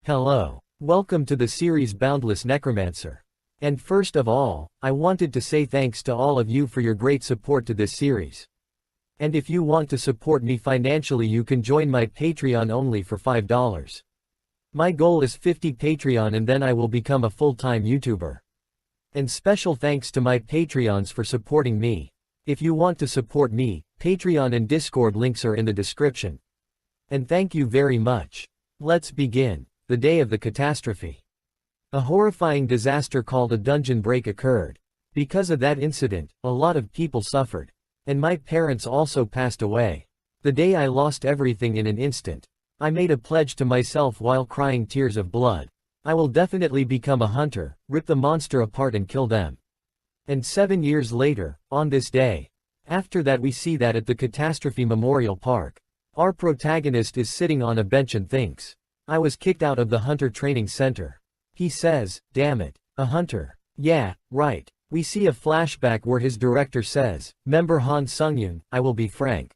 Hello. Welcome to the series Boundless Necromancer. And first of all, I wanted to say thanks to all of you for your great support to this series. And if you want to support me financially, you can join my Patreon only for $5. My goal is 50 Patreon and then I will become a full-time YouTuber. And special thanks to my Patreons for supporting me. If you want to support me, Patreon and Discord links are in the description. And thank you very much. Let's begin. The day of the catastrophe. A horrifying disaster called a dungeon break occurred. Because of that incident, a lot of people suffered. And my parents also passed away. The day I lost everything in an instant. I made a pledge to myself while crying tears of blood. I will definitely become a hunter, rip the monster apart and kill them. And 7 years later, on this day. After that we see that at the Catastrophe Memorial Park. Our protagonist is sitting on a bench and thinks. I was kicked out of the hunter training center. He says, damn it, a hunter. Yeah, right. We see a flashback where his director says, member Han Sung-yoon, I will be frank.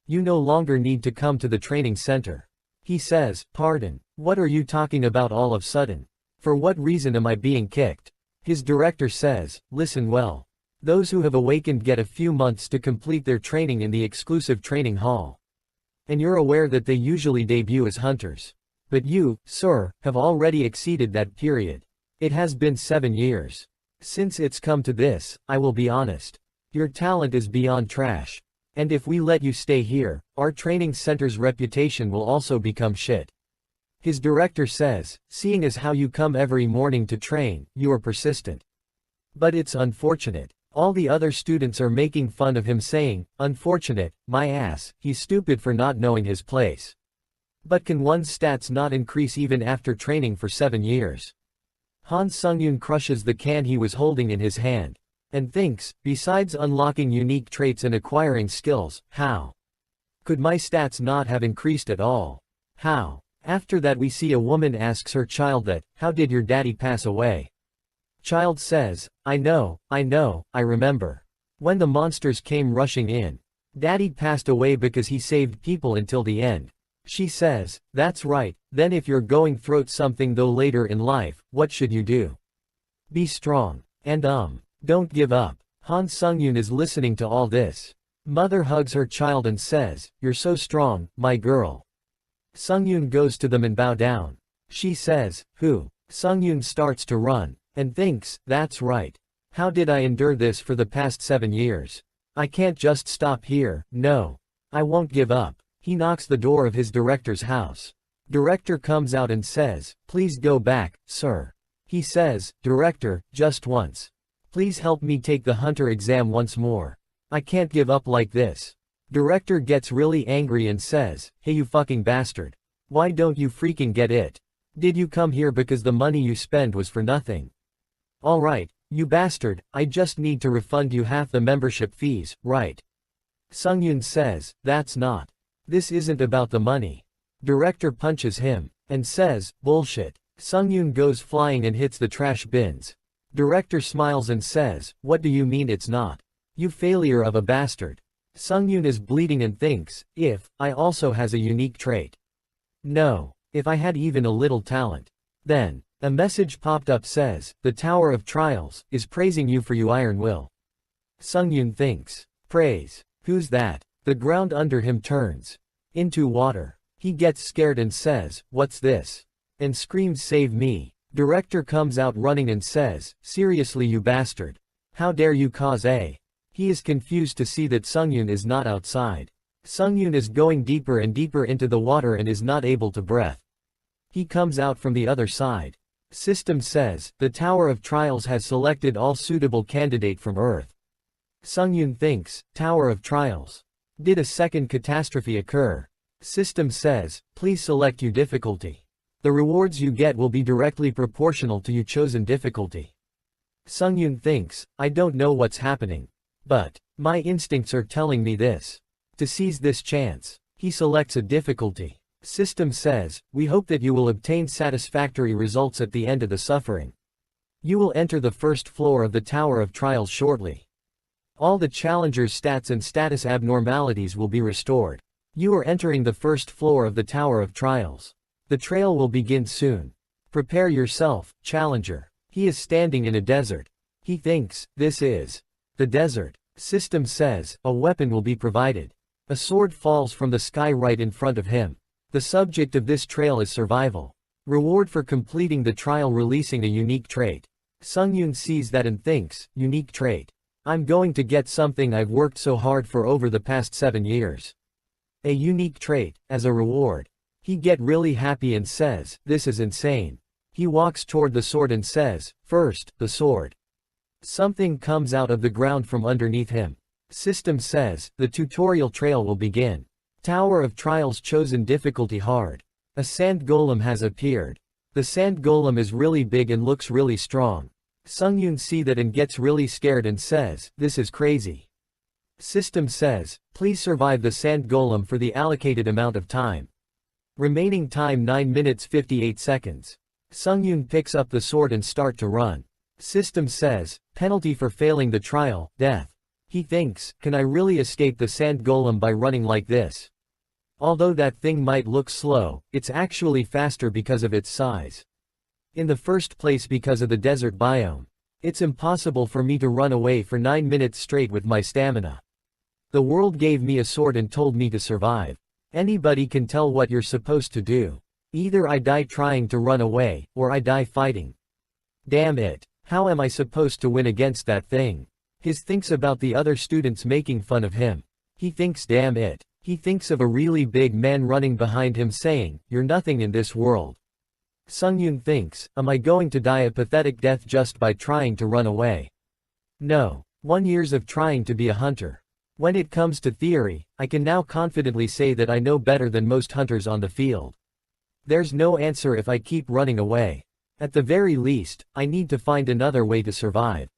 You no longer need to come to the training center. He says, pardon, what are you talking about all of a sudden? For what reason am I being kicked? His director says, listen well. Those who have awakened get a few months to complete their training in the exclusive training hall. And you're aware that they usually debut as hunters. But you, sir, have already exceeded that period. It has been 7 years. Since it's come to this, I will be honest. Your talent is beyond trash. And if we let you stay here, our training center's reputation will also become shit. His director says, seeing as how you come every morning to train, you are persistent. But it's unfortunate. All the other students are making fun of him saying, unfortunate, my ass, he's stupid for not knowing his place. But can one's stats not increase even after training for 7 years? Han Sung-yoon crushes the can he was holding in his hand. And thinks, besides unlocking unique traits and acquiring skills, how could my stats not have increased at all? How? After that we see a woman asks her child that, how did your daddy pass away? Child says, I know, I remember. When the monsters came rushing in. Daddy passed away because he saved people until the end. She says, that's right, then if you're going through something though later in life, what should you do? Be strong. And don't give up. Han Sung-yoon is listening to all this. Mother hugs her child and says, you're so strong, my girl. Sung-yoon goes to them and bow down. She says, who? Sung-yoon starts to run. And thinks, that's right. How did I endure this for the past 7 years? I can't just stop here, no. I won't give up. He knocks the door of his director's house. Director comes out and says, please go back, sir. He says, director, just once. Please help me take the hunter exam once more. I can't give up like this. Director gets really angry and says, hey you fucking bastard. Why don't you freaking get it? Did you come here because the money you spend was for nothing? Alright, you bastard, I just need to refund you half the membership fees, right? Sung-yoon says, that's not. This isn't about the money. Director punches him. And says, bullshit. Sung-yoon goes flying and hits the trash bins. Director smiles and says, what do you mean it's not? You failure of a bastard. Sung-yoon is bleeding and thinks, if, I also has a unique trait. No. If I had even a little talent. Then, a message popped up says, the Tower of Trials, is praising you for your iron will. Sung-yoon thinks, praise. Who's that? The ground under him turns into water. He gets scared and says, what's this? And screams save me. Director comes out running and says, seriously you bastard. How dare you cause a. He is confused to see that Sung-yoon is not outside. Sung-yoon is going deeper and deeper into the water and is not able to breathe. He comes out from the other side. System says, the Tower of Trials has selected all suitable candidate from Earth. Sung-yoon thinks, Tower of Trials. Did a second catastrophe occur? System says, please select your difficulty. The rewards you get will be directly proportional to your chosen difficulty. Sung-yoon thinks, I don't know what's happening. But, my instincts are telling me this. To seize this chance, he selects a difficulty. System says, we hope that you will obtain satisfactory results at the end of the suffering. You will enter the first floor of the Tower of Trials shortly. All the challengers' stats and status abnormalities will be restored. You are entering the first floor of the Tower of Trials. The trail will begin soon. Prepare yourself, challenger. He is standing in a desert. He thinks, this is the desert. System says, a weapon will be provided. A sword falls from the sky right in front of him. The subject of this trail is survival. Reward for completing the trial releasing a unique trait. Sungyun sees that and thinks, unique trait. I'm going to get something I've worked so hard for over the past 7 years. A unique trait, as a reward. He get really happy and says, this is insane. He walks toward the sword and says, first, the sword. Something comes out of the ground from underneath him. System says, the tutorial trail will begin. Tower of Trials chosen difficulty hard. A sand golem has appeared. The sand golem is really big and looks really strong. Sungyun see that and gets really scared and says, this is crazy. System says, please survive the sand golem for the allocated amount of time. Remaining time 9 minutes 58 seconds. Sungyun picks up the sword and start to run. System says, penalty for failing the trial, death. He thinks, can I really escape the sand golem by running like this? Although that thing might look slow, it's actually faster because of its size. In the first place because of the desert biome. It's impossible for me to run away for 9 minutes straight with my stamina. The world gave me a sword and told me to survive. Anybody can tell what you're supposed to do. Either I die trying to run away, or I die fighting. Damn it. How am I supposed to win against that thing? His thinks about the other students making fun of him. He thinks damn it. He thinks of a really big man running behind him saying, you're nothing in this world. Sungyun thinks, am I going to die a pathetic death just by trying to run away? No. 1 years of trying to be a hunter. When it comes to theory, I can now confidently say that I know better than most hunters on the field. There's no answer if I keep running away. At the very least, I need to find another way to survive.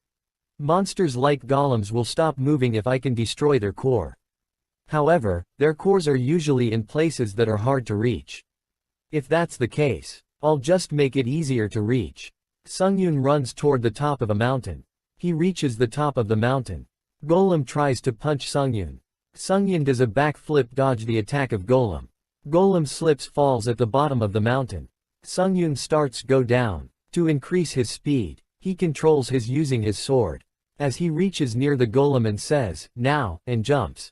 Monsters like golems will stop moving if I can destroy their core. However, their cores are usually in places that are hard to reach. If that's the case, I'll just make it easier to reach. Sungyun runs toward the top of a mountain. He reaches the top of the mountain. Golem tries to punch Sungyun. Sungyun does a backflip dodge the attack of Golem. Golem slips falls at the bottom of the mountain. Sungyun starts go down. To increase his speed, he controls his using his sword. As he reaches near the golem and says, now, and jumps.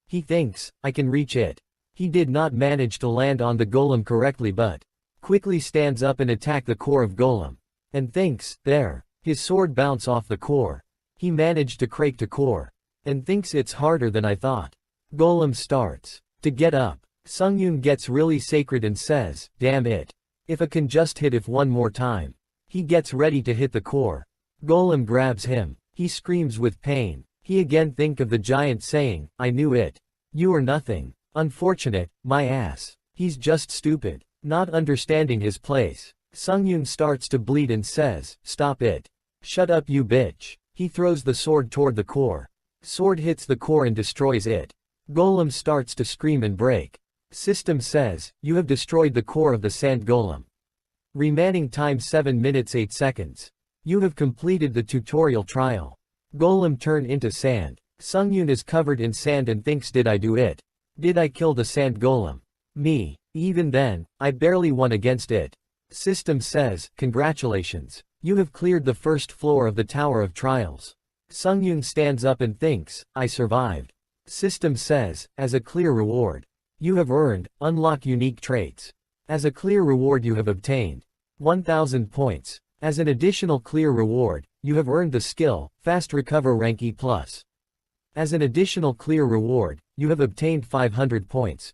He thinks, I can reach it. He did not manage to land on the golem correctly but quickly stands up and attack the core of golem. And thinks, there. His sword bounce off the core. He managed to crack the core. And thinks it's harder than I thought. Golem starts to get up. Sungyun gets really sacred and says, damn it. If I can just hit it one more time. He gets ready to hit the core. Golem grabs him. He screams with pain. He again think of the giant saying, I knew it. You are nothing. Unfortunate, my ass. He's just stupid. Not understanding his place. Sungyun starts to bleed and says, stop it. Shut up you bitch. He throws the sword toward the core. Sword hits the core and destroys it. Golem starts to scream and break. System says, you have destroyed the core of the sand golem. Remaining time 7 minutes 8 seconds. You have completed the tutorial trial. Golem turn into sand. Sungyun is covered in sand and thinks did I do it? Did I kill the sand golem? Me. Even then, I barely won against it. System says, congratulations. You have cleared the first floor of the Tower of Trials. Sungyun stands up and thinks, I survived. System says, as a clear reward. You have earned, unlock unique traits. As a clear reward you have obtained 1,000 points. As an additional clear reward, you have earned the skill, Fast Recover rank E+. As an additional clear reward, you have obtained 500 points.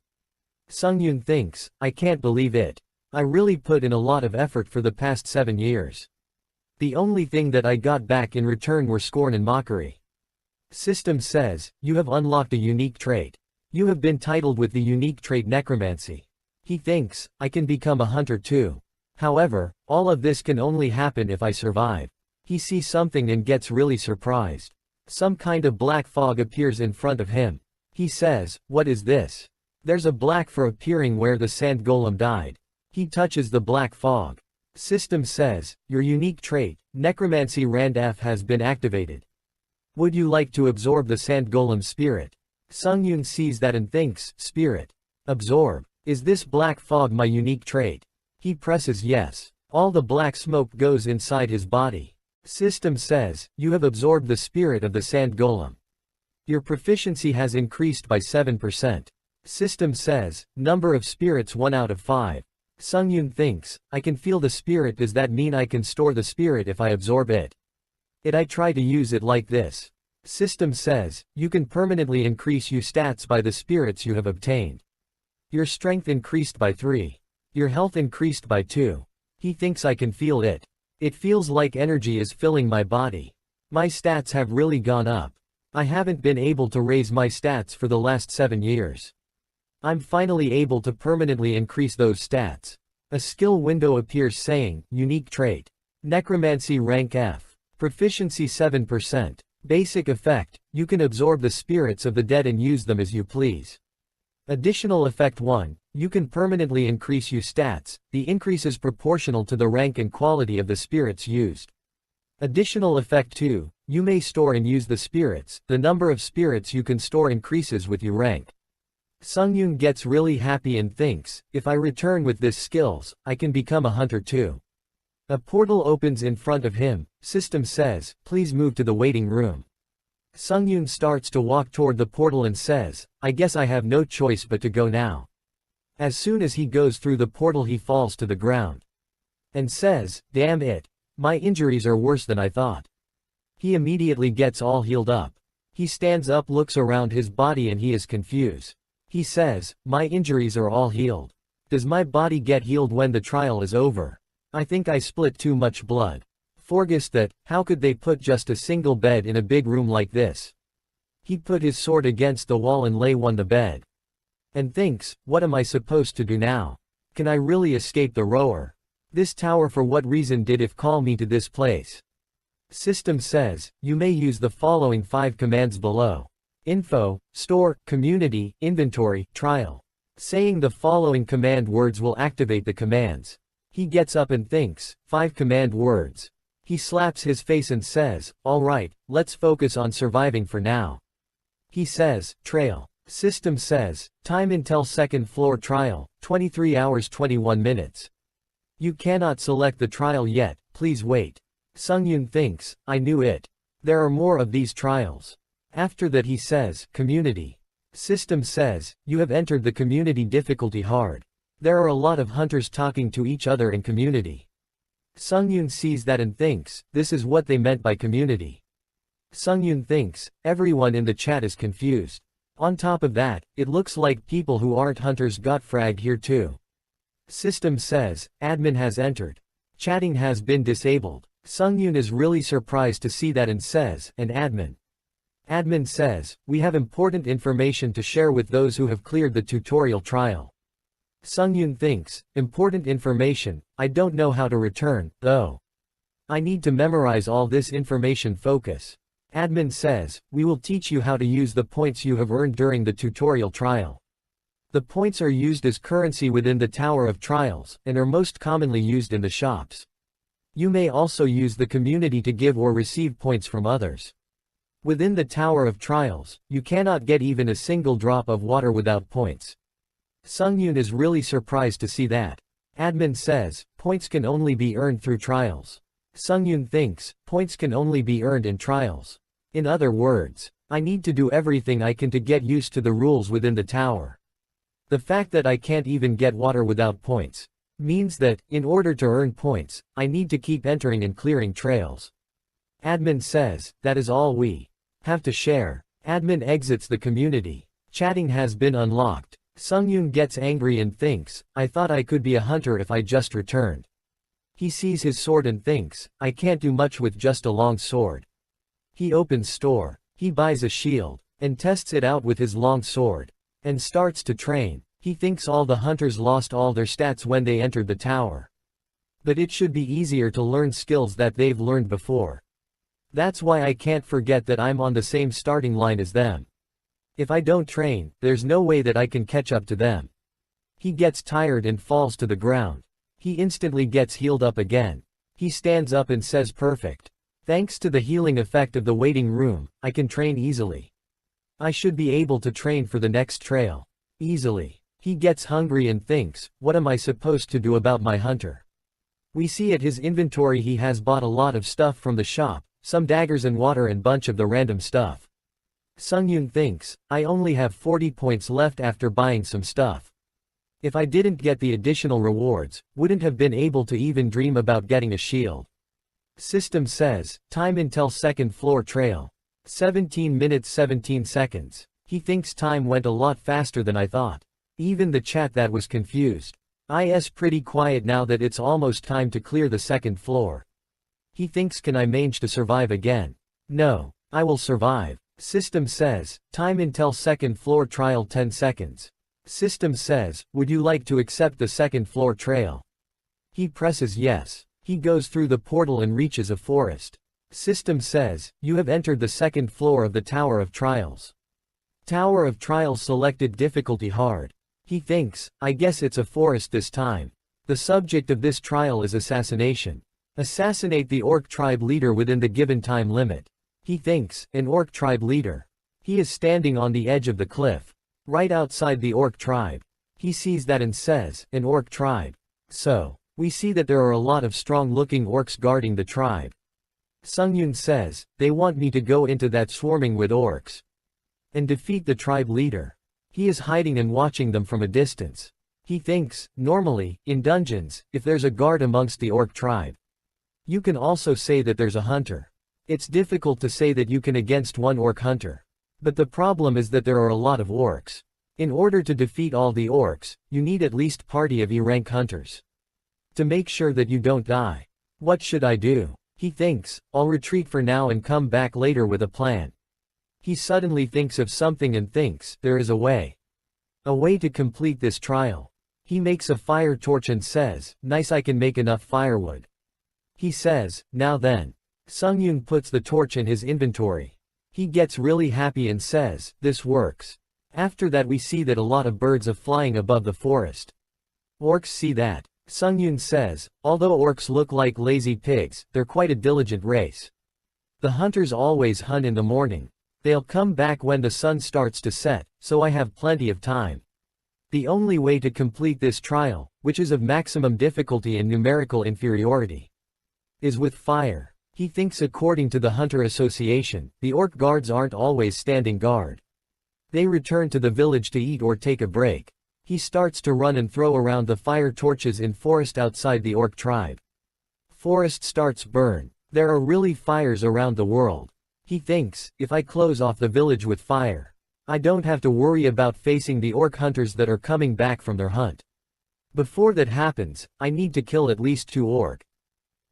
Sungyun thinks, I can't believe it. I really put in a lot of effort for the past 7 years. The only thing that I got back in return were scorn and mockery. System says, you have unlocked a unique trait. You have been titled with the unique trait necromancy. He thinks, I can become a hunter too. However, all of this can only happen if I survive. He sees something and gets really surprised. Some kind of black fog appears in front of him. He says, what is this? There's a black fog appearing where the sand golem died. He touches the black fog. System says, your unique trait, necromancy rand F has been activated. Would you like to absorb the sand golem's spirit? Sungyun sees that and thinks, spirit. Absorb. Is this black fog my unique trait? He presses yes. All the black smoke goes inside his body. System says, you have absorbed the spirit of the sand golem. Your proficiency has increased by 7%. System says, number of spirits 1 out of 5. Sungyun thinks, I can feel the spirit. Does that mean I can store the spirit if I absorb it? I try to use it like this. System says, you can permanently increase your stats by the spirits you have obtained. Your strength increased by 3. Your health increased by 2. He thinks I can feel it. It feels like energy is filling my body. My stats have really gone up. I haven't been able to raise my stats for the last 7 years. I'm finally able to permanently increase those stats. A skill window appears saying, unique trait. Necromancy rank F. Proficiency 7%. Basic effect, you can absorb the spirits of the dead and use them as you please. Additional effect 1, you can permanently increase your stats. The increase is proportional to the rank and quality of the spirits used. Additional effect 2, you may store and use the spirits. The number of spirits you can store increases with your rank. Sungyun gets really happy and thinks, if I return with this skills, I can become a hunter too. A portal opens in front of him. System says, please move to the waiting room. Sungyun starts to walk toward the portal and says, I guess I have no choice but to go now. As soon as he goes through the portal he falls to the ground. And says, damn it. My injuries are worse than I thought. He immediately gets all healed up. He stands up, looks around his body and he is confused. He says, my injuries are all healed. Does my body get healed when the trial is over? I think I split too much blood. Forgets that, how could they put just a single bed in a big room like this? He put his sword against the wall and lay on the bed. And thinks, what am I supposed to do now? Can I really escape the rower? This tower, for what reason did it call me to this place? System says, you may use the following 5 commands below. Info, store, community, inventory, trial. Saying the following command words will activate the commands. He gets up and thinks, 5 command words. He slaps his face and says, alright, let's focus on surviving for now. He says, trail. System says, time until 2nd floor trial, 23 hours 21 minutes. You cannot select the trial yet, please wait. Sungyun thinks, I knew it. There are more of these trials. After that he says, community. System says, you have entered the community difficulty hard. There are a lot of hunters talking to each other in community. Sungyun sees that and thinks, this is what they meant by community. Sungyun thinks, everyone in the chat is confused. On top of that, it looks like people who aren't hunters got fragged here too. System says, admin has entered. Chatting has been disabled. Sungyun is really surprised to see that and says, and admin. Admin says, we have important information to share with those who have cleared the tutorial trial. Sungyun thinks, important information, I don't know how to return, though. I need to memorize all this information. Focus. Admin says, we will teach you how to use the points you have earned during the tutorial trial. The points are used as currency within the Tower of Trials, and are most commonly used in the shops. You may also use the community to give or receive points from others. Within the Tower of Trials, you cannot get even a single drop of water without points. Sungyun is really surprised to see that. Admin says, points can only be earned through trials. Sungyun thinks, points can only be earned in trials. In other words, I need to do everything I can to get used to the rules within the tower. The fact that I can't even get water without points means that, in order to earn points, I need to keep entering and clearing trails. Admin says, that is all we have to share. Admin exits the community. Chatting has been unlocked. Sungyun gets angry and thinks, I thought I could be a hunter if I just returned. He sees his sword and thinks, I can't do much with just a long sword. He opens store. He buys a shield, and tests it out with his long sword, and starts to train. He thinks all the hunters lost all their stats when they entered the tower. But it should be easier to learn skills that they've learned before. That's why I can't forget that I'm on the same starting line as them. If I don't train, there's no way that I can catch up to them. He gets tired and falls to the ground. He instantly gets healed up again. He stands up and says perfect. Thanks to the healing effect of the waiting room, I can train easily. I should be able to train for the next trail. Easily. He gets hungry and thinks, what am I supposed to do about my hunter? We see at his inventory he has bought a lot of stuff from the shop, some daggers and water and bunch of the random stuff. Sungyun thinks, I only have 40 points left after buying some stuff. If I didn't get the additional rewards, wouldn't have been able to even dream about getting a shield. System says, time until second floor trail. 17 minutes 17 seconds. He thinks time went a lot faster than I thought. Even the chat that was confused. Is pretty quiet now that it's almost time to clear the second floor. He thinks, can I manage to survive again? No. I will survive. System says, time until second floor trial 10 seconds. System says, would you like to accept the second floor trail? He presses yes. He goes through the portal and reaches a forest. System says, you have entered the second floor of the Tower of Trials. Tower of Trials selected difficulty hard. He thinks, I guess it's a forest this time. The subject of this trial is assassination. Assassinate the orc tribe leader within the given time limit. He thinks, an orc tribe leader. He is standing on the edge of the cliff. Right outside the orc tribe. He sees that and says, an orc tribe. So, we see that there are a lot of strong-looking orcs guarding the tribe. Sungyun says, they want me to go into that swarming with orcs and defeat the tribe leader. He is hiding and watching them from a distance. He thinks, normally, in dungeons, if there's a guard amongst the orc tribe, you can also say that there's a hunter. It's difficult to say that you can against one orc hunter. But the problem is that there are a lot of orcs. In order to defeat all the orcs, you need at least party of E-rank hunters. To make sure that you don't die. What should I do? He thinks, I'll retreat for now and come back later with a plan. He suddenly thinks of something and thinks, there is a way. A way to complete this trial. He makes a fire torch and says, nice, I can make enough firewood. He says, now then. Sungyun puts the torch in his inventory. He gets really happy and says, this works. After that we see that a lot of birds are flying above the forest. Orcs see that. Sungyun says, although orcs look like lazy pigs, they're quite a diligent race. The hunters always hunt in the morning. They'll come back when the sun starts to set, so I have plenty of time. The only way to complete this trial, which is of maximum difficulty and numerical inferiority, is with fire. He thinks according to the Hunter Association, the orc guards aren't always standing guard. They return to the village to eat or take a break. He starts to run and throw around the fire torches in forest outside the orc tribe. Forest starts burn. There are really fires around the world. He thinks, if I close off the village with fire, I don't have to worry about facing the orc hunters that are coming back from their hunt. Before that happens, I need to kill at least 2 orc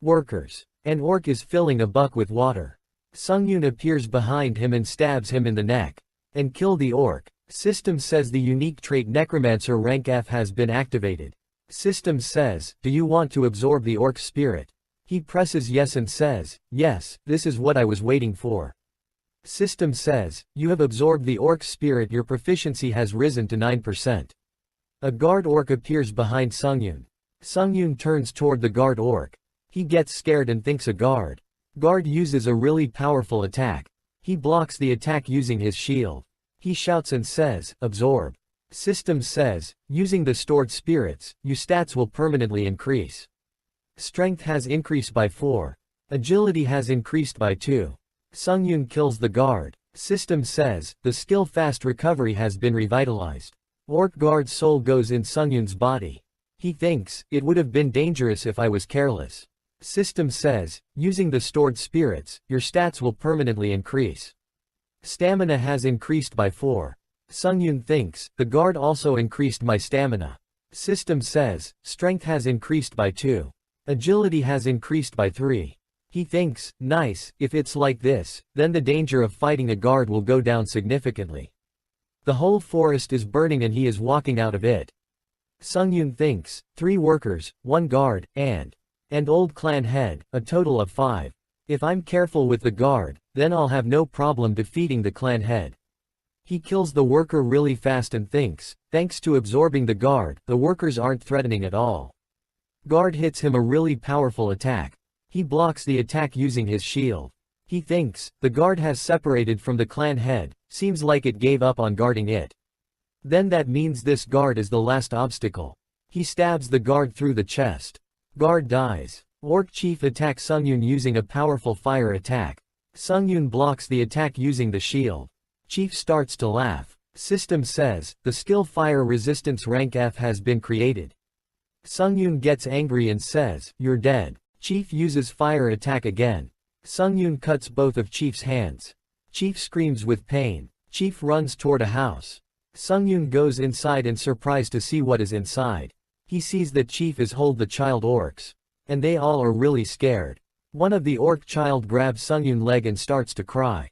workers. An orc is filling a buck with water. Sungyun appears behind him and stabs him in the neck. And kill the orc. System says the unique trait Necromancer rank F has been activated. System says, do you want to absorb the orc spirit? He presses yes and says, yes, this is what I was waiting for. System says, you have absorbed the orc spirit, your proficiency has risen to 9%. A guard orc appears behind Sungyun. Sungyun turns toward the guard orc. He gets scared and thinks a guard. Guard uses a really powerful attack. He blocks the attack using his shield. He shouts and says, absorb. System says, using the stored spirits, your stats will permanently increase. Strength has increased by 4. Agility has increased by 2. Sungyun kills the guard. System says, the skill fast recovery has been revitalized. Orc guard's soul goes in Sungyun's body. He thinks, it would have been dangerous if I was careless. System says, using the stored spirits, your stats will permanently increase. Stamina has increased by 4. Sungyun thinks, the guard also increased my stamina. System says, strength has increased by 2. Agility has increased by 3. He thinks, nice, if it's like this, then the danger of fighting a guard will go down significantly. The whole forest is burning and he is walking out of it. Sungyun thinks, 3 workers, 1 guard, and old clan head, a total of 5. If I'm careful with the guard, then I'll have no problem defeating the clan head. He kills the worker really fast and thinks, thanks to absorbing the guard, the workers aren't threatening at all. Guard hits him a really powerful attack. He blocks the attack using his shield. He thinks, the guard has separated from the clan head, seems like it gave up on guarding it. Then that means this guard is the last obstacle. He stabs the guard through the chest. Guard dies. Orc Chief attacks Sungyun using a powerful fire attack. Sungyun blocks the attack using the shield. Chief starts to laugh. System says, the skill Fire Resistance rank F has been created. Sungyun gets angry and says, you're dead. Chief uses fire attack again. Sungyun cuts both of Chief's hands. Chief screams with pain. Chief runs toward a house. Sungyun goes inside and surprised to see what is inside. He sees that Chief is hold the child orcs. And they all are really scared. One of the orc child grabs Sungyun's leg and starts to cry.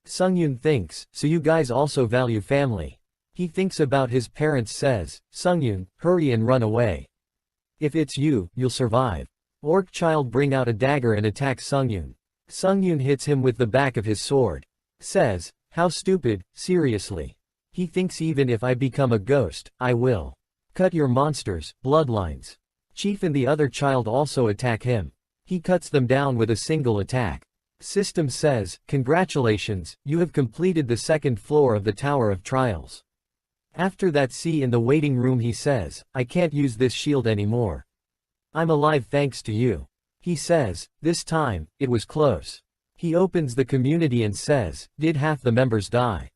Sungyun thinks, so you guys also value family. He thinks about his parents says, Sungyun, hurry and run away. If it's you, you'll survive. Orc child bring out a dagger and attack Sungyun. Sungyun hits him with the back of his sword. Says, how stupid, seriously. He thinks even if I become a ghost, I will. Cut your monsters, bloodlines. Chief and the other child also attack him. He cuts them down with a single attack. System says, congratulations, you have completed the second floor of the Tower of Trials. After that see in the waiting room he says, I can't use this shield anymore. I'm alive thanks to you. He says, this time, it was close. He opens the community and says, did half the members die?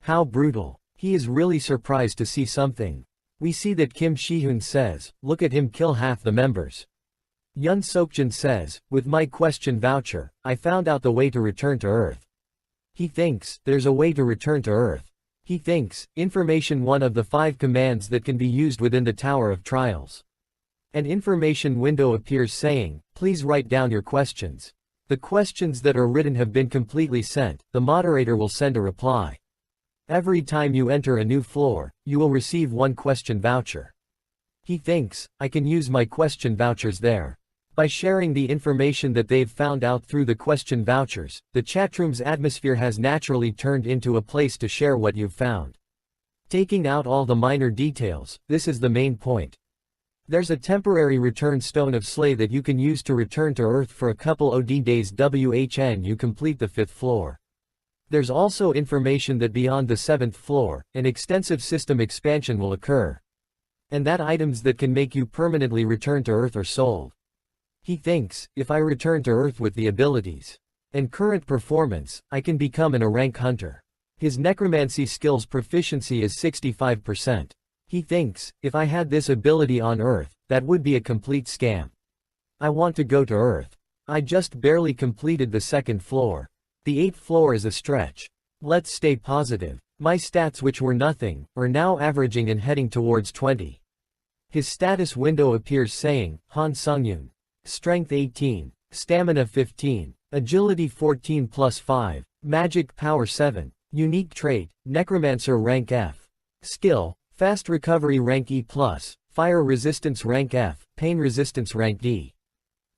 How brutal. He is really surprised to see something. We see that Kim Shihoon says, look at him kill half the members. Yun Sokjin says, with my question voucher, I found out the way to return to Earth. He thinks, there's a way to return to Earth. He thinks, information one of the 5 commands that can be used within the Tower of Trials. An information window appears saying, please write down your questions. The questions that are written have been completely sent, the moderator will send a reply. Every time you enter a new floor, you will receive 1 question voucher. He thinks, I can use my question vouchers there. By sharing the information that they've found out through the question vouchers, the chatroom's atmosphere has naturally turned into a place to share what you've found. Taking out all the minor details, this is the main point. There's a temporary return stone of Slay that you can use to return to Earth for a couple OD days WHN you complete the 5th floor. There's also information that beyond the 7th floor, an extensive system expansion will occur. And that items that can make you permanently return to Earth are sold. He thinks, if I return to Earth with the abilities and current performance, I can become a rank hunter. His necromancy skills proficiency is 65%. He thinks, if I had this ability on Earth, that would be a complete scam. I want to go to Earth. I just barely completed the 2nd floor. The 8th floor is a stretch. Let's stay positive. My stats which were nothing, are now averaging and heading towards 20. His status window appears saying, Han Sungyun. Strength 18, Stamina 15, Agility 14 plus 5, Magic Power 7, Unique Trait, Necromancer rank F. Skill, Fast Recovery rank E+, Fire Resistance rank F, Pain Resistance rank D.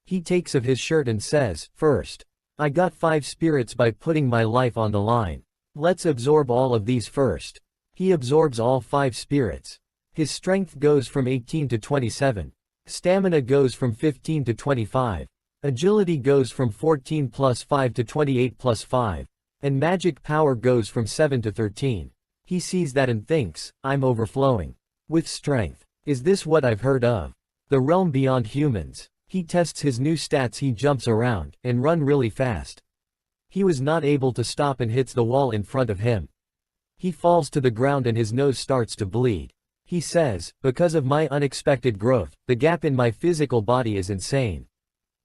He takes of his shirt and says, first. I got 5 spirits by putting my life on the line. Let's absorb all of these first. He absorbs all 5 spirits. His strength goes from 18 to 27. Stamina goes from 15 to 25. Agility goes from 14 plus 5 to 28 plus 5. And magic power goes from 7 to 13. He sees that and thinks, I'm overflowing with strength. Is this what I've heard of? The realm beyond humans. He tests his new stats. He jumps around and run really fast. He was not able to stop and hits the wall in front of him. He falls to the ground and his nose starts to bleed. He says, because of my unexpected growth, the gap in my physical body is insane.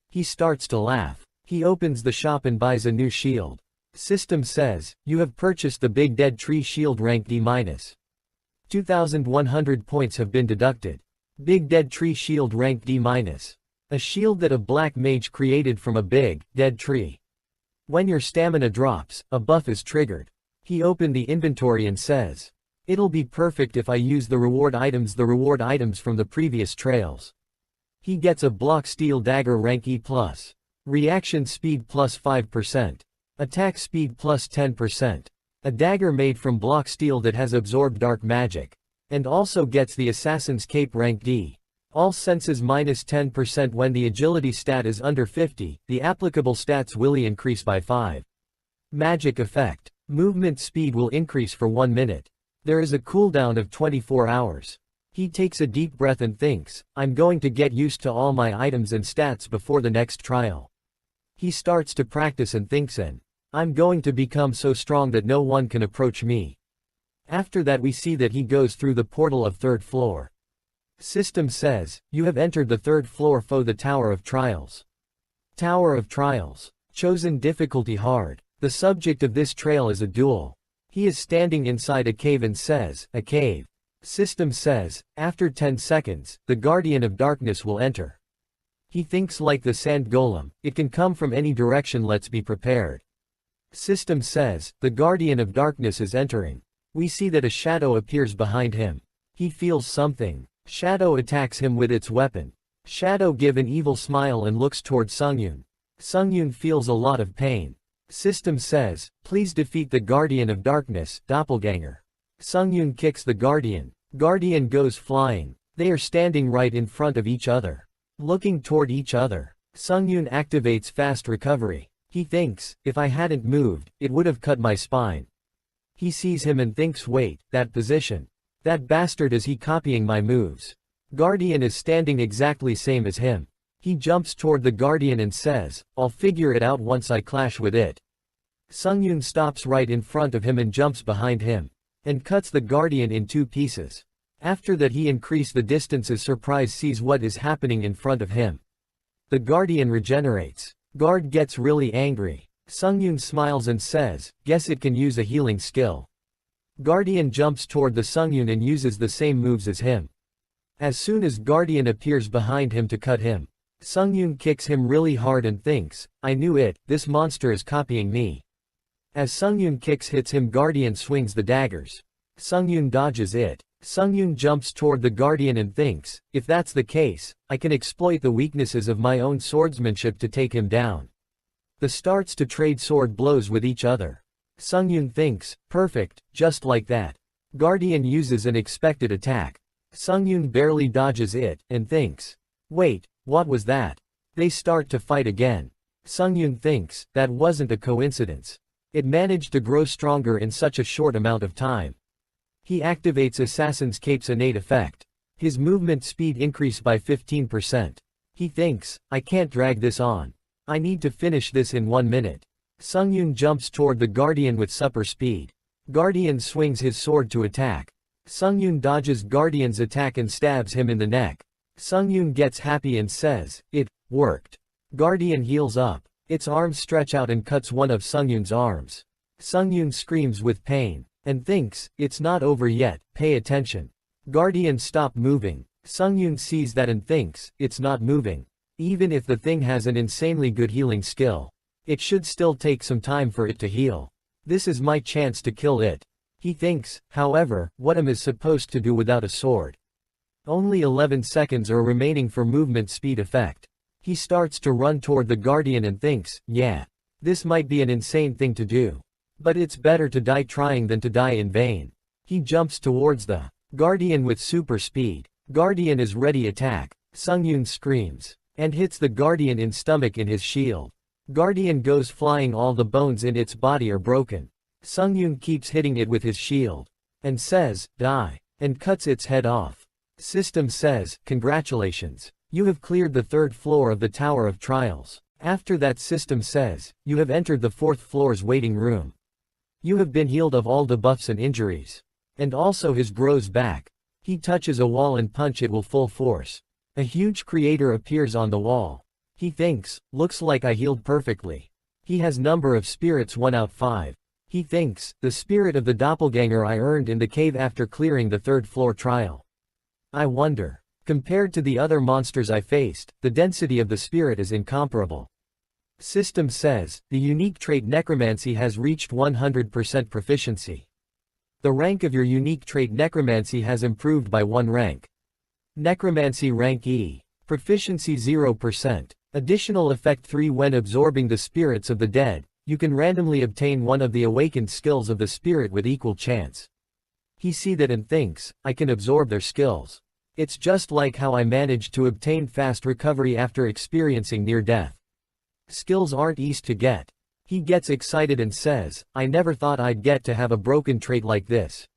He starts to laugh. He opens the shop and buys a new shield. System says, you have purchased the Big Dead Tree Shield rank D-. 2,100 points have been deducted. Big Dead Tree Shield rank D-. A shield that a black mage created from a big, dead tree. When your stamina drops, a buff is triggered. He opened the inventory and says, it'll be perfect if I use the reward items from the previous trails. He gets a block steel dagger rank E+. Reaction speed plus 5%. Attack speed plus 10%. A dagger made from block steel that has absorbed dark magic. And also gets the assassin's cape rank D. All senses minus 10% when the agility stat is under 50, the applicable stats will increase by 5. Magic effect. Movement speed will increase for 1 minute. There is a cooldown of 24 hours. He takes a deep breath and thinks, I'm going to get used to all my items and stats before the next trial. He starts to practice and thinks I'm going to become so strong that no one can approach me. After that we see that he goes through the portal of 3rd floor. System says, you have entered the 3rd floor for the Tower of Trials. Tower of Trials. Chosen difficulty hard. The subject of this trail is a duel. He is standing inside a cave and says, a cave. System says, after 10 seconds, the Guardian of Darkness will enter. He thinks like the sand golem, it can come from any direction, let's be prepared. System says, the Guardian of Darkness is entering. We see that a shadow appears behind him. He feels something. Shadow attacks him with its weapon. Shadow gives an evil smile and looks toward Sungyun. Sungyun feels a lot of pain. System says, please defeat the Guardian of Darkness, doppelganger. Sungyun kicks the Guardian. Guardian goes flying. They are standing right in front of each other. Looking toward each other. Sungyun activates fast recovery. He thinks, if I hadn't moved, it would have cut my spine. He sees him and thinks, wait, that position. That bastard, is he copying my moves? Guardian is standing exactly same as him. He jumps toward the Guardian and says, I'll figure it out once I clash with it. Sungyun stops right in front of him and jumps behind him. And cuts the Guardian in 2 pieces. After that he increased the distance as Surprise sees what is happening in front of him. The Guardian regenerates. Guard gets really angry. Sungyun smiles and says, guess it can use a healing skill. Guardian jumps toward the Sungyun and uses the same moves as him. As soon as Guardian appears behind him to cut him, Sungyun kicks him really hard and thinks, I knew it, this monster is copying me. As Sungyun kicks hits him, Guardian swings the daggers. Sungyun dodges it. Sungyun jumps toward the Guardian and thinks, if that's the case, I can exploit the weaknesses of my own swordsmanship to take him down. The starts to trade sword blows with each other. Sungyun thinks, perfect, just like that. Guardian uses an expected attack. Sungyun barely dodges it, and thinks, wait, what was that? They start to fight again. Sungyun thinks, that wasn't a coincidence. It managed to grow stronger in such a short amount of time. He activates Assassin's Cape's innate effect. His movement speed increased by 15%. He thinks, I can't drag this on. I need to finish this in 1 minute. Sungyun jumps toward the Guardian with super speed. Guardian swings his sword to attack. Sungyun dodges Guardian's attack and stabs him in the neck. Sungyun gets happy and says, it worked. Guardian heals up. Its arms stretch out and cuts one of Sungyun's arms. Sungyun screams with pain. And thinks, it's not over yet, pay attention. Guardian stop moving. Sungyun sees that and thinks, it's not moving. Even if the thing has an insanely good healing skill, it should still take some time for it to heal. This is my chance to kill it. He thinks, however, what am I supposed to do without a sword? Only 11 seconds are remaining for movement speed effect. He starts to run toward the Guardian and thinks, yeah, this might be an insane thing to do. But it's better to die trying than to die in vain. He jumps towards the Guardian with super speed. Guardian is ready attack. Sungyun screams. And hits the Guardian in stomach in his shield. Guardian goes flying, all the bones in its body are broken. Sungyun keeps hitting it with his shield. And says, die. And cuts its head off. System says, congratulations. You have cleared the 3rd floor of the Tower of Trials. After that System says, you have entered the 4th floor's waiting room. You have been healed of all debuffs and injuries. And also his grows back. He touches a wall and punch it will full force. A huge creator appears on the wall. He thinks, looks like I healed perfectly. He has number of spirits 1 out 5. He thinks, the spirit of the doppelganger I earned in the cave after clearing the 3rd floor trial. I wonder. Compared to the other monsters I faced, the density of the spirit is incomparable. System says, the unique trait necromancy has reached 100% proficiency. The rank of your unique trait necromancy has improved by 1 rank. Necromancy rank E. Proficiency 0%. Additional effect 3. When absorbing the spirits of the dead, you can randomly obtain one of the awakened skills of the spirit with equal chance. He sees that and thinks, I can absorb their skills. It's just like how I managed to obtain fast recovery after experiencing near death. Skills aren't easy to get. He gets excited and says, I never thought I'd get to have a broken trait like this.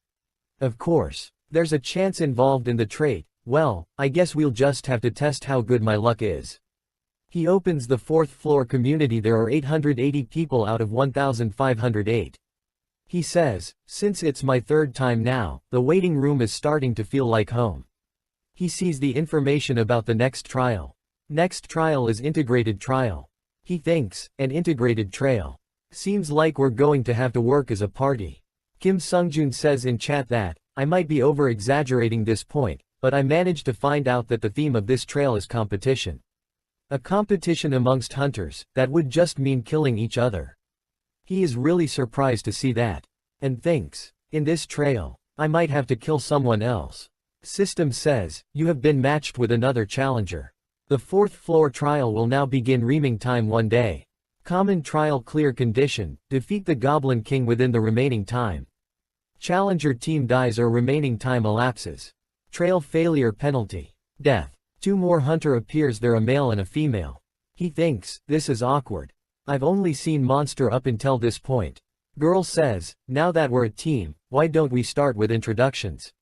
Of course. There's a chance involved in the trait. Well, I guess we'll just have to test how good my luck is. He opens the 4th floor community. There are 880 people out of 1,508. He says, since it's my 3rd time now, the waiting room is starting to feel like home. He sees the information about the next trial. Next trial is integrated trial. He thinks, an integrated trail. Seems like we're going to have to work as a party. Kim Sungjun says in chat that, I might be over-exaggerating this point, but I managed to find out that the theme of this trail is competition. A competition amongst hunters, that would just mean killing each other. He is really surprised to see that. And thinks, in this trail, I might have to kill someone else. System says, you have been matched with another challenger. The 4th floor trial will now begin. Reaming time 1 day. Common trial clear condition, defeat the Goblin King within the remaining time. Challenger team dies or remaining time elapses. Trail failure penalty. Death. 2 more hunter appears. There a male and a female. He thinks, this is awkward. I've only seen monster up until this point. Girl says, now that we're a team, why don't we start with introductions?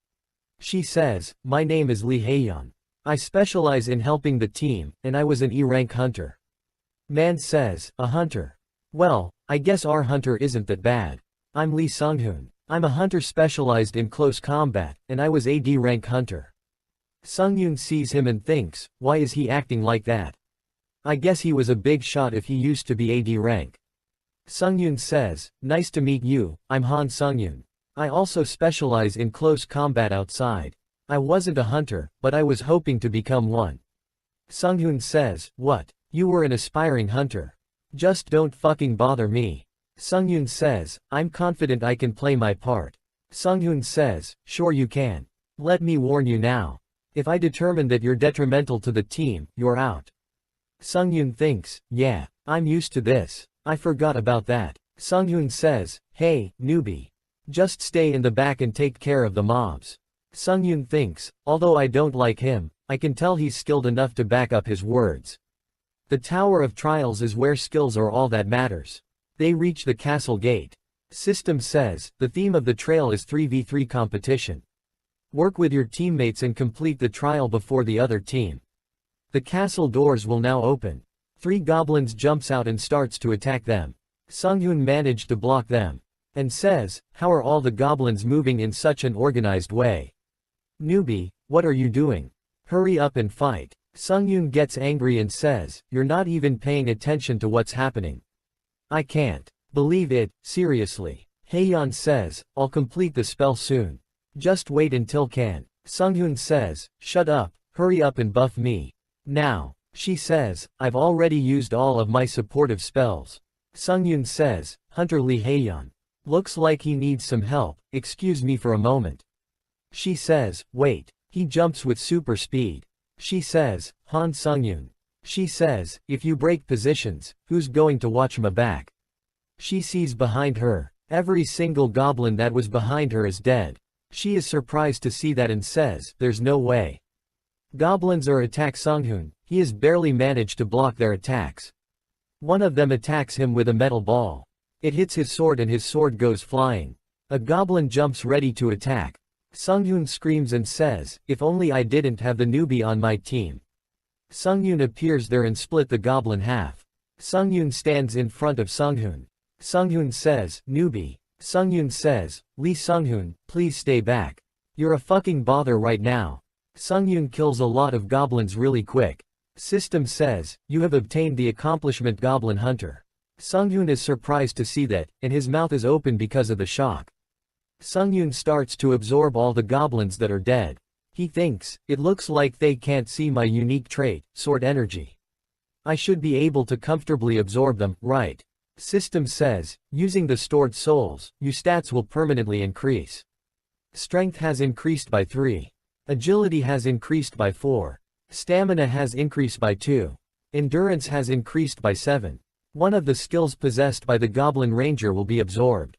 She says, my name is Lee Haeyeon. I specialize in helping the team, and I was an E-rank hunter. Man says, a hunter. Well, I guess our hunter isn't that bad. I'm Lee Sunghoon. I'm a hunter specialized in close combat, and I was a D-rank hunter. Sungyoon sees him and thinks, why is he acting like that? I guess he was a big shot if he used to be AD rank. Sungyoon says, nice to meet you, I'm Han Sungyoon. I also specialize in close combat outside. I wasn't a hunter, but I was hoping to become one. Sunghoon says, what? You were an aspiring hunter. Just don't fucking bother me. Sungyoon says, I'm confident I can play my part. Sunghoon says, sure you can. Let me warn you now. If I determine that you're detrimental to the team, you're out. Sungyoon thinks, yeah, I'm used to this. I forgot about that. Sunghoon says, hey, newbie. Just stay in the back and take care of the mobs. Sungyoon thinks, although I don't like him, I can tell he's skilled enough to back up his words. The Tower of Trials is where skills are all that matters. They reach the castle gate. System says, the theme of the trail is 3v3 competition. Work with your teammates and complete the trial before the other team. The castle doors will now open. 3 goblins jumps out and starts to attack them. Sunghoon managed to block them. And says, how are all the goblins moving in such an organized way? Newbie, what are you doing? Hurry up and fight. Sunghoon gets angry and says, you're not even paying attention to what's happening. I can't believe it, seriously. Haeyeon says, I'll complete the spell soon. Just wait until can. Sunghoon says, shut up, hurry up and buff me. Now. She says, I've already used all of my supportive spells. Sunghoon says, Hunter Lee Haeyeon. Looks like he needs some help, excuse me for a moment. She says, wait. He jumps with super speed. She says, Han Sungyoon. She says, if you break positions, who's going to watch my back? She sees behind her. Every single goblin that was behind her is dead. She is surprised to see that and says, there's no way. Goblins are attack Sunghoon. He has barely managed to block their attacks. One of them attacks him with a metal ball. It hits his sword and his sword goes flying. A goblin jumps ready to attack. Sunghoon screams and says, if only I didn't have the newbie on my team. Sunghoon appears there and split the goblin half. Sunghoon stands in front of Sunghoon. Sunghoon says, newbie. Sunghoon says, Lee Sunghoon, please stay back. You're a fucking bother right now. Sunghoon kills a lot of goblins really quick. System says, you have obtained the accomplishment Goblin Hunter. Sunghoon is surprised to see that, and his mouth is open because of the shock. Sunghoon starts to absorb all the goblins that are dead. He thinks, it looks like they can't see my unique trait, Sword Energy. I should be able to comfortably absorb them, right? System says, using the stored souls, your stats will permanently increase. Strength has increased by 3. Agility has increased by 4. Stamina has increased by 2. Endurance has increased by 7. One of the skills possessed by the Goblin Ranger will be absorbed.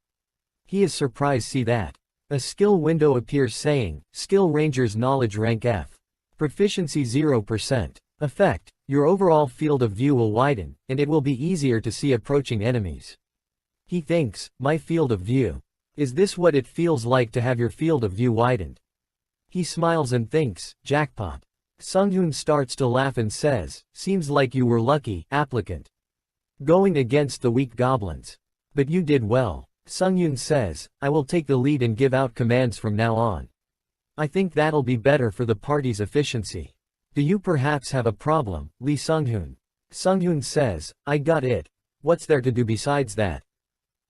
He is surprised to see that. A skill window appears saying, Skill Ranger's Knowledge Rank F. Proficiency 0%. Effect, your overall field of view will widen, and it will be easier to see approaching enemies. He thinks, my field of view. Is this what it feels like to have your field of view widened? He smiles and thinks, jackpot. Sunghoon starts to laugh and says, seems like you were lucky, applicant. Going against the weak goblins. But you did well. Sunghoon says, I will take the lead and give out commands from now on. I think that'll be better for the party's efficiency. Do you perhaps have a problem, Lee Sunghoon? Sunghoon says, I got it. What's there to do besides that?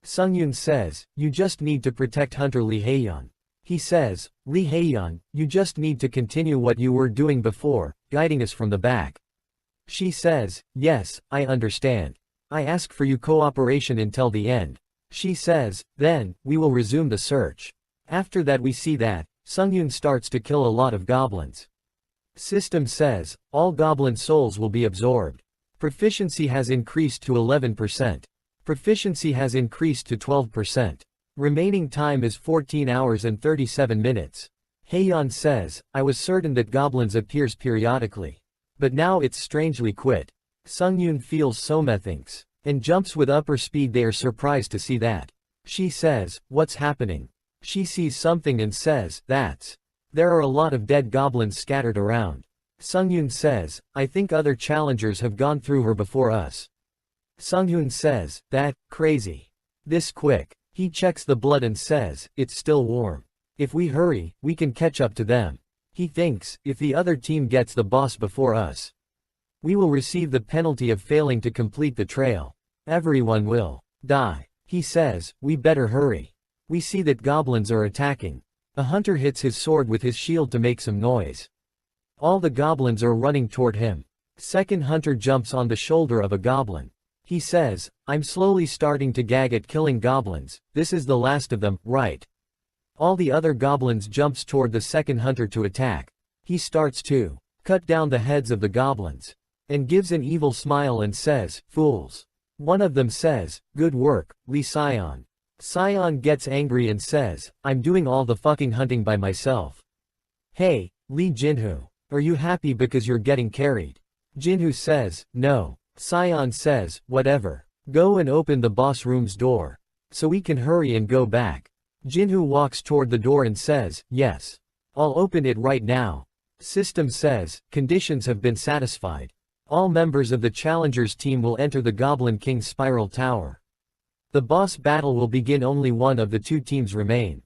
Sunghoon says, you just need to protect Hunter Lee Haeyeon. He says, Lee Haeyeon, you just need to continue what you were doing before, guiding us from the back. She says, yes, I understand. I ask for you cooperation until the end. She says, then, we will resume the search. After that we see that, Sunghoon starts to kill a lot of goblins. System says, all goblin souls will be absorbed. Proficiency has increased to 11%. Proficiency has increased to 12%. Remaining time is 14 hours and 37 minutes. Haeyeon says, I was certain that goblins appears periodically. But now it's strangely quit. Sunghoon feels Soma thinks. And jumps with upper speed. They are surprised to see that. She says, what's happening? She sees something and says, that's. There are a lot of dead goblins scattered around. Sunghoon says, I think other challengers have gone through her before us. Sunghoon says, that, crazy. This quick. He checks the blood and says, it's still warm. If we hurry, we can catch up to them. He thinks, if the other team gets the boss before us, we will receive the penalty of failing to complete the trail. Everyone will die. He says, we better hurry. We see that goblins are attacking. A hunter hits his sword with his shield to make some noise. All the goblins are running toward him. Second hunter jumps on the shoulder of a goblin. He says, I'm slowly starting to gag at killing goblins. This is the last of them, right? All the other goblins jumps toward the second hunter to attack. He starts to cut down the heads of the goblins. And gives an evil smile and says, fools. One of them says, good work, Lee Sion. Sion gets angry and says, I'm doing all the fucking hunting by myself. Hey, Lee Jinhoo. Are you happy because you're getting carried? Jinhoo says, no. Sion says, whatever. Go and open the boss room's door. So we can hurry and go back. Jinhoo walks toward the door and says, yes. I'll open it right now. System says, conditions have been satisfied. All members of the challengers team will enter the Goblin King's Spiral Tower. The boss battle will begin. Only one of the two teams remain.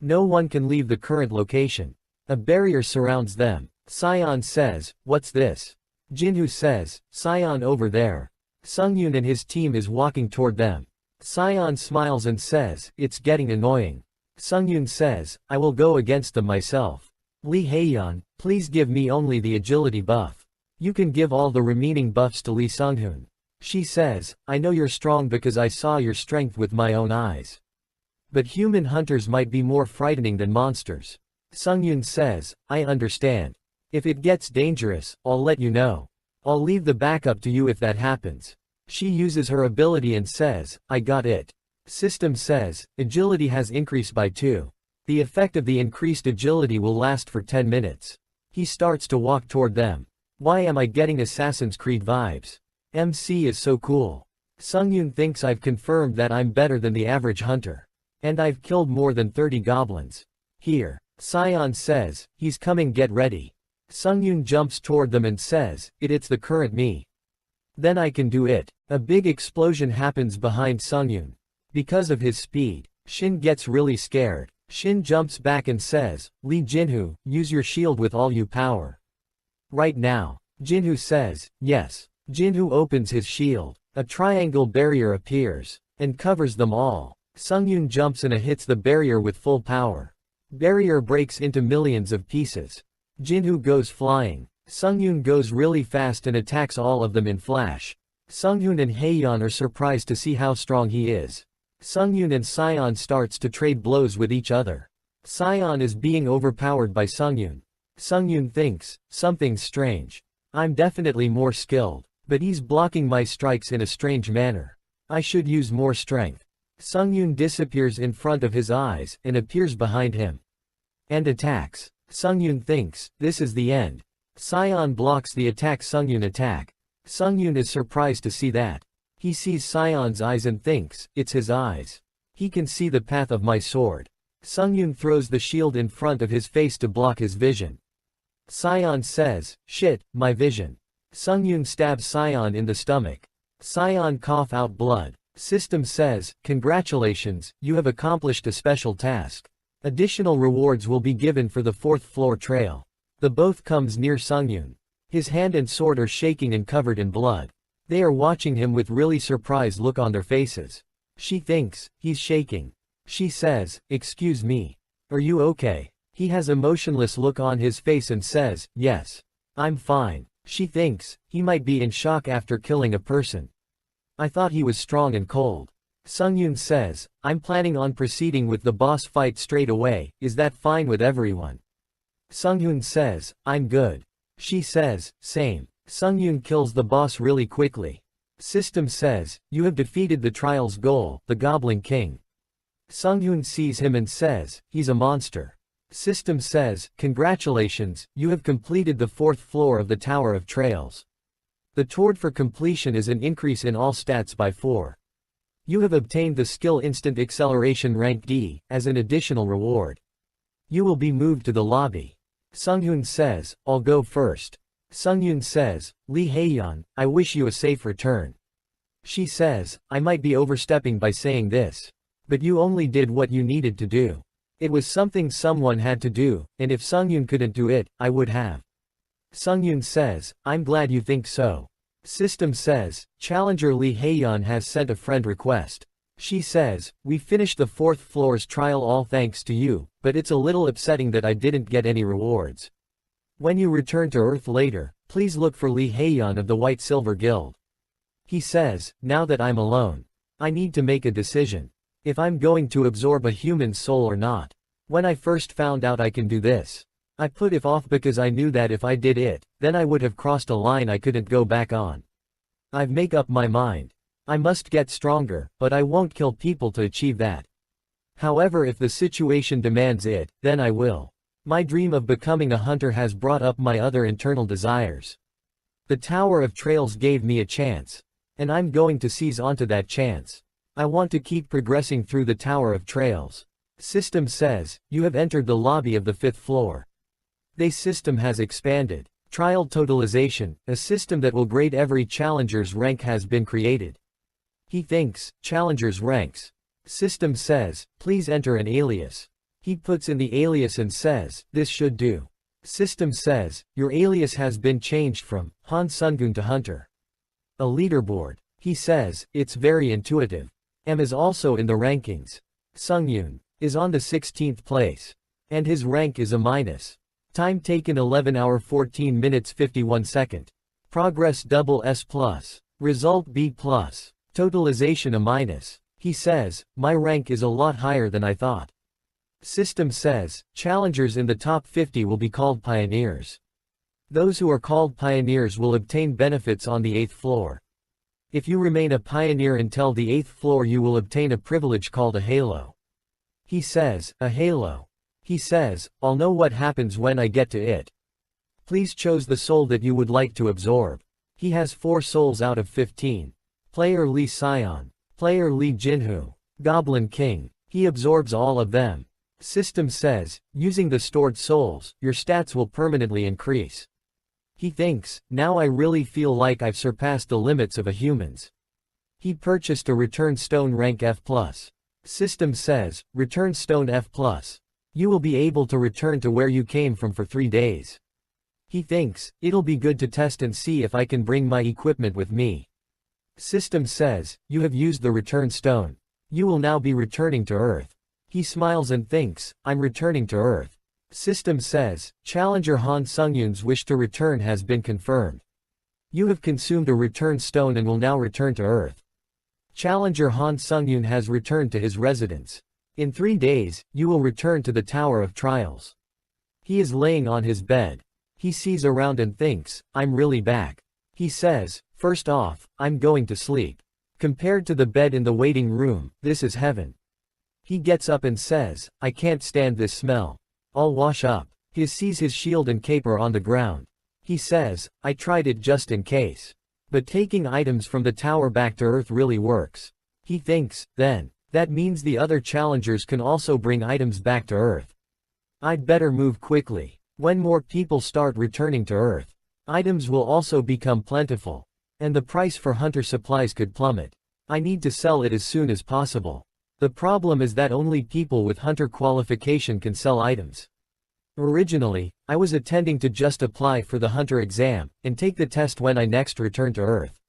No one can leave the current location. A barrier surrounds them. Sion says, what's this? Jinhoo says, Sion over there. Sunghoon and his team is walking toward them. Sion smiles and says, it's getting annoying. Sunghoon says, I will go against them myself. Lee Haeyeon, please give me only the agility buff. You can give all the remaining buffs to Lee Sunghoon. She says, I know you're strong because I saw your strength with my own eyes. But human hunters might be more frightening than monsters. Sunghoon says, I understand. If it gets dangerous, I'll let you know. I'll leave the backup to you if that happens. She uses her ability and says, I got it. System says, agility has increased by 2. The effect of the increased agility will last for 10 minutes. He starts to walk toward them. Why am I getting Assassin's Creed vibes? MC is so cool. Sunghoon thinks I've confirmed that I'm better than the average hunter. And I've killed more than 30 goblins. Here. Sion says, he's coming, get ready. Sunghoon jumps toward them and says, it's the current me. Then I can do it. A big explosion happens behind Sunghoon. Because of his speed, Shin gets really scared. Shin jumps back and says, Lee Jinhoo, use your shield with all your power. Right now. Jinhoo says, yes. Jinhoo opens his shield. A triangle barrier appears. And covers them all. Sunghoon jumps and hits the barrier with full power. Barrier breaks into millions of pieces. Jinhoo goes flying. Sunghoon goes really fast and attacks all of them in flash. Sunghoon and Haeyeon are surprised to see how strong he is. Sunghoon and Sion starts to trade blows with each other. Sion is being overpowered by Sunghoon. Sunghoon thinks, something's strange. I'm definitely more skilled, but he's blocking my strikes in a strange manner. I should use more strength. Sunghoon disappears in front of his eyes and appears behind him. And attacks. Sunghoon thinks, this is the end. Sion blocks the attack. Sunghoon attack. Sunghoon is surprised to see that. He sees Sion's eyes and thinks, it's his eyes. He can see the path of my sword. Sungyun throws the shield in front of his face to block his vision. Sion says, shit, my vision. Sungyun stabs Sion in the stomach. Sion cough out blood. System says, congratulations, you have accomplished a special task. Additional rewards will be given for the 4th floor trail. The both comes near Sungyun. His hand and sword are shaking and covered in blood. They are watching him with really surprised look on their faces. She thinks, he's shaking. She says, excuse me. Are you okay? He has a motionless look on his face and says, yes. I'm fine. She thinks, he might be in shock after killing a person. I thought he was strong and cold. Sungyun says, I'm planning on proceeding with the boss fight straight away, is that fine with everyone? Sungyun says, I'm good. She says, same. Sungyun kills the boss really quickly. System says, you have defeated the trial's goal, the Goblin King. Sungyun sees him and says, he's a monster. System says, congratulations, you have completed the 4th floor of the Tower of Trails. The toward for completion is an increase in all stats by 4. You have obtained the skill Instant Acceleration rank D, as an additional reward. You will be moved to the lobby. Sungyun says, I'll go first. Sungyun says, Lee Haeyeon, I wish you a safe return. She says, I might be overstepping by saying this. But you only did what you needed to do. It was something someone had to do, and if Sungyun couldn't do it, I would have. Sungyun says, I'm glad you think so. System says, Challenger Lee Haeyeon has sent a friend request. She says, we finished the 4th floor's trial all thanks to you, but it's a little upsetting that I didn't get any rewards. When you return to Earth later, please look for Lee Haeyeon of the White Silver Guild. He says, now that I'm alone, I need to make a decision. If I'm going to absorb a human soul or not. When I first found out I can do this, I put it off because I knew that if I did it, then I would have crossed a line I couldn't go back on. I've made up my mind. I must get stronger, but I won't kill people to achieve that. However, if the situation demands it, then I will. My dream of becoming a hunter has brought up my other internal desires. The Tower of Trails gave me a chance. And I'm going to seize onto that chance. I want to keep progressing through the Tower of Trails. System says, you have entered the lobby of the 5th floor. The system has expanded. Trial Totalization, a system that will grade every challenger's rank has been created. He thinks, challenger's ranks. System says, please enter an alias. He puts in the alias and says, this should do. System says, your alias has been changed from Han Sungun to Hunter. A leaderboard. He says, it's very intuitive. M is also in the rankings. Sungyun is on the 16th place. And his rank is a minus. Time taken 11 hour 14 minutes 51 second. Progress double S+. Result B+. Totalization a minus. He says, my rank is a lot higher than I thought. System says, challengers in the top 50 will be called pioneers. Those who are called pioneers will obtain benefits on the 8th floor. If you remain a pioneer until the 8th floor you will obtain a privilege called a halo. He says, a halo. He says, I'll know what happens when I get to it. Please choose the soul that you would like to absorb. He has 4 souls out of 15. Player Lee Sion. Player Lee Jinhu. Goblin King. He absorbs all of them. System says, using the stored souls, your stats will permanently increase. He thinks, now I really feel like I've surpassed the limits of a humans. He purchased a return stone rank F+. System says, return stone F+. You will be able to return to where you came from for 3 days. He thinks, it'll be good to test and see if I can bring my equipment with me. System says, you have used the return stone. You will now be returning to Earth. He smiles and thinks, I'm returning to Earth. System says, Challenger Han Sungyun's wish to return has been confirmed. You have consumed a return stone and will now return to Earth. Challenger Han Sungyun has returned to his residence. In 3 days, you will return to the Tower of Trials. He is laying on his bed. He sees around and thinks, I'm really back. He says, first off, I'm going to sleep. Compared to the bed in the waiting room, this is heaven. He gets up and says, I can't stand this smell. I'll wash up. He sees his shield and cape are on the ground. He says, I tried it just in case. But taking items from the tower back to Earth really works. He thinks, then. That means the other challengers can also bring items back to Earth. I'd better move quickly. When more people start returning to Earth, items will also become plentiful. And the price for hunter supplies could plummet. I need to sell it as soon as possible. The problem is that only people with hunter qualification can sell items. Originally, I was intending to just apply for the hunter exam, and take the test when I next return to Earth.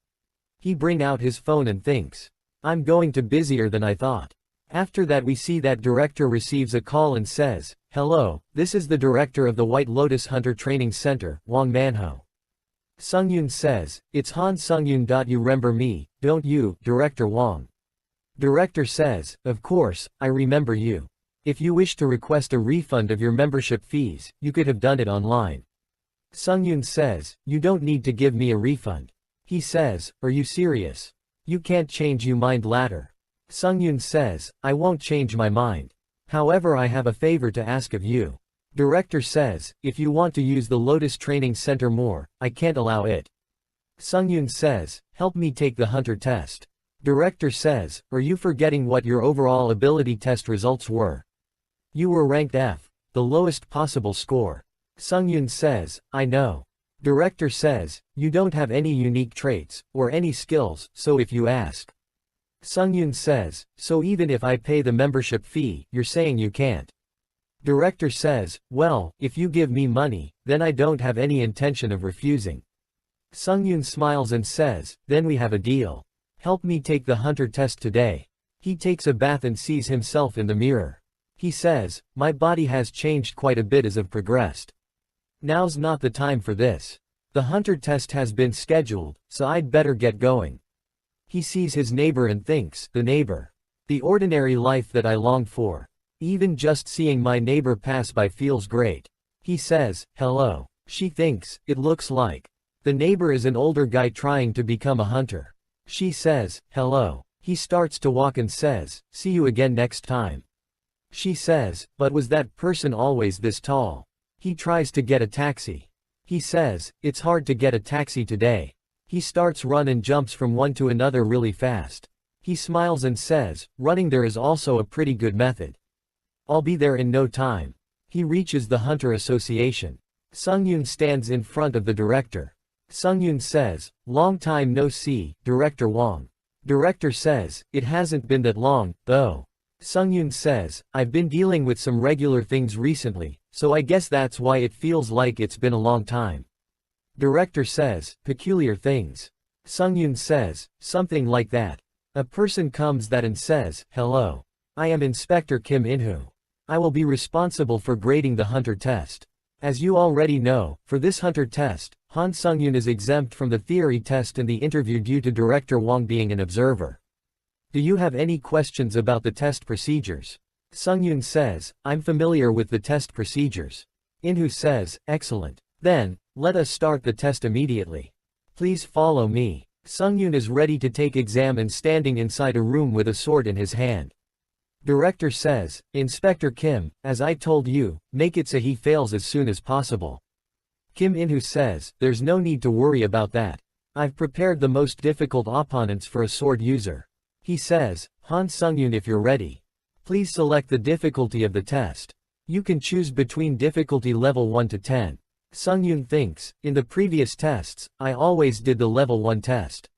He bring out his phone and thinks, I'm going to busier than I thought. After that we see that director receives a call and says, hello, this is the director of the White Lotus Hunter Training Center, Wang Manho. Sungyun says, it's Han Sungyun. You remember me, don't you, Director Wang? Director says, of course, I remember you. If you wish to request a refund of your membership fees, you could have done it online. Sungyun says, you don't need to give me a refund. He says, are you serious? You can't change your mind later. Sungyun says, I won't change my mind. However, I have a favor to ask of you. Director says, if you want to use the Lotus Training Center more, I can't allow it. Sungyun says, help me take the hunter test. Director says, are you forgetting what your overall ability test results were? You were ranked F, the lowest possible score. Sungyun says, I know. Director says, you don't have any unique traits, or any skills, so if you ask. Sungyun says, so even if I pay the membership fee, you're saying you can't. Director says, well, if you give me money, then I don't have any intention of refusing. Sungyun smiles and says, then we have a deal. Help me take the hunter test today. He takes a bath and sees himself in the mirror. He says, my body has changed quite a bit as I've progressed. Now's not the time for this. The hunter test has been scheduled, so I'd better get going. He sees his neighbor and thinks, the neighbor. The ordinary life that I long for. Even just seeing my neighbor pass by feels great. He says, hello. She thinks, it looks like. The neighbor is an older guy trying to become a hunter. She says, hello. He starts to walk and says, see you again next time. She says, but was that person always this tall? He tries to get a taxi. He says, it's hard to get a taxi today. He starts run and jumps from one to another really fast. He smiles and says, running there is also a pretty good method. I'll be there in no time. He reaches the Hunter Association. Sungyun stands in front of the director. Sungyun says, long time no see, Director Wang. Director says, it hasn't been that long, though. Sungyun says, I've been dealing with some regular things recently, so I guess that's why it feels like it's been a long time. Director says, peculiar things. Sungyun says, something like that. A person comes that and says, hello. I am Inspector Kim In-hoo. I will be responsible for grading the hunter test. As you already know, for this hunter test, Han Sungyun is exempt from the theory test and the interview due to Director Wang being an observer. Do you have any questions about the test procedures? Sungyun says, I'm familiar with the test procedures. In-hoo says, excellent. Then, let us start the test immediately. Please follow me. Sungyun is ready to take exam and standing inside a room with a sword in his hand. Director says, Inspector Kim, as I told you, make it so he fails as soon as possible. Kim In-hoo says, there's no need to worry about that. I've prepared the most difficult opponents for a sword user. He says, Han Sungyun, if you're ready. Please select the difficulty of the test. You can choose between difficulty level 1 to 10. Sungyun thinks, in the previous tests, I always did the level 1 test.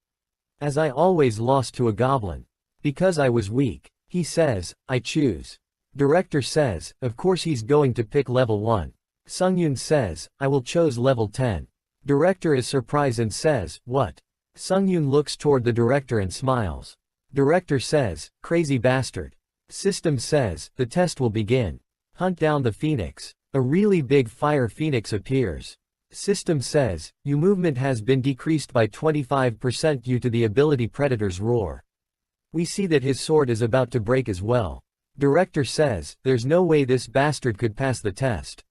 As I always lost to a goblin. Because I was weak. He says, I choose. Director says, of course he's going to pick level 1. Sungyun says, I will choose level 10. Director is surprised and says, what? Sungyun looks toward the director and smiles. Director says, crazy bastard. System says, the test will begin. Hunt down the phoenix. A really big fire phoenix appears. System says, your movement has been decreased by 25% due to the ability Predator's Roar. We see that his sword is about to break as well. Director says, there's no way this bastard could pass the test.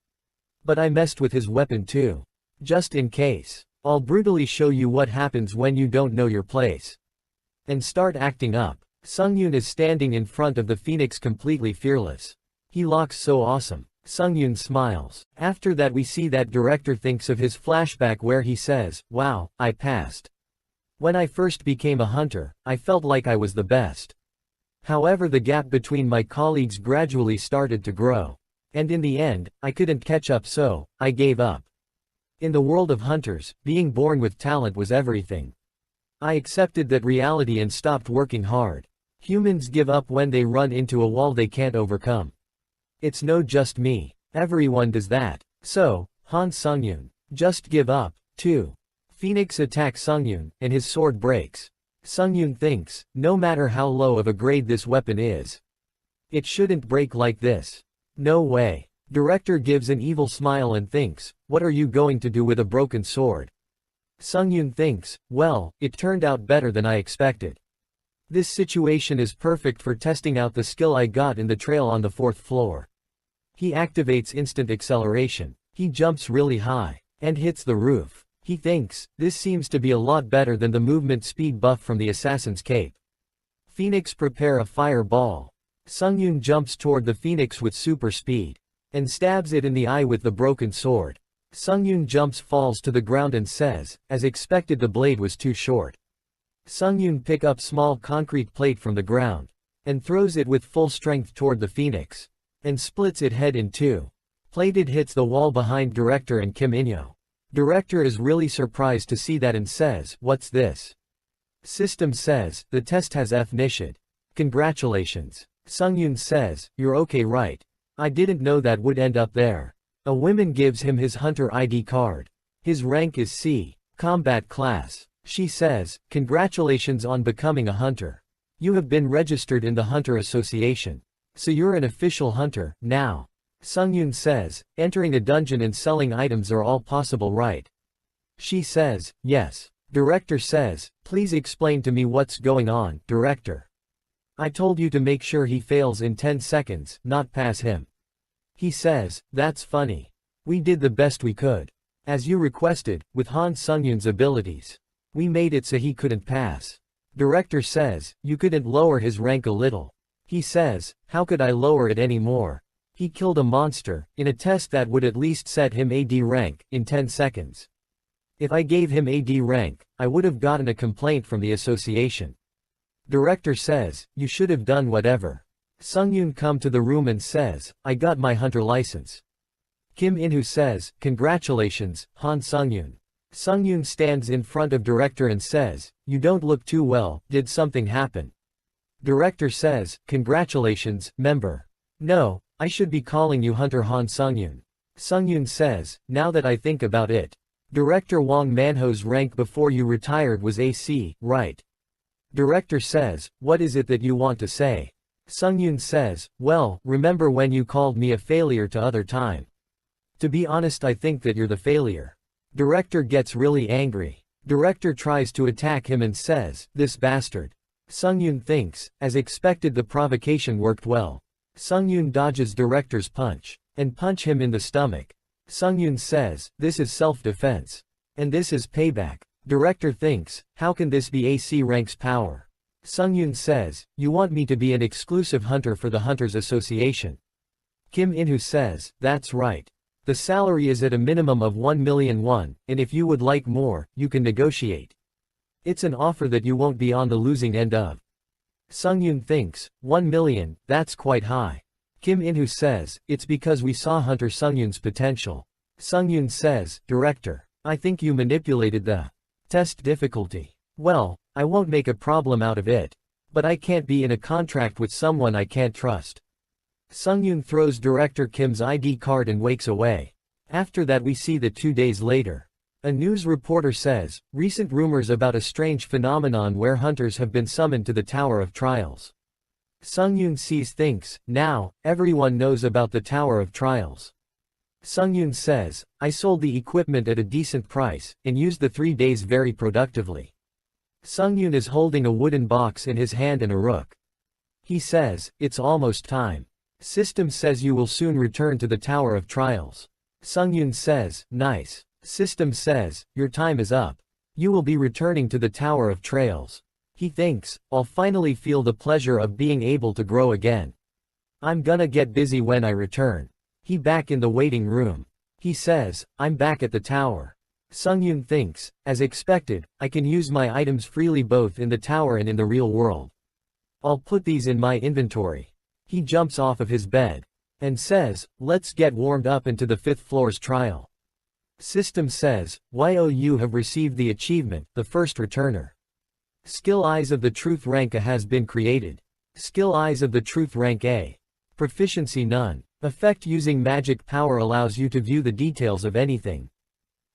But I messed with his weapon too. Just in case. I'll brutally show you what happens when you don't know your place. And start acting up. Sungyun is standing in front of the phoenix completely fearless. He looks so awesome. Sungyun smiles. After that we see that director thinks of his flashback where he says, wow, I passed. When I first became a hunter, I felt like I was the best. However, the gap between my colleagues gradually started to grow. And in the end, I couldn't catch up, so I gave up. In the world of hunters, being born with talent was everything. I accepted that reality and stopped working hard. Humans give up when they run into a wall they can't overcome. It's no just me. Everyone does that. So, Han Sungyun, just give up. 2. Phoenix attacks Sungyun, and his sword breaks. Sungyun thinks, no matter how low of a grade this weapon is, it shouldn't break like this. No way. Director gives an evil smile and thinks, what are you going to do with a broken sword? Sungyun thinks, well, it turned out better than I expected. This situation is perfect for testing out the skill I got in the trail on the 4th floor. He activates instant acceleration. He jumps really high, and hits the roof. He thinks, this seems to be a lot better than the movement speed buff from the assassin's cape. Phoenix prepare a fireball. Sungyun jumps toward the phoenix with super speed, and stabs it in the eye with the broken sword. Sungyun jumps, falls to the ground and says, as expected the blade was too short. Sungyun pick up small concrete plate from the ground, and throws it with full strength toward the phoenix, and splits it head in two. Plated hits the wall behind Director and Kim In-yo. Director is really surprised to see that and says, what's this? System says, the test has F-nishid. Congratulations. Sungyun says, you're okay, right? I didn't know that would end up there. A woman gives him his hunter ID card. His rank is C, combat class. She says, congratulations on becoming a hunter. You have been registered in the Hunter Association. So you're an official hunter, now. Sungyun says, entering a dungeon and selling items are all possible, right? She says, yes. Director says, please explain to me what's going on, Director. I told you to make sure he fails in 10 seconds, not pass him. He says, that's funny. We did the best we could. As you requested, with Han Sungyun's abilities. We made it so he couldn't pass. Director says, you couldn't lower his rank a little. He says, how could I lower it any more? He killed a monster, in a test that would at least set him AD rank, in 10 seconds. If I gave him AD rank, I would have gotten a complaint from the association. Director says, you should have done whatever. Sungyun come to the room and says, I got my hunter license. Kim In-who says, congratulations, Han Sungyun. Sungyun stands in front of Director and says, you don't look too well, did something happen? Director says, congratulations, member. No, I should be calling you Hunter Han Sungyun. Sungyun says, now that I think about it. Director Wang Manho's rank before you retired was AC, right? Director says, what is it that you want to say? Sungyun says, well, remember when you called me a failure to other time? To be honest, I think that you're the failure. Director gets really angry. Director tries to attack him and says, this bastard. Sungyun thinks, as expected the provocation worked well. Sungyun dodges Director's punch, and punch him in the stomach. Sungyun says, this is self-defense. And this is payback. Director thinks, how can this be AC rank's power? Sungyun says, you want me to be an exclusive hunter for the Hunters Association. Kim In-who says, that's right. The salary is at a minimum of 1 million won, and if you would like more, you can negotiate. It's an offer that you won't be on the losing end of. Sungyun thinks, 1 million, that's quite high. Kim In-who says, it's because we saw Hunter Sungyun's potential. Sungyun says, Director, I think you manipulated the test difficulty. Well, I won't make a problem out of it. But I can't be in a contract with someone I can't trust. Sungyun throws Director Kim's ID card and wakes away. After that we see that 2 days later. A news reporter says, recent rumors about a strange phenomenon where hunters have been summoned to the Tower of Trials. Sungyun thinks, now, everyone knows about the Tower of Trials. Sungyun says, I sold the equipment at a decent price, and used the 3 days very productively. Sungyun is holding a wooden box in his hand and a rook. He says, it's almost time. System says you will soon return to the Tower of Trials. Sungyun says, nice. System says, your time is up. You will be returning to the Tower of Trials. He thinks, I'll finally feel the pleasure of being able to grow again. I'm gonna get busy when I return. He back in the waiting room. He says, I'm back at the tower. Sungyun thinks, as expected, I can use my items freely both in the tower and in the real world. I'll put these in my inventory. He jumps off of his bed and says, let's get warmed up into the 5th floor's trial. System says, you have received the achievement, the first returner. Skill Eyes of the Truth rank A has been created. Skill Eyes of the Truth rank A. Proficiency none. Effect using magic power allows you to view the details of anything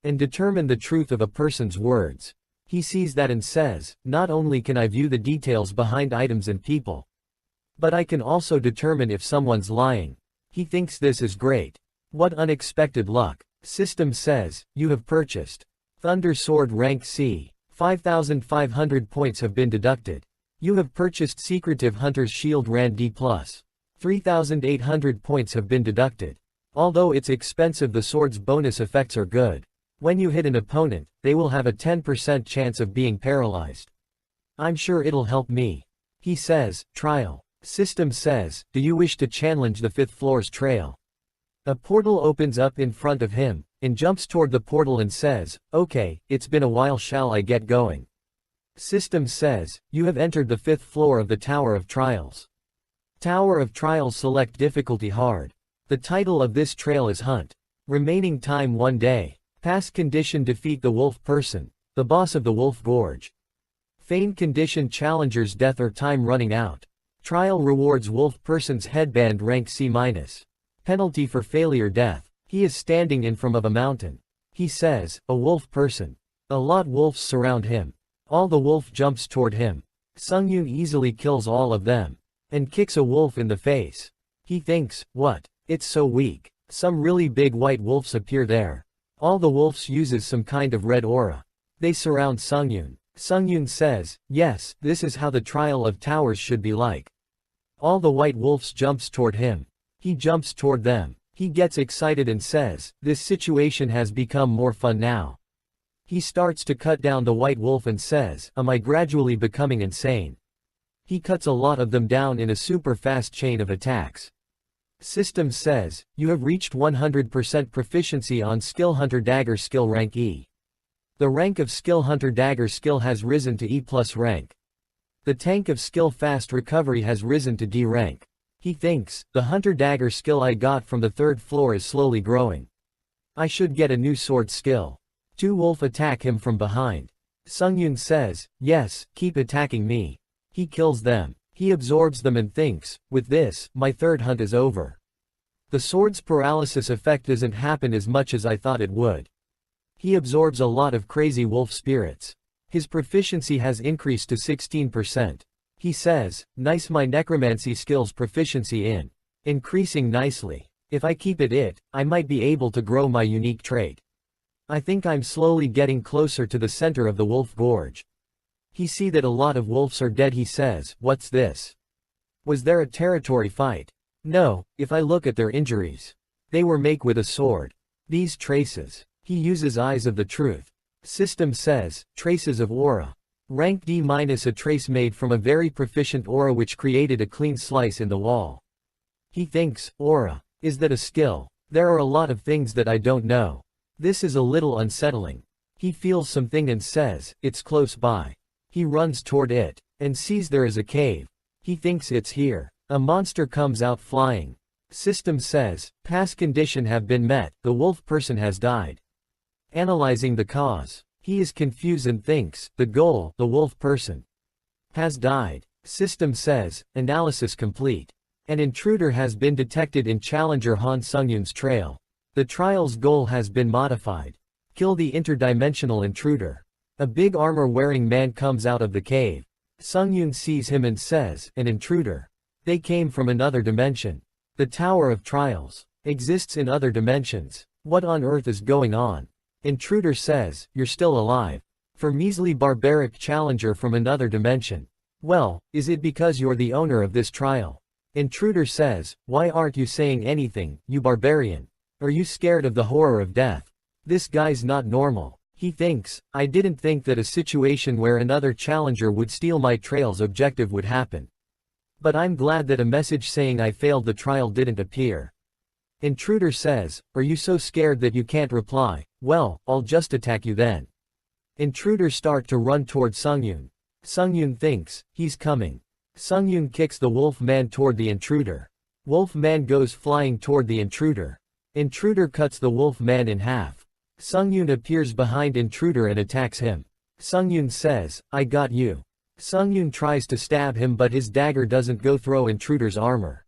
and determine the truth of a person's words. He sees that and says, not only can I view the details behind items and people, but I can also determine if someone's lying. He thinks this is great. What unexpected luck. System says, you have purchased Thunder Sword rank C. 5,500 points have been deducted. You have purchased Secretive Hunter's Shield Rand D+. 3,800 points have been deducted. Although it's expensive, the sword's bonus effects are good. When you hit an opponent, they will have a 10% chance of being paralyzed. I'm sure it'll help me. He says, trial. System says, do you wish to challenge the 5th floor's trail? A portal opens up in front of him, and jumps toward the portal and says, okay, it's been a while, shall I get going? System says, you have entered the 5th floor of the Tower of Trials. Tower of Trials, select difficulty hard. The title of this trail is Hunt. Remaining time 1 day. Pass condition, defeat the wolf person, the boss of the Wolf Gorge. Feign condition, challenger's death or time running out. Trial rewards, wolf person's headband rank C-. Penalty for failure, death. He is standing in front of a mountain. He says, a wolf person. A lot wolves surround him. All the wolf jumps toward him. Sungyun easily kills all of them and kicks a wolf in the face. He thinks, what? It's so weak. Some really big white wolves appear there. All the wolves uses some kind of red aura. They surround Sungyun. Sungyun says, yes, this is how the trial of towers should be like. All the white wolves jumps toward him. He jumps toward them. He gets excited and says, this situation has become more fun now. He starts to cut down the white wolf and says, am I gradually becoming insane? He cuts a lot of them down in a super fast chain of attacks. System says, you have reached 100% proficiency on Skill Hunter Dagger skill rank E. The rank of Skill Hunter Dagger skill has risen to E+ rank. The tank of Skill Fast Recovery has risen to D rank. He thinks, the Hunter Dagger skill I got from the 3rd floor is slowly growing. I should get a new sword skill. 2 wolf attack him from behind. Sungyun says, yes, keep attacking me. He kills them. He absorbs them and thinks, with this, my 3rd hunt is over. The sword's paralysis effect doesn't happen as much as I thought it would. He absorbs a lot of crazy wolf spirits. His proficiency has increased to 16%. He says, nice, my necromancy skills proficiency in increasing nicely. If I keep it, I might be able to grow my unique trait. I think I'm slowly getting closer to the center of the Wolf Gorge. He see that a lot of wolves are dead. He says, what's this? Was there a territory fight? No, if I look at their injuries. They were made with a sword. These traces. He uses Eyes of the Truth. System says, traces of aura. Rank D- a trace made from a very proficient aura which created a clean slice in the wall. He thinks, aura. Is that a skill? There are a lot of things that I don't know. This is a little unsettling. He feels something and says, it's close by. He runs toward it, and sees there is a cave. He thinks it's here. A monster comes out flying. System says, pass condition have been met, the wolf person has died. Analyzing the cause. He is confused and thinks, the goal, the wolf person, has died. System says, analysis complete. An intruder has been detected in Challenger Han Sungyun's trail. The trial's goal has been modified. Kill the interdimensional intruder. A big armor-wearing man comes out of the cave. Sungyun sees him and says, an intruder. They came from another dimension. The Tower of Trials exists in other dimensions. What on earth is going on? Intruder says, you're still alive. For measly barbaric challenger from another dimension. Well, is it because you're the owner of this trial? Intruder says, why aren't you saying anything, you barbarian? Are you scared of the horror of death? This guy's not normal. He thinks, I didn't think that a situation where another challenger would steal my trail's objective would happen. But I'm glad that a message saying I failed the trial didn't appear. Intruder says, are you so scared that you can't reply? Well, I'll just attack you then. Intruder start to run toward Sungyun. Sungyun thinks, he's coming. Sungyun kicks the wolf man toward the intruder. Wolf man goes flying toward the intruder. Intruder cuts the wolf man in half. Sungyun appears behind intruder and attacks him. Sungyun says, "I got you." Sungyun tries to stab him but his dagger doesn't go through intruder's armor.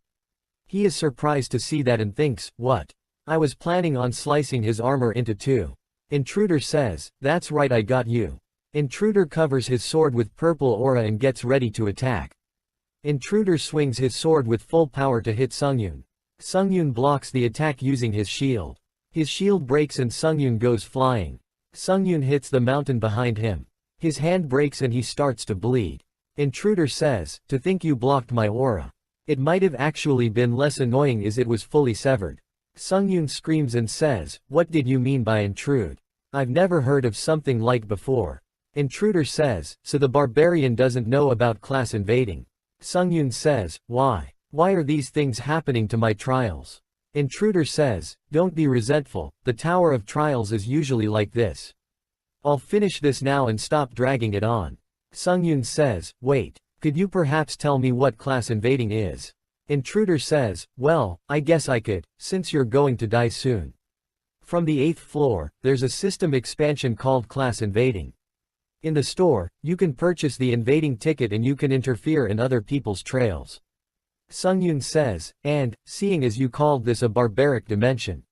He is surprised to see that and thinks, "What? I was planning on slicing his armor into two." Intruder says, "That's right, I got you." Intruder covers his sword with purple aura and gets ready to attack. Intruder swings his sword with full power to hit Sungyun. Sungyun blocks the attack using his shield. His shield breaks and Sungyun goes flying. Sungyun hits the mountain behind him. His hand breaks and he starts to bleed. Intruder says, "To think you blocked my aura. It might have actually been less annoying as it was fully severed." Sungyun screams and says, "What did you mean by intrude? I've never heard of something like before." Intruder says, "So the barbarian doesn't know about class invading." Sungyun says, "Why? Why are these things happening to my trials?" Intruder says, "Don't be resentful, the Tower of Trials is usually like this. I'll finish this now and stop dragging it on." Sungyun says, "Wait, could you perhaps tell me what class invading is?" Intruder says, "Well, I guess I could, since you're going to die soon. From the 8th floor, there's a system expansion called class invading. In the store, you can purchase the invading ticket and you can interfere in other people's trails." Sungyun says, "And, seeing as you called this a barbaric dimension,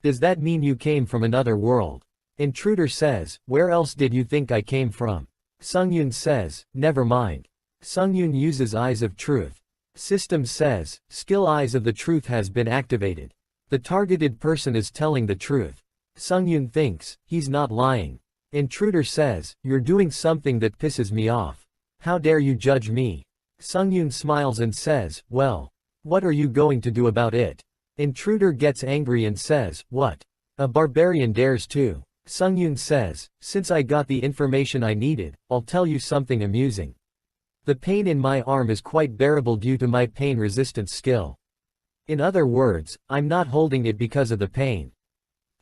does that mean you came from another world?" Intruder says, "Where else did you think I came from?" Sungyun says, "Never mind." Sungyun uses Eyes of Truth. System says, "Skill Eyes of the Truth has been activated. The targeted person is telling the truth." Sungyun thinks, he's not lying. Intruder says, "You're doing something that pisses me off. How dare you judge me?" Sungyun smiles and says, "Well, what are you going to do about it?" Intruder gets angry and says, "What? A barbarian dares to?" Sungyun says, "Since I got the information I needed, I'll tell you something amusing. The pain in my arm is quite bearable due to my pain resistance skill. In other words, I'm not holding it because of the pain.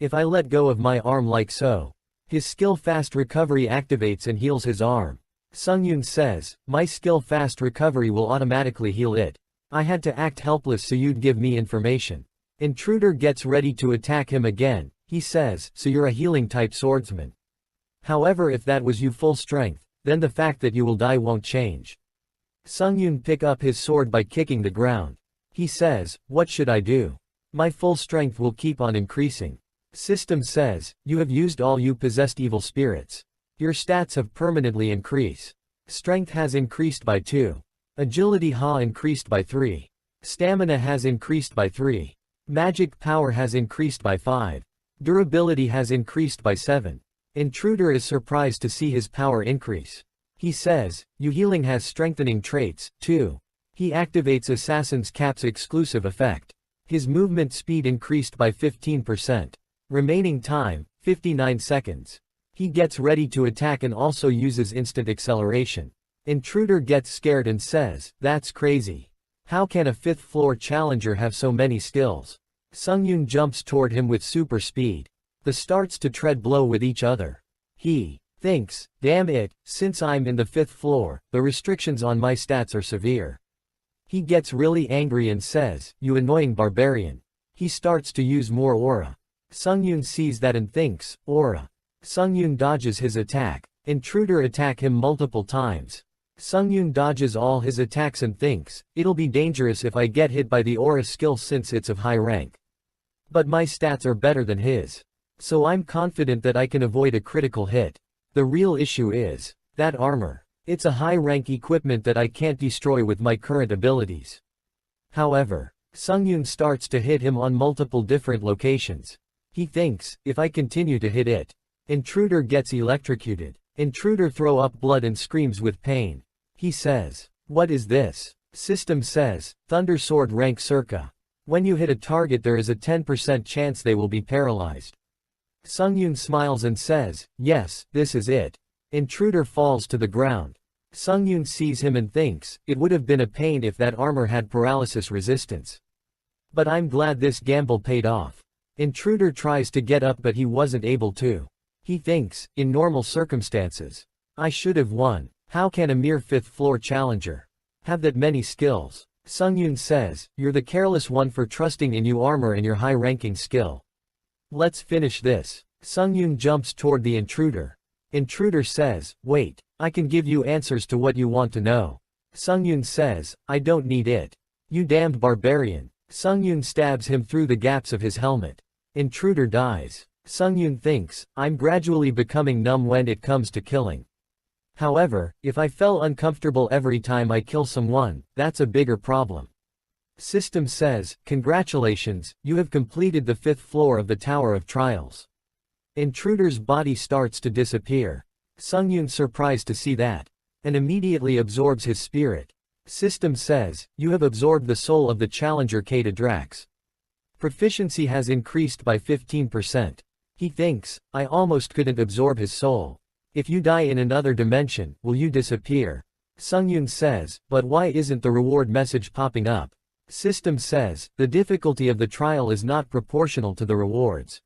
If I let go of my arm like so, his skill fast recovery activates and heals his arm." Sungyun says, "My skill fast recovery will automatically heal it. I had to act helpless so you'd give me information." Intruder gets ready to attack him again. He says, "So you're a healing type swordsman. However, if that was you full strength, then the fact that you will die won't change." Sungyun pick up his sword by kicking the ground. He says, "What should I do? My full strength will keep on increasing." System says, "You have used all you possessed evil spirits. Your stats have permanently increased. Strength has increased by 2. Agility ha increased by 3. Stamina has increased by 3. Magic power has increased by 5. Durability has increased by 7. Intruder is surprised to see his power increase. He says, "You healing has strengthening traits, too." He activates Assassin's Cap's exclusive effect. His movement speed increased by 15%. Remaining time, 59 seconds. He gets ready to attack and also uses instant acceleration. Intruder gets scared and says, "That's crazy. How can a 5th floor challenger have so many skills?" Sungyun jumps toward him with super speed. They starts to tread blow with each other. He thinks, "Damn it, since I'm in the 5th floor, the restrictions on my stats are severe." He gets really angry and says, "You annoying barbarian." He starts to use more aura. Sungyun sees that and thinks, "Aura." Sungyun dodges his attack. Intruder attack him multiple times. Sungyun dodges all his attacks and thinks, "It'll be dangerous if I get hit by the aura skill since it's of high rank. But my stats are better than his. So I'm confident that I can avoid a critical hit. The real issue is that armor. It's a high-rank equipment that I can't destroy with my current abilities." However, Sungyun starts to hit him on multiple different locations. He thinks, "If I continue to hit it, Intruder gets electrocuted." Intruder throw up blood and screams with pain. He says, "What is this?" System says, "Thunder Sword rank circa. When you hit a target there is a 10% chance they will be paralyzed." Sungyun smiles and says, "Yes, this is it." Intruder falls to the ground. Sungyun sees him and thinks, "It would have been a pain if that armor had paralysis resistance. But I'm glad this gamble paid off." Intruder tries to get up but he wasn't able to. He thinks, "In normal circumstances, I should have won. How can a mere 5th floor challenger Have that many skills. Sungyun says, you're the careless one for trusting in your armor and your high-ranking skill. Let's finish this. Sungyun jumps toward the intruder. Intruder says, wait, I can give you answers to what you want to know. Sungyun says, I don't need it. You damned barbarian. Sungyun stabs him through the gaps of his helmet. Intruder dies. Sungyun thinks, I'm gradually becoming numb when it comes to killing. However, if I felt uncomfortable every time I kill someone, that's a bigger problem. System says, congratulations, you have completed the 5th floor of the Tower of Trials. Intruder's body starts to disappear. Sungyun surprised to see that, and immediately absorbs his spirit. System says, you have absorbed the soul of the challenger Kata Drax. Proficiency has increased by 15%. He thinks, I almost couldn't absorb his soul. If you die in another dimension, will you disappear? Sungyun says, but why isn't the reward message popping up? System says, the difficulty of the trial is not proportional to the rewards.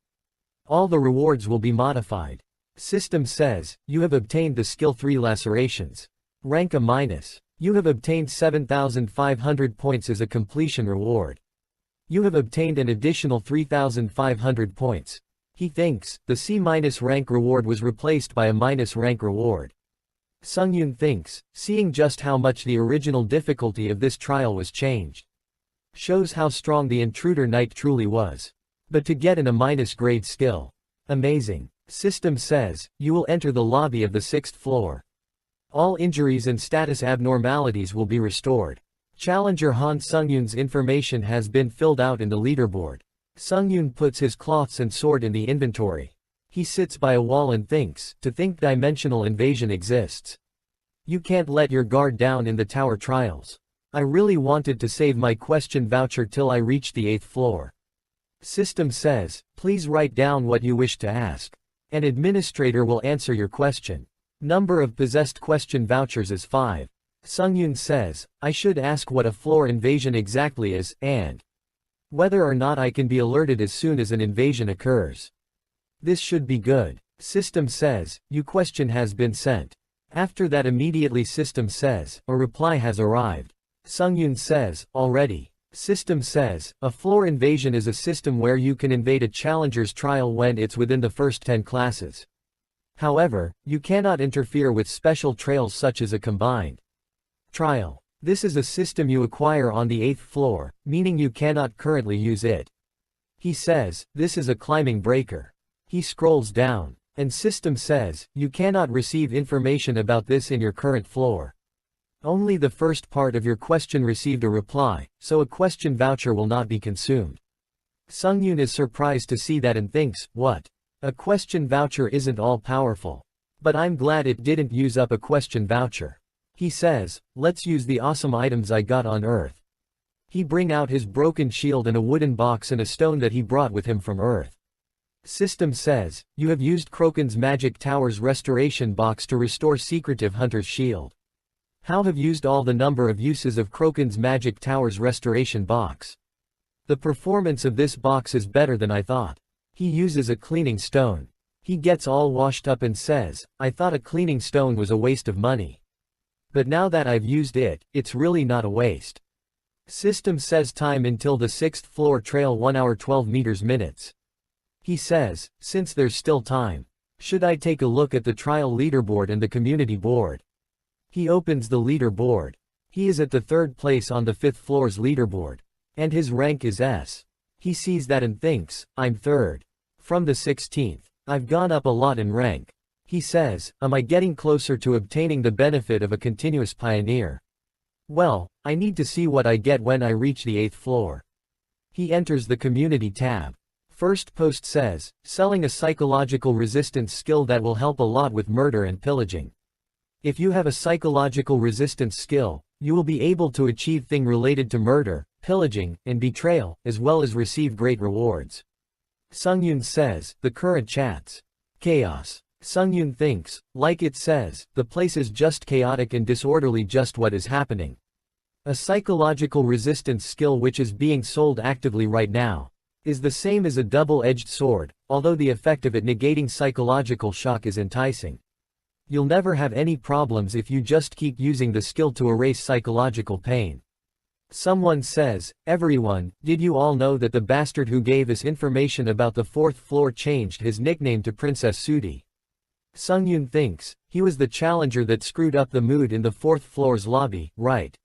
All the rewards will be modified. System says, you have obtained the skill 3 lacerations. Rank A-. You have obtained 7,500 points as a completion reward. You have obtained an additional 3,500 points. He thinks, the C- rank reward was replaced by a minus rank reward. Sungyun thinks, seeing just how much the original difficulty of this trial was changed. Shows how strong the intruder knight truly was. But to get an A- grade skill. Amazing. System says, you will enter the lobby of the 6th floor. All injuries and status abnormalities will be restored. Challenger Han Sungyun's information has been filled out in the leaderboard. Sungyun puts his cloths and sword in the inventory. He sits by a wall and thinks, to think dimensional invasion exists. You can't let your guard down in the tower trials. I really wanted to save my question voucher till I reached the 8th floor. System says, please write down what you wish to ask. An administrator will answer your question. Number of possessed question vouchers is 5. Sungyun says, I should ask what a floor invasion exactly is, and whether or not I can be alerted as soon as an invasion occurs. This should be good. System says, your question has been sent. After that immediately System says, a reply has arrived. Sungyun says, already. System says, a floor invasion is a system where you can invade a challenger's trial when it's within the first 10 classes. However, you cannot interfere with special trails such as a combined trial. This is a system you acquire on the 8th floor, meaning you cannot currently use it. He says, this is a climbing breaker. He scrolls down, and System says, you cannot receive information about this in your current floor. Only the first part of your question received a reply, so a question voucher will not be consumed. Sungyun is surprised to see that and thinks, what? A question voucher isn't all powerful. But I'm glad it didn't use up a question voucher. He says, let's use the awesome items I got on Earth. He bring out his broken shield and a wooden box and a stone that he brought with him from Earth. System says, you have used Kroken's Magic Tower's restoration box to restore Secretive Hunter's shield. How have used all the number of uses of Kroken's Magic Tower's restoration box. The performance of this box is better than I thought. He uses a cleaning stone. He gets all washed up and says, I thought a cleaning stone was a waste of money. But now that I've used it, it's really not a waste. System says time until the 6th floor trail 1 hour 12 minutes. He says, since there's still time, should I take a look at the trial leaderboard and the community board? He opens the leaderboard. He is at the 3rd place on the 5th floor's leaderboard. And his rank is S. He sees that and thinks, I'm 3rd. From the 16th. I've gone up a lot in rank. He says, am I getting closer to obtaining the benefit of a continuous pioneer? Well, I need to see what I get when I reach the 8th floor. He enters the community tab. First post says, selling a psychological resistance skill that will help a lot with murder and pillaging. If you have a psychological resistance skill, you will be able to achieve things related to murder, pillaging, and betrayal, as well as receive great rewards. Sungyun says, the current chats. Chaos. Sungyun thinks, like it says, the place is just chaotic and disorderly, just what is happening. A psychological resistance skill which is being sold actively right now is the same as a double-edged sword, although the effect of it negating psychological shock is enticing. You'll never have any problems if you just keep using the skill to erase psychological pain. Someone says, everyone, did you all know that the bastard who gave us information about the 4th floor changed his nickname to Princess Sudi? Sungyun thinks, he was the challenger that screwed up the mood in the 4th floor's lobby, right?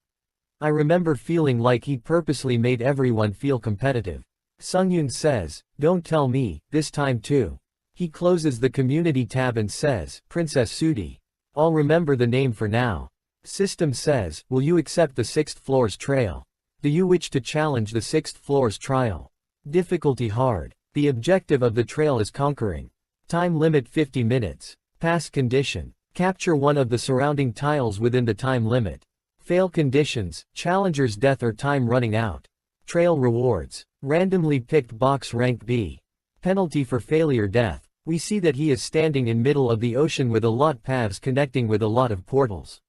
I remember feeling like he purposely made everyone feel competitive. Sungyun says, don't tell me, this time too. He closes the community tab and says, Princess Sudi. I'll remember the name for now. System says, will you accept the 6th floor's trail? Do you wish to challenge the 6th floor's trial? Difficulty hard. The objective of the trail is conquering. Time limit 50 minutes. Pass condition. Capture one of the surrounding tiles within the time limit. Fail conditions, challenger's death or time running out. Trail rewards. Randomly picked box rank B. Penalty for failure death. We see that he is standing in middle of the ocean with a lot paths connecting with a lot of portals.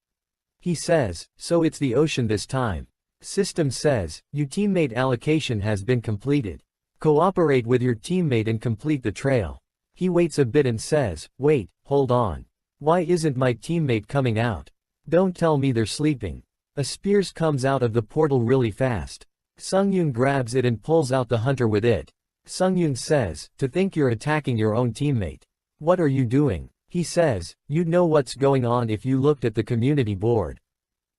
He says, so it's the ocean this time. System says, your teammate allocation has been completed. Cooperate with your teammate and complete the trail. He waits a bit and says, wait, hold on. Why isn't my teammate coming out? Don't tell me they're sleeping. A spears comes out of the portal really fast. Sungyun grabs it and pulls out the hunter with it. Sungyun says, to think you're attacking your own teammate. What are you doing? He says, you'd know what's going on if you looked at the community board.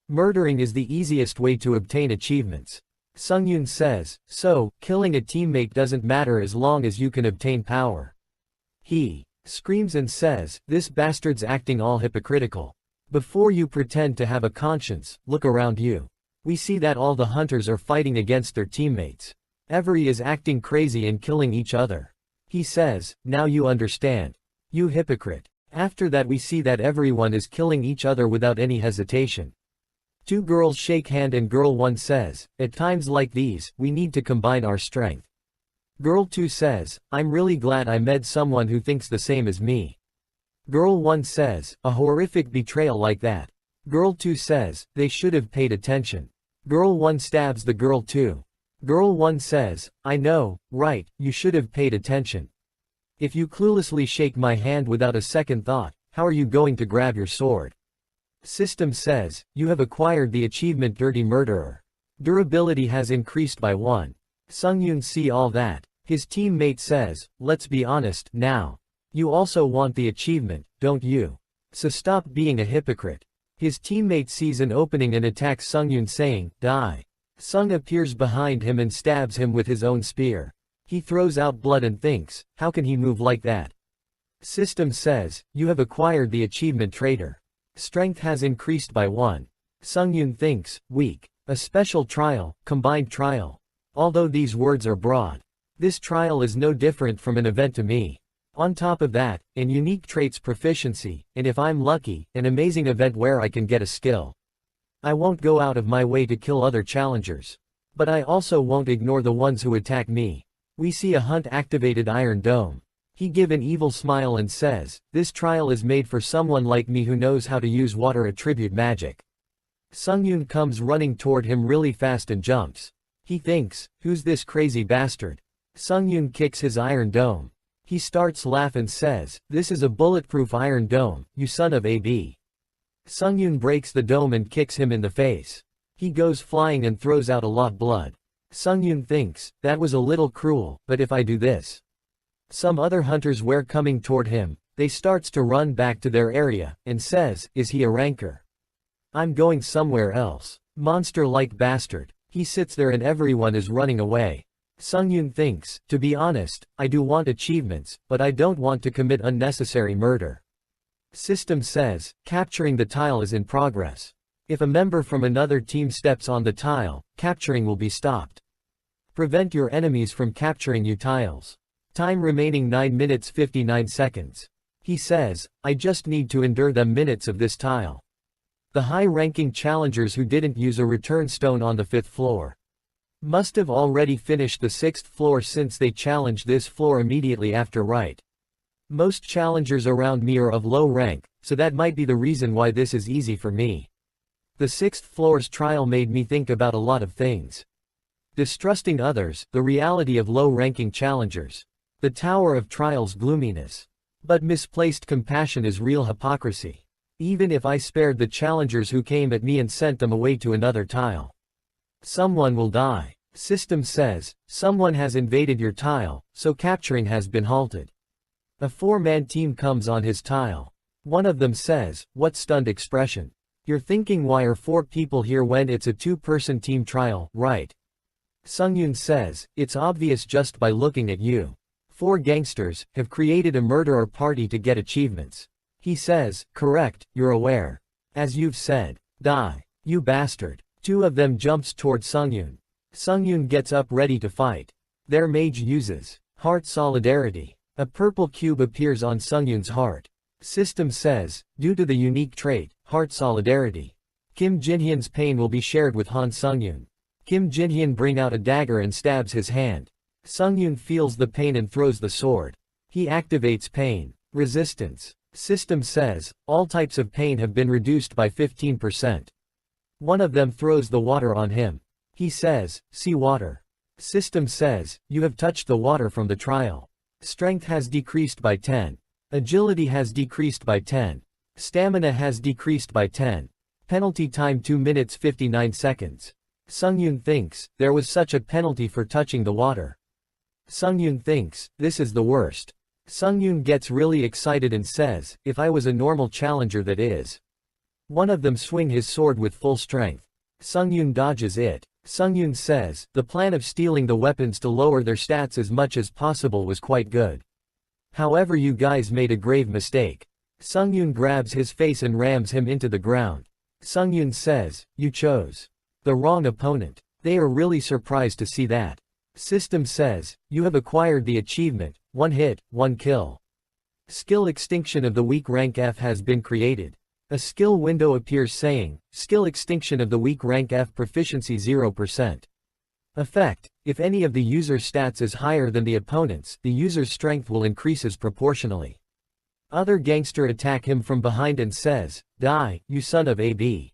Murdering is the easiest way to obtain achievements. Sungyun says, so, killing a teammate doesn't matter as long as you can obtain power. He screams and says, this bastard's acting all hypocritical. Before you pretend to have a conscience, look around you. We see that all the hunters are fighting against their teammates. Every is acting crazy and killing each other. He says, now you understand. You hypocrite. After that we see that everyone is killing each other without any hesitation. Two girls shake hand and girl 1 says, at times like these, we need to combine our strength. Girl 2 says, I'm really glad I met someone who thinks the same as me. Girl 1 says, a horrific betrayal like that. Girl 2 says, they should have paid attention. Girl 1 stabs the girl 2. Girl 1 says, I know, right, you should have paid attention. If you cluelessly shake my hand without a second thought, how are you going to grab your sword? System says, you have acquired the achievement Dirty Murderer. Durability has increased by 1. Sungyun see all that. His teammate says, let's be honest, now. You also want the achievement, don't you? So stop being a hypocrite. His teammate sees an opening and attacks Sungyun saying, die. Sung appears behind him and stabs him with his own spear. He throws out blood and thinks, how can he move like that? System says, you have acquired the achievement Traitor. Strength has increased by 1. Sungyun thinks, weak. A special trial, combined trial. Although these words are broad. This trial is no different from an event to me. On top of that, an unique traits proficiency, and if I'm lucky, an amazing event where I can get a skill. I won't go out of my way to kill other challengers. But I also won't ignore the ones who attack me. We see a hunt-activated Iron Dome. He gives an evil smile and says, this trial is made for someone like me who knows how to use water attribute magic. Sungyun comes running toward him really fast and jumps. He thinks, who's this crazy bastard? Sungyun kicks his Iron Dome. He starts laugh and says, this is a bulletproof Iron Dome, you son of a b. Sungyun breaks the dome and kicks him in the face. He goes flying and throws out a lot blood. Sungyun thinks, that was a little cruel, but if I do this. Some other hunters were coming toward him. They starts to run back to their area, and says, is he a ranker? I'm going somewhere else. Monster-like bastard. He sits there and everyone is running away. Sungyun thinks, to be honest, I do want achievements, but I don't want to commit unnecessary murder. System says, capturing the tile is in progress. If a member from another team steps on the tile, capturing will be stopped. Prevent your enemies from capturing you tiles. Time remaining 9 minutes 59 seconds. He says, I just need to endure them minutes of this tile. The high-ranking challengers who didn't use a return stone on the 5th floor must have already finished the 6th floor since they challenged this floor immediately after, right? Most challengers around me are of low rank, so that might be the reason why this is easy for me. The 6th floor's trial made me think about a lot of things. Distrusting others, the reality of low-ranking challengers. The Tower of Trials gloominess. But misplaced compassion is real hypocrisy. Even if I spared the challengers who came at me and sent them away to another tile. Someone will die. System says, someone has invaded your tile, so capturing has been halted. A 4-man team comes on his tile. One of them says, what stunned expression. You're thinking why are 4 people here when it's a 2-person team trial, right? Sungyun says, it's obvious just by looking at you. 4 gangsters have created a murderer party to get achievements. He says, correct, you're aware. As you've said. Die. You bastard. 2 of them jumps toward Sungyun. Sungyun gets up ready to fight. Their mage uses heart solidarity. A purple cube appears on Sungyun's heart. System says, due to the unique trait, heart solidarity, Kim Jinhyun's pain will be shared with Han Sungyun. Kim Jinhyun bring out a dagger and stabs his hand. Sungyun feels the pain and throws the sword. He activates pain resistance. System says, all types of pain have been reduced by 15%. One of them throws the water on him. He says, see water. System says, you have touched the water from the trial. Strength has decreased by 10. Agility has decreased by 10. Stamina has decreased by 10. Penalty time 2 minutes 59 seconds. Sungyun thinks, there was such a penalty for touching the water. Sungyun thinks, this is the worst. Sungyun gets really excited and says, if I was a normal challenger that is. One of them swing his sword with full strength. Sungyun dodges it. Sungyun says, the plan of stealing the weapons to lower their stats as much as possible was quite good. However, you guys made a grave mistake. Sungyun grabs his face and rams him into the ground. Sungyun says, you chose the wrong opponent. They are really surprised to see that. System says, you have acquired the achievement, 1 hit, 1 kill. Skill extinction of the weak rank F has been created. A skill window appears saying, skill extinction of the weak rank F proficiency 0%. Effect, if any of the user's stats is higher than the opponent's, the user's strength will increases proportionally. Other gangster attack him from behind and says, die, you son of a b.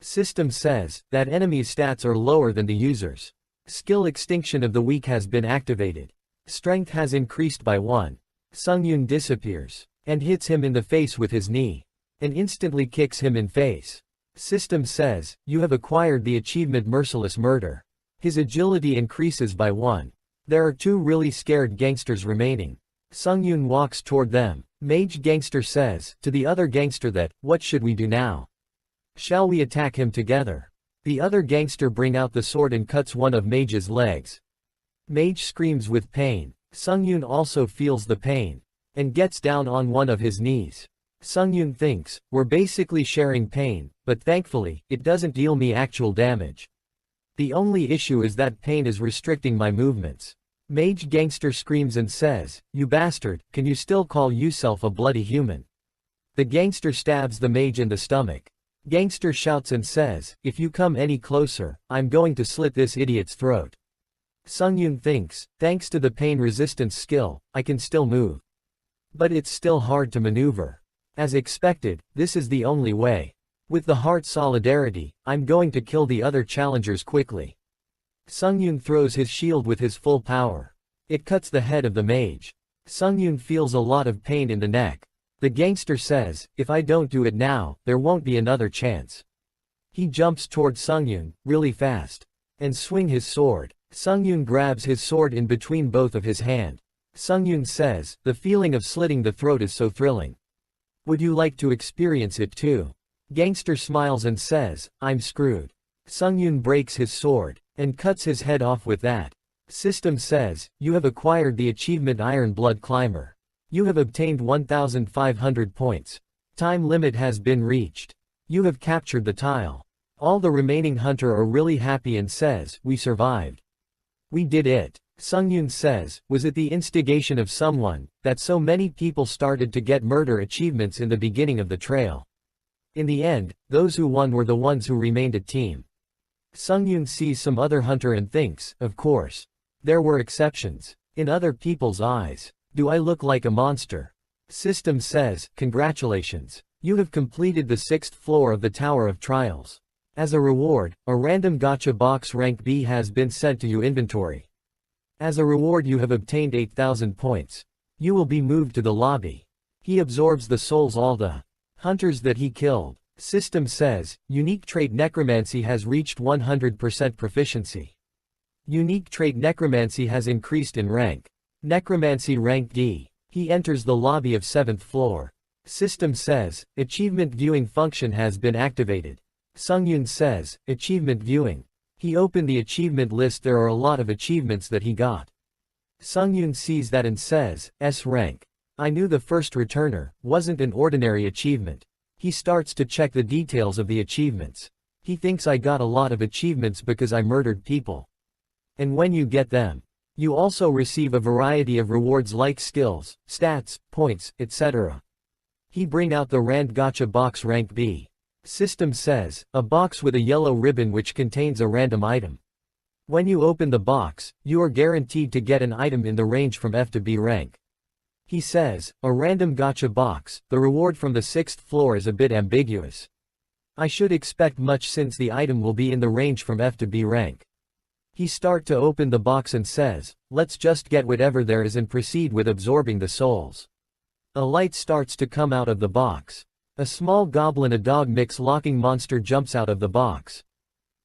System says, that enemy's stats are lower than the user's. Skill extinction of the weak has been activated. Strength has increased by 1. Sungyun disappears, and hits him in the face with his knee, and instantly kicks him in face. System says, you have acquired the achievement Merciless Murder. His agility increases by 1. There are 2 really scared gangsters remaining. Sungyun walks toward them. Mage gangster says, to the other gangster that, what should we do now? Shall we attack him together? The other gangster bring out the sword and cuts one of Mage's legs. Mage screams with pain. Sungyun also feels the pain, and gets down on one of his knees. Sungyun thinks, we're basically sharing pain, but thankfully, it doesn't deal me actual damage. The only issue is that pain is restricting my movements. Mage gangster screams and says, you bastard, can you still call yourself a bloody human? The gangster stabs the mage in the stomach. Gangster shouts and says, if you come any closer, I'm going to slit this idiot's throat. Sungyun thinks, thanks to the pain resistance skill, I can still move. But it's still hard to maneuver. As expected, this is the only way. With the heart solidarity, I'm going to kill the other challengers quickly. Sungyun throws his shield with his full power. It cuts the head of the mage. Sungyun feels a lot of pain in the neck. The gangster says, if I don't do it now, there won't be another chance. He jumps toward Sungyun, really fast, and swing his sword. Sungyun grabs his sword in between both of his hand. Sungyun says, the feeling of slitting the throat is so thrilling. Would you like to experience it too? Gangster smiles and says, I'm screwed. Sungyun breaks his sword, and cuts his head off with that. System says, you have acquired the achievement Iron Blood Climber. You have obtained 1,500 points. Time limit has been reached. You have captured the tile. All the remaining hunter are really happy and says, we survived. We did it. Sungyun says, was it the instigation of someone, that so many people started to get murder achievements in the beginning of the trail? In the end, those who won were the ones who remained a team. Sungyun sees some other hunter and thinks, of course. There were exceptions. In other people's eyes. Do I look like a monster? System says, congratulations. You have completed the 6th floor of the Tower of Trials. As a reward, a random gacha box rank B has been sent to your inventory. As a reward you have obtained 8,000 points. You will be moved to the lobby. He absorbs the souls all the Hunters that he killed. System says, unique trait necromancy has reached 100% proficiency. Unique trait necromancy has increased in rank. Necromancy rank D. He enters the lobby of 7th floor. System says, achievement viewing function has been activated. Sungyun says, achievement viewing. He opened the achievement list. There are a lot of achievements that he got. Sungyun sees that and says, S rank. I knew the first returner wasn't an ordinary achievement. He starts to check the details of the achievements. He thinks I got a lot of achievements because I murdered people. And when you get them, you also receive a variety of rewards like skills, stats, points, etc. He bring out the Rand Gacha box rank B. System says, a box with a yellow ribbon which contains a random item. When you open the box, you are guaranteed to get an item in the range from F to B rank. He says, a random gacha box, the reward from the 6th floor is a bit ambiguous. I should expect much since the item will be in the range from F to B rank. He start to open the box and says, let's just get whatever there is and proceed with absorbing the souls. A light starts to come out of the box. A small goblin a dog mix locking monster jumps out of the box.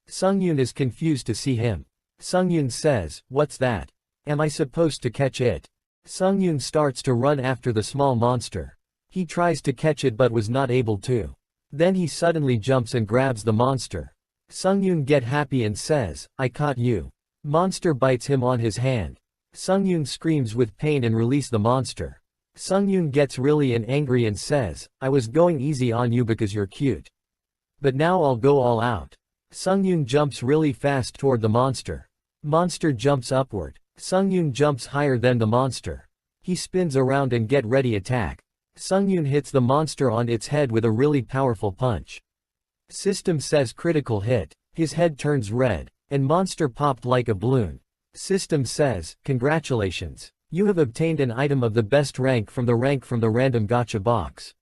Sungyun is confused to see him. Sungyun says, what's that? Am I supposed to catch it? Sungyun starts to run after the small monster. He tries to catch it but was not able to. Then he suddenly jumps and grabs the monster. Sungyun get happy and says, I caught you. Monster bites him on his hand. Sungyun screams with pain and release the monster. Sungyun gets really angry and says, I was going easy on you because you're cute. But now I'll go all out. Sungyun jumps really fast toward the monster. Monster jumps upward. Sungyun jumps higher than the monster. He spins around and get ready attack. Sungyun hits the monster on its head with a really powerful punch. System says critical hit. His head turns red, and monster popped like a balloon. System says, congratulations. You have obtained an item of the best rank from the random gacha box.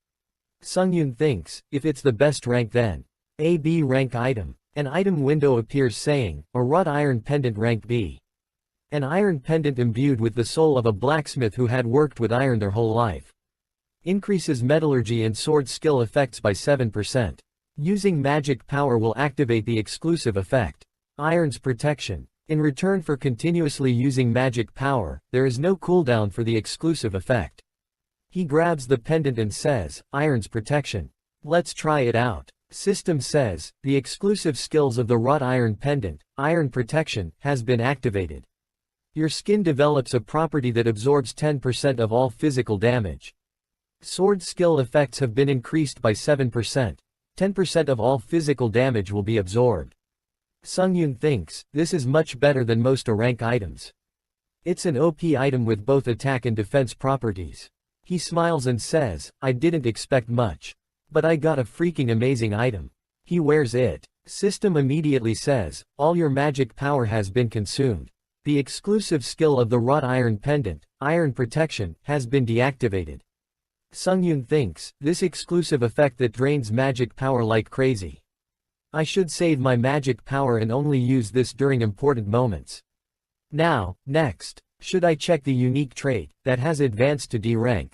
Sungyun thinks, if it's the best rank then. A B rank item. An item window appears saying, a wrought iron pendant rank B. An iron pendant imbued with the soul of a blacksmith who had worked with iron their whole life. Increases metallurgy and sword skill effects by 7%. Using magic power will activate the exclusive effect. Iron's protection. In return for continuously using magic power, there is no cooldown for the exclusive effect. He grabs the pendant and says, Iron's protection. Let's try it out. System says, the exclusive skills of the wrought iron pendant, Iron protection, has been activated. Your skin develops a property that absorbs 10% of all physical damage. Sword skill effects have been increased by 7%. 10% of all physical damage will be absorbed. Sungyun thinks, this is much better than most A rank items. It's an OP item with both attack and defense properties. He smiles and says, I didn't expect much. But I got a freaking amazing item. He wears it. System immediately says, all your magic power has been consumed. The exclusive skill of the wrought iron pendant, Iron protection, has been deactivated. Sungyun thinks, this exclusive effect that drains magic power like crazy. I should save my magic power and only use this during important moments. Now, next, should I check the unique trait that has advanced to D rank?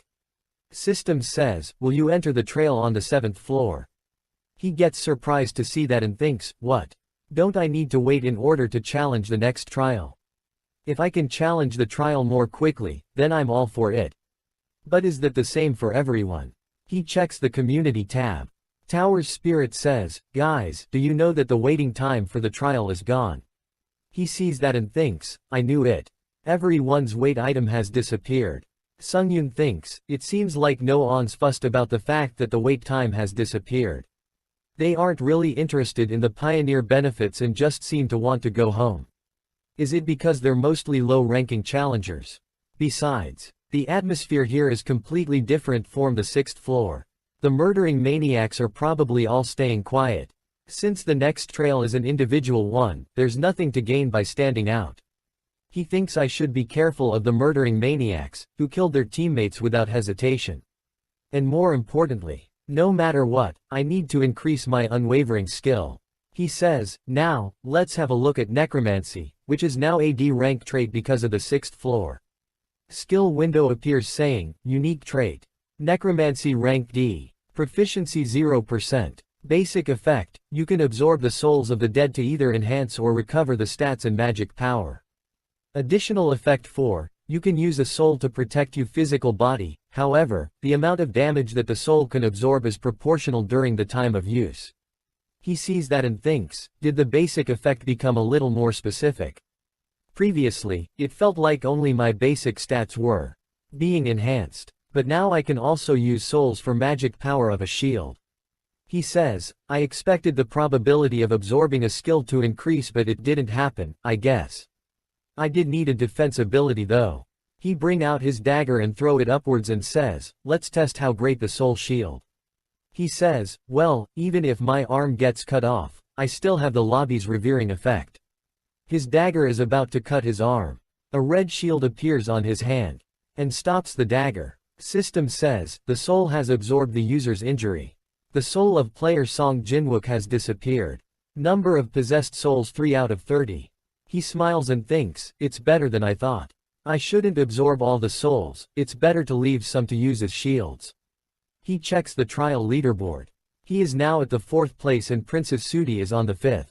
System says, will you enter the trail on the 7th floor? He gets surprised to see that and thinks, what? Don't I need to wait in order to challenge the next trial? If I can challenge the trial more quickly, then I'm all for it. But is that the same for everyone? He checks the community tab. Tower's spirit says, guys, do you know that the waiting time for the trial is gone? He sees that and thinks, I knew it. Everyone's wait item has disappeared. Sungyun thinks, it seems like no one's fussed about the fact that the wait time has disappeared. They aren't really interested in the pioneer benefits and just seem to want to go home. Is it because they're mostly low-ranking challengers? Besides, the atmosphere here is completely different from the 6th floor. The murdering maniacs are probably all staying quiet. Since the next trail is an individual one, there's nothing to gain by standing out. He thinks I should be careful of the murdering maniacs, who killed their teammates without hesitation. And more importantly, no matter what, I need to increase my unwavering skill. He says, now, let's have a look at necromancy, which is now a D rank trait because of the 6th floor. Skill window appears saying, unique trait. Necromancy rank D. Proficiency 0%. Basic effect, you can absorb the souls of the dead to either enhance or recover the stats and magic power. Additional effect 4, you can use a soul to protect your physical body, however, the amount of damage that the soul can absorb is proportional during the time of use. He sees that and thinks, did the basic effect become a little more specific? Previously, it felt like only my basic stats were being enhanced, but now I can also use souls for magic power of a shield. He says, I expected the probability of absorbing a skill to increase, but it didn't happen, I guess. I did need a defense ability though. He bring out his dagger and throw it upwards and says, let's test how great the soul shield. He says, well, even if my arm gets cut off, I still have the lobby's revering effect. His dagger is about to cut his arm. A red shield appears on his hand and stops the dagger. System says, the soul has absorbed the user's injury. The soul of player Song Jinwook has disappeared. Number of possessed souls 3 out of 30. He smiles and thinks, it's better than I thought. I shouldn't absorb all the souls, it's better to leave some to use as shields. He checks the trial leaderboard. He is now at the 4th place and Princess Sudi is on the 5th.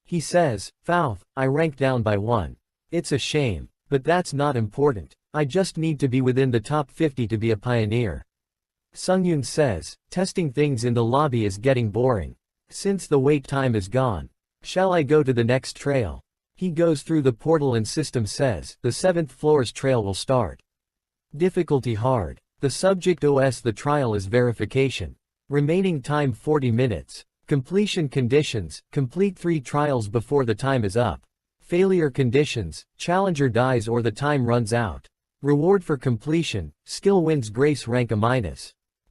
He says, Fouth, I ranked down by 1. It's a shame, but that's not important. I just need to be within the top 50 to be a pioneer. Sungyun says, testing things in the lobby is getting boring. Since the wait time is gone, shall I go to the next trail? He goes through the portal and system says, the 7th floor's trail will start. Difficulty hard. The subject OS the trial is verification. Remaining time 40 minutes. Completion conditions, complete 3 trials before the time is up. Failure conditions, challenger dies or the time runs out. Reward for completion, skill wins grace rank A-.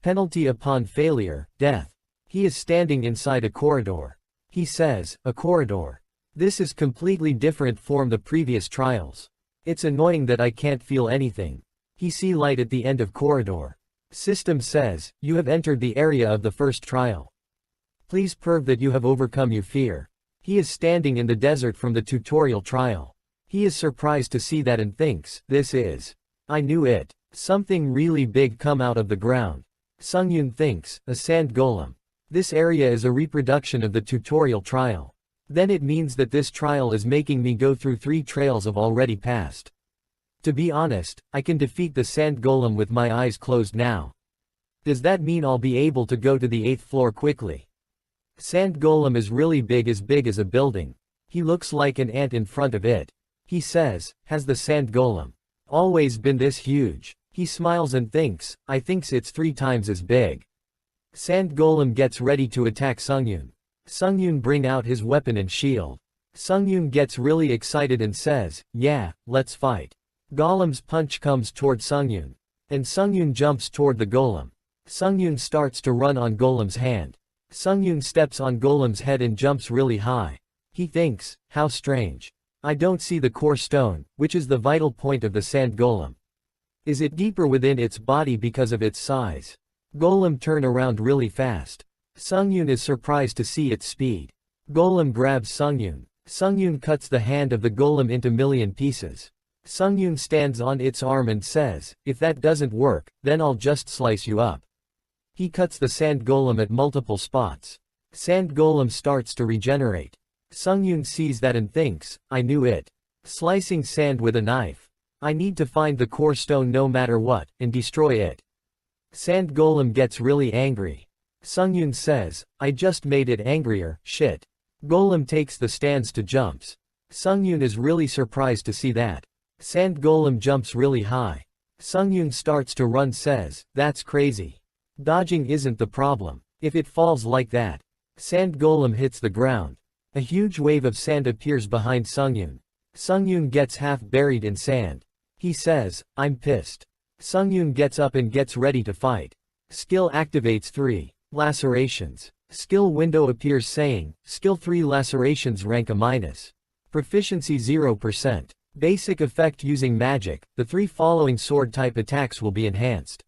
Penalty upon failure, death. He is standing inside a corridor. He says, a corridor. This is completely different from the previous trials. It's annoying that I can't feel anything. He see light at the end of corridor. System says, you have entered the area of the first trial. Please prove that you have overcome your fear. He is standing in the desert from the tutorial trial. He is surprised to see that and thinks, this is. I knew it. Something really big come out of the ground. Sungyun thinks, a sand golem. This area is a reproduction of the tutorial trial. Then it means that this trial is making me go through 3 trails of already passed. To be honest, I can defeat the sand golem with my eyes closed now. Does that mean I'll be able to go to the 8th floor quickly? Sand golem is really big as a building. He looks like an ant in front of it. He says, has the sand golem always been this huge? He smiles and thinks, I thinks it's 3 times as big. Sand golem gets ready to attack Sungyun. Sungyun bring out his weapon and shield. Sungyun gets really excited and says, yeah, let's fight. Golem's punch comes toward Sungyun. And Sungyun jumps toward the golem. Sungyun starts to run on Golem's hand. Sungyun steps on Golem's head and jumps really high. He thinks, how strange. I don't see the core stone, which is the vital point of the sand golem. Is it deeper within its body because of its size? Golem turn around really fast. Sungyun is surprised to see its speed. Golem grabs Sungyun. Sungyun cuts the hand of the golem into million pieces. Sungyun stands on its arm and says, if that doesn't work, then I'll just slice you up. He cuts the sand golem at multiple spots. Sand golem starts to regenerate. Sungyun sees that and thinks, I knew it. Slicing sand with a knife. I need to find the core stone no matter what, and destroy it. Sand golem gets really angry. Sungyun says, I just made it angrier, shit. Golem takes the stands to jumps. Sungyun is really surprised to see that. Sand golem jumps really high. Sungyun starts to run says, that's crazy. Dodging isn't the problem. If it falls like that. Sand golem hits the ground. A huge wave of sand appears behind Sungyun. Sungyun gets half buried in sand. He says, I'm pissed. Sungyun gets up and gets ready to fight. Skill activates 3. Lacerations. Skill window appears saying, Skill 3 lacerations rank A-. Proficiency 0%. Basic effect using magic, the 3 following sword type attacks will be enhanced.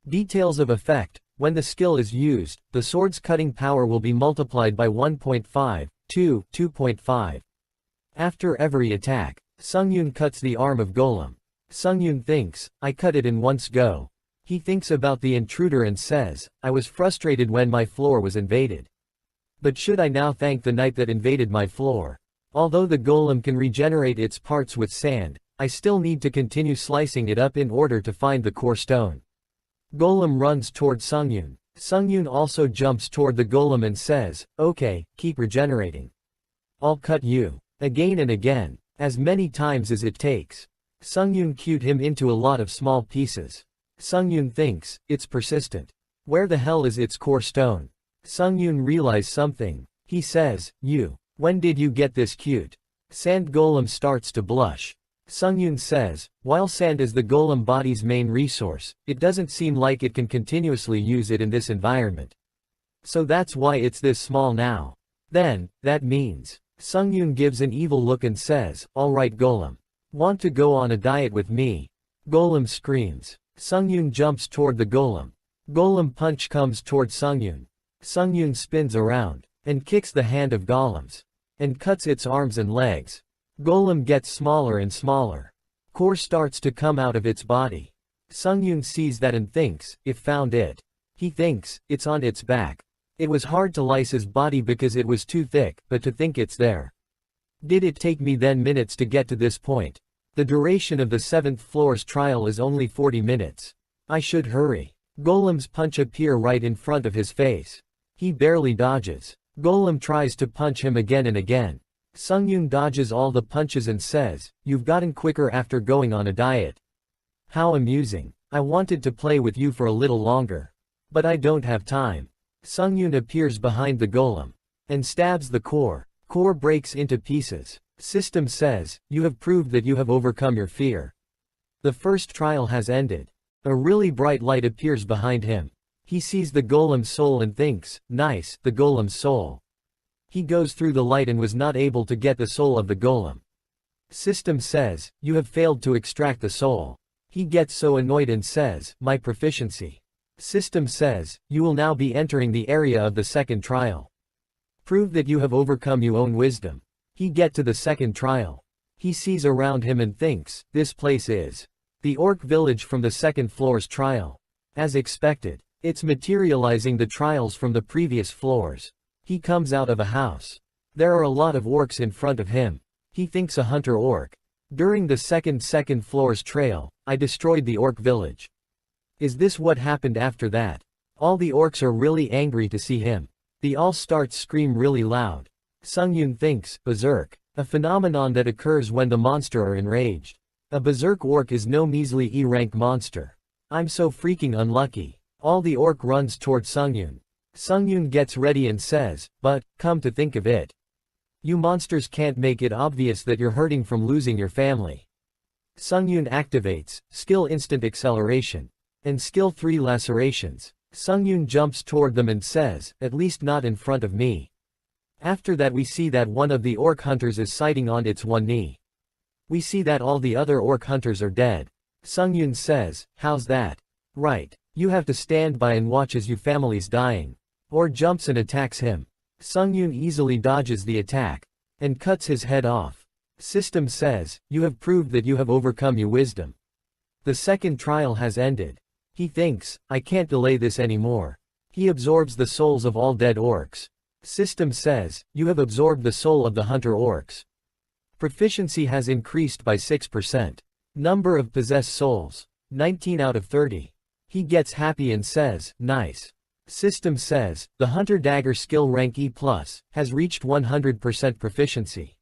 Details of effect, when the skill is used, the sword's cutting power will be multiplied by 1.5, 2, 2.5. After every attack, Sungyun cuts the arm of Golem. Sungyun thinks, I cut it in one go. He thinks about the intruder and says, I was frustrated when my floor was invaded. But should I now thank the knight that invaded my floor? Although the golem can regenerate its parts with sand, I still need to continue slicing it up in order to find the core stone. Golem runs toward Sungyun. Sungyun also jumps toward the golem and says, okay, keep regenerating. I'll cut you. Again and again. As many times as it takes. Sungyun cut him into a lot of small pieces. Sungyun thinks, it's persistent. Where the hell is its core stone? Sungyun realizes something. He says, when did you get this cute? Sand golem starts to blush. Sungyun says, while sand is the golem body's main resource, it doesn't seem like it can continuously use it in this environment. So that's why it's this small now. Then, that means. Sungyun gives an evil look and says, alright golem. Want to go on a diet with me? Golem screams. Sungyun jumps toward the golem. Golem punch comes toward Sungyun. Sungyun spins around, and kicks the hand of golems, and cuts its arms and legs. Golem gets smaller and smaller. Core starts to come out of its body. Sungyun sees that and thinks, it found it. He thinks, it's on its back. It was hard to lice his body because it was too thick, but to think it's there. Did it take me then minutes to get to this point? The duration of the 7th floor's trial is only 40 minutes. I should hurry. Golem's punch appear right in front of his face. He barely dodges. Golem tries to punch him again and again. Sungyun dodges all the punches and says, you've gotten quicker after going on a diet. How amusing. I wanted to play with you for a little longer. But I don't have time. Sungyun appears behind the golem. And stabs the core. Core breaks into pieces. System says, you have proved that you have overcome your fear. The first trial has ended. A really bright light appears behind him. He sees the golem's soul and thinks, nice, the golem's soul. He goes through the light and was not able to get the soul of the golem. System says, you have failed to extract the soul. He gets so annoyed and says, my proficiency. System says, you will now be entering the area of the second trial. Prove that you have overcome your own wisdom. He get to the second trial. He sees around him and thinks, this place is the orc village from the second floor's trial. As expected, it's materializing the trials from the previous floors. He comes out of a house. There are a lot of orcs in front of him. He thinks a hunter orc. During the second floor's trail, I destroyed the orc village. Is this what happened after that? All the orcs are really angry to see him. They all start scream really loud. Sungyun thinks, berserk, a phenomenon that occurs when the monster are enraged. A berserk orc is no measly E-rank monster. I'm so freaking unlucky. All the orc runs toward Sungyun. Sungyun gets ready and says, but, come to think of it. You monsters can't make it obvious that you're hurting from losing your family. Sungyun activates, skill instant acceleration. And skill 3 lacerations. Sungyun jumps toward them and says, at least not in front of me. After that we see that one of the orc hunters is sighting on its one knee. We see that all the other orc hunters are dead. Sungyun says, how's that? Right. You have to stand by and watch as your family's dying. Or jumps and attacks him. Sungyun easily dodges the attack. And cuts his head off. System says, you have proved that you have overcome your wisdom. The second trial has ended. He thinks, I can't delay this anymore. He absorbs the souls of all dead orcs. System says, you have absorbed the soul of the hunter orcs. Proficiency has increased by 6%. Number of possessed souls, 19 out of 30. He gets happy and says, nice. System says, the hunter dagger skill rank E+, has reached 100% proficiency.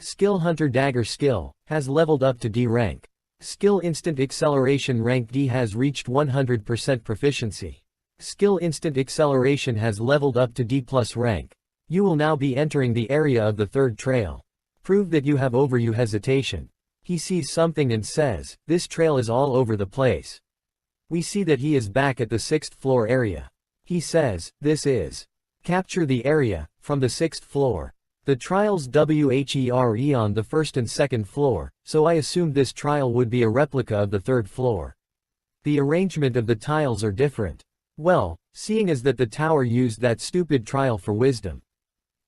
Skill hunter dagger skill, has leveled up to D rank. Skill instant acceleration rank D has reached 100% proficiency. Skill instant acceleration has leveled up to D+ rank. You will now be entering the area of the third trail. Prove that you have over your hesitation. He sees something and says, this trail is all over the place. We see that he is back at the 6th floor area. He says, this is. Capture the area, from the 6th floor. The trials WHERE on the 1st and 2nd floor, so I assumed this trial would be a replica of the 3rd floor. The arrangement of the tiles are different. Well, seeing as that the tower used that stupid trial for wisdom.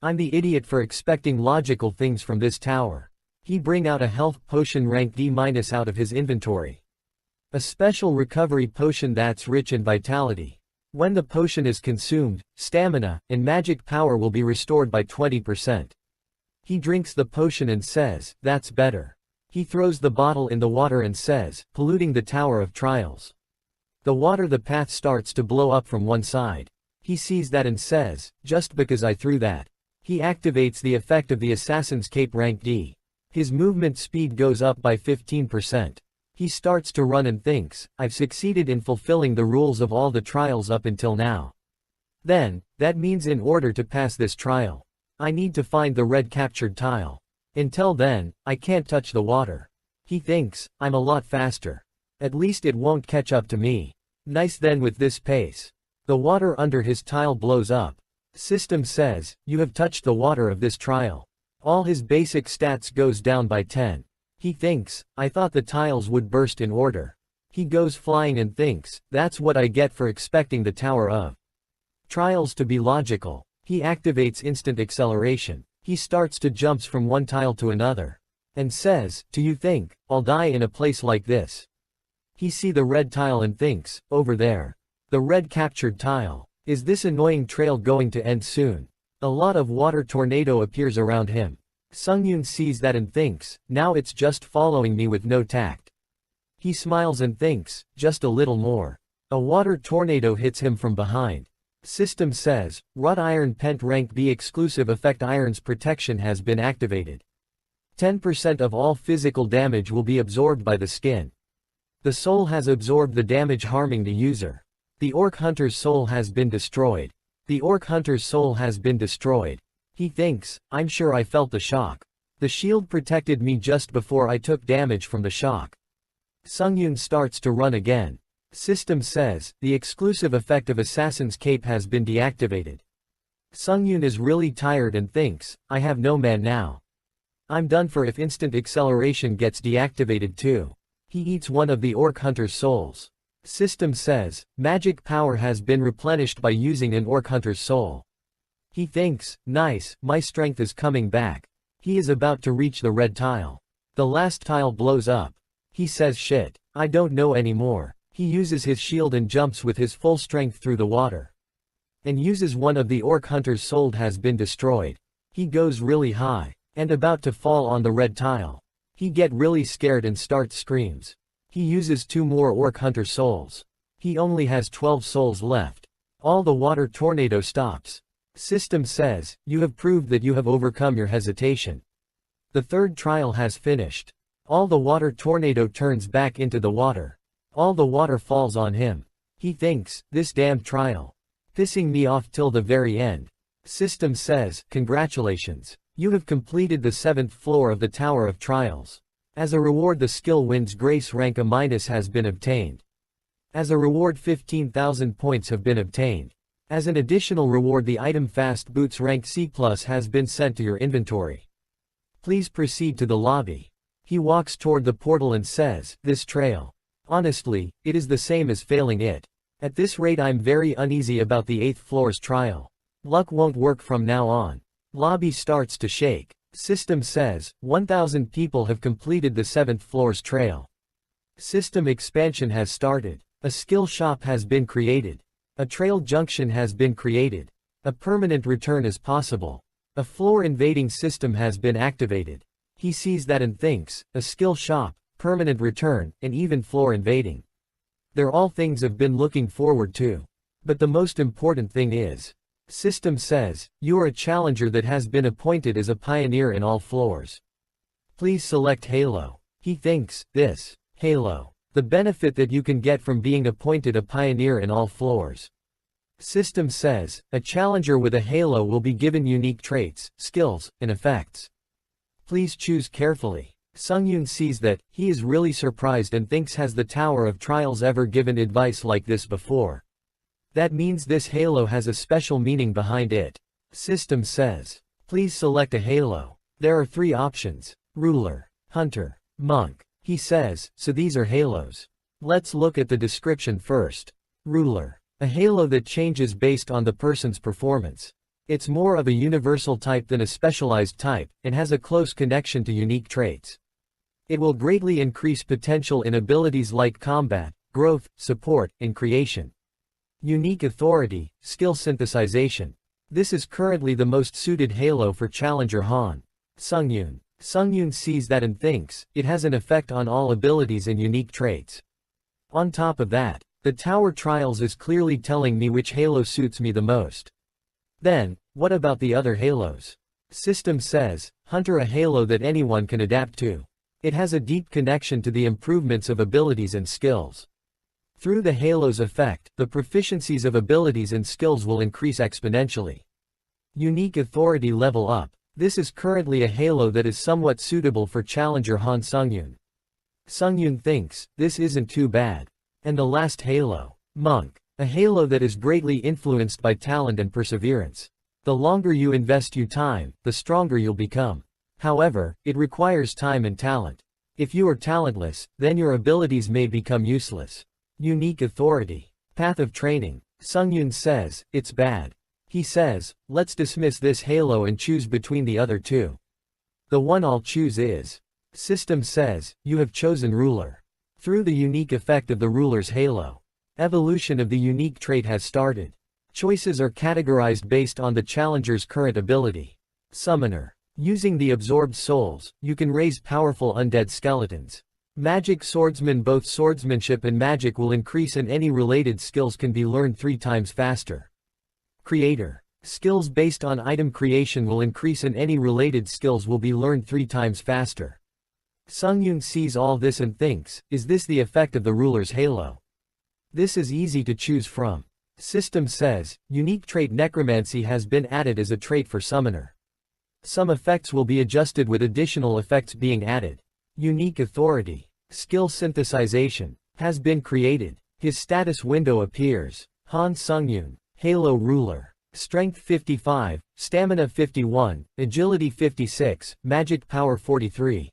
I'm the idiot for expecting logical things from this tower. He bring out a health potion rank D- out of his inventory. A special recovery potion that's rich in vitality. When the potion is consumed, stamina and magic power will be restored by 20%. He drinks the potion and says, "That's better." He throws the bottle in the water and says, "Polluting the Tower of Trials." The path starts to blow up from one side. He sees that and says, "Just because I threw that." He activates the effect of the Assassin's Cape rank D. His movement speed goes up by 15%. He starts to run and thinks, "I've succeeded in fulfilling the rules of all the trials up until now. Then, that means in order to pass this trial, I need to find the red captured tile. Until then, I can't touch the water." He thinks, "I'm a lot faster. At least it won't catch up to me. Nice then with this pace." The water under his tile blows up. System says, "You have touched the water of this trial." All his basic stats goes down by 10. He thinks, "I thought the tiles would burst in order." He goes flying and thinks, "That's what I get for expecting the Tower of Trials to be logical." He activates instant acceleration. He starts to jumps from one tile to another. And says, "Do you think I'll die in a place like this?" He see the red tile and thinks, "Over there. The red captured tile. Is this annoying trail going to end soon?" A lot of water tornado appears around him. Sungyun sees that and thinks, "Now it's just following me with no tact." He smiles and thinks, "Just a little more." A water tornado hits him from behind. System says, "Wrought Iron Pent Rank B exclusive effect Iron's protection has been activated. 10% of all physical damage will be absorbed by the skin. The soul has absorbed the damage harming the user. The Orc Hunter's soul has been destroyed. The Orc Hunter's soul has been destroyed." He thinks, "I'm sure I felt the shock. The shield protected me just before I took damage from the shock." Sungyun starts to run again. System says, "The exclusive effect of Assassin's Cape has been deactivated." Sungyun is really tired and thinks, "I have no man now. I'm done for if instant acceleration gets deactivated too." He eats one of the Orc Hunter's souls. System says, "Magic power has been replenished by using an Orc Hunter's soul." He thinks, "Nice, my strength is coming back." He is about to reach the red tile. The last tile blows up. He says, "Shit, I don't know anymore." He uses his shield and jumps with his full strength through the water. And uses one of the Orc Hunter's soul has been destroyed. He goes really high. And about to fall on the red tile. He get really scared and starts screams. He uses 2 more Orc Hunter souls. He only has 12 souls left. All the water tornado stops. System says, "You have proved that you have overcome your hesitation. The third trial has finished." All the water tornado turns back into the water. All the water falls on him. He thinks, "This damned trial. Pissing me off till the very end." System says, "Congratulations. You have completed the 7th floor of the Tower of Trials. As a reward the skill wins grace rank A- has been obtained. As a reward 15,000 points have been obtained. As an additional reward the item Fast Boots rank C+ has been sent to your inventory. Please proceed to the lobby." He walks toward the portal and says, "This trail. Honestly, it is the same as failing it. At this rate I'm very uneasy about the 8th floor's trial. Luck won't work from now on." Lobby starts to shake. System says, 1,000 people have completed the 7th floor's trail. System expansion has started. A skill shop has been created. A trail junction has been created. A permanent return is possible. A floor invading system has been activated. He sees that and thinks, a skill shop, permanent return, and even floor invading. They're all things I've been looking forward to. But the most important thing is, system says, you are a challenger that has been appointed as a pioneer in all floors. Please select Halo. He thinks, this, Halo. The benefit that you can get from being appointed a pioneer in all floors. System says, a challenger with a halo will be given unique traits, skills, and effects. Please choose carefully. Sungyun sees that, he is really surprised and thinks has the Tower of Trials ever given advice like this before? That means this halo has a special meaning behind it. System says, please select a halo. There are 3 options, ruler, hunter, monk. He says, so these are halos. Let's look at the description first. Ruler. A halo that changes based on the person's performance. It's more of a universal type than a specialized type, and has a close connection to unique traits. It will greatly increase potential in abilities like combat, growth, support, and creation. Unique authority, skill synthesization. This is currently the most suited halo for Challenger Han. Sungyun. Sungyun sees that and thinks, it has an effect on all abilities and unique traits. On top of that, the Tower Trials is clearly telling me which halo suits me the most. Then, what about the other halos? System says, Hunter, a halo that anyone can adapt to. It has a deep connection to the improvements of abilities and skills. Through the halo's effect, the proficiencies of abilities and skills will increase exponentially. Unique authority level up. This is currently a halo that is somewhat suitable for Challenger Han Sungyun. Sungyun thinks, this isn't too bad. And the last halo. Monk. A halo that is greatly influenced by talent and perseverance. The longer you invest your time, the stronger you'll become. However, it requires time and talent. If you are talentless, then your abilities may become useless. Unique authority. Path of training. Sungyun says, it's bad. He says, let's dismiss this halo and choose between the other two. The one I'll choose is. System says, you have chosen ruler. Through the unique effect of the ruler's halo. Evolution of the unique trait has started. Choices are categorized based on the challenger's current ability. Summoner. Using the absorbed souls, you can raise powerful undead skeletons. Magic swordsman. Both swordsmanship and magic will increase and any related skills can be learned 3 times faster. Creator. Skills based on item creation will increase and any related skills will be learned 3 times faster. Sungyun sees all this and thinks, is this the effect of the ruler's halo? This is easy to choose from. System says, unique trait necromancy has been added as a trait for summoner. Some effects will be adjusted with additional effects being added. Unique authority. Skill synthesization. Has been created. His status window appears. Han Sungyun. Halo ruler. Strength 55, Stamina 51, Agility 56, Magic Power 43.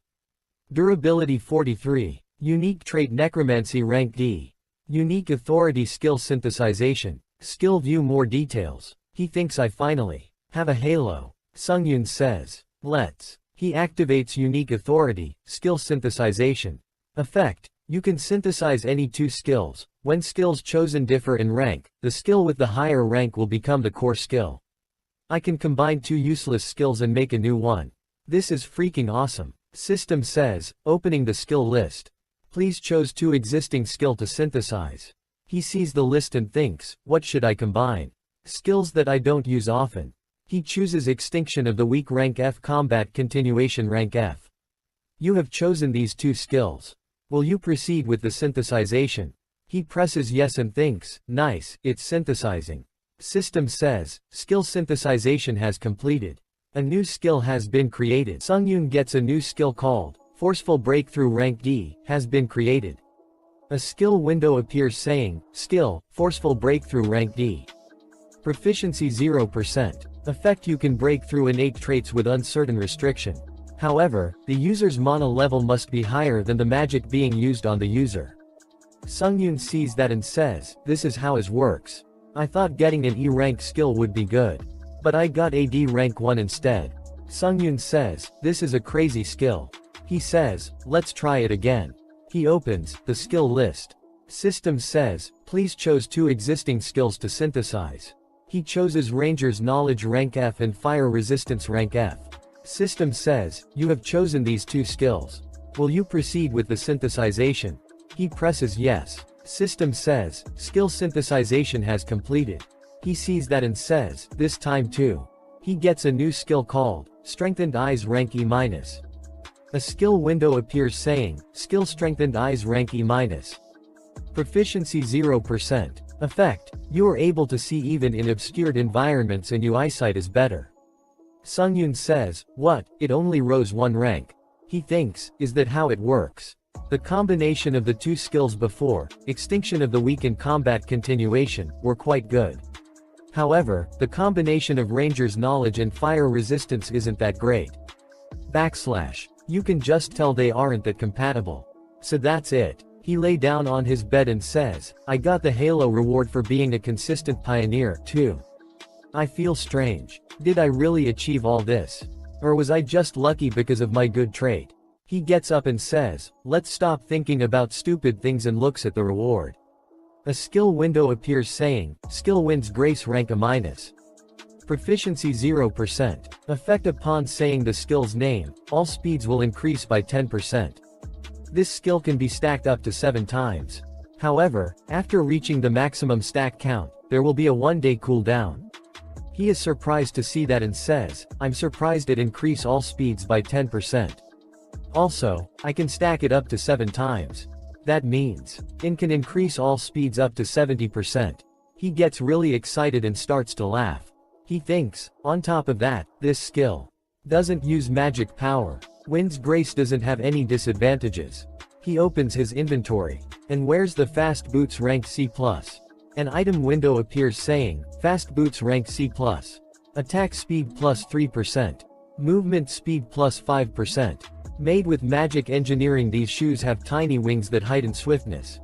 Durability 43. Unique trait necromancy rank D. Unique authority skill synthesization. Skill view more details. He thinks I finally have a halo. Sungyun says, let's. He activates unique authority, skill synthesization. Effect. You can synthesize any 2 skills. When skills chosen differ in rank, the skill with the higher rank will become the core skill. I can combine 2 useless skills and make a new one. This is freaking awesome. System says, opening the skill list. Please choose 2 existing skill to synthesize. He sees the list and thinks, what should I combine? Skills that I don't use often. He chooses Extinction of the Weak rank F, Combat Continuation rank F. You have chosen these 2 skills. Will you proceed with the synthesization? He presses yes and thinks, nice, it's synthesizing. System says, skill synthesization has completed. A new skill has been created. Sungyun gets a new skill called, Forceful Breakthrough rank D, has been created. A skill window appears saying, skill, Forceful Breakthrough rank D. Proficiency 0%. Effect you can break through innate traits with uncertain restriction. However, the user's mana level must be higher than the magic being used on the user. Sungyun sees that and says, this is how it works. I thought getting an E rank skill would be good. But I got a D rank 1 instead. Sungyun says, this is a crazy skill. He says, let's try it again. He opens the skill list. System says, please choose 2 existing skills to synthesize. He chooses Ranger's Knowledge rank F and Fire Resistance rank F. System says, you have chosen these 2 skills. Will you proceed with the synthesization? He presses yes. System says, skill synthesization has completed. He sees that and says, this time too. He gets a new skill called, Strengthened Eyes rank E-. A skill window appears saying, skill Strengthened Eyes rank E-. Proficiency 0%. Effect, you are able to see even in obscured environments and your eyesight is better. Sungyun says, what, it only rose 1 rank. He thinks, is that how it works? The combination of the 2 skills before, Extinction of the Weak and Combat Continuation, were quite good. However, the combination of Ranger's Knowledge and Fire Resistance isn't that great. You can just tell they aren't that compatible. So that's it. He lay down on his bed and says, I got the Halo reward for being a consistent pioneer, too. I feel strange. Did I really achieve all this? Or was I just lucky because of my good trait? He gets up and says, let's stop thinking about stupid things and looks at the reward. A skill window appears saying, skill wins grace rank A-. Proficiency 0%. Effect upon saying the skill's name, all speeds will increase by 10%. This skill can be stacked up to 7 times. However, after reaching the maximum stack count, there will be a 1-day cooldown. He is surprised to see that and says, I'm surprised it increase all speeds by 10%. Also, I can stack it up to 7 times. That means, it can increase all speeds up to 70%. He gets really excited and starts to laugh. He thinks, on top of that, this skill doesn't use magic power. Wins grace doesn't have any disadvantages. He opens his inventory and wears the fast boots ranked C+. An item window appears saying, fast boots ranked C+. Attack speed plus 3%. Movement speed plus 5%. Made with magic engineering, these shoes have tiny wings that heighten swiftness.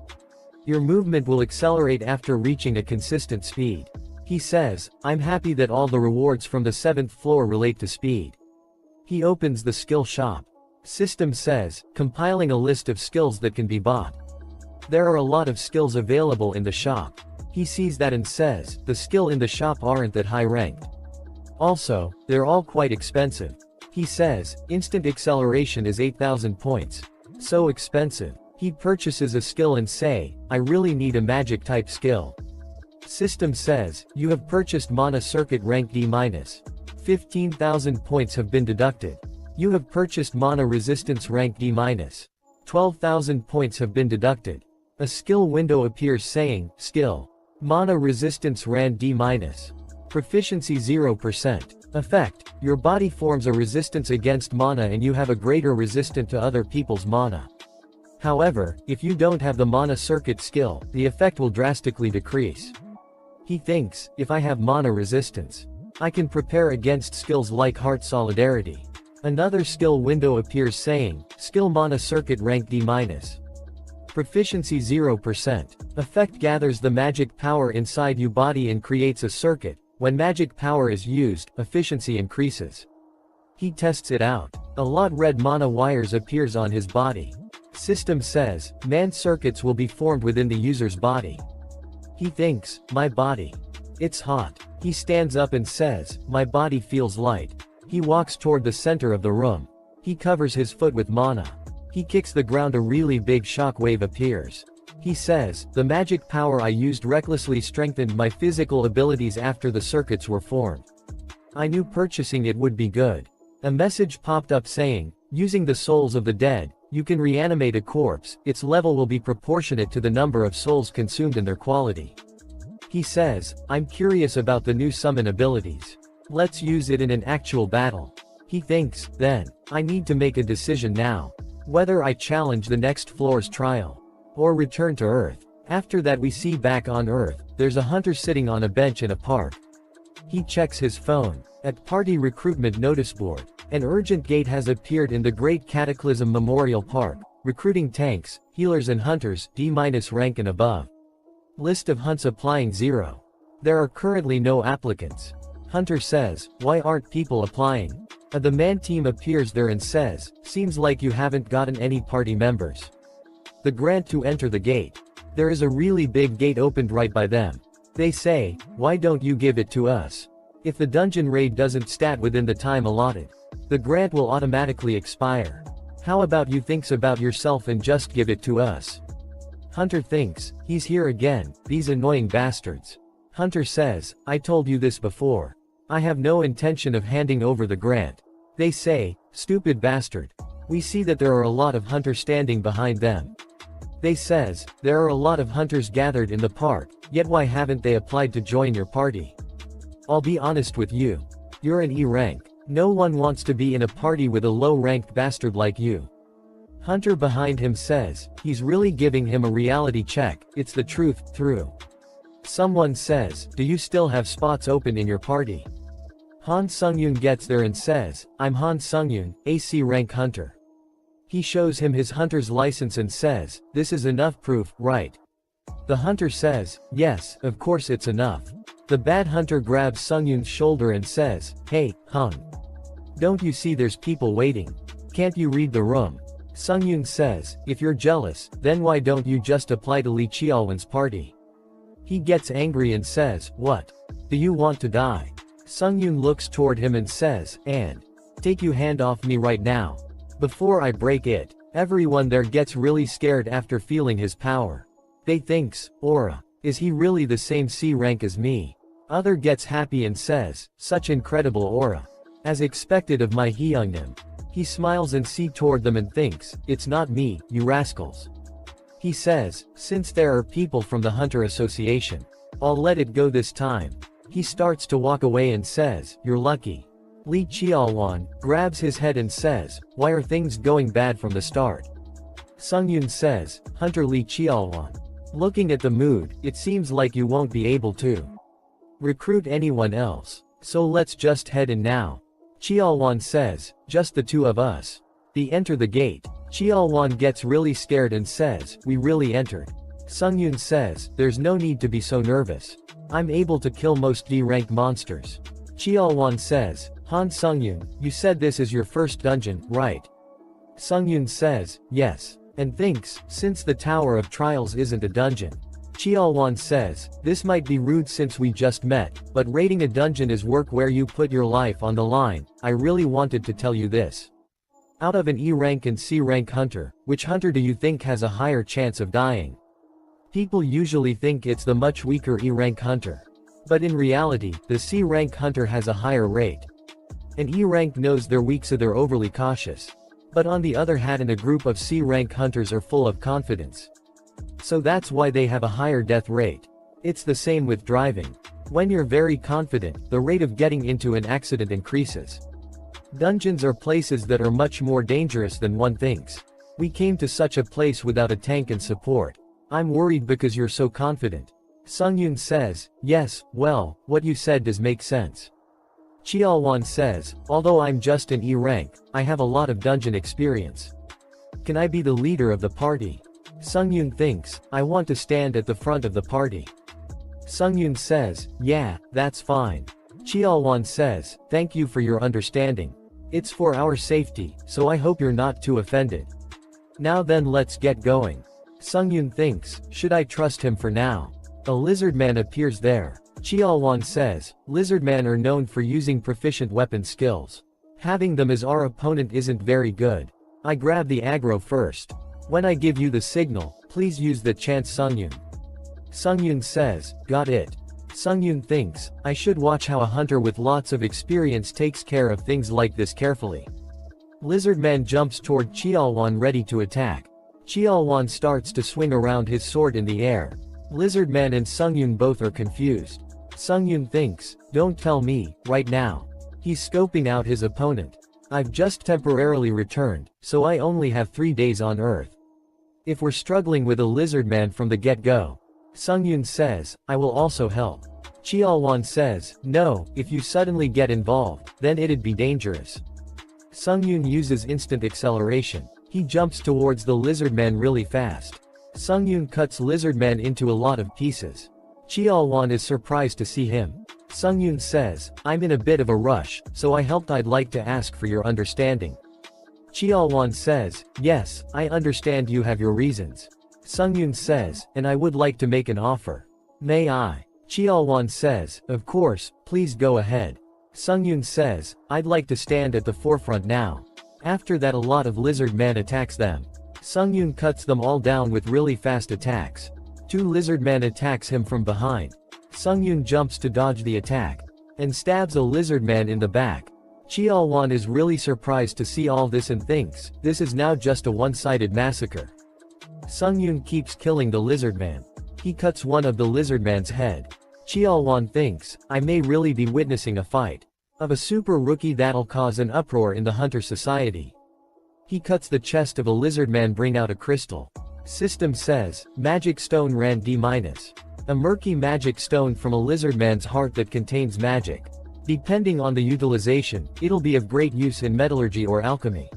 Your movement will accelerate after reaching a consistent speed. He says, I'm happy that all the rewards from the 7th floor relate to speed. He opens the skill shop. System says, compiling a list of skills that can be bought. There are a lot of skills available in the shop. He sees that and says, the skill in the shop aren't that high ranked. Also, they're all quite expensive. He says, instant acceleration is 8,000 points. So expensive. He purchases a skill and say, I really need a magic type skill. System says, you have purchased Mana Circuit rank D-. 15,000 points have been deducted. You have purchased Mana Resistance rank D-. 12,000 points have been deducted. A skill window appears saying, skill. Mana Resistance ran D-. Proficiency 0%. Effect, your body forms a resistance against mana and you have a greater resistance to other people's mana. However, if you don't have the Mana Circuit skill, the effect will drastically decrease. He thinks, if I have mana resistance, I can prepare against skills like Heart Solidarity. Another skill window appears saying, skill Mana Circuit rank D-. Proficiency 0%. Effect gathers the magic power inside your body and creates a circuit. When magic power is used, efficiency increases. He tests it out. A lot red mana wires appears on his body. System says, man circuits will be formed within the user's body. He thinks, my body. It's hot. He stands up and says, my body feels light. He walks toward the center of the room. He covers his foot with mana. He kicks the ground, a really big shock wave appears. He says, the magic power I used recklessly strengthened my physical abilities after the circuits were formed. I knew purchasing it would be good. A message popped up saying, using the souls of the dead, you can reanimate a corpse, its level will be proportionate to the number of souls consumed and their quality. He says, I'm curious about the new summon abilities. Let's use it in an actual battle. He thinks, then, I need to make a decision now. Whether I challenge the next floor's trial, or return to Earth. After that we see back on Earth, there's a hunter sitting on a bench in a park. He checks his phone. At party recruitment notice board, an urgent gate has appeared in the Great Cataclysm Memorial Park, recruiting tanks, healers and hunters, D- rank and above. List of hunts applying 0. There are currently no applicants. Hunter says, why aren't people applying? The man team appears there and says, seems like you haven't gotten any party members. The grant to enter the gate. There is a really big gate opened right by them. They say, why don't you give it to us? If the dungeon raid doesn't stat within the time allotted, the grant will automatically expire. How about you thinks about yourself and just give it to us? Hunter thinks, he's here again, these annoying bastards. Hunter says, I told you this before. I have no intention of handing over the grant. They say, stupid bastard. We see that there are a lot of hunters standing behind them. They says, there are a lot of hunters gathered in the park, yet why haven't they applied to join your party? I'll be honest with you. You're an E rank. No one wants to be in a party with a low-ranked bastard like you. Hunter behind him says, he's really giving him a reality check, it's the truth, through. Someone says, do you still have spots open in your party? Han Sungyun gets there and says, I'm Han Sungyun, AC rank hunter. He shows him his hunter's license and says, this is enough proof, right? The hunter says, yes, of course it's enough. The bad hunter grabs Sungyun's shoulder and says, hey, Hung. Don't you see there's people waiting? Can't you read the room? Sungyun says, if you're jealous, then why don't you just apply to Lee Cheolwan's party? He gets angry and says, what? Do you want to die? Sungyun looks toward him and says, and take you hand off me right now. Before I break it. Everyone there gets really scared after feeling his power. They thinks, aura. Is he really the same C rank as me? Other gets happy and says, such incredible aura. As expected of my Hyungnim. He smiles and sees toward them and thinks, it's not me, you rascals. He says, since there are people from the Hunter Association, I'll let it go this time. He starts to walk away and says, you're lucky. Lee Cheolwan grabs his head and says, why are things going bad from the start? Sungyun says, Hunter Lee Cheolwan. Looking at the mood, it seems like you won't be able to recruit anyone else. So let's just head in now. Cheolwan says, just the two of us. They enter the gate. Cheolwan gets really scared and says, we really entered. Sungyun says, there's no need to be so nervous. I'm able to kill most D-rank monsters. Cheolwan says, Han Sungyun, you said this is your first dungeon, right? Sungyun says, yes. And thinks, since the Tower of Trials isn't a dungeon. Cheolwan says, this might be rude since we just met, but raiding a dungeon is work where you put your life on the line. I really wanted to tell you this. Out of an E rank and C rank hunter, which hunter do you think has a higher chance of dying? People usually think it's the much weaker E rank hunter. But in reality, the C rank hunter has a higher rate. An E rank knows they're weak so they're overly cautious. But on the other hand, a group of C rank hunters are full of confidence. So that's why they have a higher death rate. It's the same with driving. When you're very confident, the rate of getting into an accident increases. Dungeons are places that are much more dangerous than one thinks. We came to such a place without a tank and support. I'm worried because you're so confident. Sungyun says, yes, well, what you said does make sense. Cheolwan says, although I'm just an E rank, I have a lot of dungeon experience. Can I be the leader of the party? Sungyun thinks, I want to stand at the front of the party. Sungyun says, yeah, that's fine. Cheolwan says, thank you for your understanding. It's for our safety, so I hope you're not too offended. Now then let's get going. Sungyun thinks, should I trust him for now? A lizardman appears there. Cheolwan says, lizardmen are known for using proficient weapon skills. Having them as our opponent isn't very good. I grab the aggro first. When I give you the signal, please use the chance Sungyun. Sungyun says, got it. Sungyun thinks, I should watch how a hunter with lots of experience takes care of things like this carefully. Lizardman jumps toward Cheolwan ready to attack. Cheolwan starts to swing around his sword in the air. Lizardman and Sungyun both are confused. Sungyun thinks, don't tell me, right now. He's scoping out his opponent. I've just temporarily returned, so I only have 3 days on Earth. If we're struggling with a lizardman from the get-go, Sungyun says, I will also help. Cheolwan says, no, if you suddenly get involved, then it'd be dangerous. Sungyun uses instant acceleration. He jumps towards the lizardman really fast. Sungyun cuts lizardman into a lot of pieces. Cheolwan is surprised to see him. Sungyun says, I'm in a bit of a rush, so I helped. I'd like to ask for your understanding. Cheolwan says, yes, I understand you have your reasons. Sungyun says, and I would like to make an offer. May I? Cheolwan says, of course, please go ahead. Sungyun says, I'd like to stand at the forefront now. After that a lot of lizardmen attacks them. Sungyun cuts them all down with really fast attacks. 2 lizardmen attacks him from behind. Sungyun jumps to dodge the attack. And stabs a lizardman in the back. Cheolwan is really surprised to see all this and thinks, this is now just a one-sided massacre. Sungyun keeps killing the lizardman. He cuts one of the lizardman's head. Cheolwan thinks, I may really be witnessing a fight of a super rookie that'll cause an uproar in the hunter society. He cuts the chest of a lizardman, bring out a crystal. System says, magic stone ran D-. A murky magic stone from a lizardman's heart that contains magic. Depending on the utilization, it'll be of great use in metallurgy or alchemy.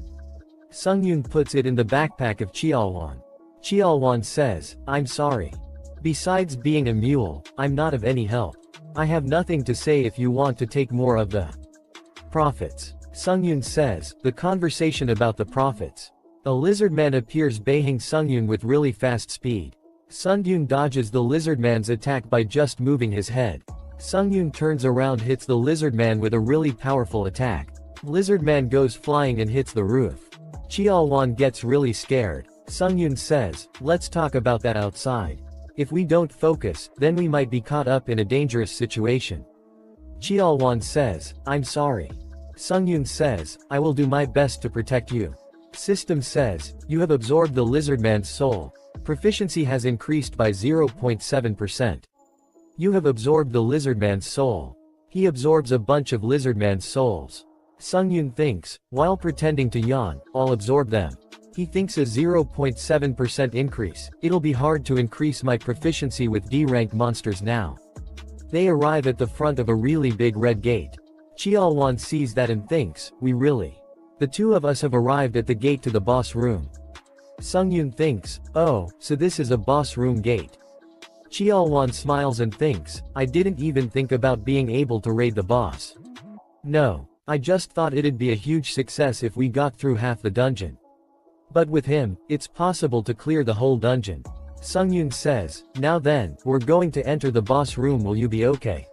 Sungyun puts it in the backpack of Cheolwan. Cheolwan says, I'm sorry. Besides being a mule, I'm not of any help. I have nothing to say if you want to take more of the profits. Sungyun says, the conversation about the profits. A lizard man appears baying Sungyun with really fast speed. Sungyun dodges the lizard man's attack by just moving his head. Sungyun turns around, hits the lizard man with a really powerful attack. Lizard man goes flying and hits the roof. Cheolwan gets really scared. Sungyun says, let's talk about that outside. If we don't focus, then we might be caught up in a dangerous situation. Cheolwan says, I'm sorry. Sungyun says, I will do my best to protect you. System says, you have absorbed the lizard man's soul. Proficiency has increased by 0.7%. You have absorbed the lizard man's soul. He absorbs a bunch of lizard man's souls. Sungyun thinks, while pretending to yawn, I'll absorb them. He thinks a 0.7% increase. It'll be hard to increase my proficiency with D-rank monsters now. They arrive at the front of a really big red gate. Cheolwan sees that and thinks, we really. The two of us have arrived at the gate to the boss room. Sungyun thinks, oh, so this is a boss room gate. Cheolwan smiles and thinks, I didn't even think about being able to raid the boss. No, I just thought it'd be a huge success if we got through half the dungeon. But with him, it's possible to clear the whole dungeon. Sungyun says, now then, we're going to enter the boss room, will you be okay?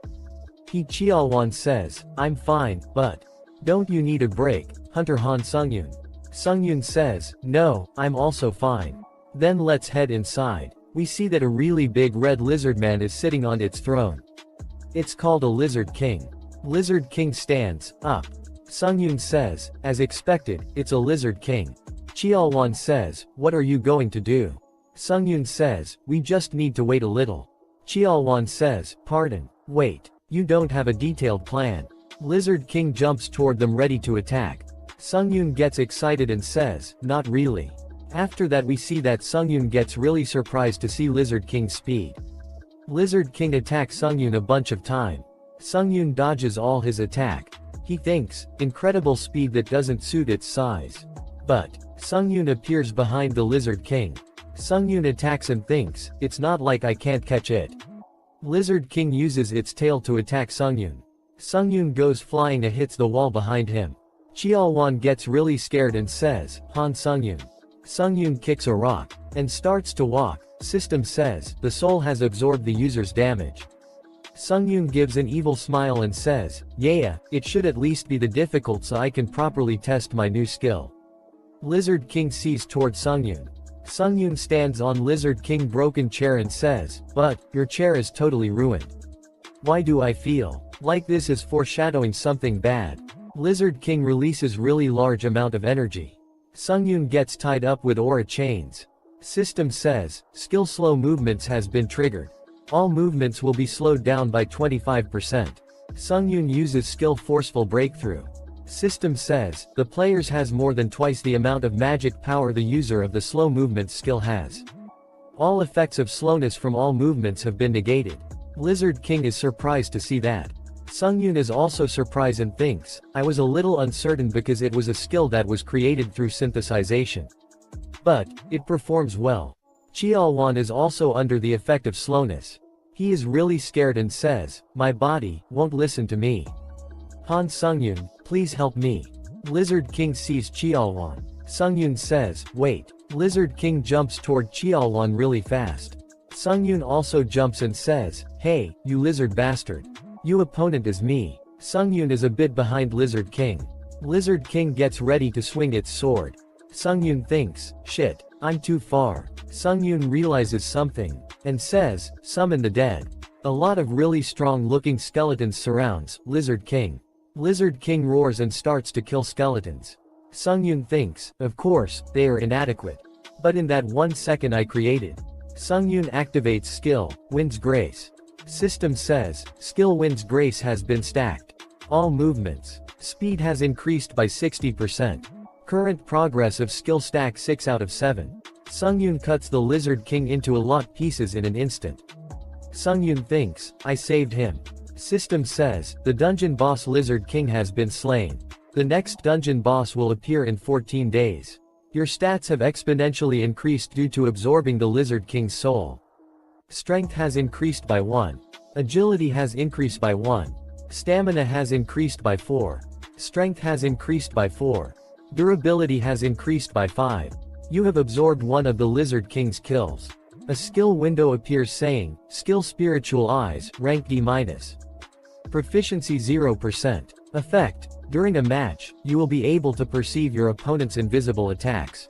Cheolwan says, I'm fine, but don't you need a break, Hunter Han Sungyun? Sungyun says, no, I'm also fine. Then let's head inside. We see that a really big red lizard man is sitting on its throne. It's called a Lizard King. Lizard King stands up. Sungyun says, as expected, it's a Lizard King. Cheolwan says, what are you going to do? Sungyun says, we just need to wait a little. Cheolwan says, pardon, wait, you don't have a detailed plan. Lizard King jumps toward them ready to attack. Sungyun gets excited and says, not really. After that we see that Sungyun gets really surprised to see Lizard King's speed. Lizard King attacks Sungyun a bunch of time. Sungyun dodges all his attack. He thinks, incredible speed that doesn't suit its size. But Sungyun appears behind the Lizard King. Sungyun attacks and thinks, it's not like I can't catch it. Lizard King uses its tail to attack Sungyun. Sungyun goes flying and hits the wall behind him. Cheolwan gets really scared and says, Han Sungyun. Sungyun kicks a rock and starts to walk. System says, the soul has absorbed the user's damage. Sungyun gives an evil smile and says, yeah, it should at least be the difficult so I can properly test my new skill. Lizard King sees toward Sungyun. Sungyun stands on Lizard King broken chair and says, but, your chair is totally ruined. Why do I feel like this is foreshadowing something bad? Lizard King releases really large amount of energy. Sungyun gets tied up with aura chains. System says, skill slow movements has been triggered. All movements will be slowed down by 25%. Sungyun uses skill forceful breakthrough. System says, the players has more than twice the amount of magic power the user of the slow movements skill has. All effects of slowness from all movements have been negated. Lizard King is surprised to see that. Sungyun is also surprised and thinks, I was a little uncertain because it was a skill that was created through synthesization. But, it performs well. Cheolwan is also under the effect of slowness. He is really scared and says, my body won't listen to me. Han Sungyun, please help me. Lizard King sees Cheolwan. Sungyun says, wait. Lizard King jumps toward Cheolwan really fast. Sungyun also jumps and says, hey, you lizard bastard. Your opponent is me. Sungyun is a bit behind Lizard King. Lizard King gets ready to swing its sword. Sungyun thinks, shit, I'm too far. Sungyun realizes something, and says, summon the dead. A lot of really strong looking skeletons surrounds Lizard King. Lizard King roars and starts to kill skeletons. Sungyun thinks, of course, they are inadequate. But in that 1 second I created. Sungyun activates skill, Wind's Grace. System says, skill Wind's Grace has been stacked. All movements. Speed has increased by 60%. Current progress of skill stack 6 out of 7. Sungyun cuts the Lizard King into a lot pieces in an instant. Sungyun thinks, I saved him. System says, the dungeon boss Lizard King has been slain. The next dungeon boss will appear in 14 days. Your stats have exponentially increased due to absorbing the Lizard King's soul. Strength has increased by 1. Agility has increased by 1. Stamina has increased by 4. Strength has increased by 4. Durability has increased by 5. You have absorbed one of the Lizard King's kills. A skill window appears saying, Skill Spiritual Eyes, rank D-. Proficiency 0%. Effect. During a match, you will be able to perceive your opponent's invisible attacks.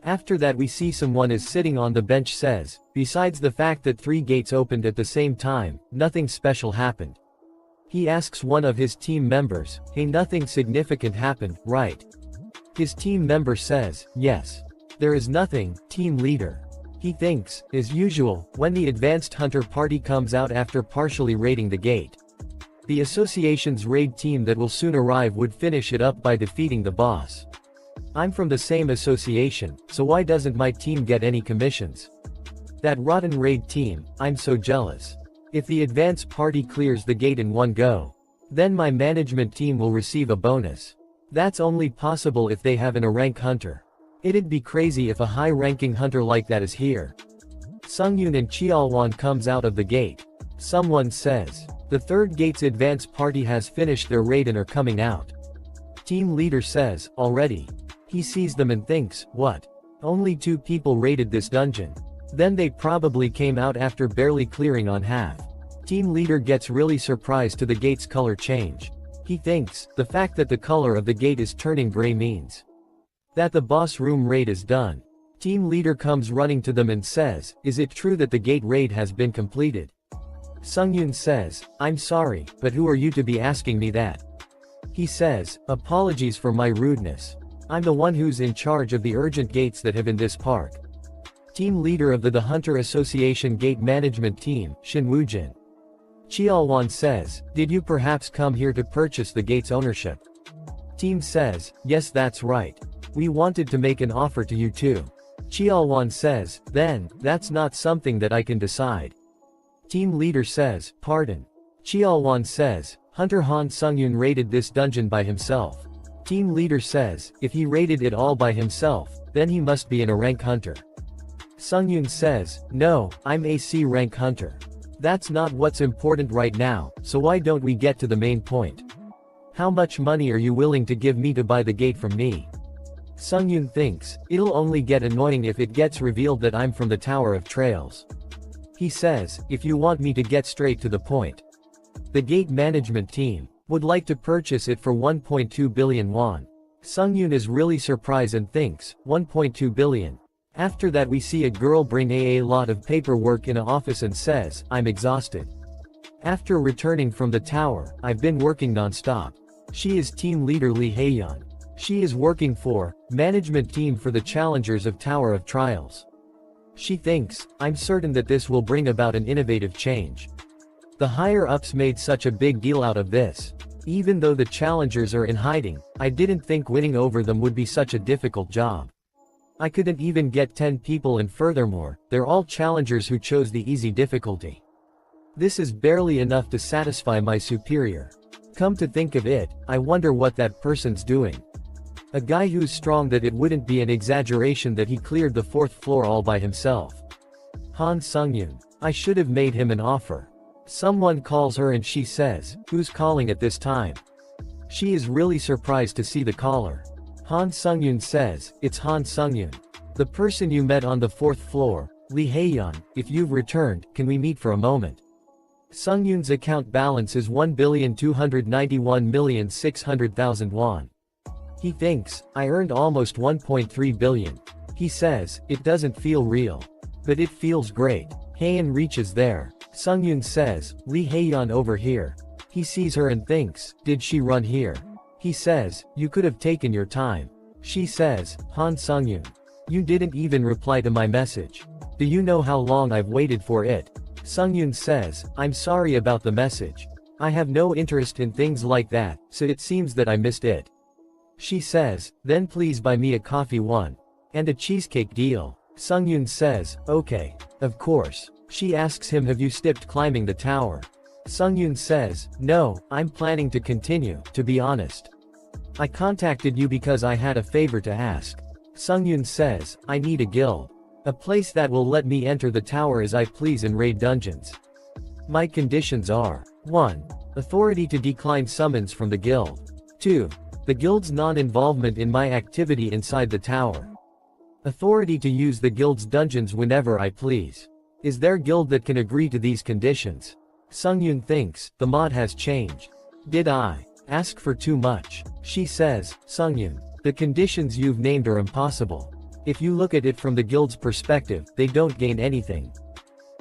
After that we see someone is sitting on the bench says, besides the fact that 3 gates opened at the same time, nothing special happened. He asks one of his team members, hey, nothing significant happened, right? His team member says, yes. There is nothing, team leader. He thinks, as usual, when the advanced hunter party comes out after partially raiding the gate. The association's raid team that will soon arrive would finish it up by defeating the boss. I'm from the same association, so why doesn't my team get any commissions? That rotten raid team, I'm so jealous. If the advance party clears the gate in one go, then my management team will receive a bonus. That's only possible if they have a rank hunter. It'd be crazy if a high-ranking hunter like that is here. Sungyun and Cheolwan comes out of the gate. Someone says, the third gate's advance party has finished their raid and are coming out. Team leader says, already. He sees them and thinks, what? Only 2 people raided this dungeon. Then they probably came out after barely clearing on half. Team leader gets really surprised to the gate's color change. He thinks, the fact that the color of the gate is turning gray means that the boss room raid is done. Team leader comes running to them and says, is it true that the gate raid has been completed? Sungyun says, I'm sorry, but who are you to be asking me that? He says, apologies for my rudeness. I'm the one who's in charge of the urgent gates that have in this park. Team leader of the Hunter Association Gate Management Team, Shin Woojin. Cheolwan says, did you perhaps come here to purchase the gate's ownership? Team says, yes, that's right. We wanted to make an offer to you too. Cheolwan says, then, that's not something that I can decide. Team leader says, pardon. Cheolwan says, Hunter Han Sungyun raided this dungeon by himself. Team leader says, if he raided it all by himself, then he must be a rank hunter. Sungyun says, no, I'm a C rank hunter. That's not what's important right now, so why don't we get to the main point? How much money are you willing to give me to buy the gate from me? Sungyun thinks, it'll only get annoying if it gets revealed that I'm from the Tower of Trails. He says, if you want me to get straight to the point. The gate management team would like to purchase it for 1.2 billion won. Sungyun is really surprised and thinks, 1.2 billion. After that we see a girl bring a lot of paperwork in an office and says, I'm exhausted. After returning from the tower, I've been working non-stop. She is team leader Lee Haeyeon. She is working for management team for the challengers of Tower of Trials. She thinks, I'm certain that this will bring about an innovative change. The higher-ups made such a big deal out of this. Even though the challengers are in hiding, I didn't think winning over them would be such a difficult job. I couldn't even get 10 people and furthermore, they're all challengers who chose the easy difficulty. This is barely enough to satisfy my superior. Come to think of it, I wonder what that person's doing. A guy who's strong that it wouldn't be an exaggeration that he cleared the 4th floor all by himself. Han Sungyun. I should have made him an offer. Someone calls her and she says, who's calling at this time? She is really surprised to see the caller. Han Sungyun says, it's Han Sungyun. The person you met on the 4th floor, Lee Haeyeon, if you've returned, can we meet for a moment? Sungyun's account balance is 1,291,600,000 won. He thinks, I earned almost 1.3 billion. He says, it doesn't feel real. But it feels great. Haeyeon reaches there. Sungyun says, Lee Haeyeon over here. He sees her and thinks, did she run here? He says, you could have taken your time. She says, Han Sungyun. You didn't even reply to my message. Do you know how long I've waited for it? Sungyun says, I'm sorry about the message. I have no interest in things like that, so it seems that I missed it. She says, then please buy me a coffee one. And a cheesecake deal. Sungyun says, okay. Of course. She asks him, have you stopped climbing the tower? Sungyun says, no, I'm planning to continue, to be honest. I contacted you because I had a favor to ask. Sungyun says, I need a guild. A place that will let me enter the tower as I please and raid dungeons. My conditions are 1. Authority to decline summons from the guild. 2. The guild's non-involvement in my activity inside the tower. Authority to use the guild's dungeons whenever I please. Is there guild that can agree to these conditions? Sungyun thinks, the mod has changed. Did I ask for too much? She says, Sungyun, the conditions you've named are impossible. If you look at it from the guild's perspective, they don't gain anything.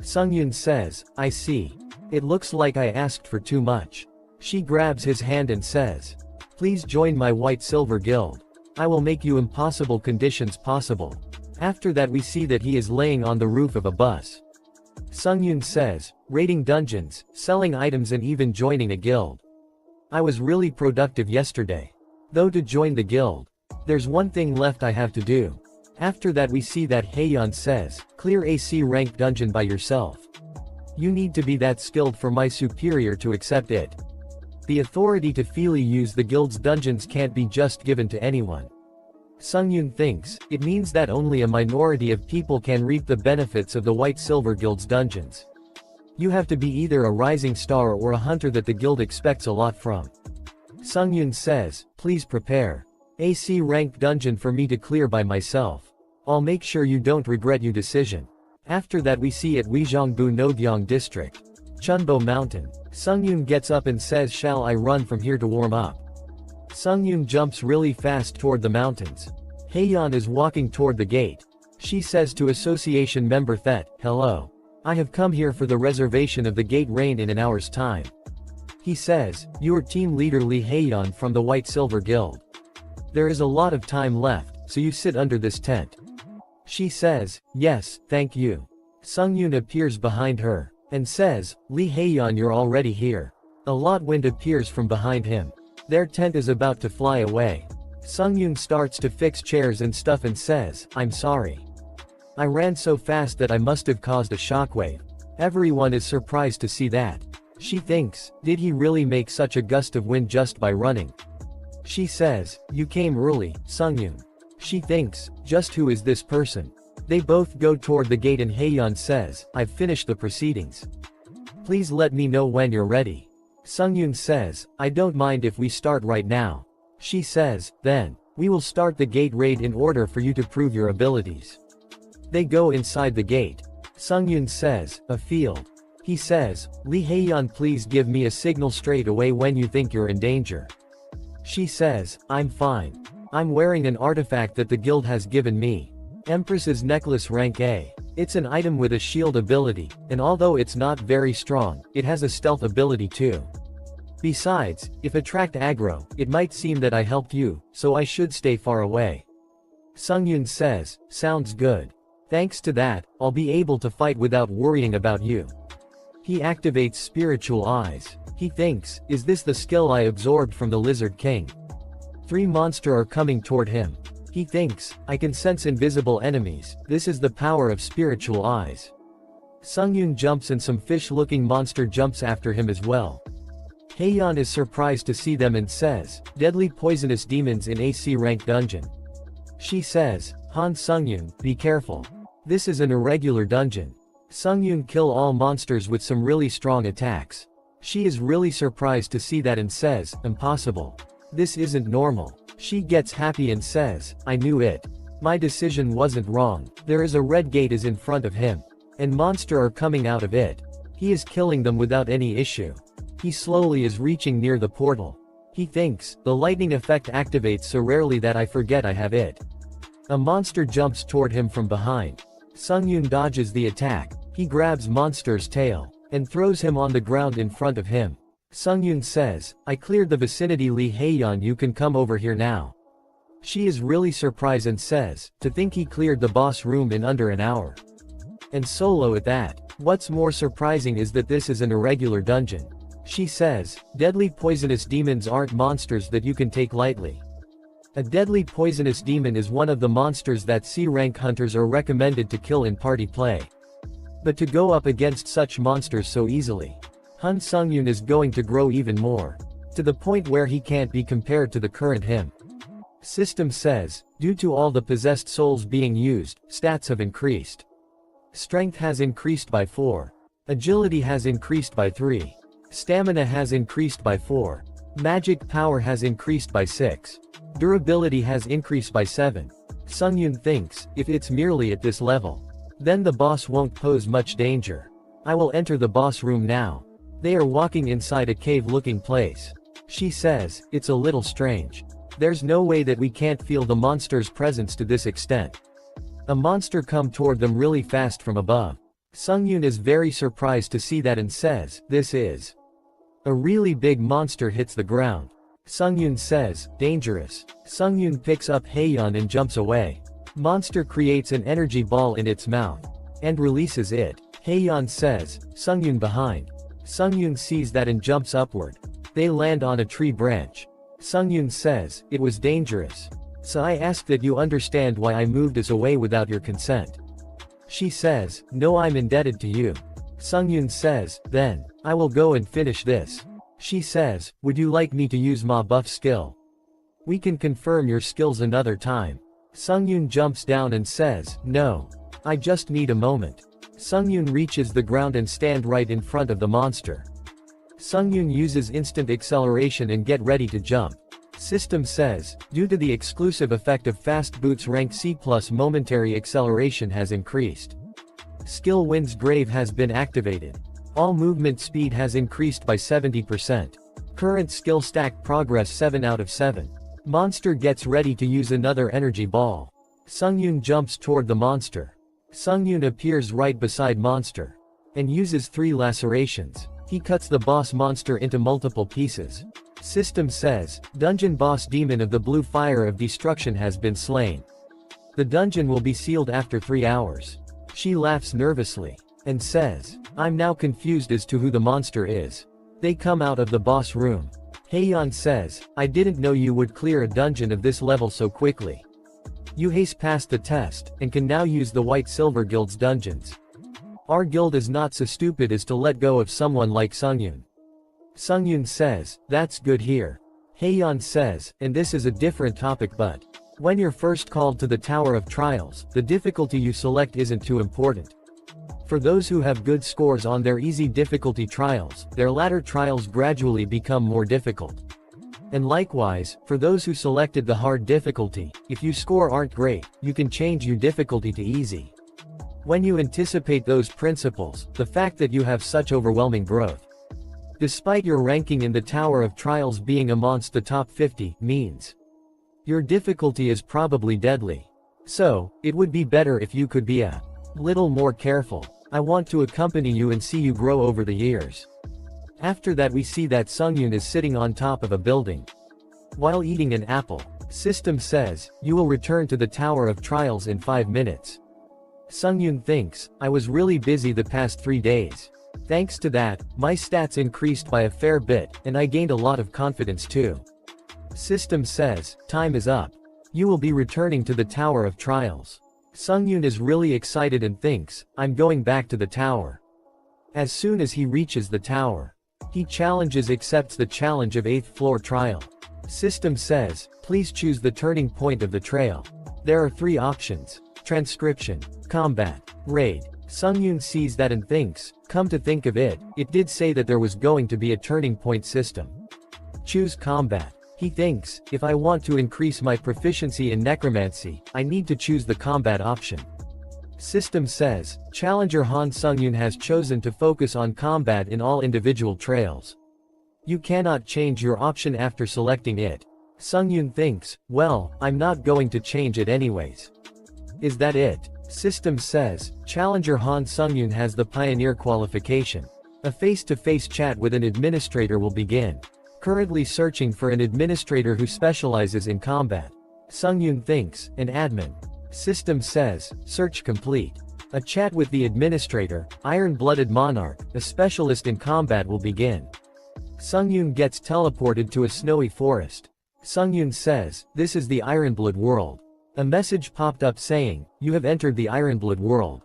Sungyun says, I see. It looks like I asked for too much. She grabs his hand and says, please join my white-silver guild. I will make you impossible conditions possible. After that we see that he is laying on the roof of a bus. Sungyun says, raiding dungeons, selling items and even joining a guild. I was really productive yesterday. Though to join the guild, there's one thing left I have to do. After that we see that Heian says, clear a C rank dungeon by yourself. You need to be that skilled for my superior to accept it. The authority to freely use the guild's dungeons can't be just given to anyone. Sungyun thinks, it means that only a minority of people can reap the benefits of the White-Silver Guild's dungeons. You have to be either a rising star or a hunter that the guild expects a lot from. Sungyun says, please prepare a C rank dungeon for me to clear by myself. I'll make sure you don't regret your decision. After that we see at Weijongbu Nogyeong District, Chunbo Mountain. Sungyun gets up and says, shall I run from here to warm up? Sungyun jumps really fast toward the mountains. Heian is walking toward the gate. She says to association member Thet, hello. I have come here for the reservation of the gate rain in an hour's time. He says, your team leader Lee Heian from the White Silver Guild. There is a lot of time left, so you sit under this tent. She says, yes, thank you. Sungyun appears behind her, and says, Lee Heian, you're already here. A lot wind appears from behind him. Their tent is about to fly away. Sungyun starts to fix chairs and stuff and says, I'm sorry. I ran so fast that I must have caused a shockwave. Everyone is surprised to see that. She thinks, did he really make such a gust of wind just by running? She says, you came early, Sungyun. She thinks, just who is this person? They both go toward the gate and Heian says, I've finished the proceedings. Please let me know when you're ready. Sungyun says, I don't mind if we start right now. She says, then, we will start the gate raid in order for you to prove your abilities. They go inside the gate. Sungyun says, a field. He says, Lee Heian, please give me a signal straight away when you think you're in danger. She says, I'm fine. I'm wearing an artifact that the guild has given me. Empress's necklace rank A. It's an item with a shield ability, and although it's not very strong, it has a stealth ability too. Besides, if attract aggro, it might seem that I helped you, so I should stay far away. Sungyun says, sounds good. Thanks to that, I'll be able to fight without worrying about you. He activates spiritual eyes. He thinks, is this the skill I absorbed from the Lizard King? 3 monsters are coming toward him. He thinks, I can sense invisible enemies, this is the power of spiritual eyes. Sungyun jumps and some fish-looking monster jumps after him as well. Heian is surprised to see them and says, deadly poisonous demons in a C rank dungeon. She says, Han Sungyun, be careful. This is an irregular dungeon. Sungyun kill all monsters with some really strong attacks. She is really surprised to see that and says, impossible. This isn't normal. She gets happy and says, I knew it. My decision wasn't wrong. There is a red gate is in front of him. And monsters are coming out of it. He is killing them without any issue. He slowly is reaching near the portal. He thinks, the lightning effect activates so rarely that I forget I have it. A monster jumps toward him from behind. Sungyun dodges the attack. He grabs monster's tail, and throws him on the ground in front of him. Sungyun says, I cleared the vicinity Lee Heian, you can come over here now. She is really surprised and says, to think he cleared the boss room in under an hour. And solo at that. What's more surprising is that this is an irregular dungeon. She says, deadly poisonous demons aren't monsters that you can take lightly. A deadly poisonous demon is one of the monsters that C-rank hunters are recommended to kill in party play. But to go up against such monsters so easily, Han Sungyun is going to grow even more. To the point where he can't be compared to the current him. System says, due to all the possessed souls being used, stats have increased. Strength has increased by 4. Agility has increased by 3. Stamina has increased by 4. Magic power has increased by 6. Durability has increased by 7. Sungyun thinks, if it's merely at this level, then the boss won't pose much danger. I will enter the boss room now. They are walking inside a cave-looking place. She says, it's a little strange. There's no way that we can't feel the monster's presence to this extent. A monster come toward them really fast from above. Sungyun is very surprised to see that and says, this is a really big monster hits the ground. Sungyun says, dangerous. Sungyun picks up Haeyeon and jumps away. Monster creates an energy ball in its mouth and releases it. Haeyeon says, Sungyun behind. Sungyun sees that and jumps upward. They land on a tree branch. Sungyun says, it was dangerous. So I ask that you understand why I moved us away without your consent. She says, no, I'm indebted to you. Sungyun says, then, I will go and finish this. She says, would you like me to use Ma buff skill? We can confirm your skills another time. Sungyun jumps down and says, no. I just need a moment. Sungyun reaches the ground and stand right in front of the monster. Sungyun uses instant acceleration and get ready to jump. System says, due to the exclusive effect of fast boots rank C+, momentary acceleration has increased. Skill Wind's Grave has been activated. All movement speed has increased by 70%. Current skill stack progress 7 out of 7. Monster gets ready to use another energy ball. Sungyun jumps toward the monster. Sungyun appears right beside monster and uses 3 lacerations. He cuts the boss monster into multiple pieces. System says, Dungeon Boss Demon of the Blue Fire of Destruction has been slain. The dungeon will be sealed after 3 hours. She laughs nervously and says, I'm now confused as to who the monster is. They come out of the boss room. Haeyeon says, I didn't know you would clear a dungeon of this level so quickly. You haste past the test and can now use the White Silver Guild's dungeons. Our guild is not so stupid as to let go of someone like Sungyun. Sungyun says, that's good here. Haeyeon says, and this is a different topic, but when you're first called to the Tower of Trials, the difficulty you select isn't too important. For those who have good scores on their easy difficulty trials, their latter trials gradually become more difficult. And likewise, for those who selected the hard difficulty, if your score aren't great, you can change your difficulty to easy. When you anticipate those principles, the fact that you have such overwhelming growth, despite your ranking in the Tower of Trials being amongst the top 50, means your difficulty is probably deadly. So, it would be better if you could be a little more careful. I want to accompany you and see you grow over the years. After that we see that Sungyun is sitting on top of a building while eating an apple. System says, you will return to the Tower of Trials in 5 minutes. Sungyun thinks, I was really busy the past 3 days. Thanks to that, my stats increased by a fair bit, and I gained a lot of confidence too. System says, time is up. You will be returning to the Tower of Trials. Sungyun is really excited and thinks, I'm going back to the tower. As soon as he reaches the tower, he accepts the challenge of 8th floor trial. System says, please choose the turning point of the trail. There are 3 options: transcription, combat, raid. Sungyun sees that and thinks, come to think of it, it did say that there was going to be a turning point system. Choose combat. He thinks, if I want to increase my proficiency in necromancy, I need to choose the combat option. System says, Challenger Han Sungyun has chosen to focus on combat in all individual trails. You cannot change your option after selecting it. Sungyun thinks, well, I'm not going to change it anyways. Is that it? System says, Challenger Han Sungyun has the Pioneer qualification. A face-to-face chat with an administrator will begin. Currently searching for an administrator who specializes in combat. Sungyun thinks, an admin. System says, search complete. A chat with the administrator, Iron-Blooded Monarch, a specialist in combat will begin. Sungyun gets teleported to a snowy forest. Sungyun says, this is the Ironblood world. A message popped up saying, you have entered the Ironblood world.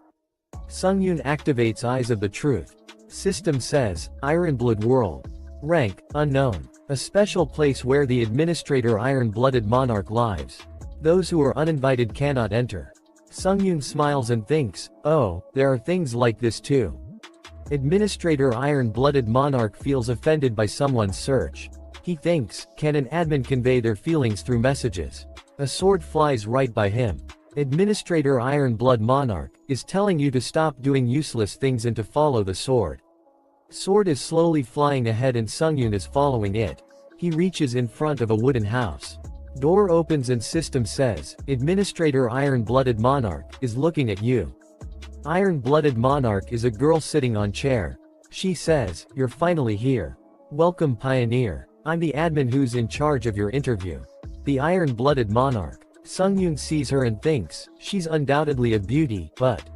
Sungyun activates Eyes of the Truth. System says, Ironblood world. Rank, unknown. A special place where the administrator Iron-Blooded Monarch lives. Those who are uninvited cannot enter. Sungyun smiles and thinks, oh, there are things like this too. Administrator Iron-Blooded Monarch feels offended by someone's search. He thinks, can an admin convey their feelings through messages? A sword flies right by him. Administrator Iron Blood Monarch is telling you to stop doing useless things and to follow the sword. Sword is slowly flying ahead and Sungyun is following it. He reaches in front of a wooden house. Door opens and system says, Administrator Iron-Blooded Monarch is looking at you. Iron-Blooded Monarch is a girl sitting on chair. She says, you're finally here. Welcome Pioneer. I'm the admin who's in charge of your interview. The Iron-Blooded Monarch. Sungyun sees her and thinks, she's undoubtedly a beauty, but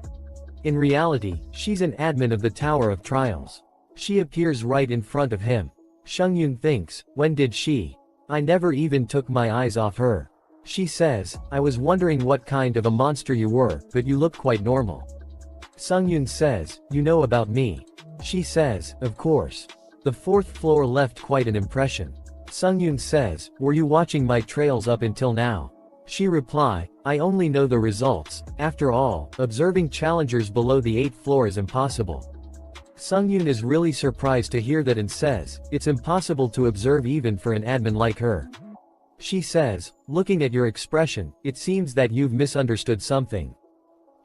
in reality, she's an admin of the Tower of Trials. She appears right in front of him. Sungyun thinks, when did she? I never even took my eyes off her. She says, I was wondering what kind of a monster you were, but you look quite normal. Sungyun says, you know about me. She says, of course. The fourth floor left quite an impression. Sungyun says, were you watching my trails up until now? She reply, I only know the results. After all, observing challengers below the 8th floor is impossible. Sungyun is really surprised to hear that and says, it's impossible to observe even for an admin like her. She says, looking at your expression, it seems that you've misunderstood something.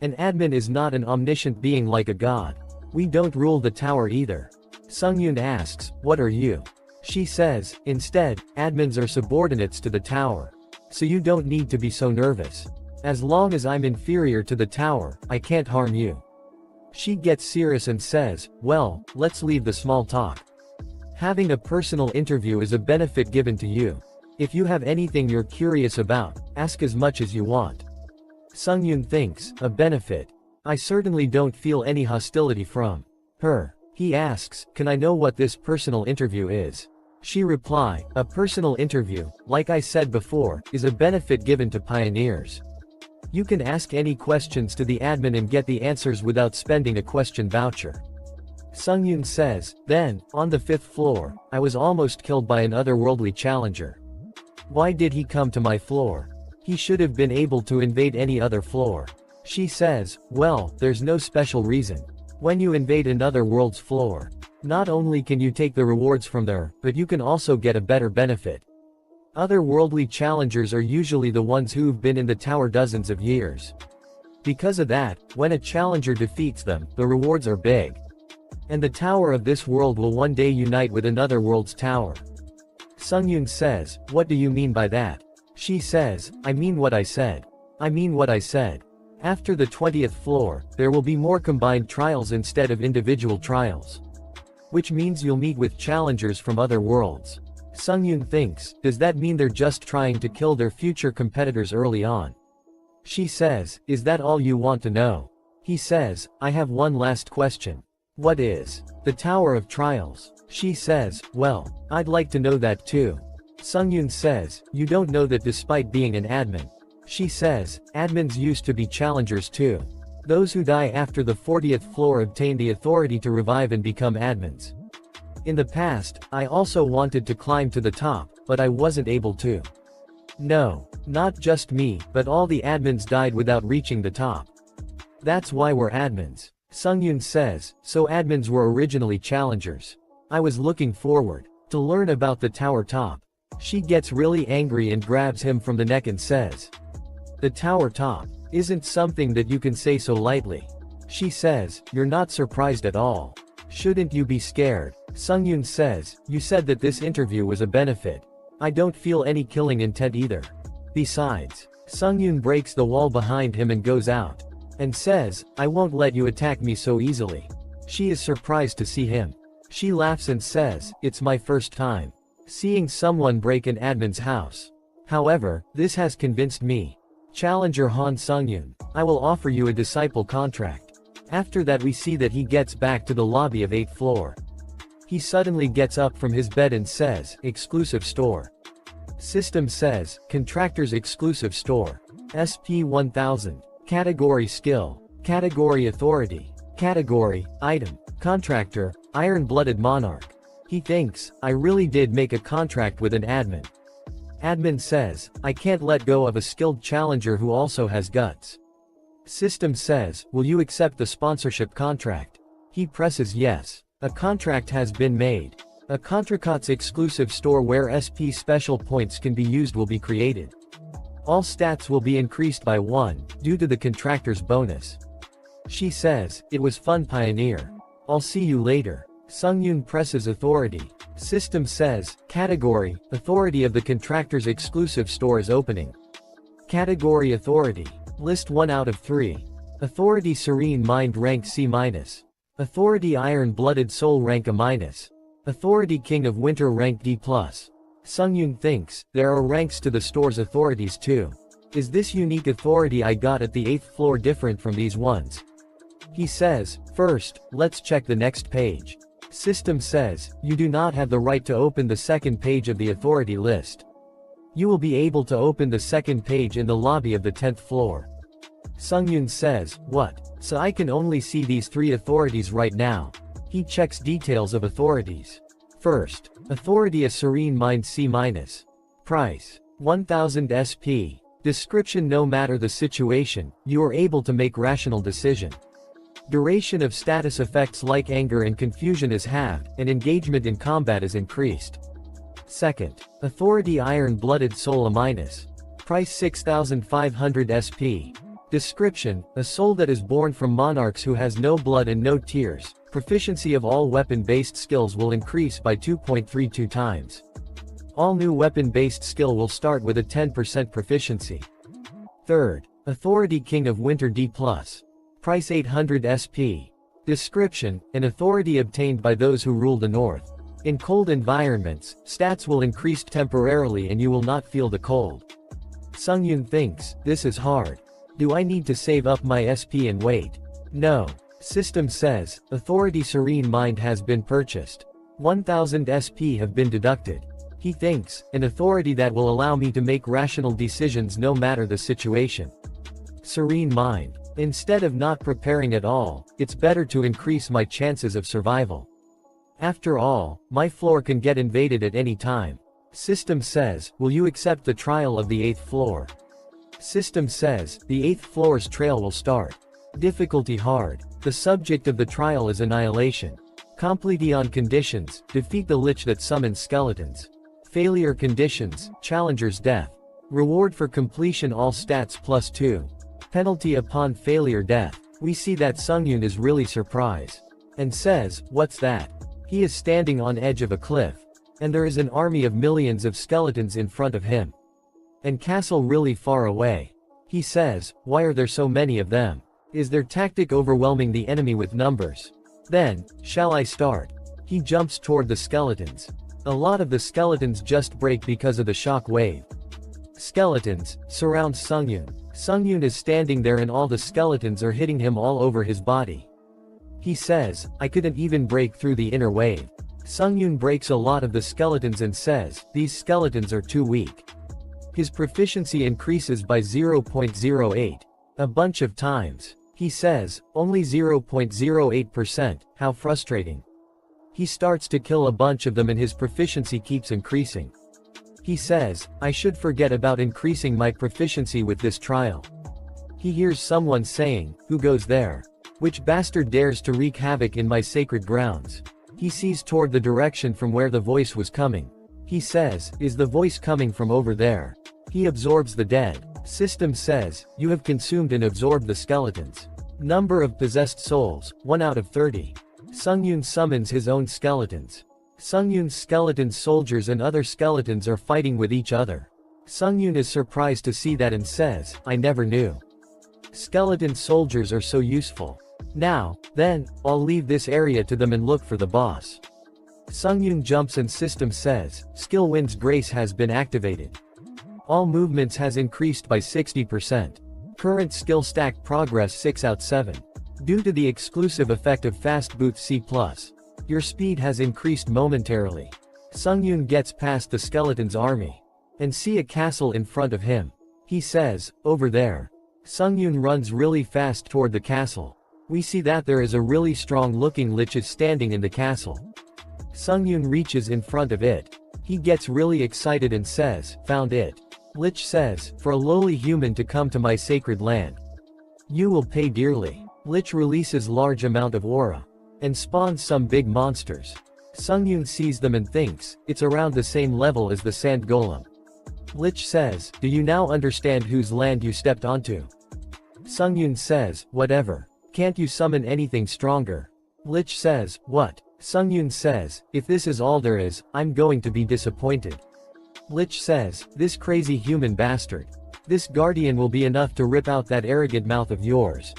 An admin is not an omniscient being like a god. We don't rule the tower either. Sungyun asks, what are you? She says, instead, admins are subordinates to the tower. So you don't need to be so nervous. As long as I'm inferior to the tower, I can't harm you. She gets serious and says, well, let's leave the small talk. Having a personal interview is a benefit given to you. If you have anything you're curious about, ask as much as you want. Sungyun thinks, a benefit. I certainly don't feel any hostility from her. He asks, can I know what this personal interview is? She reply, a personal interview, like I said before, is a benefit given to pioneers. You can ask any questions to the admin and get the answers without spending a question voucher. Sungyun says, then, on the 5th floor, I was almost killed by an otherworldly challenger. Why did he come to my floor? He should have been able to invade any other floor. She says, well, there's no special reason. When you invade another world's floor, not only can you take the rewards from there, but you can also get a better benefit. Otherworldly challengers are usually the ones who've been in the tower dozens of years. Because of that, when a challenger defeats them, the rewards are big. And the tower of this world will one day unite with another world's tower. Sungyun says, what do you mean by that? She says, I mean what I said. I mean what I said. After the 20th floor, there will be more combined trials instead of individual trials. Which means you'll meet with challengers from other worlds. Sungyun thinks, does that mean they're just trying to kill their future competitors early on? She says, is that all you want to know? He says, I have one last question. What is the Tower of Trials? She says, well, I'd like to know that too. Sungyun says, you don't know that despite being an admin. She says, admins used to be challengers too. Those who die after the 40th floor obtain the authority to revive and become admins. In the past, I also wanted to climb to the top, but I wasn't able to. No, not just me, but all the admins died without reaching the top. That's why we're admins. Sungyun says, so admins were originally challengers. I was looking forward to learn about the tower top. She gets really angry and grabs him from the neck and says, the tower top isn't something that you can say so lightly. She says, you're not surprised at all. Shouldn't you be scared? Sungyun says, you said that this interview was a benefit. I don't feel any killing intent either. Besides, Sungyun breaks the wall behind him and goes out. And says, I won't let you attack me so easily. She is surprised to see him. She laughs and says, it's my first time seeing someone break an admin's house. However, this has convinced me. Challenger Han Sungyun, I will offer you a disciple contract. After that we see that he gets back to the lobby of 8th floor. He suddenly gets up from his bed and says, exclusive store. System says, contractor's exclusive store. SP1000. Category skill. Category authority. Category, item. Contractor, Iron-Blooded Monarch. He thinks, I really did make a contract with an admin. Admin says, I can't let go of a skilled challenger who also has guts. System says, will you accept the sponsorship contract? He presses yes. A contract has been made. A Contracot's exclusive store where SP special points can be used will be created. All stats will be increased by 1, due to the contractor's bonus. She says, "It was fun, Pioneer. I'll see you later." Sungyun presses authority. System says, "Category, authority of the contractor's exclusive store is opening." Category authority. List 1 out of 3. Authority Serene Mind rank C-. Authority Iron-Blooded Soul rank A-. Authority King of Winter rank D+. Sungyun thinks, there are ranks to the store's authorities too. Is this unique authority I got at the 8th floor different from these ones? He says, "First, let's check the next page." System says, "You do not have the right to open the second page of the authority list. You will be able to open the second page in the lobby of the 10th floor." Sungyun says, "What? So I can only see these 3 authorities right now." He checks details of authorities. First, authority A Serene Mind C-. Price, 1000 SP. Description: no matter the situation, you are able to make rational decision. Duration of status effects like anger and confusion is halved, and engagement in combat is increased. Second, authority Iron-Blooded Soul A-. Price 6500 SP. Description: a soul that is born from monarchs who has no blood and no tears. Proficiency of all weapon-based skills will increase by 2.32 times. All new weapon-based skill will start with a 10% proficiency. Third, authority King of Winter D+. Price 800 SP. Description: an authority obtained by those who rule the north. In cold environments, stats will increase temporarily and you will not feel the cold. Sungyun thinks, this is hard. Do I need to save up my SP and wait? No. System says, authority Serene Mind has been purchased. 1000 SP have been deducted. He thinks, an authority that will allow me to make rational decisions no matter the situation. Serene Mind. Instead of not preparing at all, it's better to increase my chances of survival. After all, my floor can get invaded at any time. System says, will you accept the trial of the 8th floor? System says, the 8th floor's trial will start. Difficulty hard. The subject of the trial is annihilation. Completion conditions, defeat the lich that summons skeletons. Failure conditions, challenger's death. Reward for completion all stats +2. Penalty upon failure death. We see that Sungyun is really surprised. And says, what's that? He is standing on edge of a cliff. And there is an army of millions of skeletons in front of him. And castle really far away. He says, why are there so many of them? Is their tactic overwhelming the enemy with numbers? Then, shall I start? He jumps toward the skeletons. A lot of the skeletons just break because of the shock wave. Skeletons surround Sungyun. Sungyun is standing there and all the skeletons are hitting him all over his body. He says, I couldn't even break through the inner wave. Sungyun breaks a lot of the skeletons and says, these skeletons are too weak. His proficiency increases by 0.08. A bunch of times. He says, only 0.08%, how frustrating. He starts to kill a bunch of them and his proficiency keeps increasing. He says, I should forget about increasing my proficiency with this trial. He hears someone saying, who goes there? Which bastard dares to wreak havoc in my sacred grounds? He sees toward the direction from where the voice was coming. He says, is the voice coming from over there? He absorbs the dead. System says, you have consumed and absorbed the skeletons. Number of possessed souls, 1 out of 30. Sungyun summons his own skeletons. Sungyun's skeleton soldiers and other skeletons are fighting with each other. Sungyun is surprised to see that and says, I never knew. Skeleton soldiers are so useful. Now, then, I'll leave this area to them and look for the boss. Sungyun jumps and System says, Skill Wind's Grace has been activated. All movements has increased by 60%. Current skill stack progress 6 out 7. Due to the exclusive effect of Fast Boot C+. Your speed has increased momentarily. Sungyun gets past the skeleton's army. And see a castle in front of him. He says, over there. Sungyun runs really fast toward the castle. We see that there is a really strong looking lich is standing in the castle. Sungyun reaches in front of it. He gets really excited and says, found it. Lich says, for a lowly human to come to my sacred land. You will pay dearly. Lich releases large amount of aura. And spawns some big monsters. Sungyun sees them and thinks, it's around the same level as the sand golem. Lich says, do you now understand whose land you stepped onto? Sungyun says, whatever. Can't you summon anything stronger? Lich says, what? Sungyun says, if this is all there is, I'm going to be disappointed. Lich says, this crazy human bastard. This guardian will be enough to rip out that arrogant mouth of yours.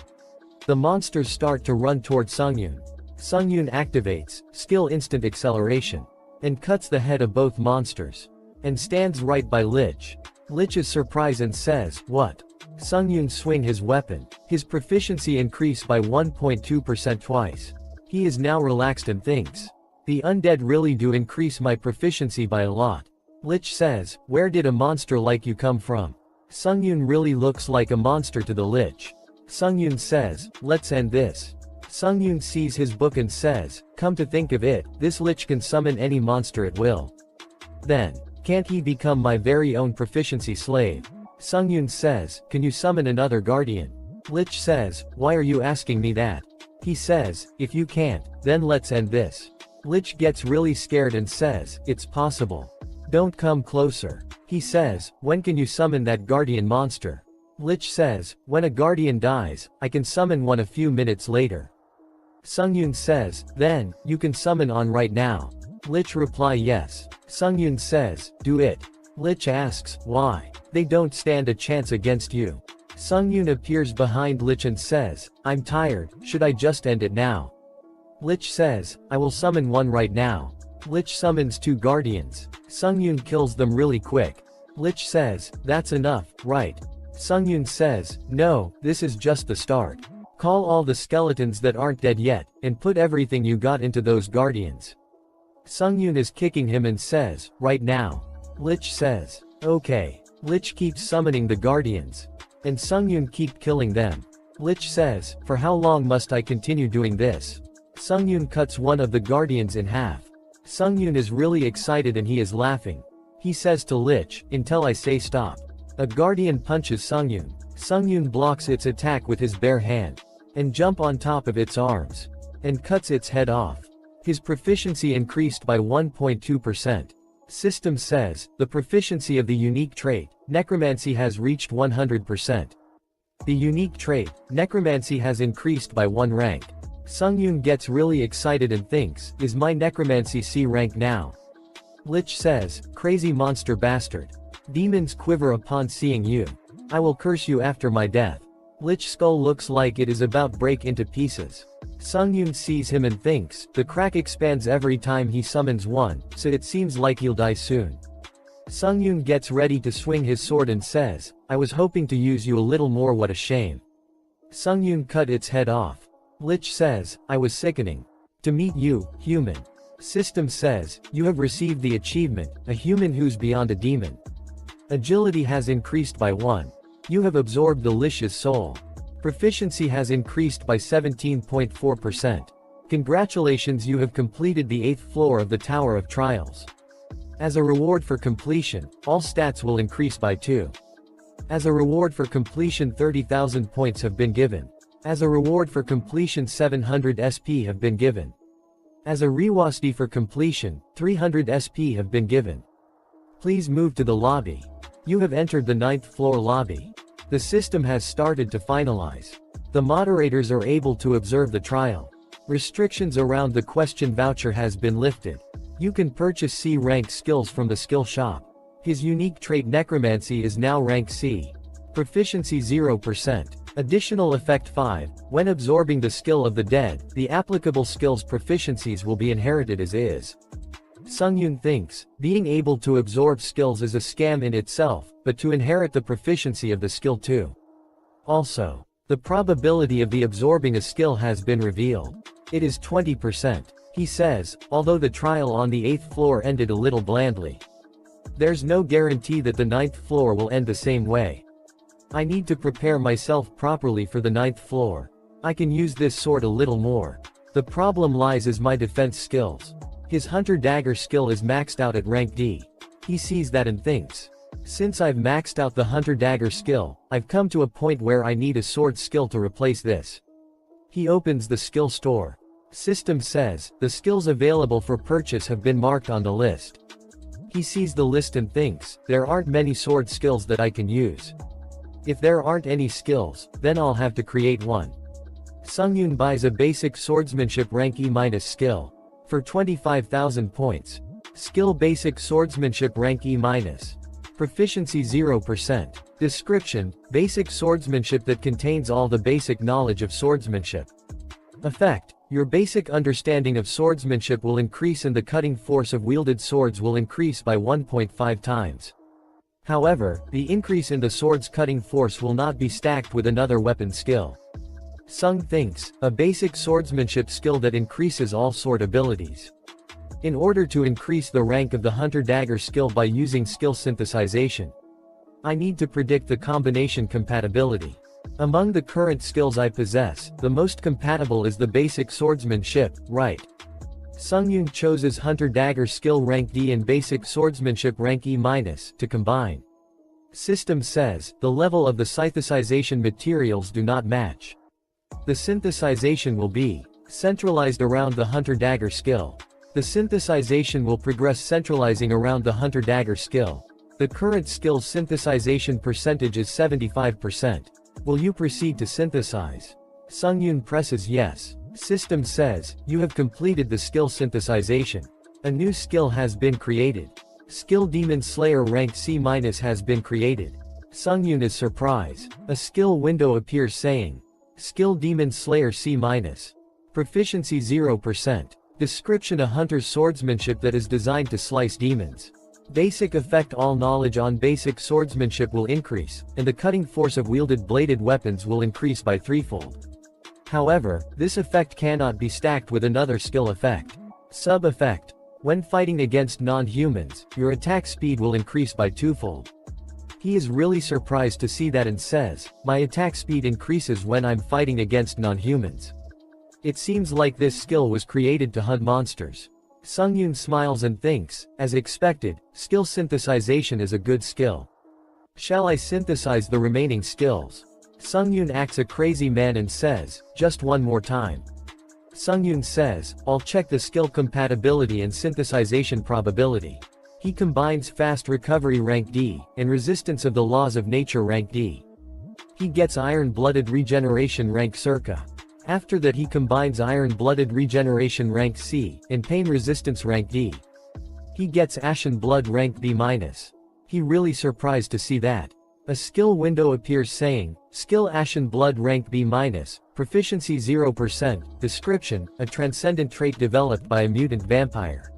The monsters start to run toward Sungyun. Sungyun activates, skill instant acceleration, and cuts the head of both monsters, and stands right by Lich. Lich is surprised and says, what? Sungyun swing his weapon. His proficiency increased by 1.2% twice. He is now relaxed and thinks, the undead really do increase my proficiency by a lot. Lich says, where did a monster like you come from? Sungyun really looks like a monster to the Lich. Sungyun says, let's end this. Sungyun sees his book and says, come to think of it, this Lich can summon any monster at will. Then, can't he become my very own proficiency slave? Sungyun says, can you summon another guardian? Lich says, why are you asking me that? He says, if you can't, then let's end this. Lich gets really scared and says, it's possible. Don't come closer. He says, when can you summon that guardian monster? Lich says, when a guardian dies, I can summon one a few minutes later. Sungyun says, then, you can summon on right now. Lich reply yes. Sungyun says, do it. Lich asks, why? They don't stand a chance against you. Sungyun appears behind Lich and says, I'm tired, should I just end it now? Lich says, I will summon one right now. Lich summons two guardians. Sungyun kills them really quick. Lich says, that's enough, right? Sungyun says, no, this is just the start. Call all the skeletons that aren't dead yet, and put everything you got into those guardians. Sungyun is kicking him and says, right now. Lich says, okay. Lich keeps summoning the guardians. And Sungyun keep killing them. Lich says, for how long must I continue doing this? Sungyun cuts one of the guardians in half. Sungyun is really excited and he is laughing. He says to Lich, until I say stop. A guardian punches Sungyun. Sungyun blocks its attack with his bare hand, and jump on top of its arms, and cuts its head off. His proficiency increased by 1.2%. System says, the proficiency of the unique trait, necromancy has reached 100%. The unique trait, necromancy has increased by 1 rank. Sungyun gets really excited and thinks, is my necromancy C rank now? Lich says, crazy monster bastard. Demons quiver upon seeing you. I will curse you after my death. Lich skull looks like it is about to break into pieces. Sungyun sees him and thinks, the crack expands every time he summons one, so it seems like he'll die soon. Sungyun gets ready to swing his sword and says, I was hoping to use you a little more, what a shame. Sungyun cut its head off. Lich says, I was sickening. To meet you, human. System says, you have received the achievement, a human who's beyond a demon. Agility has increased by 1. You have absorbed the Lich's soul. Proficiency has increased by 17.4%. Congratulations, you have completed the 8th floor of the Tower of Trials. As a reward for completion, all stats will increase by 2. As a reward for completion, 30,000 points have been given. As a reward for completion, 700 SP have been given. As a reward for completion, 300 SP have been given. Please move to the lobby. You have entered the 9th floor lobby. The system has started to finalize. The moderators are able to observe the trial. Restrictions around the question voucher has been lifted. You can purchase C rank skills from the skill shop. His unique trait necromancy is now rank C. Proficiency 0%. Additional effect 5, when absorbing the skill of the dead, the applicable skill's proficiencies will be inherited as is. Sungyun thinks, being able to absorb skills is a scam in itself, but to inherit the proficiency of the skill too. Also, the probability of the absorbing a skill has been revealed. It is 20%. He says, although the trial on the 8th floor ended a little blandly. There's no guarantee that the 9th floor will end the same way. I need to prepare myself properly for the 9th floor. I can use this sword a little more. The problem lies is my defense skills. His hunter dagger skill is maxed out at rank D. He sees that and thinks, since I've maxed out the hunter dagger skill, I've come to a point where I need a sword skill to replace this. He opens the skill store. System says, the skills available for purchase have been marked on the list. He sees the list and thinks, there aren't many sword skills that I can use. If there aren't any skills, then I'll have to create one. Sungyun buys a basic swordsmanship rank E- skill. For 25,000 points. Skill basic swordsmanship rank E-. Proficiency 0%. Description, basic swordsmanship that contains all the basic knowledge of swordsmanship. Effect, your basic understanding of swordsmanship will increase and the cutting force of wielded swords will increase by 1.5 times. However, the increase in the sword's cutting force will not be stacked with another weapon skill. Sung thinks, a basic swordsmanship skill that increases all sword abilities. In order to increase the rank of the Hunter Dagger skill by using skill synthesization, I need to predict the combination compatibility. Among the current skills I possess, the most compatible is the basic swordsmanship, right? Sungyun chooses Hunter Dagger skill rank D and basic swordsmanship rank E- to combine. System says, the level of the synthesization materials do not match. The synthesization will be centralized around the Hunter Dagger skill. The synthesization will progress centralizing around the Hunter Dagger skill. The current skill synthesization percentage is 75%. Will you proceed to synthesize? Sungyun presses yes. System says, you have completed the skill synthesization. A new skill has been created. Skill Demon Slayer rank C- has been created. Sungyun is surprised. A skill window appears saying, Skill Demon Slayer C-. Proficiency 0%. Description, a hunter's swordsmanship that is designed to slice demons. Basic effect, all knowledge on basic swordsmanship will increase, and the cutting force of wielded bladed weapons will increase by threefold. However, this effect cannot be stacked with another skill effect. Sub-effect. When fighting against non-humans, your attack speed will increase by twofold. He is really surprised to see that and says, my attack speed increases when I'm fighting against non-humans. It seems like this skill was created to hunt monsters. Sungyun smiles and thinks, as expected, skill synthesization is a good skill. Shall I synthesize the remaining skills? Sungyun acts a crazy man and says, just one more time. Sungyun says, I'll check the skill compatibility and synthesization probability. He combines fast recovery rank D, and resistance of the laws of nature rank D. He gets iron-blooded regeneration rank circa. After that he combines iron-blooded regeneration rank C, and pain resistance rank D. He gets ashen blood rank B-. He really surprised to see that. A skill window appears saying, Skill Ashen Blood rank B-, proficiency 0%, description, a transcendent trait developed by a mutant vampire.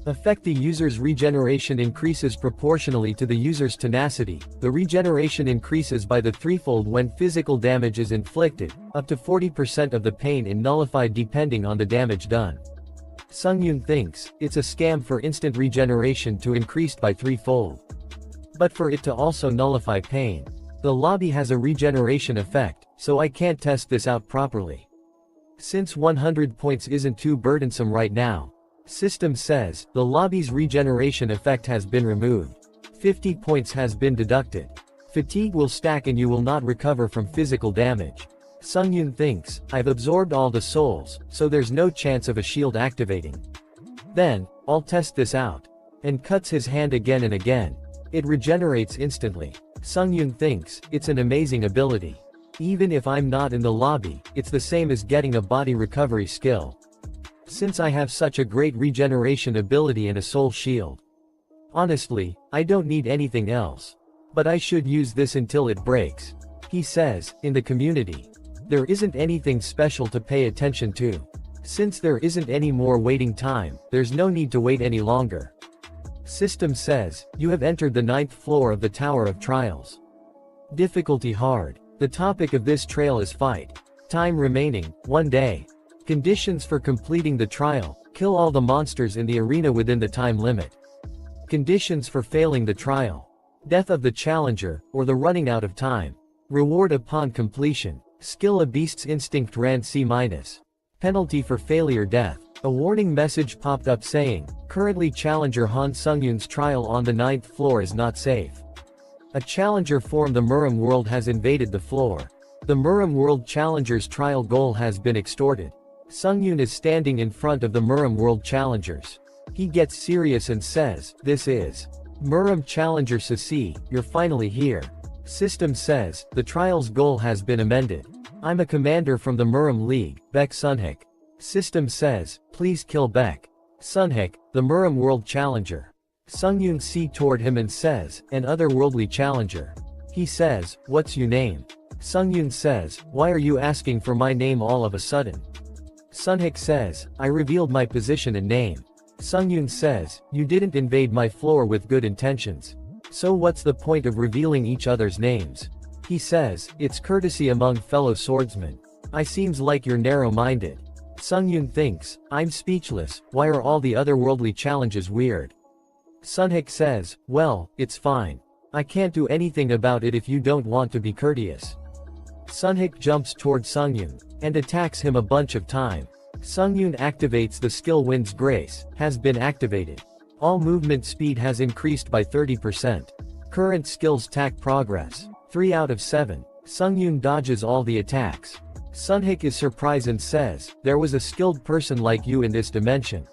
Effect, the user's regeneration increases proportionally to the user's tenacity. The regeneration increases by the threefold when physical damage is inflicted, up to 40% of the pain is nullified depending on the damage done. Sungyun thinks, it's a scam for instant regeneration to increase by threefold. But for it to also nullify pain. The lobby has a regeneration effect, so I can't test this out properly. Since 100 points isn't too burdensome right now. System says, the lobby's regeneration effect has been removed. 50 points has been deducted. Fatigue will stack and you will not recover from physical damage. Sungyun thinks, I've absorbed all the souls, so there's no chance of a shield activating. Then, I'll test this out. And cuts his hand again and again. It regenerates instantly. Sungyun thinks, it's an amazing ability. Even if I'm not in the lobby, it's the same as getting a body recovery skill. Since I have such a great regeneration ability and a soul shield. Honestly, I don't need anything else. But I should use this until it breaks. He says, in the community. There isn't anything special to pay attention to. Since there isn't any more waiting time, there's no need to wait any longer. System says, you have entered the 9th floor of the Tower of Trials. Difficulty hard. The topic of this trail is fight. Time remaining, 1 day. Conditions for completing the trial, kill all the monsters in the arena within the time limit. Conditions for failing the trial. Death of the challenger, or the running out of time. Reward upon completion. Skill, a beast's instinct ran C-. Penalty for failure, death. A warning message popped up saying, currently challenger Han Sungyun's trial on the 9th floor is not safe. A challenger form the Muram world has invaded the floor. The Muram world challenger's trial goal has been extorted. Sungyun is standing in front of the Muram World Challengers. He gets serious and says, "This is Muram Challenger Sasi, you're finally here." System says, "The trial's goal has been amended. I'm a commander from the Muram League, Baek Sunhik." System says, "Please kill Baek Sunhik, the Muram World Challenger." Sungyun sees toward him and says, "An otherworldly challenger." He says, "What's your name?" Sungyun says, "Why are you asking for my name all of a sudden?" Sunhik says, "I revealed my position and name." Sungyun says, "You didn't invade my floor with good intentions. So what's the point of revealing each other's names?" He says, "It's courtesy among fellow swordsmen. I seems like you're narrow-minded." Sungyun thinks, "I'm speechless, why are all the otherworldly challenges weird?" Sunhik says, "Well, it's fine. I can't do anything about it if you don't want to be courteous." Sunhik jumps toward Sungyun and attacks him a bunch of time. Sungyun activates the skill Wind's Grace, has been activated. All movement speed has increased by 30%. Current skills attack progress, 3 out of 7. Sungyun dodges all the attacks. Sunhik is surprised and says, "There was a skilled person like you in this dimension.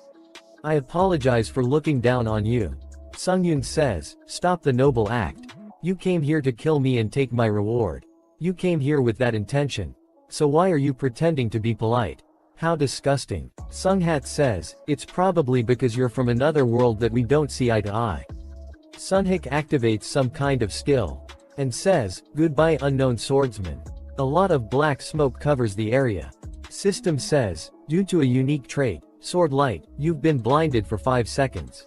I apologize for looking down on you." Sungyun says, "Stop the noble act. You came here to kill me and take my reward. You came here with that intention. So why are you pretending to be polite? How disgusting." Sunghat says, "It's probably because you're from another world that we don't see eye to eye." Sunhik activates some kind of skill and says, "Goodbye unknown swordsman." A lot of black smoke covers the area. System says, "Due to a unique trait, Sword Light, you've been blinded for 5 seconds."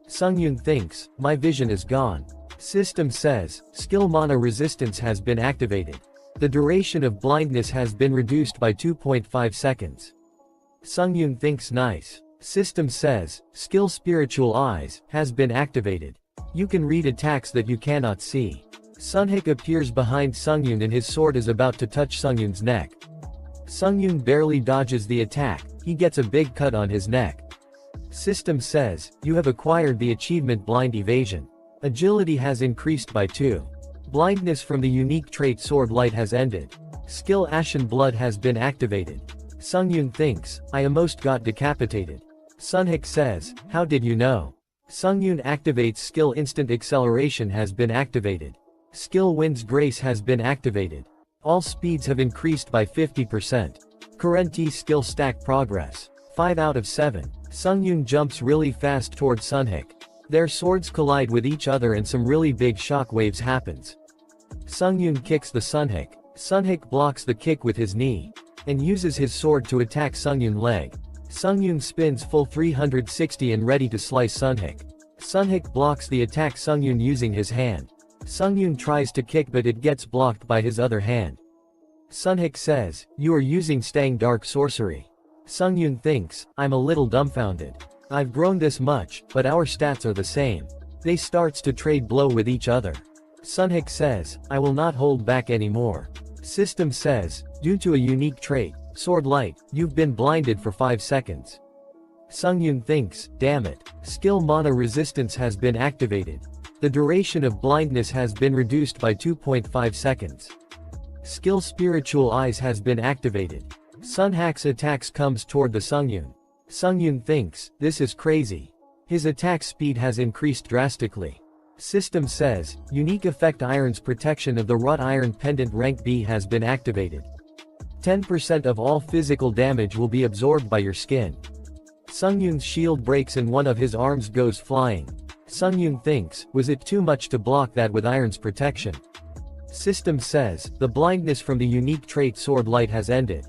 Sungyun thinks, "My vision is gone." System says, "Skill Mana Resistance has been activated. The duration of blindness has been reduced by 2.5 seconds. Sungyun thinks, "Nice." System says, "Skill Spiritual Eyes has been activated. You can read attacks that you cannot see." Sunhik appears behind Sungyun and his sword is about to touch Sungyun's neck. Sungyun barely dodges the attack, he gets a big cut on his neck. System says, "You have acquired the achievement Blind Evasion. Agility has increased by 2. Blindness from the unique trait Sword Light has ended. Skill Ashen Blood has been activated." Sungyun thinks, "I almost got decapitated." Sunhik says, "How did you know?" Sungyun activates skill Instant Acceleration has been activated. Skill Wind's Grace has been activated. All speeds have increased by 50%. Current skill stack progress, 5 out of 7. Sungyun jumps really fast toward Sunhik. Their swords collide with each other and some really big shockwaves happens. Sungyun kicks the Sunhik. Sunhik blocks the kick with his knee and uses his sword to attack Sungyun's leg. Sungyun spins full 360 and ready to slice Sunhik. Sunhik blocks the attack Sungyun using his hand. Sungyun tries to kick but it gets blocked by his other hand. Sunhik says, "You are using Stang Dark Sorcery." Sungyun thinks, "I'm a little dumbfounded. I've grown this much, but our stats are the same." They starts to trade blow with each other. Sunhik says, "I will not hold back anymore." System says, "Due to a unique trait, Sword Light, you've been blinded for 5 seconds." Sungyun thinks, "Damn it. Skill Mana Resistance has been activated. The duration of blindness has been reduced by 2.5 seconds. Skill Spiritual Eyes has been activated." Sunhak's attacks comes toward the Sungyun. Sungyun thinks, "This is crazy." His attack speed has increased drastically. System says, "Unique Effect Iron's Protection of the Wrought Iron Pendant Rank B has been activated. 10% of all physical damage will be absorbed by your skin." Sungyun's shield breaks and one of his arms goes flying. Sungyun thinks, "Was it too much to block that with Iron's protection?" System says, "The blindness from the unique trait Sword Light has ended."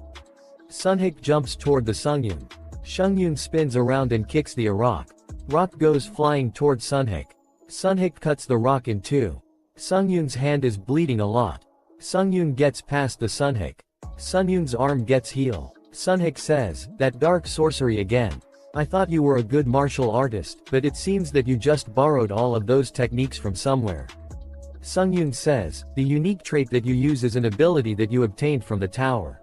Sunhik jumps toward the Sungyun. Sungyun spins around and kicks the rock. Rock goes flying toward Sunhik. Sunhik cuts the rock in 2. Sungyun's hand is bleeding a lot. Sungyun gets past the Sunhik. Sungyun's arm gets heal. Sunhik says, "That dark sorcery again. I thought you were a good martial artist, but it seems that you just borrowed all of those techniques from somewhere." Sungyun says, "The unique trait that you use is an ability that you obtained from the tower."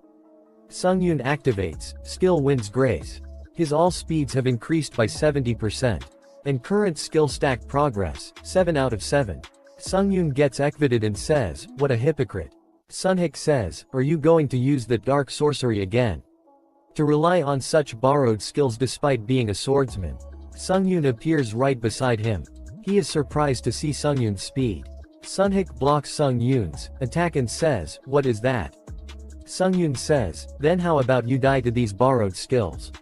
Sungyun activates Skill Wind's Grace. His all speeds have increased by 70%. And current skill stack progress, 7 out of 7. Sungyun gets ekvated and says, "What a hypocrite." Sunhik says, "Are you going to use that dark sorcery again?" To rely on such borrowed skills despite being a swordsman. Sungyun appears right beside him. He is surprised to see Sungyun's speed. Sunhik blocks Sungyun's attack and says, "What is that?" Sungyun says, "Then how about you die to these borrowed skills?"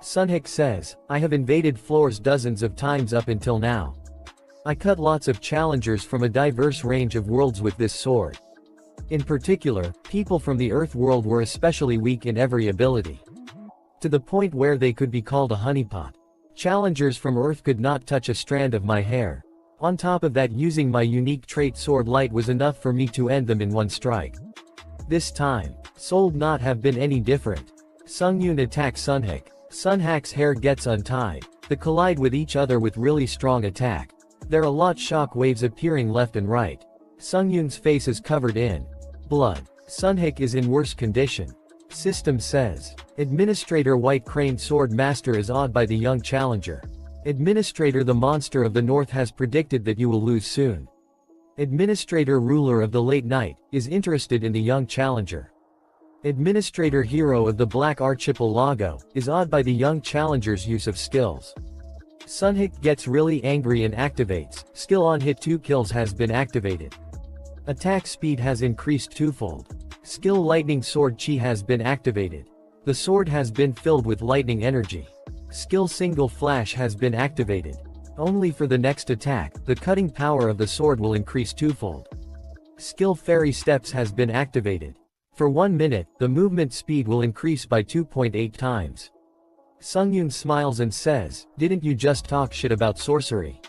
Sunhik says, "I have invaded floors dozens of times up until now. I cut lots of challengers from a diverse range of worlds with this sword. In particular, people from the Earth world were especially weak in every ability. To the point where they could be called a honeypot. Challengers from Earth could not touch a strand of my hair. On top of that, using my unique trait Sword Light was enough for me to end them in one strike. This time, sold not have been any different." Sungyun attacks Sunhik. Sunhak's hair gets untied. They collide with each other with really strong attack. There are a lot shock waves appearing left and right. Sungyun's face is covered in blood. Sunhik is in worse condition. System says. Administrator White Crane Sword Master is awed by the young challenger. Administrator the Monster of the North has predicted that you will lose soon. Administrator Ruler of the Late Night is interested in the young challenger. Administrator Hero of the Black Archipelago is awed by the young challenger's use of skills. Sunhik gets really angry and activates. Skill on hit 2 kills has been activated. Attack speed has increased twofold. Skill Lightning Sword Chi has been activated. The sword has been filled with lightning energy. Skill Single Flash has been activated. Only for the next attack, the cutting power of the sword will increase twofold. Skill Fairy Steps has been activated. For 1 minute, the movement speed will increase by 2.8 times. Sungyun smiles and says, "Didn't you just talk shit about sorcery?"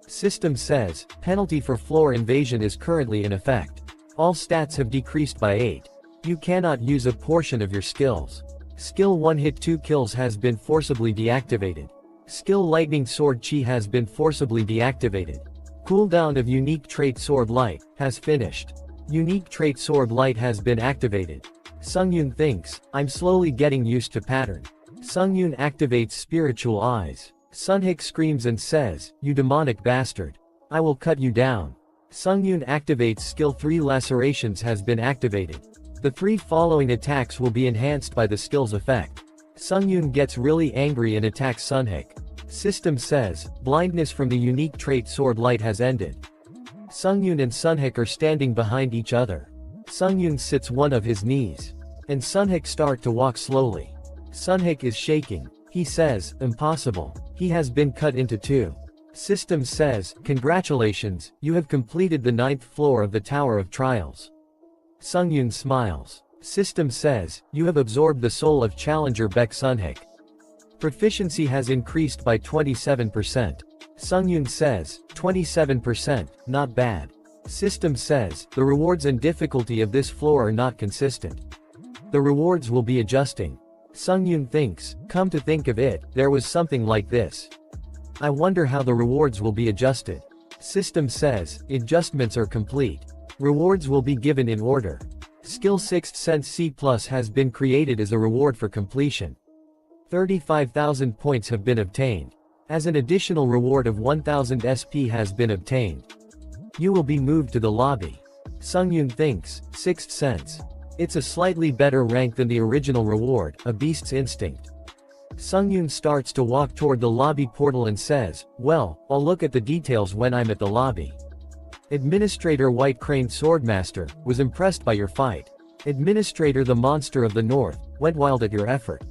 System says, penalty for floor invasion is currently in effect. All stats have decreased by 8. You cannot use a portion of your skills. Skill 1 hit 2 kills has been forcibly deactivated. Skill Lightning Sword Chi has been forcibly deactivated. Cooldown of Unique Trait Sword Light has finished. Unique Trait Sword Light has been activated. Sungyun thinks, "I'm slowly getting used to pattern." Sungyun activates Spiritual Eyes. Sunhik screams and says, "You demonic bastard. I will cut you down." Sungyun activates Skill 3 Lacerations has been activated. The 3 following attacks will be enhanced by the skill's effect. Sungyun gets really angry and attacks Sunhik. System says, blindness from the unique trait Sword Light has ended. Sungyun and Sunhik are standing behind each other. Sungyun sits one of his knees. And Sunhik start to walk slowly. Sunhik is shaking. He says, "Impossible. He has been cut into 2. System says, "Congratulations, you have completed the 9th floor of the Tower of Trials." Sungyun smiles. System says, "You have absorbed the soul of Challenger Beck Sunhik. Proficiency has increased by 27%. Sungyun says, 27%, not bad. System says, the rewards and difficulty of this floor are not consistent. The rewards will be adjusting. Sungyun thinks, come to think of it, there was something like this. I wonder how the rewards will be adjusted. System says, adjustments are complete. Rewards will be given in order. Skill 6th Sense C+ has been created as a reward for completion. 35,000 points have been obtained. As an additional reward of 1,000 SP has been obtained. You will be moved to the lobby. Sungyun thinks, 6th Sense. It's a slightly better rank than the original reward, a beast's instinct. Sungyun starts to walk toward the lobby portal and says, well, I'll look at the details when I'm at the lobby. Administrator White Crane Swordmaster was impressed by your fight. Administrator the Monster of the North went wild at your effort.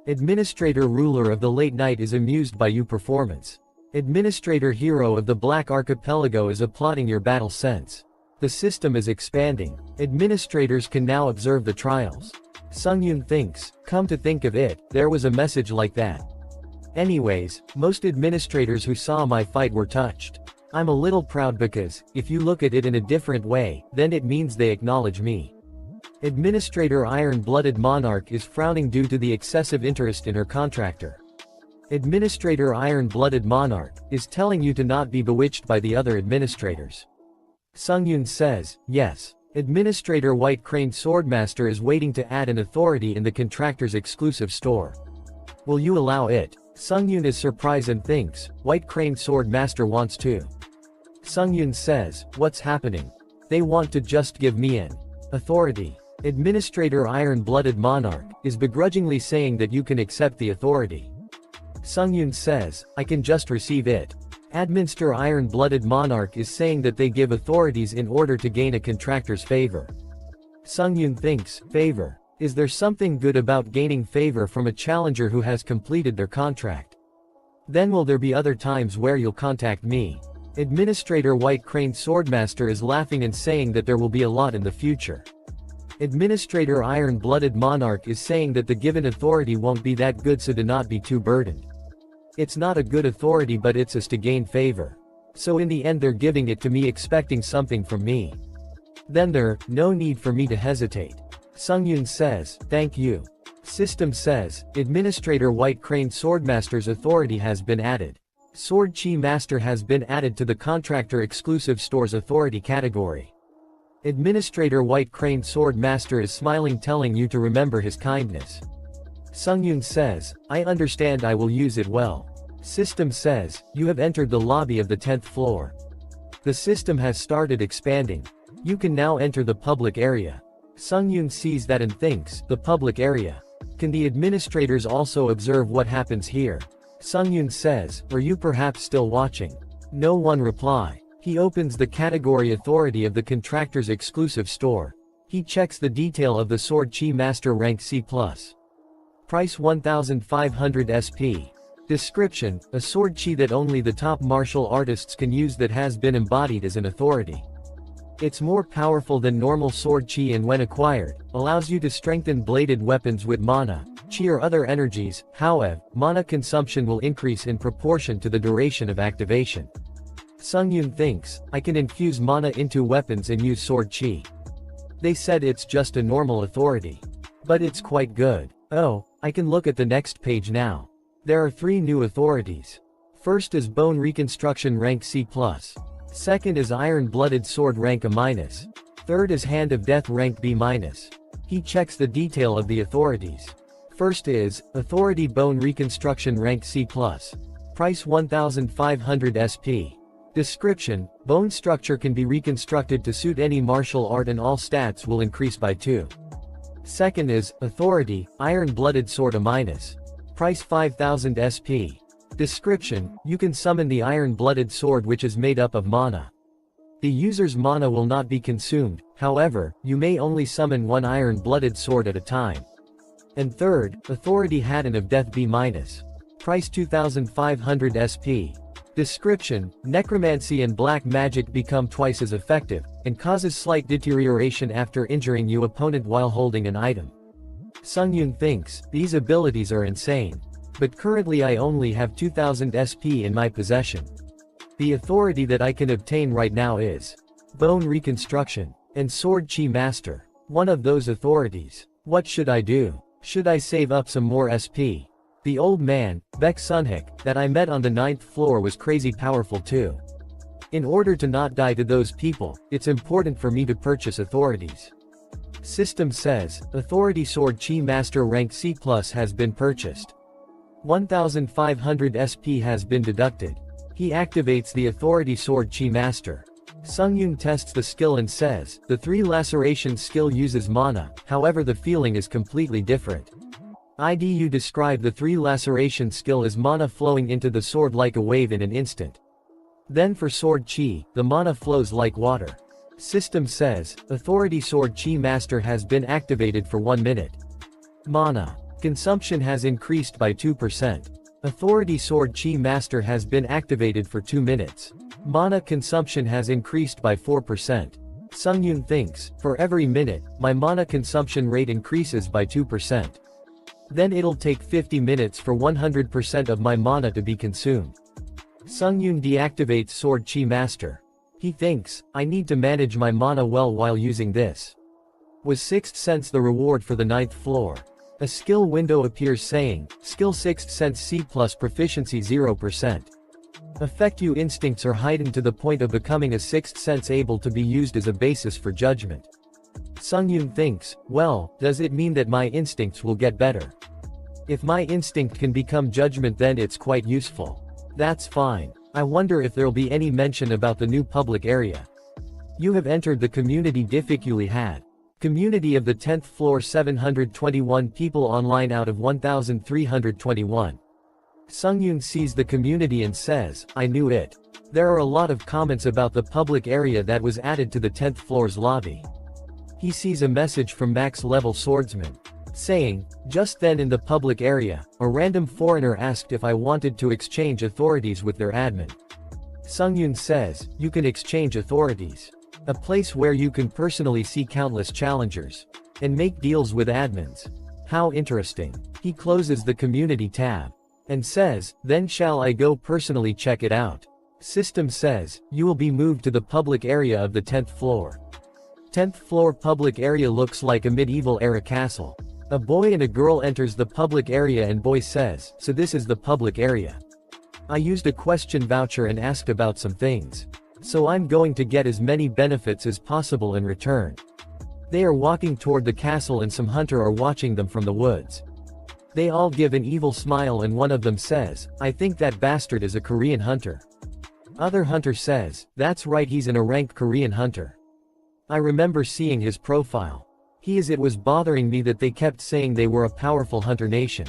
Administrator Ruler of the Late Night is amused by your performance. Administrator Hero of the Black Archipelago is applauding your battle sense. The system is expanding. Administrators can now observe the trials. Sungyun thinks, come to think of it, there was a message like that. Anyways, most administrators who saw my fight were touched. I'm a little proud because, if you look at it in a different way, then it means they acknowledge me. Administrator Iron-Blooded Monarch is frowning due to the excessive interest in her contractor. Administrator Iron-Blooded Monarch is telling you to not be bewitched by the other administrators. Sungyun says, yes. Administrator White Crane Swordmaster is waiting to add an authority in the contractor's exclusive store. Will you allow it? Sungyun is surprised and thinks, White Crane Swordmaster wants to. Sungyun says, what's happening? They want to just give me an authority. Administrator Iron-Blooded Monarch is begrudgingly saying that you can accept the authority. Sungyun says, I can just receive it. Administrator Iron-Blooded Monarch is saying that they give authorities in order to gain a contractor's favor. Sungyun thinks, favor. Is there something good about gaining favor from a challenger who has completed their contract? Then will there be other times where you'll contact me? Administrator White Crane Swordmaster is laughing and saying that there will be a lot in the future. Administrator Iron-Blooded Monarch is saying that the given authority won't be that good, so do not be too burdened. It's not a good authority, but it's us to gain favor. So in the end they're giving it to me expecting something from me. Then there, no need for me to hesitate. Sungyun says, thank you. System says, Administrator White Crane Swordmaster's authority has been added. Sword Chi Master has been added to the Contractor Exclusive Store's authority category. Administrator White Crane Swordmaster is smiling, telling you to remember his kindness. Sungyun says, I understand, I will use it well. System says, you have entered the lobby of the 10th floor. The system has started expanding. You can now enter the public area. Sungyun sees that and thinks, the public area. Can the administrators also observe what happens here? Sungyun says, are you perhaps still watching? No one reply. He opens the category authority of the contractor's exclusive store. He checks the detail of the Sword Chi Master rank C+. Price 1500 SP. Description, a sword chi that only the top martial artists can use that has been embodied as an authority. It's more powerful than normal sword chi and when acquired, allows you to strengthen bladed weapons with mana, chi or other energies. However, mana consumption will increase in proportion to the duration of activation. Sungyun thinks, I can infuse mana into weapons and use sword chi. They said it's just a normal authority. But it's quite good. Oh, I can look at the next page now. There are 3 new authorities. First is Bone Reconstruction rank C+. Second is Iron-Blooded Sword rank A-. Third is Hand of Death rank B-. He checks the detail of the authorities. First is, Authority Bone Reconstruction rank C+. Price 1500 SP. Description, bone structure can be reconstructed to suit any martial art and all stats will increase by 2. Second is, Authority, Iron-Blooded Sword A-. Price 5000 SP. Description, you can summon the Iron-Blooded Sword which is made up of mana. The user's mana will not be consumed, however, you may only summon one Iron-Blooded Sword at a time. And third, Authority Hand of Death B-. Price 2500 SP. Description, necromancy and black magic become twice as effective, and causes slight deterioration after injuring your opponent while holding an item. Sungyun thinks, these abilities are insane. But currently I only have 2000 SP in my possession. The authority that I can obtain right now is Bone Reconstruction and Sword Chi Master. One of those authorities. What should I do? Should I save up some more SP? The old man, Baek Sunhik, that I met on the 9th floor was crazy powerful too. In order to not die to those people, it's important for me to purchase authorities. System says, Authority Sword Chi Master rank C+ has been purchased. 1500 SP has been deducted. He activates the Authority Sword Chi Master. Sungyun tests the skill and says, the 3 laceration skill uses mana, however the feeling is completely different. You describe the 3 laceration skill as mana flowing into the sword like a wave in an instant. Then for Sword Chi, the mana flows like water. System says, Authority Sword Chi Master has been activated for 1 minute. Mana consumption has increased by 2%. Authority Sword Chi Master has been activated for 2 minutes. Mana consumption has increased by 4%. Sungyun thinks, for every minute, my mana consumption rate increases by 2%. Then it'll take 50 minutes for 100% of my mana to be consumed. Sungyun deactivates Sword Chi Master. He thinks, I need to manage my mana well while using this. Was 6th sense the reward for the 9th floor? A skill window appears saying, Skill 6th Sense C+ Proficiency 0%. Affective instincts are heightened to the point of becoming a 6th sense able to be used as a basis for judgment. Sungyun thinks, well, does it mean that my instincts will get better? If my instinct can become judgment then it's quite useful. That's fine. I wonder if there'll be any mention about the new public area. You have entered the community difficulty had. Community of the 10th floor, 721 people online out of 1,321. Sungyun sees the community and says, I knew it. There are a lot of comments about the public area that was added to the 10th floor's lobby. He sees a message from max level swordsman, saying, just then in the public area, a random foreigner asked if I wanted to exchange authorities with their admin. Sungyun says, you can exchange authorities. A place where you can personally see countless challengers. And make deals with admins. How interesting. He closes the community tab. And says, then shall I go personally check it out? System says, you will be moved to the public area of the 10th floor. 10th floor public area looks like a medieval era castle. A boy and a girl enters the public area and boy says, so this is the public area. I used a question voucher and asked about some things. So I'm going to get as many benefits as possible in return. They are walking toward the castle and some hunter are watching them from the woods. They all give an evil smile and one of them says, I think that bastard is a Korean hunter. Other hunter says, that's right, he's a rank Korean hunter. I remember seeing his profile. It was bothering me that they kept saying they were a powerful hunter nation.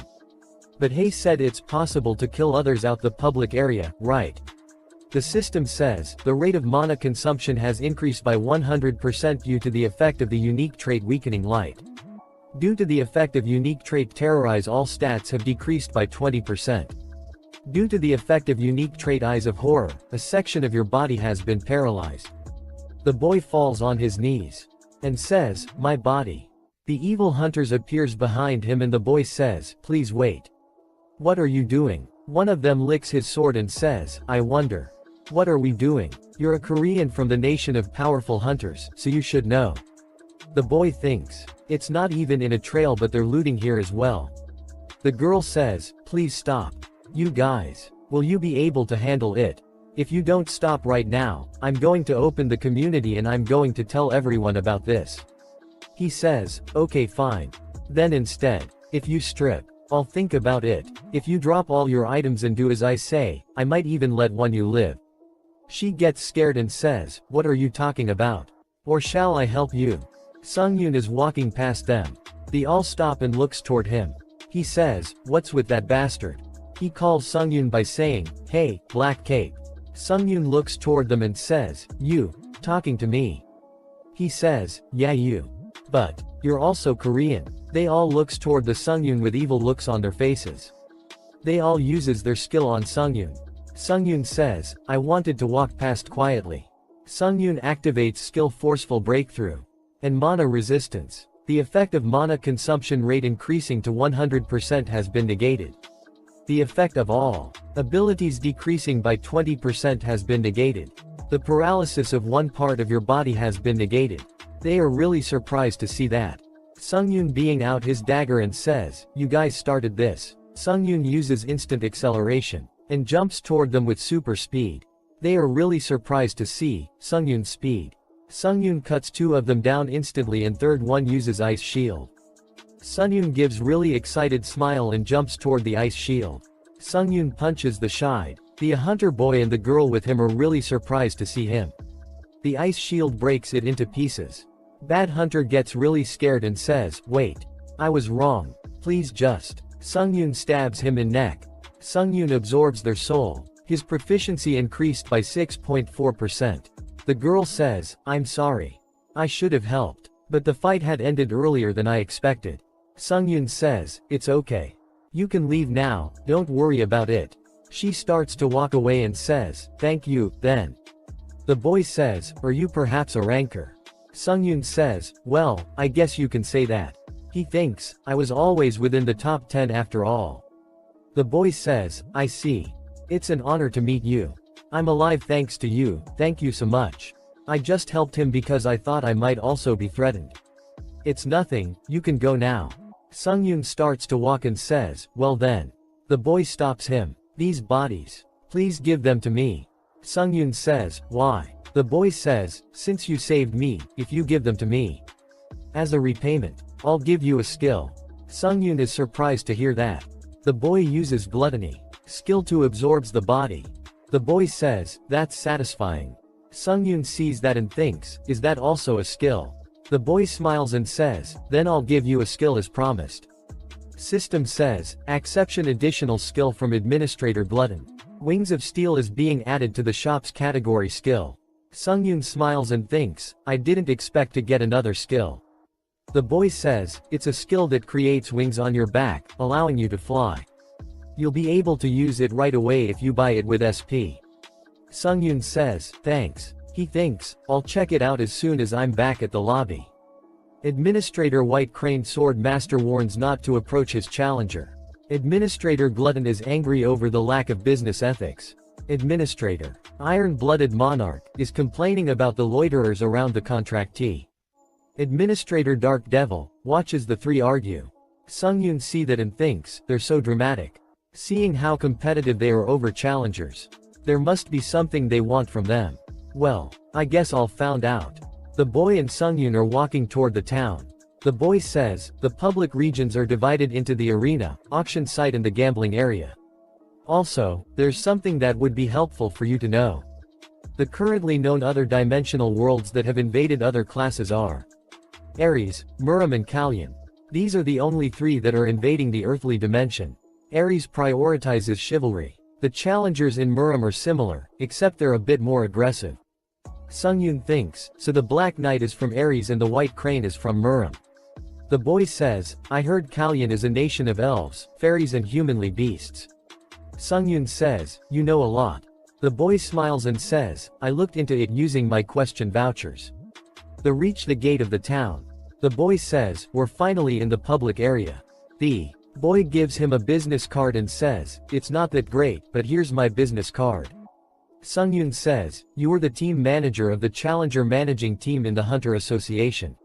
But Hay said it's possible to kill others out the public area, right? The system says, the rate of mana consumption has increased by 100% due to the effect of the unique trait Weakening Light. Due to the effect of unique trait Terrorize, all stats have decreased by 20%. Due to the effect of unique trait Eyes of Horror, a section of your body has been paralyzed. The boy falls on his knees. And says, my body. The evil hunters appears behind him and the boy says, please wait. What are you doing? One of them licks his sword and says, I wonder. What are we doing? You're a Korean from the nation of powerful hunters, so you should know. The boy thinks. It's not even in a trail but they're looting here as well. The girl says, please stop. You guys. Will you be able to handle it? If you don't stop right now, I'm going to open the community and I'm going to tell everyone about this. He says, okay fine. Then instead, if you strip, I'll think about it. If you drop all your items and do as I say, I might even let one you live. She gets scared and says, what are you talking about? Or shall I help you? Sungyun is walking past them. They all stop and looks toward him. He says, what's with that bastard? He calls Sungyun by saying, hey, Black Cape. Sungyun looks toward them and says, you, talking to me? He says, yeah you. But, you're also Korean. They all looks toward the Sungyun with evil looks on their faces. They all uses their skill on Sungyun. Sungyun says, I wanted to walk past quietly. Sungyun activates skill Forceful Breakthrough. And Mana Resistance. The effect of mana consumption rate increasing to 100% has been negated. The effect of all abilities decreasing by 20% has been negated. The paralysis of one part of your body has been negated. They are really surprised to see that. Sungyun being out his dagger and says, you guys started this. Sungyun uses instant acceleration, and jumps toward them with super speed. They are really surprised to see Sungyun's speed. Sungyun cuts two of them down instantly and third one uses Ice Shield. Sungyun gives really excited smile and jumps toward the ice shield. Sungyun punches the Shide. The hunter boy and the girl with him are really surprised to see him. The ice shield breaks it into pieces. Bad hunter gets really scared and says, wait. I was wrong. Please just. Sungyun stabs him in neck. Sungyun absorbs their soul. His proficiency increased by 6.4%. The girl says, I'm sorry. I should have helped. But the fight had ended earlier than I expected. Sungyun says, it's okay. You can leave now, don't worry about it. She starts to walk away and says, thank you, then. The boy says, are you perhaps a ranker? Sungyun says, well, I guess you can say that. He thinks, I was always within the top 10 after all. The boy says, I see. It's an honor to meet you. I'm alive thanks to you, thank you so much. I just helped him because I thought I might also be threatened. It's nothing, you can go now. Sungyun starts to walk and says, well then. The boy stops him. These bodies. Please give them to me. Sungyun says, why? The boy says, since you saved me, if you give them to me. As a repayment, I'll give you a skill. Sungyun is surprised to hear that. The boy uses Gluttony. Skill 2 absorbs the body. The boy says, that's satisfying. Sungyun sees that and thinks, is that also a skill? The boy smiles and says, then I'll give you a skill as promised. System says, acception additional skill from Administrator Glutton. Wings of Steel is being added to the shop's category skill. Sungyun smiles and thinks, I didn't expect to get another skill. The boy says, it's a skill that creates wings on your back, allowing you to fly. You'll be able to use it right away if you buy it with SP. Sungyun says, thanks. He thinks, I'll check it out as soon as I'm back at the lobby. Administrator White Crane Sword Master warns not to approach his challenger. Administrator Glutton is angry over the lack of business ethics. Administrator Iron-Blooded Monarch is complaining about the loiterers around the contractee. Administrator Dark Devil watches the three argue. Sungyun sees that and thinks, they're so dramatic. Seeing how competitive they are over challengers. There must be something they want from them. Well, I guess I'll find out. The boy and Sungyun are walking toward the town. The boy says, the public regions are divided into the arena, auction site and the gambling area. Also, there's something that would be helpful for you to know. The currently known other dimensional worlds that have invaded other classes are Ares, Muram and Kalyan. These are the only three that are invading the earthly dimension. Ares prioritizes chivalry. The challengers in Muram are similar, except they're a bit more aggressive. Sungyun thinks, so the Black Knight is from Ares and the White Crane is from Muram. The boy says, I heard Kalyan is a nation of elves, fairies and humanly beasts. Sungyun says, you know a lot. The boy smiles and says, I looked into it using my question vouchers. They reach the gate of the town. The boy says, we're finally in the public area. The boy gives him a business card and says, it's not that great, but here's my business card. Sungyun says, you were the team manager of the challenger managing team in the Hunter Association.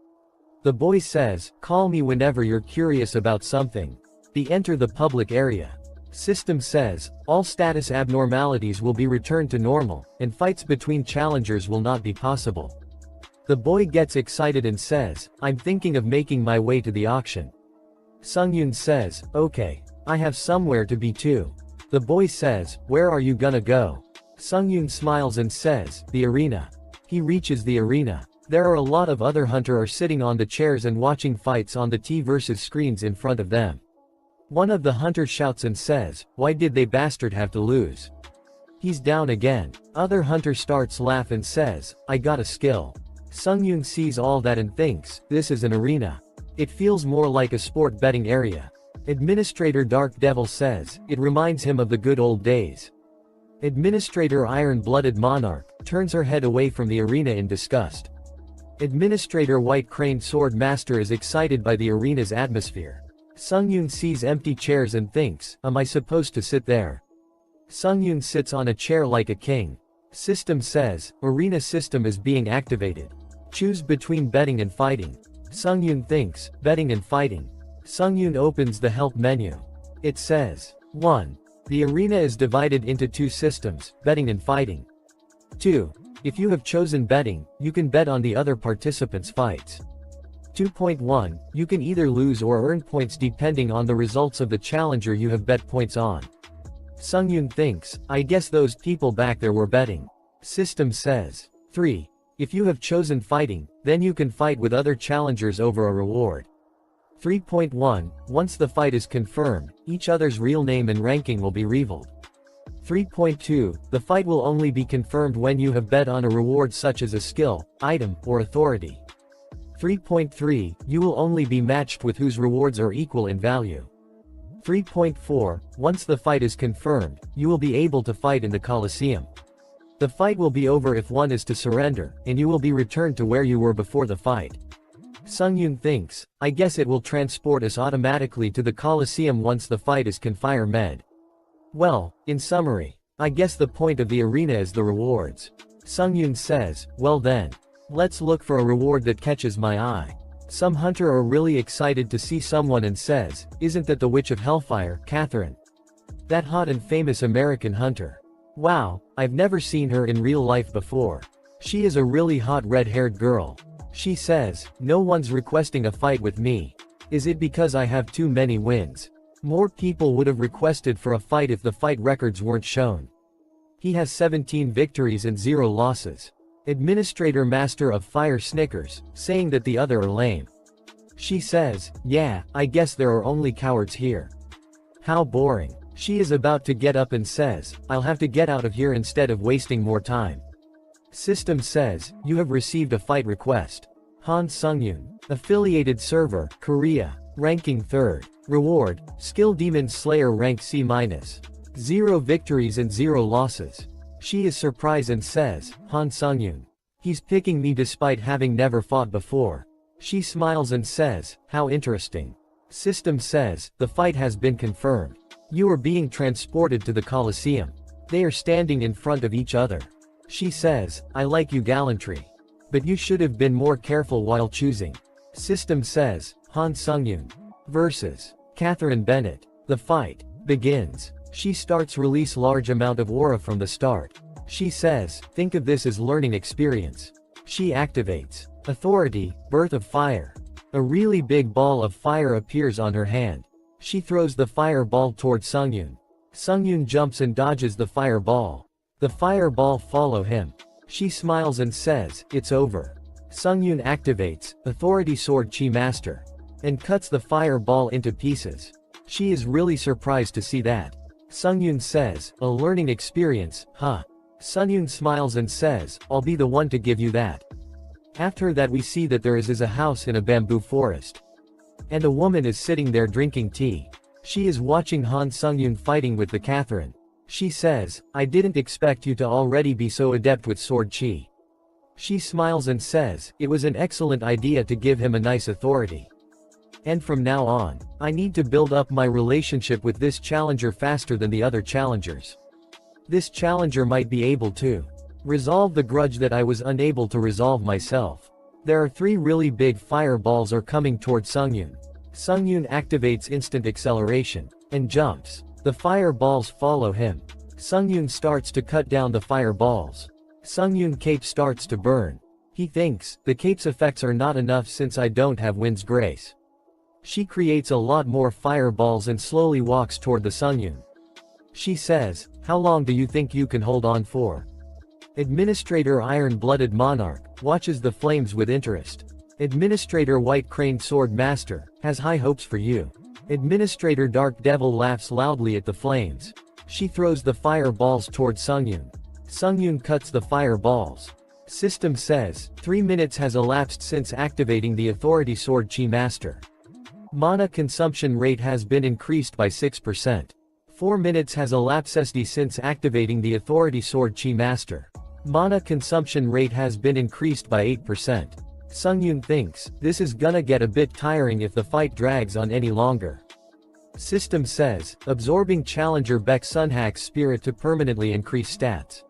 The boy says, call me whenever you're curious about something. They enter the public area. System says, all status abnormalities will be returned to normal, and fights between challengers will not be possible. The boy gets excited and says, I'm thinking of making my way to the auction. Sungyun says, okay. I have somewhere to be too. The boy says, where are you gonna go? Sungyun smiles and says, the arena. He reaches the arena. There are a lot of other hunters are sitting on the chairs and watching fights on the T versus screens in front of them. One of the hunters shouts and says, why did they bastard have to lose? He's down again. Other hunter starts laugh and says, I got a skill. Sungyun sees all that and thinks, this is an arena. It feels more like a sport betting area. Administrator Dark Devil says, it reminds him of the good old days. Administrator Iron-Blooded Monarch turns her head away from the arena in disgust. Administrator White Crane Sword Master is excited by the arena's atmosphere. Sungyun sees empty chairs and thinks, am I supposed to sit there? Sungyun sits on a chair like a king. System says, arena system is being activated. Choose between betting and fighting. Sungyun thinks, betting and fighting. Sungyun opens the help menu. It says, 1. The arena is divided into two systems, betting and fighting. 2. If you have chosen betting, you can bet on the other participants' fights. 2.1, you can either lose or earn points depending on the results of the challenger you have bet points on. Sungyun thinks, I guess those people back there were betting. System says, 3. If you have chosen fighting, then you can fight with other challengers over a reward. 3.1, once the fight is confirmed, each other's real name and ranking will be revealed. 3.2, the fight will only be confirmed when you have bet on a reward such as a skill, item, or authority. 3.3, you will only be matched with whose rewards are equal in value. 3.4, once the fight is confirmed, you will be able to fight in the Colosseum. The fight will be over if one is to surrender, and you will be returned to where you were before the fight. Sungyun thinks, I guess it will transport us automatically to the Colosseum once the fight is confirmed. Well, in summary, I guess the point of the arena is the rewards. Sungyun says, well then. Let's look for a reward that catches my eye. Some hunter are really excited to see someone and says, isn't that the Witch of Hellfire, Catherine? That hot and famous American hunter. Wow, I've never seen her in real life before. She is a really hot red-haired girl. She says, no one's requesting a fight with me. Is it because I have too many wins? More people would have requested for a fight if the fight records weren't shown. He has 17 victories and 0 losses. Administrator Master of Fire snickers, saying that the other are lame. She says, yeah, I guess there are only cowards here. How boring. She is about to get up and says, I'll have to get out of here instead of wasting more time. System says, you have received a fight request. Han Sungyun. Affiliated server, Korea. Ranking 3rd. Reward, Skill Demon Slayer rank C-. 0 victories and 0 losses. She is surprised and says, Han Sungyun. He's picking me despite having never fought before. She smiles and says, how interesting. System says, the fight has been confirmed. You are being transported to the Colosseum. They are standing in front of each other. She says, I like you gallantry. But you should have been more careful while choosing. System says, Han Sungyun versus Catherine Bennett. The fight begins. She starts release large amount of aura from the start. She says, think of this as learning experience. She activates Authority, Birth of Fire. A really big ball of fire appears on her hand. She throws the fireball toward Sungyun. Sungyun jumps and dodges the fireball. The fireball follow him. She smiles and says, it's over. Sungyun activates Authority Sword Chi Master and cuts the fireball into pieces. She is really surprised to see that. Sungyun says, a learning experience, huh? Sungyun smiles and says, I'll be the one to give you that. After that we see that there is a house in a bamboo forest. And a woman is sitting there drinking tea. She is watching Han Sungyun fighting with the Catherine. She says, I didn't expect you to already be so adept with sword chi. She smiles and says, it was an excellent idea to give him a nice authority. And from now on, I need to build up my relationship with this challenger faster than the other challengers. This challenger might be able to resolve the grudge that I was unable to resolve myself. There are 3 really big fireballs are coming toward Sungyun. Sungyun activates instant acceleration and jumps. The fireballs follow him. Sungyun starts to cut down the fireballs. Sungyun cape starts to burn. He thinks, the cape's effects are not enough since I don't have Wind's Grace. She creates a lot more fireballs and slowly walks toward the Sungyun. She says, how long do you think you can hold on for? Administrator Iron-Blooded Monarch watches the flames with interest. Administrator White Crane Sword Master has high hopes for you. Administrator Dark Devil laughs loudly at the flames. She throws the fireballs toward Sungyun. Sungyun cuts the fireballs. System says, 3 minutes has elapsed since activating the Authority Sword Chi Master. Mana consumption rate has been increased by 6%. 4 minutes has elapsed since activating the Authority Sword Chi Master. Mana consumption rate has been increased by 8%. Sungyun thinks, this is gonna get a bit tiring if the fight drags on any longer. System says, absorbing Challenger Beck Sunhack's spirit to permanently increase stats.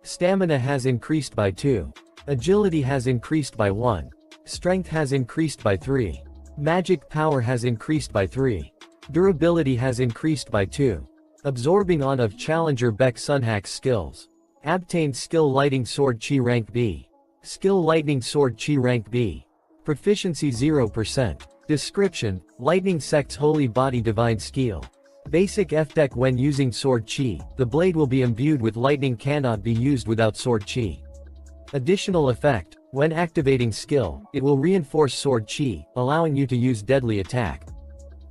Stamina has increased by 2. Agility has increased by 1. Strength has increased by 3. Magic power has increased by 3. Durability has increased by 2. Absorbing on of Challenger Beck Sunhack's skills. Obtained Skill Lighting Sword Chi Rank B. Skill Lightning Sword Chi Rank B. Proficiency 0%. Description, Lightning Sect's Holy Body Divine Skill. Basic F-Deck when using Sword Chi, the blade will be imbued with lightning cannot be used without Sword Chi. Additional effect, when activating skill, it will reinforce Sword Chi, allowing you to use deadly attack.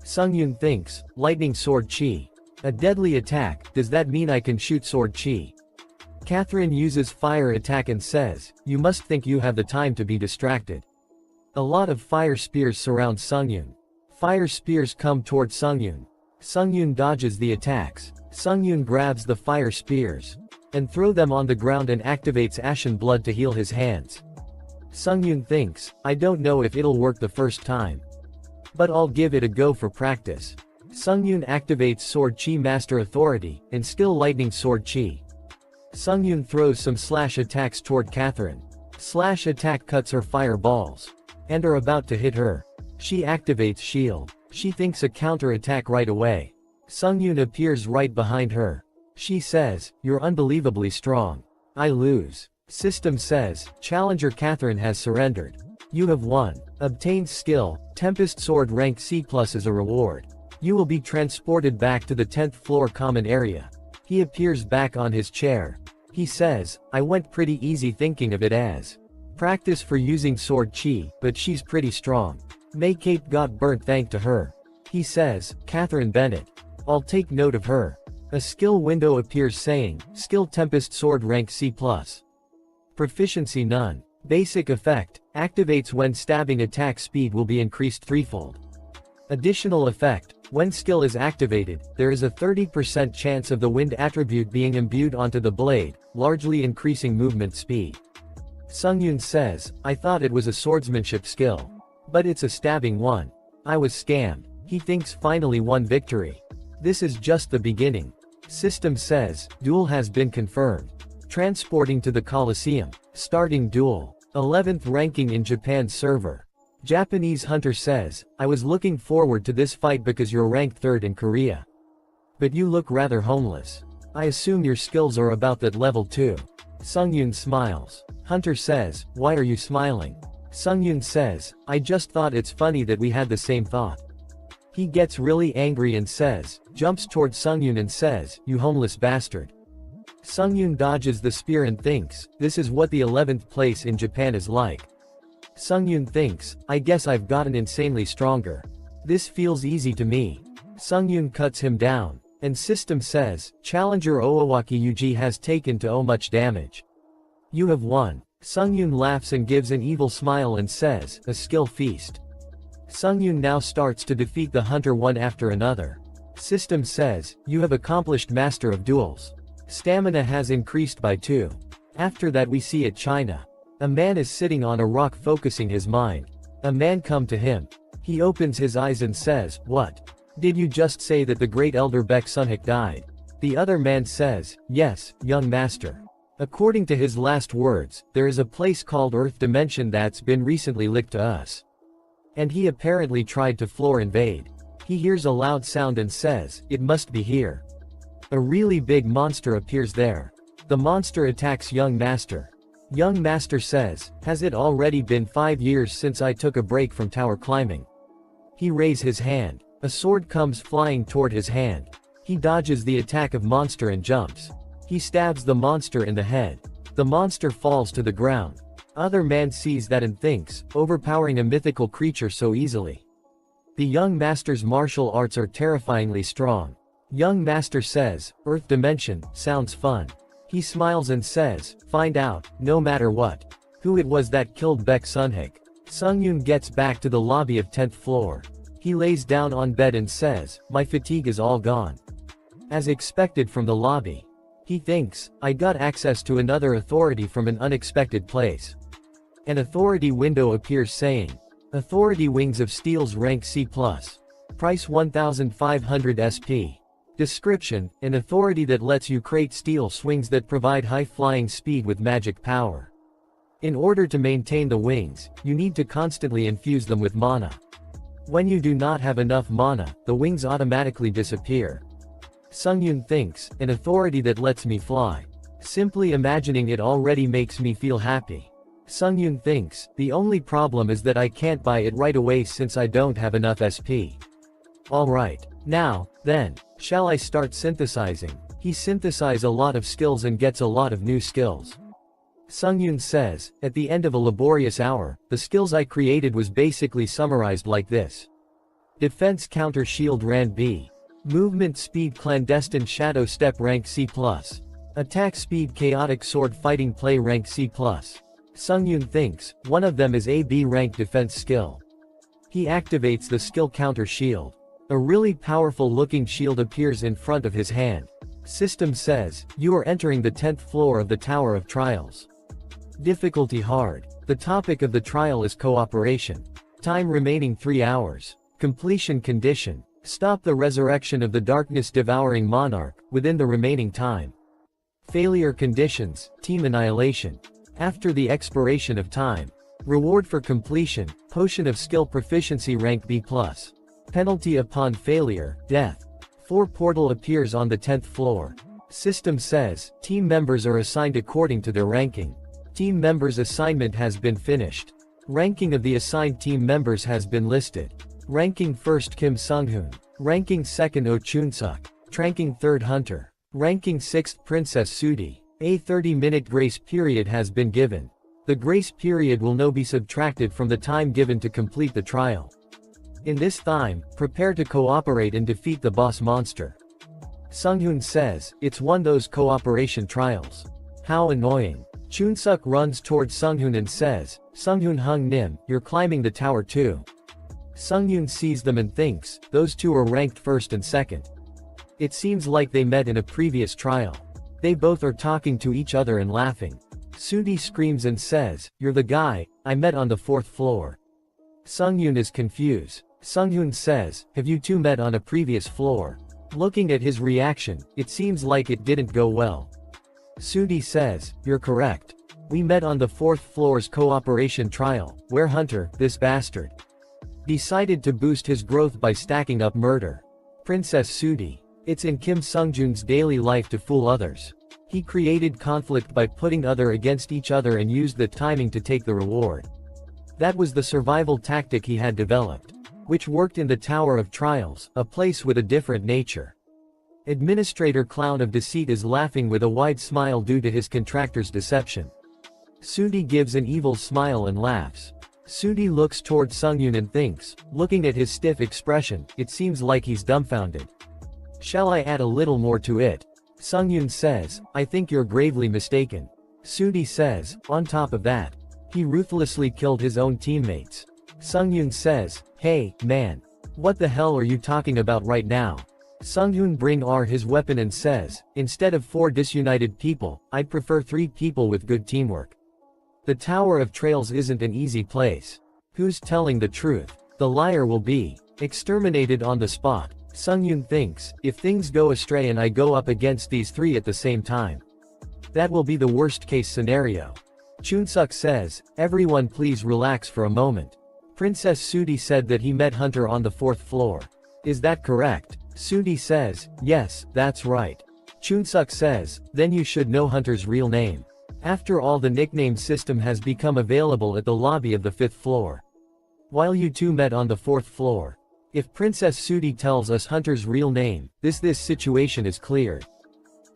Sungyun thinks, Lightning Sword Chi. A deadly attack, does that mean I can shoot Sword Chi? Catherine uses fire attack and says, you must think you have the time to be distracted. A lot of fire spears surround Sungyun. Fire spears come toward Sungyun. Sungyun dodges the attacks. Sungyun grabs the fire spears and throw them on the ground and activates Ashen Blood to heal his hands. Sungyun thinks, I don't know if it'll work the first time, but I'll give it a go for practice. Sungyun activates Sword Chi Master Authority and Skill Lightning Sword Chi. Sungyun throws some slash attacks toward Catherine. Slash attack cuts her fireballs and are about to hit her. She activates shield. She thinks a counter attack right away. Sungyun appears right behind her. She says, you're unbelievably strong. I lose. System says, Challenger Catherine has surrendered. You have won. Obtained skill, Tempest Sword rank C+ as a reward. You will be transported back to the 10th floor common area. He appears back on his chair. He says, I went pretty easy thinking of it as practice for using sword chi, but she's pretty strong. ManhwaCapped got burnt thanks to her. He says, Catherine Bennett. I'll take note of her. A skill window appears saying, Skill Tempest Sword rank C+. Proficiency none. Basic effect, activates when stabbing attack speed will be increased threefold. Additional effect, when skill is activated, there is a 30% chance of the wind attribute being imbued onto the blade, largely increasing movement speed. Sungyun says, I thought it was a swordsmanship skill. But it's a stabbing one. I was scammed. He thinks finally won victory. This is just the beginning. System says, duel has been confirmed. Transporting to the Coliseum. Starting duel. 11th ranking in Japan's server. Japanese hunter says, I was looking forward to this fight because you're ranked 3rd in Korea. But you look rather homeless. I assume your skills are about that level too. Sungyun smiles. Hunter says, why are you smiling? Sungyun says, I just thought it's funny that we had the same thought. He gets really angry and says, jumps toward Sungyun and says, you homeless bastard. Sungyun dodges the spear and thinks, this is what the 11th place in Japan is like. Sungyun thinks, I guess I've gotten insanely stronger. This feels easy to me. Sungyun cuts him down. And System says, Challenger Owawaki Yuji has taken to much damage. You have won. Sungyun laughs and gives an evil smile and says, a skill feast. Sungyun now starts to defeat the hunter one after another. System says, you have accomplished Master of Duels. Stamina has increased by 2. After that we see at China. A man is sitting on a rock focusing his mind. A man come to him. He opens his eyes and says, what? Did you just say that the great elder Baek Sunhik died? The other man says, yes, young master. According to his last words, there is a place called Earth Dimension that's been recently licked to us. And he apparently tried to floor invade. He hears a loud sound and says, it must be here. A really big monster appears there. The monster attacks young master. Young master says, has it already been 5 years since I took a break from tower climbing? He raises his hand. A sword comes flying toward his hand. He dodges the attack of monster and jumps. He stabs the monster in the head. The monster falls to the ground. Other man sees that and thinks, overpowering a mythical creature so easily. The young master's martial arts are terrifyingly strong. Young master says, Earth Dimension, sounds fun. He smiles and says, find out, no matter what. Who it was that killed Baek Sunhik. Sungyun gets back to the lobby of 10th floor. He lays down on bed and says, my fatigue is all gone. As expected from the lobby. He thinks, I got access to another authority from an unexpected place. An authority window appears saying, Authority Wings of Steel's rank C+. Price 1500 SP. Description, an authority that lets you create steel swings that provide high flying speed with magic power. In order to maintain the wings, you need to constantly infuse them with mana. When you do not have enough mana, the wings automatically disappear. Sungyun thinks, an authority that lets me fly. Simply imagining it already makes me feel happy. Sungyun thinks, the only problem is that I can't buy it right away since I don't have enough SP. Alright. Now, then, shall I start synthesizing? He synthesizes a lot of skills and gets a lot of new skills. Sungyun says, at the end of a laborious hour, the skills I created was basically summarized like this. Defense Counter Shield Rand B. Movement Speed Clandestine Shadow Step Rank C+. Attack Speed Chaotic Sword Fighting Play Rank C+. Sungyun thinks, one of them is a B rank defense skill. He activates the skill Counter Shield. A really powerful looking shield appears in front of his hand. System says, you are entering the 10th floor of the Tower of Trials. Difficulty hard. The topic of the trial is cooperation. Time remaining 3 hours. Completion condition. Stop the resurrection of the darkness devouring monarch, within the remaining time. Failure conditions, team annihilation. After the expiration of time. Reward for completion, potion of skill proficiency rank B+. Penalty upon failure, death. 4 portal appears on the 10th floor. System says, team members are assigned according to their ranking. Team members' assignment has been finished. Ranking of the assigned team members has been listed. Ranking 1st Kim Sunghoon. Ranking 2nd Oh Chunsuk. Ranking 3rd Hunter. Ranking 6th Princess Sudi. A 30-minute grace period has been given. The grace period will now be subtracted from the time given to complete the trial. In this time, prepare to cooperate and defeat the boss monster. Sunghoon says, it's one those cooperation trials. How annoying. Chunsuk runs towards Sunghoon and says, Sunghoon Hung Nim, you're climbing the tower too. Sunghoon sees them and thinks, those two are ranked first and second. It seems like they met in a previous trial. They both are talking to each other and laughing. Sudi screams and says, you're the guy I met on the 4th floor. Sunghoon is confused. Sunghoon says, have you two met on a previous floor? Looking at his reaction, it seems like it didn't go well. Sudi says, you're correct. We met on the 4th floor's cooperation trial, where Hunter, this bastard, decided to boost his growth by stacking up murder. Princess Sudi. It's in Kim Sungjoon's daily life to fool others. He created conflict by putting other against each other and used the timing to take the reward. That was the survival tactic he had developed, which worked in the Tower of Trials, a place with a different nature. Administrator Clown of Deceit is laughing with a wide smile due to his contractor's deception. Sudi gives an evil smile and laughs. Sudi looks towards Sunghoon and thinks, looking at his stiff expression, it seems like he's dumbfounded. Shall I add a little more to it? Sunghoon says, I think you're gravely mistaken. Sudi says, on top of that, he ruthlessly killed his own teammates. Sunghoon says, hey, man. What the hell are you talking about right now? Sunghoon brings his weapon and says, instead of 4 disunited people, I'd prefer 3 people with good teamwork. The Tower of Trails isn't an easy place. Who's telling the truth? The liar will be exterminated on the spot. Sunghoon thinks, if things go astray and I go up against these 3 at the same time, that will be the worst case scenario. Chunsuk says, everyone please relax for a moment. Princess Sudi said that he met Hunter on the 4th floor. Is that correct? Sudi says, yes, that's right. Chunsuk says, then you should know Hunter's real name. After all, the nickname system has become available at the lobby of the 5th floor. While you two met on the 4th floor. If Princess Sudi tells us Hunter's real name, this situation is cleared.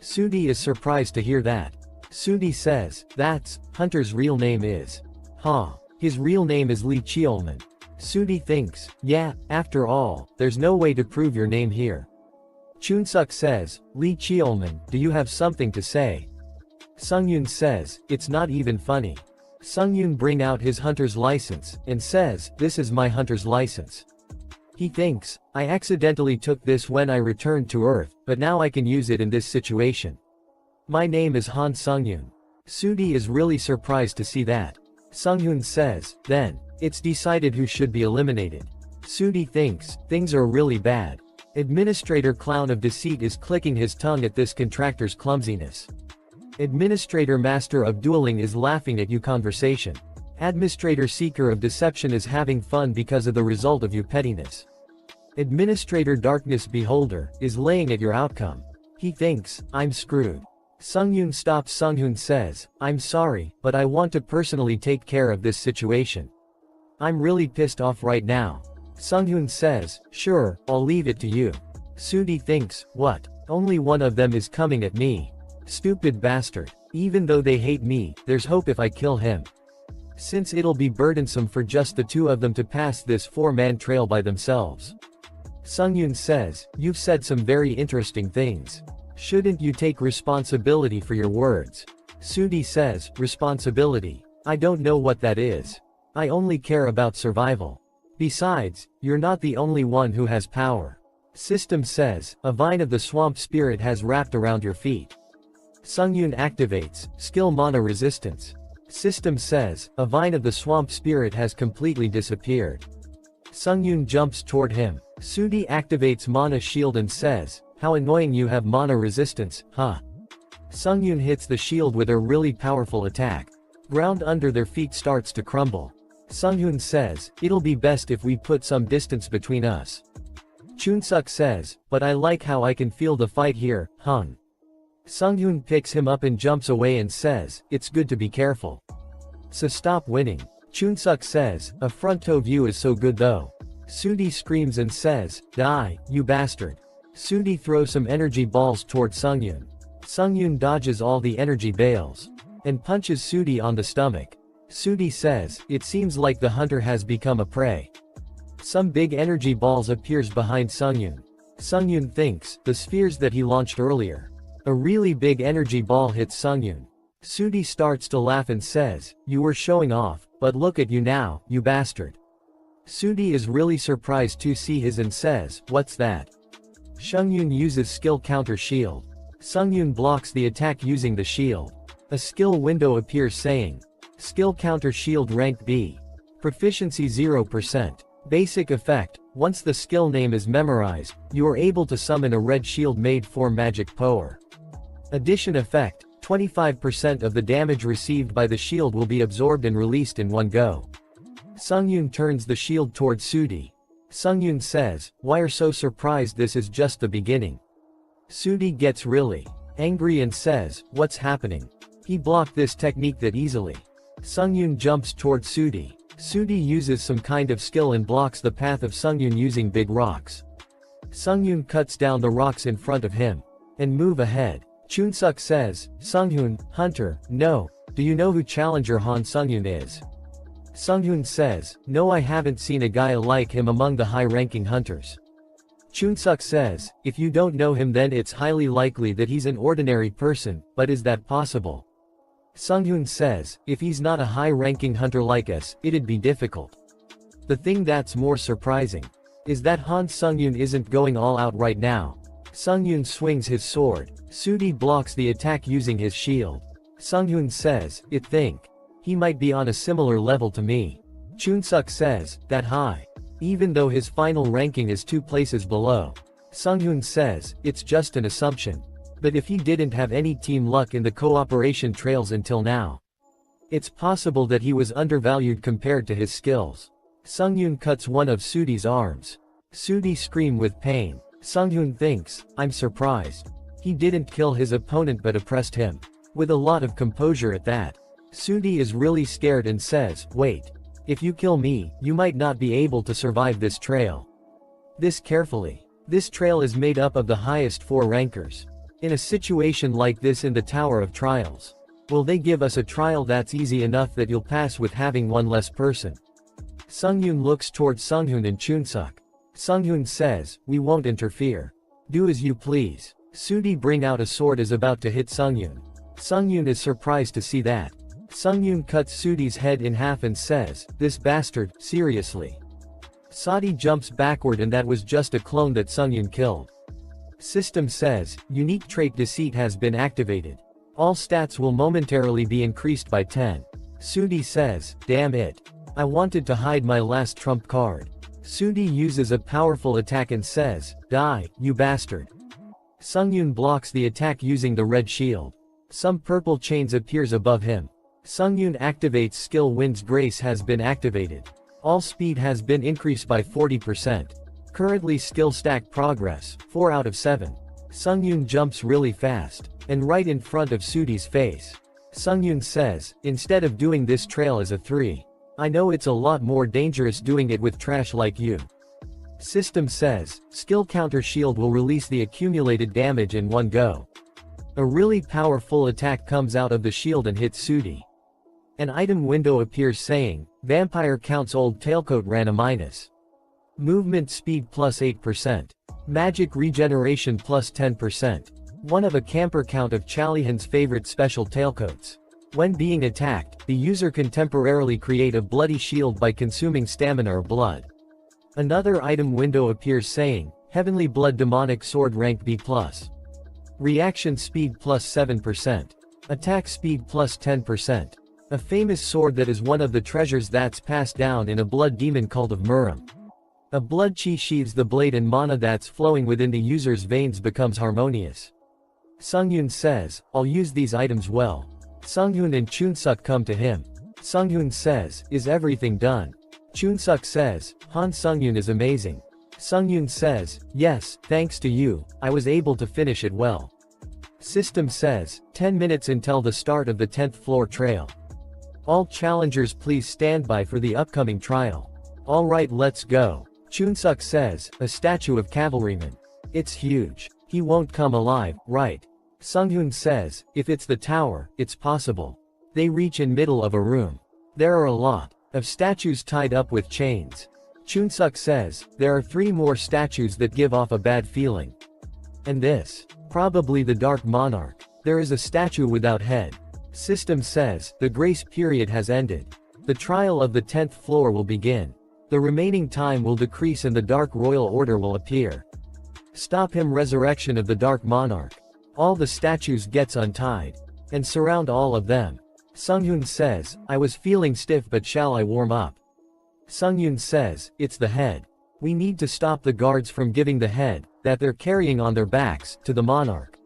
Sudi is surprised to hear that. Sudi says, that's, Hunter's real name is. Huh. His real name is Lee Cheolman. Sudi thinks, yeah, after all, there's no way to prove your name here. Chunsuk says, Lee Cheolman, do you have something to say? Sunghoon says, it's not even funny. Sunghoon brings out his hunter's license, and says, this is my hunter's license. He thinks, I accidentally took this when I returned to Earth, but now I can use it in this situation. My name is Han Sunghoon. Sudi is really surprised to see that. Sunghoon says, then, it's decided who should be eliminated. Sudi thinks, things are really bad. Administrator Clown of Deceit is clicking his tongue at this contractor's clumsiness. Administrator Master of Dueling is laughing at your conversation. Administrator Seeker of Deception is having fun because of the result of your pettiness. Administrator Darkness Beholder is laying at your outcome. He thinks, I'm screwed. Sunghoon stops. Sunghoon says, I'm sorry, but I want to personally take care of this situation. I'm really pissed off right now. Sunghoon says, sure, I'll leave it to you. Sudi thinks, what? Only one of them is coming at me. Stupid bastard. Even though they hate me, there's hope if I kill him. Since it'll be burdensome for just the 2 of them to pass this 4-man trail by themselves. Sunghoon says, you've said some very interesting things. Shouldn't you take responsibility for your words? Sudi says, responsibility? I don't know what that is. I only care about survival. Besides, you're not the only one who has power. System says, a vine of the swamp spirit has wrapped around your feet. Sunghoon activates, skill mana resistance. System says, a vine of the swamp spirit has completely disappeared. Sunghoon jumps toward him. Sudi activates mana shield and says, how annoying, you have mana resistance, huh? Sunghoon hits the shield with a really powerful attack. Ground under their feet starts to crumble. Sunghoon says, it'll be best if we put some distance between us. Chunsuk says, but I like how I can feel the fight here, Hung. Sunghoon picks him up and jumps away and says, it's good to be careful. So stop winning. Chunsuk says, a front-toe view is so good though. Sudi screams and says, die, you bastard. Sudi throws some energy balls toward Sunghoon. Sungyun dodges all the energy bales and punches Sudi on the stomach. Sudi says, "It seems like the hunter has become a prey." Some big energy balls appears behind Sungyun. Sungyun thinks, the spheres that he launched earlier. A really big energy ball hits Sungyun. Sudi starts to laugh and says, "You were showing off, but look at you now, you bastard." Sudi is really surprised to see his and says, "What's that?" Sungyun uses skill counter shield. Sungyun blocks the attack using the shield. A skill window appears saying, "Skill counter shield rank B. Proficiency 0%. Basic effect, once the skill name is memorized, you are able to summon a red shield made for magic power. Addition effect, 25% of the damage received by the shield will be absorbed and released in one go." Sungyun turns the shield towards Sudi. Sungyun says, "Why are so surprised? This is just the beginning." Sudi gets really angry and says, "What's happening? He blocked this technique that easily." Sungyun jumps towards Sudi. Sudi uses some kind of skill and blocks the path of Sungyun using big rocks. Sungyun cuts down the rocks in front of him and move ahead. Chunsuk says, "Sungyun, hunter, no, do you know who Challenger Han Sungyun is?" Sungyun says, "No, I haven't seen a guy like him among the high-ranking hunters." Chunsuk says, "If you don't know him then it's highly likely that he's an ordinary person, but is that possible?" Sungyun says, "If he's not a high-ranking hunter like us, it'd be difficult. The thing that's more surprising is that Han Sungyun isn't going all out right now." Sungyun swings his sword. Sudi blocks the attack using his shield. Sungyun says, "I think he might be on a similar level to me." Chunsuk says, "That high? Even though his final ranking is 2 places below." Sungyun says, "It's just an assumption. But if he didn't have any team luck in the cooperation trails until now, it's possible that he was undervalued compared to his skills." Sungyun cuts one of Sudi's arms. Sudi screams with pain. Sungyun thinks, "I'm surprised. He didn't kill his opponent but oppressed him." With a lot of composure at that. Sudi is really scared and says, "Wait. If you kill me, you might not be able to survive this trail. This carefully. This trail is made up of the highest 4 rankers. In a situation like this in the Tower of Trials, will they give us a trial that's easy enough that you'll pass with having one less person?" Sungyun looks towards Sunghun and Chunsuk. Sunghun says, "We won't interfere. Do as you please." Sudi bring out a sword is about to hit Sungyun. Sungyun is surprised to see that. Sungyun cuts Sudi's head in half and says, "This bastard, seriously." Sadi jumps backward and that was just a clone that Sungyun killed. System says, unique trait deceit has been activated. All stats will momentarily be increased by 10. Sudi says, "Damn it. I wanted to hide my last trump card." Sudi uses a powerful attack and says, "Die, you bastard." Sungyun blocks the attack using the red shield. Some purple chains appears above him. Sungyun activates skill Wind's Grace has been activated. All speed has been increased by 40%. Currently skill stack progress, 4 out of 7. Sungyun jumps really fast, and right in front of Sudi's face. Sungyun says, "Instead of doing this trail as a 3. I know it's a lot more dangerous doing it with trash like you." System says, skill counter shield will release the accumulated damage in one go. A really powerful attack comes out of the shield and hits Sudi. An item window appears saying, Vampire counts old tailcoat ran a minus. Movement speed plus 8%. Magic regeneration plus 10%. One of a camper count of Chalihan's favorite special tailcoats. When being attacked, the user can temporarily create a bloody shield by consuming stamina or blood. Another item window appears saying, Heavenly Blood Demonic Sword rank B+. Reaction speed plus 7%. Attack speed plus 10%. A famous sword that is one of the treasures that's passed down in a blood demon cult of Muram. A blood chi sheathes the blade and mana that's flowing within the user's veins becomes harmonious. Sungyun says, I'll use these items well. Sungyun and Chunsuk come to him. Sungyun says, is everything done? Chunsuk says, Han Sungyun is amazing. Sungyun says, yes, thanks to you, I was able to finish it well. System says, 10 minutes until the start of the 10th floor trail. All challengers please stand by for the upcoming trial. Alright, let's go. Chunsuk says, a statue of cavalryman. It's huge. He won't come alive, right? Sunghoon says, if it's the tower, it's possible. They reach in middle of a room. There are a lot of statues tied up with chains. Chunsuk says, there are 3 more statues that give off a bad feeling. And this? Probably the Dark Monarch. There is a statue without head. System says, the grace period has ended. The trial of the 10th floor will begin. The remaining time will decrease and the Dark Royal Order will appear. Stop him. Resurrection of the Dark Monarch. All the statues gets untied. And surround all of them. Sunghoon says, I was feeling stiff but shall I warm up? Sunghoon says, it's the head. We need to stop the guards from giving the head, that they're carrying on their backs, to the monarch.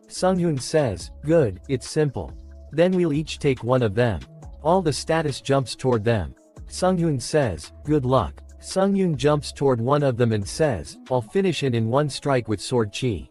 Sunghoon says, good, it's simple. Then we'll each take one of them. All the status jumps toward them. Sunghoon says, good luck. Sunghoon jumps toward one of them and says, I'll finish it in one strike with sword chi.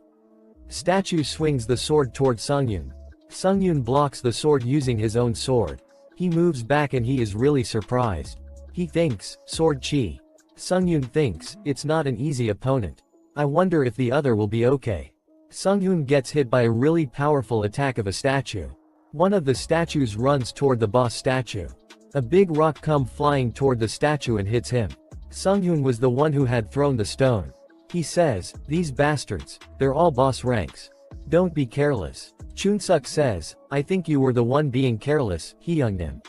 Statue swings the sword toward Sunghoon. Sunghoon blocks the sword using his own sword. He moves back and he is really surprised. He thinks, sword chi. Sunghoon thinks, it's not an easy opponent. I wonder if the other will be okay. Sunghoon gets hit by a really powerful attack of a statue. One of the statues runs toward the boss statue. A big rock comes flying toward the statue and hits him. Sunghoon was the one who had thrown the stone. He says, these bastards, they're all boss ranks. Don't be careless. Chunsuk says, I think you were the one being careless, Hyungnim.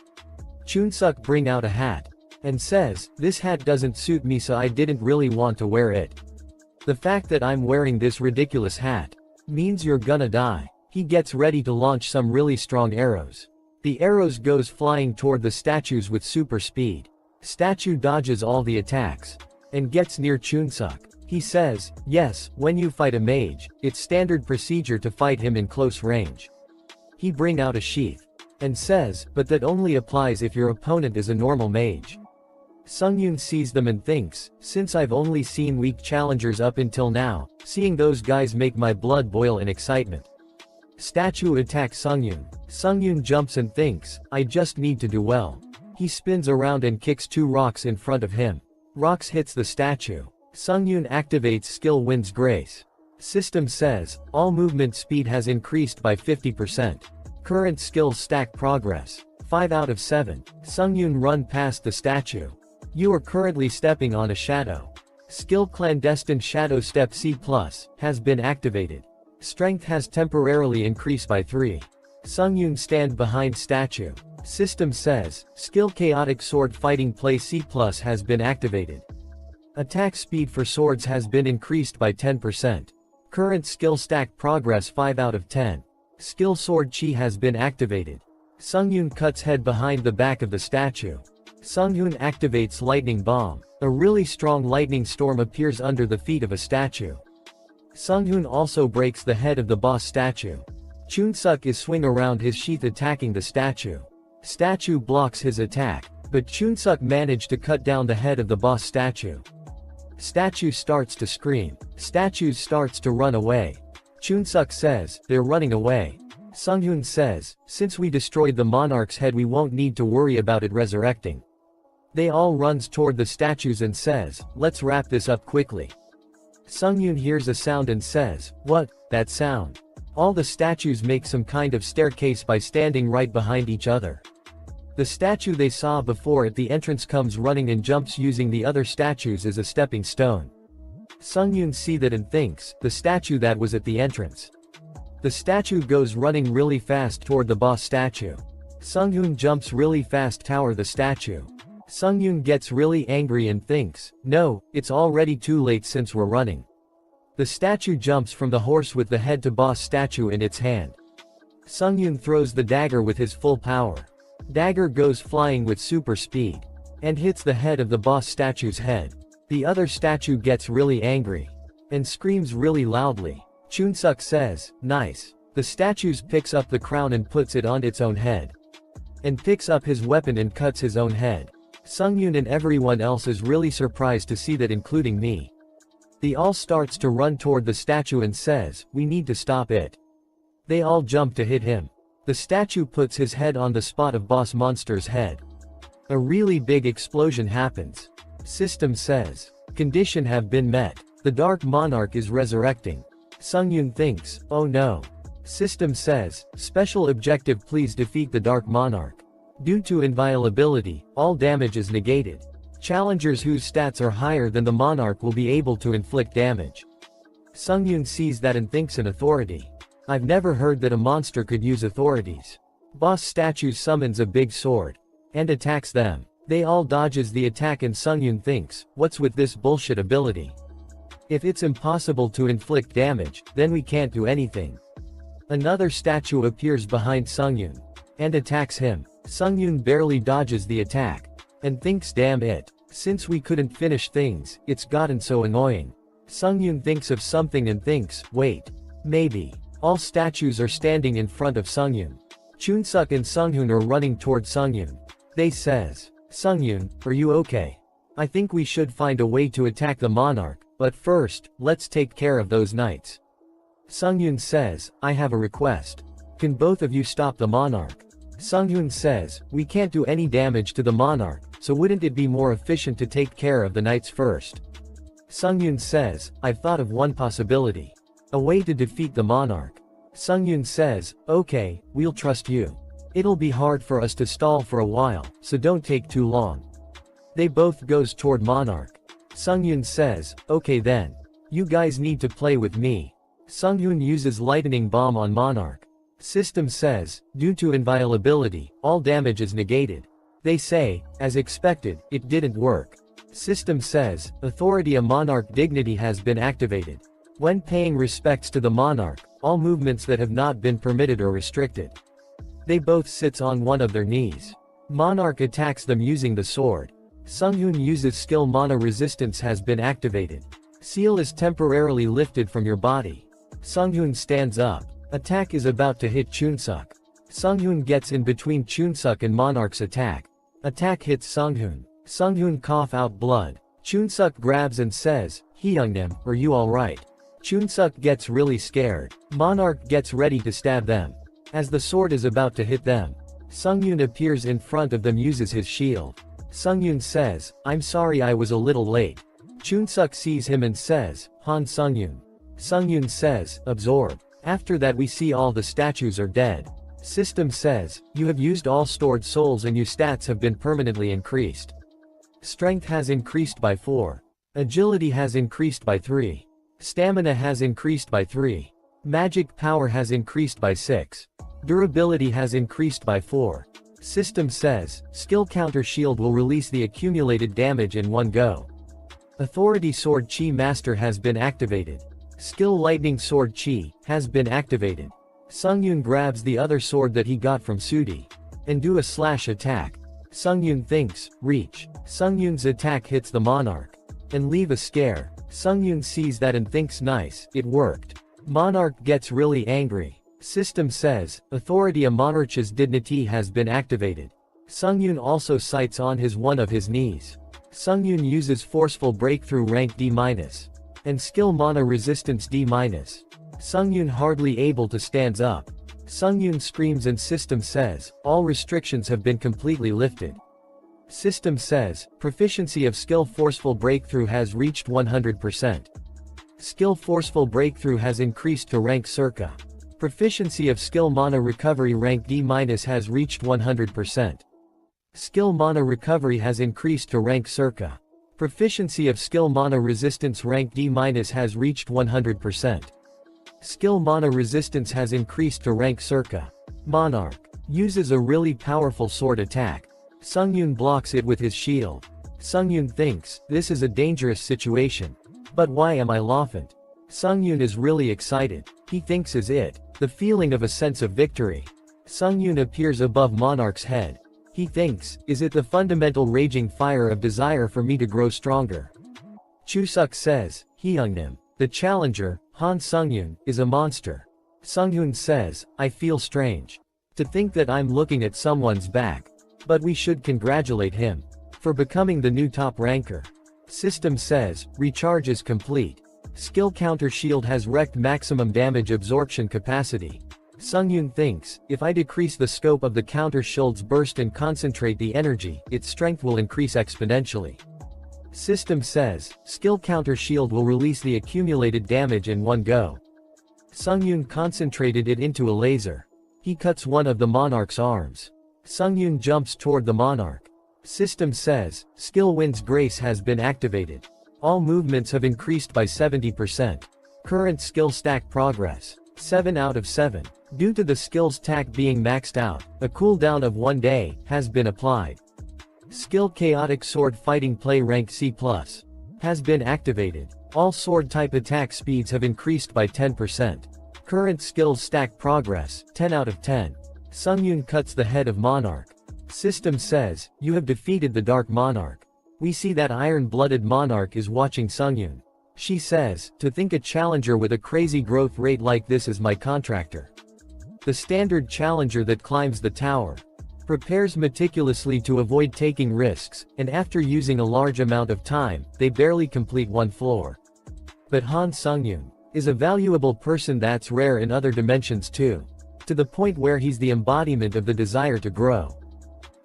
Chunsuk bring out a hat. And says, this hat doesn't suit me so I didn't really want to wear it. The fact that I'm wearing this ridiculous hat means you're gonna die. He gets ready to launch some really strong arrows. The arrows goes flying toward the statues with super speed. Statue dodges all the attacks. And gets near Chunsuk. He says, yes, when you fight a mage, it's standard procedure to fight him in close range. He bring out a sheath. And says, but that only applies if your opponent is a normal mage. Sunghoon sees them and thinks, since I've only seen weak challengers up until now, seeing those guys make my blood boil in excitement. Statue attacks Sunghoon. Sunghoon jumps and thinks, I just need to do well. He spins around and kicks 2 rocks in front of him. Rocks hits the statue. Sunghoon activates skill Wind's Grace. System says, all movement speed has increased by 50%. Current skill stack progress. 5 out of 7. Sunghoon run past the statue. You are currently stepping on a shadow. Skill Clandestine Shadow Step C+, has been activated. Strength has temporarily increased by 3. Sunghoon stand behind statue. System says, Skill Chaotic Sword Fighting Play C+ has been activated. Attack speed for swords has been increased by 10%. Current skill stack progress 5 out of 10. Skill Sword Chi has been activated. Sunghoon cuts head behind the back of the statue. Sunghoon activates Lightning Bomb. A really strong lightning storm appears under the feet of a statue. Sunghoon also breaks the head of the boss statue. Chunsuk is swing around his sheath attacking the statue. Statue blocks his attack, but Chunsuk managed to cut down the head of the boss statue. Statue starts to scream. Statue starts to run away. Chunsuk says, they're running away. Sunghoon says, since we destroyed the monarch's head we won't need to worry about it resurrecting. They all runs toward the statues and says, let's wrap this up quickly. Sunghoon hears a sound and says, what, that sound? All the statues make some kind of staircase by standing right behind each other. The statue they saw before at the entrance comes running and jumps using the other statues as a stepping stone. Sunghoon see that and thinks, the statue that was at the entrance. The statue goes running really fast toward the boss statue. Sunghoon jumps really fast toward the statue. Sunghoon gets really angry and thinks, no, it's already too late since we're running. The statue jumps from the horse with the head to boss statue in its hand. Sunghoon throws the dagger with his full power. Dagger goes flying with super speed. And hits the head of the boss statue's head. The other statue gets really angry. And screams really loudly. Chunsuk says, nice. The statue picks up the crown and puts it on its own head. And picks up his weapon and cuts his own head. Sunghoon and everyone else is really surprised to see that, including me. They all starts to run toward the statue and says, we need to stop it. They all jump to hit him. The statue puts his head on the spot of boss monster's head. A really big explosion happens. System says, condition have been met. The Dark Monarch is resurrecting. Sunghoon thinks, oh no. System says, special objective, please defeat the Dark Monarch. Due to inviolability, all damage is negated. Challengers whose stats are higher than the Monarch will be able to inflict damage. Sungyun sees that and thinks an authority. I've never heard that a monster could use authorities. Boss statue summons a big sword. And attacks them. They all dodges the attack and Sungyun thinks, what's with this bullshit ability? If it's impossible to inflict damage, then we can't do anything. Another statue appears behind Sungyun. And attacks him. Sungyun barely dodges the attack. And thinks damn it. Since we couldn't finish things, it's gotten so annoying. Sungyun thinks of something and thinks, wait. Maybe. All statues are standing in front of Sungyun. Chunsuk and Sunghun are running toward Sungyun. They says, Sungyun, are you okay? I think we should find a way to attack the monarch, but first, let's take care of those knights. Sungyun says, I have a request. Can both of you stop the monarch? Sunghun says, we can't do any damage to the monarch, so wouldn't it be more efficient to take care of the knights first? Sungyun says, I've thought of one possibility. A way to defeat the monarch. Sungyun says, okay, we'll trust you. It'll be hard for us to stall for a while, so don't take too long. They both goes toward monarch. Sungyun says, okay then. You guys need to play with me. Sunghun uses lightning bomb on monarch. System says, due to inviolability, all damage is negated. They say, as expected, it didn't work. System says, authority, a monarch dignity has been activated. When paying respects to the monarch, all movements that have not been permitted are restricted. They both sits on one of their knees. Monarch attacks them using the sword. Sunghun uses skill, mana resistance has been activated. Seal is temporarily lifted from your body. Sunghun stands up. Attack is about to hit Chunsuk. Sunghun gets in between Chunsuk and monarch's attack. Attack hits Sunghun. Sunghun cough out blood. Chunsuk grabs and says, Hyungnim, are you alright? Chunsuk gets really scared. Monarch gets ready to stab them. As the sword is about to hit them, Sungyun appears in front of them, uses his shield. Sungyun says, I'm sorry I was a little late. Chunsuk sees him and says, Han Sungyun. Sungyun says, absorb. After that we see all the statues are dead. System says, you have used all stored souls and your stats have been permanently increased. Strength has increased by 4. Agility has increased by 3. Stamina has increased by 3. Magic power has increased by 6. Durability has increased by 4. System says, skill counter shield will release the accumulated damage in one go. Authority sword chi master has been activated. Skill lightning sword chi has been activated. Sungyun grabs the other sword that he got from Sudi. And do a slash attack. Sungyun thinks, reach. Sungyun's attack hits the monarch. And leave a scare. Sungyun sees that and thinks nice, it worked. Monarch gets really angry. System says, authority, a monarch's dignity has been activated. Sungyun also sights on one of his knees. Sungyun uses forceful breakthrough rank D-. And skill mana resistance D-. Sungyun hardly able to stands up. Sungyun screams and System says, all restrictions have been completely lifted. System says, proficiency of skill forceful breakthrough has reached 100%. Skill forceful breakthrough has increased to rank circa. Proficiency of skill mana recovery rank D- has reached 100%. Skill mana recovery has increased to rank circa. Proficiency of skill mana resistance rank D- has reached 100%. Skill mana resistance has increased to rank circa. Monarch uses a really powerful sword attack. Sungyun blocks it with his shield. Sungyun thinks, this is a dangerous situation. But why am I laughing? Sungyun is really excited. He thinks is it the feeling of a sense of victory. Sungyun appears above Monarch's head. He thinks, is it the fundamental raging fire of desire for me to grow stronger? Chunsuk says, Hyungnim, the challenger, Han Sungyun, is a monster. Sungyun says, I feel strange. To think that I'm looking at someone's back. But we should congratulate him. For becoming the new top ranker. System says, recharge is complete. Skill counter shield has wrecked maximum damage absorption capacity. Sungyun thinks, if I decrease the scope of the counter shield's burst and concentrate the energy, its strength will increase exponentially. System says, skill counter shield will release the accumulated damage in one go. Sungyun concentrated it into a laser. He cuts one of the monarch's arms. Sungyun jumps toward the monarch. System says, skill Wind's Grace has been activated. All movements have increased by 70%. Current skill stack progress. 7 out of 7. Due to the skills stack being maxed out, a cooldown of 1 day has been applied. Skill Chaotic Sword Fighting Play rank C+. Has been activated. All sword type attack speeds have increased by 10%. Current skills stack progress, 10 out of 10. Sungyun cuts the head of Monarch. System says, you have defeated the Dark Monarch. We see that iron-blooded Monarch is watching Sungyun. She says, to think a challenger with a crazy growth rate like this is my contractor. The standard challenger that climbs the tower. Prepares meticulously to avoid taking risks, and after using a large amount of time, they barely complete one floor. But Han Sungyun is a valuable person that's rare in other dimensions too. To the point where he's the embodiment of the desire to grow.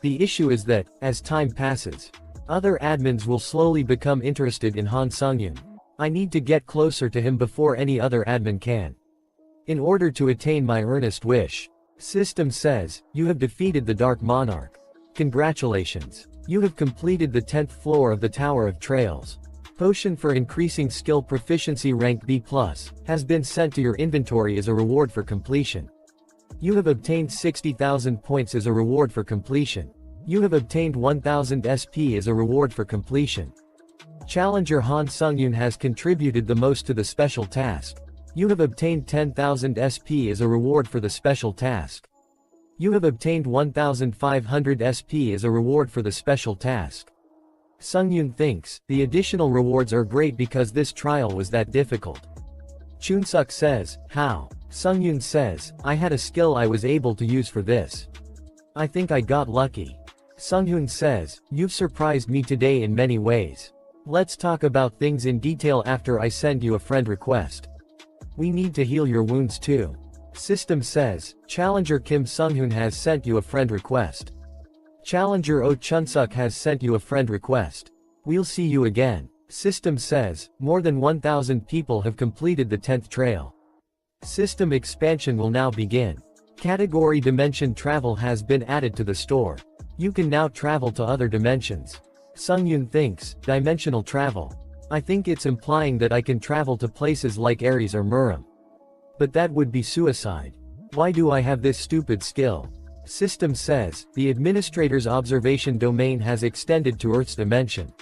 The issue is that, as time passes, other admins will slowly become interested in Han Sungyun. I need to get closer to him before any other admin can. In order to attain my earnest wish. System says, you have defeated the Dark Monarch. Congratulations. You have completed the 10th floor of the Tower of Trails. Potion for increasing skill proficiency rank B+, has been sent to your inventory as a reward for completion. You have obtained 60,000 points as a reward for completion. You have obtained 1000 SP as a reward for completion. Challenger Han Sungyun has contributed the most to the special task. You have obtained 10,000 SP as a reward for the special task. You have obtained 1,500 SP as a reward for the special task. Sungyun thinks, the additional rewards are great because this trial was that difficult. Chunsuk says, how? Sungyun says, I had a skill I was able to use for this. I think I got lucky. Sungyun says, you've surprised me today in many ways. Let's talk about things in detail after I send you a friend request. We need to heal your wounds too. System says, Challenger Kim Sungyun has sent you a friend request. Challenger Oh Chunsuk has sent you a friend request. We'll see you again. System says, more than 1,000 people have completed the 10th trail. System expansion will now begin. Category Dimension Travel has been added to the store. You can now travel to other dimensions. Sungyun thinks, dimensional travel. I think it's implying that I can travel to places like Ares or Murim. But that would be suicide. Why do I have this stupid skill? System says, the administrator's observation domain has extended to Earth's dimension.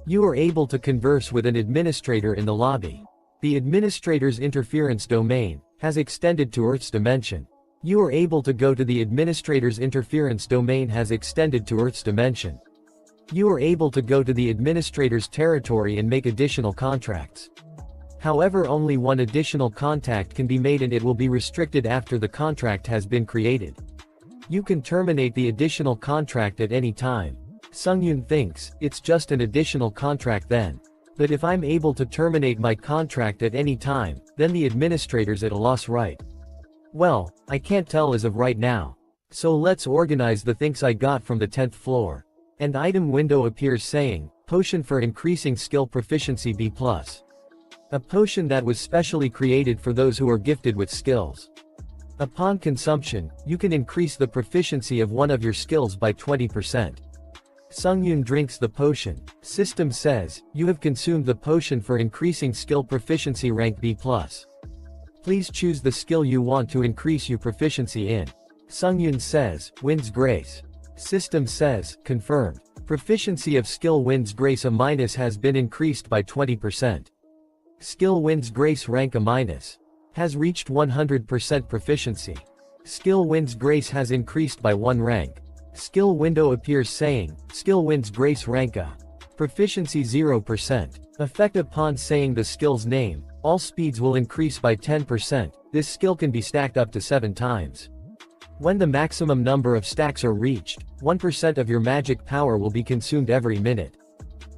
You are able to converse with an administrator in the lobby. The administrator's interference domain has extended to Earth's dimension. You are able to go to the administrator's interference domain has extended to Earth's dimension. You are able to go to the administrator's territory and make additional contracts. However, only one additional contact can be made and it will be restricted after the contract has been created. You can terminate the additional contract at any time. Sungyun thinks, it's just an additional contract then. But if I'm able to terminate my contract at any time, then the administrator's at a loss, right? Well, I can't tell as of right now. So let's organize the things I got from the 10th floor. An item window appears saying, Potion for increasing skill proficiency B+. A potion that was specially created for those who are gifted with skills. Upon consumption, you can increase the proficiency of one of your skills by 20%. Sungyun drinks the potion. System says, you have consumed the potion for increasing skill proficiency rank B+. Please choose the skill you want to increase your proficiency in. Sungyun says, Wind's Grace. System says, confirmed. Proficiency of skill Wind's Grace A- has been increased by 20%. Skill Wind's Grace rank A- has reached 100% proficiency. Skill Wind's Grace has increased by 1 rank. Skill window appears saying, Skill Wind's Grace rank A. Proficiency 0%. Effect upon saying the skill's name, all speeds will increase by 10%. This skill can be stacked up to 7 times. When the maximum number of stacks are reached, 1% of your magic power will be consumed every minute.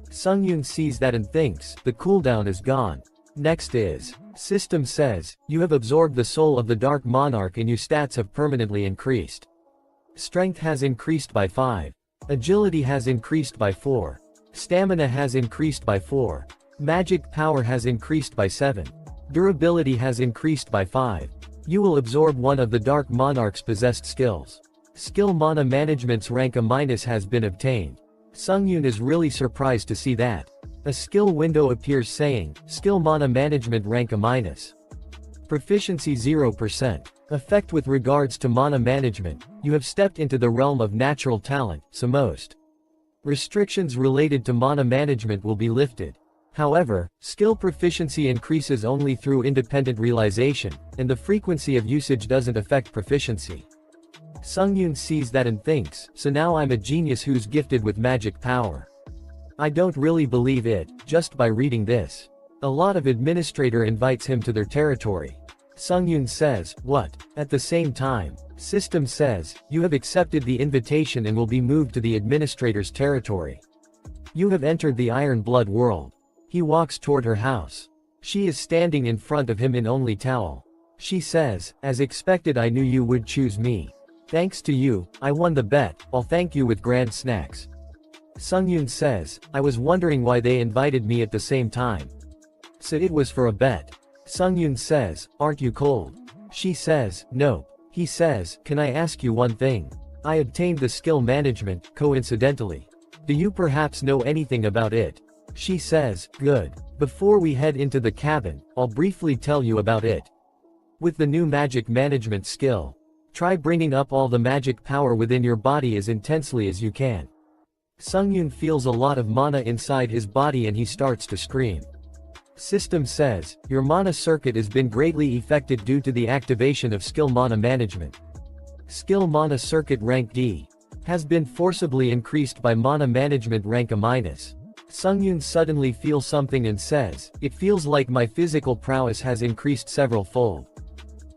Sungyun sees that and thinks, the cooldown is gone. Next is, System says, you have absorbed the soul of the Dark Monarch and your stats have permanently increased. Strength has increased by 5. Agility has increased by 4. Stamina has increased by 4. Magic power has increased by 7. Durability has increased by 5. You will absorb one of the Dark Monarch's possessed skills. Skill mana management's rank A- has been obtained. Sungyun is really surprised to see that. A skill window appears saying, Skill mana management rank A-. Proficiency 0%. Effect with regards to mana management, you have stepped into the realm of natural talent, so most restrictions related to mana management will be lifted. However, skill proficiency increases only through independent realization, and the frequency of usage doesn't affect proficiency. Sungyun sees that and thinks, so now I'm a genius who's gifted with magic power. I don't really believe it, just by reading this. A lot of administrator invites him to their territory. Sungyun says, what? At the same time, system says, you have accepted the invitation and will be moved to the administrator's territory. You have entered the Iron Blood world. He walks toward her house. She is standing in front of him in only towel. She says, as expected I knew you would choose me. Thanks to you, I won the bet, I'll thank you with grand snacks. Sungyun says, I was wondering why they invited me at the same time. So it was for a bet. Sungyun says, aren't you cold? She says, no. He says, can I ask you one thing? I obtained the skill management, coincidentally. Do you perhaps know anything about it? She says, good. Before we head into the cabin, I'll briefly tell you about it. With the new magic management skill, try bringing up all the magic power within your body as intensely as you can. Sungyun feels a lot of mana inside his body and he starts to scream. System says, your mana circuit has been greatly affected due to the activation of skill mana management. Skill mana circuit rank D has been forcibly increased by mana management rank A-. Sungyun suddenly feels something and says, it feels like my physical prowess has increased several fold.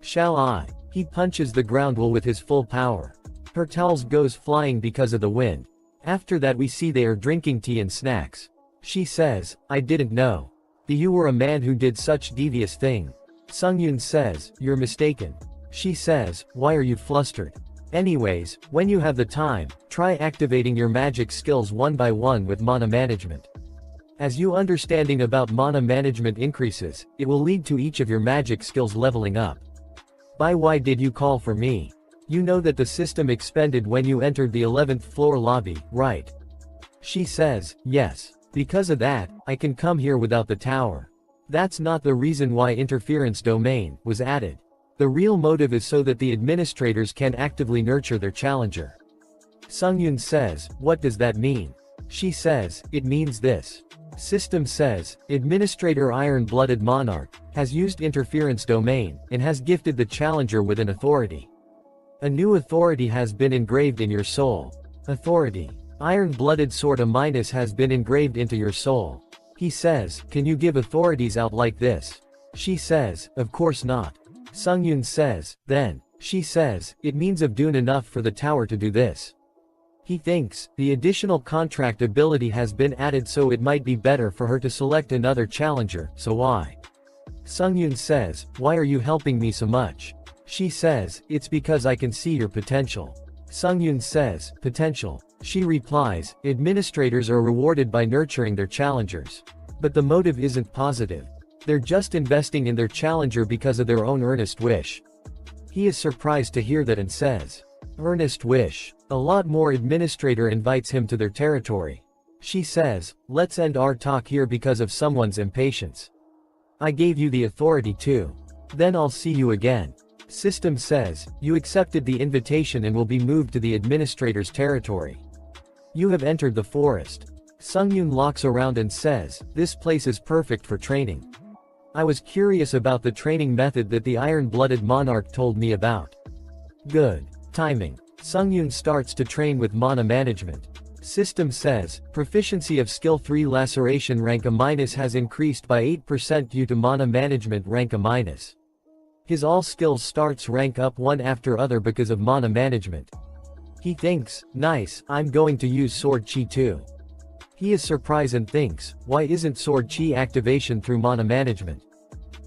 Shall I? He punches the ground wall with his full power. Her towels goes flying because of the wind. After that we see they are drinking tea and snacks. She says, I didn't know. You were a man who did such devious thing. Sungyun says, you're mistaken. She says, why are you flustered? Anyways, when you have the time, try activating your magic skills one by one with mana management. As you understanding about mana management increases, it will lead to each of your magic skills leveling up. Why did you call for me? You know that the system expended when you entered the 11th floor lobby, right? She says, yes. Because of that, I can come here without the tower. That's not the reason why interference domain was added. The real motive is so that the administrators can actively nurture their challenger. Sungyun says, what does that mean? She says, it means this. System says, Administrator Iron-Blooded Monarch has used interference domain and has gifted the challenger with an authority. A new authority has been engraved in your soul. Authority. Iron-Blooded Sword A- has been engraved into your soul. He says, can you give authorities out like this? She says, of course not. Sungyun says, then. She says, it means of Toon enough for the tower to do this. He thinks, the additional contract ability has been added so it might be better for her to select another challenger, so why? Sungyun says, why are you helping me so much? She says, it's because I can see your potential. Sungyun says, potential. She replies, administrators are rewarded by nurturing their challengers. But the motive isn't positive. They're just investing in their challenger because of their own earnest wish. He is surprised to hear that and says, earnest wish. A lot more administrator invites him to their territory. She says, let's end our talk here because of someone's impatience. I gave you the authority too. Then I'll see you again. System says, you accepted the invitation and will be moved to the administrator's territory. You have entered the forest. Sungyun looks around and says, this place is perfect for training. I was curious about the training method that the Iron-Blooded Monarch told me about. Good timing. Sungyun starts to train with mana management. System says, proficiency of skill 3 laceration rank A- has increased by 8% due to mana management rank A-. His all skills starts rank up one after other because of mana management. He thinks, nice, I'm going to use sword chi too. He is surprised and thinks, why isn't sword chi activation through mana management?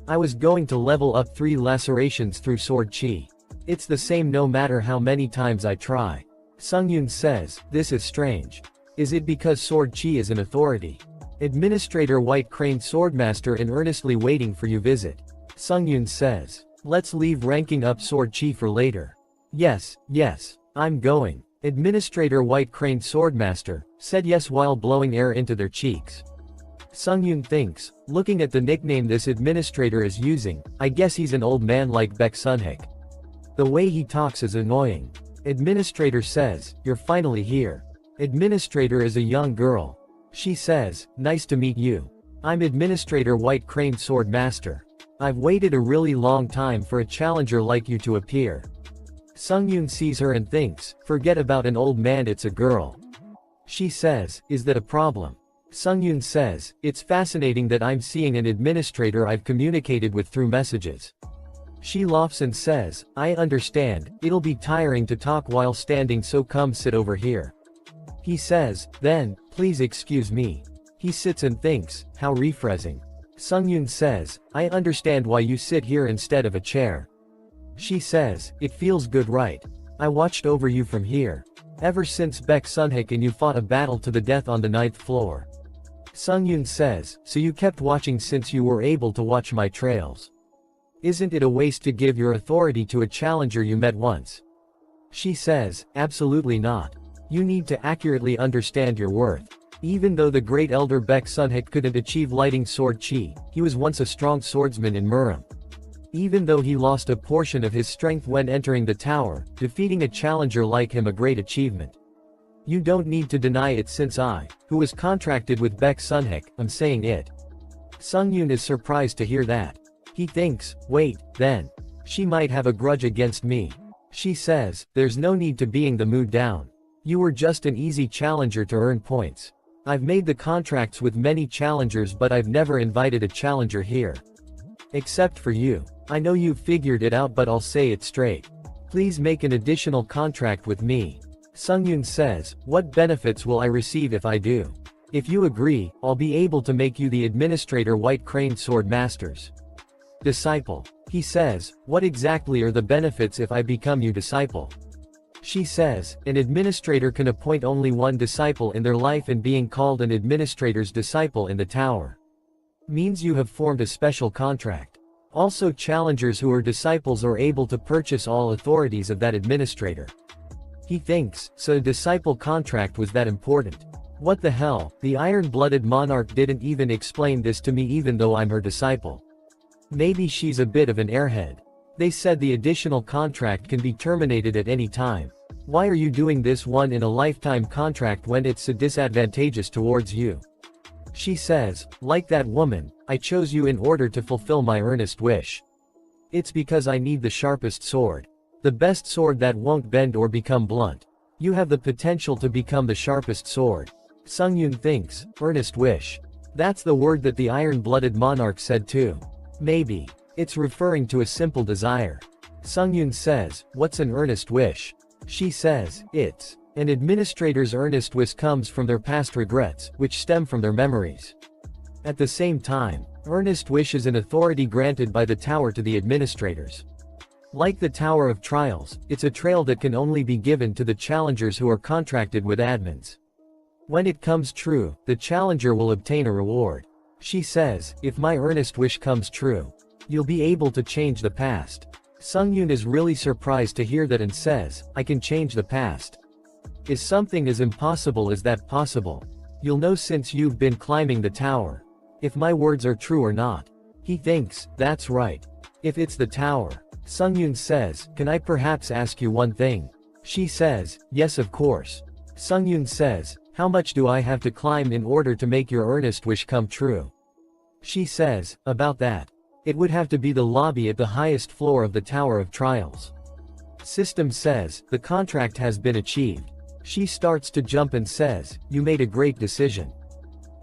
I was going to level up 3 lacerations through sword chi. It's the same no matter how many times I try. Sungyun says, this is strange. Is it because sword chi is an authority? Administrator White Crane Swordmaster in earnestly waiting for you visit. Sungyun says. Let's leave ranking up Sword Chi for later. Yes, I'm going. Administrator White Crane Swordmaster said yes while blowing air into their cheeks. Sungyun thinks, looking at the nickname this administrator is using, I guess he's an old man like Baek Sunhik. The way he talks is annoying. Administrator says, you're finally here. Administrator is a young girl. She says, nice to meet you. I'm Administrator White Crane Swordmaster. I've waited a really long time for a challenger like you to appear. Sungyun sees her and thinks, forget about an old man, it's a girl. She says, is that a problem? Sungyun says, it's fascinating that I'm seeing an administrator I've communicated with through messages. She laughs and says, I understand, it'll be tiring to talk while standing, so come sit over here. He says, then, please excuse me. He sits and thinks, how refreshing. Sungyun says, I understand why you sit here instead of a chair. She says, it feels good, right? I watched over you from here. Ever since Baek Sunhik and you fought a battle to the death on the 9th floor. Sungyun says, so you kept watching since you were able to watch my trails. Isn't it a waste to give your authority to a challenger you met once? She says, absolutely not. You need to accurately understand your worth. Even though the great elder Baek Sunhik couldn't achieve lighting sword chi, he was once a strong swordsman in Murim. Even though he lost a portion of his strength when entering the tower, defeating a challenger like him a great achievement. You don't need to deny it since I, who was contracted with Baek Sunhik, am saying it. Sungyun is surprised to hear that. He thinks, wait, then. She might have a grudge against me. She says, there's no need to being the mood down. You were just an easy challenger to earn points. I've made the contracts with many challengers, but I've never invited a challenger here. Except for you. I know you've figured it out, but I'll say it straight. Please make an additional contract with me. Sungyun says, what benefits will I receive if I do? If you agree, I'll be able to make you the Administrator White Crane Sword Masters. Disciple. He says, what exactly are the benefits if I become your disciple? She says, an administrator can appoint only one disciple in their life, and being called an administrator's disciple in the tower means you have formed a special contract. Also, challengers who are disciples are able to purchase all authorities of that administrator. He thinks, so a disciple contract was that important. What the hell, the iron-blooded monarch didn't even explain this to me even though I'm her disciple. Maybe she's a bit of an airhead. They said the additional contract can be terminated at any time. Why are you doing this one-in-a-lifetime contract when it's so disadvantageous towards you? She says, like that woman, I chose you in order to fulfill my earnest wish. It's because I need the sharpest sword. The best sword that won't bend or become blunt. You have the potential to become the sharpest sword. Sungyun thinks, earnest wish. That's the word that the iron-blooded monarch said too. Maybe. It's referring to a simple desire. Sungyun says, what's an earnest wish? She says, it's an administrator's earnest wish comes from their past regrets, which stem from their memories. At the same time, earnest wish is an authority granted by the tower to the administrators. Like the Tower of Trials, it's a trail that can only be given to the challengers who are contracted with admins. When it comes true, the challenger will obtain a reward. She says, if my earnest wish comes true, you'll be able to change the past. Sungyun is really surprised to hear that and says, I can change the past. Is something as impossible as that possible? You'll know since you've been climbing the tower. If my words are true or not. He thinks, that's right. If it's the tower. Sungyun says, can I perhaps ask you one thing? She says, yes of course. Sungyun says, how much do I have to climb in order to make your earnest wish come true? She says, about that. It would have to be the lobby at the highest floor of the Tower of Trials. System says, the contract has been achieved. She starts to jump and says, you made a great decision.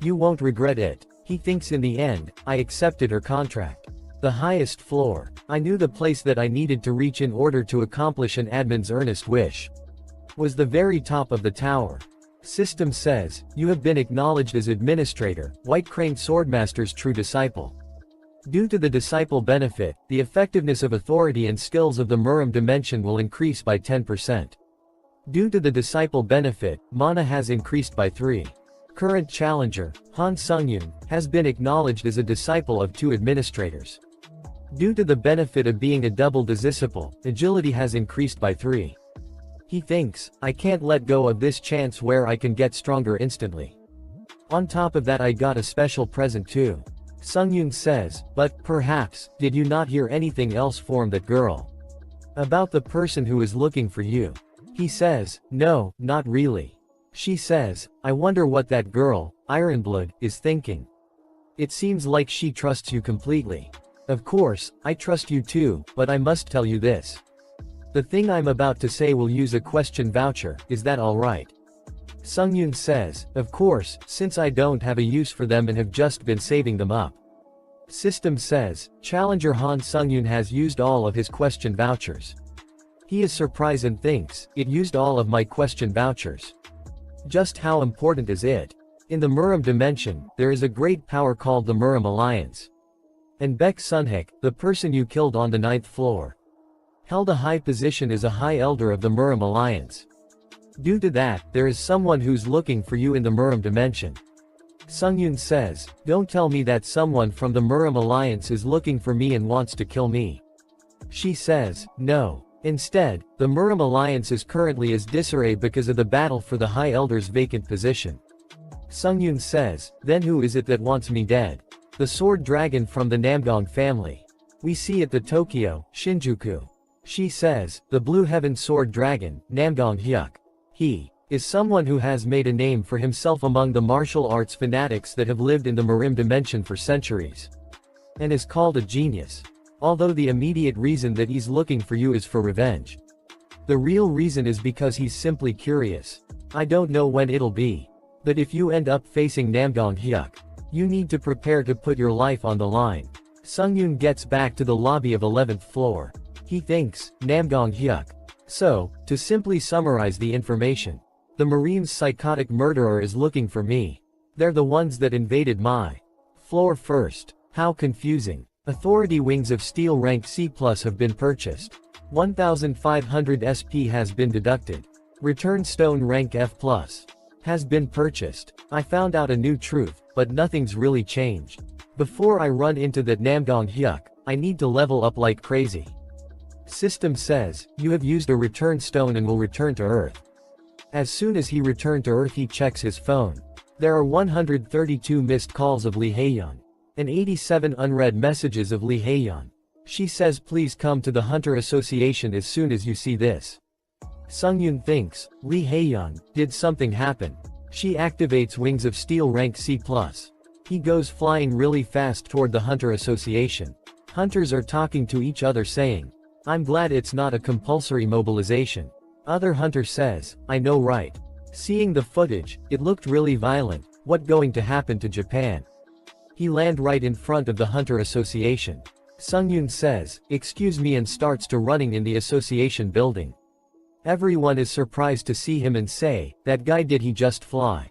You won't regret it. He thinks in the end, I accepted her contract. The highest floor. I knew the place that I needed to reach in order to accomplish an admin's earnest wish. Was the very top of the tower. System says, you have been acknowledged as administrator, White Crane Swordmaster's true disciple. Due to the disciple benefit, the effectiveness of authority and skills of the Murim dimension will increase by 10%. Due to the disciple benefit, mana has increased by 3. Current challenger, Han Sungyun, has been acknowledged as a disciple of 2 administrators. Due to the benefit of being a double disciple, agility has increased by 3. He thinks, I can't let go of this chance where I can get stronger instantly. On top of that I got a special present too. Sungyun says, but, perhaps, did you not hear anything else from that girl? About the person who is looking for you. He says, no, not really. She says, I wonder what that girl, Ironblood, is thinking. It seems like she trusts you completely. Of course, I trust you too, but I must tell you this. The thing I'm about to say will use a question voucher, is that alright? Sungyun says, of course, since I don't have a use for them and have just been saving them up. System says, Challenger Han Sungyun has used all of his question vouchers. He is surprised and thinks, it used all of my question vouchers. Just how important is it? In the Murim dimension, there is a great power called the Murim Alliance. And Baek Sunhik, the person you killed on the 9th floor, held a high position as a high elder of the Murim Alliance. Due to that, there is someone who's looking for you in the Murim dimension. Sungyun says, don't tell me that someone from the Murim Alliance is looking for me and wants to kill me. She says, no. Instead, the Murim Alliance is currently in disarray because of the battle for the High Elder's vacant position. Sungyun says, then who is it that wants me dead? The sword dragon from the Namgong family. We see at the Tokyo, Shinjuku. She says, the Blue Heaven sword dragon, Namgong Hyuk. He is someone who has made a name for himself among the martial arts fanatics that have lived in the Murim dimension for centuries. And is called a genius. Although the immediate reason that he's looking for you is for revenge. The real reason is because he's simply curious. I don't know when it'll be. But if you end up facing Namgong Hyuk, you need to prepare to put your life on the line. Sungyun gets back to the lobby of 11th floor. He thinks, Namgong Hyuk. So, to simply summarize the information. The Marine's psychotic murderer is looking for me. They're the ones that invaded my floor first. How confusing. Authority wings of steel rank C+ have been purchased. 1500 SP has been deducted. Return stone rank F+ has been purchased. I found out a new truth, but nothing's really changed. Before I run into that Namgong Hyuk, I need to level up like crazy. System says, you have used a return stone and will return to Earth. As soon as he returned to Earth he checks his phone. There are 132 missed calls of Lee Haeyeon. And 87 unread messages of Lee Haeyeon. She says please come to the Hunter Association as soon as you see this. Sungyun thinks, Lee Haeyeon, did something happen? She activates wings of steel rank C+. He goes flying really fast toward the Hunter Association. Hunters are talking to each other saying, I'm glad it's not a compulsory mobilization. Other hunter says, I know right. Seeing the footage, it looked really violent. What going to happen to Japan? He land right in front of the Hunter Association. Sungyun says, excuse me and starts to running in the association building. Everyone is surprised to see him and say, that guy did he just fly?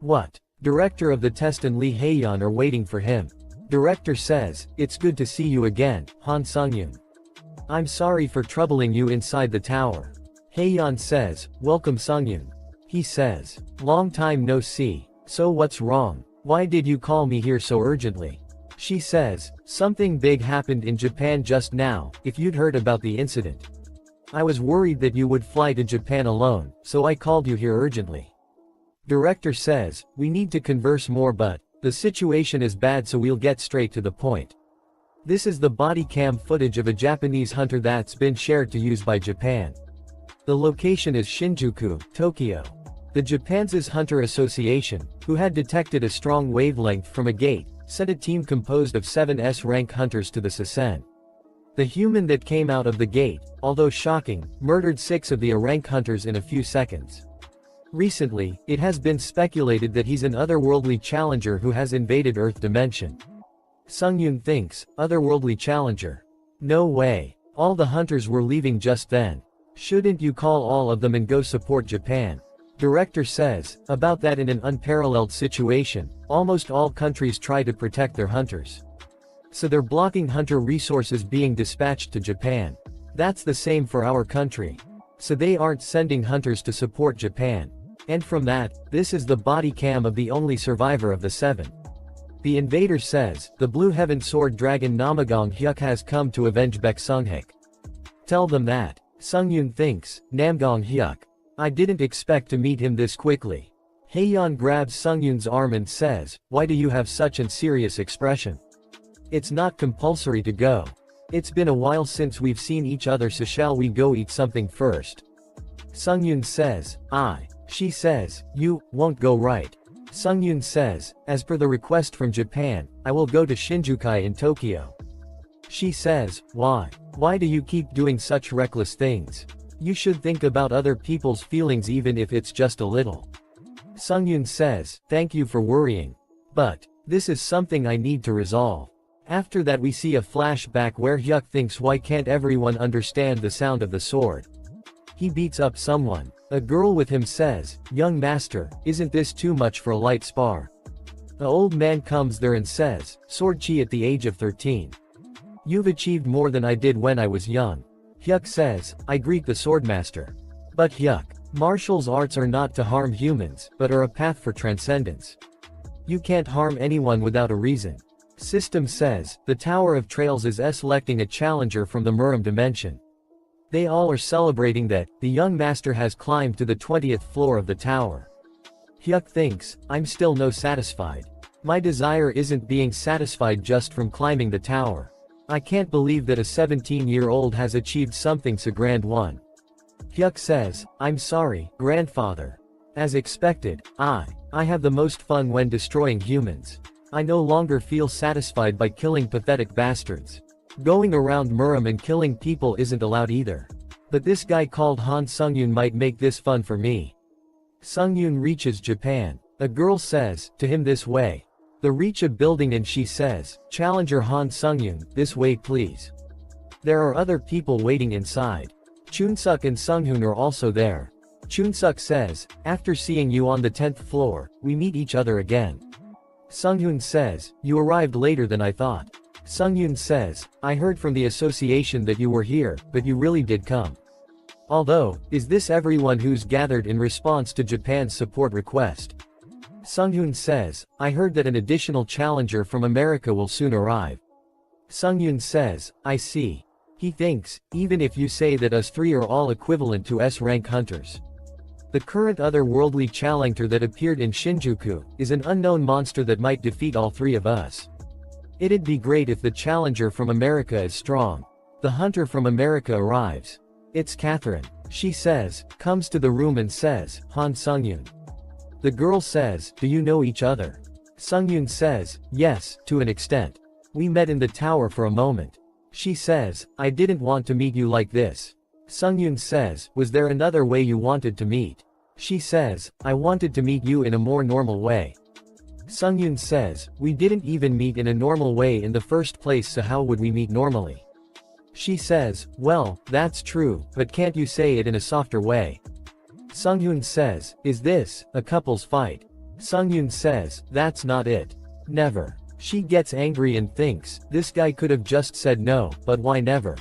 What? Director of the test and Lee Haeyeon are waiting for him. Director says, it's good to see you again, Han Sungyun. I'm sorry for troubling you inside the tower. Haeyeon says, welcome Sungyun. He says, long time no see, so what's wrong? Why did you call me here so urgently? She says, something big happened in Japan just now, if you'd heard about the incident. I was worried that you would fly to Japan alone, so I called you here urgently. Director says, we need to converse more but, the situation is bad so we'll get straight to the point. This is the body cam footage of a Japanese hunter that's been shared to use by Japan. The location is Shinjuku, Tokyo. The Japan's Hunter Association, who had detected a strong wavelength from a gate, sent a team composed of 7 S-rank hunters to the Sasen. The human that came out of the gate, although shocking, murdered 6 of the A-rank hunters in a few seconds. Recently, it has been speculated that he's an otherworldly challenger who has invaded Earth dimension. Sungyun thinks, otherworldly challenger. No way. All the hunters were leaving just then. Shouldn't you call all of them and go support Japan? Director says, about that in an unparalleled situation, almost all countries try to protect their hunters. So they're blocking hunter resources being dispatched to Japan. That's the same for our country. So they aren't sending hunters to support Japan. And from that, this is the body cam of the only survivor of the 7. The invader says, the Blue Heaven Sword Dragon Namagong Hyuk has come to avenge Baek Sunghik. Tell them that. Sungyun thinks, Namgong Hyuk. I didn't expect to meet him this quickly. Haeyeon grabs Sungyun's arm and says, why do you have such an serious expression? It's not compulsory to go. It's been a while since we've seen each other, so shall we go eat something first? Sungyun says, She says, you won't go, right? Sungyun says, as per the request from Japan, I will go to Shinjuku in Tokyo. She says, why? Why do you keep doing such reckless things? You should think about other people's feelings even if it's just a little. Sungyun says, thank you for worrying. But this is something I need to resolve. After that we see a flashback where Hyuk thinks, why can't everyone understand the sound of the sword? He beats up someone. A girl with him says, young master, isn't this too much for a light spar? The old man comes there and says, sword chi at the age of 13. You've achieved more than I did when I was young. Hyuk says, I greet the swordmaster. But Hyuk, martial arts are not to harm humans, but are a path for transcendence. You can't harm anyone without a reason. System says, the Tower of Trails is selecting a challenger from the Murim dimension. They all are celebrating that, the young master has climbed to the 20th floor of the tower. Hyuk thinks, I'm still no satisfied. My desire isn't being satisfied just from climbing the tower. I can't believe that a 17-year-old has achieved something so grand. Hyuk says, I'm sorry, grandfather. As expected, I have the most fun when destroying humans. I no longer feel satisfied by killing pathetic bastards. Going around Murim and killing people isn't allowed either. But this guy called Han Sungyun might make this fun for me. Sungyun reaches Japan. A girl says, to him this way. They reach a building and she says, Challenger Han Sungyun, this way please. There are other people waiting inside. Chunsuk and Sunghoon are also there. Chunsuk says, after seeing you on the 10th floor, we meet each other again. Sunghoon says, you arrived later than I thought. Sungyun says, I heard from the association that you were here, but you really did come. Although, is this everyone who's gathered in response to Japan's support request? Sunghoon says, I heard that an additional challenger from America will soon arrive. Sungyun says, I see. He thinks, even if you say that us three are all equivalent to S-rank hunters. The current otherworldly challenger that appeared in Shinjuku, is an unknown monster that might defeat all three of us. It'd be great if the challenger from America is strong. The hunter from America arrives. It's Catherine. She says, comes to the room and says, Han Sungyun. The girl says, do you know each other? Sungyun says, yes, to an extent. We met in the tower for a moment. She says, I didn't want to meet you like this. Sungyun says, was there another way you wanted to meet? She says, I wanted to meet you in a more normal way. Sungyun says, we didn't even meet in a normal way in the first place, so how would we meet normally? She says, well, that's true, but can't you say it in a softer way? Sunghoon says, is this a couple's fight? Sungyun says, that's not it. Never. She gets angry and thinks, this guy could have just said no, but why never?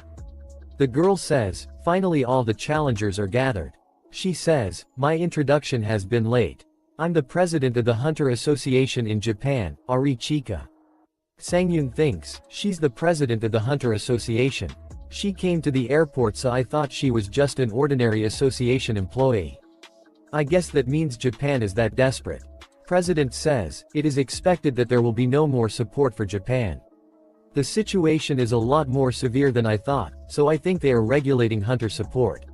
The girl says, finally all the challengers are gathered. She says, my introduction has been late. I'm the president of the Hunter Association in Japan, Ari Chika. Sangyun thinks, she's the president of the Hunter Association. She came to the airport, so I thought she was just an ordinary association employee. I guess that means Japan is that desperate. President says, it is expected that there will be no more support for Japan. The situation is a lot more severe than I thought, so I think they are regulating hunter support.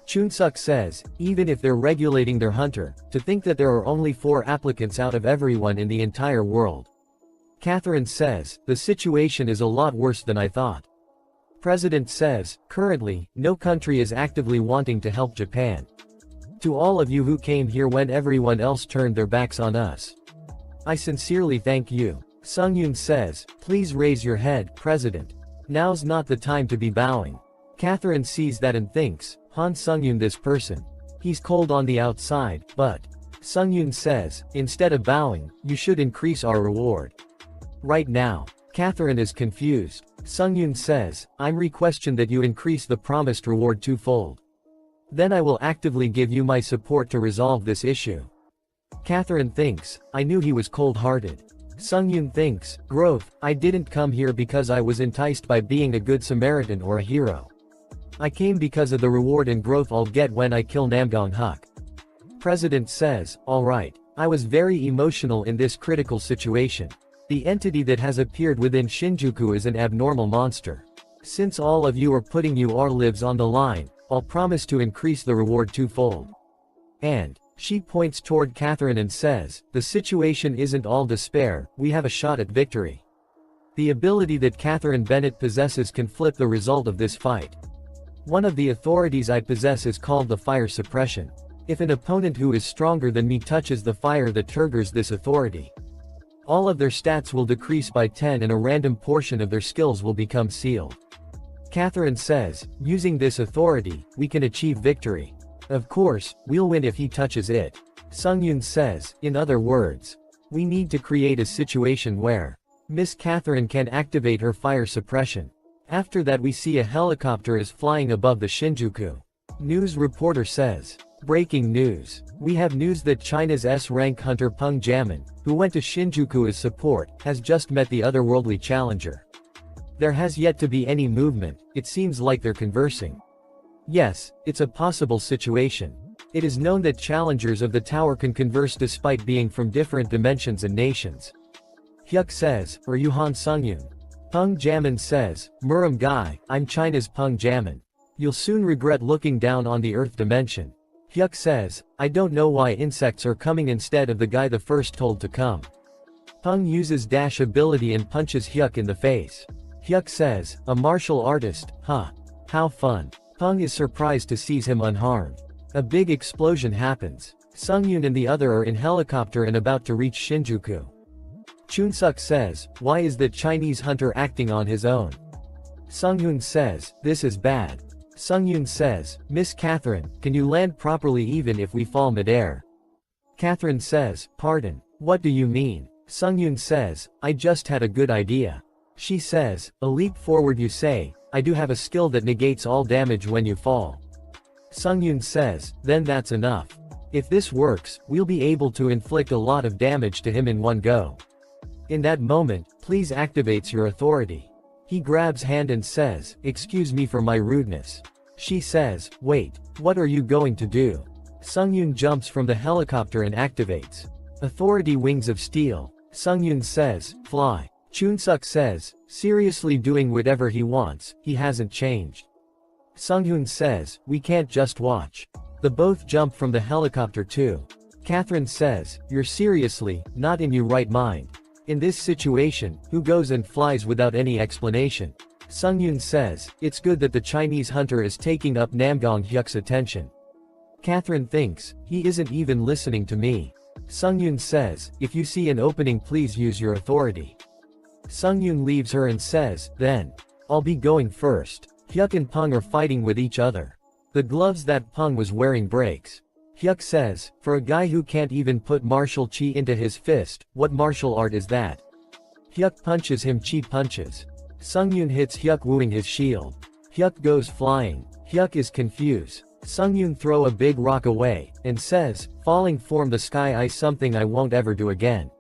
Chunsuk says, even if they're regulating their hunter, to think that there are only 4 applicants out of everyone in the entire world. Catherine says, the situation is a lot worse than I thought. President says, currently, no country is actively wanting to help Japan. To all of you who came here when everyone else turned their backs on us, I sincerely thank you. Sungyun says, please raise your head, President. Now's not the time to be bowing. Catherine sees that and thinks, Han Sungyun, this person. He's cold on the outside, but Sungyun says, instead of bowing, you should increase our reward. Right now. Catherine is confused. Sungyun says, I'm requesting that you increase the promised reward 2-fold. Then I will actively give you my support to resolve this issue. Catherine thinks, I knew he was cold-hearted. Sungyun thinks, growth, I didn't come here because I was enticed by being a good Samaritan or a hero. I came because of the reward and growth I'll get when I kill Namgong Huk. President says, alright. I was very emotional in this critical situation. The entity that has appeared within Shinjuku is an abnormal monster. Since all of you are putting your lives on the line, I'll promise to increase the reward twofold. And, she points toward Catherine and says, the situation isn't all despair, we have a shot at victory. The ability that Catherine Bennett possesses can flip the result of this fight. One of the authorities I possess is called the fire suppression. If an opponent who is stronger than me touches the fire that triggers this authority, all of their stats will decrease by 10 and a random portion of their skills will become sealed. Catherine says, using this authority, we can achieve victory. Of course, we'll win if he touches it. Sungyun says, in other words, we need to create a situation where Miss Catherine can activate her fire suppression. After that we see a helicopter is flying above the Shinjuku. News reporter says, breaking news. We have news that China's S-rank hunter Peng Jamin, who went to Shinjuku as support, has just met the otherworldly challenger. There has yet to be any movement, it seems like they're conversing. Yes, it's a possible situation. It is known that challengers of the tower can converse despite being from different dimensions and nations. Hyuk says, are you Han Sungyun? Peng Jamin says, Muram Guy, I'm China's Peng Jamin. You'll soon regret looking down on the Earth dimension. Hyuk says, I don't know why insects are coming instead of the guy the first told to come. Peng uses dash ability and punches Hyuk in the face. Hyuk says, a martial artist, huh? How fun. Peng is surprised to see him unharmed. A big explosion happens. Sungyun and the other are in helicopter and about to reach Shinjuku. Chunsuk says, why is that Chinese hunter acting on his own? Sungyun says, this is bad. Sungyun says, Miss Catherine, can you land properly even if we fall midair? Catherine says, pardon, what do you mean? Sungyun says, I just had a good idea. She says, a leap forward you say, I do have a skill that negates all damage when you fall. Sungyun says, then that's enough. If this works, we'll be able to inflict a lot of damage to him in one go. In that moment, please activates your authority. He grabs hand and says, excuse me for my rudeness. She says, wait, what are you going to do? Sungyun jumps from the helicopter and activates authority wings of steel. Sungyun says, fly. Chunsuk says, seriously doing whatever he wants, he hasn't changed. Sungyun says, we can't just watch. The both jump from the helicopter too. Catherine says, you're seriously, not in your right mind. In this situation, who goes and flies without any explanation? Sungyun says, it's good that the Chinese hunter is taking up Namgong Hyuk's attention. Catherine thinks, he isn't even listening to me. Sungyun says, if you see an opening please use your authority. Sungyun leaves her and says, then, I'll be going first. Hyuk and Peng are fighting with each other. The gloves that Peng was wearing breaks. Hyuk says, for a guy who can't even put martial chi into his fist, what martial art is that? Hyuk punches him chi punches. Sungyun hits Hyuk wooing his shield. Hyuk goes flying. Hyuk is confused. Sungyun throw a big rock away, and says, falling from the sky ice something I won't ever do again.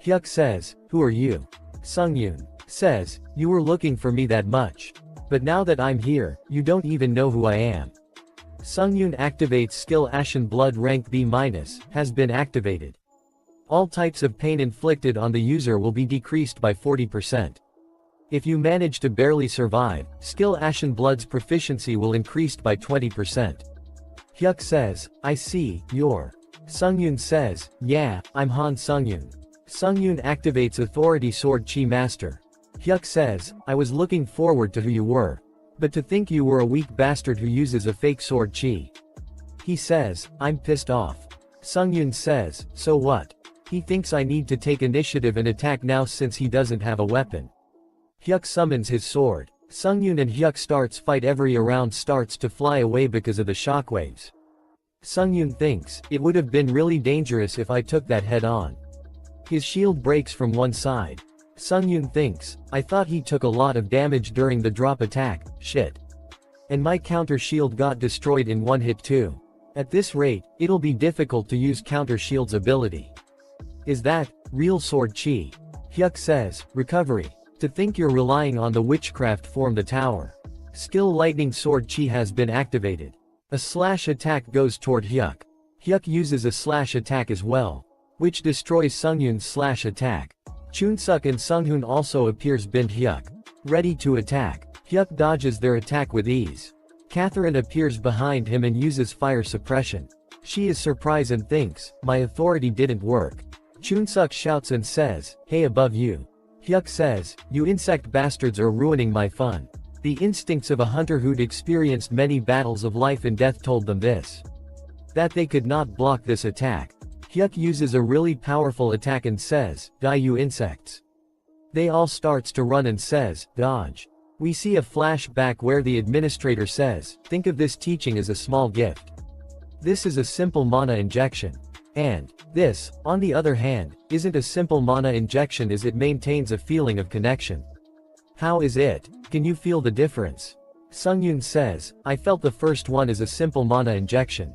Hyuk says, who are you? Sungyun says, you were looking for me that much. But now that I'm here, you don't even know who I am. Sungyun activates skill Ashen Blood rank B-, has been activated. All types of pain inflicted on the user will be decreased by 40%. If you manage to barely survive, skill Ashen Blood's proficiency will increase by 20%. Hyuk says, I see, you're. Sungyun says, yeah, I'm Han Sungyun. Sungyun activates Authority Sword Chi Master. Hyuk says, I was looking forward to who you were. But to think you were a weak bastard who uses a fake sword chi. He says, I'm pissed off. Sungyun says, so what? He thinks I need to take initiative and attack now since he doesn't have a weapon. Hyuk summons his sword. Sungyun and Hyuk starts fight every round starts to fly away because of the shockwaves. Sungyun thinks, it would have been really dangerous if I took that head on. His shield breaks from one side. Sungyun thinks, I thought he took a lot of damage during the drop attack, shit. And my counter shield got destroyed in one hit too. At this rate, it'll be difficult to use counter shield's ability. Is that real sword chi? Hyuk says, recovery. To think you're relying on the witchcraft form the tower. Skill lightning sword chi has been activated. A slash attack goes toward Hyuk. Hyuk uses a slash attack as well, which destroys Sungyun's slash attack. Chunsuk and Sunghoon also appears behind Hyuk, ready to attack. Hyuk dodges their attack with ease. Catherine appears behind him and uses fire suppression. She is surprised and thinks, my authority didn't work. Chunsuk shouts and says, hey above you. Hyuk says, you insect bastards are ruining my fun. The instincts of a hunter who'd experienced many battles of life and death told them this. That they could not block this attack. Hyuk uses a really powerful attack and says, die you insects. They all starts to run and says, dodge. We see a flashback where the administrator says, think of this teaching as a small gift. This is a simple mana injection. And this, on the other hand, isn't a simple mana injection as it maintains a feeling of connection. How is it? Can you feel the difference? Sungyun says, I felt the first one as a simple mana injection.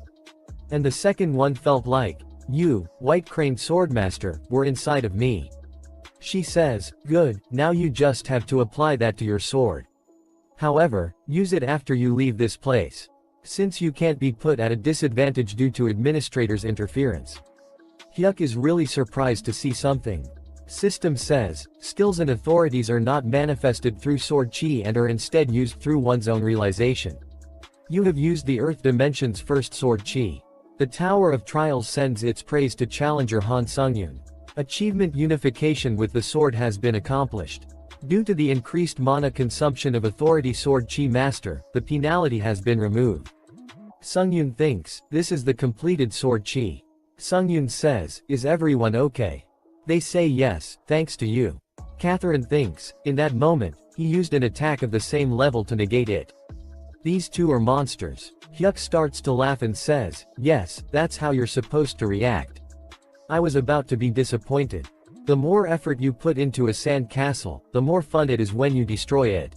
And the second one felt like, you, White Crane Swordmaster, were inside of me. She says, good, now you just have to apply that to your sword. However, use it after you leave this place. Since you can't be put at a disadvantage due to administrator's interference. Hyuk is really surprised to see something. System says, skills and authorities are not manifested through sword chi and are instead used through one's own realization. You have used the Earth Dimension's first sword chi. The Tower of Trials sends its praise to challenger Han Sungyun. Achievement unification with the sword has been accomplished. Due to the increased mana consumption of Authority Sword Chi Master, the penalty has been removed. Sungyun thinks, this is the completed Sword Chi. Sungyun says, is everyone okay? They say yes, thanks to you. Catherine thinks, in that moment, he used an attack of the same level to negate it. These two are monsters. Hyuk starts to laugh and says, yes, that's how you're supposed to react. I was about to be disappointed. The more effort you put into a sand castle, the more fun it is when you destroy it.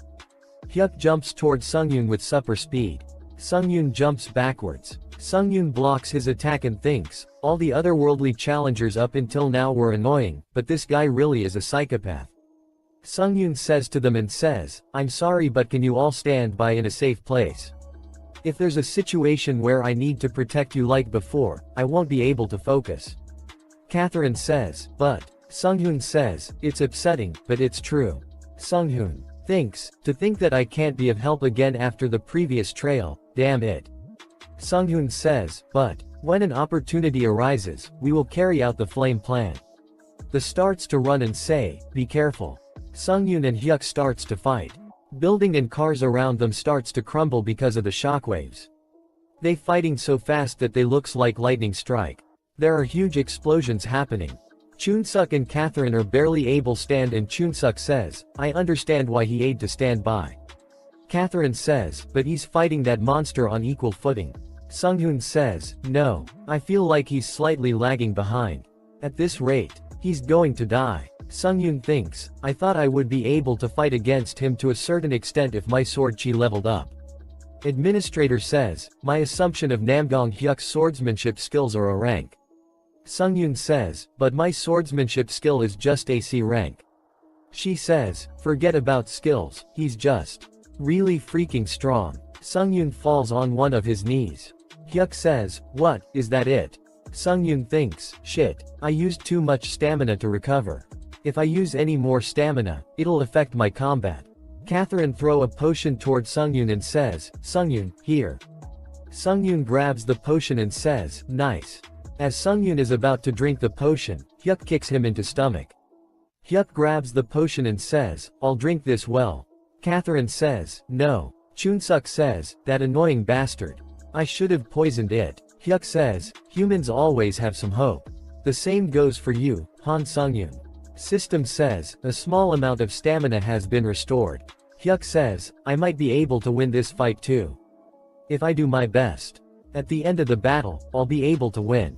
Hyuk jumps towards Sungyun with super speed. Sungyun jumps backwards. Sungyun blocks his attack and thinks, all the otherworldly challengers up until now were annoying, but this guy really is a psychopath. Sungyun says to them and says, I'm sorry but can you all stand by in a safe place? If there's a situation where I need to protect you like before, I won't be able to focus. Catherine says, but. Sunghoon says, it's upsetting, but it's true. Sunghoon thinks, to think that I can't be of help again after the previous trail, damn it. Sunghoon says, but, when an opportunity arises, we will carry out the flame plan. The starts to run and say, be careful. Sunghoon and Hyuk starts to fight. Building and cars around them starts to crumble because of the shockwaves. They fighting so fast that they looks like lightning strike. There are huge explosions happening. Chunsuk and Catherine are barely able to stand and Chunsuk says, I understand why he had to stand by. Catherine says, but he's fighting that monster on equal footing. Sunghoon says, no, I feel like he's slightly lagging behind. At this rate, he's going to die. Sunghoon thinks, I thought I would be able to fight against him to a certain extent if my sword chi leveled up. Administrator says, my assumption of Namgong Hyuk's swordsmanship skills are a rank. Sunghyun says, but my swordsmanship skill is just AC rank. She says, forget about skills, he's just really freaking strong. Sunghyun falls on one of his knees. Hyuk says, what, is that it? Sunghyun thinks, shit, I used too much stamina to recover. If I use any more stamina, it'll affect my combat. Catherine throw a potion toward Sunghyun and says, Sunghyun, here. Sunghyun grabs the potion and says, nice. As Sunghyun is about to drink the potion, Hyuk kicks him into stomach. Hyuk grabs the potion and says, I'll drink this well. Catherine says, no. Chunsuk says, that annoying bastard. I should have poisoned it. Hyuk says, humans always have some hope. The same goes for you, Han Sungyun. System says, a small amount of stamina has been restored. Hyuk says, I might be able to win this fight too. If I do my best. At the end of the battle, I'll be able to win.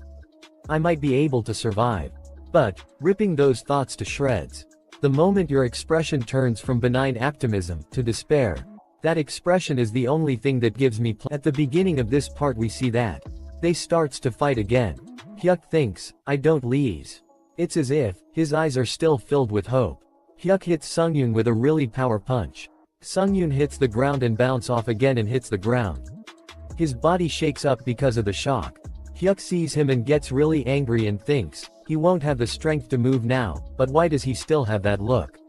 I might be able to survive. But, ripping those thoughts to shreds. The moment your expression turns from benign optimism to despair, that expression is the only thing that gives me At the beginning of this part we see that. They starts to fight again. Hyuk thinks, I don't lose. It's as if his eyes are still filled with hope. Hyuk hits Sungyun with a really power punch. Sungyun hits the ground and bounce off again and hits the ground. His body shakes up because of the shock. Hyuk sees him and gets really angry and thinks he won't have the strength to move now, but why does he still have that look?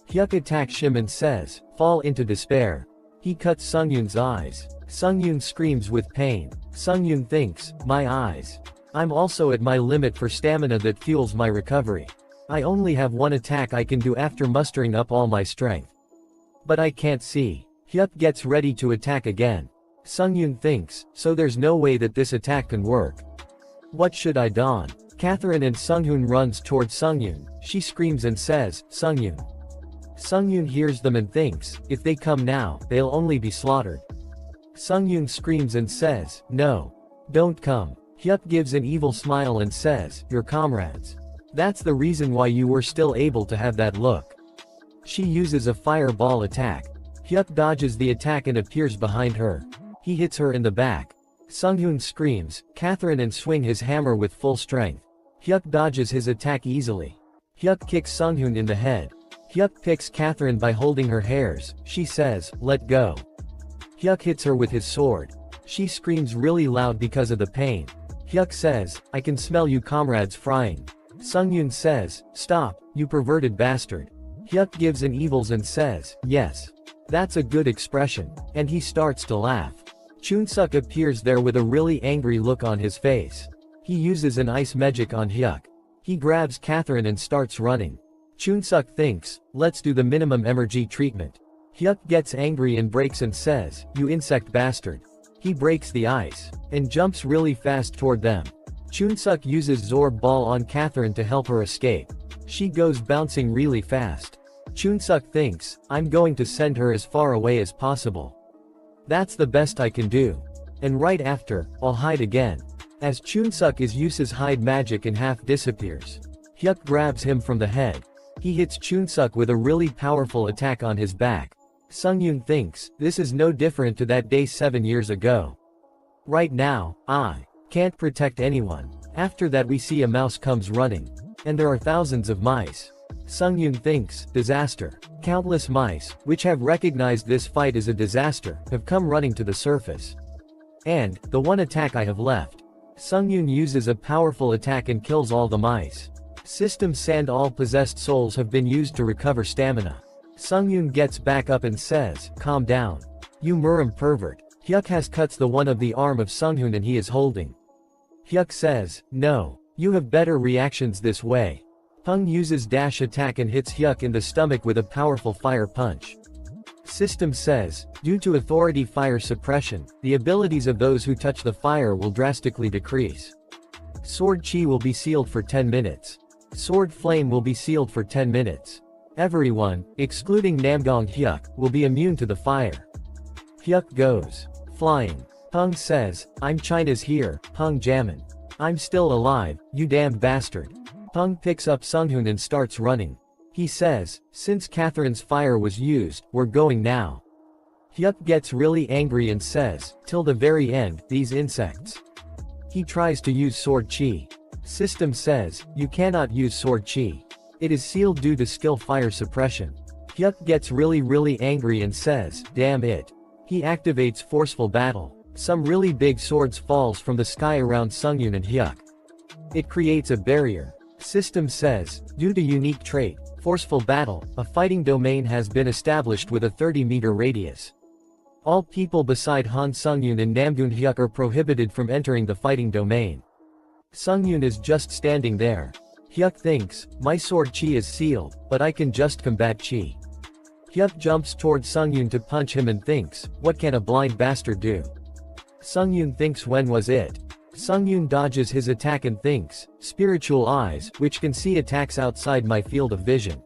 Hyuk attacks him and says, fall into despair. He cuts Sungyun's eyes. Sungyun screams with pain. Sungyun thinks, my eyes. I'm also at my limit for stamina that fuels my recovery. I only have one attack I can do after mustering up all my strength. But I can't see. Hyuk gets ready to attack again. Sungyun thinks, so there's no way that this attack can work. What should I don? Catherine and Sungyun runs towards Sungyun. She screams and says, Sungyun. Sungyun hears them and thinks, if they come now, they'll only be slaughtered. Sungyun screams and says, no. Don't come. Hyuk gives an evil smile and says, your comrades. That's the reason why you were still able to have that look. She uses a fireball attack. Hyuk dodges the attack and appears behind her. He hits her in the back. Sungyun screams, Catherine and swing his hammer with full strength. Hyuk dodges his attack easily. Hyuk kicks Sungyun in the head. Hyuk picks Catherine by holding her hairs. She says, let go. Hyuk hits her with his sword. She screams really loud because of the pain. Hyuk says, I can smell you comrades frying. Sungyun says, stop, you perverted bastard. Hyuk gives an evils and says, yes. That's a good expression. And he starts to laugh. Chunsuk appears there with a really angry look on his face. He uses an ice magic on Hyuk. He grabs Catherine and starts running. Chunsuk thinks, let's do the minimum energy treatment. Hyuk gets angry and breaks and says, you insect bastard. He breaks the ice, and jumps really fast toward them. Chunsuk uses Zorb Ball on Catherine to help her escape. She goes bouncing really fast. Chunsuk thinks, I'm going to send her as far away as possible. That's the best I can do. And right after, I'll hide again. As Chunsuk uses hide magic and half disappears. Hyuk grabs him from the head. He hits Chunsuk with a really powerful attack on his back. Sungyun thinks, this is no different to that day 7 years ago. Right now, I can't protect anyone. After that we see a mouse comes running. And there are thousands of mice. Sungyun thinks, disaster. Countless mice, which have recognized this fight as a disaster, have come running to the surface. And, the one attack I have left. Sungyun uses a powerful attack and kills all the mice. System Sand all possessed souls have been used to recover stamina. Sungyun gets back up and says, calm down. You Murim pervert. Hyuk has cuts the one of the arm of Sungyun and he is holding. Hyuk says, no. You have better reactions this way. Pung uses dash attack and hits Hyuk in the stomach with a powerful fire punch. System says, due to authority fire suppression, the abilities of those who touch the fire will drastically decrease. Sword Chi will be sealed for 10 minutes. Sword Flame will be sealed for 10 minutes. Everyone, excluding Namgong Hyuk, will be immune to the fire. Hyuk goes flying. Pung says, I'm China's here, Pung Jamin. I'm still alive, you damned bastard. Pung picks up Sungyun and starts running. He says, since Catherine's fire was used, we're going now. Hyuk gets really angry and says, till the very end, these insects. He tries to use Sword Chi. System says, you cannot use Sword Chi. It is sealed due to skill fire suppression. Hyuk gets really angry and says, damn it. He activates Forceful Battle. Some really big swords falls from the sky around Sungyun and Hyuk. It creates a barrier. System says, due to unique trait, Forceful Battle, a fighting domain has been established with a 30-meter radius. All people beside Han Sungyun and Namgun Hyuk are prohibited from entering the fighting domain. Sungyun is just standing there. Hyuk thinks, my sword Chi is sealed, but I can just combat Chi. Hyuk jumps toward Sungyun to punch him and thinks, what can a blind bastard do? Sungyun thinks when was it? Sungyun dodges his attack and thinks, spiritual eyes, which can see attacks outside my field of vision.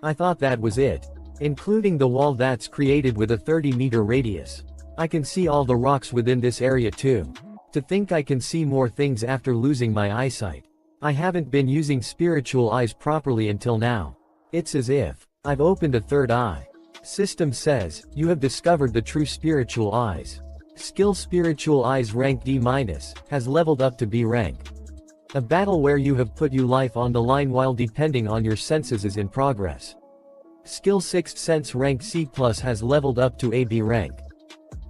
I thought that was it. Including the wall that's created with a 30-meter radius. I can see all the rocks within this area too. To think I can see more things after losing my eyesight. I haven't been using spiritual eyes properly until now. It's as if I've opened a third eye. System says, you have discovered the true spiritual eyes. Skill Spiritual Eyes rank D- has leveled up to B rank. A battle where you have put your life on the line while depending on your senses is in progress. Skill 6th Sense rank C+ has leveled up to AB rank.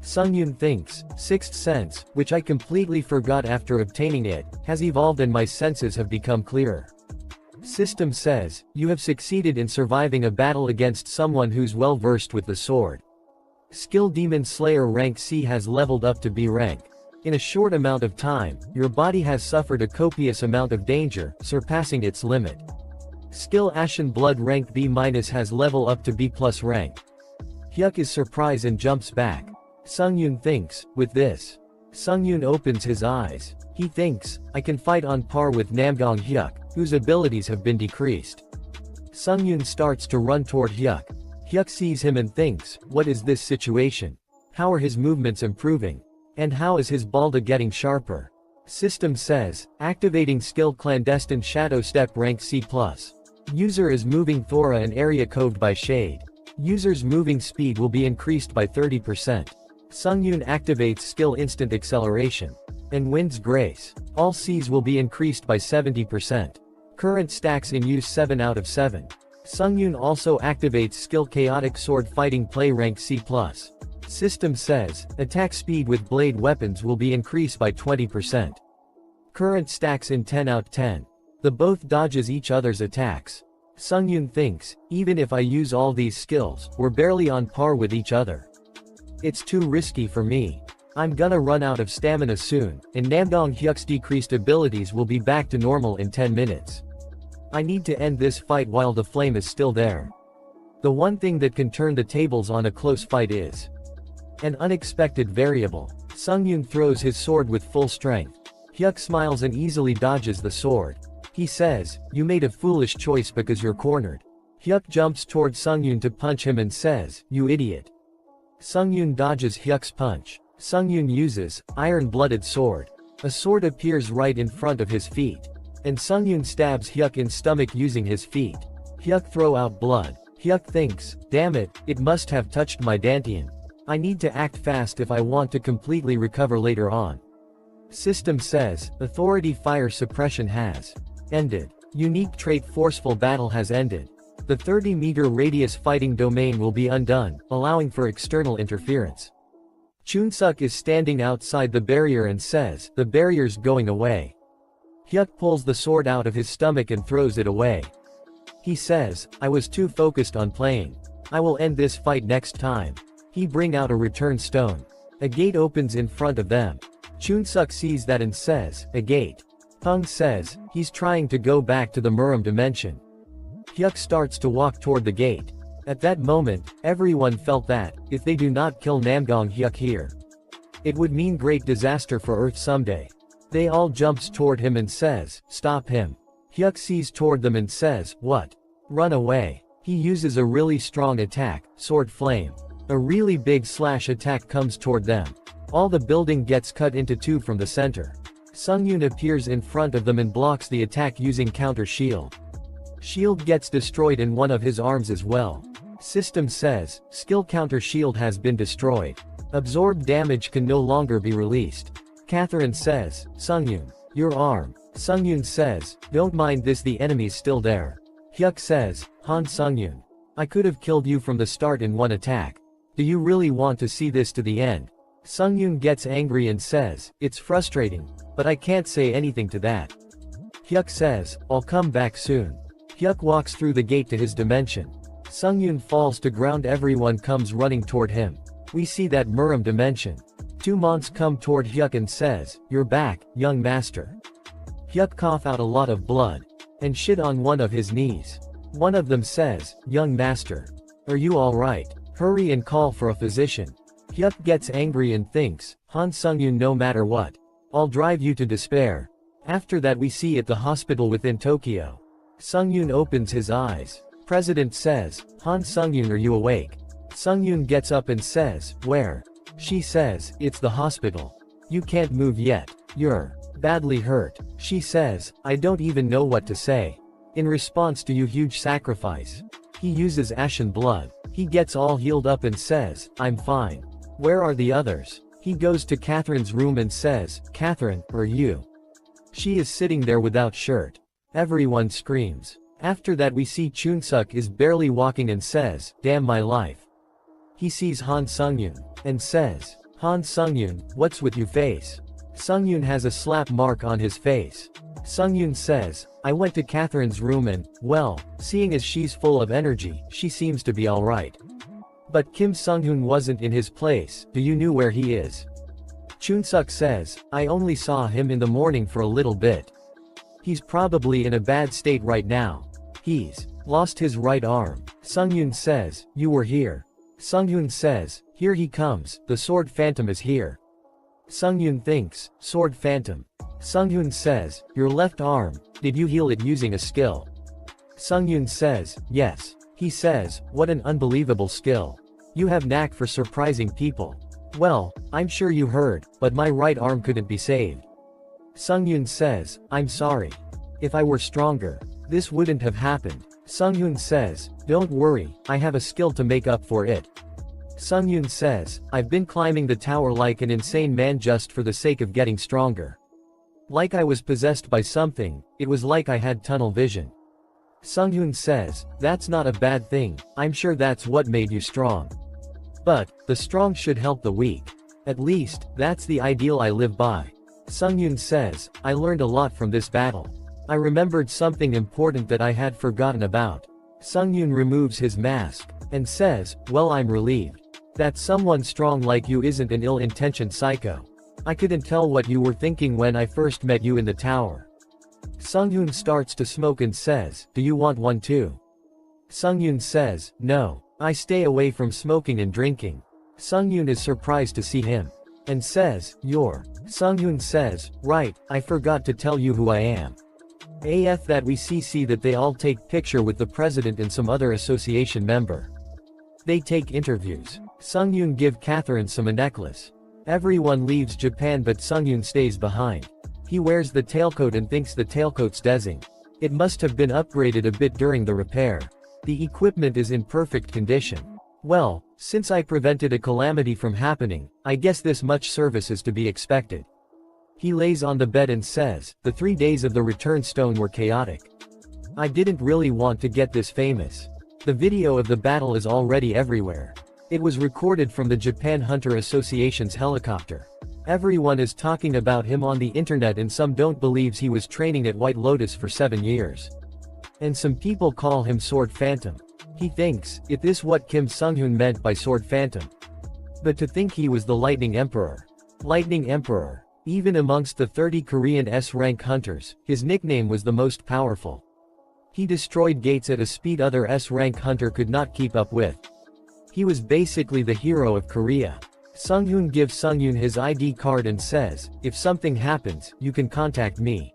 Sungyun thinks, 6th Sense, which I completely forgot after obtaining it, has evolved and my senses have become clearer. System says, you have succeeded in surviving a battle against someone who's well versed with the sword. Skill Demon Slayer rank C has leveled up to B rank. In a short amount of time, your body has suffered a copious amount of danger, surpassing its limit. Skill Ashen Blood rank B- has leveled up to B+ rank. Hyuk is surprised and jumps back. Sungyun thinks, with this. Sungyun opens his eyes. He thinks, I can fight on par with Namgong Hyuk, whose abilities have been decreased. Sungyun starts to run toward Hyuk. Hyuk sees him and thinks, what is this situation? How are his movements improving? And how is his balda getting sharper? System says, activating skill Clandestine Shadow Step rank C+. User is moving Thora an area coved by shade. User's moving speed will be increased by 30%. Sungyun activates skill Instant Acceleration. And Wind's Grace. All Cs will be increased by 70%. Current stacks in use 7 out of 7. Sungyun also activates skill Chaotic Sword Fighting Play rank C+. System says, attack speed with blade weapons will be increased by 20%. Current stacks in 10 out 10. The both dodges each other's attacks. Sungyun thinks, even if I use all these skills, we're barely on par with each other. It's too risky for me. I'm gonna run out of stamina soon, and Namgong Hyuk's decreased abilities will be back to normal in 10 minutes. I need to end this fight while the flame is still there. The one thing that can turn the tables on a close fight is an unexpected variable. Sungyun throws his sword with full strength. Hyuk smiles and easily dodges the sword. He says, you made a foolish choice because you're cornered. Hyuk jumps toward Sungyun to punch him and says, you idiot. Sungyun dodges Hyuk's punch. Sungyun uses iron-blooded sword. A sword appears right in front of his feet. And Sungyun stabs Hyuk in stomach using his feet. Hyuk throw out blood. Hyuk thinks, damn it, it must have touched my dantian. I need to act fast if I want to completely recover later on. System says, Authority Fire Suppression has ended. Unique trait Forceful Battle has ended. The 30-meter radius fighting domain will be undone, allowing for external interference. Chunsuk is standing outside the barrier and says, the barrier's going away. Hyuk pulls the sword out of his stomach and throws it away. He says, I was too focused on playing. I will end this fight next time. He bring out a return stone. A gate opens in front of them. Chunsuk sees that and says, a gate. Peng says, he's trying to go back to the Muram dimension. Hyuk starts to walk toward the gate. At that moment, everyone felt that, if they do not kill Namgong Hyuk here, it would mean great disaster for Earth someday. They all jumps toward him and says, stop him. Hyuk sees toward them and says, what? Run away. He uses a really strong attack, Sword Flame. A really big slash attack comes toward them. All the building gets cut into two from the center. Sungyun appears in front of them and blocks the attack using counter shield. Shield gets destroyed in one of his arms as well. System says, skill counter shield has been destroyed. Absorbed damage can no longer be released. Catherine says, Sungyun, your arm. Sungyun says, don't mind this, the enemy's still there. Hyuk says, Han Sungyun, I could have killed you from the start in one attack. Do you really want to see this to the end? Sungyun gets angry and says, it's frustrating, but I can't say anything to that. Hyuk says, I'll come back soon. Hyuk walks through the gate to his dimension. Sungyun falls to ground, everyone comes running toward him. We see that Muram dimension. Two monks come toward Hyuk and says, you're back, young master. Hyuk cough out a lot of blood. And shit on one of his knees. One of them says, young master. Are you alright? Hurry and call for a physician. Hyuk gets angry and thinks, Han Sungyun, no matter what, I'll drive you to despair. After that we see at the hospital within Tokyo. Sungyun opens his eyes. President says, Han Sungyun, are you awake? Sungyun gets up and says, where? She says, it's the hospital. You can't move yet. You're badly hurt. She says, I don't even know what to say. In response to your huge sacrifice. He uses ashen blood. He gets all healed up and says, I'm fine. Where are the others? He goes to Catherine's room and says, Catherine, are you? She is sitting there without shirt. Everyone screams. After that we see Chunsuk is barely walking and says, "Damn my life." He sees Han Sungyun, and says, "Han Sungyun, what's with you face?" Sungyun has a slap mark on his face. Sungyun says, "I went to Catherine's room and, well, seeing as she's full of energy, she seems to be alright. But Kim Sunghoon wasn't in his place, do you know where he is?" Chunsuk says, "I only saw him in the morning for a little bit. He's probably in a bad state right now. He's lost his right arm." Sungyun says, "You were here." Sunghoon says, "Here he comes, the sword phantom is here." Sungyun thinks, "Sword phantom." Sunghoon says, "Your left arm, did you heal it using a skill?" Sungyun says, "Yes." He says, "What an unbelievable skill. You have knack for surprising people. Well, I'm sure you heard, but my right arm couldn't be saved." Sungyun says, "I'm sorry. If I were stronger, this wouldn't have happened." Sungyun says, "Don't worry, I have a skill to make up for it." Sungyun says, "I've been climbing the tower like an insane man just for the sake of getting stronger. Like I was possessed by something, it was like I had tunnel vision." Sungyun says, "That's not a bad thing, I'm sure that's what made you strong. But, the strong should help the weak. At least, that's the ideal I live by." Sungyun says, "I learned a lot from this battle. I remembered something important that I had forgotten about." Sungyun removes his mask, and says, "Well, I'm relieved that someone strong like you isn't an ill-intentioned psycho. I couldn't tell what you were thinking when I first met you in the tower." Sungyun starts to smoke and says, "Do you want one too?" Sungyun says, "No, I stay away from smoking and drinking." Sungyun is surprised to see him, and says, "You're..." Sungyun says, "Right, I forgot to tell you who I am." AF that we see that they all take picture with the president and some other association member. They take interviews. Sungyun give Catherine some a necklace. Everyone leaves Japan but Sungyun stays behind. He wears the tailcoat and thinks the tailcoat's dezing. It must have been upgraded a bit during the repair. The equipment is in perfect condition. Well, since I prevented a calamity from happening, I guess this much service is to be expected. He lays on the bed and says, "The 3 days of the return stone were chaotic. I didn't really want to get this famous. The video of the battle is already everywhere. It was recorded from the Japan Hunter Association's helicopter. Everyone is talking about him on the internet and some don't believe he was training at White Lotus for 7 years. And some people call him Sword Phantom. He thinks, is this what Kim Sunghoon meant by Sword Phantom? But to think he was the Lightning Emperor. Lightning Emperor. Even amongst the 30 Korean S-rank hunters, his nickname was the most powerful. He destroyed gates at a speed other S-rank hunter could not keep up with. He was basically the hero of Korea. Sunghoon gives Sungyun his ID card and says, "If something happens, you can contact me.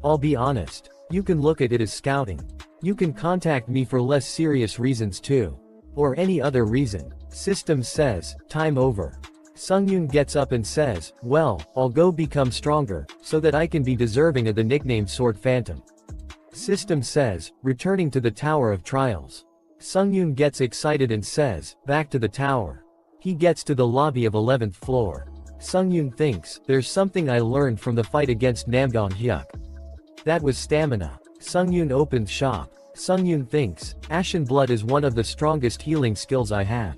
I'll be honest. You can look at it as scouting. You can contact me for less serious reasons too. Or any other reason." System says, "Time over." Sungyun gets up and says, "Well, I'll go become stronger, so that I can be deserving of the nickname Sword Phantom." System says, "Returning to the Tower of Trials." Sungyun gets excited and says, "Back to the tower." He gets to the lobby of 11th floor. Sungyun thinks, "There's something I learned from the fight against Namgon Hyuk. That was stamina." Sungyun opens shop. Sungyun thinks, "Ashen Blood is one of the strongest healing skills I have.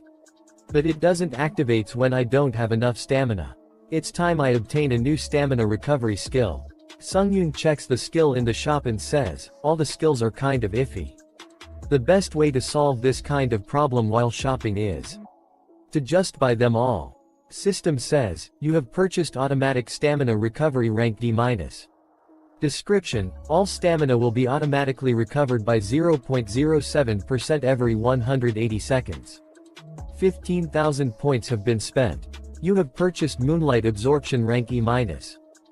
But it doesn't activates when I don't have enough stamina. It's time I obtain a new stamina recovery skill." Sungyun checks the skill in the shop and says, "All the skills are kind of iffy. The best way to solve this kind of problem while shopping is to just buy them all." System says, "You have purchased automatic stamina recovery rank D-. Description: all stamina will be automatically recovered by 0.07% every 180 seconds. 15,000 points have been spent. You have purchased Moonlight Absorption rank E-.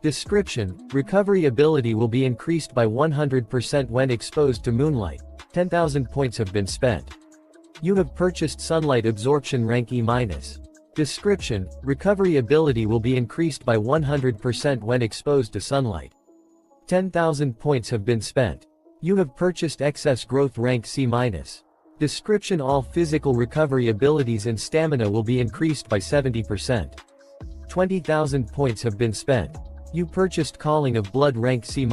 Description: recovery ability will be increased by 100% when exposed to moonlight. 10,000 points have been spent. You have purchased Sunlight Absorption rank E-. Description: recovery ability will be increased by 100% when exposed to sunlight. 10,000 points have been spent. You have purchased Excess Growth rank C-. Description: all physical recovery abilities and stamina will be increased by 70%. 20,000 points have been spent. You purchased Calling of Blood rank C-.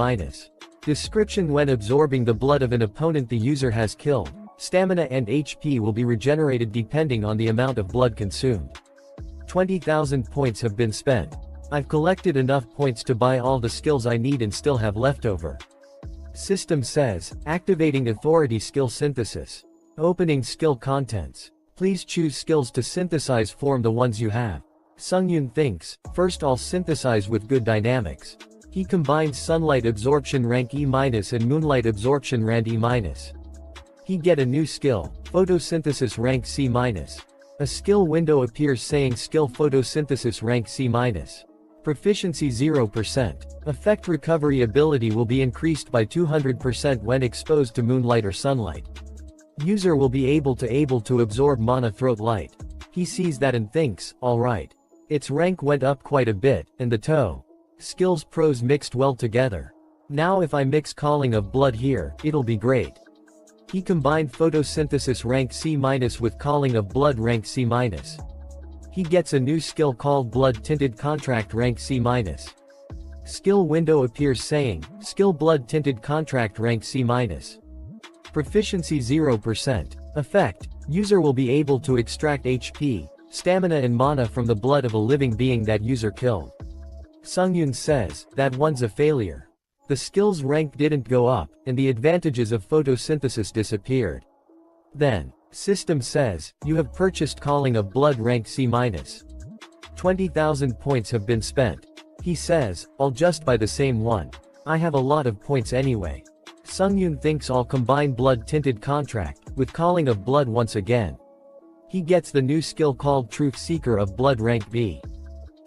Description: when absorbing the blood of an opponent the user has killed, stamina and HP will be regenerated depending on the amount of blood consumed. 20,000 points have been spent. I've collected enough points to buy all the skills I need and still have leftover. System says, activating authority skill synthesis. Opening skill contents. Please choose skills to synthesize from the ones you have. Sungyun thinks, first I'll synthesize with good dynamics. He combines Sunlight Absorption rank E- and Moonlight Absorption rank E-. He get a new skill, Photosynthesis rank C-. A skill window appears saying Skill Photosynthesis rank C-. Proficiency 0%. Effect recovery ability will be increased by 200% when exposed to moonlight or sunlight. User will be able to absorb mana throat light. He sees that and thinks, alright. Its rank went up quite a bit, and the toe. Skills pros mixed well together. Now if I mix Calling of Blood here, it'll be great. He combined Photosynthesis rank C- with Calling of Blood rank C-. He gets a new skill called Blood Tinted Contract rank C-. Skill window appears saying, Skill Blood Tinted Contract rank C-. Proficiency 0%. Effect: user will be able to extract HP, stamina and mana from the blood of a living being that user killed. Sungyun says, that one's a failure. The skill's rank didn't go up, and the advantages of photosynthesis disappeared. Then, system says, you have purchased Calling of Blood rank C-. 20,000 points have been spent. He says, I'll just buy the same one. I have a lot of points anyway. Sungyun thinks I'll combine Blood Tinted Contract with Calling of Blood once again. He gets the new skill called Truth Seeker of Blood rank B.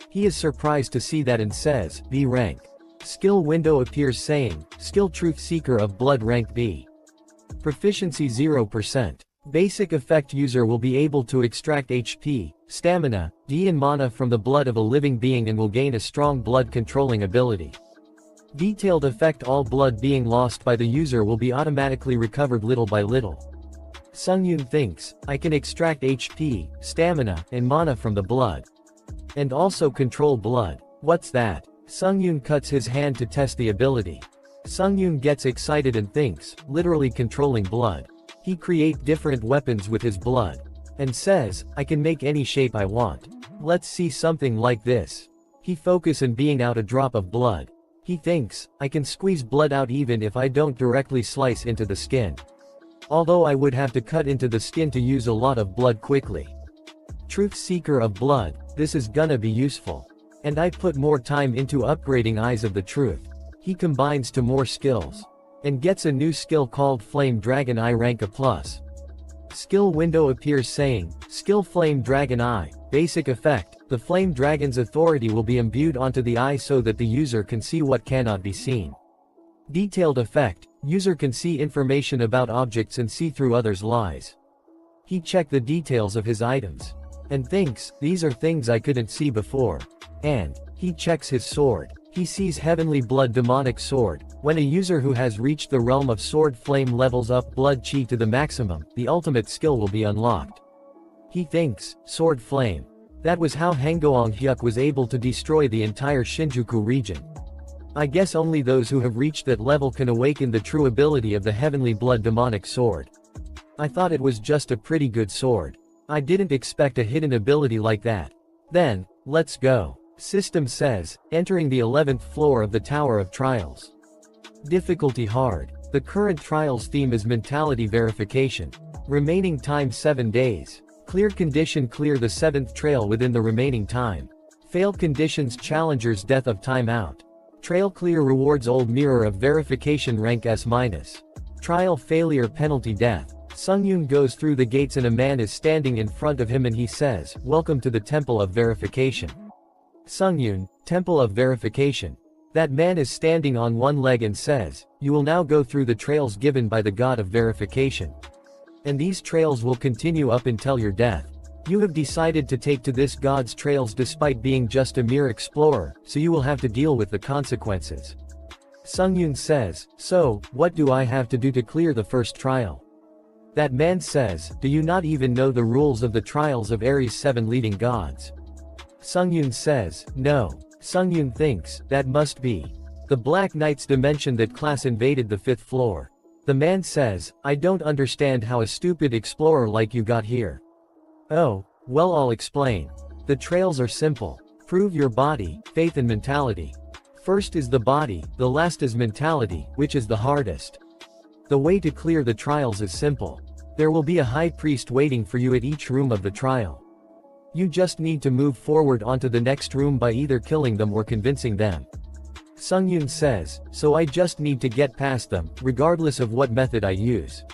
He is surprised to see that and says, B rank. Skill window appears saying, Skill Truth Seeker of Blood rank B. Proficiency 0%. Basic effect: user will be able to extract HP, stamina, D and mana from the blood of a living being and will gain a strong blood controlling ability. Detailed effect: all blood being lost by the user will be automatically recovered little by little. Sungyun thinks, I can extract HP, stamina, and mana from the blood. And also control blood. What's that? Sungyun cuts his hand to test the ability. Sungyun gets excited and thinks, literally controlling blood. He create different weapons with his blood. And says, I can make any shape I want. Let's see something like this. He focus on being out a drop of blood. He thinks, I can squeeze blood out even if I don't directly slice into the skin. Although I would have to cut into the skin to use a lot of blood quickly. Truth Seeker of Blood, this is gonna be useful. And I put more time into upgrading Eyes of the Truth. He combines to more skills. And gets a new skill called Flame Dragon Eye rank A+. Skill window appears saying, Skill Flame Dragon Eye. Basic effect: the Flame Dragon's authority will be imbued onto the eye so that the user can see what cannot be seen. Detailed effect: user can see information about objects and see through others' lies. He checked the details of his items. And thinks, these are things I couldn't see before. And he checks his sword. He sees Heavenly Blood Demonic Sword. When a user who has reached the realm of Sword Flame levels up Blood Chi to the maximum, the ultimate skill will be unlocked. He thinks, Sword Flame. That was how Hanggoong Hyuk was able to destroy the entire Shinjuku region. I guess only those who have reached that level can awaken the true ability of the Heavenly Blood Demonic Sword. I thought it was just a pretty good sword. I didn't expect a hidden ability like that. Then, let's go. System says, entering the 11th floor of the Tower of Trials. Difficulty hard. The current trials theme is mentality verification. Remaining time 7 days. Clear condition: clear the 7th trail within the remaining time. Failed conditions: challengers death of timeout. Trail clear rewards old mirror of verification rank S-. Trial failure penalty death. Sungyun goes through the gates and a man is standing in front of him and he says, Welcome to the Temple of Verification. Sungyun, Temple of Verification. That man is standing on one leg and says, You will now go through the trails given by the God of Verification. And these trails will continue up until your death. You have decided to take to this God's trails despite being just a mere explorer, so you will have to deal with the consequences. Sungyun says, So, what do I have to do to clear the first trial? That man says, Do you not even know the rules of the trials of Ares' 7 leading gods? Sungyun says, No. Sungyun thinks, that must be the Black Knight's dimension that class invaded the 5th floor. The man says, I don't understand how a stupid explorer like you got here. Oh, well, I'll explain. The trails are simple. Prove your body, faith and mentality. First is the body, the last is mentality, which is the hardest. The way to clear the trials is simple. There will be a high priest waiting for you at each room of the trial. You just need to move forward onto the next room by either killing them or convincing them. Sungyun says, so I just need to get past them, regardless of what method I use.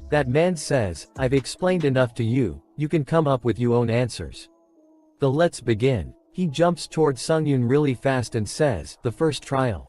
That man says, I've explained enough to you, you can come up with your own answers. Let's begin. He jumps toward Sungyun really fast and says, the first trial.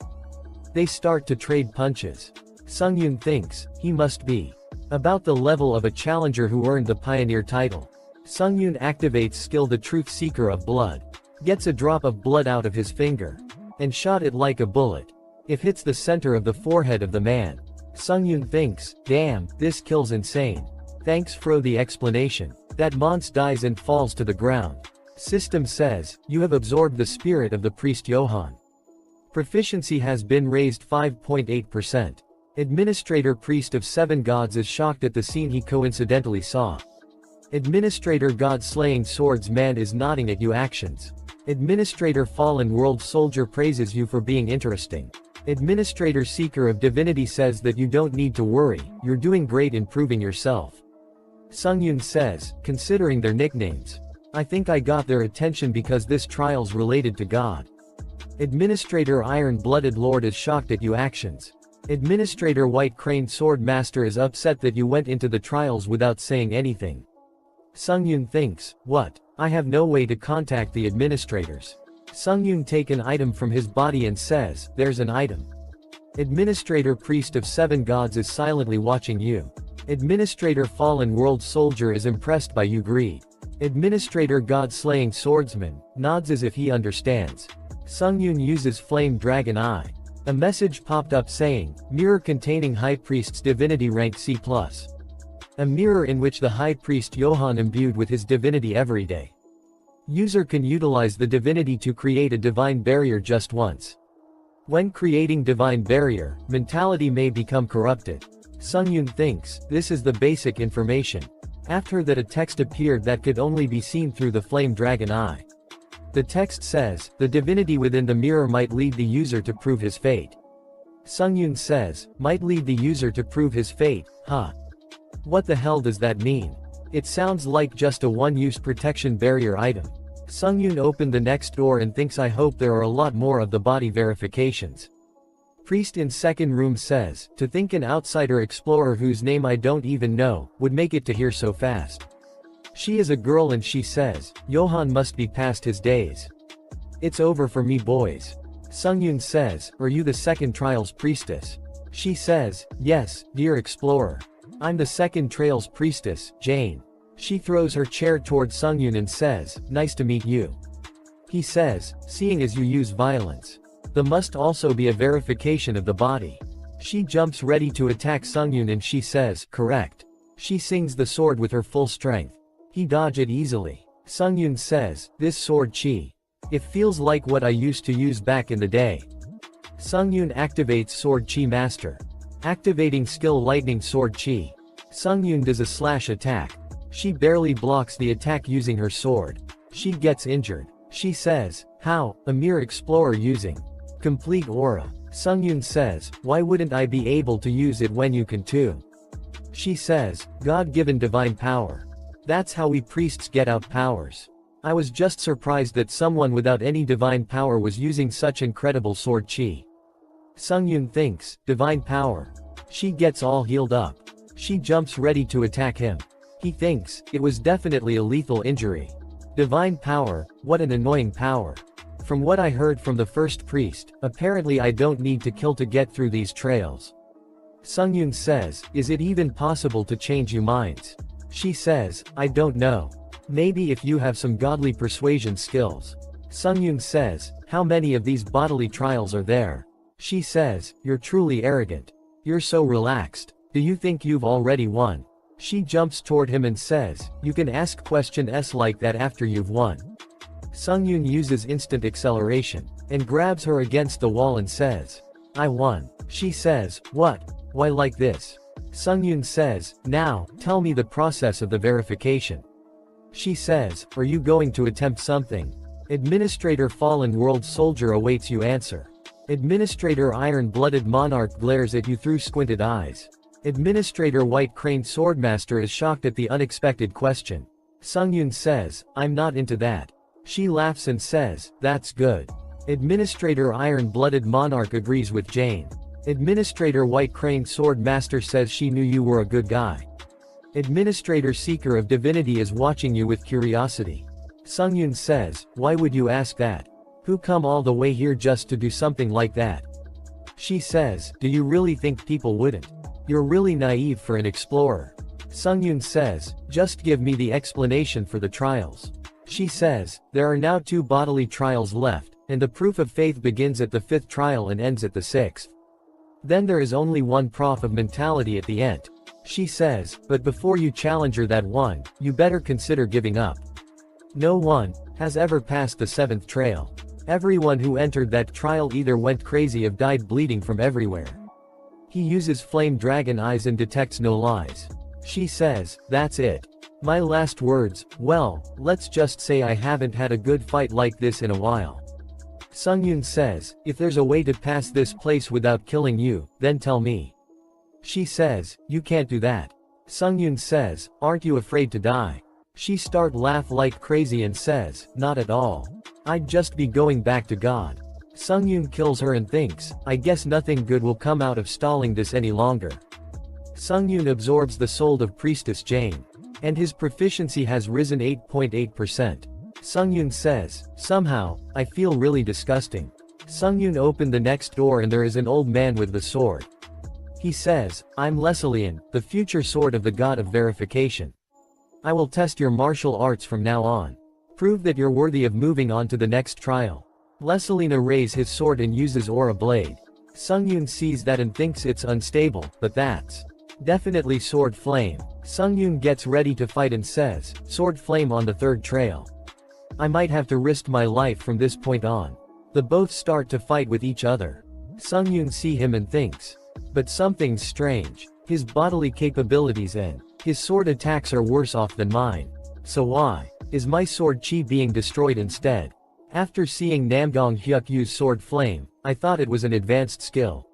They start to trade punches. Sungyun thinks, he must be about the level of a challenger who earned the pioneer title. Sungyun activates skill the Truth Seeker of Blood. Gets a drop of blood out of his finger. And shot it like a bullet. It hits the center of the forehead of the man. Sungyun thinks, damn, this kill's insane. Thanks for the explanation. That monster dies and falls to the ground. System says, you have absorbed the spirit of the priest Johann. Proficiency has been raised 5.8%. Administrator Priest of 7 Gods is shocked at the scene he coincidentally saw. Administrator God Slaying Swordsman is nodding at you actions. Administrator Fallen World Soldier praises you for being interesting. Administrator Seeker of Divinity says that you don't need to worry, you're doing great in proving yourself. Sungyun says, considering their nicknames, I think I got their attention because this trial's related to God. Administrator Iron-Blooded Lord is shocked at you actions. Administrator White Crane Sword Master is upset that you went into the trials without saying anything. Sungyun thinks, what? I have no way to contact the administrators. Sungyun takes an item from his body and says, there's an item. Administrator Priest of 7 Gods is silently watching you. Administrator Fallen World Soldier is impressed by your greed. Administrator God Slaying Swordsman nods as if he understands. Sungyun uses Flame Dragon Eye. A message popped up saying, mirror containing High Priest's divinity rank C+. A mirror in which the High Priest Johann imbued with his divinity every day. User can utilize the divinity to create a divine barrier just once. When creating divine barrier, mentality may become corrupted. Sungyun thinks, this is the basic information. After that a text appeared that could only be seen through the Flame Dragon Eye. The text says, the divinity within the mirror might lead the user to prove his fate. Sungyun says, might lead the user to prove his fate, huh? What the hell does that mean? It sounds like just a one-use protection barrier item. Sungyun opened the next door and thinks I hope there are a lot more of the body verifications. Priest in second room says, to think an outsider explorer whose name I don't even know, would make it to here so fast. She is a girl and she says, Johann must be past his days. It's over for me boys. Sungyun says, are you the second trials priestess? She says, yes, dear explorer. I'm the second trials priestess, Jane. She throws her chair toward Sungyun and says, nice to meet you. He says, seeing as you use violence. There must also be a verification of the body. She jumps ready to attack Sungyun and she says, correct. She swings the sword with her full strength. He dodges it easily. Sungyun says, this sword chi. It feels like what I used to use back in the day. Sungyun activates Sword Chi Master. Activating skill Lightning Sword Chi. Sungyun does a slash attack. She barely blocks the attack using her sword. She gets injured. She says, how? A mere explorer using complete aura. Sungyun says, why wouldn't I be able to use it when you can too? She says, God-given divine power. That's how we priests get out powers. I was just surprised that someone without any divine power was using such incredible sword chi. Sungyun thinks, divine power. She gets all healed up. She jumps ready to attack him. He thinks, it was definitely a lethal injury. Divine power, what an annoying power. From what I heard from the first priest, apparently I don't need to kill to get through these trails. Sungyun says, is it even possible to change your minds? She says, I don't know. Maybe if you have some godly persuasion skills. Sungyun says, how many of these bodily trials are there? She says, you're truly arrogant. You're so relaxed. Do you think you've already won? She jumps toward him and says, you can ask question S like that after you've won. Sungyun uses instant acceleration. and grabs her against the wall and says, "I won." She says, "What? Why like this?" Sungyun says, "Now, tell me the process of the verification." She says, "Are you going to attempt something?" Administrator Fallen World Soldier awaits you answer. Administrator Iron-Blooded Monarch glares at you through squinted eyes. Administrator White Crane Swordmaster is shocked at the unexpected question. Sungyun says, "I'm not into that." She laughs and says, "That's good." Administrator Iron-Blooded Monarch agrees with Jane. Administrator White Crane Swordmaster says she knew you were a good guy. Administrator Seeker of Divinity is watching you with curiosity. Sungyun says, "Why would you ask that? Who come all the way here just to do something like that?" She says, "Do you really think people wouldn't? You're really naive for an explorer." Sungyun says, "Just give me the explanation for the trials." She says, "There are now 2 bodily trials left, and the proof of faith begins at the 5th trial and ends at the 6th. Then there is only one prof of mentality at the end." She says, "But before you challenge her that one, you better consider giving up. No one has ever passed the 7th trail. Everyone who entered that trial either went crazy or died bleeding from everywhere. He uses flame dragon eyes and detects no lies." She says, "That's it. My last words, well, let's just say I haven't had a good fight like this in a while." Sungyun says, "If there's a way to pass this place without killing you, then tell me." She says, "You can't do that." Sungyun says, "Aren't you afraid to die?" She start laugh like crazy and says, "Not at all. I'd just be going back to God." Sungyun kills her and thinks, "I guess nothing good will come out of stalling this any longer." Sungyun absorbs the soul of Priestess Jane. And his proficiency has risen 8.8%. Sungyun says, "Somehow, I feel really disgusting." Sungyun opened the next door and there is an old man with the sword. He says, "I'm Leslian, the future sword of the god of verification. I will test your martial arts from now on. Prove that you're worthy of moving on to the next trial." Leslian arrays his sword and uses Aura Blade. Sungyun sees that and thinks it's unstable, but that's definitely Sword Flame. Sungyun gets ready to fight and says, "Sword Flame on the 3rd trail. I might have to risk my life from this point on." The both start to fight with each other. Sungyun see him and thinks, "But something's strange. His bodily capabilities and his sword attacks are worse off than mine. So why is my sword chi being destroyed instead?" After seeing Namgong Hyuk use Sword Flame, I thought it was an advanced skill.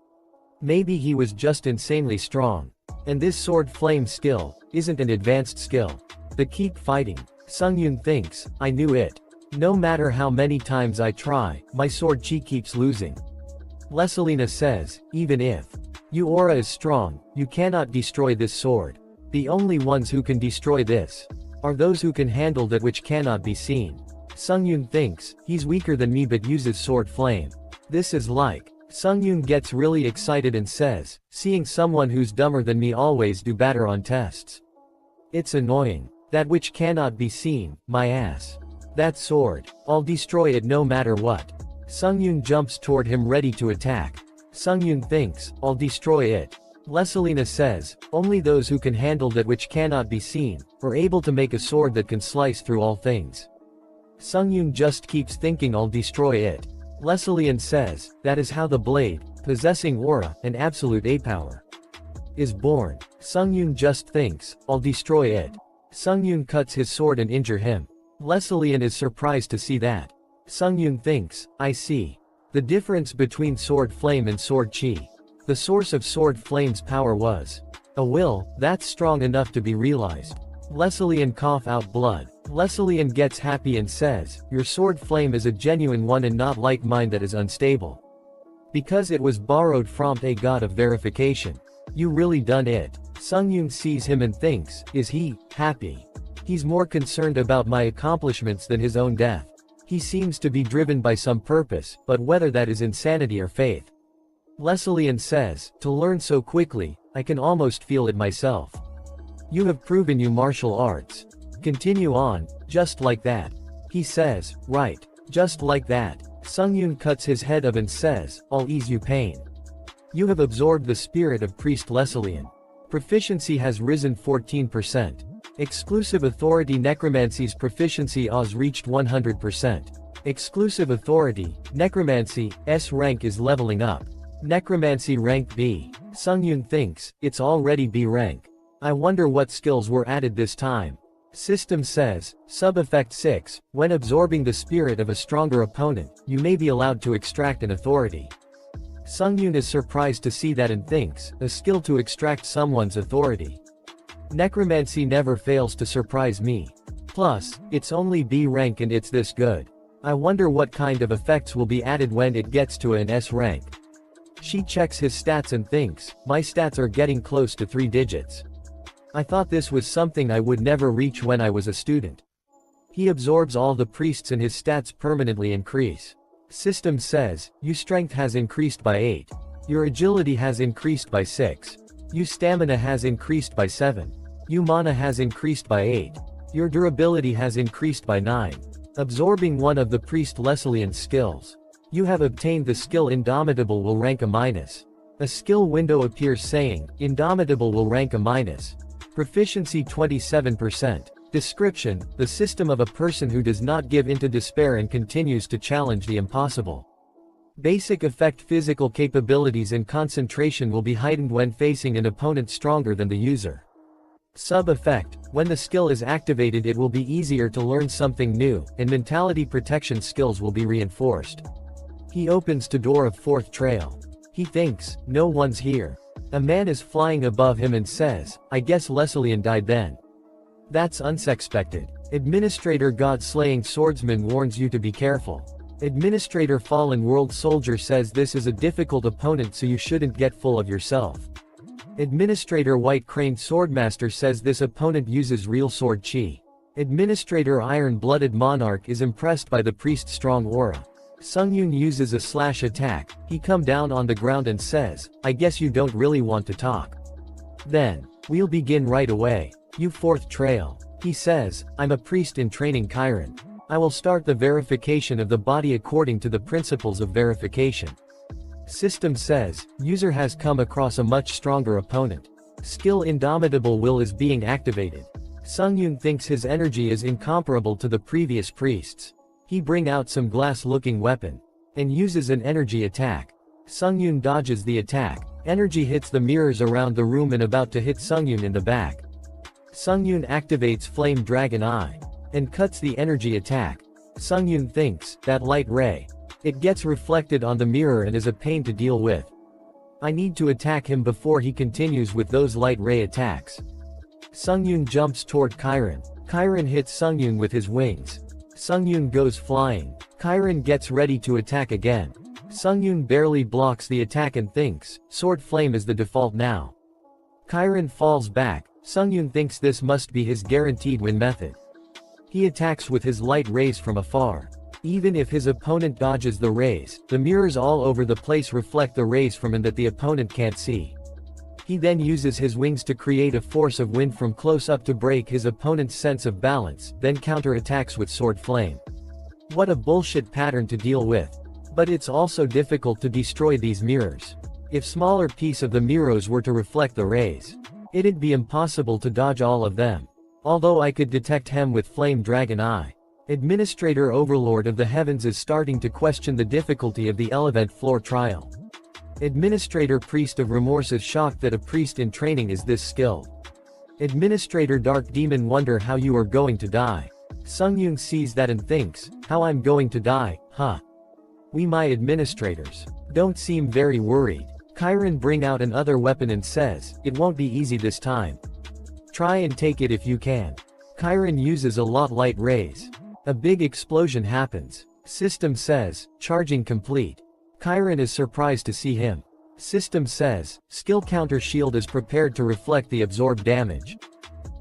Maybe he was just insanely strong. And this Sword Flame skill isn't an advanced skill. But keep fighting. Sungyun thinks, "I knew it. No matter how many times I try, my sword chi keeps losing." Leselina says, "Even if your aura is strong, you cannot destroy this sword. The only ones who can destroy this are those who can handle that which cannot be seen." Sungyun thinks, "He's weaker than me but uses Sword Flame. This is like." Sungyun gets really excited and says, "Seeing someone who's dumber than me always do better on tests. It's annoying. That which cannot be seen, my ass. That sword. I'll destroy it no matter what." Sungyun jumps toward him ready to attack. Sungyun thinks, "I'll destroy it." Leselina says, "Only those who can handle that which cannot be seen are able to make a sword that can slice through all things." Sungyun just keeps thinking, "I'll destroy it." Leslian says, "That is how the blade, possessing aura and absolute A-power, is born." Sungyun just thinks, "I'll destroy it." Sungyun cuts his sword and injure him. Leslian is surprised to see that. Sungyun thinks, "I see the difference between Sword Flame and Sword Chi. The source of Sword Flame's power was a will that's strong enough to be realized." Leslian cough out blood. Leslian gets happy and says, "Your Sword Flame is a genuine one and not like mine that is unstable. Because it was borrowed from a god of verification. You really done it." Sungyun sees him and thinks, "Is he happy? He's more concerned about my accomplishments than his own death. He seems to be driven by some purpose, but whether that is insanity or faith." Leslian says, "To learn so quickly, I can almost feel it myself. You have proven you martial arts. Continue on, just like that." He says, "Right, just like that." Sungyun cuts his head up and says, "I'll ease you pain. You have absorbed the spirit of Priest Leslian. Proficiency has risen 14%. Exclusive Authority Necromancy's proficiency has reached 100%. Exclusive authority, necromancy, S rank is leveling up. Necromancy rank B. Sungyun thinks, it's already B rank. I wonder what skills were added this time. System says, sub-effect 6, when absorbing the spirit of a stronger opponent, you may be allowed to extract an authority. Sungyun is surprised to see that and thinks, a skill to extract someone's authority. Necromancy never fails to surprise me. Plus, it's only B rank and it's this good. I wonder what kind of effects will be added when it gets to an S rank. She checks his stats and thinks, my stats are getting close to 3 digits. I thought this was something I would never reach when I was a student. He absorbs all the priests and his stats permanently increase. System says, your strength has increased by 8. Your agility has increased by 6. Your stamina has increased by 7. Your mana has increased by 8. Your durability has increased by 9. Absorbing one of the priest Leslie's skills. You have obtained the skill Indomitable will rank a minus. A skill window appears saying, Indomitable will rank a minus. Proficiency 27%. Description, the system of a person who does not give in to despair and continues to challenge the impossible. Basic effect physical capabilities and concentration will be heightened when facing an opponent stronger than the user. Sub-effect, when the skill is activated it will be easier to learn something new, and mentality protection skills will be reinforced. He opens to door of 4th trail. He thinks, no one's here. A man is flying above him and says, I guess Leslie died then. That's unsuspected. Administrator God-slaying swordsman warns you to be careful. Administrator Fallen World Soldier says this is a difficult opponent so you shouldn't get full of yourself. Administrator White Crane Swordmaster says this opponent uses real sword chi. Administrator Iron-Blooded Monarch is impressed by the priest's strong aura. Sungyun uses a slash attack. He come down on the ground and says, I guess you don't really want to talk. Then, we'll begin right away. You 4th trail. He says, I'm a priest in training Chiron. I will start the verification of the body according to the principles of verification. System says, user has come across a much stronger opponent. Skill Indomitable Will is being activated. Sungyun thinks his energy is incomparable to the previous priests. He bring out some glass-looking weapon. And uses an energy attack. Sungyun dodges the attack. Energy hits the mirrors around the room and about to hit Sungyun in the back. Sungyun activates Flame Dragon Eye. And cuts the energy attack. Sungyun thinks, that light ray. It gets reflected on the mirror and is a pain to deal with. I need to attack him before he continues with those light ray attacks. Sungyun jumps toward Chiron. Chiron hits Sungyun with his wings. Sungyun goes flying. Chiron gets ready to attack again. Sungyun barely blocks the attack and thinks, Sword Flame is the default now. Chiron falls back. Sungyun thinks this must be his guaranteed win method. He attacks with his light rays from afar. Even if his opponent dodges the rays, the mirrors all over the place reflect the rays from him that the opponent can't see. He then uses his wings to create a force of wind from close up to break his opponent's sense of balance, then counter-attacks with Sword Flame. What a bullshit pattern to deal with. But it's also difficult to destroy these mirrors. If smaller piece of the mirrors were to reflect the rays, it'd be impossible to dodge all of them. Although I could detect him with Flame Dragon Eye. Administrator Overlord of the Heavens is starting to question the difficulty of the Elephant Floor trial. Administrator Priest of Remorse is shocked that a priest in training is this skilled. Administrator Dark Demon wonder how you are going to die. Sungyun sees that and thinks, how I'm going to die, huh? We my administrators don't seem very worried. Chiron bring out another weapon and says, it won't be easy this time. Try and take it if you can. Chiron uses a lot light rays. A big explosion happens. System says, charging complete. Chiron is surprised to see him. System says, skill counter shield is prepared to reflect the absorbed damage.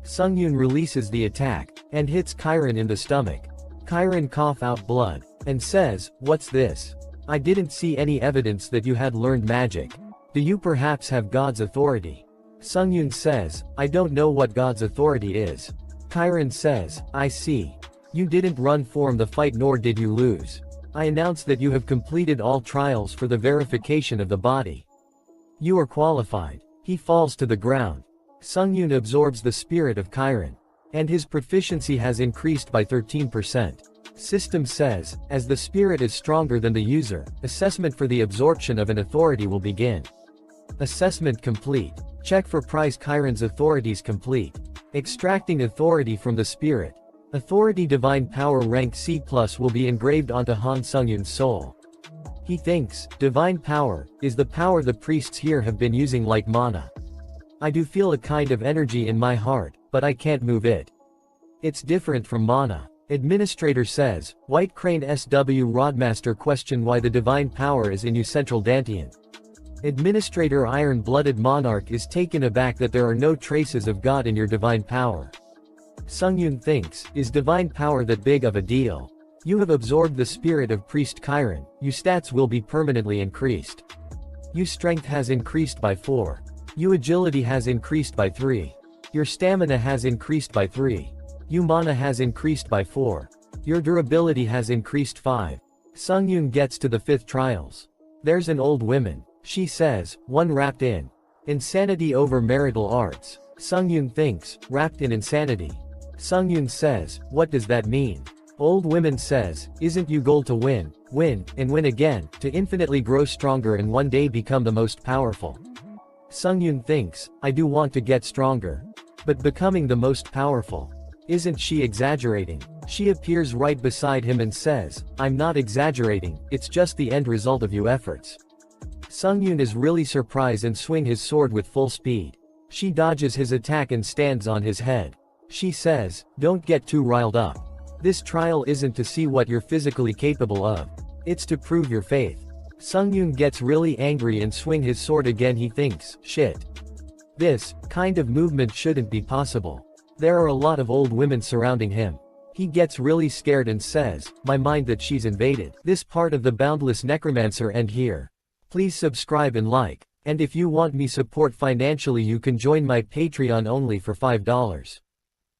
Sungyun releases the attack, and hits Chiron in the stomach. Chiron cough out blood, and says, what's this? I didn't see any evidence that you had learned magic. Do you perhaps have God's authority? Sungyun says, I don't know what God's authority is. Chiron says, I see. You didn't run from the fight nor did you lose. I announce that you have completed all trials for the verification of the body. You are qualified. He falls to the ground. Sungyun absorbs the spirit of Chiron. And his proficiency has increased by 13%. System says, as the spirit is stronger than the user, assessment for the absorption of an authority will begin. Assessment complete. Check for prize Chiron's authorities complete. Extracting authority from the spirit. Authority divine power rank C+ will be engraved onto Han Sungyun's soul. He thinks, divine power, is the power the priests here have been using like mana. I do feel a kind of energy in my heart, but I can't move it. It's different from mana. Administrator says, White Crane SW Rodmaster question why the divine power is in you Central Dantian. Administrator Iron-Blooded Monarch is taken aback that there are no traces of God in your divine power. Sungyun thinks, is divine power that big of a deal? You have absorbed the spirit of Priest Chiron, your stats will be permanently increased. Your strength has increased by 4. Your agility has increased by 3. Your stamina has increased by 3. Your mana has increased by 4. Your durability has increased 5. Sungyun gets to the 5th trials. There's an old woman. She says, one wrapped in insanity over marital arts. Sungyun thinks, wrapped in insanity. Sungyun says, what does that mean? Old woman says, isn't your goal to win, and win again, to infinitely grow stronger and one day become the most powerful? Sungyun thinks, I do want to get stronger. But becoming the most powerful. Isn't she exaggerating? She appears right beside him and says, I'm not exaggerating, it's just the end result of your efforts. Sungyun is really surprised and swing his sword with full speed. She dodges his attack and stands on his head. She says, don't get too riled up. This trial isn't to see what you're physically capable of. It's to prove your faith. Sungyun gets really angry and swing his sword again. He thinks, shit. This kind of movement shouldn't be possible. There are a lot of old women surrounding him. He gets really scared and says, my mind that she's invaded. This part of the Boundless Necromancer end here. Please subscribe and like. And if you want me support financially you can join my Patreon only for $5.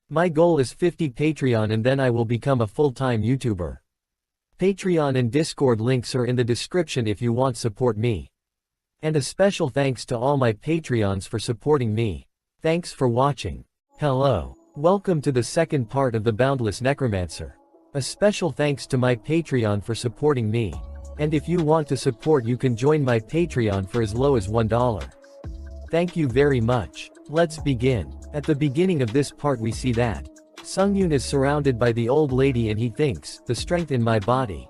My goal is 50 Patreon and then I will become a full-time YouTuber. Patreon and Discord links are in the description if you want support me. And a special thanks to all my Patreons for supporting me. Thanks for watching. Hello. Welcome to the second part of the Boundless Necromancer. A special thanks to my Patreon for supporting me. And if you want to support you can join my Patreon for as low as $1. Thank you very much. Let's begin. At the beginning of this part we see that Sungyun is surrounded by the old lady and he thinks, the strength in my body.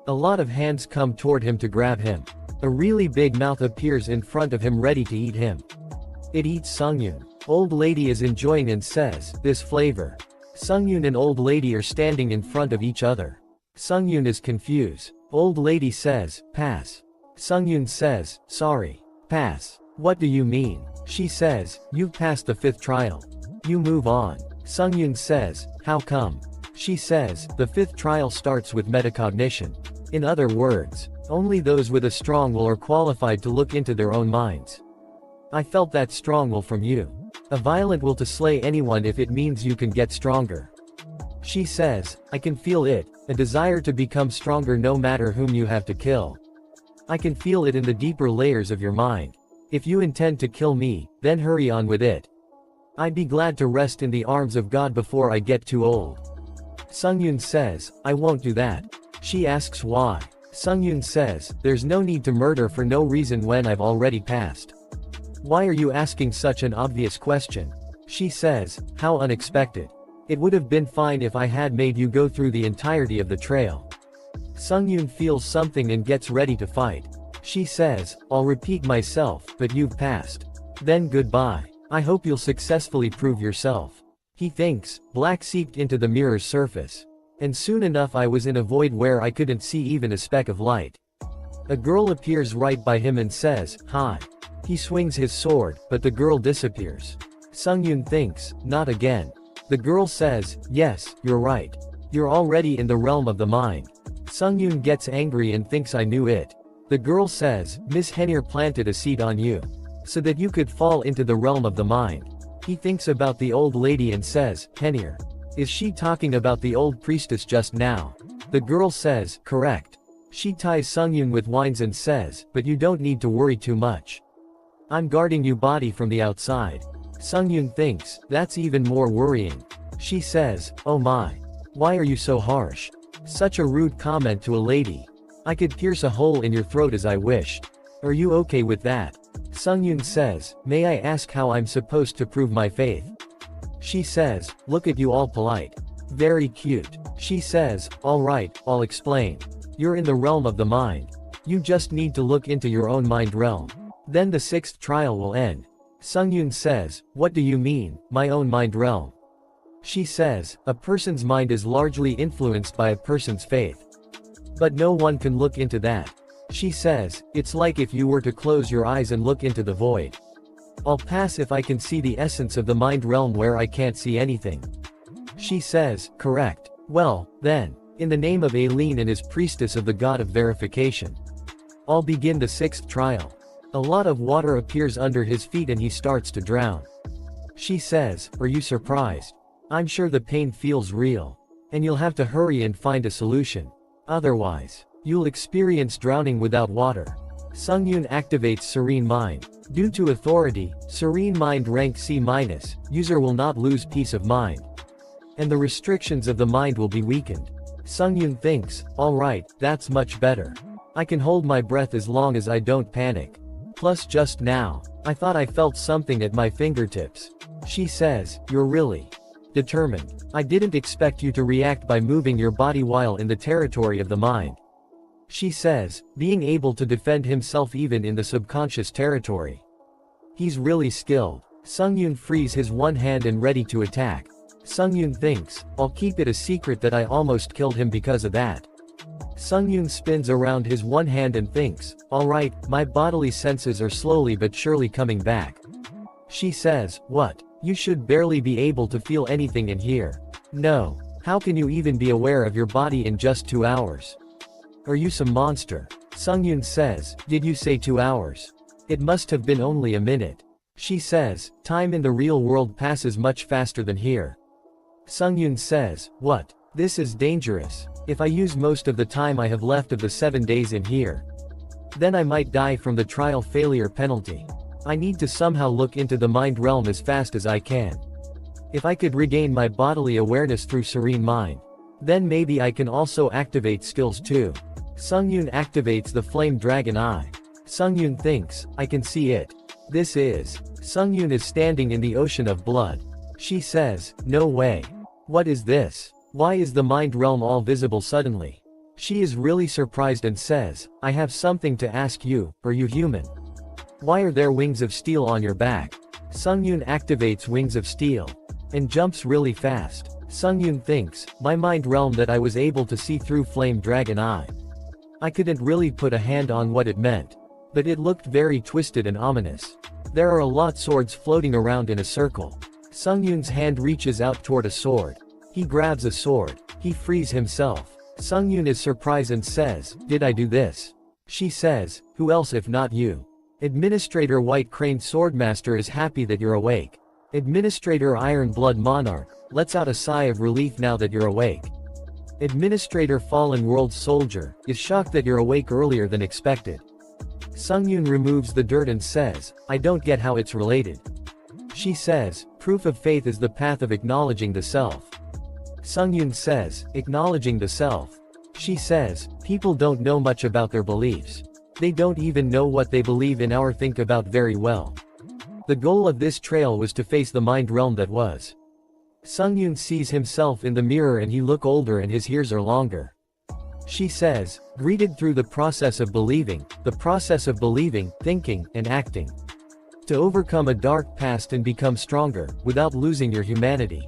A lot of hands come toward him to grab him. A really big mouth appears in front of him ready to eat him. It eats Sungyun. Old lady is enjoying and says, this flavor. Sungyun and old lady are standing in front of each other. Sungyun is confused. Old lady says, pass. Sungyun says, sorry. Pass. What do you mean? She says, you've passed the 5th trial. You move on. Sungyun says, how come? She says, the 5th trial starts with metacognition. In other words, only those with a strong will are qualified to look into their own minds. I felt that strong will from you. A violent will to slay anyone if it means you can get stronger. She says, I can feel it, a desire to become stronger no matter whom you have to kill. I can feel it in the deeper layers of your mind. If you intend to kill me, then hurry on with it. I'd be glad to rest in the arms of God before I get too old. Sungyun says, I won't do that. She asks why. Sungyun says, there's no need to murder for no reason when I've already passed. Why are you asking such an obvious question? She says, how unexpected. It would have been fine if I had made you go through the entirety of the trail. Sungyun feels something and gets ready to fight. She says, I'll repeat myself, but you've passed. Then goodbye. I hope you'll successfully prove yourself. He thinks, black seeped into the mirror's surface. And soon enough I was in a void where I couldn't see even a speck of light. A girl appears right by him and says, hi. He swings his sword, but the girl disappears. Sungyun thinks, not again. The girl says, yes, you're right. You're already in the realm of the mind. Sungyun gets angry and thinks I knew it. The girl says, Miss Henir planted a seed on you. So that you could fall into the realm of the mind. He thinks about the old lady and says, Henir. Is she talking about the old priestess just now? The girl says, correct. She ties Sungyun with wines and says, but you don't need to worry too much. I'm guarding you body from the outside. Sungyun thinks, that's even more worrying. She says, oh my. Why are you so harsh? Such a rude comment to a lady. I could pierce a hole in your throat as I wished. Are you okay with that? Sungyun says, may I ask how I'm supposed to prove my faith? She says, look at you all polite. Very cute. She says, alright, I'll explain. You're in the realm of the mind. You just need to look into your own mind realm. Then the 6th trial will end. Sungyun says, what do you mean, my own mind realm? She says, a person's mind is largely influenced by a person's faith. But no one can look into that. She says, it's like if you were to close your eyes and look into the void. I'll pass if I can see the essence of the mind realm where I can't see anything. She says, correct. Well, then, in the name of Aileen and his priestess of the god of verification, I'll begin the 6th trial. A lot of water appears under his feet and he starts to drown. She says, are you surprised? I'm sure the pain feels real. And you'll have to hurry and find a solution. Otherwise, you'll experience drowning without water. Sungyun activates Serene Mind. Due to authority, Serene Mind rank C-, user will not lose peace of mind. And the restrictions of the mind will be weakened. Sungyun thinks, alright, that's much better. I can hold my breath as long as I don't panic. Plus just now, I thought I felt something at my fingertips. She says, you're really determined. I didn't expect you to react by moving your body while in the territory of the mind. She says, being able to defend himself even in the subconscious territory. He's really skilled. Sungyun frees his one hand and ready to attack. Sungyun thinks, I'll keep it a secret that I almost killed him because of that. Sungyun spins around his one hand and thinks, alright, my bodily senses are slowly but surely coming back. She says, what? You should barely be able to feel anything in here. No. How can you even be aware of your body in just 2 hours? Are you some monster? Sungyun says, did you say 2 hours? It must have been only a minute. She says, time in the real world passes much faster than here. Sungyun says, what? This is dangerous. If I use most of the time I have left of the 7 days in here, then I might die from the trial failure penalty. I need to somehow look into the mind realm as fast as I can. If I could regain my bodily awareness through Serene Mind, then maybe I can also activate skills too. Sungyun activates the Flame Dragon Eye. Sungyun thinks, I can see it. This is. Sungyun is standing in the ocean of blood. She says, no way. What is this? Why is the mind realm all visible suddenly? She is really surprised and says, I have something to ask you, are you human? Why are there wings of steel on your back? Sungyun activates Wings of Steel. And jumps really fast. Sungyun thinks, my mind realm that I was able to see through Flame Dragon Eye. I couldn't really put a hand on what it meant. But it looked very twisted and ominous. There are a lot swords floating around in a circle. Sungyun's hand reaches out toward a sword. He grabs a sword. He frees himself. Sungyun is surprised and says, did I do this? She says, who else if not you? Administrator White Crane Swordmaster is happy that you're awake. Administrator Iron Blood Monarch lets out a sigh of relief now that you're awake. Administrator Fallen World Soldier is shocked that you're awake earlier than expected. Sungyun removes the dirt and says, I don't get how it's related. She says, proof of faith is the path of acknowledging the self. Sungyun says, acknowledging the self. She says, people don't know much about their beliefs. They don't even know what they believe in or think about very well. The goal of this trail was to face the mind realm that was. Sungyun sees himself in the mirror and he look older and his hairs are longer. She says, greeted through the process of believing, thinking, and acting. To overcome a dark past and become stronger, without losing your humanity.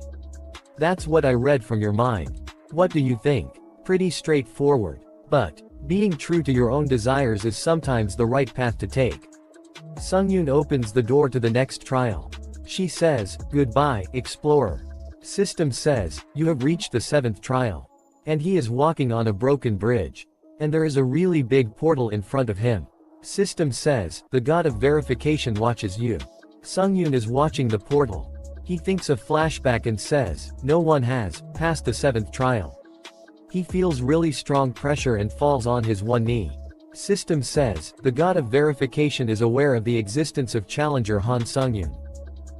That's what I read from your mind. What do you think? Pretty straightforward. But, being true to your own desires is sometimes the right path to take. Sungyun opens the door to the next trial. She says, goodbye, explorer. System says, you have reached the 7th trial. And he is walking on a broken bridge. And there is a really big portal in front of him. System says, the god of verification watches you. Sungyun is watching the portal. He thinks of flashback and says, no one has passed the 7th trial. He feels really strong pressure and falls on his one knee. System says, the god of verification is aware of the existence of challenger Han Sungyun.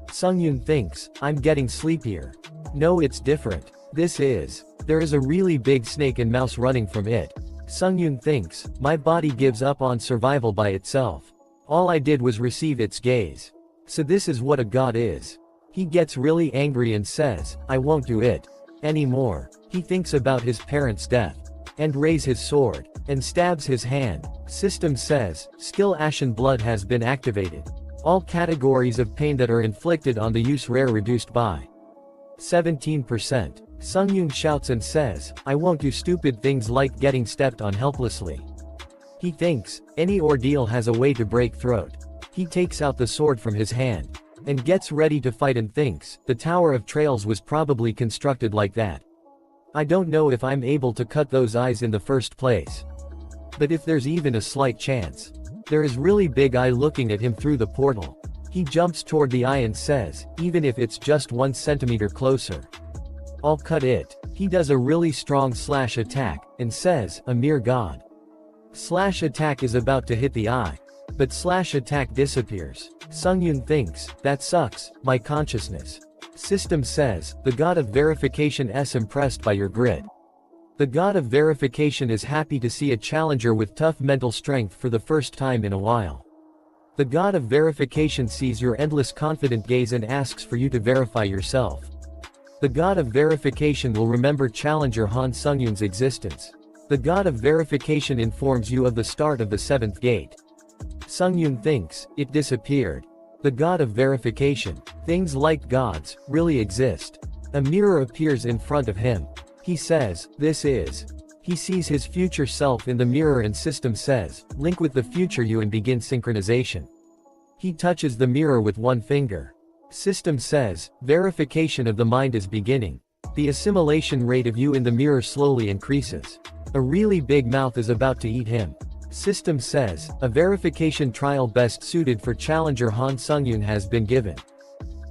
Sungyun thinks, I'm getting sleepier. No, it's different. This is. There is a really big snake and mouse running from it. Sungyun thinks, my body gives up on survival by itself. All I did was receive its gaze. So this is what a god is. He gets really angry and says, I won't do it anymore. He thinks about his parents' death. And raise his sword. And stabs his hand. System says, skill Ashen Blood has been activated. All categories of pain that are inflicted on the use rare reduced by 17%. Sungyun shouts and says, I won't do stupid things like getting stepped on helplessly. He thinks, any ordeal has a way to break throat. He takes out the sword from his hand. And gets ready to fight and thinks, the Tower of Trails was probably constructed like that. I don't know if I'm able to cut those eyes in the first place. But if there's even a slight chance. There is really big eye looking at him through the portal. He jumps toward the eye and says, even if it's just 1 centimeter closer. I'll cut it. He does a really strong slash attack, and says, a mere god. Slash attack is about to hit the eye. But slash attack disappears. Sungyun thinks, that sucks, my consciousness. System says, the god of verification is impressed by your grit. The god of verification is happy to see a challenger with tough mental strength for the first time in a while. The god of verification sees your endless confident gaze and asks for you to verify yourself. The god of verification will remember challenger Han Sungyun's existence. The god of verification informs you of the start of the 7th gate. Sungyun thinks, it disappeared. The god of verification. Things like gods, really exist. A mirror appears in front of him. He says, this is. He sees his future self in the mirror and system says, link with the future you and begin synchronization. He touches the mirror with one finger. System says, verification of the mind is beginning. The assimilation rate of you in the mirror slowly increases. A really big mouth is about to eat him. System says, a verification trial best suited for challenger Han Sungyun has been given.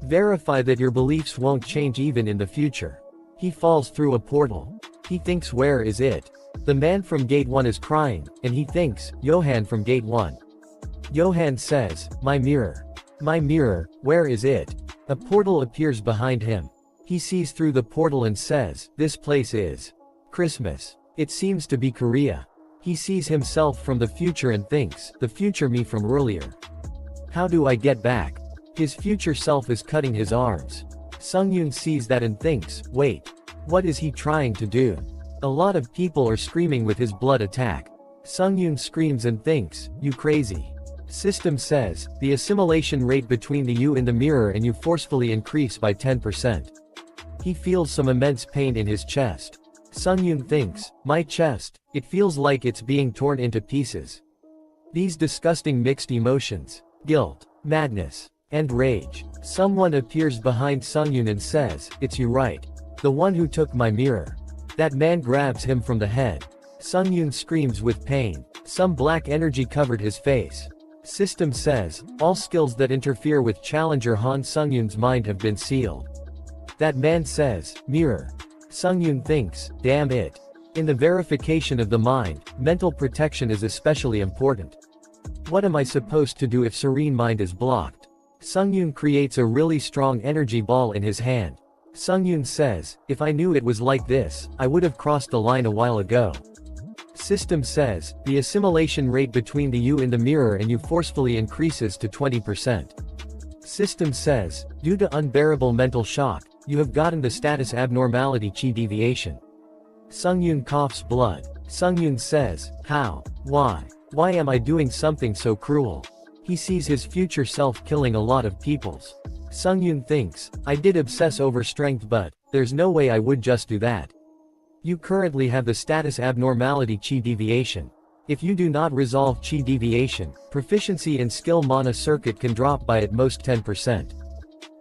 Verify that your beliefs won't change even in the future. He falls through a portal. He thinks, where is it? The man from gate 1 is crying, and he thinks, Johan from gate 1. Johan says, my mirror. My mirror, where is it? A portal appears behind him. He sees through the portal and says, this place is Christmas. It seems to be Korea. He sees himself from the future and thinks, the future me from earlier. How do I get back? His future self is cutting his arms. Sungyun sees that and thinks, wait. What is he trying to do? A lot of people are screaming with his blood attack. Sungyun screams and thinks, you crazy. System says, the assimilation rate between the you in the mirror and you forcefully increase by 10%. He feels some immense pain in his chest. Sungyun thinks, my chest, it feels like it's being torn into pieces. These disgusting mixed emotions, guilt, madness, and rage. Someone appears behind Sungyun and says, it's you right. The one who took my mirror. That man grabs him from the head. Sungyun screams with pain. Some black energy covered his face. System says, all skills that interfere with challenger Han Sungyun's mind have been sealed. That man says, mirror. Sungyun thinks, damn it. In the verification of the mind, mental protection is especially important. What am I supposed to do if serene mind is blocked? Sungyun creates a really strong energy ball in his hand. Sungyun says, if I knew it was like this, I would have crossed the line a while ago. System says, the assimilation rate between the you in the mirror and you forcefully increases to 20%. System says, due to unbearable mental shock, you have gotten the status abnormality chi deviation. Sungyun coughs blood. Sungyun says, how? Why? Why am I doing something so cruel? He sees his future self killing a lot of peoples. Sungyun thinks, I did obsess over strength but, there's no way I would just do that. You currently have the status abnormality chi deviation. If you do not resolve chi deviation, proficiency in skill mana circuit can drop by at most 10%.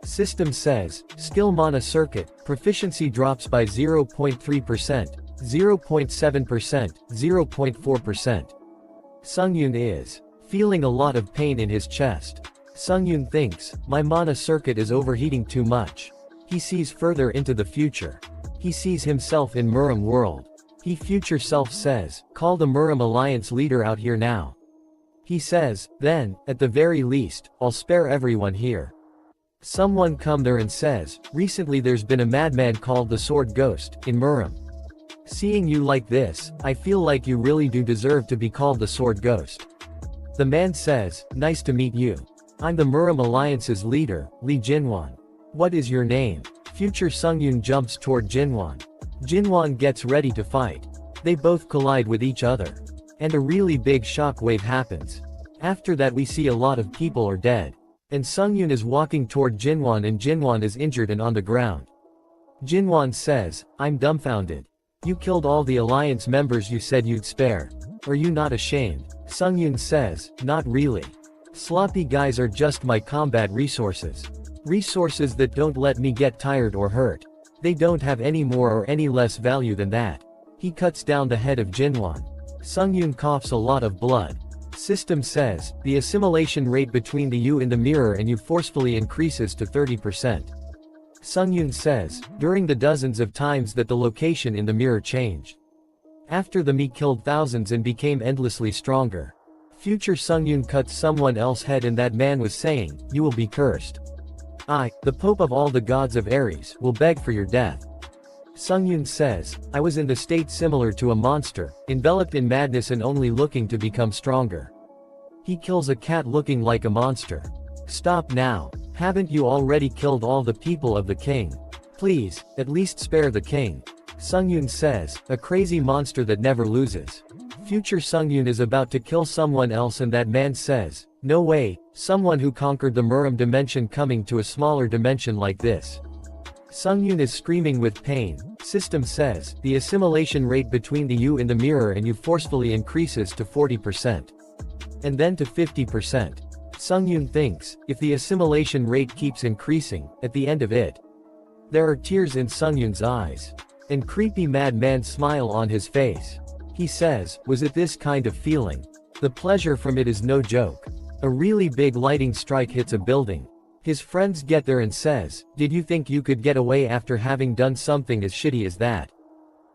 System says, skill mana circuit, proficiency drops by 0.3%, 0.7%, 0.4%. Sungyun is feeling a lot of pain in his chest. Sungyun thinks, my mana circuit is overheating too much. He sees further into the future. He sees himself in Muram world. He future self says, call the Muram Alliance leader out here now. He says, then, at the very least, I'll spare everyone here. Someone come there and says, recently there's been a madman called the Sword Ghost, in Muram. Seeing you like this, I feel like you really do deserve to be called the Sword Ghost. The man says, nice to meet you. I'm the Muram Alliance's leader, Lee Jinwan. What is your name? Future Sungyun jumps toward Jinwan. Jinwan gets ready to fight. They both collide with each other. And a really big shockwave happens. After that we see a lot of people are dead. And Sungyun is walking toward Jinwan and Jinwan is injured and on the ground. Jinwan says, I'm dumbfounded. You killed all the alliance members you said you'd spare. Are you not ashamed? Sungyun says, not really. Sloppy guys are just my combat resources. Resources that don't let me get tired or hurt. They don't have any more or any less value than that. He cuts down the head of Jinwan. Sungyun coughs a lot of blood. System says, the assimilation rate between the you in the mirror and you forcefully increases to 30%. Sungyun says, during the dozens of times that the location in the mirror changed. After the me killed thousands and became endlessly stronger. Future Sungyun cuts someone else's head and that man was saying, you will be cursed. I, the Pope of all the gods of Ares, will beg for your death. Sungyun says, I was in the state similar to a monster, enveloped in madness and only looking to become stronger. He kills a cat looking like a monster. Stop now. Haven't you already killed all the people of the king? Please, at least spare the king. Sungyun says, a crazy monster that never loses. Future Sungyun is about to kill someone else and that man says, no way, someone who conquered the Muram dimension coming to a smaller dimension like this. Sungyun is screaming with pain. System says, the assimilation rate between the you in the mirror and you forcefully increases to 40%. And then to 50%. Sungyun thinks, if the assimilation rate keeps increasing, at the end of it. There are tears in Sungyun's eyes. And creepy madman smile on his face. He says, was it this kind of feeling? The pleasure from it is no joke. A really big lightning strike hits a building. His friends get there and says, did you think you could get away after having done something as shitty as that?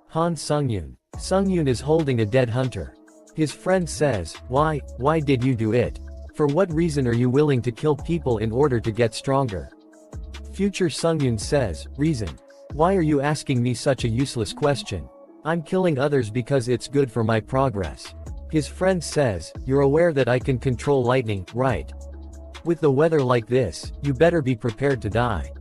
Han Sungyun. Sungyun is holding a dead hunter. His friend says, why did you do it? For what reason are you willing to kill people in order to get stronger? Future Sungyun says, reason. Why are you asking me such a useless question? I'm killing others because it's good for my progress. His friend says, you're aware that I can control lightning, right? With the weather like this, you better be prepared to die.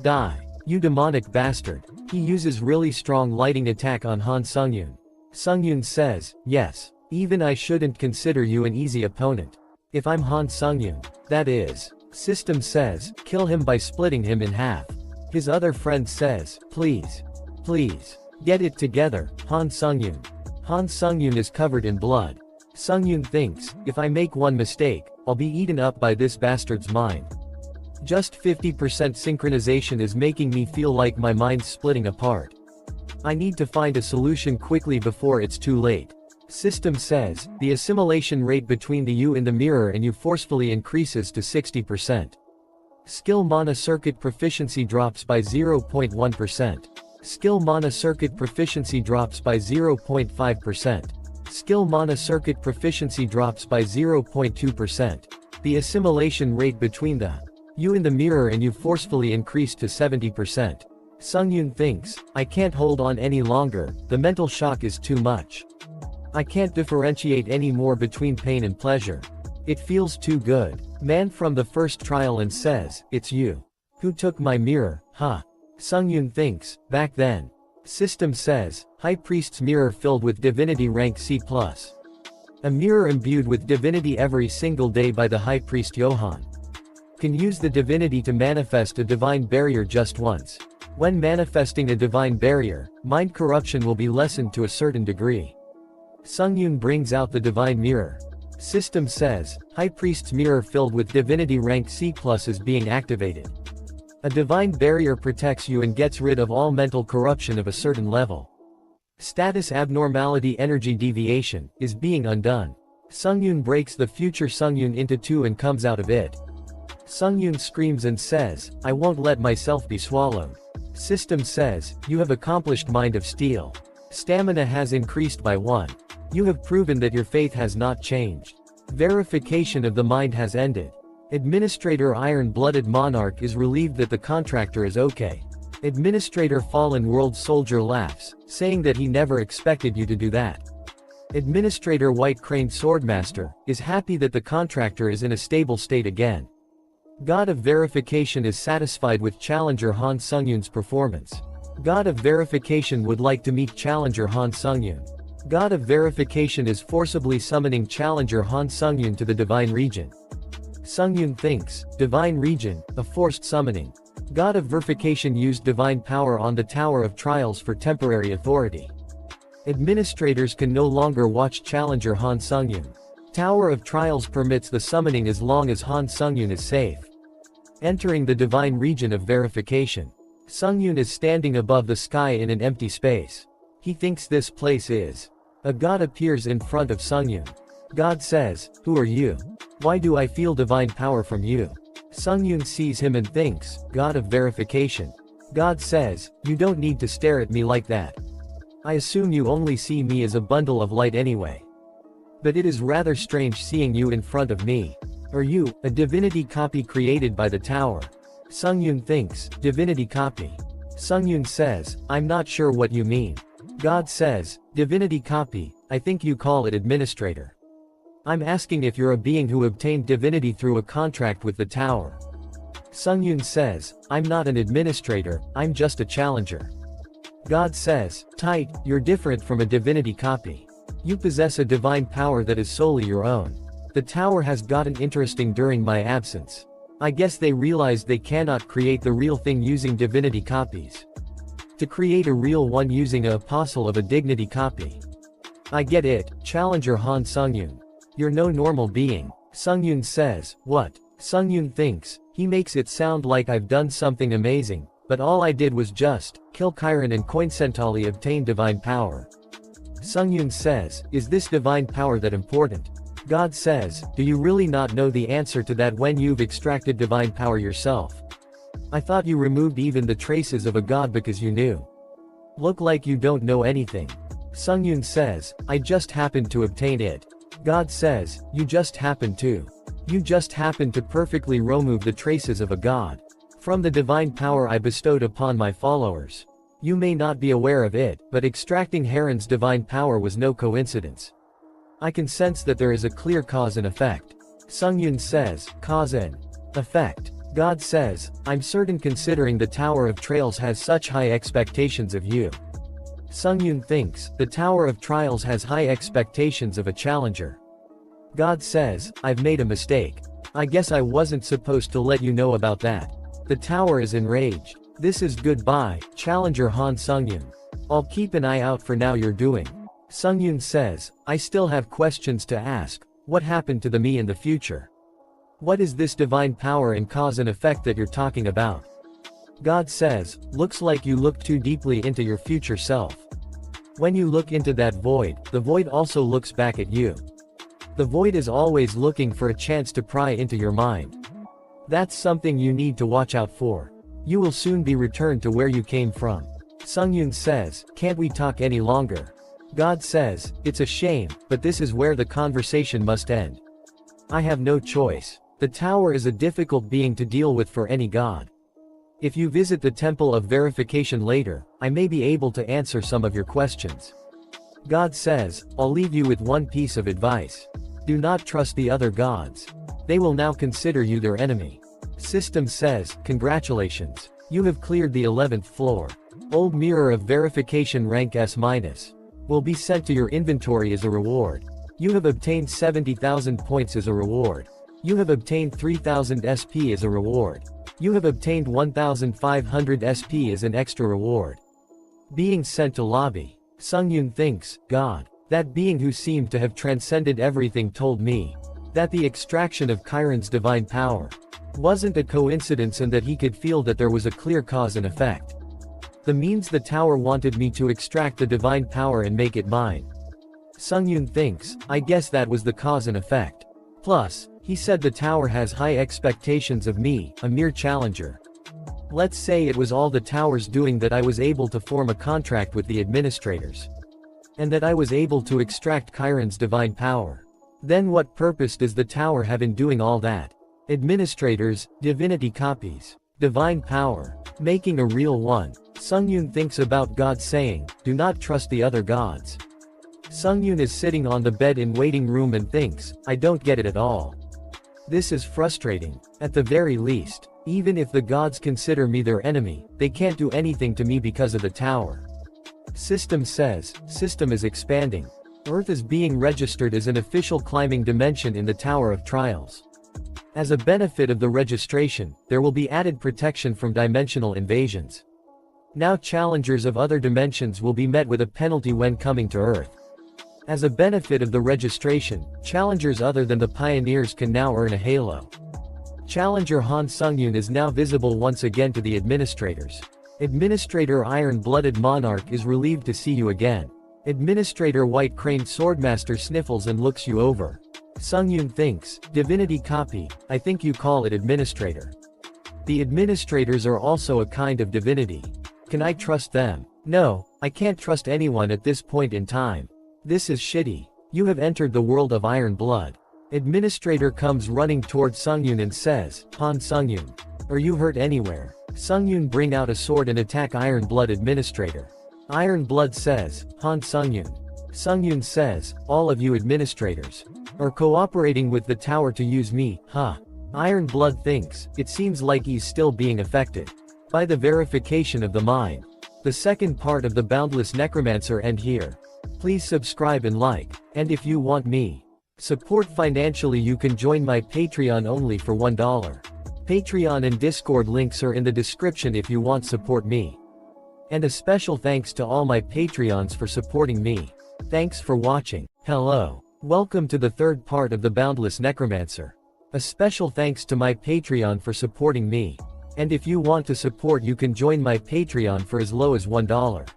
Die. You demonic bastard. He uses really strong lightning attack on Han Sungyun. Sungyun says, yes. Even I shouldn't consider you an easy opponent. If I'm Han Sungyun, that is. System says, kill him by splitting him in half. His other friend says, please. Get it together, Han Sungyun. Han Sungyun is covered in blood. Sungyun thinks, if I make one mistake, I'll be eaten up by this bastard's mind. Just 50% synchronization is making me feel like my mind's splitting apart. I need to find a solution quickly before it's too late. System says, the assimilation rate between the you in the mirror and you forcefully increases to 60%. Skill mana circuit proficiency drops by 0.1%. Skill mana circuit proficiency drops by 0.5%. Skill mana circuit proficiency drops by 0.2%. The assimilation rate between the you in the mirror and you forcefully increased to 70%. Sungyun thinks, I can't hold on any longer, the mental shock is too much. I can't differentiate any more between pain and pleasure. It feels too good. Man from the first trial and says, it's you. Who took my mirror, huh? Sungyun thinks, back then. System says, High Priest's mirror filled with divinity rank C+. A mirror imbued with divinity every single day by the High Priest Johann. Can use the divinity to manifest a divine barrier just once. When manifesting a divine barrier, mind corruption will be lessened to a certain degree. Sungyun brings out the divine mirror. System says, High Priest's mirror filled with divinity rank C+ is being activated. A divine barrier protects you and gets rid of all mental corruption of a certain level. Status abnormality energy deviation is being undone. Sungyun breaks the future Sungyun into two and comes out of it. Sungyun screams and says, I won't let myself be swallowed. System says, you have accomplished Mind of Steel. Stamina has increased by 1. You have proven that your faith has not changed. Verification of the mind has ended. Administrator Iron-Blooded Monarch is relieved that the contractor is okay. Administrator Fallen World Soldier laughs, saying that he never expected you to do that. Administrator White Crane Swordmaster is happy that the contractor is in a stable state again. God of Verification is satisfied with Challenger Han Sungyun's performance. God of Verification would like to meet Challenger Han Sungyun. God of Verification is forcibly summoning Challenger Han Sungyun to the Divine Region. Sungyun thinks, Divine Region, a forced summoning. God of Verification used divine power on the Tower of Trials for temporary authority. Administrators can no longer watch Challenger Han Sungyun. Tower of Trials permits the summoning as long as Han Sungyun is safe. Entering the Divine Region of Verification. Sungyun is standing above the sky in an empty space. He thinks this place is. A god appears in front of Sungyun. God says, "Who are you? Why do I feel divine power from you?" Sungyun sees him and thinks, God of Verification. God says, "You don't need to stare at me like that. I assume you only see me as a bundle of light anyway. But it is rather strange seeing you in front of me. Are you, a divinity copy created by the tower?" Sungyun thinks, divinity copy. Sungyun says, "I'm not sure what you mean." God says, "Divinity copy, I think you call it administrator. I'm asking if you're a being who obtained divinity through a contract with the tower." Sungyun says, "I'm not an administrator, I'm just a challenger." God says, "Tight, you're different from a divinity copy. You possess a divine power that is solely your own. The tower has gotten interesting during my absence. I guess they realized they cannot create the real thing using divinity copies. To create a real one using a apostle of a dignity copy. I get it, Challenger Han Sungyun. You're no normal being." Sungyun says, "What?" Sungyun thinks, he makes it sound like I've done something amazing, but all I did was just kill Chiron and coincidentally obtain divine power. Sungyun says, "Is this divine power that important?" God says, "Do you really not know the answer to that when you've extracted divine power yourself? I thought you removed even the traces of a god because you knew. Look like you don't know anything." Sungyun says, "I just happened to obtain it." God says, "You just happened to. You just happened to perfectly remove the traces of a god from the divine power I bestowed upon my followers. You may not be aware of it, but extracting Heron's divine power was no coincidence. I can sense that there is a clear cause and effect." Sungyun says, "Cause and effect." God says, "I'm certain considering the Tower of Trials has such high expectations of you." Sungyun thinks, the Tower of Trials has high expectations of a challenger. God says, "I've made a mistake. I guess I wasn't supposed to let you know about that." The tower is enraged. "This is goodbye, Challenger Han Sungyun. I'll keep an eye out for now you're doing." Sungyun says, "I still have questions to ask. What happened to the me in the future? What is this divine power and cause and effect that you're talking about?" God says, "Looks like you looked too deeply into your future self. When you look into that void, the void also looks back at you. The void is always looking for a chance to pry into your mind. That's something you need to watch out for. You will soon be returned to where you came from." Sungyun says, "Can't we talk any longer?" God says, "It's a shame, but this is where the conversation must end. I have no choice. The tower is a difficult being to deal with for any god. If you visit the Temple of Verification later, I may be able to answer some of your questions." God says, "I'll leave you with one piece of advice. Do not trust the other gods. They will now consider you their enemy." System says, "Congratulations. You have cleared the 11th floor. Old Mirror of Verification rank S- will be sent to your inventory as a reward. You have obtained 70,000 points as a reward. You have obtained 3,000 SP as a reward. You have obtained 1,500 SP as an extra reward. Being sent to lobby." Sungyun thinks, God, that being who seemed to have transcended everything told me that the extraction of Chiron's divine power wasn't a coincidence and that he could feel that there was a clear cause and effect. The means the tower wanted me to extract the divine power and make it mine. Sungyun thinks, I guess that was the cause and effect. Plus, he said the tower has high expectations of me, a mere challenger. Let's say it was all the tower's doing that I was able to form a contract with the administrators. And that I was able to extract Chiron's divine power. Then what purpose does the tower have in doing all that? Administrators, divinity copies. Divine power. Making a real one. Sungyun thinks about God saying, do not trust the other gods. Sungyun is sitting on the bed in waiting room and thinks, I don't get it at all. This is frustrating. At the very least, even if the gods consider me their enemy, they can't do anything to me because of the tower. System says, system is expanding. Earth is being registered as an official climbing dimension in the Tower of Trials. As a benefit of the registration, there will be added protection from dimensional invasions. Now challengers of other dimensions will be met with a penalty when coming to Earth. As a benefit of the registration, challengers other than the pioneers can now earn a halo. Challenger Han Sungyun is now visible once again to the administrators. Administrator Iron-Blooded Monarch is relieved to see you again. Administrator White Craned Swordmaster sniffles and looks you over. Sungyun thinks, divinity copy, I think you call it administrator. The administrators are also a kind of divinity. Can I trust them? No, I can't trust anyone at this point in time. This is shitty. You have entered the world of Iron Blood. Administrator comes running towards Sungyun and says, Han Sungyun. Are you hurt anywhere? Sungyun bring out a sword and attack Iron Blood Administrator. Iron Blood says, Han Sungyun. Sungyun says, all of you administrators are cooperating with the tower to use me, huh? Iron Blood thinks, it seems like he's still being affected by the verification of the mind. The second part of the Boundless Necromancer end here. Please subscribe and like, and if you want me support financially you can join my Patreon only for $1. Patreon and Discord links are in the description if you want support me. And a special thanks to all my Patreons for supporting me. Thanks for watching. Hello. Welcome to the third part of the Boundless Necromancer. A special thanks to my Patreon for supporting me. And if you want to support you can join my Patreon for as low as $1.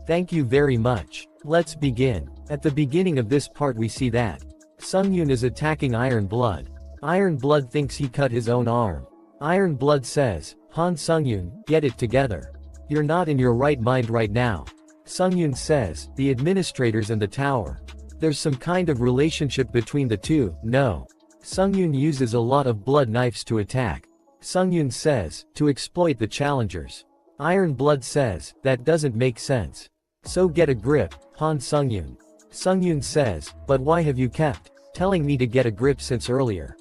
Thank you very much. Let's begin. At the beginning of this part we see that Sungyun is attacking Iron Blood. Iron Blood thinks he cut his own arm. Iron Blood says, Han Sungyun, get it together. You're not in your right mind right now. Sungyun says, the administrators and the tower. There's some kind of relationship between the two, no. Sungyun uses a lot of blood knives to attack. Sungyun says, to exploit the challengers. Iron Blood says, that doesn't make sense. So get a grip, Han Sungyun. Sungyun says, but why have you kept telling me to get a grip since earlier?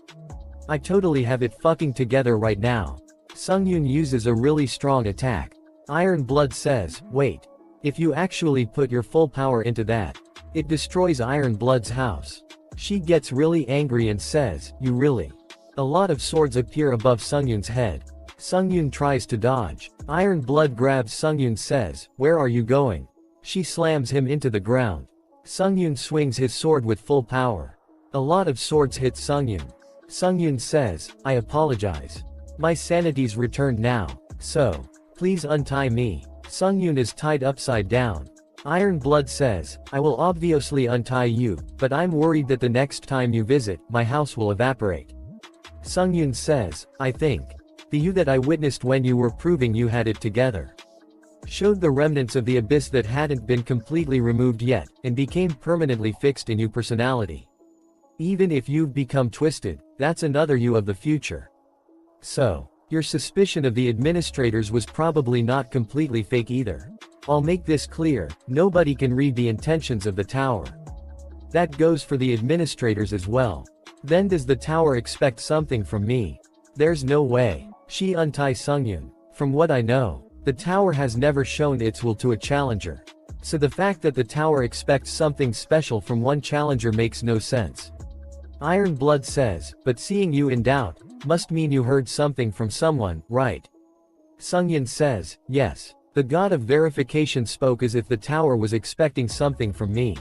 I totally have it fucking together right now. Sungyun uses a really strong attack. Iron Blood says, wait. If you actually put your full power into that, it destroys Iron Blood's house. She gets really angry and says, you really? A lot of swords appear above Sungyun's head. Sungyun tries to dodge. Iron Blood grabs Sungyun says, where are you going? She slams him into the ground. Sungyun swings his sword with full power. A lot of swords hit Sungyun. Sungyun says, I apologize. My sanity's returned now, so please untie me. Sungyun is tied upside down. Iron Blood says, I will obviously untie you, but I'm worried that the next time you visit, my house will evaporate. Sungyun says, I think the you that I witnessed when you were proving you had it together showed the remnants of the abyss that hadn't been completely removed yet, and became permanently fixed in your personality. Even if you've become twisted, that's another you of the future. So, your suspicion of the administrators was probably not completely fake either. I'll make this clear, nobody can read the intentions of the tower. That goes for the administrators as well. Then does the tower expect something from me? There's no way. She unties Sungyun. From what I know, the tower has never shown its will to a challenger. So the fact that the tower expects something special from one challenger makes no sense. Iron Blood says, but seeing you in doubt, must mean you heard something from someone, right? Sungyun says, yes. The god of verification spoke as if the tower was expecting something from me.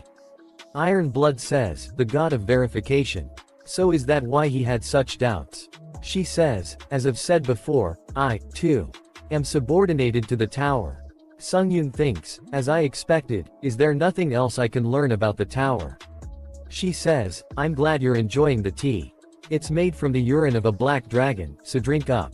Iron Blood says, the god of verification. So is that why he had such doubts? She says, as I've said before, I, too, am subordinated to the tower. Sungyun thinks, as I expected, is there nothing else I can learn about the tower? She says, I'm glad you're enjoying the tea. It's made from the urine of a black dragon, so drink up.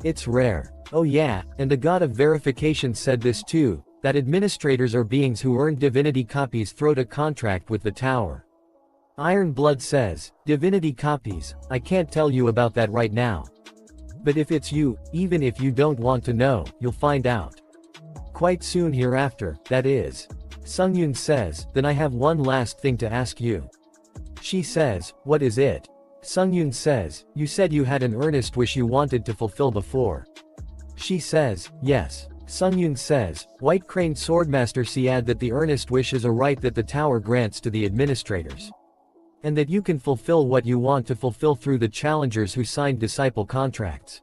It's rare. Oh yeah, and the god of verification said this too, that administrators are beings who earn divinity copies through a contract with the tower. Iron Blood says, divinity copies, I can't tell you about that right now. But if it's you, even if you don't want to know, you'll find out. Quite soon hereafter, that is. Sungyun says, then I have one last thing to ask you. She says, what is it? Sungyun says, you said you had an earnest wish you wanted to fulfill before. She says, yes. Sungyun says, White Crane Swordmaster said that the earnest wish is a right that the tower grants to the administrators. And that you can fulfill what you want to fulfill through the challengers who signed disciple contracts.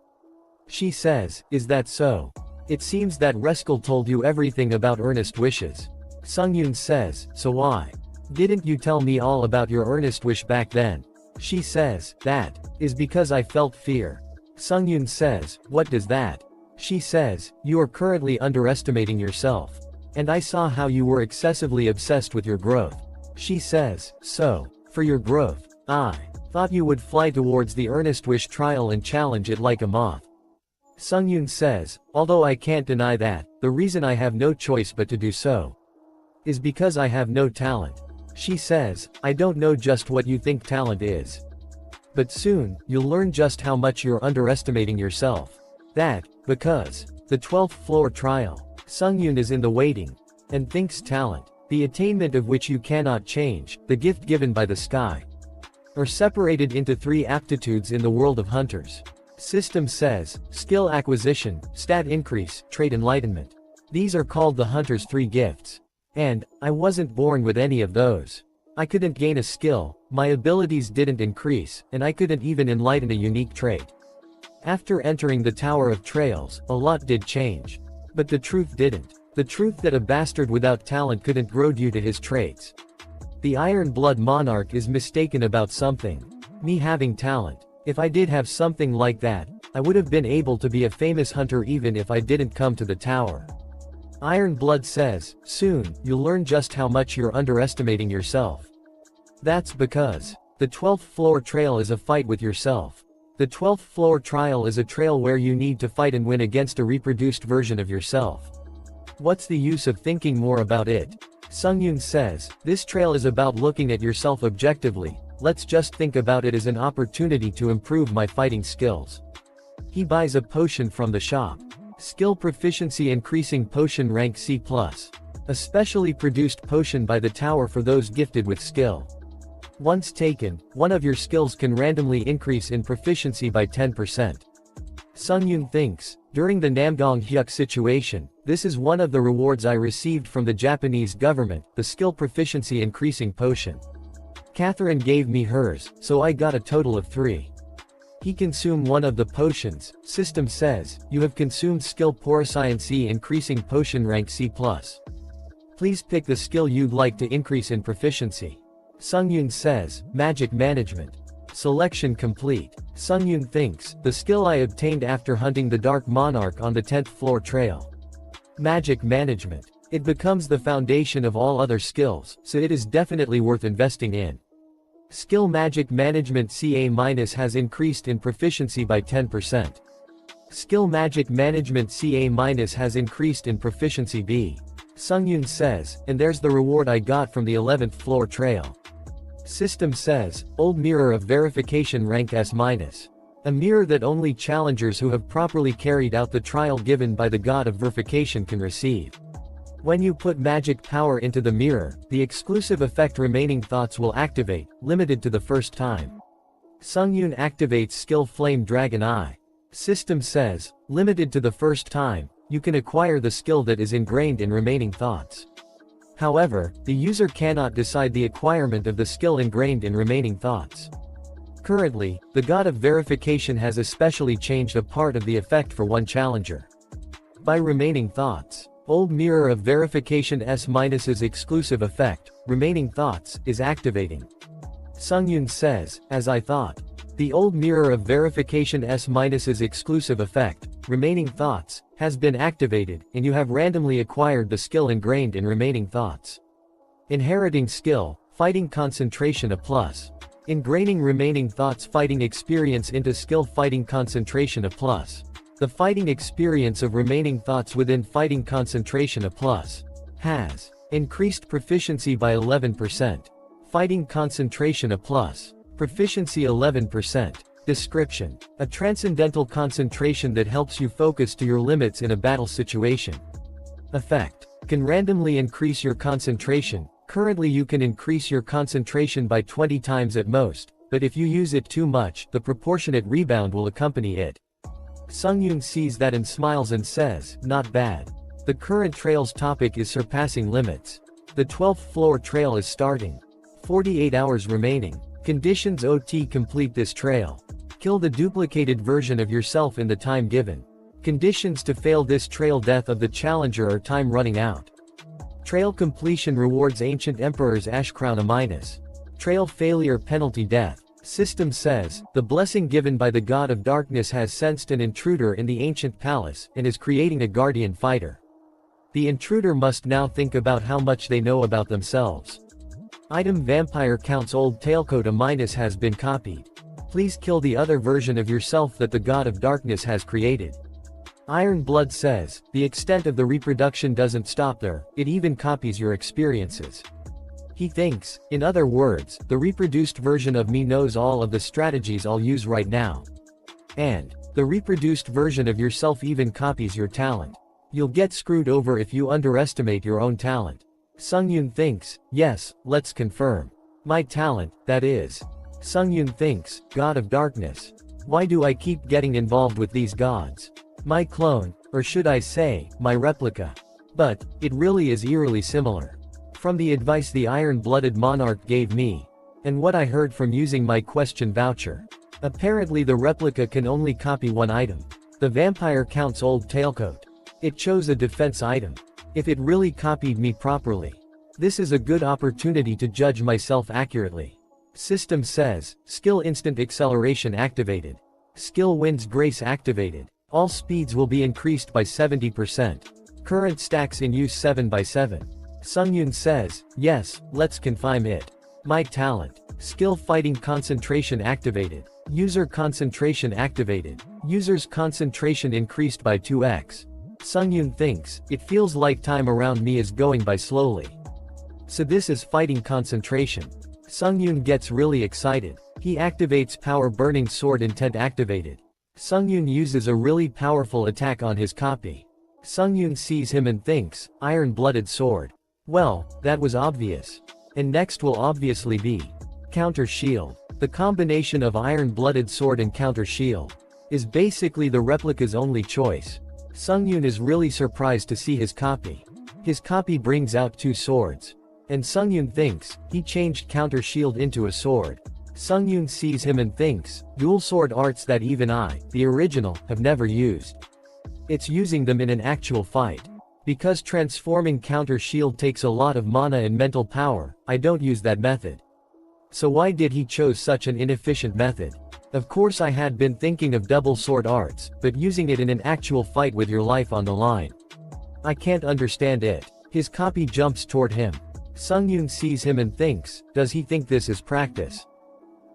She says, is that so? It seems that Rescal told you everything about earnest wishes. Sungyun says, so why didn't you tell me all about your earnest wish back then? She says, that is because I felt fear. Sungyun says, what does that? She says, you are currently underestimating yourself. And I saw how you were excessively obsessed with your growth. She says, so, for your growth, I thought you would fly towards the earnest wish trial and challenge it like a moth. Sungyun says, although I can't deny that, the reason I have no choice but to do so is because I have no talent. She says, I don't know just what you think talent is. But soon, you'll learn just how much you're underestimating yourself. That, because the 12th floor trial, Sungyun is in the waiting, and thinks talent, the attainment of which you cannot change, the gift given by the sky, are separated into 3 aptitudes in the world of hunters. System says, skill acquisition, stat increase, trait enlightenment. These are called the hunter's 3 gifts. And, I wasn't born with any of those. I couldn't gain a skill, my abilities didn't increase, and I couldn't even enlighten a unique trait. After entering the Tower of Trails, a lot did change. But the truth didn't. The truth that a bastard without talent couldn't grow due to his traits. The Iron Blood Monarch is mistaken about something. Me having talent. If I did have something like that, I would have been able to be a famous hunter even if I didn't come to the tower. Iron Blood says, soon, you'll learn just how much you're underestimating yourself. That's because the 12th floor trail is a fight with yourself. The 12th floor trial is a trail where you need to fight and win against a reproduced version of yourself. What's the use of thinking more about it? Sungyun says, this trail is about looking at yourself objectively, let's just think about it as an opportunity to improve my fighting skills. He buys a potion from the shop. Skill proficiency increasing potion rank C+. A specially produced potion by the tower for those gifted with skill. Once taken, one of your skills can randomly increase in proficiency by 10%. Sungyun thinks, during the Namgong Hyuk situation, this is one of the rewards I received from the Japanese government, the skill proficiency increasing potion. Catherine gave me hers, so I got a total of 3. He consumed one of the potions. System says, you have consumed skill Poroscience increasing potion rank C+. Please pick the skill you'd like to increase in proficiency. Sungyun says, magic management. Selection complete. Sungyun thinks, the skill I obtained after hunting the Dark Monarch on the 10th floor trail. Magic management. It becomes the foundation of all other skills, so it is definitely worth investing in. Skill Magic Management CA- has increased in proficiency by 10%. Skill Magic Management CA- has increased in proficiency B. Sungyun says, and there's the reward I got from the 11th floor trail. System says, Old Mirror of Verification rank S-. A mirror that only challengers who have properly carried out the trial given by the God of Verification can receive. When you put magic power into the mirror, the exclusive effect Remaining Thoughts will activate, limited to the first time. Sungyun activates skill Flame Dragon Eye. System says, limited to the first time, you can acquire the skill that is ingrained in Remaining Thoughts. However, the user cannot decide the acquirement of the skill ingrained in Remaining Thoughts. Currently, the God of Verification has especially changed a part of the effect for one challenger. By Remaining Thoughts, Old Mirror of Verification S-'s exclusive effect, Remaining Thoughts, is activating. Sungyun says, as I thought. The Old Mirror of Verification S-'s exclusive effect, Remaining Thoughts, has been activated, and you have randomly acquired the skill ingrained in Remaining Thoughts. Inheriting skill, Fighting Concentration A+. Ingraining Remaining Thoughts Fighting Experience into skill Fighting Concentration A+. The fighting experience of Remaining Thoughts within Fighting Concentration A+, has increased proficiency by 11%. Fighting Concentration A+, proficiency 11%. Description: a transcendental concentration that helps you focus to your limits in a battle situation. Effect: can randomly increase your concentration. Currently you can increase your concentration by 20 times at most, but if you use it too much, the proportionate rebound will accompany it. Sungyun sees that and smiles and says, not bad. The current trail's topic is surpassing limits. The 12th floor trail is starting. 48 hours remaining. Conditions: OT complete this trail. Kill the duplicated version of yourself in the time given. Conditions to fail this trail: death of the challenger or time running out. Trail completion rewards Ancient Emperor's Ash Crown -. Trail failure penalty: death. System says, the blessing given by the God of Darkness has sensed an intruder in the ancient palace, and is creating a guardian fighter. The intruder must now think about how much they know about themselves. Item: Vampire Count's old tailcoat -, has been copied. Please kill the other version of yourself that the God of Darkness has created. Iron Blood says, the extent of the reproduction doesn't stop there, it even copies your experiences. He thinks, in other words, the reproduced version of me knows all of the strategies I'll use right now. And the reproduced version of yourself even copies your talent. You'll get screwed over if you underestimate your own talent. Sungyun thinks, yes, let's confirm. My talent, that is. Sungyun thinks, God of Darkness. Why do I keep getting involved with these gods? My clone, or should I say, my replica. But it really is eerily similar. From the advice the iron-blooded monarch gave me, and what I heard from using my question voucher. Apparently the replica can only copy one item. The Vampire Count's old tailcoat. It chose a defense item. If it really copied me properly. This is a good opportunity to judge myself accurately. System says, skill instant acceleration activated. Skill winds grace activated. All speeds will be increased by 70%. Current stacks in use 7 by 7. Sungyun says, yes, let's confine it. My talent. Skill fighting concentration activated. User concentration activated. User's concentration increased by 2x. Sungyun thinks, it feels like time around me is going by slowly. So this is fighting concentration. Sungyun gets really excited. He activates Power Burning Sword Intent activated. Sungyun uses a really powerful attack on his copy. Sungyun sees him and thinks, Iron-Blooded Sword. Well, that was obvious. And next will obviously be Counter Shield. The combination of Iron-Blooded Sword and Counter Shield is basically the replica's only choice. Sungyun is really surprised to see his copy. His copy brings out 2 swords. And Sungyun thinks, he changed Counter Shield into a sword. Sungyun sees him and thinks, dual sword arts that even I, the original, have never used. It's using them in an actual fight. Because transforming Counter Shield takes a lot of mana and mental power, I don't use that method. So why did he chose such an inefficient method? Of course I had been thinking of double sword arts, but using it in an actual fight with your life on the line. I can't understand it. His copy jumps toward him. Sungyun sees him and thinks, does he think this is practice?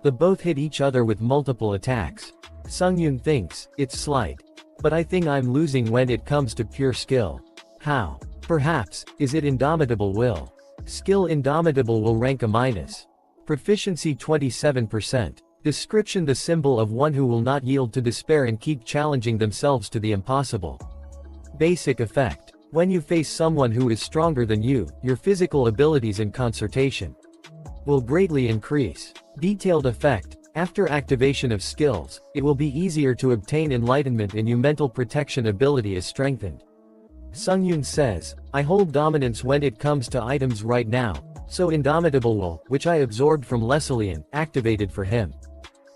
The both hit each other with multiple attacks. Sungyun thinks, it's slight. But I think I'm losing when it comes to pure skill. How? Perhaps, is it Indomitable Will? Skill Indomitable will rank -. Proficiency 27%. Description: the symbol of one who will not yield to despair and keep challenging themselves to the impossible. Basic effect. When you face someone who is stronger than you, your physical abilities and concentration will greatly increase. Detailed effect. After activation of skills, it will be easier to obtain enlightenment and your mental protection ability is strengthened. Sungyun says, I hold dominance when it comes to items right now, so Indomitable Will, which I absorbed from Lesilian, activated for him.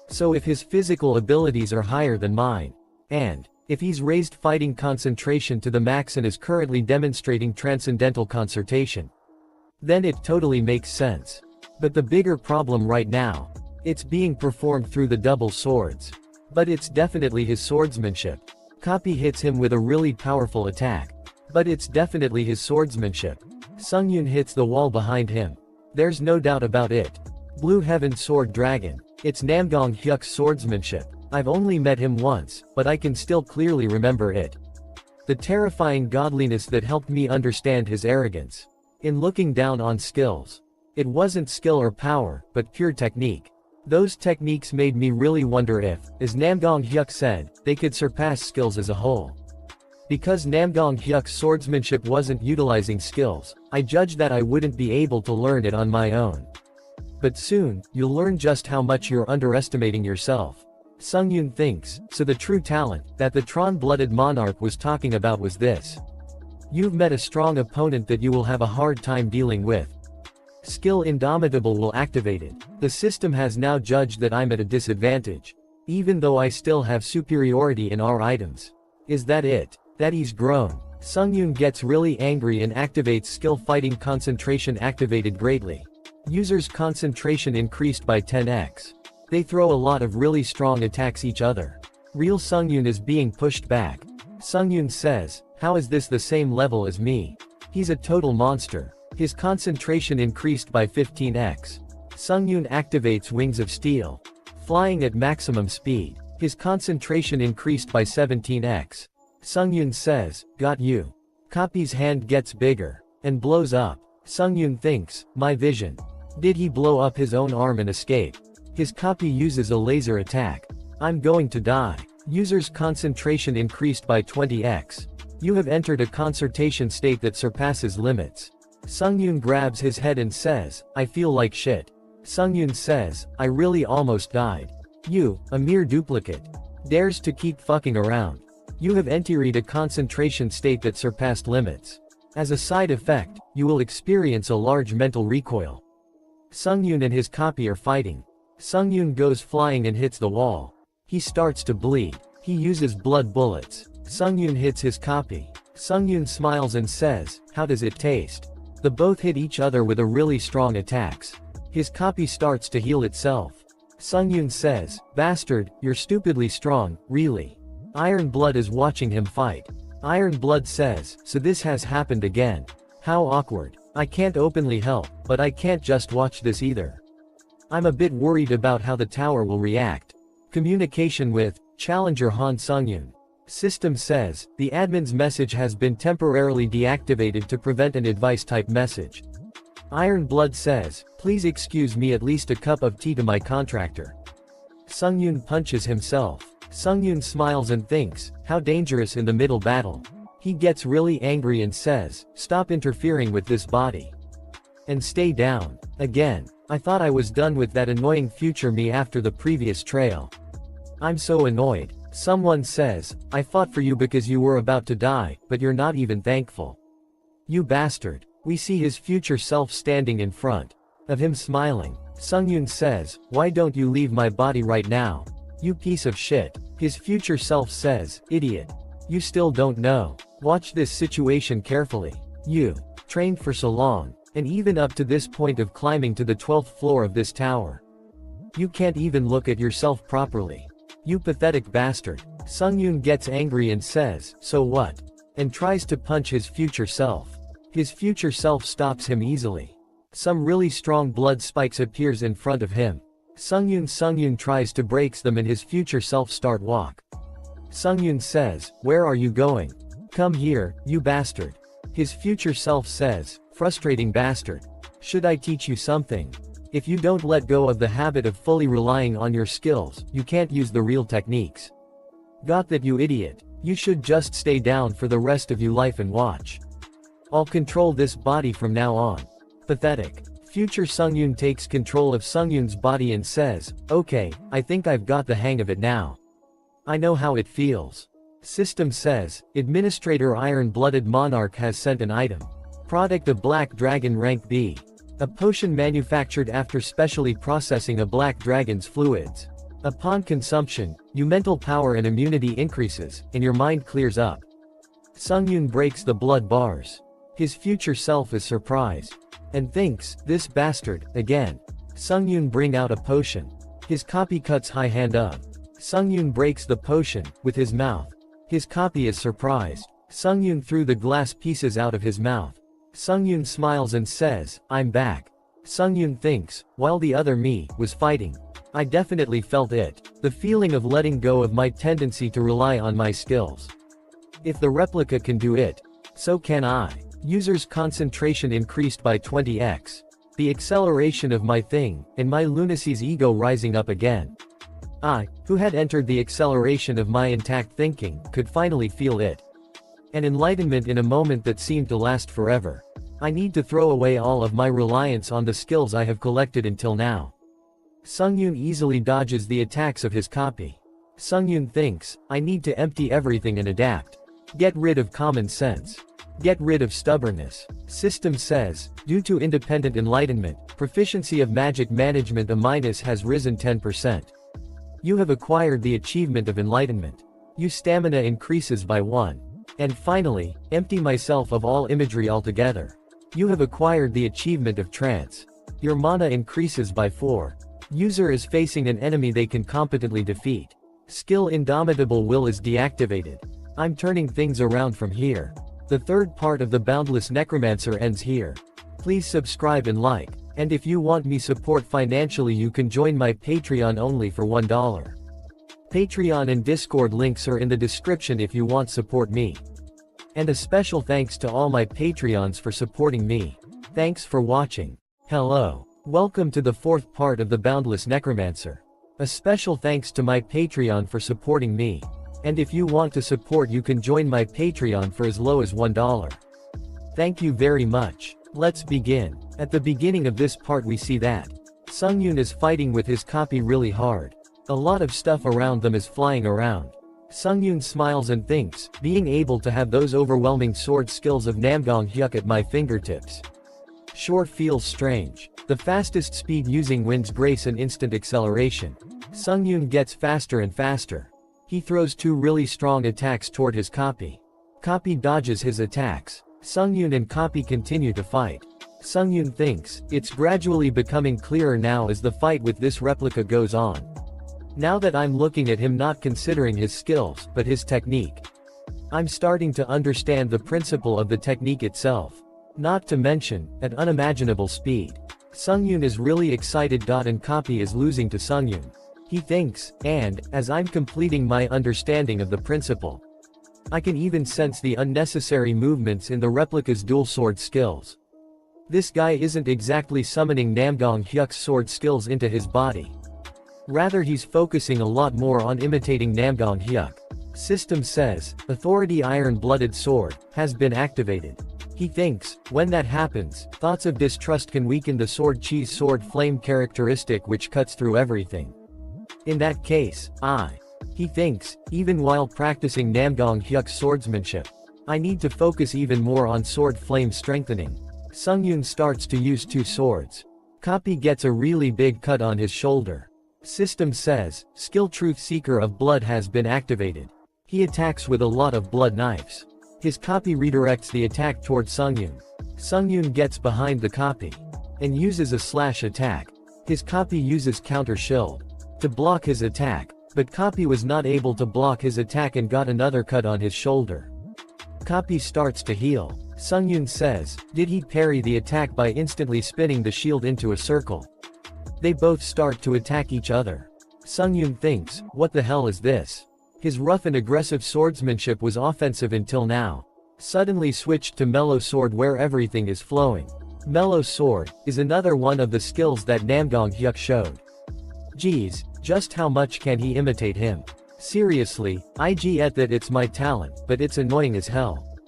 So if his physical abilities are higher than mine, and if he's raised fighting concentration to the max and is currently demonstrating transcendental concentration, then it totally makes sense. But the bigger problem right now, it's being performed through the double swords. But it's definitely his swordsmanship. Copy hits him with a really powerful attack. But it's definitely his swordsmanship. Sungyun hits the wall behind him. There's no doubt about it. Blue Heaven Sword Dragon. It's Namgong Hyuk's swordsmanship. I've only met him once, but I can still clearly remember it. The terrifying godliness that helped me understand his arrogance. In looking down on skills. It wasn't skill or power, but pure technique. Those techniques made me really wonder if, as Namgong Hyuk said, they could surpass skills as a whole. Because Namgong Hyuk's swordsmanship wasn't utilizing skills, I judged that I wouldn't be able to learn it on my own. But soon, you'll learn just how much you're underestimating yourself. Sungyun thinks, so the true talent that the Tron-blooded monarch was talking about was this. You've met a strong opponent that you will have a hard time dealing with. Skill Indomitable will activate it. The system has now judged that I'm at a disadvantage. Even though I still have superiority in our items. Is that it? That he's grown. Sungyun gets really angry and activates skill Fighting Concentration activated greatly. User's concentration increased by 10x. They throw a lot of really strong attacks each other. Real Sungyun is being pushed back. Sungyun says, how is this the same level as me? He's a total monster. His concentration increased by 15x. Sungyun activates Wings of Steel. Flying at maximum speed. His concentration increased by 17x. Sungyun says, got you. Copy's hand gets bigger. And blows up. Sungyun thinks, my vision. Did he blow up his own arm and escape? His copy uses a laser attack. I'm going to die. User's concentration increased by 20x. You have entered a concentration state that surpasses limits. Sungyun grabs his head and says, I feel like shit. Sungyun says, I really almost died. You, a mere duplicate, dares to keep fucking around. You have entered a concentration state that surpassed limits. As a side effect, you will experience a large mental recoil. Sungyun and his copy are fighting. Sungyun goes flying and hits the wall. He starts to bleed. He uses blood bullets. Sungyun hits his copy. Sungyun smiles and says, how does it taste? The both hit each other with a really strong attacks. His copy starts to heal itself. Sungyun says, bastard, you're stupidly strong, really. Iron Blood is watching him fight. Iron Blood says, so this has happened again. How awkward. I can't openly help, but I can't just watch this either. I'm a bit worried about how the tower will react. Communication with Challenger Han Sungyun. System says, the admin's message has been temporarily deactivated to prevent an advice-type message. Iron Blood says, please excuse me, at least a cup of tea to my contractor. Sungyun punches himself. Sungyun smiles and thinks, how dangerous in the middle battle. He gets really angry and says, stop interfering with this body. And stay down. Again. I thought I was done with that annoying future me after the previous trail. I'm so annoyed. Someone says, I fought for you because you were about to die, but you're not even thankful. You bastard. We see his future self standing in front of him smiling. Sungyun says, why don't you leave my body right now? You piece of shit. His future self says, idiot. You still don't know. Watch this situation carefully. You trained for so long, and even up to this point of climbing to the 12th floor of this tower. You can't even look at yourself properly. You pathetic bastard. Sungyun gets angry and says, so what? And tries to punch his future self. His future self stops him easily. Some really strong blood spikes appears in front of him. Sungyun tries to breaks them and his future self start walk. Sungyun says, where are you going? Come here, you bastard. His future self says, frustrating bastard. Should I teach you something? If you don't let go of the habit of fully relying on your skills, you can't use the real techniques. Got that, you idiot? You should just stay down for the rest of your life and watch. I'll control this body from now on. Pathetic. Future Sungyun takes control of Sungyun's body and says, okay, I think I've got the hang of it now. I know how it feels. System says, Administrator Iron-Blooded Monarch has sent an item. Product of Black Dragon Rank B. A potion manufactured after specially processing a black dragon's fluids. Upon consumption, your mental power and immunity increases, and your mind clears up. Sungyun breaks the blood bars. His future self is surprised. And thinks, this bastard, again. Sungyun bring out a potion. His copy cuts high hand up. Sungyun breaks the potion, with his mouth. His copy is surprised. Sungyun threw the glass pieces out of his mouth. Sungyun smiles and says, I'm back. Sungyun thinks, while the other me was fighting, I definitely felt it. The feeling of letting go of my tendency to rely on my skills. If the replica can do it, so can I. User's concentration increased by 20x. the acceleration of my thing, and my lunacy's ego rising up again. I, who had entered the acceleration of my intact thinking, could finally feel it. An enlightenment in a moment that seemed to last forever. I need to throw away all of my reliance on the skills I have collected until now. Sungyun easily dodges the attacks of his copy. Sungyun thinks, I need to empty everything and adapt. Get rid of common sense. Get rid of stubbornness. System says, due to independent enlightenment, proficiency of magic management a minus has risen 10%. You have acquired the achievement of enlightenment. Your stamina increases by 1. And finally, empty myself of all imagery altogether. You have acquired the achievement of trance. Your mana increases by 4. User is facing an enemy they can competently defeat. Skill Indomitable Will is deactivated. I'm turning things around from here. The third part of the Boundless Necromancer ends here. Please subscribe and like. And if you want me support financially, you can join my Patreon only for $1. Patreon and Discord links are in the description if you want support me. And a special thanks to all my Patreons for supporting me. Thanks for watching. Hello. Welcome to the fourth part of the Boundless Necromancer. A special thanks to my Patreon for supporting me. And if you want to support, you can join my Patreon for as low as $1. Thank you very much. Let's begin. At the beginning of this part we see that Sungyun is fighting with his copy really hard. A lot of stuff around them is flying around. Sungyun smiles and thinks, being able to have those overwhelming sword skills of Namgong Hyuk at my fingertips sure feels strange. The fastest speed using wind's grace and instant acceleration. Sungyun gets faster and faster. He throws 2 really strong attacks toward his copy. Copy dodges his attacks. Sungyun and copy continue to fight. Sungyun thinks, it's gradually becoming clearer now as the fight with this replica goes on. Now that I'm looking at him, not considering his skills, but his technique, I'm starting to understand the principle of the technique itself. Not to mention, at unimaginable speed. Sungyun is really excited. And copy is losing to Sungyun. He thinks, and, as I'm completing my understanding of the principle, I can even sense the unnecessary movements in the replica's dual sword skills. This guy isn't exactly summoning Namgong Hyuk's sword skills into his body. Rather, he's focusing a lot more on imitating Namgong Hyuk. System says, Authority Iron-Blooded Sword has been activated. He thinks, when that happens, thoughts of distrust can weaken the sword cheese sword flame characteristic which cuts through everything. In that case, he thinks, even while practicing Namgong Hyuk's swordsmanship, I need to focus even more on sword flame strengthening. Sungyun starts to use 2 swords. Copy gets a really big cut on his shoulder. System says, Skill Truth Seeker of Blood has been activated. He attacks with a lot of blood knives. His copy redirects the attack toward Sungyun. Sungyun gets behind the copy and uses a slash attack. His copy uses counter shield to block his attack, but copy was not able to block his attack and got another cut on his shoulder. Copy starts to heal. Sungyun says, did he parry the attack by instantly spinning the shield into a circle? They both start to attack each other. Sungyun thinks, what the hell is this? His rough and aggressive swordsmanship was offensive until now. Suddenly switched to mellow sword where everything is flowing. Mellow sword is another one of the skills that Namgong Hyuk showed. Geez, just how much can he imitate him? Seriously, I get that it's my talent, but it's annoying as hell.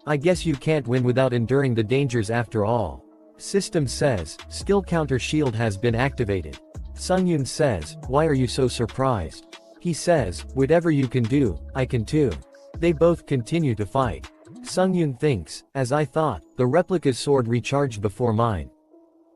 I guess you can't win without enduring the dangers after all. System says, skill counter shield has been activated. Sungyun says, why are you so surprised? He says, whatever you can do, I can too. They both continue to fight. Sungyun thinks, as I thought, the replica's sword recharged before mine.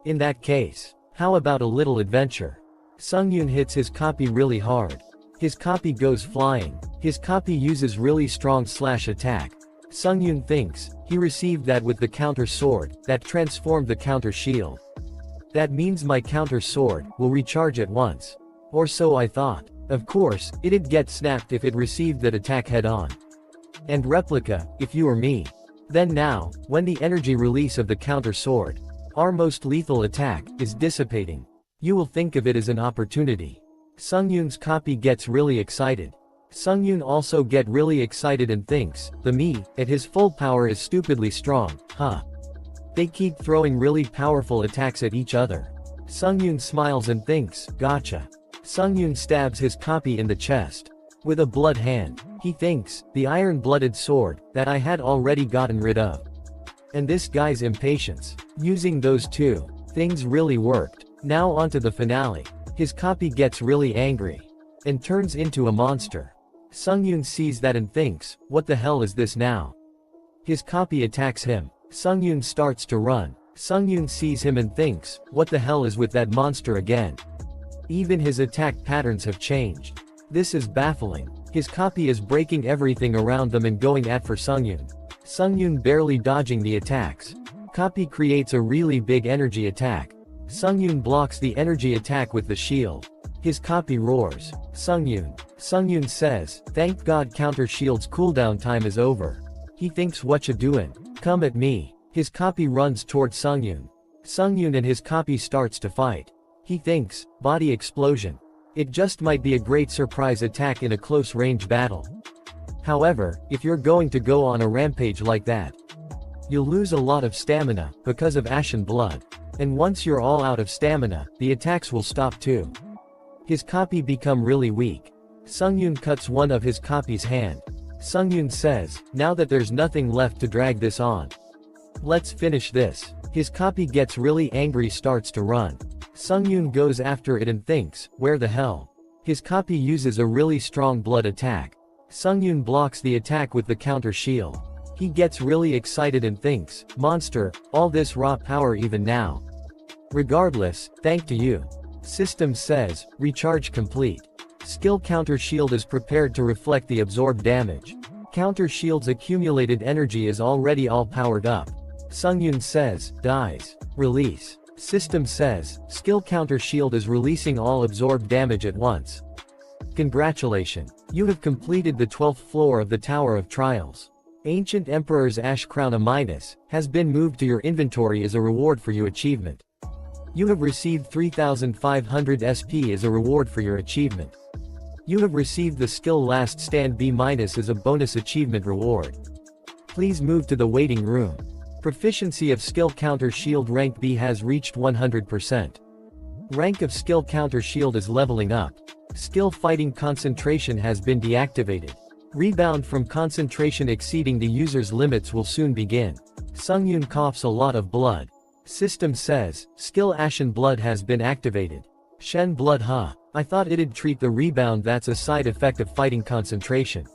In that case, how about a little adventure? Sungyun hits his copy really hard. His copy goes flying. His copy uses really strong slash attack. Sungyun thinks, he received that with the counter sword, that transformed the counter shield. That means my counter sword will recharge at once. Or so I thought. Of course, it'd get snapped if it received that attack head-on. And replica, if you were me. Then now, when the energy release of the counter sword, our most lethal attack, is dissipating, you will think of it as an opportunity. Sungyun's copy gets really excited. Sungyun also get really excited and thinks, the me, at his full power is stupidly strong, huh? They keep throwing really powerful attacks at each other. Sungyun smiles and thinks, gotcha. Sungyun stabs his copy in the chest. With a blood hand, he thinks, the iron-blooded sword, that I had already gotten rid of. And this guy's impatience. Using those two things really worked. Now onto the finale. His copy gets really angry. And turns into a monster. Sungyun sees that and thinks, what the hell is this now? His copy attacks him. Sungyun starts to run. Sungyun sees him and thinks, what the hell is with that monster again? Even his attack patterns have changed. This is baffling. His copy is breaking everything around them and going at for Sungyun. Sungyun barely dodging the attacks. Copy creates a really big energy attack. Sungyun blocks the energy attack with the shield. His copy roars. Sungyun says, thank God counter shield's cooldown time is over. He thinks whatcha doin'? Come at me. His copy runs towards Sungyun. Sungyun and his copy starts to fight. He thinks, body explosion. It just might be a great surprise attack in a close range battle. However, if you're going to go on a rampage like that, you'll lose a lot of stamina, because of ashen blood. And once you're all out of stamina, the attacks will stop too. His copy become really weak. Sungyun cuts one of his copy's hand. Sungyun says, now that there's nothing left to drag this on, let's finish this. His copy gets really angry, starts to run. Sungyun goes after it and thinks, where the hell? His copy uses a really strong blood attack. Sungyun blocks the attack with the counter shield. He gets really excited and thinks, monster, all this raw power even now. Regardless, thank to you. System says, recharge complete. Skill counter shield is prepared to reflect the absorbed damage. Counter shield's accumulated energy is already all powered up. Sungyun says, dies. Release. System says, skill counter shield is releasing all absorbed damage at once. Congratulations. You have completed the 12th floor of the Tower of Trials. Ancient Emperor's Ash Crown A- has been moved to your inventory as a reward for your achievement. You have received 3500 SP as a reward for your achievement. You have received the skill Last Stand B- as a bonus achievement reward. Please move to the waiting room. Proficiency of skill counter shield rank B has reached 100%. Rank of skill counter shield is leveling up. Skill fighting concentration has been deactivated. Rebound from concentration exceeding the user's limits will soon begin. Sungyun coughs a lot of blood. System says, skill Ashen Blood has been activated. Shen Blood huh? I thought it'd treat the rebound that's a side effect of fighting concentration.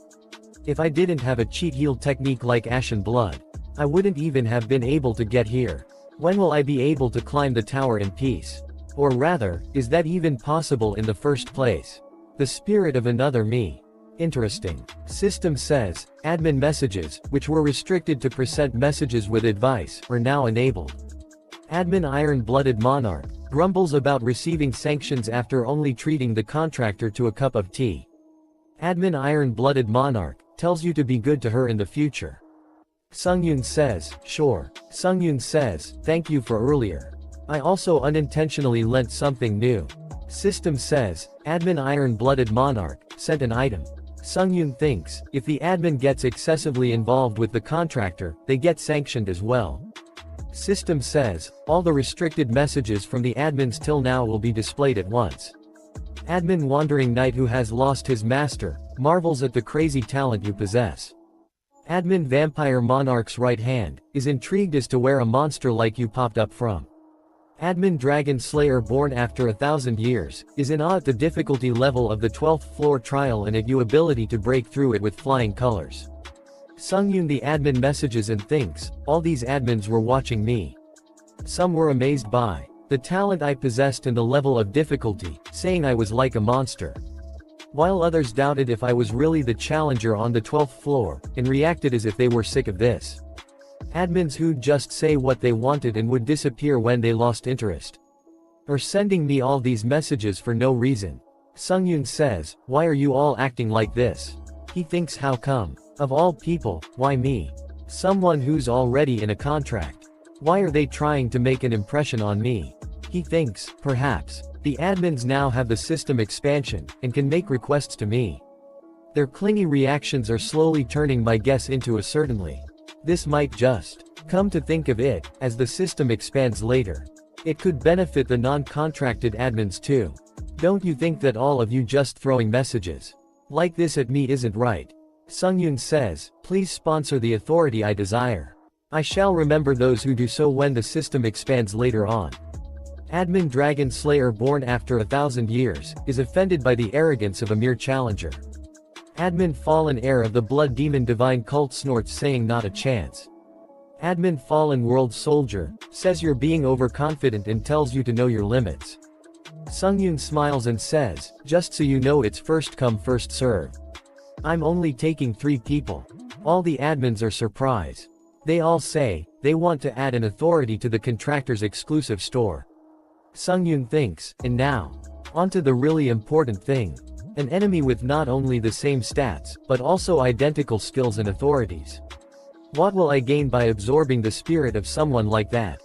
If I didn't have a cheat heal technique like Ashen Blood, I wouldn't even have been able to get here. When will I be able to climb the tower in peace? Or rather, is that even possible in the first place? The spirit of another me. Interesting. System says, admin messages, which were restricted to present messages with advice, are now enabled. Admin Iron-Blooded Monarch grumbles about receiving sanctions after only treating the contractor to a cup of tea. Admin Iron-Blooded Monarch tells you to be good to her in the future. Sungyun says, sure. Sungyun says, thank you for earlier. I also unintentionally lent something new. System says, admin Iron-Blooded Monarch sent an item. Sungyun thinks, if the admin gets excessively involved with the contractor, they get sanctioned as well. System says, all the restricted messages from the admins till now will be displayed at once. Admin Wandering Knight who has lost his master, marvels at the crazy talent you possess. Admin Vampire Monarch's right hand, is intrigued as to where a monster like you popped up from. Admin Dragon Slayer born after 1,000 years, is in awe at the difficulty level of the 12th floor trial and at your ability to break through it with flying colors. Sungyun the admin messages and thinks, all these admins were watching me. Some were amazed by the talent I possessed and the level of difficulty, saying I was like a monster. While others doubted if I was really the challenger on the 12th floor, and reacted as if they were sick of this. Admins who'd just say what they wanted and would disappear when they lost interest. Are sending me all these messages for no reason. Sungyun says, why are you all acting like this? He thinks how come? Of all people, why me? Someone who's already in a contract. Why are they trying to make an impression on me? He thinks, perhaps, the admins now have the system expansion, and can make requests to me. Their clingy reactions are slowly turning my guess into a certainly. This might just Come to think of it, as the system expands later, it could benefit the non-contracted admins too. Don't you think that all of you just throwing messages like this at me isn't right? Sungyun says, please sponsor the authority I desire. I shall remember those who do so when the system expands later on. Admin Dragon Slayer born after 1,000 years, is offended by the arrogance of a mere challenger. Admin Fallen Heir of the Blood Demon Divine Cult snorts saying not a chance. Admin Fallen World Soldier, says you're being overconfident and tells you to know your limits. Sungyun smiles and says, just so you know it's first come first serve. I'm only taking 3 people. All the admins are surprised. They all say, they want to add an authority to the contractor's exclusive store. Sungyun thinks, and now, onto the really important thing. An enemy with not only the same stats, but also identical skills and authorities. What will I gain by absorbing the spirit of someone like that?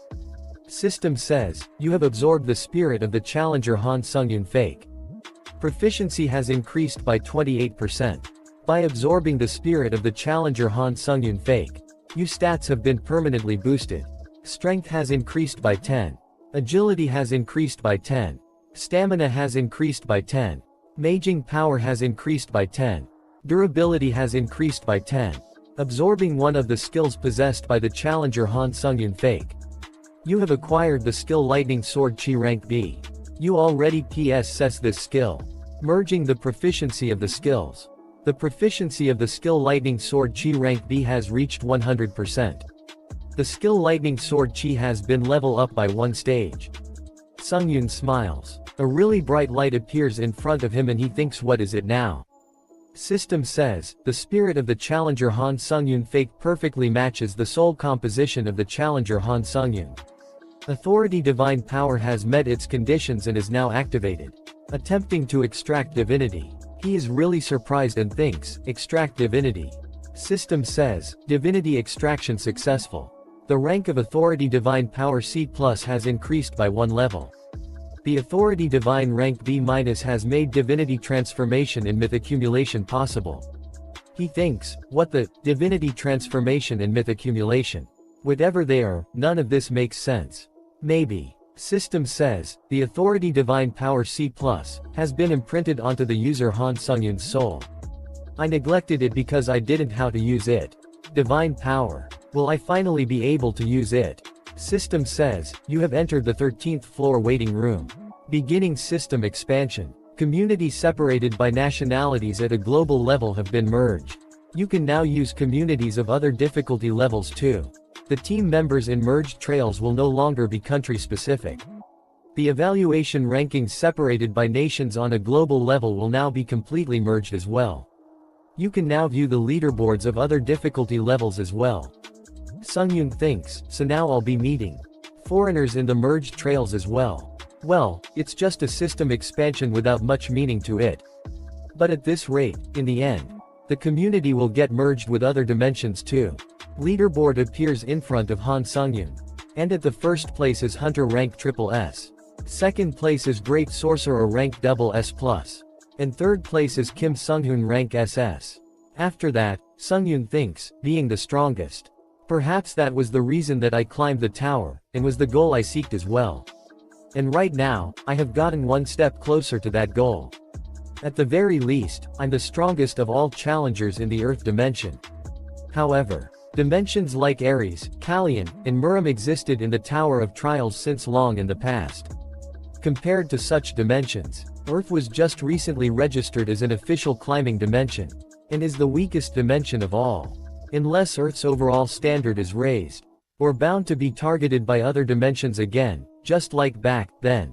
System says, you have absorbed the spirit of the challenger Han Sungyun fake. Proficiency has increased by 28%. By absorbing the spirit of the challenger Han Sungyun fake, your stats have been permanently boosted. Strength has increased by 10. Agility has increased by 10. Stamina has increased by 10. Maging power has increased by 10. Durability has increased by 10. Absorbing one of the skills possessed by the challenger Han Sungyun fake. You have acquired the skill Lightning Sword Chi rank B. You already possess this skill. Merging the proficiency of the skills. The proficiency of the skill Lightning Sword Chi rank B has reached 100%. The skill Lightning Sword Chi has been level up by 1 stage. Sungyun smiles. A really bright light appears in front of him and he thinks, what is it now? System says, the spirit of the challenger Han Sungyun fake perfectly matches the soul composition of the challenger Han Sungyun. Authority Divine Power has met its conditions and is now activated. Attempting to extract divinity. He is really surprised and thinks, extract divinity. System says, divinity extraction successful. The rank of Authority Divine Power C+ has increased by 1 level. The Authority Divine rank B- has made divinity transformation and myth accumulation possible. He thinks, what the, divinity transformation and myth accumulation? Whatever they are, none of this makes sense. Maybe. System says, the Authority Divine Power C+, has been imprinted onto the user Han Sungyun's soul. I neglected it because I didn't how to use it. Divine Power. Will I finally be able to use it? System says, you have entered the 13th floor waiting room. Beginning system expansion. Communities separated by nationalities at a global level have been merged. You can now use communities of other difficulty levels too. The team members in merged trails will no longer be country-specific. The evaluation rankings separated by nations on a global level will now be completely merged as well. You can now view the leaderboards of other difficulty levels as well. Sungyun thinks, so now I'll be meeting foreigners in the merged trails as well. Well, it's just a system expansion without much meaning to it. But at this rate, in the end, the community will get merged with other dimensions too. Leaderboard appears in front of Han Sungyun. And at the first place is Hunter rank SS. Second place is Great Sorcerer rank SS+. And third place is Kim Sunghoon rank SS. After that, Sungyun thinks, being the strongest. Perhaps that was the reason that I climbed the tower, and was the goal I seeked as well. And right now, I have gotten 1 step closer to that goal. At the very least, I'm the strongest of all challengers in the Earth dimension. However, dimensions like Ares, Kallian, and Murim existed in the Tower of Trials since long in the past. Compared to such dimensions, Earth was just recently registered as an official climbing dimension, and is the weakest dimension of all. Unless Earth's overall standard is raised, or bound to be targeted by other dimensions again, just like back then.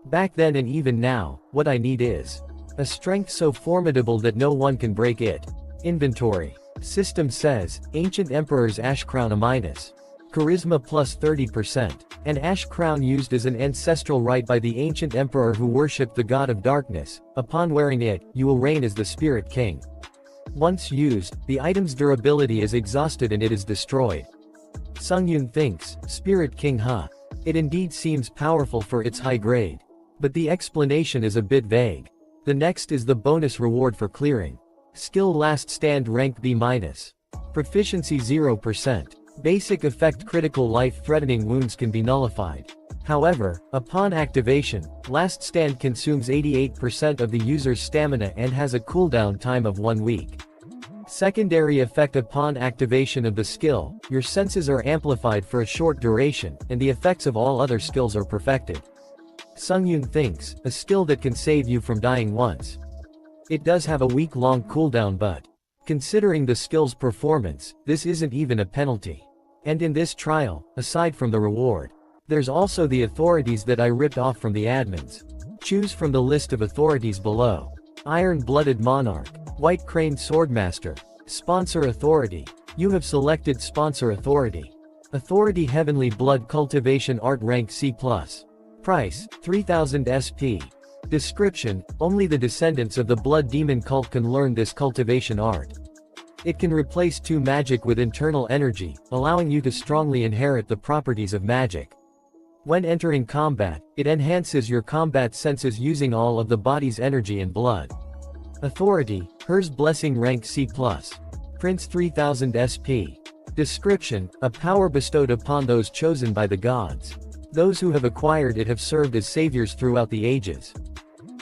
Back then and even now, what I need is a strength so formidable that no one can break it. Inventory. System says, Ancient Emperor's Ash Crown A-. Charisma plus 30%. An ash crown used as an ancestral right by the ancient emperor who worshipped the god of darkness. Upon wearing it, you will reign as the Spirit King. Once used, the item's durability is exhausted and it is destroyed. Sungyun thinks, Spirit King huh? It indeed seems powerful for its high grade. But the explanation is a bit vague. The next is the bonus reward for clearing. Skill Last Stand rank B-. Proficiency 0%. Basic effect: critical life-threatening wounds can be nullified. However, upon activation, Last Stand consumes 88% of the user's stamina and has a cooldown time of 1 week. Secondary effect: upon activation of the skill, your senses are amplified for a short duration, and the effects of all other skills are perfected. Sungyun thinks, a skill that can save you from dying once. It does have a week-long cooldown, but considering the skill's performance, this isn't even a penalty. And in this trial, aside from the reward, there's also the authorities that I ripped off from the admins. Choose from the list of authorities below. Iron-Blooded Monarch, White Crane Swordmaster. Sponsor authority. You have selected sponsor authority. Authority: Heavenly Blood Cultivation Art, rank C+. Price: 3000 SP. Description: only the descendants of the Blood Demon cult can learn this cultivation art. It can replace 2 magic with internal energy, allowing you to strongly inherit the properties of magic. When entering combat, it enhances your combat senses using all of the body's energy and blood. Authority: Her's Blessing, rank C+. Prince, 3000 SP. Description: a power bestowed upon those chosen by the gods. Those who have acquired it have served as saviors throughout the ages.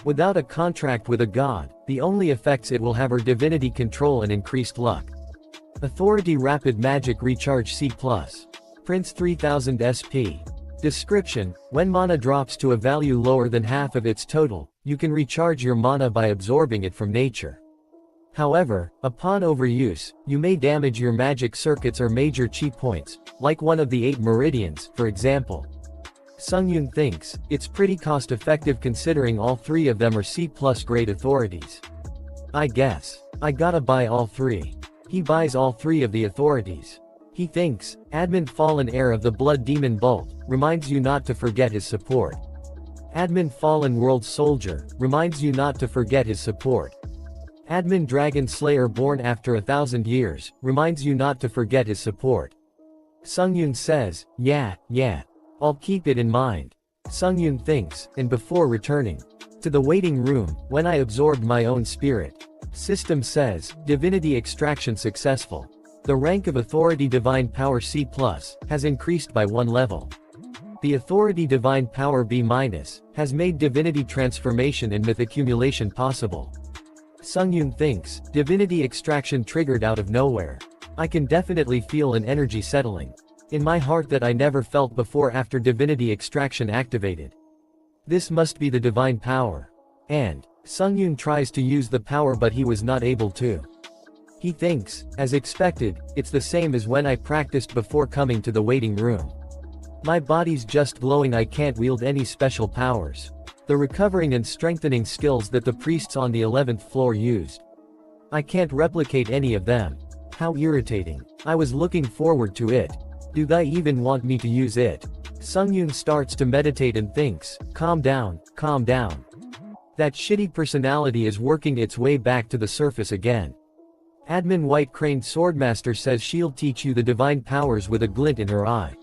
Without a contract with a god, the only effects it will have are divinity control and increased luck. Authority: Rapid Magic Recharge C+. Prince, 3000 SP. Description: when mana drops to a value lower than half of its total, you can recharge your mana by absorbing it from nature. However, upon overuse, you may damage your magic circuits or major chi points, like one of the 8 meridians, for example. Sungyun thinks, it's pretty cost-effective considering all 3 of them are C+ grade authorities. I guess I gotta buy all 3. He buys all 3 of the authorities. He thinks, Admin Fallen Heir of the Blood Demon Bolt, reminds you not to forget his support. Admin Fallen World Soldier, reminds you not to forget his support. Admin Dragon Slayer Born After 1,000 Years, reminds you not to forget his support. Sungyun says, yeah, I'll keep it in mind. Sungyun thinks, and before returning to the waiting room, when I absorbed my own spirit. System says, Divinity Extraction successful. The rank of Authority Divine Power C+, has increased by 1 level. The Authority Divine Power B- has made Divinity Transformation and Myth Accumulation possible. Sungyun thinks, Divinity Extraction triggered out of nowhere. I can definitely feel an energy settling in my heart that I never felt before after Divinity Extraction activated. This must be the Divine Power. And Sungyun tries to use the power, but he was not able to. He thinks, as expected, it's the same as when I practiced before coming to the waiting room. My body's just glowing, I can't wield any special powers. The recovering and strengthening skills that the priests on the 11th floor used. I can't replicate any of them. How irritating. I was looking forward to it. Do they even want me to use it? Sungyun starts to meditate and thinks, calm down. That shitty personality is working its way back to the surface again. Admin White Crane Swordmaster says she'll teach you the divine powers with a glint in her eye.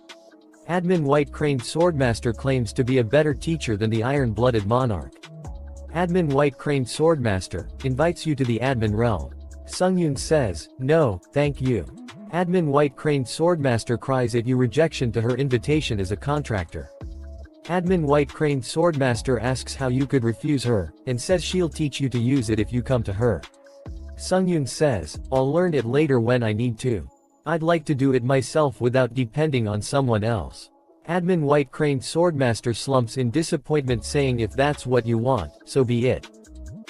Admin White Crane Swordmaster claims to be a better teacher than the Iron-Blooded Monarch. Admin White Crane Swordmaster invites you to the admin realm. Sungyun says, no, thank you. Admin White Crane Swordmaster cries at you rejection to her invitation as a contractor. Admin White Crane Swordmaster asks how you could refuse her, and says she'll teach you to use it if you come to her. Sungyun says, I'll learn it later when I need to. I'd like to do it myself without depending on someone else. Admin White Crane Swordmaster slumps in disappointment saying if that's what you want, so be it.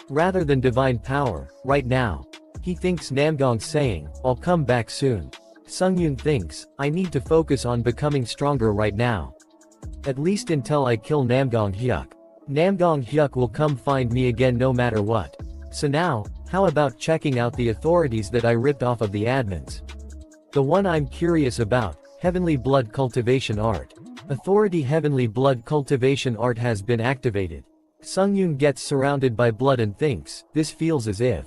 Rather than divine power, right now. He thinks Namgong saying, I'll come back soon. Sungyun thinks, I need to focus on becoming stronger right now. At least until I kill Namgong Hyuk. Namgong Hyuk will come find me again no matter what. So now, how about checking out the authorities that I ripped off of the admins? The one I'm curious about, Heavenly Blood Cultivation Art. Authority Heavenly Blood Cultivation Art has been activated. Sungyun gets surrounded by blood and thinks, this feels as if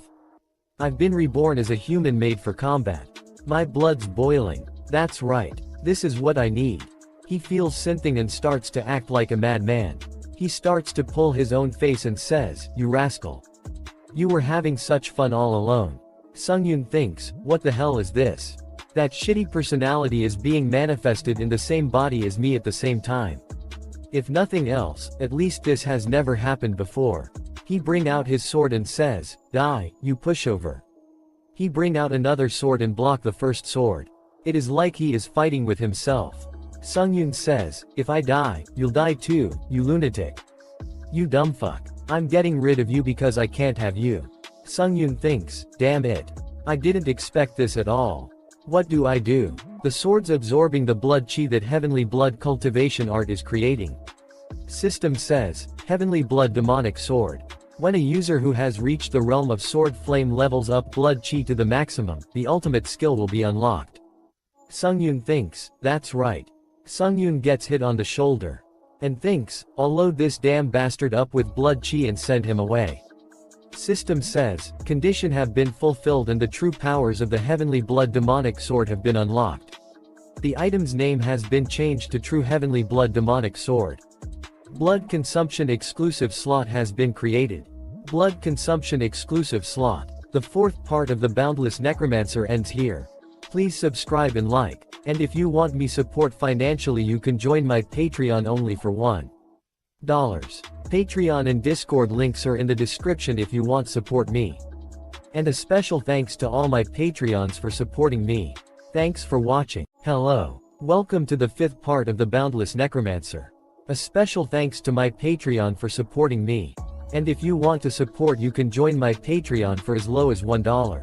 I've been reborn as a human made for combat. My blood's boiling. That's right. This is what I need. He feels something and starts to act like a madman. He starts to pull his own face and says, you rascal. You were having such fun all alone. Sungyun thinks, what the hell is this? That shitty personality is being manifested in the same body as me at the same time. If nothing else, at least this has never happened before. He bring out his sword and says, "Die, you pushover." He bring out another sword and block the first sword. It is like he is fighting with himself. Sungyun says, "If I die, you'll die too, you lunatic. You dumb fuck. I'm getting rid of you because I can't have you." Sungyun thinks, "Damn it. I didn't expect this at all. What do I do?" The sword's absorbing the blood chi that Heavenly Blood cultivation art is creating. System says, Heavenly Blood demonic sword. When a user who has reached the realm of sword flame levels up blood chi to the maximum, the ultimate skill will be unlocked. Sungyun thinks, that's right. Sungyun gets hit on the shoulder. And thinks, I'll load this damn bastard up with blood chi and send him away. System says, condition have been fulfilled and the true powers of the Heavenly Blood demonic sword have been unlocked. The item's name has been changed to True Heavenly Blood demonic sword. Blood consumption exclusive slot has been created. Blood consumption exclusive slot. The fourth part of the Boundless Necromancer ends here. Please subscribe and like. And if you want me support financially, you can join my Patreon only for $1. Patreon and Discord links are in the description if you want support me. And a special thanks to all my Patreons for supporting me. Thanks for watching. Hello. Welcome to the fifth part of the Boundless Necromancer. A special thanks to my Patreon for supporting me. And if you want to support, you can join my Patreon for as low as $1.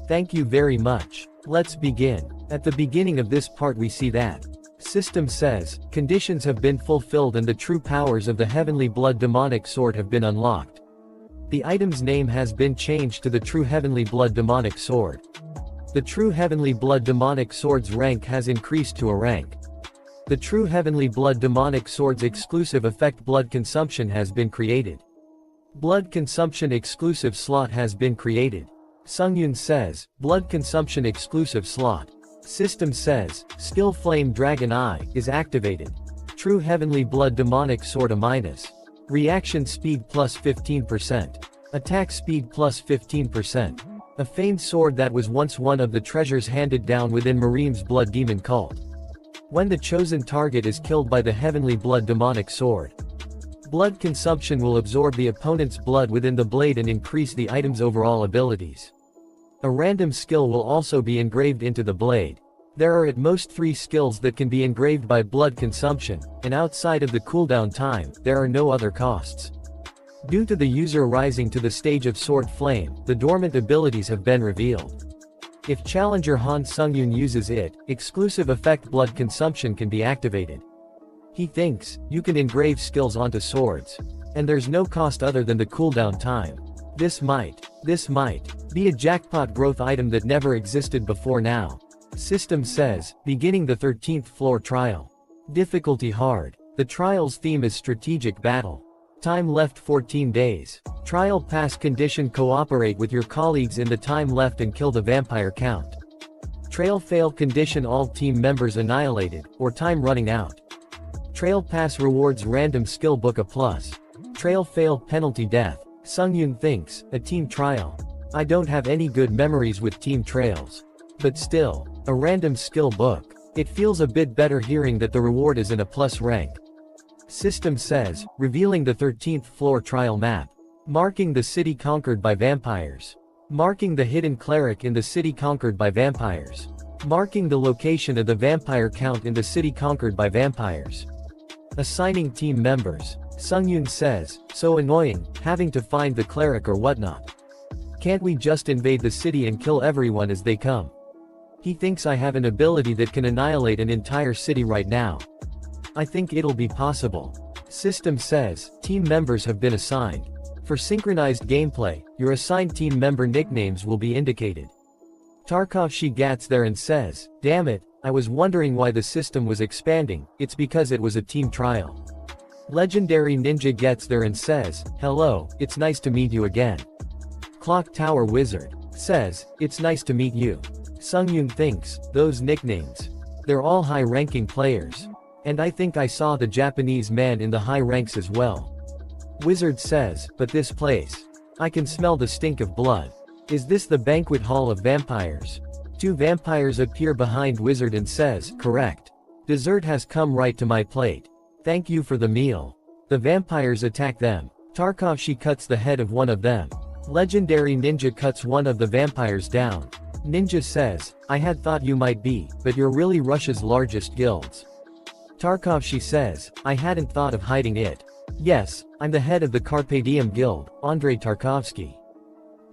Thank you very much. Let's begin. At the beginning of this part we see that System says, conditions have been fulfilled and the true powers of the Heavenly Blood demonic sword have been unlocked. The item's name has been changed to the True Heavenly Blood demonic sword. The True Heavenly Blood demonic sword's rank has increased to a rank. The True Heavenly Blood demonic sword's exclusive effect blood consumption has been created. Blood consumption exclusive slot has been created. Sungyun says, blood consumption exclusive slot. System says, skill Flame Dragon Eye is activated. True Heavenly Blood demonic sword a-. Reaction speed plus 15%. Attack speed plus 15%. A famed sword that was once one of the treasures handed down within Marim's blood demon cult. When the chosen target is killed by the Heavenly Blood demonic sword, blood consumption will absorb the opponent's blood within the blade and increase the item's overall abilities. A random skill will also be engraved into the blade. There are at most 3 skills that can be engraved by blood consumption, and outside of the cooldown time, there are no other costs. Due to the user rising to the stage of Sword Flame, the dormant abilities have been revealed. If Challenger Han Sungyun uses it, exclusive effect blood consumption can be activated. He thinks, you can engrave skills onto swords. And there's no cost other than the cooldown time. This might be a jackpot growth item that never existed before now. System says, beginning the 13th floor trial. Difficulty hard. The trial's theme is strategic battle. Time left 14 days. Trial pass condition cooperate with your colleagues in the time left and kill the vampire count. Trail fail condition all team members annihilated, or time running out. Trail pass rewards random skill book a plus. Trail fail penalty death. Sungyun thinks, a team trial. I don't have any good memories with team trails. But still, a random skill book. It feels a bit better hearing that the reward is in a plus rank. System says, revealing the 13th floor trial map. Marking the city conquered by vampires. Marking the hidden cleric in the city conquered by vampires. Marking the location of the vampire count in the city conquered by vampires. Assigning team members. Sungyun says, so annoying, having to find the cleric or whatnot. Can't we just invade the city and kill everyone as they come? He thinks I have an ability that can annihilate an entire city right now. I think it'll be possible. System says, team members have been assigned. For synchronized gameplay, your assigned team member nicknames will be indicated. Tarkov she gets there and says, damn it, I was wondering why the system was expanding, it's because it was a team trial. Legendary Ninja gets there and says, hello, it's nice to meet you again. Clock Tower Wizard says, it's nice to meet you. Sungyun thinks, those nicknames. They're all high-ranking players. And I think I saw the Japanese man in the high ranks as well. Wizard says, but this place. I can smell the stink of blood. Is this the banquet hall of vampires? Two vampires appear behind Wizard and says, correct. Dessert has come right to my plate. Thank you for the meal. The vampires attack them. Tarkovsky cuts the head of one of them. Legendary Ninja cuts one of the vampires down. Ninja says, I had thought you might be, but you're really Russia's largest guilds. Tarkovsky says, I hadn't thought of hiding it. Yes, I'm the head of the Carpe Diem Guild, Andrei Tarkovsky.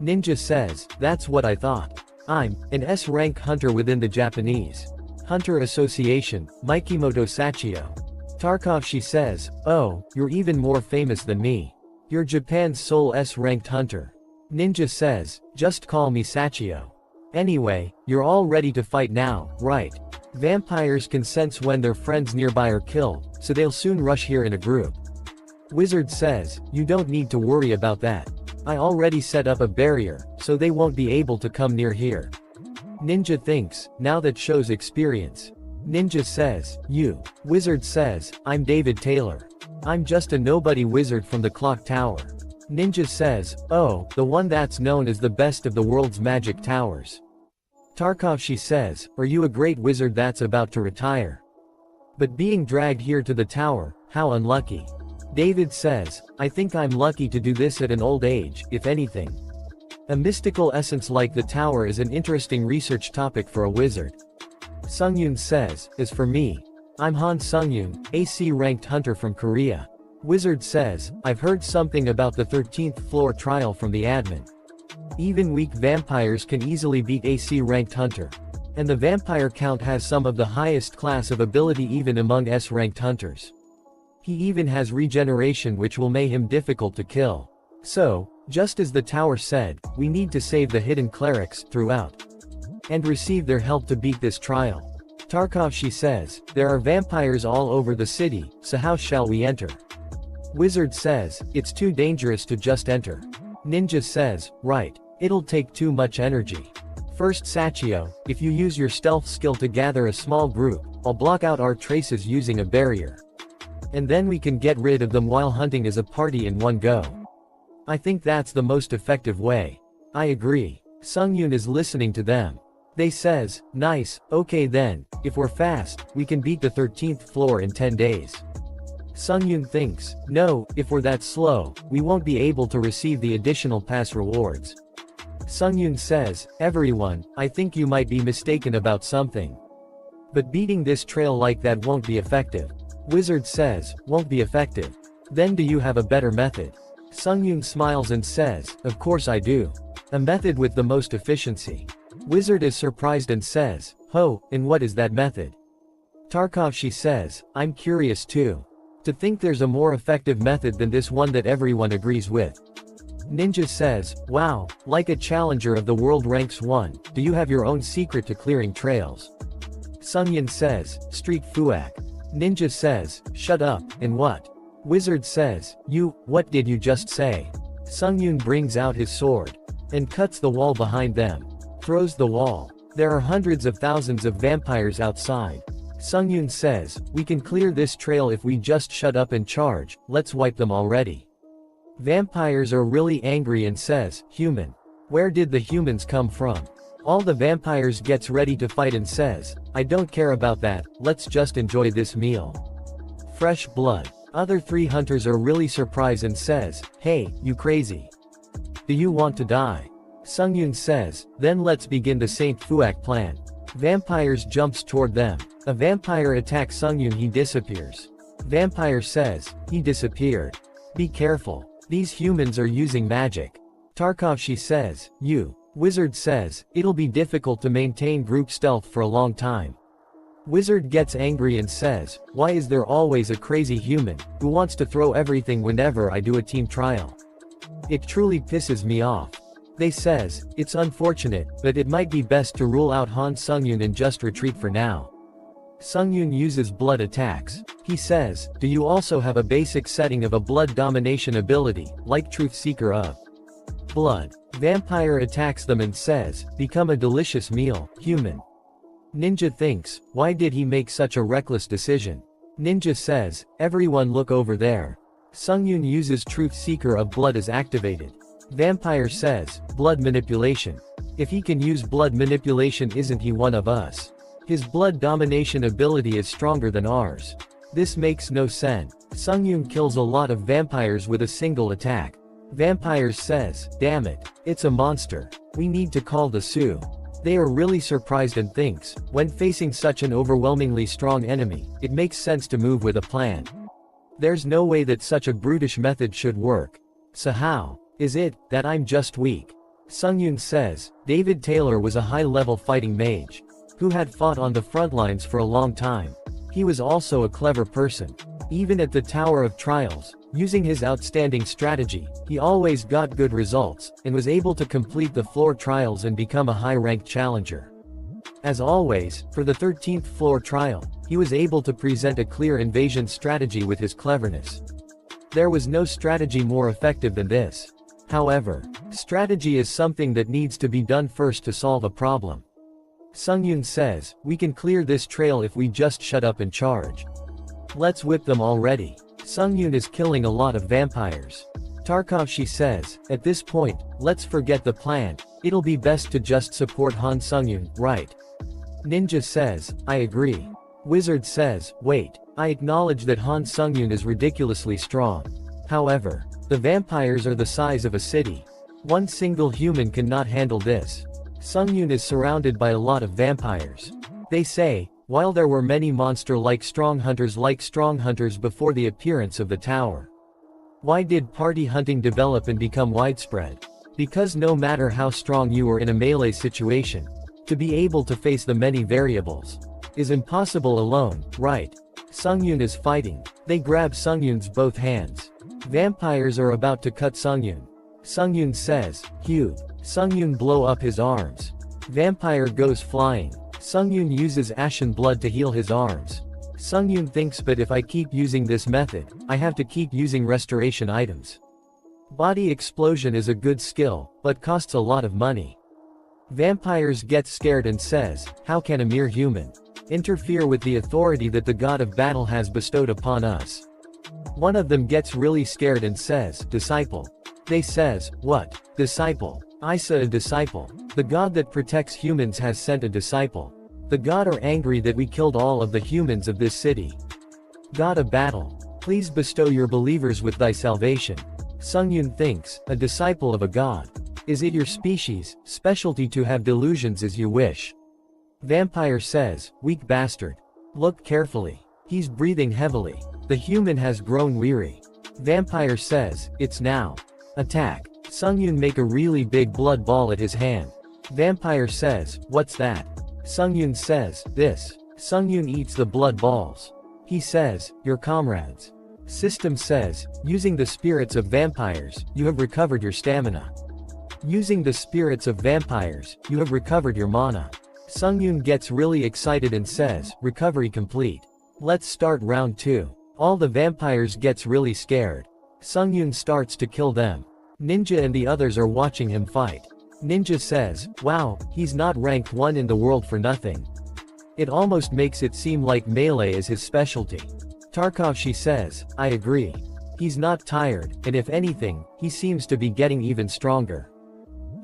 Ninja says, that's what I thought. I'm an S-rank hunter within the Japanese Hunter Association, Mikimoto Sachio. Tarkovsky says, oh, you're even more famous than me. You're Japan's sole S-ranked hunter. Ninja says, just call me Sachio. Anyway, you're all ready to fight now, right? Vampires can sense when their friends nearby are killed, so they'll soon rush here in a group. Wizard says, you don't need to worry about that. I already set up a barrier, so they won't be able to come near here. Ninja thinks, now that shows experience. Ninja says, you. Wizard says, I'm David Taylor. I'm just a nobody wizard from the clock tower. Ninja says, oh, the one that's known as the best of the world's magic towers. Tarkovsky says, are you a great wizard that's about to retire? But being dragged here to the tower, how unlucky. David says, I think I'm lucky to do this at an old age, if anything. A mystical essence like the tower is an interesting research topic for a wizard. Sungyun says, as for me, I'm Han Sungyun, AC-ranked hunter from Korea. Wizard says, I've heard something about the 13th floor trial from the admin. Even weak vampires can easily beat AC-ranked hunter. And the vampire count has some of the highest class of ability even among S-ranked hunters. He even has regeneration which will make him difficult to kill. So, just as the tower said, we need to save the hidden clerics throughout. And receive their help to beat this trial. Tarkovsky says, there are vampires all over the city, so how shall we enter? Wizard says, it's too dangerous to just enter. Ninja says, right, it'll take too much energy. First Sachio, if you use your stealth skill to gather a small group, I'll block out our traces using a barrier. And then we can get rid of them while hunting as a party in one go. I think that's the most effective way. I agree. Sungyun is listening to them. They says, nice, okay then, if we're fast, we can beat the 13th floor in 10 days. Sungyun thinks, no, if we're that slow, we won't be able to receive the additional pass rewards. Sungyun says, everyone, I think you might be mistaken about something. But beating this trail like that won't be effective. Wizard says, won't be effective. Then do you have a better method? Sungyun smiles and says, of course I do. A method with the most efficiency. Wizard is surprised and says, oh, and what is that method? Tarkovsky says, I'm curious too. To think there's a more effective method than this one that everyone agrees with. Ninja says, wow, like a challenger of the world ranks 1, do you have your own secret to clearing trails? Sungyun says, Street Fuak. Ninja says, shut up, and what? Wizard says, what did you just say? Sungyun brings out his sword. And cuts the wall behind them. Throws the wall. There are hundreds of thousands of vampires outside. Sungyun says, we can clear this trail if we just shut up and charge, let's wipe them already. Vampires are really angry and says, human. Where did the humans come from? All the vampires gets ready to fight and says, I don't care about that, let's just enjoy this meal. Fresh blood. Other 3 hunters are really surprised and says, hey, you crazy. Do you want to die? Sungyun says, then let's begin the Saint Fuak plan. Vampires jumps toward them. A vampire attacks Sungyun, he disappears. Vampire says, he disappeared. Be careful. These humans are using magic. Tarkovsky says, Wizard says, it'll be difficult to maintain group stealth for a long time. Wizard gets angry and says, why is there always a crazy human, who wants to throw everything whenever I do a team trial? It truly pisses me off. They says, it's unfortunate, but it might be best to rule out Han Sungyun and just retreat for now. Sungyun uses blood attacks. He says, do you also have a basic setting of a blood domination ability, like Truth Seeker of Blood? Vampire attacks them and says, become a delicious meal, human. Ninja thinks, why did he make such a reckless decision? Ninja says, everyone look over there. Sungyun uses Truth Seeker of Blood as activated. Vampire says, blood manipulation. If he can use blood manipulation, isn't he one of us? His blood domination ability is stronger than ours. This makes no sense. Sungyun kills a lot of vampires with a single attack. Vampires says, damn it, it's a monster. We need to call the Sioux. They are really surprised and thinks, when facing such an overwhelmingly strong enemy, it makes sense to move with a plan. There's no way that such a brutish method should work. So how is it that I'm just weak? Sungyun says, David Taylor was a high-level fighting mage who had fought on the front lines for a long time. He was also a clever person. Even at the Tower of Trials, using his outstanding strategy, he always got good results, and was able to complete the floor trials and become a high-ranked challenger. As always, for the 13th floor trial, he was able to present a clear invasion strategy with his cleverness. There was no strategy more effective than this. However, strategy is something that needs to be done first to solve a problem. Sungyun says, we can clear this trail if we just shut up and charge. Let's whip them already. Sungyun is killing a lot of vampires. Tarkovsky says, at this point, let's forget the plan, it'll be best to just support Han Sungyun, right? Ninja says, I agree. Wizard says, wait, I acknowledge that Han Sungyun is ridiculously strong. However, the vampires are the size of a city. One single human cannot handle this. Sungyun is surrounded by a lot of vampires. They say, while there were many monster-like strong hunters before the appearance of the tower. Why did party hunting develop and become widespread? Because no matter how strong you are in a melee situation, to be able to face the many variables is impossible alone, right? Sungyun is fighting. They grab Sungyun's both hands. Vampires are about to cut Sungyun. Sungyun says, Hugh. Sungyun blow up his arms. Vampire goes flying. Sungyun uses ashen blood to heal his arms. Sungyun thinks, but if I keep using this method, I have to keep using restoration items. Body explosion is a good skill, but costs a lot of money. Vampires get scared and says, how can a mere human interfere with the authority that the god of battle has bestowed upon us? One of them gets really scared and says, disciple. They says, what? Disciple? Isa a disciple. The god that protects humans has sent a disciple. The god are angry that we killed all of the humans of this city. God of battle, please bestow your believers with thy salvation. Sungyun thinks, a disciple of a god. Is it your species, specialty to have delusions as you wish? Vampire says, weak bastard. Look carefully. He's breathing heavily. The human has grown weary. Vampire says, it's now. Attack. Sungyun make a really big blood ball at his hand. Vampire says, what's that? Sungyun says, this. Sungyun eats the blood balls. He says, your comrades. System says, using the spirits of vampires, you have recovered your stamina. Using the spirits of vampires, you have recovered your mana. Sungyun gets really excited and says, recovery complete. Let's start round 2. All the vampires gets really scared. Sungyun starts to kill them. Ninja and the others are watching him fight. Ninja says, wow, he's not ranked 1 in the world for nothing. It almost makes it seem like melee is his specialty. Tarkovsky says, I agree. He's not tired, and if anything, he seems to be getting even stronger.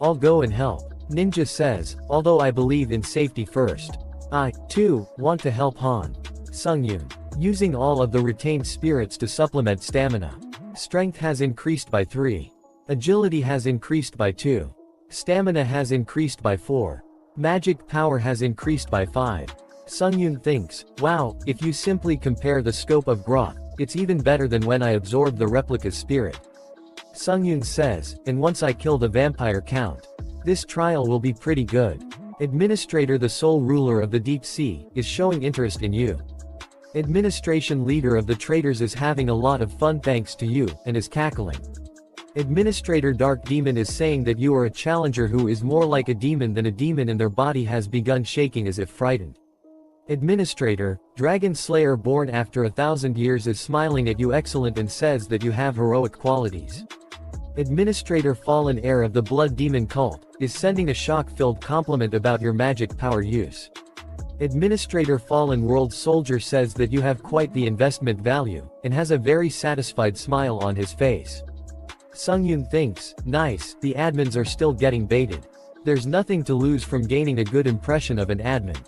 I'll go and help. Ninja says, although I believe in safety first. I, too, want to help Han. Sungyun. Using all of the retained spirits to supplement stamina. Strength has increased by 3. Agility has increased by 2. Stamina has increased by 4. Magic power has increased by 5. Sungyun thinks, wow, if you simply compare the scope of growth, it's even better than when I absorbed the replica's spirit. Sungyun says, and once I kill the vampire count, this trial will be pretty good. Administrator, the sole ruler of the deep sea, is showing interest in you. Administration leader of the traders is having a lot of fun thanks to you, and is cackling. Administrator Dark Demon is saying that you are a challenger who is more like a demon than a demon, and their body has begun shaking as if frightened. Administrator, Dragon Slayer born after 1,000 years is smiling at you excellent and says that you have heroic qualities. Administrator Fallen Heir of the Blood Demon Cult, is sending a shock-filled compliment about your magic power use. Administrator Fallen World Soldier says that you have quite the investment value, and has a very satisfied smile on his face. Sungyun thinks, nice, the admins are still getting baited. There's nothing to lose from gaining a good impression of an admin.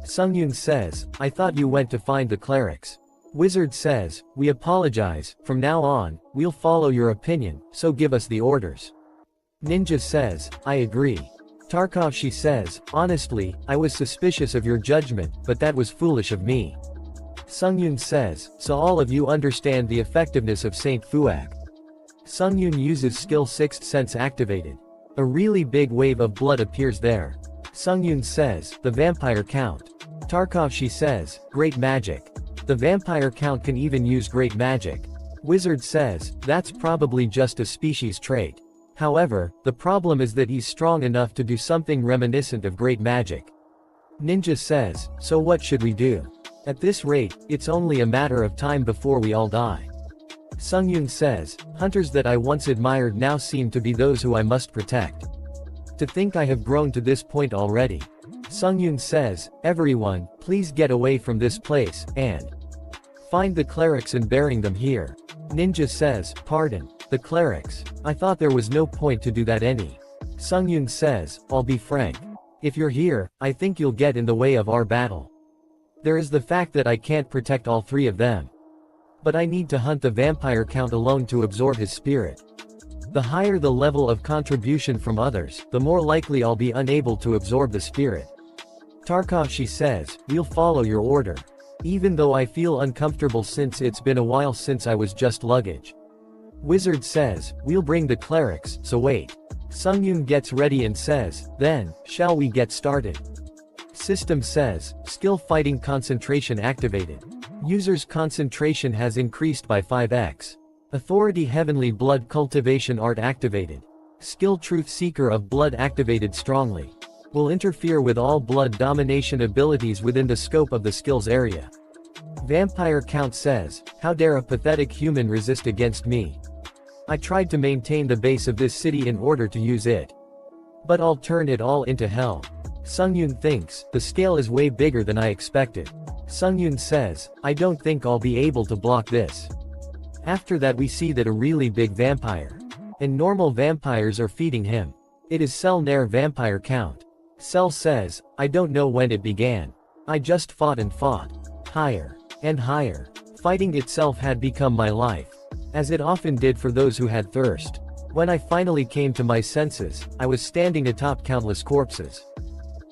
Sungyun says, I thought you went to find the clerics. Wizard says, we apologize, from now on, we'll follow your opinion, so give us the orders. Ninja says, I agree. Tarkovsky says, honestly, I was suspicious of your judgment, but that was foolish of me. Sungyun says, so all of you understand the effectiveness of Saint Fuak. Sungyun uses skill Sixth Sense activated. A really big wave of blood appears there. Sungyun says, the vampire count. Tarkovsky says, great magic. The vampire count can even use great magic. Wizard says, that's probably just a species trait. However, the problem is that he's strong enough to do something reminiscent of great magic. Ninja says, so what should we do? At this rate, it's only a matter of time before we all die. Sungyun says, hunters that I once admired now seem to be those who I must protect. To think I have grown to this point already. Sungyun says, everyone, please get away from this place, and find the clerics and burying them here. Ninja says, pardon, the clerics. I thought there was no point to do that any. Sungyun says, I'll be frank. If you're here, I think you'll get in the way of our battle. There is the fact that I can't protect all three of them. But I need to hunt the vampire count alone to absorb his spirit. The higher the level of contribution from others, the more likely I'll be unable to absorb the spirit. Tarkovsky says, we'll follow your order. Even though I feel uncomfortable since it's been a while since I was just luggage. Wizard says, we'll bring the clerics, so wait. Sungyun gets ready and says, then, shall we get started? System says, skill fighting concentration activated. User's concentration has increased by 5x. Authority Heavenly Blood Cultivation Art activated. Skill Truth Seeker of Blood activated strongly. Will interfere with all blood domination abilities within the scope of the skill's area. Vampire Count says, how dare a pathetic human resist against me? I tried to maintain the base of this city in order to use it. But I'll turn it all into hell. Sungyun thinks, the scale is way bigger than I expected. Sungyun says, I don't think I'll be able to block this. After that we see that a really big vampire. And normal vampires are feeding him. It is Cell Nair Vampire Count. Cell says, I don't know when it began. I just fought and fought. Higher. And higher. Fighting itself had become my life. As it often did for those who had thirst. When I finally came to my senses, I was standing atop countless corpses.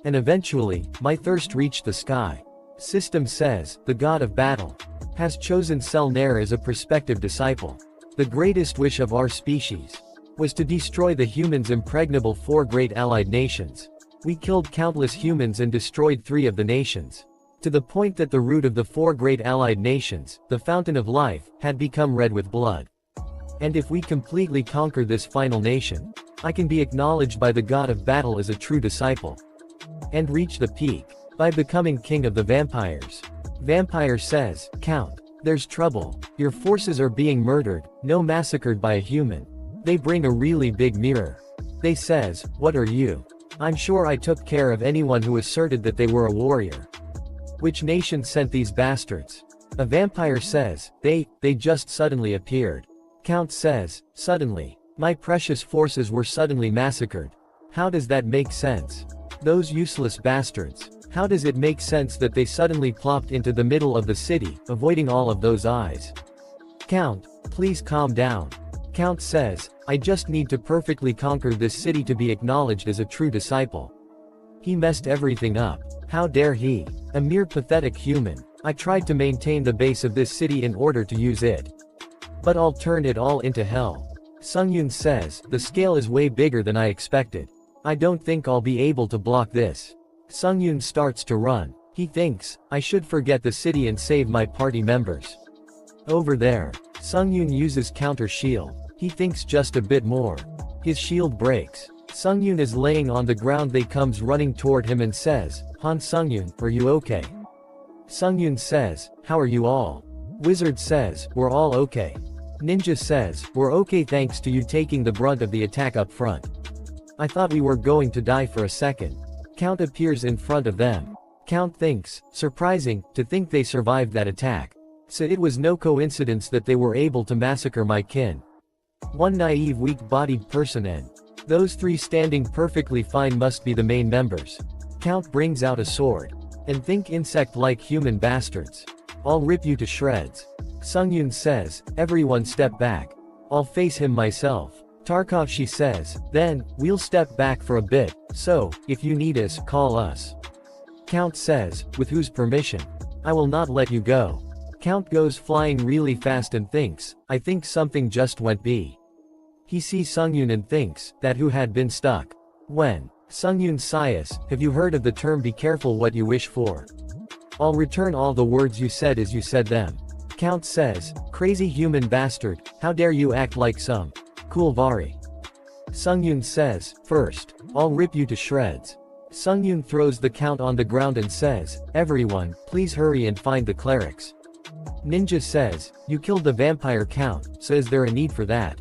And eventually, my thirst reached the sky. System says, the god of battle has chosen Cell Nair as a prospective disciple. The greatest wish of our species was to destroy the humans' impregnable 4 great allied nations. We killed countless humans and destroyed 3 of the nations. To the point that the root of the 4 great allied nations, the fountain of life, had become red with blood. And if we completely conquer this final nation, I can be acknowledged by the god of battle as a true disciple. And reach the peak. By becoming king of the vampires. Vampire says, Count, there's trouble. Your forces are being murdered, no massacred by a human. They bring a really big mirror. They says, what are you? I'm sure I took care of anyone who asserted that they were a warrior. Which nation sent these bastards? A vampire says, they just suddenly appeared. Count says, suddenly. My precious forces were suddenly massacred. How does that make sense? Those useless bastards. How does it make sense that they suddenly plopped into the middle of the city, avoiding all of those eyes? Count, please calm down. Count says, I just need to perfectly conquer this city to be acknowledged as a true disciple. He messed everything up. How dare he? A mere pathetic human. I tried to maintain the base of this city in order to use it. But I'll turn it all into hell. Sungyun says, the scale is way bigger than I expected. I don't think I'll be able to block this. Sungyun starts to run. He thinks, I should forget the city and save my party members. Over there. Sungyun uses counter shield. He thinks just a bit more. His shield breaks. Sungyun is laying on the ground. They comes running toward him and says, Han Sungyun, are you okay? Sungyun says, how are you all? Wizard says, we're all okay. Ninja says, we're okay thanks to you taking the brunt of the attack up front. I thought we were going to die for a second. Count appears in front of them. Count thinks, surprising, to think they survived that attack. So it was no coincidence that they were able to massacre my kin. One naive weak-bodied person and Those three standing perfectly fine must be the main members. Count brings out a sword. And think insect-like human bastards. I'll rip you to shreds. Sungyun says, everyone step back. I'll face him myself. Tarkovsky says, then, we'll step back for a bit, so, if you need us, call us. Count says, with whose permission? I will not let you go. Count goes flying really fast and thinks, I think something just went B. He sees Sungyun and thinks, that who had been stuck. When? Sungyun sighs, have you heard of the term be careful what you wish for? I'll return all the words you said as you said them. Count says, crazy human bastard, how dare you act like some cool Vari. Sungyun says, first, I'll rip you to shreds. Sungyun throws the Count on the ground and says, everyone, please hurry and find the clerics. Ninja says, you killed the vampire Count, so is there a need for that?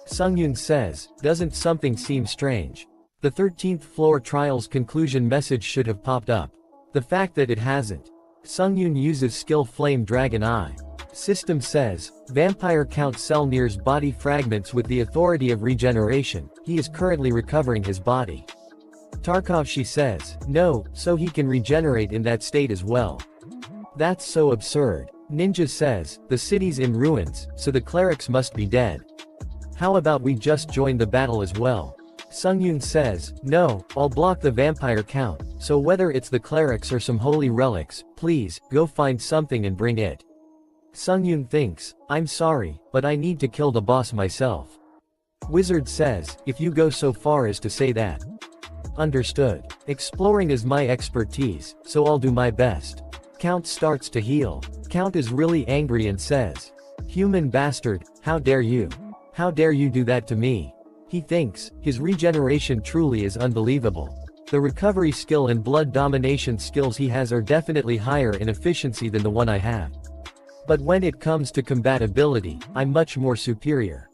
Sungyun says, doesn't something seem strange? The 13th floor trial's conclusion message should have popped up. The fact that it hasn't. Sungyun uses skill Flame Dragon Eye. System says, Vampire Count Selnir's body fragments with the authority of regeneration, he is currently recovering his body. Tarkovsky says, no, so he can regenerate in that state as well. That's so absurd. Ninja says, the city's in ruins, so the clerics must be dead. How about we just join the battle as well? Sungyun says, no, I'll block the vampire Count, so whether it's the clerics or some holy relics, please, go find something and bring it. Sungyun thinks, I'm sorry, but I need to kill the boss myself. Wizard says, if you go so far as to say that. Understood. Exploring is my expertise, so I'll do my best. Count starts to heal. Count is really angry and says, human bastard, how dare you? How dare you do that to me? He thinks, his regeneration truly is unbelievable. The recovery skill and blood domination skills he has are definitely higher in efficiency than the one I have. But when it comes to compatibility, I'm much more superior.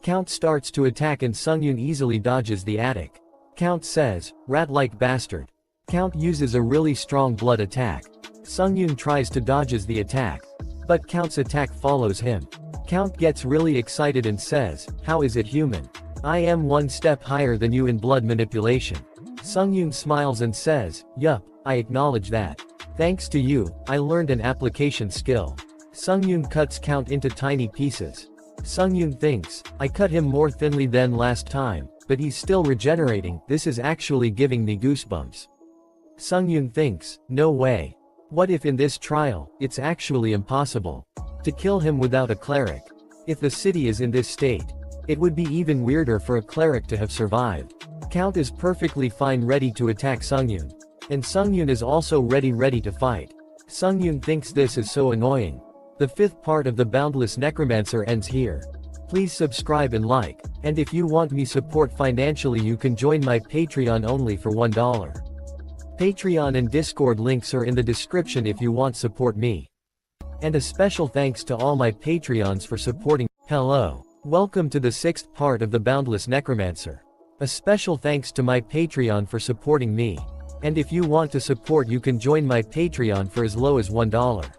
Count starts to attack and Sungyun easily dodges the attic. Count says, rat-like bastard. Count uses a really strong blood attack. Sungyun tries to dodges the attack. But Count's attack follows him. Count gets really excited and says, how is it human? I am one step higher than you in blood manipulation. Sungyun smiles and says, yup, I acknowledge that. Thanks to you, I learned an application skill. Sungyun cuts Count into tiny pieces. Sungyun thinks, I cut him more thinly than last time, but he's still regenerating, this is actually giving me goosebumps. Sungyun thinks, no way. What if in this trial, it's actually impossible to kill him without a cleric? If the city is in this state, it would be even weirder for a cleric to have survived. Count is perfectly fine ready to attack Sungyun. And Sungyun is also ready to fight. Sungyun thinks this is so annoying. The 5th part of the Boundless Necromancer ends here. Please subscribe and like, and if you want me support financially you can join my Patreon only for $1. Patreon and Discord links are in the description if you want support me. And a special thanks to all my Patreons for supporting. Hello. Welcome to the 6th part of the Boundless Necromancer. A special thanks to my Patreon for supporting me. And if you want to support you can join my Patreon for as low as $1.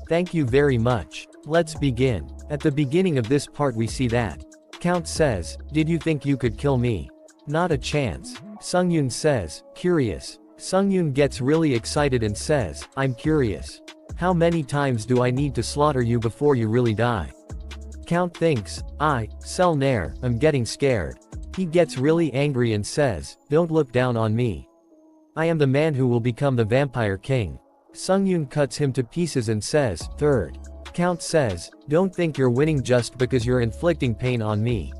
Thank you very much. Let's begin. At the beginning of this part we see that Count says, did you think you could kill me? Not a chance. Sungyun says, curious. Sungyun gets really excited and says, I'm curious. How many times do I need to slaughter you before you really die? Count thinks, Selnair, I'm getting scared. He gets really angry and says, don't look down on me. I am the man who will become the vampire king. Sungyun cuts him to pieces and says, third. Count says, don't think you're winning just because you're inflicting pain on me.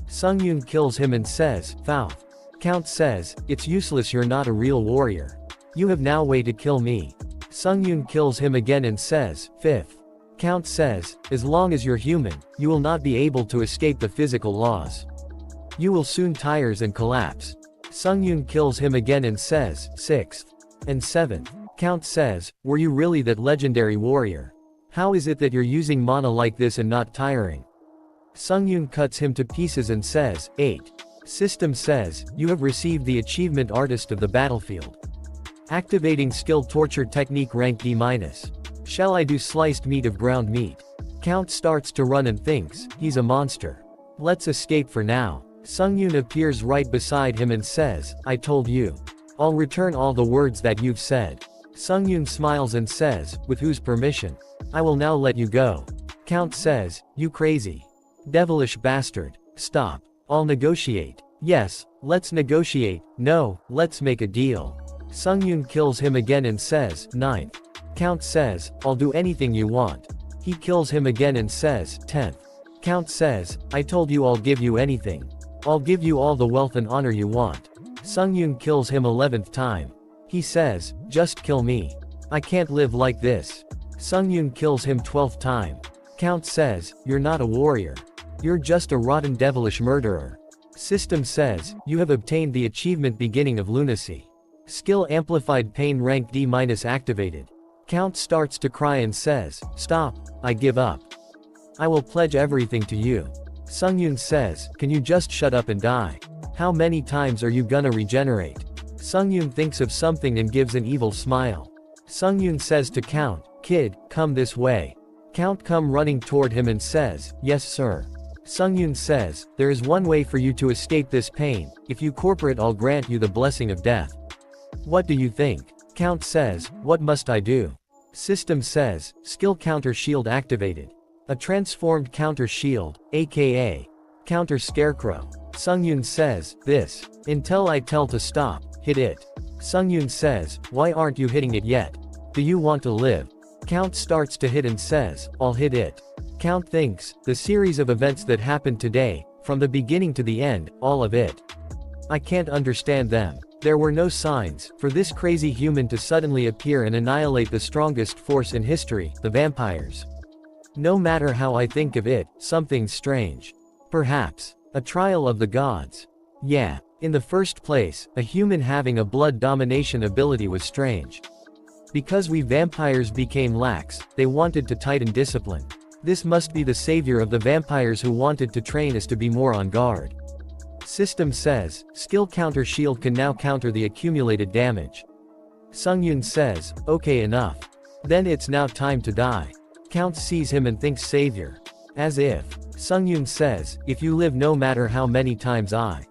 Sungyun kills him and says, Fouth. Count says, it's useless, you're not a real warrior. You have now way to kill me. Sungyun kills him again and says, fifth. Count says, as long as you're human, you will not be able to escape the physical laws. You will soon tires and collapse. Sungyun kills him again and says, sixth. And seventh. Count says, were you really that legendary warrior? How is it that you're using mana like this and not tiring? Sungyun cuts him to pieces and says, 8. System says, you have received the achievement Artist of the Battlefield. Activating skill torture technique rank D-. Shall I do sliced meat of ground meat? Count starts to run and thinks, he's a monster. Let's escape for now. Sungyun appears right beside him and says, I told you. I'll return all the words that you've said. Sungyun smiles and says, with whose permission? I will now let you go. Count says, you crazy. Devilish bastard. Stop. I'll negotiate. Yes, let's negotiate. No, let's make a deal. Sungyun kills him again and says, ninth. Count says, I'll do anything you want. He kills him again and says, 10th. Count says, I told you I'll give you anything. I'll give you all the wealth and honor you want. Sungyun kills him 11th time. He says, just kill me. I can't live like this. Sungyun kills him 12th time. Count says, you're not a warrior. You're just a rotten devilish murderer. System says, you have obtained the achievement Beginning of Lunacy. Skill Amplified Pain rank D- activated. Count starts to cry and says, stop, I give up. I will pledge everything to you. Sungyun says, can you just shut up and die? How many times are you gonna regenerate? Sungyun thinks of something and gives an evil smile. Sungyun says to Count, kid, come this way. Count come running toward him and says, yes sir. Sungyun says, there is one way for you to escape this pain. If you cooperate, I'll grant you the blessing of death. What do you think? Count says, what must I do? System says, skill counter shield activated. A transformed counter shield, aka counter scarecrow. Sungyun says, this. Until I tell to stop, hit it. Sungyun says, why aren't you hitting it yet? Do you want to live? Count starts to hit and says, I'll hit it. Count thinks, the series of events that happened today, from the beginning to the end, all of it. I can't understand them. There were no signs for this crazy human to suddenly appear and annihilate the strongest force in history, the vampires. No matter how I think of it, something's strange. Perhaps a trial of the gods. Yeah, in the first place, a human having a blood domination ability was strange. Because we vampires became lax, they wanted to tighten discipline. This must be the savior of the vampires who wanted to train us to be more on guard. System says, skill counter shield can now counter the accumulated damage. Sungyun says, okay enough. Then it's now time to die. Count sees him and thinks savior. As if. Sungyun says, if you live no matter how many times I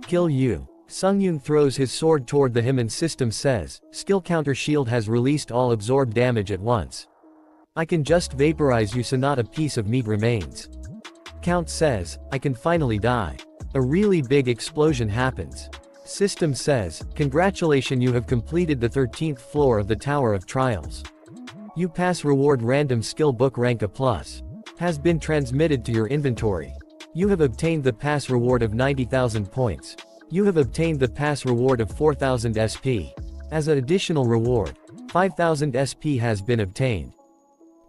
kill you. Sungyun throws his sword toward the him and System says, skill counter shield has released all absorbed damage at once. I can just vaporize you so not a piece of meat remains. Count says, I can finally die. A really big explosion happens. System says, congratulations, you have completed the 13th floor of the Tower of Trials. You pass reward random skill book rank A+. Has been transmitted to your inventory. You have obtained the pass reward of 90,000 points. You have obtained the pass reward of 4,000 SP. As an additional reward, 5,000 SP has been obtained.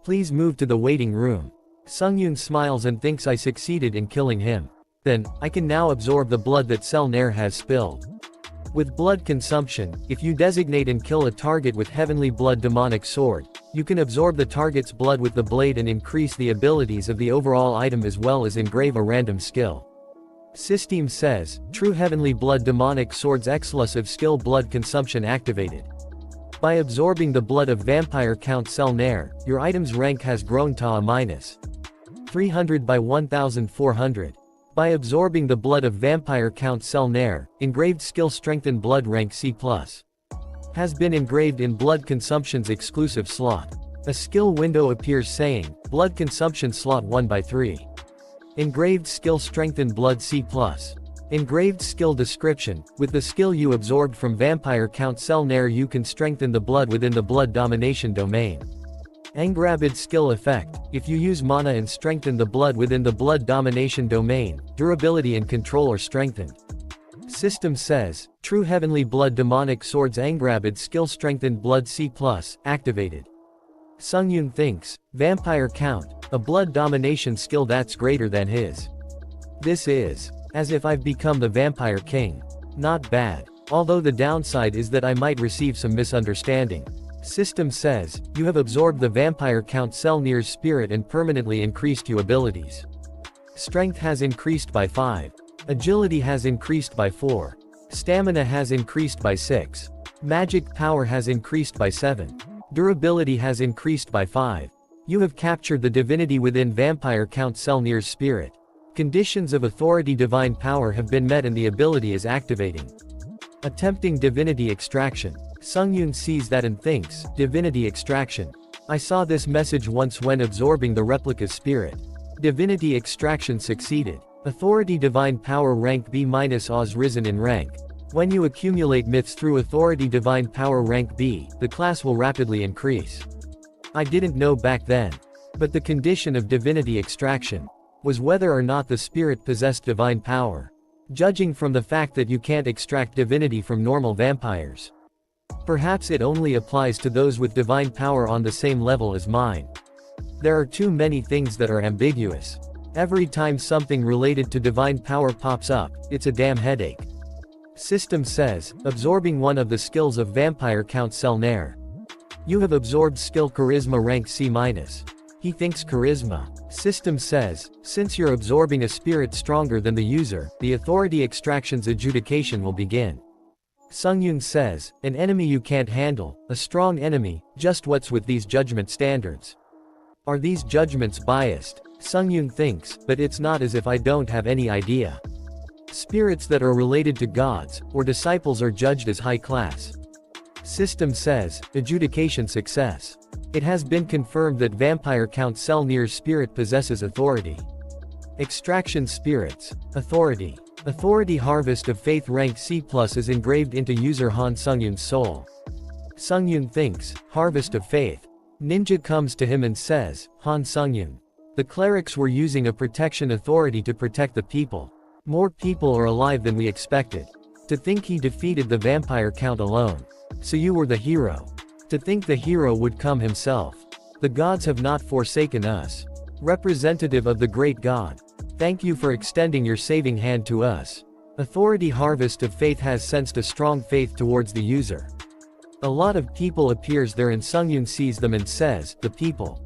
Please move to the waiting room. Sungyun smiles and thinks I succeeded in killing him. Then, I can now absorb the blood that Selnair has spilled. With blood consumption, if you designate and kill a target with Heavenly Blood Demonic Sword, you can absorb the target's blood with the blade and increase the abilities of the overall item as well as engrave a random skill. System says, True Heavenly Blood Demonic Sword's exclusive skill blood consumption activated. By absorbing the blood of Vampire Count Selnair, your item's rank has grown to a -300 by 1400. By absorbing the blood of Vampire Count Selnair, engraved skill strengthened blood rank C+. Has been engraved in blood consumption's exclusive slot. A skill window appears saying, blood consumption slot 1 by 3. Engraved skill strengthened blood C+. Engraved skill description, with the skill you absorbed from Vampire Count Selnair you can strengthen the blood within the blood domination domain. Engraved skill effect, if you use mana and strengthen the blood within the blood domination domain, durability and control are strengthened. System says, True Heavenly Blood Demonic Sword's Engraved skill strengthened blood C+, activated. Sungyun thinks, Vampire Count, a blood domination skill that's greater than his. This is, as if I've become the Vampire King. Not bad. Although the downside is that I might receive some misunderstanding. System says, you have absorbed the Vampire Count Selnair's spirit and permanently increased your abilities. Strength has increased by 5. Agility has increased by 4. Stamina has increased by 6. Magic power has increased by 7. Durability has increased by 5. You have captured the divinity within Vampire Count Selnair's spirit. Conditions of authority divine power have been met and the ability is activating. Attempting divinity extraction. Sungyun sees that and thinks, divinity extraction. I saw this message once when absorbing the replica's spirit. Divinity extraction succeeded. Authority divine power rank B- Oz risen in rank. When you accumulate myths through authority divine power rank B, the class will rapidly increase. I didn't know back then. But the condition of divinity extraction was whether or not the spirit possessed divine power. Judging from the fact that you can't extract divinity from normal vampires. Perhaps it only applies to those with divine power on the same level as mine. There are too many things that are ambiguous. Every time something related to divine power pops up, it's a damn headache. System says, absorbing one of the skills of vampire Count Selnair. You have absorbed skill charisma rank C-. He thinks charisma. System says, since you're absorbing a spirit stronger than the user, the authority extraction's adjudication will begin. Sungyun says, an enemy you can't handle, a strong enemy, just what's with these judgment standards? Are these judgments biased? Sungyun thinks, but it's not as if I don't have any idea. Spirits that are related to gods, or disciples are judged as high class. System says, adjudication success. It has been confirmed that vampire Count Selnair's spirit possesses authority. Extraction spirits. Authority. Authority harvest of faith rank C+ is engraved into user Han Sungyun's soul. Sungyun thinks, harvest of faith. Ninja comes to him and says, Han Sungyun. The clerics were using a protection authority to protect the people. More people are alive than we expected. To think he defeated the vampire count alone. So you were the hero. To think the hero would come himself. The gods have not forsaken us. Representative of the great god. Thank you for extending your saving hand to us. Authority harvest of faith has sensed a strong faith towards the user. A lot of people appears there and Sungyun sees them and says, the people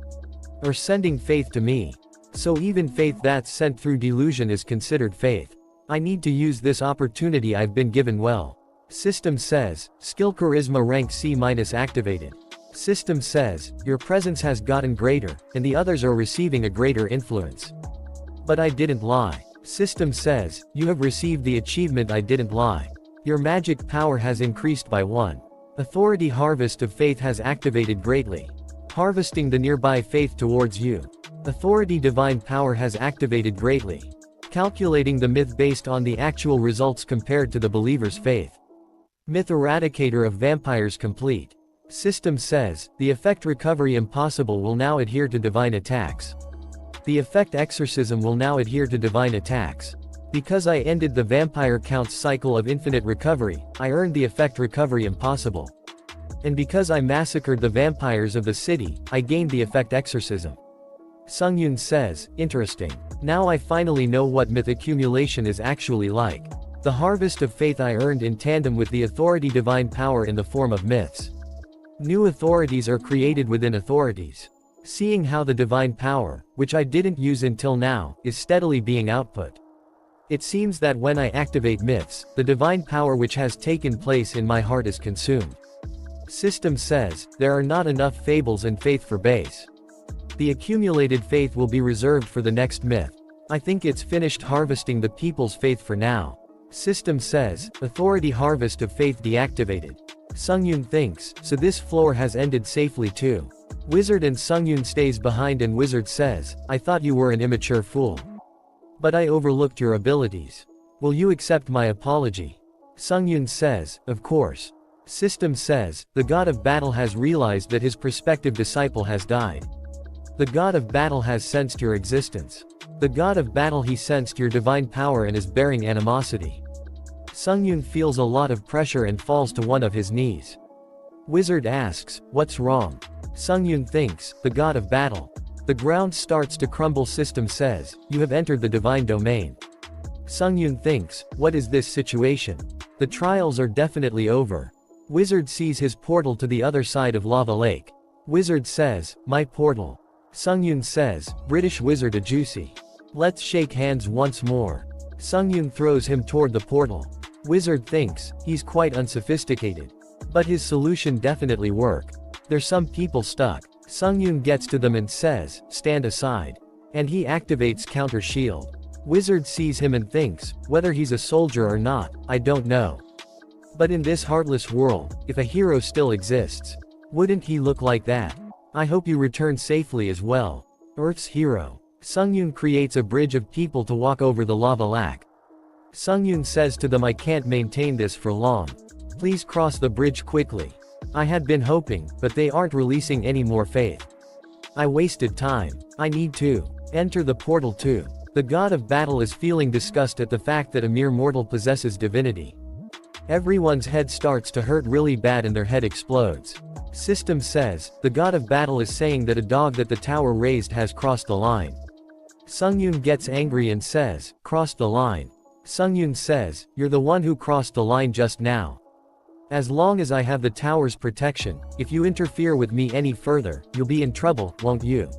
are sending faith to me. So even faith that's sent through delusion is considered faith. I need to use this opportunity I've been given well. System says, skill charisma rank C- activated. System says, your presence has gotten greater, and the others are receiving a greater influence. But I didn't lie. System says, you have received the achievement I didn't lie. Your magic power has increased by 1. Authority harvest of faith has activated greatly. Harvesting the nearby faith towards you. Authority divine power has activated greatly. Calculating the myth based on the actual results compared to the believer's faith. Myth eradicator of vampires complete. System says, the effect recovery impossible will now adhere to divine attacks. The effect exorcism will now adhere to divine attacks. Because I ended the vampire count's cycle of infinite recovery, I earned the effect recovery impossible. And because I massacred the vampires of the city, I gained the effect exorcism. Sungyun says, interesting. Now I finally know what myth accumulation is actually like. The harvest of faith I earned in tandem with the authority divine power in the form of myths. New authorities are created within authorities. Seeing how the divine power, which I didn't use until now, is steadily being output. It seems that when I activate myths, the divine power which has taken place in my heart is consumed. System says, there are not enough fables and faith for base. The accumulated faith will be reserved for the next myth. I think it's finished harvesting the people's faith for now. System says, authority harvest of faith deactivated. Sungyun thinks, so this floor has ended safely too. Wizard and Sungyun stays behind and Wizard says, I thought you were an immature fool. But I overlooked your abilities. Will you accept my apology? Sungyun says, of course. System says, the god of battle has realized that his prospective disciple has died. The god of battle has sensed your existence. The god of battle he sensed your divine power and is bearing animosity. Sungyun feels a lot of pressure and falls to one of his knees. Wizard asks, what's wrong? Sungyun thinks, the god of battle. The ground starts to crumble. System says, you have entered the divine domain. Sungyun thinks, what is this situation? The trials are definitely over. Wizard sees his portal to the other side of Lava Lake. Wizard says, my portal. Sungyun says, British wizard a juicy. Let's shake hands once more. Sungyun throws him toward the portal. Wizard thinks, he's quite unsophisticated. But his solution definitely work. There's some people stuck. Sungyun gets to them and says, stand aside. And he activates counter shield. Wizard sees him and thinks, whether he's a soldier or not, I don't know. But in this heartless world, if a hero still exists, wouldn't he look like that? I hope you return safely as well. Earth's hero. Sungyun creates a bridge of people to walk over the lava lake. Sungyun says to them, I can't maintain this for long. Please cross the bridge quickly. I had been hoping, but they aren't releasing any more faith. I wasted time. I need to enter the portal too. The god of battle is feeling disgust at the fact that a mere mortal possesses divinity. Everyone's head starts to hurt really bad and their head explodes. System says, the god of battle is saying that a dog that the tower raised has crossed the line. Sungyun gets angry and says, crossed the line. Sungyun says, you're the one who crossed the line just now. As long as I have the tower's protection, if you interfere with me any further, you'll be in trouble, won't you?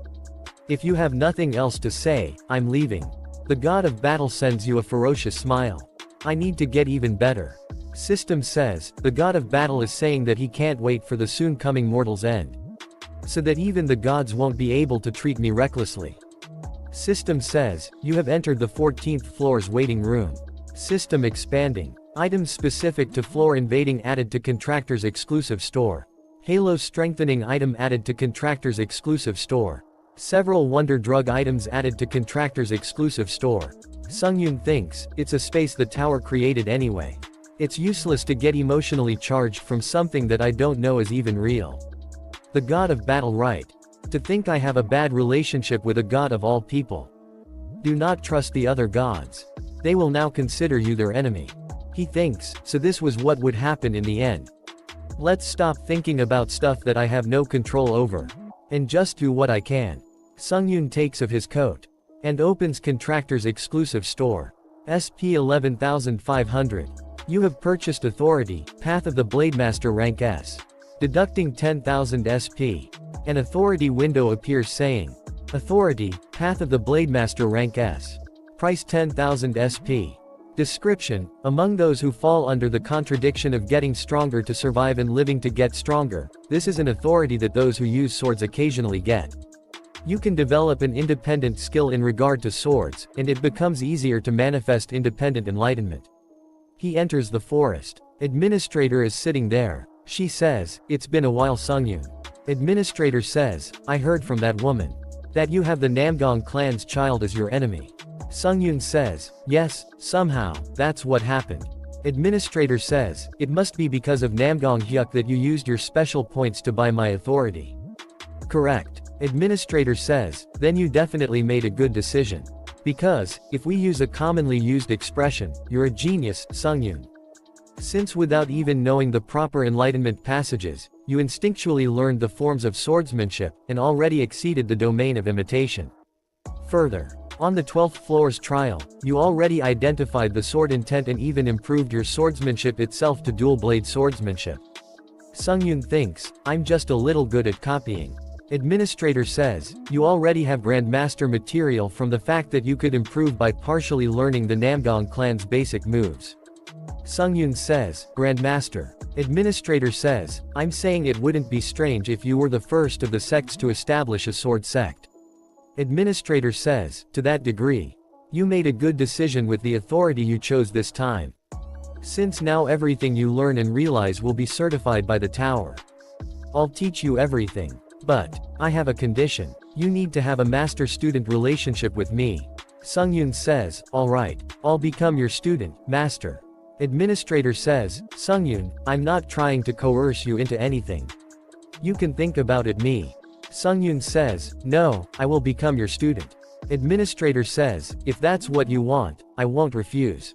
If you have nothing else to say, I'm leaving. The god of battle sends you a ferocious smile. I need to get even better. System says, the god of battle is saying that he can't wait for the soon coming mortal's end. So that even the gods won't be able to treat me recklessly. System says, you have entered the 14th floor's waiting room. System expanding. Items specific to floor invading added to contractor's exclusive store. Halo strengthening item added to contractor's exclusive store. Several wonder drug items added to contractor's exclusive store. Sungyun thinks, it's a space the tower created anyway. It's useless to get emotionally charged from something that I don't know is even real. The god of battle right. To think I have a bad relationship with a god of all people. Do not trust the other gods. They will now consider you their enemy. He thinks, so this was what would happen in the end. Let's stop thinking about stuff that I have no control over. And just do what I can. Sungyun takes of his coat. And opens contractor's exclusive store. SP 11,500. You have purchased authority, Path of the Blademaster rank S. Deducting 10,000 SP. An authority window appears saying, Authority, Path of the Blademaster rank S. Price 10,000 SP. Description, among those who fall under the contradiction of getting stronger to survive and living to get stronger, this is an authority that those who use swords occasionally get. You can develop an independent skill in regard to swords, and it becomes easier to manifest independent enlightenment. He enters the forest. Administrator is sitting there. She says, it's been a while Sungyun. Administrator says, I heard from that woman. That you have the Namgong clan's child as your enemy. Sungyun says, yes, somehow, that's what happened. Administrator says, it must be because of Namgong Hyuk that you used your special points to buy my authority. Correct. Administrator says, then you definitely made a good decision. Because, if we use a commonly used expression, you're a genius, Sungyun. Since without even knowing the proper enlightenment passages, you instinctually learned the forms of swordsmanship, and already exceeded the domain of imitation. Further, on the 12th floor's trial, you already identified the sword intent and even improved your swordsmanship itself to dual-blade swordsmanship. Sungyun thinks, I'm just a little good at copying. Administrator says, you already have Grandmaster material from the fact that you could improve by partially learning the Namgong clan's basic moves. Sungyun says, Grandmaster. Administrator says, I'm saying it wouldn't be strange if you were the first of the sects to establish a sword sect. Administrator says, to that degree. You made a good decision with the authority you chose this time. Since now everything you learn and realize will be certified by the tower. I'll teach you everything. But, I have a condition. You need to have a master-student relationship with me. Sungyun says, alright, I'll become your student, master. Administrator says, Sungyun, I'm not trying to coerce you into anything. You can think about it me. Sungyun says, no, I will become your student. Administrator says, if that's what you want, I won't refuse.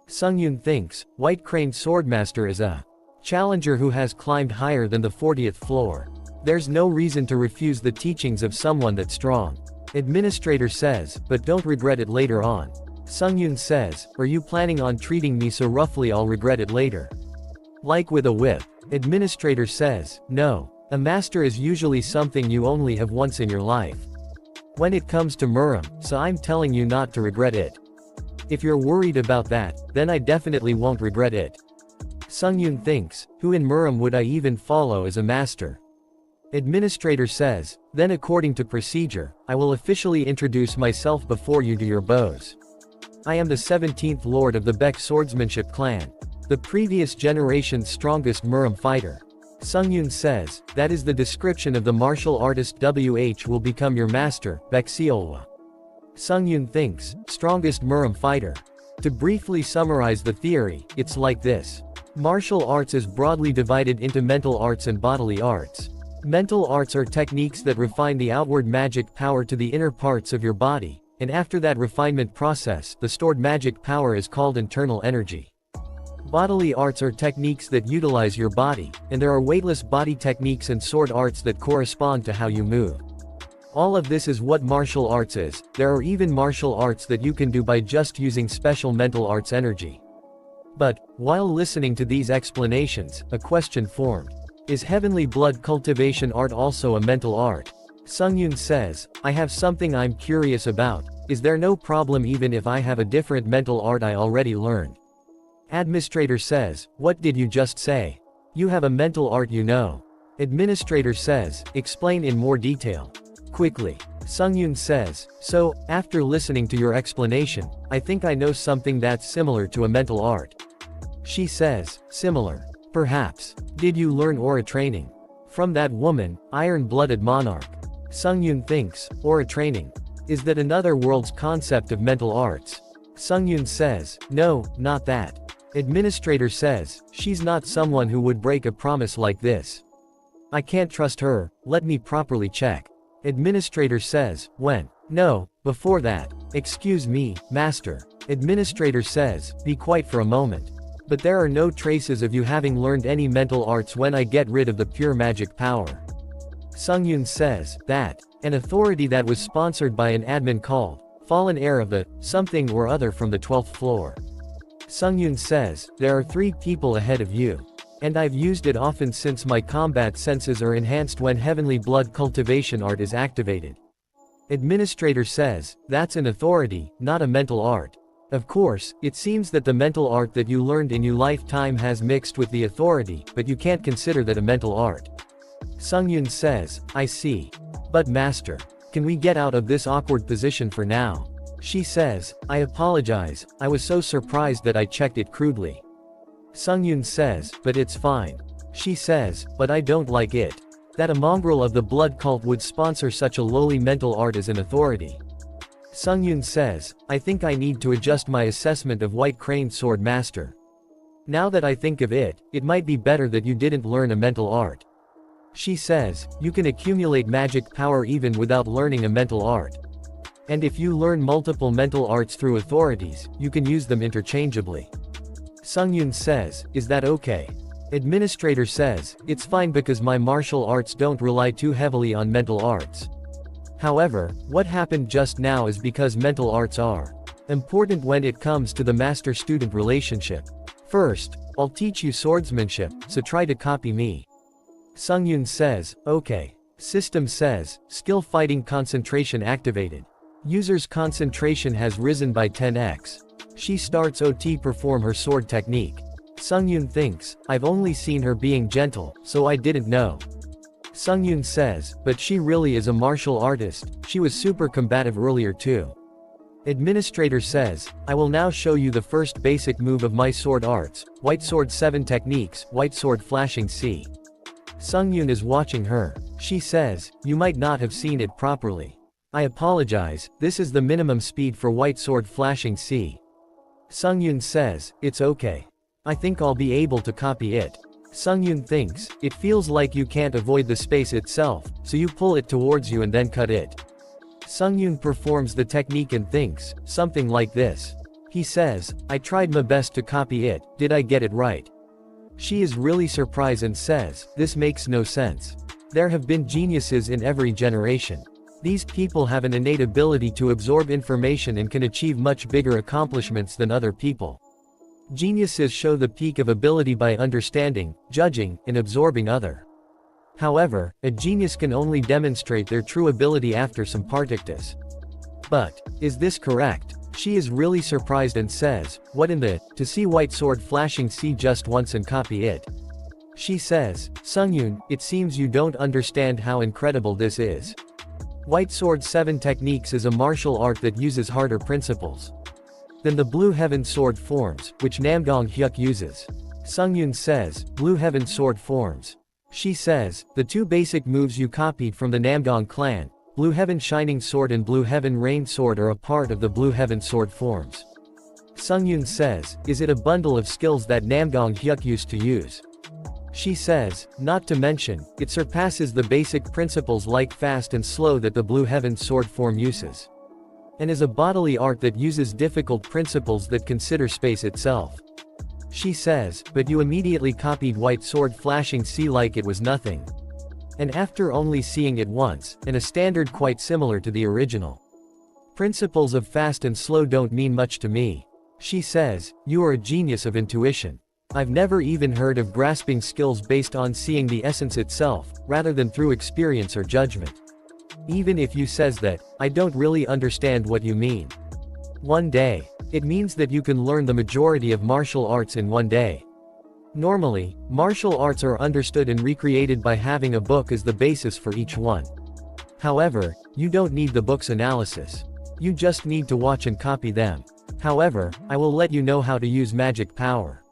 Sungyun thinks, White Crane Swordmaster is a challenger who has climbed higher than the 40th floor. There's no reason to refuse the teachings of someone that's strong. Administrator says, but don't regret it later on. Sungyun says, are you planning on treating me so roughly I'll regret it later? Like with a whip. Administrator says, no. A master is usually something you only have once in your life. When it comes to Muram, so I'm telling you not to regret it. If you're worried about that, then I definitely won't regret it. Sungyun thinks, who in Muram would I even follow as a master? Administrator says, then according to procedure, I will officially introduce myself before you do your bows. I am the 17th lord of the Beck swordsmanship clan. The previous generation's strongest Muram fighter. Sungyun says, that is the description of the martial artist WH will become your master, Beck Seolwa. Sungyun thinks, strongest Muram fighter. To briefly summarize the theory, it's like this. Martial arts is broadly divided into mental arts and bodily arts. Mental arts are techniques that refine the outward magic power to the inner parts of your body, and after that refinement process, the stored magic power is called internal energy. Bodily arts are techniques that utilize your body, and there are weightless body techniques and sword arts that correspond to how you move. All of this is what martial arts is. There are even martial arts that you can do by just using special mental arts energy. But, while listening to these explanations, a question formed. Is heavenly blood cultivation art also a mental art? Sungyun says, I have something I'm curious about. Is there no problem even if I have a different mental art I already learned? Administrator says, what did you just say? You have a mental art you know. Administrator says, explain in more detail. Quickly. Sungyun says, so, after listening to your explanation, I think I know something that's similar to a mental art. She says, similar. Perhaps. Did you learn aura training? From that woman, iron-blooded monarch. Sungyun thinks, aura training. Is that another world's concept of mental arts? Sungyun says, no, not that. Administrator says, she's not someone who would break a promise like this. I can't trust her, let me properly check. Administrator says, when? No, before that. Excuse me, master. Administrator says, be quiet for a moment. But there are no traces of you having learned any mental arts when I get rid of the pure magic power. Sungyun says, that, an authority that was sponsored by an admin called, Fallen Heir of the, something or other from the 12th floor. Sungyun says, there are 3 people ahead of you. And I've used it often since my combat senses are enhanced when heavenly blood cultivation art is activated. Administrator says, that's an authority, not a mental art. Of course, it seems that the mental art that you learned in your lifetime has mixed with the authority, but you can't consider that a mental art. Sungyun says, I see. But master, can we get out of this awkward position for now? She says, I apologize, I was so surprised that I checked it crudely. Sungyun says, but it's fine. She says, but I don't like it. That a mongrel of the blood cult would sponsor such a lowly mental art as an authority. Sungyun says, I think I need to adjust my assessment of White Crane Sword Master. Now that I think of it, it might be better that you didn't learn a mental art. She says, you can accumulate magic power even without learning a mental art. And if you learn multiple mental arts through authorities, you can use them interchangeably. Sungyun says, is that okay? Administrator says, it's fine because my martial arts don't rely too heavily on mental arts. However, what happened just now is because mental arts are important when it comes to the master-student relationship. First, I'll teach you swordsmanship, so try to copy me. Sungyun says, okay. System says, skill fighting concentration activated. User's concentration has risen by 10x. She starts OT perform her sword technique. Sungyun thinks, I've only seen her being gentle, so I didn't know. Sungyun says, but she really is a martial artist, she was super combative earlier too. Administrator says, I will now show you the first basic move of my sword arts, White Sword 7 techniques, White Sword Flashing C. Sungyun is watching her. She says, you might not have seen it properly. I apologize, this is the minimum speed for White Sword Flashing C. Sungyun says, it's okay. I think I'll be able to copy it. Sungyun thinks, it feels like you can't avoid the space itself, so you pull it towards you and then cut it. Sungyun performs the technique and thinks, something like this. He says, I tried my best to copy it, did I get it right? She is really surprised and says, this makes no sense. There have been geniuses in every generation. These people have an innate ability to absorb information and can achieve much bigger accomplishments than other people. Geniuses show the peak of ability by understanding, judging, and absorbing other. However, a genius can only demonstrate their true ability after some practice. But, is this correct? She is really surprised and says, what in the, to see White Sword Flashing C just once and copy it. She says, Sungyun, it seems you don't understand how incredible this is. White Sword 7 Techniques is a martial art that uses harder principles. Then the Blue Heaven Sword forms, which Namgong Hyuk uses. Sungyun says, Blue Heaven Sword forms. She says, the two basic moves you copied from the Namgong clan, Blue Heaven Shining Sword and Blue Heaven Rain Sword, are a part of the Blue Heaven Sword forms. Sungyun says, is it a bundle of skills that Namgong Hyuk used to use? She says, not to mention, it surpasses the basic principles like fast and slow that the Blue Heaven Sword form uses. And is a bodily art that uses difficult principles that consider space itself. She says, but you immediately copied White Sword Flashing Sea like it was nothing. And after only seeing it once, and a standard quite similar to the original. Principles of fast and slow don't mean much to me. She says, you are a genius of intuition. I've never even heard of grasping skills based on seeing the essence itself, rather than through experience or judgment. Even if you says that, I don't really understand what you mean. One day. It means that you can learn the majority of martial arts in one day. Normally, martial arts are understood and recreated by having a book as the basis for each one. However, you don't need the book's analysis. You just need to watch and copy them. However, I will let you know how to use magic power.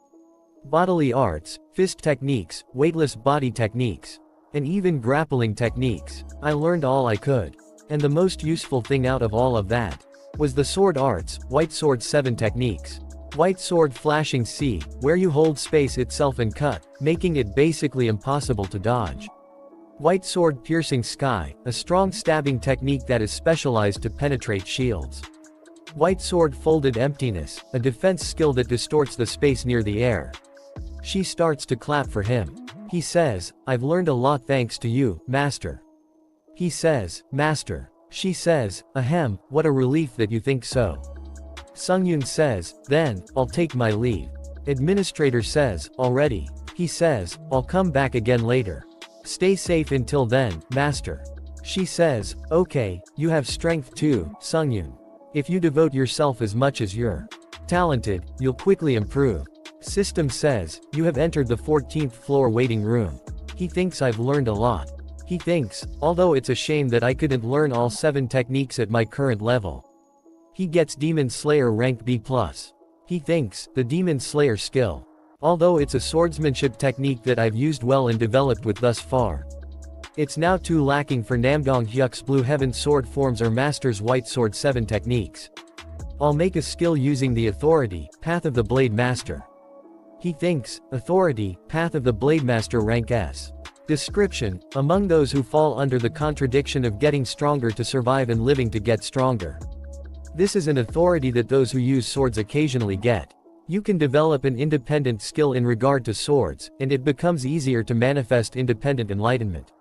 Bodily arts, fist techniques, weightless body techniques, and even grappling techniques. I learned all I could. And the most useful thing out of all of that was the sword arts, White Sword 7 techniques. White Sword Flashing Sea, where you hold space itself and cut, making it basically impossible to dodge. White Sword Piercing Sky, a strong stabbing technique that is specialized to penetrate shields. White Sword Folded Emptiness, a defense skill that distorts the space near the air. She starts to clap for him. He says, I've learned a lot thanks to you, Master. He says, Master. She says, ahem, what a relief that you think so. Sungyun says, then, I'll take my leave. Administrator says, already. He says, I'll come back again later. Stay safe until then, Master. She says, okay, you have strength too, Sungyun. If you devote yourself as much as you're talented, you'll quickly improve. System says, you have entered the 14th floor waiting room. He thinks I've learned a lot. He thinks, although it's a shame that I couldn't learn all 7 techniques at my current level. He gets Demon Slayer rank B+. He thinks, the Demon Slayer skill. Although it's a swordsmanship technique that I've used well and developed with thus far. It's now too lacking for Namgong Hyuk's Blue Heaven Sword forms or Master's White Sword 7 techniques. I'll make a skill using the Authority, Path of the Blade Master. He thinks, Authority, Path of the Blade Master rank S. Description, among those who fall under the contradiction of getting stronger to survive and living to get stronger. This is an authority that those who use swords occasionally get. You can develop an independent skill in regard to swords, and it becomes easier to manifest independent enlightenment.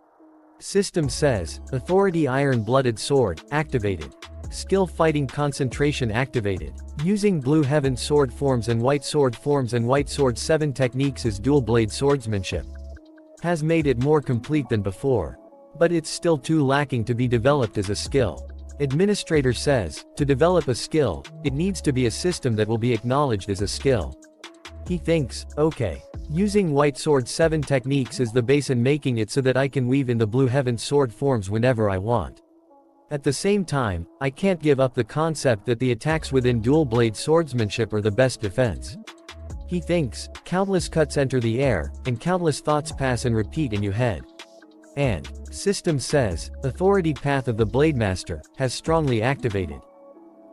System says, Authority Iron-Blooded Sword, activated. Skill Fighting Concentration activated. Using Blue Heaven Sword forms and White Sword forms and White Sword 7 techniques as dual blade swordsmanship. Has made it more complete than before. But it's still too lacking to be developed as a skill. Administrator says, to develop a skill, it needs to be a system that will be acknowledged as a skill. He thinks, okay. Using White Sword 7 techniques as the base and making it so that I can weave in the Blue Heaven Sword forms whenever I want. At the same time, I can't give up the concept that the attacks within dual blade swordsmanship are the best defense. He thinks, countless cuts enter the air, and countless thoughts pass and repeat in your head. And, System says, Authority Path of the Blade Master, has strongly activated.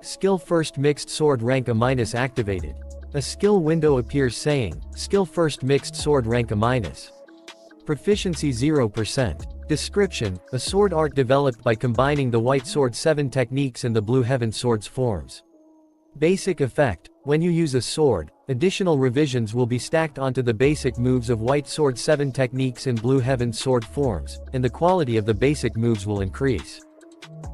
Skill First Mixed Sword rank A- activated. A skill window appears saying, Skill First Mixed Sword rank A-. Proficiency 0%. Description, a sword art developed by combining the White Sword 7 techniques and the Blue Heaven Sword's forms. Basic effect, when you use a sword, additional revisions will be stacked onto the basic moves of White Sword 7 techniques and Blue Heaven Sword forms, and the quality of the basic moves will increase.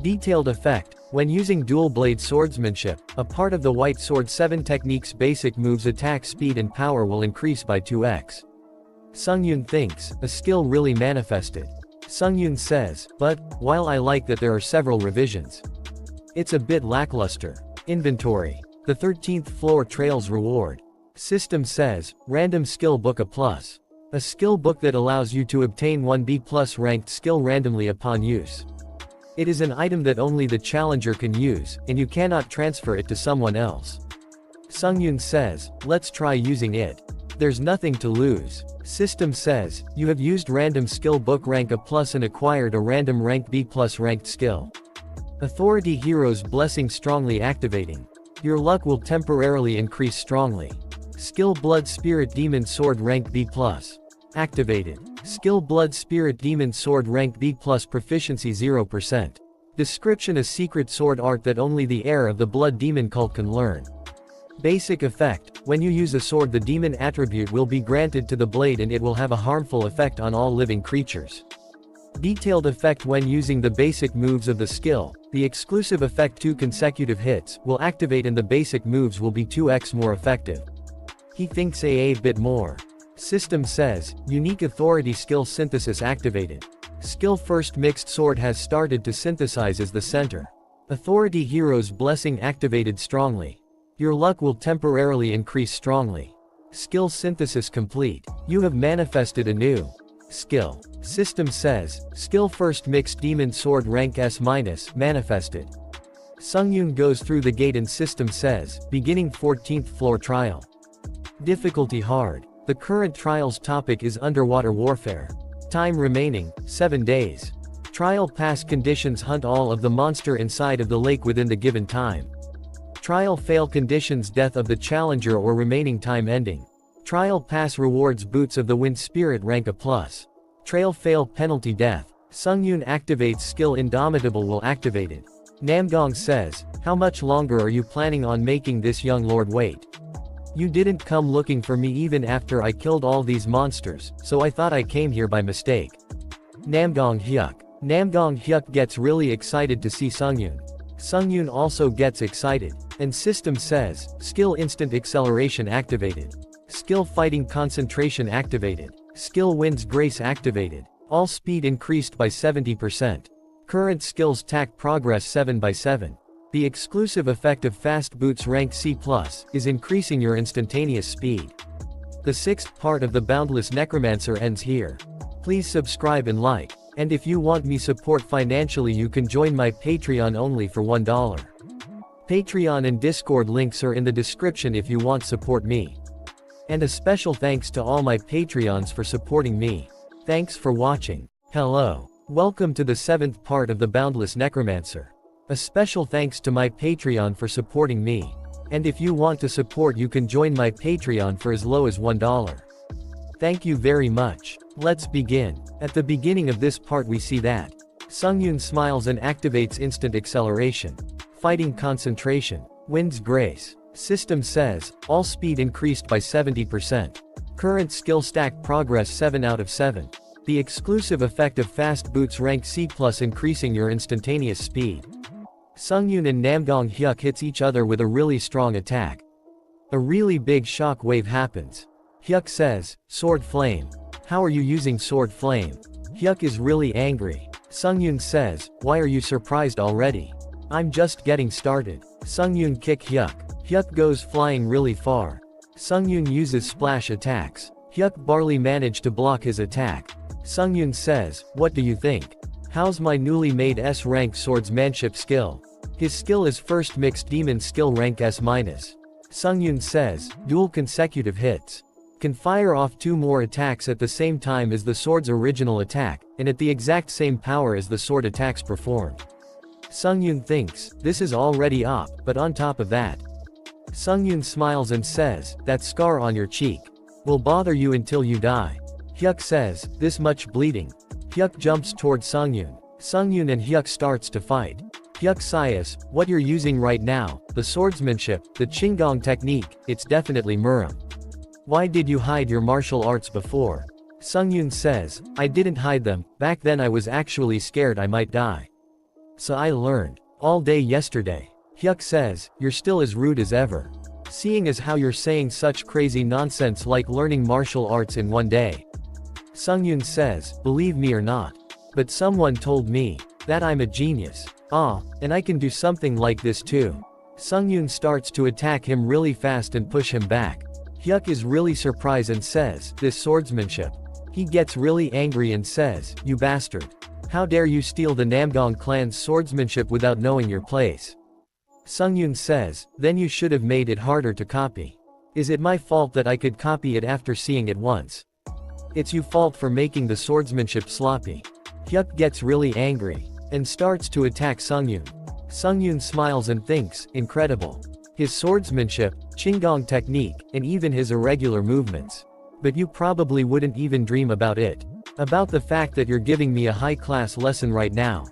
Detailed effect, when using dual blade swordsmanship, a part of the White Sword 7 technique's basic moves attack speed and power will increase by 2x. Sungyun thinks, a skill really manifested. Sungyun says, but, while I like that there are several revisions, it's a bit lackluster. Inventory. The 13th floor trails reward. System says, random skill book A+. A skill book that allows you to obtain 1 B+ ranked skill randomly upon use. It is an item that only the challenger can use, and you cannot transfer it to someone else. Sungyun says, let's try using it. There's nothing to lose. System says, you have used random skill book rank A+ and acquired a random rank B+ ranked skill. Authority Hero's Blessing strongly activating. Your luck will temporarily increase strongly. Skill Blood Spirit Demon Sword rank B+. Activated. Skill Blood Spirit Demon Sword rank B+, proficiency 0%. Description: a secret sword art that only the heir of the Blood Demon cult can learn. Basic effect: when you use a sword, the demon attribute will be granted to the blade and it will have a harmful effect on all living creatures. Detailed effect: when using the basic moves of the skill, the exclusive effect 2 consecutive hits will activate and the basic moves will be 2x more effective. He thinks a bit more. System says, unique authority skill synthesis activated. Skill First Mixed Sword has started to synthesize as the center. Authority Hero's Blessing activated strongly. Your luck will temporarily increase strongly. Skill synthesis complete. You have manifested a new skill. System says, Skill First Mixed Demon Sword rank S- manifested. Sungyun goes through the gate and System says, beginning 14th floor trial. Difficulty hard. The current trial's topic is underwater warfare. Time remaining, 7 days. Trial pass conditions: hunt all of the monster inside of the lake within the given time. Trial fail conditions: death of the challenger or remaining time ending. Trial pass rewards: Boots of the Wind Spirit rank A+. Trail fail penalty: death. Sungyun activates skill Indomitable will activated. Namgong says, how much longer are you planning on making this young lord wait? You didn't come looking for me even after I killed all these monsters, so I thought I came here by mistake. Namgong Hyuk. Namgong Hyuk gets really excited to see Sungyun. Sungyun also gets excited. And System says, Skill Instant Acceleration activated. Skill Fighting Concentration activated. Skill Wind's Grace activated. All speed increased by 70%. Current skills: tack progress 7/7. The exclusive effect of Fast Boots rank C+ is increasing your instantaneous speed. The 6th part of the Boundless Necromancer ends here. Please subscribe and like. And if you want me support financially, you can join my Patreon only for $1. Patreon and Discord links are in the description if you want support me. And a special thanks to all my Patreons for supporting me. Thanks for watching. Hello. Welcome to the 7th part of the Boundless Necromancer. A special thanks to my Patreon for supporting me. And if you want to support, you can join my Patreon for as low as $1. Thank you very much. Let's begin. At the beginning of this part we see that Sungyun smiles and activates instant acceleration. Fighting concentration. Wind's Grace. System says, all speed increased by 70%. Current skill stack progress 7/7. The exclusive effect of Fast Boots rank C+, increasing your instantaneous speed. Sungyun and Namgong Hyuk hits each other with a really strong attack. A really big shock wave happens. Hyuk says, Sword Flame. How are you using Sword Flame? Hyuk is really angry. Sungyun says, why are you surprised already? I'm just getting started. Sungyun kick Hyuk. Hyuk goes flying really far. Sungyun uses splash attacks. Hyuk barely managed to block his attack. Sungyun says, what do you think? How's my newly made S-rank swordsmanship skill? His skill is First Mixed Demon skill rank S-. Sungyun says, dual consecutive hits. Can fire off 2 more attacks at the same time as the sword's original attack, and at the exact same power as the sword attacks performed. Sungyun thinks, this is already up, but on top of that. Sungyun smiles and says, that scar on your cheek will bother you until you die. Hyuk says, this much bleeding. Hyuk jumps toward Sungyun. Sungyun and Hyuk starts to fight. Hyuk says, what you're using right now, the swordsmanship, the Qinggong technique, it's definitely Muram. Why did you hide your martial arts before? Sungyun says, I didn't hide them, back then I was actually scared I might die. So I learned. All day yesterday. Hyuk says, you're still as rude as ever. Seeing as how you're saying such crazy nonsense like learning martial arts in 1 day. Sungyun says, believe me or not. But someone told me that I'm a genius. And I can do something like this too. Sungyun starts to attack him really fast and push him back. Hyuk is really surprised and says, this swordsmanship. He gets really angry and says, you bastard. How dare you steal the Namgong clan's swordsmanship without knowing your place? Sungyun says, then you should have made it harder to copy. Is it my fault that I could copy it after seeing it once? It's your fault for making the swordsmanship sloppy. Hyuk gets really angry, and starts to attack Sungyun. Sungyun smiles and thinks, incredible. His swordsmanship, Qinggong technique, and even his irregular movements. But you probably wouldn't even dream about it. About the fact that you're giving me a high-class lesson right now.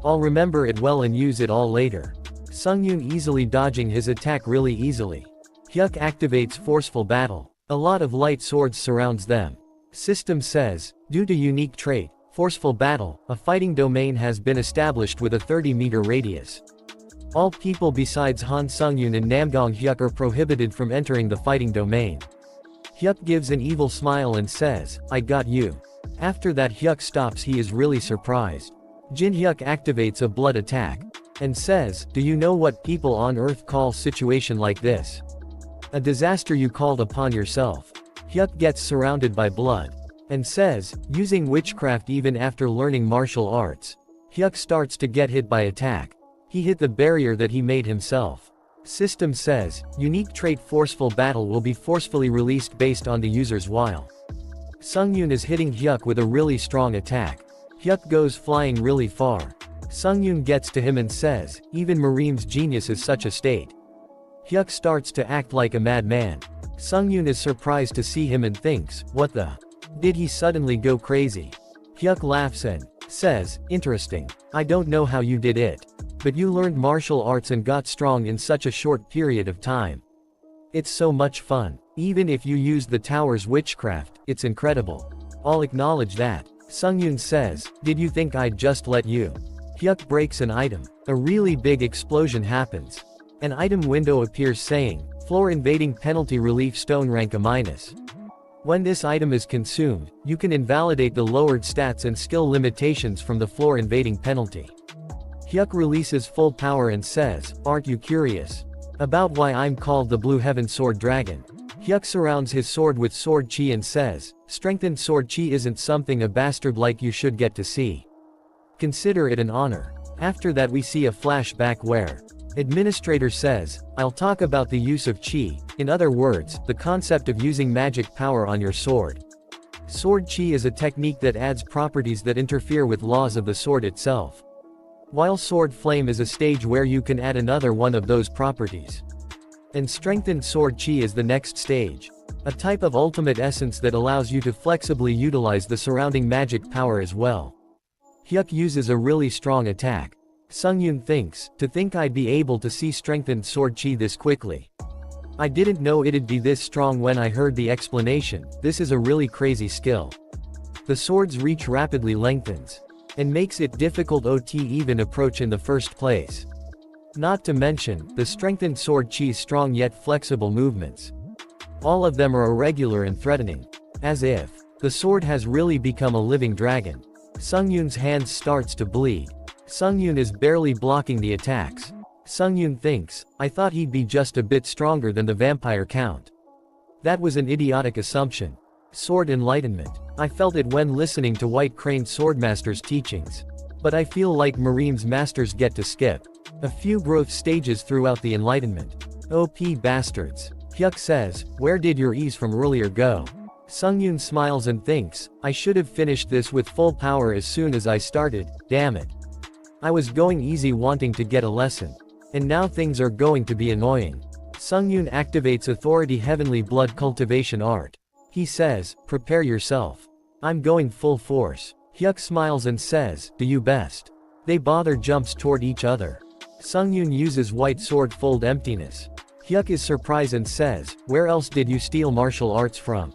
I'll remember it well and use it all later. Sungyun easily dodging his attack really easily. Hyuk activates Forceful Battle. A lot of light swords surrounds them. System says, due to unique trait, Forceful Battle, a fighting domain has been established with a 30-meter radius. All people besides Han Sungyun and Namgong Hyuk are prohibited from entering the fighting domain. Hyuk gives an evil smile and says, I got you. After that Hyuk stops. He is really surprised. Jin Hyuk activates a blood attack. And says, do you know what people on Earth call situation like this? A disaster you called upon yourself. Hyuk gets surrounded by blood. And says, using witchcraft even after learning martial arts. Hyuk starts to get hit by attack. He hit the barrier that he made himself. System says, unique trait Forceful Battle will be forcefully released based on the user's while. Sungyun is hitting Hyuk with a really strong attack. Hyuk goes flying really far. Sungyun gets to him and says, even Marim's genius is such a state. Hyuk starts to act like a madman. Sungyun is surprised to see him and thinks, what the? Did he suddenly go crazy? Hyuk laughs and says, interesting. I don't know how you did it. But you learned martial arts and got strong in such a short period of time. It's so much fun. Even if you used the tower's witchcraft, it's incredible. I'll acknowledge that. Sungyun says, did you think I'd just let you? Hyuk breaks an item. A really big explosion happens. An item window appears saying, floor invading penalty relief stone rank A-. When this item is consumed, you can invalidate the lowered stats and skill limitations from the floor invading penalty. Hyuk releases full power and says, aren't you curious? About why I'm called the Blue Heaven Sword Dragon. Hyuk surrounds his sword with sword chi and says, strengthened sword chi isn't something a bastard like you should get to see. Consider it an honor. After that we see a flashback where Administrator says, I'll talk about the use of chi, in other words, the concept of using magic power on your sword. Sword chi is a technique that adds properties that interfere with laws of the sword itself. While sword flame is a stage where you can add another one of those properties. And strengthened sword chi is the next stage. A type of ultimate essence that allows you to flexibly utilize the surrounding magic power as well. Hyuk uses a really strong attack. Sungyun thinks, to think I'd be able to see strengthened sword chi this quickly. I didn't know it'd be this strong when I heard the explanation. This is a really crazy skill. The sword's reach rapidly lengthens. And makes it difficult to even approach in the first place. Not to mention, the strengthened sword chi's strong yet flexible movements. All of them are irregular and threatening. As if the sword has really become a living dragon. Sungyun's hand starts to bleed. Sungyun is barely blocking the attacks. Sungyun thinks, I thought he'd be just a bit stronger than the vampire count. That was an idiotic assumption. Sword enlightenment. I felt it when listening to White Crane Swordmaster's teachings. But I feel like Marim's masters get to skip a few growth stages throughout the enlightenment. OP bastards. Hyuk says, where did your ease from earlier go? Sungyun smiles and thinks, I should have finished this with full power as soon as I started, damn it. I was going easy wanting to get a lesson. And now things are going to be annoying. Sungyun activates Authority Heavenly Blood Cultivation Art. He says, prepare yourself. I'm going full force. Hyuk smiles and says, do you best. They bother jumps toward each other. Sungyun uses White Sword Fold Emptiness. Hyuk is surprised and says, where else did you steal martial arts from?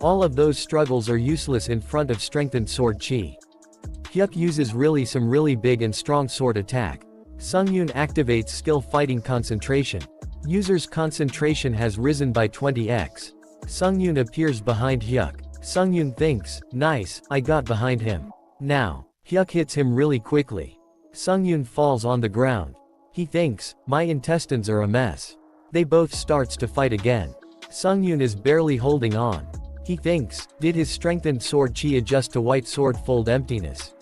All of those struggles are useless in front of strengthened sword chi. Hyuk uses some really big and strong sword attack. Sungyun activates Skill Fighting Concentration. User's concentration has risen by 20x. Sungyun appears behind Hyuk. Sungyun thinks, nice, I got behind him. Now, Hyuk hits him really quickly. Sungyun falls on the ground. He thinks, my intestines are a mess. They both starts to fight again. Sungyun is barely holding on. He thinks, did his strengthened sword chi adjust to White Sword Fold Emptiness?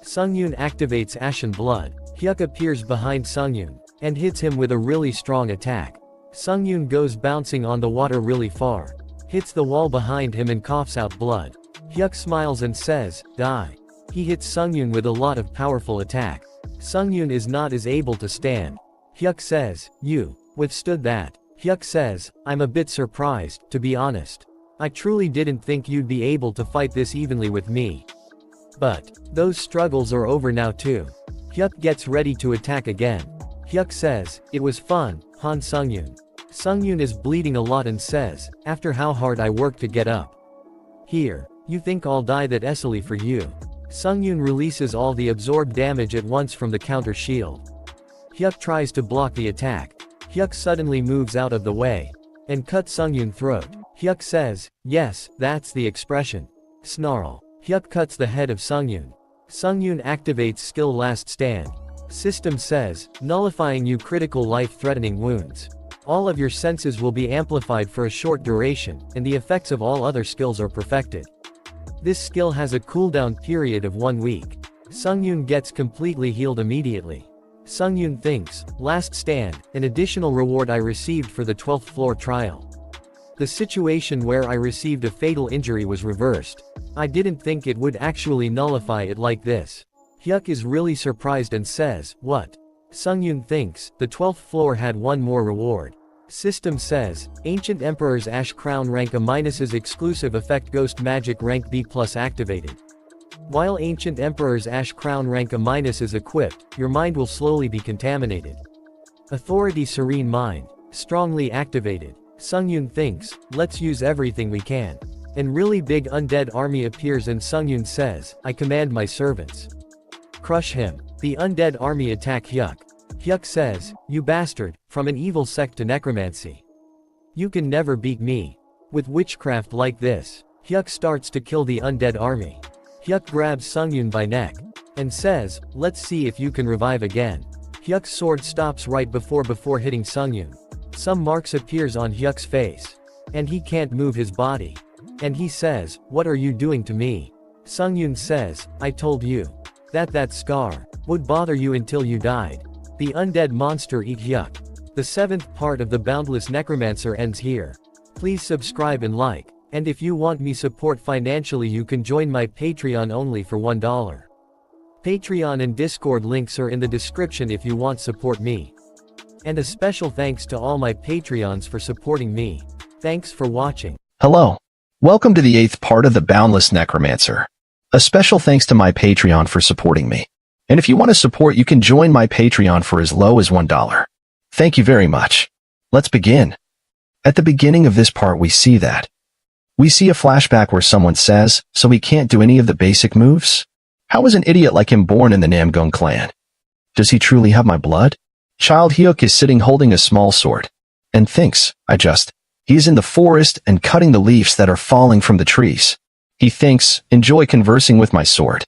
Sungyun activates Ashen Blood. Hyuk appears behind Sungyun. and hits him with a really strong attack. Sungyun goes bouncing on the water really far, hits the wall behind him and coughs out blood. Hyuk smiles and says, "Die." He hits Sungyun with a lot of powerful attack. Sungyun is not as able to stand. Hyuk says, "You withstood that." Hyuk says, "I'm a bit surprised, to be honest. I truly didn't think you'd be able to fight this evenly with me. But those struggles are over now too." Hyuk gets ready to attack again. Hyuk says, "It was fun, Han Sungyun." Sungyun is bleeding a lot and says, "After how hard I worked to get up here, you think I'll die that easily for you?" Sungyun releases all the absorbed damage at once from the counter shield. Hyuk tries to block the attack. Hyuk suddenly moves out of the way and cuts Sungyun's throat. Hyuk says, "Yes, that's the expression." Snarl. Hyuk cuts the head of Sungyun. Sungyun activates skill Last Stand. System says, nullifying you critical life-threatening wounds. All of your senses will be amplified for a short duration, and the effects of all other skills are perfected. This skill has a cooldown period of 1 week. Sungyun gets completely healed immediately. Sungyun thinks, "Last Stand, an additional reward I received for the 12th floor trial. The situation where I received a fatal injury was reversed. I didn't think it would actually nullify it like this." Hyuk is really surprised and says, "What?" Sungyun thinks, the 12th floor had one more reward. System says, Ancient Emperor's Ash Crown rank A- exclusive effect Ghost Magic rank B+ activated. While Ancient Emperor's Ash Crown rank A- is equipped, your mind will slowly be contaminated. Authority Serene Mind, strongly activated. Sungyun thinks, "Let's use everything we can." An really big undead army appears and Sungyun says, "I command my servants. Crush him." The undead army attack Hyuk. Hyuk says, "You bastard, from an evil sect to necromancy. You can never beat me with witchcraft like this." Hyuk starts to kill the undead army. Hyuk grabs Sungyun by neck and says, "Let's see if you can revive again." Hyuk's sword stops right before hitting Sungyun. Some marks appears on Hyuk's face, and he can't move his body. And he says, "What are you doing to me?" Sungyun says, "I told you that scar would bother you until you died." The undead monster eat Hyuk. The 7th part of the Boundless Necromancer ends here. Please subscribe and like. And if you want me support financially, you can join my Patreon only for $1. Patreon and Discord links are in the description if you want support me. And a special thanks to all my Patreons for supporting me. Thanks for watching. Hello. Welcome to the 8th part of the Boundless Necromancer. A special thanks to my Patreon for supporting me. And if you want to support, you can join my Patreon for as low as $1. Thank you very much. Let's begin. At the beginning of this part we see a flashback where someone says, "So he can't do any of the basic moves? How is an idiot like him born in the Namgung clan? Does he truly have my blood?" Child Hyuk is sitting holding a small sword and thinks, he is in the forest and cutting the leaves that are falling from the trees. He thinks, "Enjoy conversing with my sword."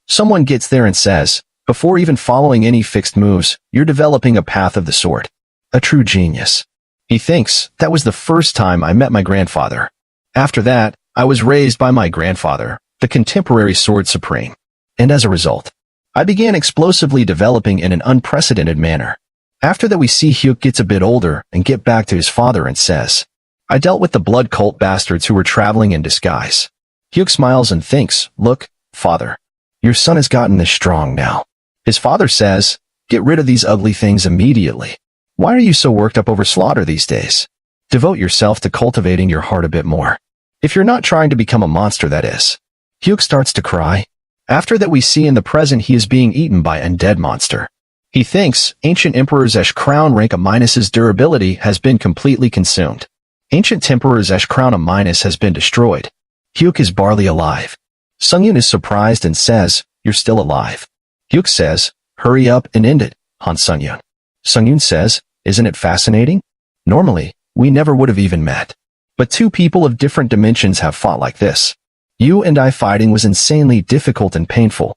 Someone gets there and says, "Before even following any fixed moves, you're developing a path of the sword. A true genius." He thinks, "That was the first time I met my grandfather. After that, I was raised by my grandfather, the contemporary sword supreme. And as a result, I began explosively developing in an unprecedented manner." After that we see Hyuk gets a bit older and get back to his father and says, "I dealt with the blood cult bastards who were traveling in disguise." Hyuk smiles and thinks, "Look, father, your son has gotten this strong now." His father says, "Get rid of these ugly things immediately. Why are you so worked up over slaughter these days? Devote yourself to cultivating your heart a bit more. If you're not trying to become a monster, that is." Hyuk starts to cry. After that we see in the present he is being eaten by an undead monster. He thinks, Ancient Emperor's Ash Crown rank A- durability has been completely consumed. Ancient Emperor's Ash Crown A- has been destroyed. Hyuk is barely alive. Sungyun is surprised and says, "You're still alive." Hyuk says, "Hurry up and end it, Han Sungyun." Sungyun says, "Isn't it fascinating? Normally, we never would have even met. But two people of different dimensions have fought like this. You and I fighting was insanely difficult and painful.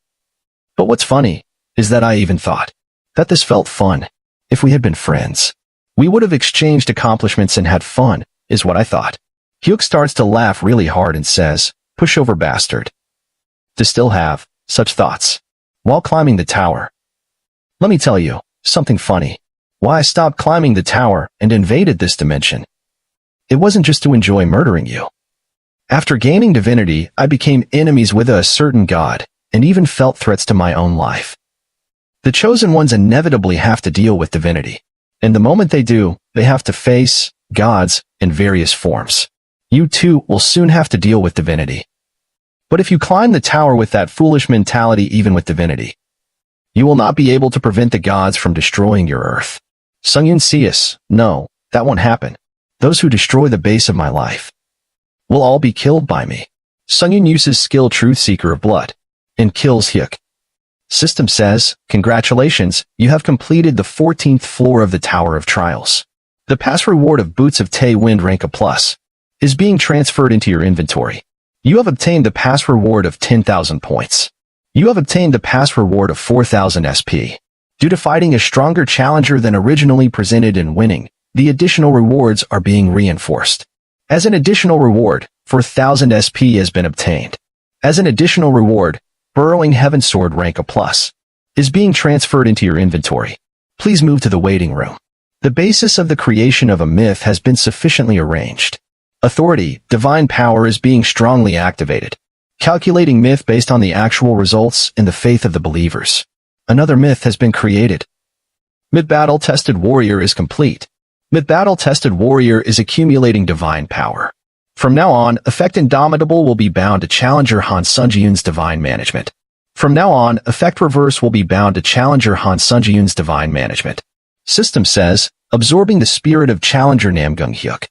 But what's funny is that I even thought that this felt fun. If we had been friends, we would have exchanged accomplishments and had fun, is what I thought." Hyuk starts to laugh really hard and says, "Pushover bastard. To still have such thoughts while climbing the tower. Let me tell you something funny. why I stopped climbing the tower and invaded this dimension. It wasn't just to enjoy murdering you. After gaining divinity, I became enemies with a certain god, and even felt threats to my own life. The chosen ones inevitably have to deal with divinity, and the moment they do, they have to face gods in various forms. You too will soon have to deal with divinity. But if you climb the tower with that foolish mentality even with divinity, you will not be able to prevent the gods from destroying your earth. Sungyun sees, no, that won't happen. Those who destroy the base of my life will all be killed by me. Sungyun uses skill Truth Seeker of Blood and kills Hyuk. System says, congratulations, you have completed the 14th floor of the Tower of Trials. The pass reward of Boots of Tay Wind rank A+ is being transferred into your inventory. You have obtained the pass reward of 10,000 points. You have obtained the pass reward of 4,000 SP. Due to fighting a stronger challenger than originally presented and winning, the additional rewards are being reinforced. As an additional reward, 4,000 SP has been obtained. As an additional reward, Burrowing Heaven Sword rank A+ is being transferred into your inventory. Please move to the waiting room. The basis of the creation of a myth has been sufficiently arranged. Authority, divine power is being strongly activated. Calculating myth based on the actual results in the faith of the believers. Another myth has been created. Mid-battle tested warrior is complete. Mid-battle tested warrior is accumulating divine power. From now on, Effect Indomitable will be bound to Challenger Han Sunjiyun's divine management. From now on, Effect Reverse will be bound to Challenger Han Sunjiyun's divine management. System says, absorbing the spirit of Challenger Namgung Hyuk.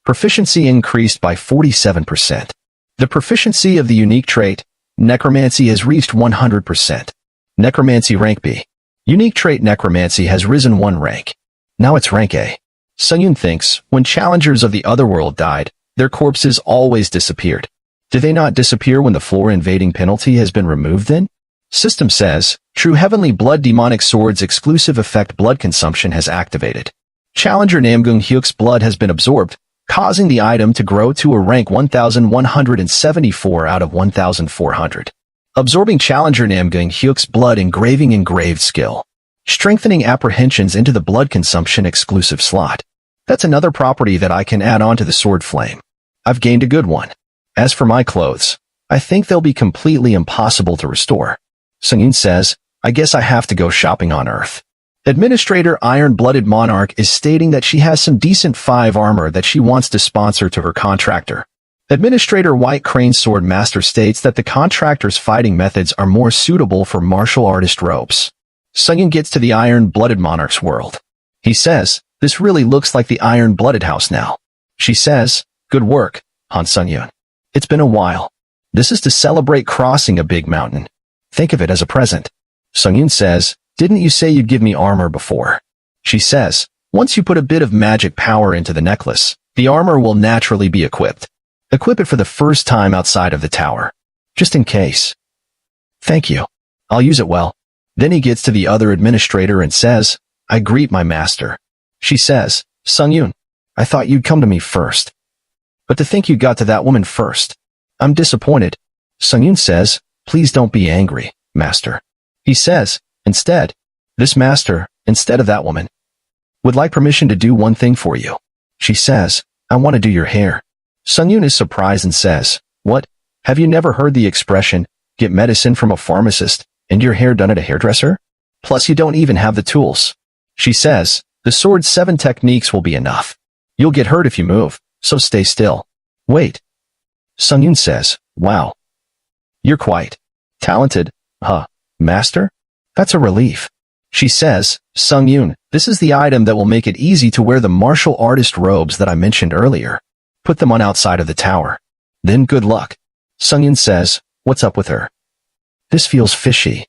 Proficiency increased by 47%. The proficiency of the unique trait, Necromancy, has reached 100%. Necromancy rank B. Unique trait Necromancy has risen 1 rank. Now it's rank A. Sungyun thinks, when challengers of the otherworld died, their corpses always disappeared. Do they not disappear when the floor invading penalty has been removed then? System says, True Heavenly Blood Demonic Sword's exclusive effect blood consumption has activated. Challenger Namgung Hyuk's blood has been absorbed, causing the item to grow to a rank 1174 out of 1400. Absorbing Challenger Namgung Hyuk's blood engraved skill. Strengthening apprehensions into the blood consumption exclusive slot. That's another property that I can add on to the sword flame. I've gained a good one. As for my clothes, I think they'll be completely impossible to restore. Sungyun says, I guess I have to go shopping on Earth. Administrator Iron-Blooded Monarch is stating that she has some decent 5 armor that she wants to sponsor to her contractor. Administrator White Crane Sword Master states that the contractor's fighting methods are more suitable for martial artist robes. Sungyun gets to the Iron-Blooded Monarch's world. He says, this really looks like the Iron-Blooded house now. She says, good work, Han Sungyun. It's been a while. This is to celebrate crossing a big mountain. Think of it as a present. Sungyun says, didn't you say you'd give me armor before? She says, once you put a bit of magic power into the necklace, the armor will naturally be equipped. Equip it for the first time outside of the tower. Just in case. Thank you. I'll use it well. Then he gets to the other administrator and says, I greet my master. She says, Sungyun, I thought you'd come to me first. But to think you got to that woman first. I'm disappointed. Sungyun says, please don't be angry, master. He says, instead, this master, instead of that woman, would like permission to do one thing for you. She says, I want to do your hair. Sungyun is surprised and says, what? Have you never heard the expression, get medicine from a pharmacist and your hair done at a hairdresser? Plus you don't even have the tools. She says, the sword's 7 techniques will be enough. You'll get hurt if you move, so stay still. Wait. Sungyun says, wow. You're quite talented, huh, master? That's a relief. She says, Sungyun, this is the item that will make it easy to wear the martial artist robes that I mentioned earlier. Put them on outside of the tower. Then good luck. Sungyun says, what's up with her? This feels fishy.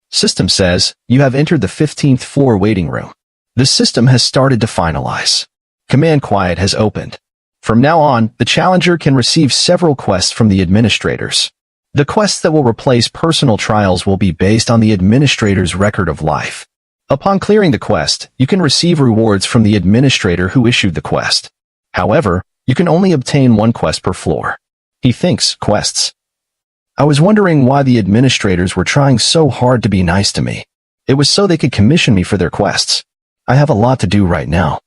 System says, you have entered the 15th floor waiting room. The system has started to finalize. Command Quiet has opened. From now on, the challenger can receive several quests from the administrators. The quests that will replace personal trials will be based on the administrator's record of life. Upon clearing the quest, you can receive rewards from the administrator who issued the quest. However, you can only obtain 1 quest per floor. He thinks, quests. I was wondering why the administrators were trying so hard to be nice to me. It was so they could commission me for their quests. I have a lot to do right now.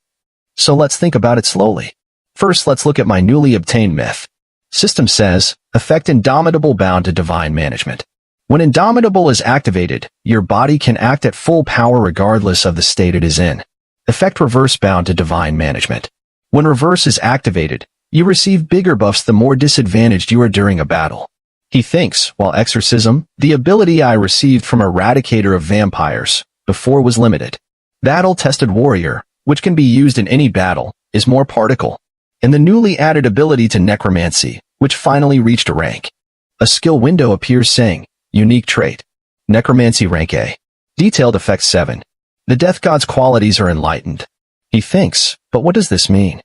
So let's think about it slowly. First, let's look at my newly obtained myth. System says, effect Indomitable bound to divine management. When Indomitable is activated, your body can act at full power regardless of the state it is in. Effect Reverse bound to divine management. When Reverse is activated, you receive bigger buffs the more disadvantaged you are during a battle. He thinks, while Exorcism, the ability I received from Eradicator of Vampires, before was limited. Battle-tested Warrior, which can be used in any battle, is more particle. And the newly added ability to Necromancy, which finally reached a rank. A skill window appears saying, Unique trait. Necromancy rank A. Detailed effect 7. The Death God's qualities are enlightened. He thinks, but what does this mean?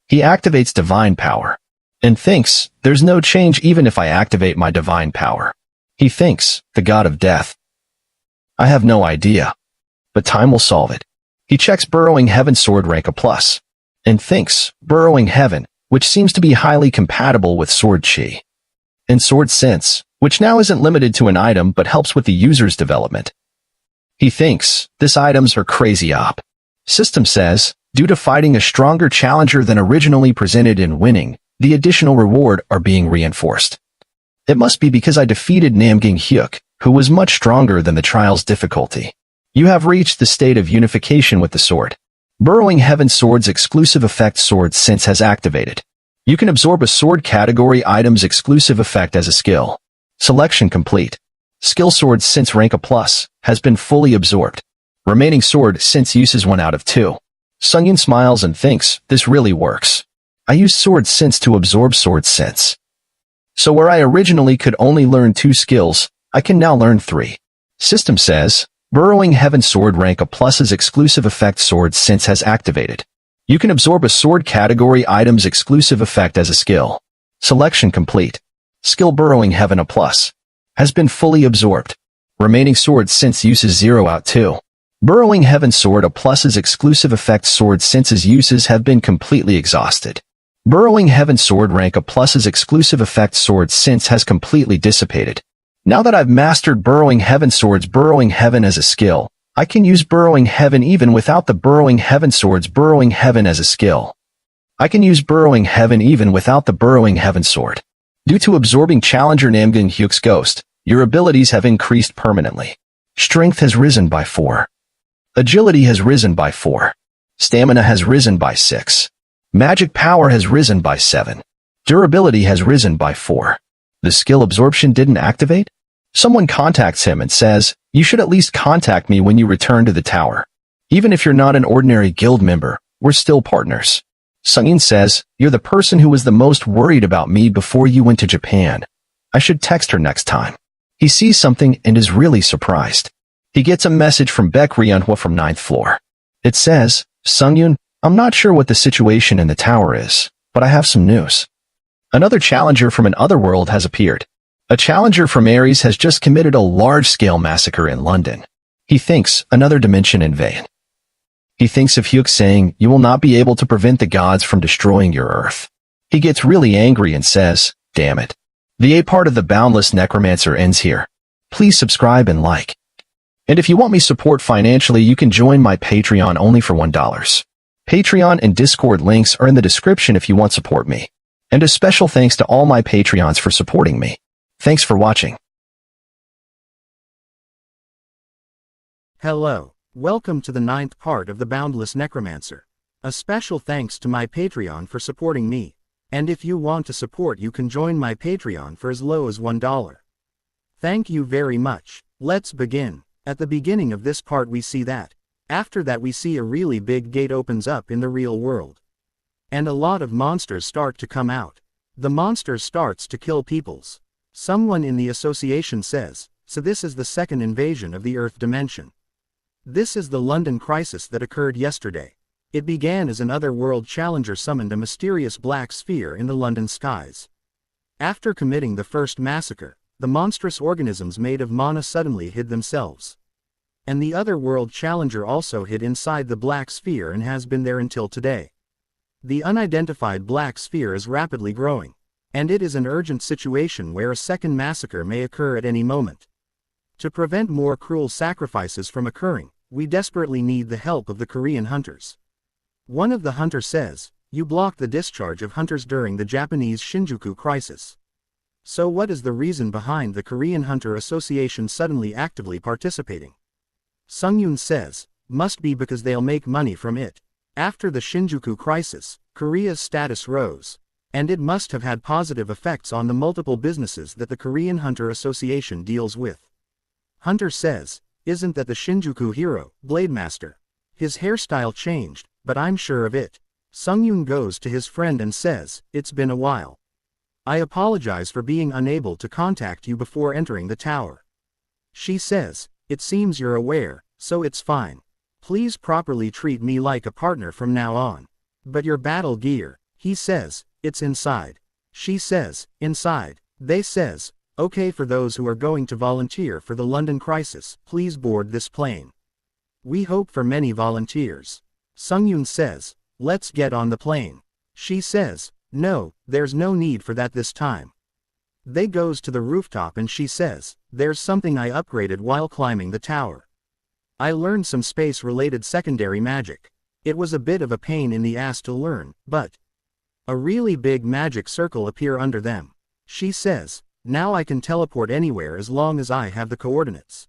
He activates divine power. And thinks, there's no change even if I activate my divine power. He thinks, the God of Death. I have no idea. But time will solve it. He checks Burrowing Heaven Sword rank A+. And thinks, Burrowing Heaven, which seems to be highly compatible with Sword Chi. And Sword Sense, which now isn't limited to an item but helps with the user's development. He thinks, this items are crazy op. System says, due to fighting a stronger challenger than originally presented in winning, the additional reward are being reinforced. It must be because I defeated Namgang Hyuk, who was much stronger than the trial's difficulty. You have reached the state of unification with the sword. Burrowing Heaven Sword's exclusive effect Sword Sense has activated. You can absorb a sword category item's exclusive effect as a skill. Selection complete. Skill Sword Sense rank A+, has been fully absorbed. Remaining Sword Sense uses 1 out of 2. Sungyun smiles and thinks, this really works. I used Sword Sense to absorb Sword Sense. So where I originally could only learn 2 skills, I can now learn 3. System says, Burrowing Heaven Sword rank A+'s exclusive effect Sword Sense has activated. You can absorb a sword category item's exclusive effect as a skill. Selection complete. Skill Burrowing Heaven A+, has been fully absorbed. Remaining Sword Sense uses 0 out 2. Burrowing Heaven Sword A+'s exclusive effect Sword Sense's uses have been completely exhausted. Burrowing Heaven Sword rank A+'s exclusive effect Sword Sense has completely dissipated. Now that I've mastered Burrowing Heaven Sword's Burrowing Heaven as a skill, I can use Burrowing Heaven even without the Burrowing Heaven Sword's Burrowing Heaven as a skill. I can use Burrowing Heaven even without the Burrowing Heaven Sword. Due to absorbing Challenger Namgang Hyuk's ghost, your abilities have increased permanently. Strength has risen by 4. Agility has risen by 4. Stamina has risen by 6. Magic power has risen by 7. Durability has risen by 4. The skill absorption didn't activate? Someone contacts him and says, you should at least contact me when you return to the tower. Even if you're not an ordinary guild member, we're still partners. Sungyun says, you're the person who was the most worried about me before you went to Japan. I should text her next time. He sees something and is really surprised. He gets a message from Baek Ryunhwa from 9th floor. It says, Sungyun, I'm not sure what the situation in the tower is, but I have some news. Another challenger from an other world has appeared. A challenger from Ares has just committed a large-scale massacre in London. He thinks, another dimension in vain. He thinks of Hyuk saying, you will not be able to prevent the gods from destroying your earth. He gets really angry and says, damn it. The A part of the Boundless Necromancer ends here. Please subscribe and like. And if you want me support financially, you can join my Patreon only for $1. Patreon and Discord links are in the description if you want to support me. And a special thanks to all my Patreons for supporting me. Thanks for watching. Hello, welcome to the 9th part of the Boundless Necromancer. A special thanks to my Patreon for supporting me. And if you want to support, you can join my Patreon for as low as $1. Thank you very much. Let's begin. At the beginning of this part we see that. After that we see a really big gate opens up in the real world. And a lot of monsters start to come out. The monster starts to kill peoples. Someone in the association says, so this is the second invasion of the Earth dimension. This is the London crisis that occurred yesterday. It began as an other-world challenger summoned a mysterious black sphere in the London skies. After committing the first massacre, the monstrous organisms made of mana suddenly hid themselves. And the other-world challenger also hid inside the black sphere and has been there until today. The unidentified black sphere is rapidly growing. And it is an urgent situation where a second massacre may occur at any moment. To prevent more cruel sacrifices from occurring, we desperately need the help of the Korean hunters. One of the hunters says, you blocked the discharge of hunters during the Japanese Shinjuku crisis. So what is the reason behind the Korean Hunter Association suddenly actively participating? Sungyun says, must be because they'll make money from it. After the Shinjuku crisis, Korea's status rose. And it must have had positive effects on the multiple businesses that the Korean Hunter Association deals with. Hunter says, isn't that the Shinjuku hero, Blademaster? His hairstyle changed, but I'm sure of it. Sungyun goes to his friend and says, it's been a while. I apologize for being unable to contact you before entering the tower. She says, it seems you're aware, so it's fine. Please properly treat me like a partner from now on. But your battle gear, he says, it's inside. She says, inside. They says, okay, for those who are going to volunteer for the London crisis, please board this plane. We hope for many volunteers. Sungyun says, let's get on the plane. She says, no, there's no need for that this time. They goes to the rooftop and she says, there's something I upgraded while climbing the tower. I learned some space-related secondary magic. It was a bit of a pain in the ass to learn, but a really big magic circle appear under them. She says, now I can teleport anywhere as long as I have the coordinates.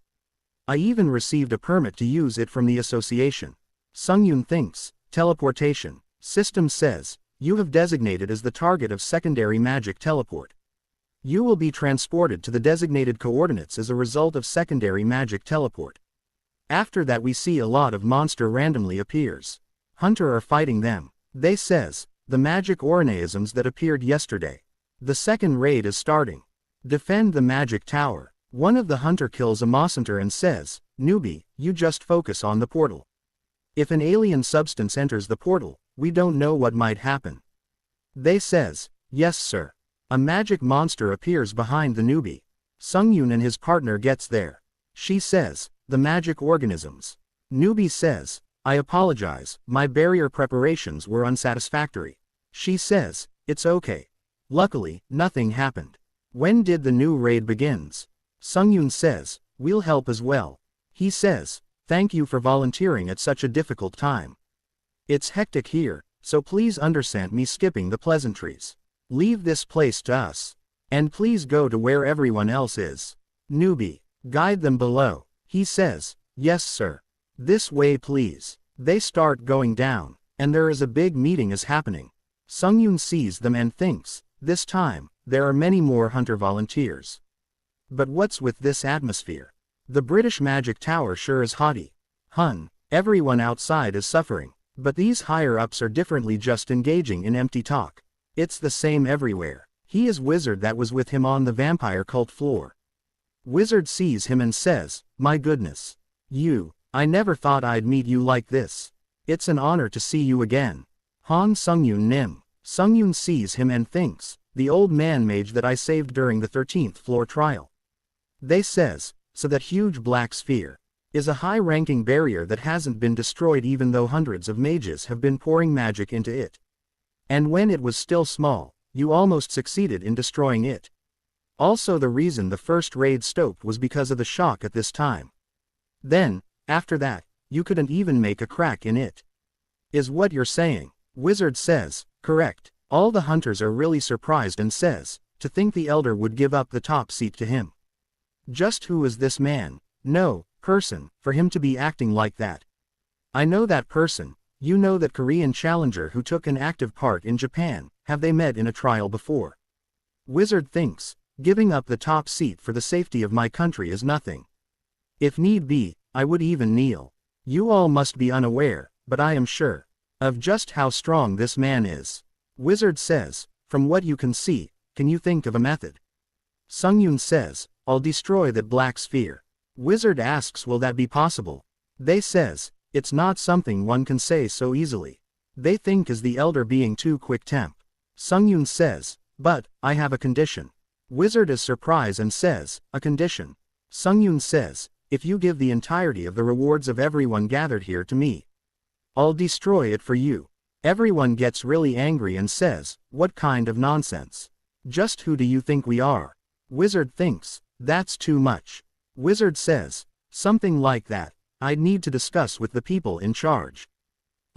I even received a permit to use it from the association. Sungyun thinks, teleportation. System says, you have designated as the target of secondary magic teleport. You will be transported to the designated coordinates as a result of secondary magic teleport. After that we see a lot of monster randomly appears. Hunter are fighting them. They says, the magic organisms that appeared yesterday. The second raid is starting. Defend the magic tower. One of the hunter kills a monster and says, newbie, you just focus on the portal. If an alien substance enters the portal, we don't know what might happen. They says, yes sir. A magic monster appears behind the newbie. Sungyun and his partner gets there. She says, the magic organisms. Newbie says, I apologize, my barrier preparations were unsatisfactory. She says, it's okay. Luckily, nothing happened. When did the new raid begins? Sungyun says, we'll help as well. He says, thank you for volunteering at such a difficult time. It's hectic here, so please understand me skipping the pleasantries. Leave this place to us. And please go to where everyone else is. Newbie, guide them below. He says, yes sir. This way please. They start going down, and there is a big meeting is happening. Sungyun sees them and thinks, this time, there are many more hunter volunteers. But what's with this atmosphere? The British Magic Tower sure is haughty. Everyone outside is suffering. But these higher-ups are differently just engaging in empty talk. It's the same everywhere. He is Wizard that was with him on the vampire cult floor. Wizard sees him and says, my goodness. I never thought I'd meet you like this. It's an honor to see you again. Sungyun Nim. Sungyun sees him and thinks, the old man mage that I saved during the 13th floor trial. They says, so that huge black sphere is a high-ranking barrier that hasn't been destroyed even though hundreds of mages have been pouring magic into it. And when it was still small, you almost succeeded in destroying it. Also the reason the first raid stopped was because of the shock at this time. Then, after that, you couldn't even make a crack in it. Is what you're saying? Wizard says, correct. All the hunters are really surprised and says, to think the elder would give up the top seat to him. Just who is this man? No, person, for him to be acting like that. I know that person. You know that Korean challenger who took an active part in Japan. Have they met in a trial before? Wizard thinks, giving up the top seat for the safety of my country is nothing. If need be, I would even kneel. You all must be unaware, but I am sure of just how strong this man is. Wizard says, from what you can see, can you think of a method? Sungyun says, I'll destroy that black sphere. Wizard asks, will that be possible? They says, it's not something one can say so easily. They think is the elder being too quick temp. Sungyun says, but, I have a condition. Wizard is surprised and says, a condition. Sungyun says, if you give the entirety of the rewards of everyone gathered here to me, I'll destroy it for you. Everyone gets really angry and says, what kind of nonsense? Just who do you think we are? Wizard thinks, that's too much. Wizard says, something like that. I'd need to discuss with the people in charge.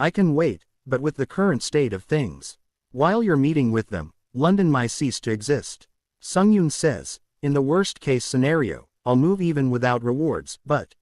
I can wait, but with the current state of things. While you're meeting with them, London might cease to exist. Sungyun says, in the worst case scenario, I'll move even without rewards, but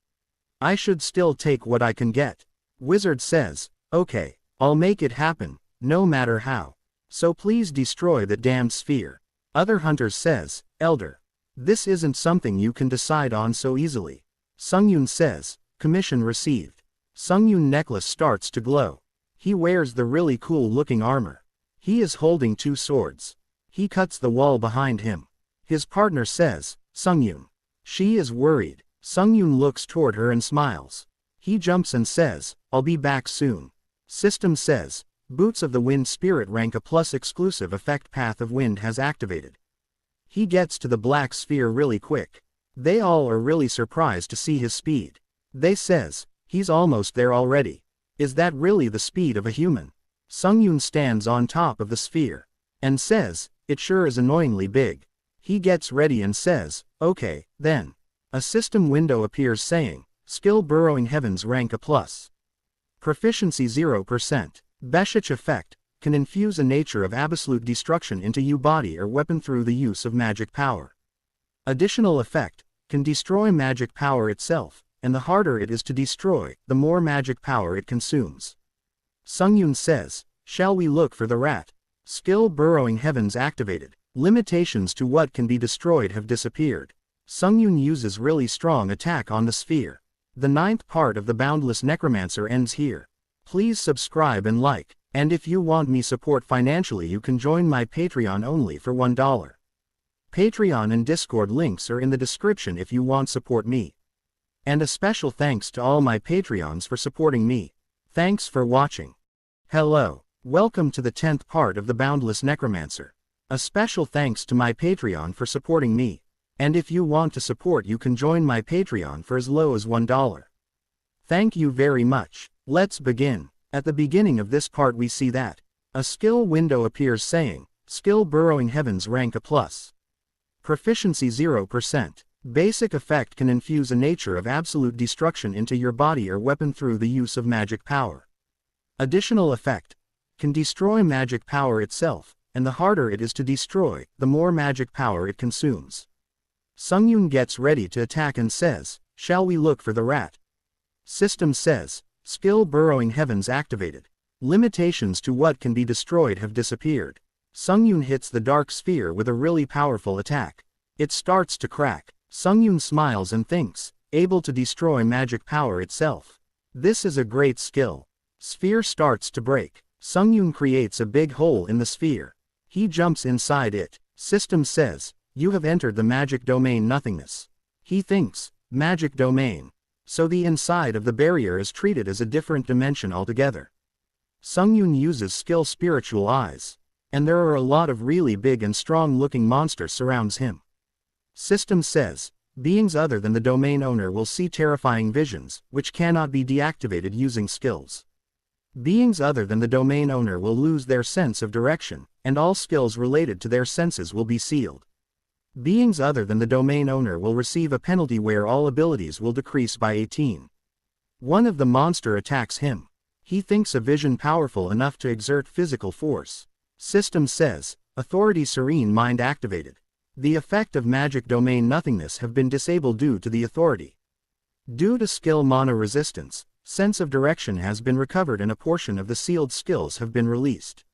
I should still take what I can get. Wizard says, okay, I'll make it happen, no matter how. So please destroy the damned sphere. Other Hunters says, Elder, this isn't something you can decide on so easily. Sungyun says, commission received. Sungyun necklace starts to glow. He wears the really cool looking armor. He is holding two swords. He cuts the wall behind him. His partner says, Sungyun. She is worried. Sungyun looks toward her and smiles. He jumps and says, I'll be back soon. System says, Boots of the Wind Spirit rank A+ exclusive effect Path of Wind has activated. He gets to the black sphere really quick. They all are really surprised to see his speed. They says, he's almost there already. Is that really the speed of a human? Sungyun stands on top of the sphere. And says, it sure is annoyingly big. He gets ready and says, okay, then. A system window appears saying, Skill Burrowing Heavens rank A+. Proficiency 0%. Beshich effect, can infuse a nature of absolute destruction into your body or weapon through the use of magic power. Additional effect, can destroy magic power itself, and the harder it is to destroy, the more magic power it consumes. Sungyun says, shall we look for the rat? Skill Burrowing Heavens activated. Limitations to what can be destroyed have disappeared. Sungyun uses really strong attack on the sphere. The 9th part of the Boundless Necromancer ends here. Please subscribe and like, and if you want me support financially you can join my Patreon only for $1. Patreon and Discord links are in the description if you want support me. And a special thanks to all my Patreons for supporting me. Thanks for watching. Hello, welcome to the 10th part of the Boundless Necromancer. A special thanks to my Patreon for supporting me. And if you want to support you can join my Patreon for as low as $1. Thank you very much. Let's begin. At the beginning of this part we see that a skill window appears saying, Skill Burrowing Heavens rank A+. Proficiency 0%. Basic effect can infuse a nature of absolute destruction into your body or weapon through the use of magic power. Additional effect, can destroy magic power itself, and the harder it is to destroy, the more magic power it consumes. Sungyun gets ready to attack and says, shall we look for the rat? System says, Skill Burrowing Heavens activated. Limitations to what can be destroyed have disappeared. Sungyun hits the dark sphere with a really powerful attack. It starts to crack. Sungyun smiles and thinks, able to destroy magic power itself. This is a great skill. Sphere starts to break. Sungyun creates a big hole in the sphere. He jumps inside it. System says, you have entered the magic domain nothingness. He thinks, magic domain. So the inside of the barrier is treated as a different dimension altogether. Sungyun uses skill Spiritual Eyes. And there are a lot of really big and strong looking monsters surrounds him. System says, beings other than the domain owner will see terrifying visions, which cannot be deactivated using skills. Beings other than the domain owner will lose their sense of direction, and all skills related to their senses will be sealed. Beings other than the domain owner will receive a penalty where all abilities will decrease by 18. One of the monster attacks him. He thinks a vision powerful enough to exert physical force. System says, Authority Serene Mind activated. The effect of magic domain nothingness have been disabled due to the authority. Due to skill mana resistance, sense of direction has been recovered and a portion of the sealed skills have been released.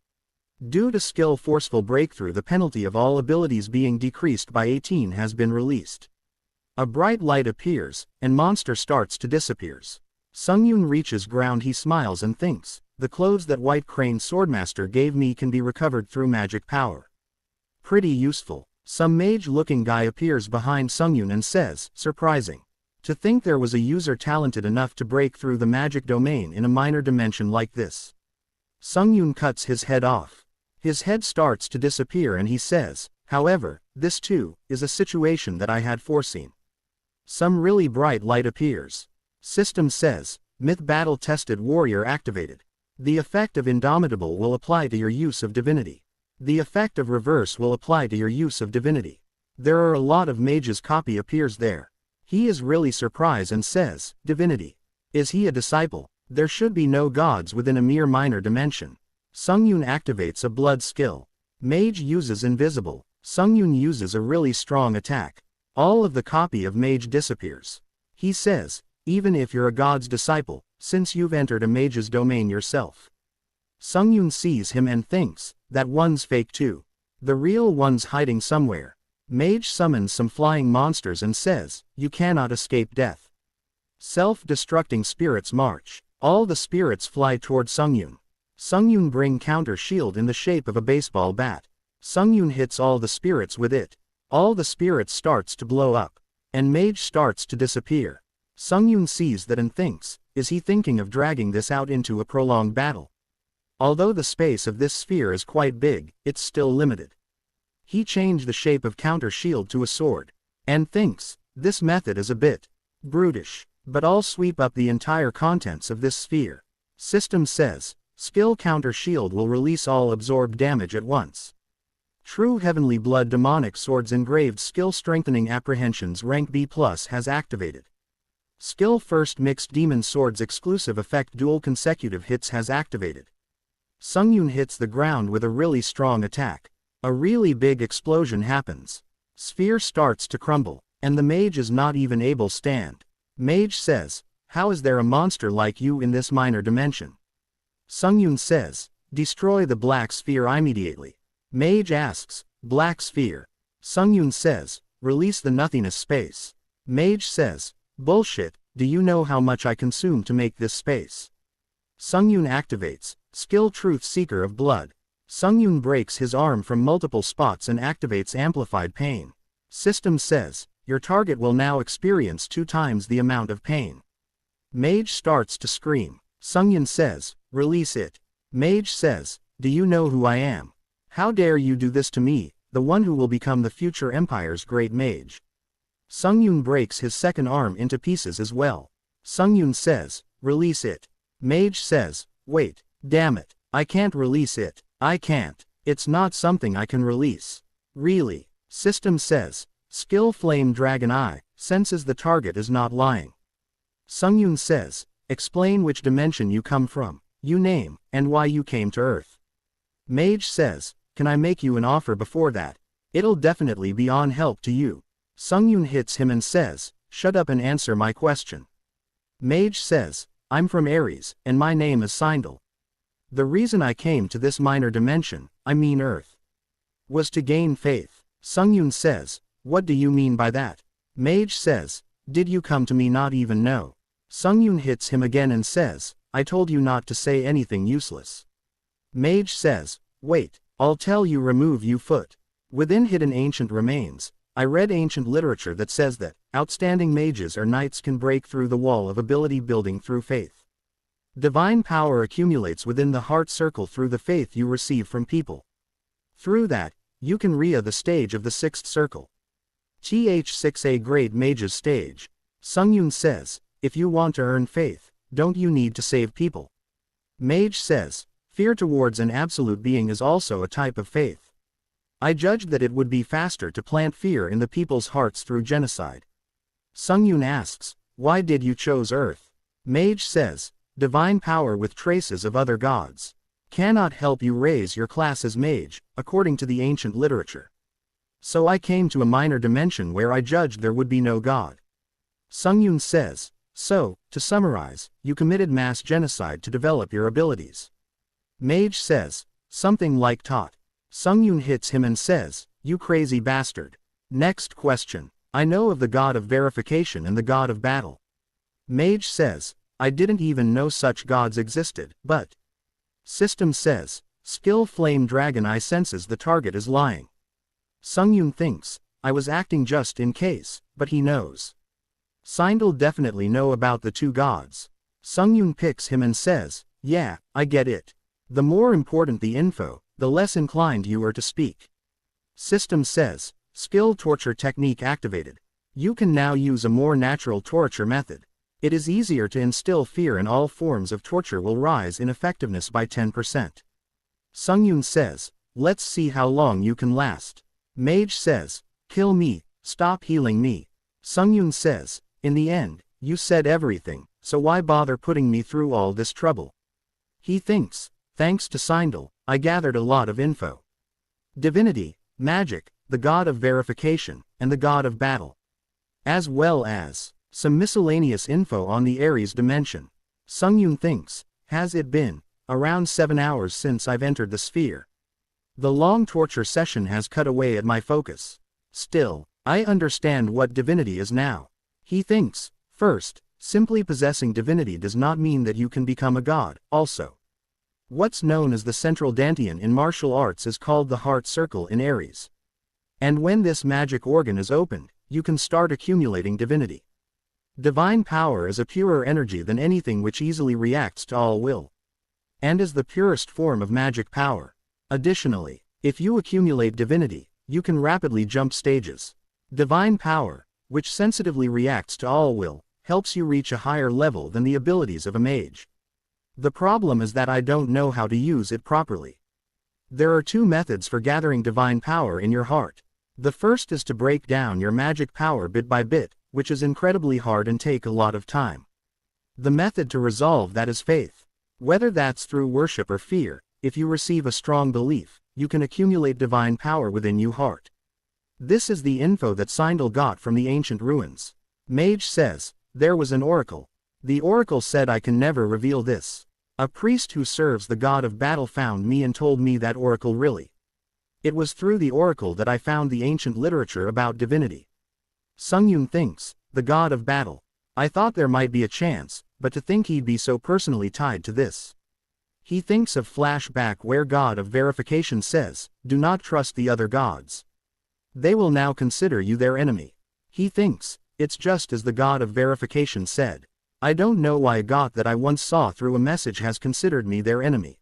Due to skill Forceful Breakthrough the penalty of all abilities being decreased by 18 has been released. A bright light appears, and monster starts to disappears. Sungyun reaches ground. He smiles and thinks, the clothes that White Crane Swordmaster gave me can be recovered through magic power. Pretty useful. Some mage-looking guy appears behind Sungyun and says, surprising. To think there was a user talented enough to break through the magic domain in a minor dimension like this. Sungyun cuts his head off. His head starts to disappear and he says, however, this too, is a situation that I had foreseen. Some really bright light appears. System says, Myth Battle Tested Warrior activated. The effect of Indomitable will apply to your use of Divinity. The effect of Reverse will apply to your use of Divinity. There are a lot of mages. Copy appears there. He is really surprised and says, Divinity. Is he a disciple? There should be no gods within a mere minor dimension. Sungyun activates a blood skill. Mage uses invisible. Sungyun uses a really strong attack. All of the copy of mage disappears. He says, even if you're a god's disciple, since you've entered a mage's domain yourself. Sungyun sees him and thinks, that one's fake too. The real one's hiding somewhere. Mage summons some flying monsters and says, you cannot escape death. Self-destructing spirits march. All the spirits fly toward Sungyun. Sungyun bring counter shield in the shape of a baseball bat. Sungyun hits all the spirits with it. All the spirits starts to blow up. And Mage starts to disappear. Sungyun sees that and thinks, is he thinking of dragging this out into a prolonged battle? Although the space of this sphere is quite big, it's still limited. He changed the shape of counter shield to a sword. And thinks, this method is a bit brutish. But I'll sweep up the entire contents of this sphere. System says, skill counter shield will release all absorbed damage at once. True Heavenly Blood Demonic Swords engraved skill strengthening apprehensions rank B+ has activated. Skill first mixed demon swords exclusive effect dual consecutive hits has activated. Sungyun hits the ground with a really strong attack. A really big explosion happens. Sphere starts to crumble, and the mage is not even able stand. Mage says, how is there a monster like you in this minor dimension? Sungyun says, destroy the black sphere immediately. Mage asks, black sphere. Sungyun says, release the nothingness space. Mage says, bullshit, do you know how much I consume to make this space? Sungyun activates, skill truth seeker of blood. Sungyun breaks his arm from multiple spots and activates amplified pain. System says, your target will now experience 2 times the amount of pain. Mage starts to scream. Sungyun says, release it. Mage says, do you know who I am? How dare you do this to me, the one who will become the future empire's great mage? Sungyun breaks his second arm into pieces as well. Sungyun says, release it. Mage says, wait, damn it, I can't release it. I can't. It's not something I can release. Really. System says, skill flame dragon eye, senses the target is not lying. Sungyun says, explain which dimension you come from, you name, and why you came to Earth. Mage says, can I make you an offer before that? It'll definitely be on help to you. Sungyun hits him and says, shut up and answer my question. Mage says, I'm from Ares, and my name is Sindel. The reason I came to this minor dimension, I mean Earth, was to gain faith. Sungyun says, what do you mean by that? Mage says, did you come to me not even know? Sungyun hits him again and says, I told you not to say anything useless. Mage says, wait, I'll tell you remove you foot. Within hidden ancient remains, I read ancient literature that says that, outstanding mages or knights can break through the wall of ability building through faith. Divine power accumulates within the heart circle through the faith you receive from people. Through that, you can reach the stage of the 6th circle. Th6A grade mage's stage. Sungyun says, if you want to earn faith, don't you need to save people? Mage says, fear towards an absolute being is also a type of faith. I judged that it would be faster to plant fear in the people's hearts through genocide. Sungyun asks, why did you choose Earth? Mage says, divine power with traces of other gods cannot help you raise your class as mage, according to the ancient literature. So I came to a minor dimension where I judged there would be no god. Sungyun says, so, to summarize, you committed mass genocide to develop your abilities. Mage says, something like taught. Sungyun hits him and says, you crazy bastard. Next question. I know of the god of verification and the god of battle. Mage says, I didn't even know such gods existed, but. System says, skill flame dragon eye senses the target is lying. Sungyun thinks, I was acting just in case, but he knows. Sindel definitely know about the 2 gods. Sungyun picks him and says, yeah, I get it. The more important the info, the less inclined you are to speak. System says, skill torture technique activated. You can now use a more natural torture method. It is easier to instill fear and all forms of torture will rise in effectiveness by 10%. Sungyun says, let's see how long you can last. Mage says, kill me, stop healing me. Sungyun says, in the end, You said everything, so why bother putting me through all this trouble? He thinks, thanks to Sindel, I gathered a lot of info. Divinity, magic, the god of verification, and the god of battle. As well as some miscellaneous info on the Aries dimension. Sungyun thinks, has it been around 7 hours since I've entered the sphere? The long torture session has cut away at my focus. Still, I understand what divinity is now. He thinks, first, simply possessing divinity does not mean that you can become a god. Also, what's known as the central dantian in martial arts is called the heart circle in Aries. And when this magic organ is opened, you can start accumulating divinity. Divine power is a purer energy than anything which easily reacts to all will, and is the purest form of magic power. Additionally, if you accumulate divinity, you can rapidly jump stages. Divine power, which sensitively reacts to all will, helps you reach a higher level than the abilities of a mage. The problem is that I don't know how to use it properly. There are 2 methods for gathering divine power in your heart. The first is to break down your magic power bit by bit, which is incredibly hard and take a lot of time. The method to resolve that is faith. Whether that's through worship or fear, if you receive a strong belief, you can accumulate divine power within your heart. This is the info that Sindel got from the ancient ruins. Mage says, there was an oracle. The oracle said I can never reveal this. A priest who serves the god of battle found me and told me that oracle really. It was through the oracle that I found the ancient literature about divinity. Sungyun thinks, the god of battle. I thought there might be a chance, but to think he'd be so personally tied to this. He thinks of flashback where god of verification says, do not trust the other gods. They will now consider you their enemy. He thinks, it's just as the god of verification said. I don't know why a god that I once saw through a message has considered me their enemy.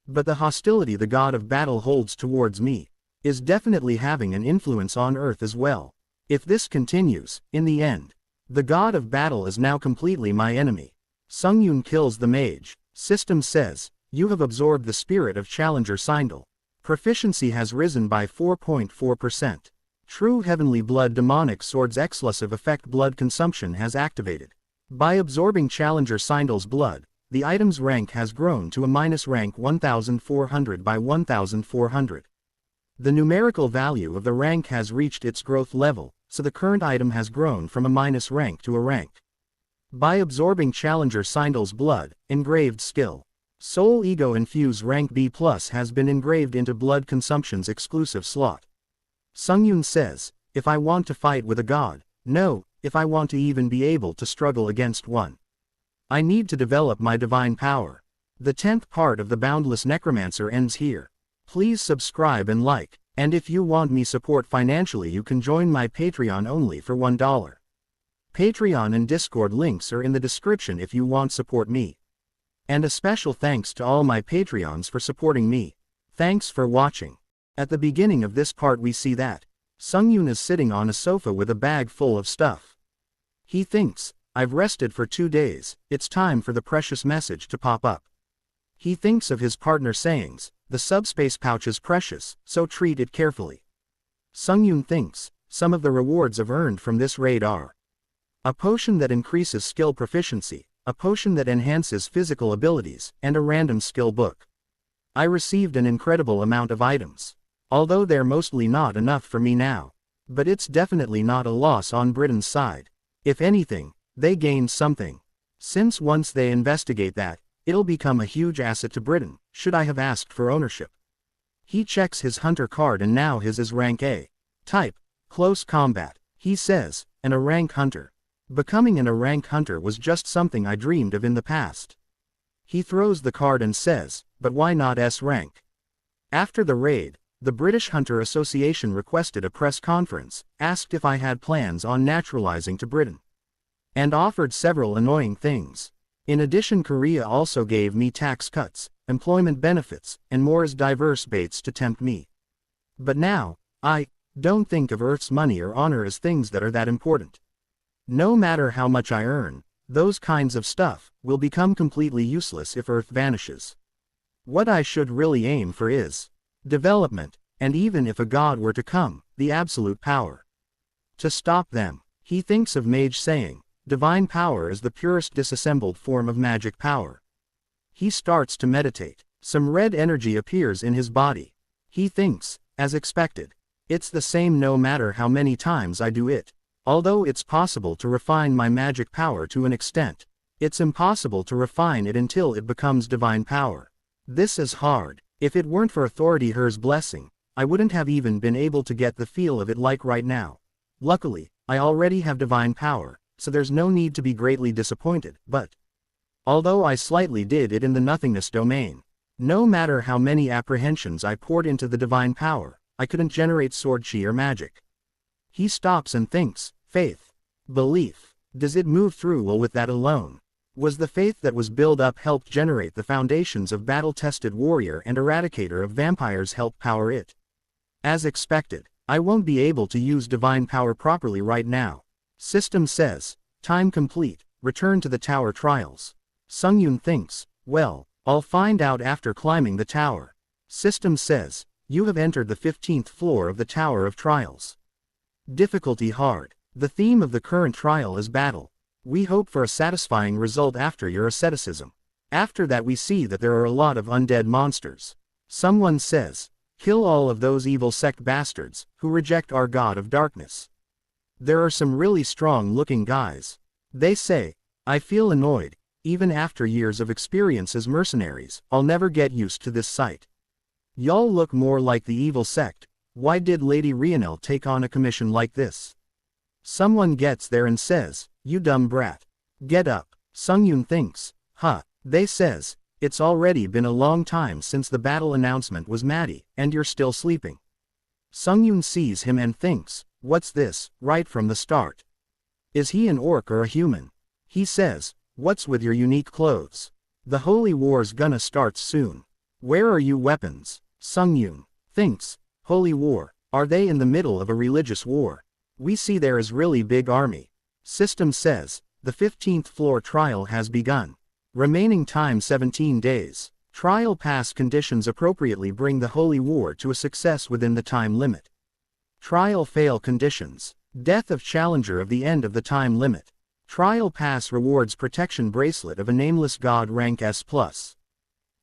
But the hostility the god of battle holds towards me is definitely having an influence on Earth as well. If this continues, in the end, the god of battle is now completely my enemy. Sungyun kills the mage. System says, you have absorbed the spirit of Challenger Sindel. Proficiency has risen by 4.4%. True Heavenly Blood Demonic Sword's exclusive effect blood consumption has activated. By absorbing Challenger Sindel's blood, the item's rank has grown to a minus rank 1400 by 1400. The numerical value of the rank has reached its growth level, so the current item has grown from a minus rank to a rank. By absorbing Challenger Sindel's blood, engraved skill. Soul Ego Infuse rank B+ has been engraved into blood consumption's exclusive slot. Sungyun says, if I want to fight with a god, no, if I want to even be able to struggle against one, I need to develop my divine power. The 10th part of the Boundless Necromancer ends here. Please subscribe and like, and if you want me support financially you can join my Patreon only for $1. Patreon and Discord links are in the description if you want support me. And a special thanks to all my Patreons for supporting me. Thanks for watching. At the beginning of this part we see that Sungyun is sitting on a sofa with a bag full of stuff. He thinks, I've rested for 2 days, it's time for the precious message to pop up. He thinks of his partner sayings, the subspace pouch is precious, so treat it carefully. Sungyun thinks, some of the rewards I've earned from this raid are a potion that increases skill proficiency, a potion that enhances physical abilities, and a random skill book. I received an incredible amount of items. Although they're mostly not enough for me now. But it's definitely not a loss on Britain's side. If anything, they gained something. Since once they investigate that, it'll become a huge asset to Britain, should I have asked for ownership. He checks his hunter card and now his is rank A. Type, close combat. He says, and a rank hunter. Becoming an A rank hunter was just something I dreamed of in the past. He throws the card and says, but why not S rank? After the raid, the British Hunter Association requested a press conference, asked if I had plans on naturalizing to Britain, and offered several annoying things. In addition, Korea also gave me tax cuts, employment benefits, and more as diverse baits to tempt me. But now, I don't think of Earth's money or honor as things that are that important. No matter how much I earn, those kinds of stuff will become completely useless if Earth vanishes. What I should really aim for is development, and even if a god were to come, the absolute power to stop them. He thinks of Mage saying, Divine power is the purest disassembled form of magic power. He starts to meditate. Some red energy appears in his body. He thinks, as expected, it's the same no matter how many times I do it. Although it's possible to refine my magic power to an extent, it's impossible to refine it until it becomes divine power. This is hard. If it weren't for Authority Her's blessing, I wouldn't have even been able to get the feel of it like right now. Luckily, I already have divine power, so there's no need to be greatly disappointed, but although I slightly did it in the nothingness domain, no matter how many apprehensions I poured into the divine power, I couldn't generate sword chi or magic. He stops and thinks, faith, belief, does it move through well with that alone? Was the faith that was built up helped generate the foundations of battle-tested warrior and eradicator of vampires help power it? As expected, I won't be able to use divine power properly right now. System says, time complete, return to the tower trials. Sungyun thinks, well, I'll find out after climbing the tower. System says, you have entered the 15th floor of the Tower of Trials. Difficulty hard. The theme of the current trial is battle. We hope for a satisfying result after your asceticism. After that we see that there are a lot of undead monsters. Someone says, kill all of those evil sect bastards, who reject our god of darkness. There are some really strong looking guys. They say, I feel annoyed, even after years of experience as mercenaries, I'll never get used to this sight. Y'all look more like the evil sect. Why did Lady Rionel take on a commission like this? Someone gets there and says, you dumb brat. Get up. Sungyun thinks, huh, they says, it's already been a long time since the battle announcement was Maddie, and you're still sleeping. Sungyun sees him and thinks, what's this, right from the start? Is he an orc or a human? He says, what's with your unique clothes? The holy war's gonna start soon. Where are you weapons? Sungyun thinks, holy war, are they in the middle of a religious war? We see there is really big army. System says, the 15th floor trial has begun. Remaining time 17 days. Trial pass conditions appropriately bring the holy war to a success within the time limit. Trial fail conditions. Death of challenger of the end of the time limit. Trial pass rewards protection bracelet of a nameless god rank S+.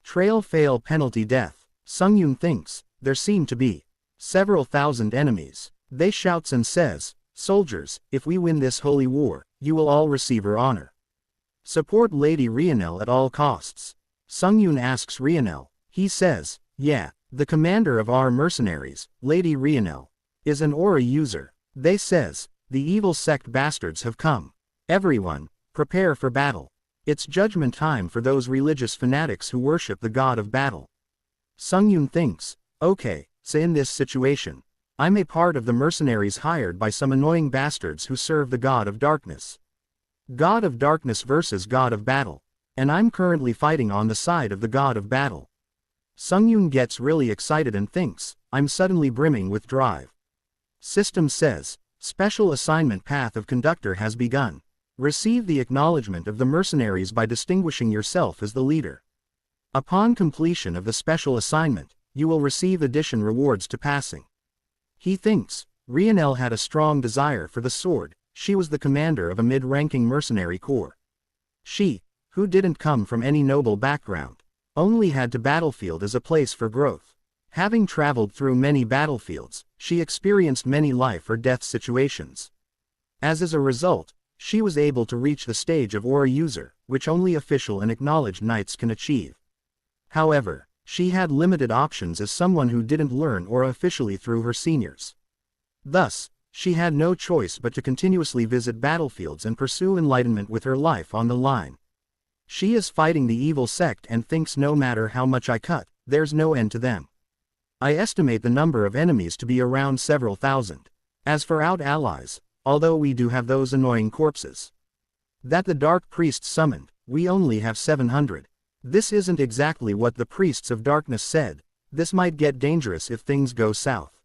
Trail fail penalty death. Sungyun thinks, there seem to be several thousand enemies. They shouts and says, soldiers, if we win this holy war, you will all receive her honor. Support Lady Rionel at all costs. Sungyun asks Rionel. He says, yeah, the commander of our mercenaries, Lady Rionel, is an aura user. They says, the evil sect bastards have come. Everyone, prepare for battle. It's judgment time for those religious fanatics who worship the god of battle. Sungyun thinks, okay, so in this situation, I'm a part of the mercenaries hired by some annoying bastards who serve the god of darkness. God of darkness versus god of battle. And I'm currently fighting on the side of the god of battle. Sungyun gets really excited and thinks, I'm suddenly brimming with drive. System says, special assignment path of conductor has begun. Receive the acknowledgement of the mercenaries by distinguishing yourself as the leader. Upon completion of the special assignment, you will receive addition rewards to passing. He thinks, Rionel had a strong desire for the sword. She was the commander of a mid-ranking mercenary corps. She, who didn't come from any noble background, only had to battlefield as a place for growth. Having traveled through many battlefields, she experienced many life or death situations. As a result, she was able to reach the stage of aura user, which only official and acknowledged knights can achieve. However, she had limited options as someone who didn't learn aura officially through her seniors. Thus, she had no choice but to continuously visit battlefields and pursue enlightenment with her life on the line. She is fighting the evil sect and thinks no matter how much I cut, there's no end to them. I estimate the number of enemies to be around several thousand. As for out allies, although we do have those annoying corpses that the dark priest summoned, we only have 700. This isn't exactly what the priests of darkness said. This might get dangerous if things go south.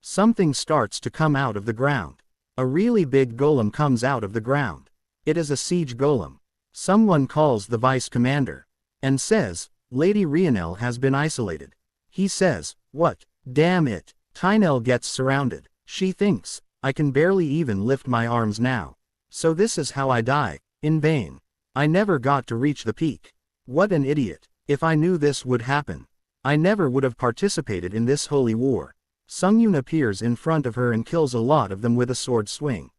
Something starts to come out of the ground. A really big golem comes out of the ground. It is a siege golem. Someone calls the vice commander and says, Lady Rionel has been isolated. He says, what? Damn it. Tynel gets surrounded. She thinks, I can barely even lift my arms now. So this is how I die, in vain. I never got to reach the peak. What an idiot. If I knew this would happen, I never would have participated in this holy war. Sungyun appears in front of her and kills a lot of them with a sword swing.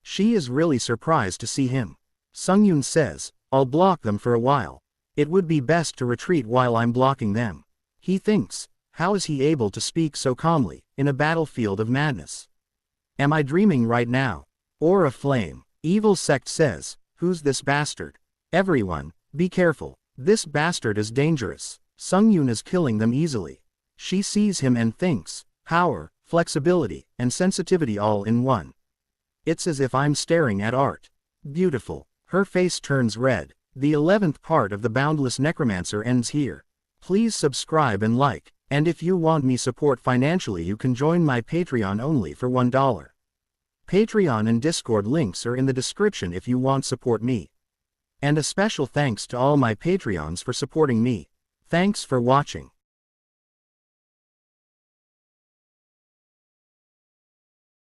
She is really surprised to see him. Sungyun says, I'll block them for a while. It would be best to retreat while I'm blocking them. He thinks, how is he able to speak so calmly, in a battlefield of madness? Am I dreaming right now? Or a flame? Evil sect says, who's this bastard? Everyone, be careful, this bastard is dangerous. Sungyun is killing them easily. She sees him and thinks, power, flexibility, and sensitivity all in one. It's as if I'm staring at art. Beautiful. Her face turns red. The 11th part of the Boundless Necromancer ends here. Please subscribe and like, and if you want me support financially you can join my Patreon only for $1. Patreon and Discord links are in the description if you want support me. And a special thanks to all my Patreons for supporting me. Thanks for watching.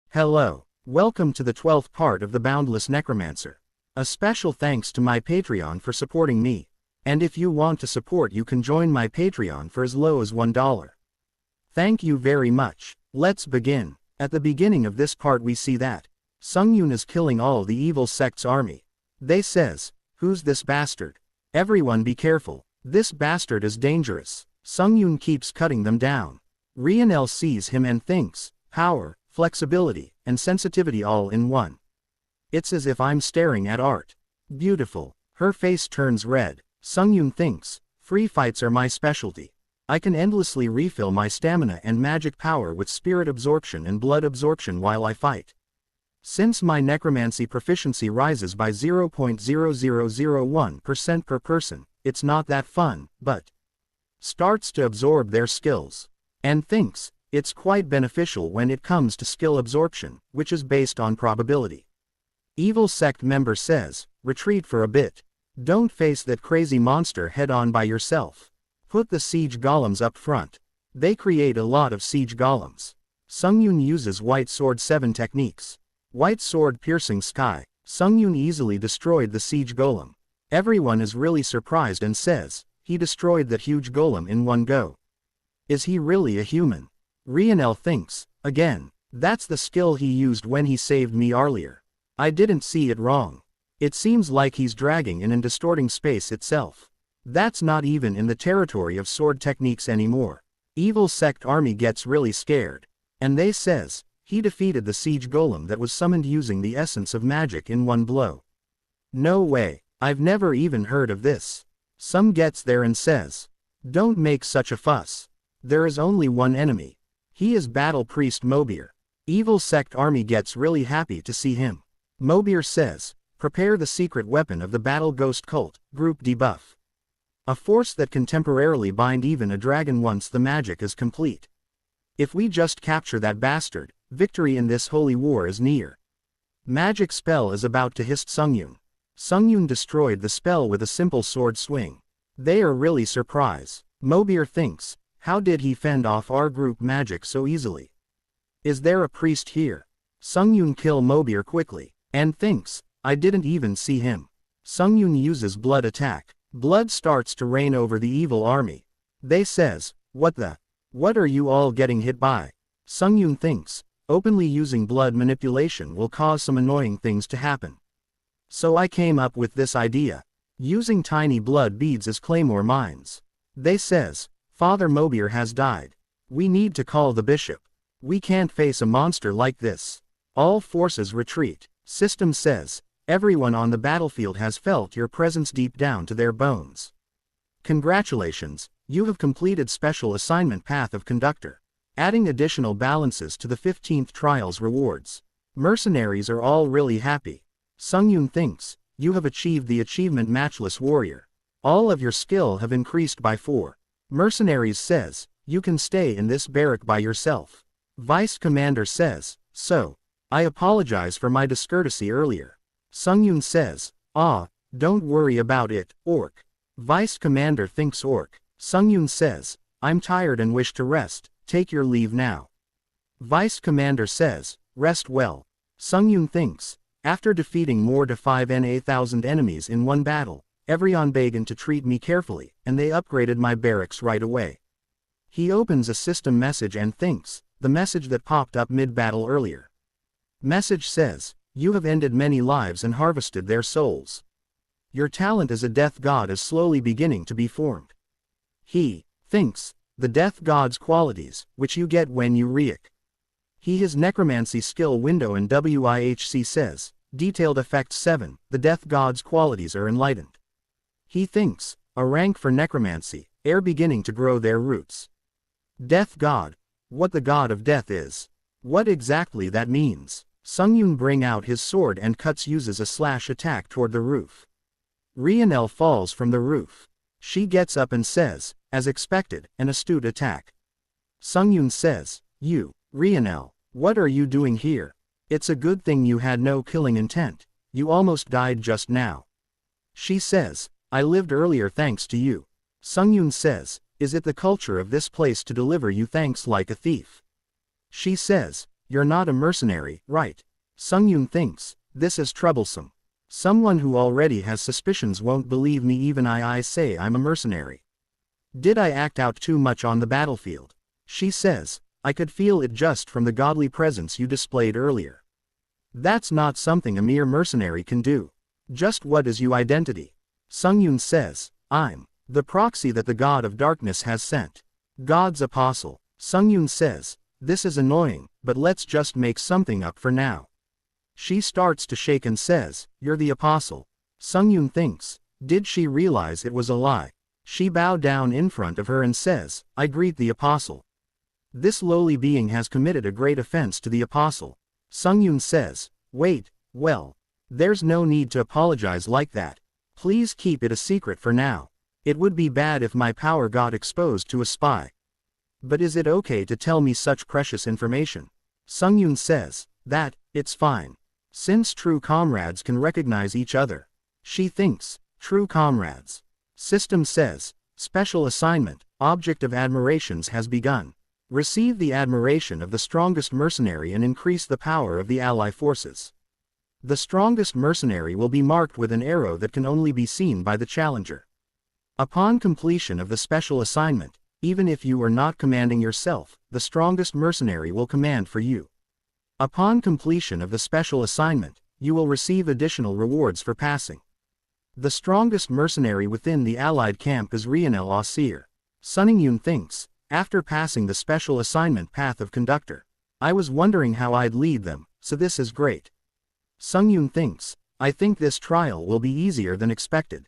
Hello. Welcome to the 12th part of the Boundless Necromancer. A special thanks to my Patreon for supporting me. And if you want to support you can join my Patreon for as low as $1. Thank you very much. Let's begin. At the beginning of this part we see that Sungyun is killing all the evil sect's army. They says, who's this bastard? Everyone be careful, this bastard is dangerous. Sungyun keeps cutting them down. Rionel sees him and thinks, power, flexibility, and sensitivity all in one. It's as if I'm staring at art. Beautiful. Her face turns red. Sungyun thinks, free fights are my specialty. I can endlessly refill my stamina and magic power with spirit absorption and blood absorption while I fight. Since my necromancy proficiency rises by 0.0001% per person, it's not that fun, but starts to absorb their skills. And thinks, it's quite beneficial when it comes to skill absorption, which is based on probability. Evil sect member says, retreat for a bit. Don't face that crazy monster head on by yourself. Put the siege golems up front. They create a lot of siege golems. Sungyun uses White Sword 7 techniques. White Sword piercing sky. Sungyun easily destroyed the siege golem. Everyone is really surprised and says, he destroyed that huge golem in one go. Is he really a human? Rionel thinks, again, that's the skill he used when he saved me earlier. I didn't see it wrong. It seems like he's dragging in and distorting space itself. That's not even in the territory of sword techniques anymore. Evil sect army gets really scared. And they says, he defeated the siege golem that was summoned using the essence of magic in one blow. No way, I've never even heard of this. Some gets there and says, don't make such a fuss. There is only one enemy. He is Battle Priest Mobir. Evil sect army gets really happy to see him. Mobir says, prepare the secret weapon of the Battle Ghost Cult, group debuff. A force that can temporarily bind even a dragon once the magic is complete. If we just capture that bastard, victory in this holy war is near. Magic spell is about to hit Sungyun. Sungyun destroyed the spell with a simple sword swing. They are really surprised. Mobir thinks, how did he fend off our group magic so easily? Is there a priest here? Sungyun kill Mobir quickly, and thinks, I didn't even see him. Sungyun uses blood attack. Blood starts to rain over the evil army. They says, what are you all getting hit by? Sungyun thinks, openly using blood manipulation will cause some annoying things to happen. So I came up with this idea. Using tiny blood beads as claymore mines. They says, Father Mobir has died. We need to call the bishop. We can't face a monster like this. All forces retreat. System says, everyone on the battlefield has felt your presence deep down to their bones. Congratulations, you have completed special assignment Path of Conductor. Adding additional balances to the 15th trial's rewards. Mercenaries are all really happy. Sungyun thinks, you have achieved the achievement Matchless Warrior. All of your skill have increased by 4. Mercenaries says, you can stay in this barrack by yourself. Vice Commander says, so, I apologize for my discourtesy earlier. Sungyun says, don't worry about it, Orc. Vice Commander thinks Orc. Sungyun says, I'm tired and wish to rest, take your leave now. Vice Commander says, rest well. Sungyun thinks, After defeating more to 5,000 enemies in one battle, everyone began to treat me carefully, and they upgraded my barracks right away. He opens a system message and thinks, the message that popped up mid-battle earlier. Message says, you have ended many lives and harvested their souls. Your talent as a death god is slowly beginning to be formed. He thinks, the death god's qualities, which you get when you react. He has necromancy skill window and WIHC says, detailed effect 7, the death god's qualities are enlightened. He thinks, a rank for necromancy, are beginning to grow their roots. Death god, what the god of death is. What exactly that means. Sungyun bring out his sword and cuts uses a slash attack toward the roof. Rionel falls from the roof. She gets up and says, as expected, an astute attack. Sungyun says, you, Rionel, what are you doing here? It's a good thing you had no killing intent, you almost died just now. She says, I lived earlier thanks to you. Sungyun says, is it the culture of this place to deliver you thanks like a thief? She says, you're not a mercenary, right? Sungyun thinks, this is troublesome. Someone who already has suspicions won't believe me even I say I'm a mercenary. Did I act out too much on the battlefield? She says, I could feel it just from the godly presence you displayed earlier. That's not something a mere mercenary can do. Just what is your identity? Sungyun says, I'm the proxy that the god of darkness has sent. God's apostle. Sungyun says, this is annoying, but let's just make something up for now. She starts to shake and says, you're the apostle. Sungyun thinks, did she realize it was a lie? She bowed down in front of her and says, I greet the apostle. This lowly being has committed a great offense to the apostle. Sungyun says, wait, well, there's no need to apologize like that. Please keep it a secret for now. It would be bad if my power got exposed to a spy. But is it okay to tell me such precious information? Sungyun says, that, it's fine. Since true comrades can recognize each other. She thinks, true comrades. System says, special assignment, object of admirations has begun. Receive the admiration of the strongest mercenary and increase the power of the ally forces. The strongest mercenary will be marked with an arrow that can only be seen by the challenger. Upon completion of the special assignment, even if you are not commanding yourself, the strongest mercenary will command for you. Upon completion of the special assignment, you will receive additional rewards for passing. The strongest mercenary within the allied camp is Rionel Ausir. Sungyun thinks, after passing the special assignment path of conductor, I was wondering how I'd lead them, so this is great. Sungyun thinks, I think this trial will be easier than expected.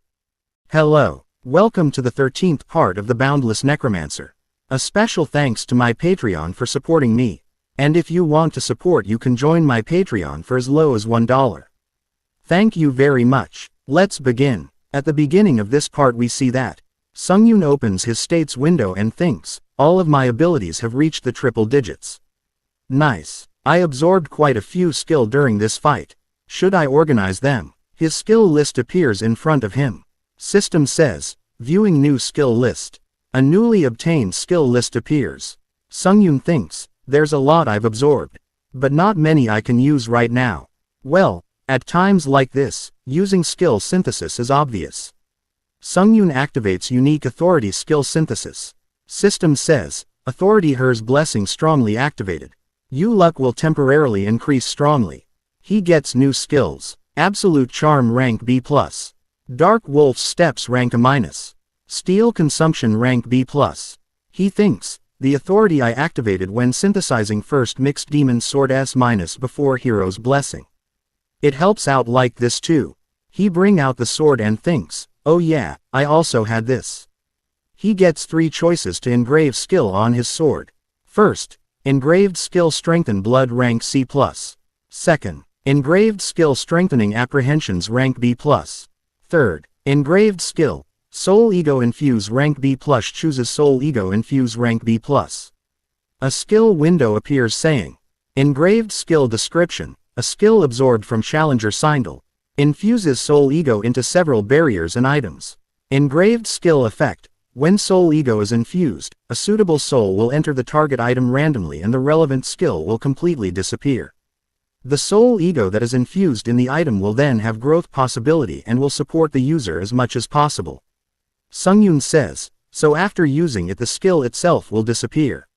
Hello. Welcome to the 13th part of the Boundless Necromancer. A special thanks to my Patreon for supporting me. And if you want to support you can join my Patreon for as low as $1. Thank you very much. Let's begin. At the beginning of this part we see that Sungyun opens his state's window and thinks, all of my abilities have reached the triple digits. Nice. I absorbed quite a few skill during this fight. Should I organize them? His skill list appears in front of him. System says, viewing new skill list. A newly obtained skill list appears. Sungyun thinks, there's a lot I've absorbed. But not many I can use right now. Well, at times like this, using skill synthesis is obvious. Sungyun activates unique authority skill synthesis. System says, authority her's blessing strongly activated. You luck will temporarily increase strongly. He gets new skills. Absolute charm rank B+. Dark Wolf's Steps rank A-. Steel Consumption rank B+. He thinks, the authority I activated when synthesizing first mixed demon sword S- before hero's blessing. It helps out like this too. He bring out the sword and thinks, oh yeah, I also had this. He gets 3 choices to engrave skill on his sword. First, engraved skill strengthen blood rank C+. Second, engraved skill strengthening apprehensions rank B+. Third, engraved skill, Soul Ego Infuse rank B+. Chooses Soul Ego Infuse rank B+. A skill window appears saying, engraved skill description, a skill absorbed from Challenger Sindel, infuses Soul Ego into several barriers and items. Engraved skill effect, when Soul Ego is infused, a suitable soul will enter the target item randomly and the relevant skill will completely disappear. The soul ego that is infused in the item will then have growth possibility and will support the user as much as possible. Sungyun says, so after using it the skill itself will disappear.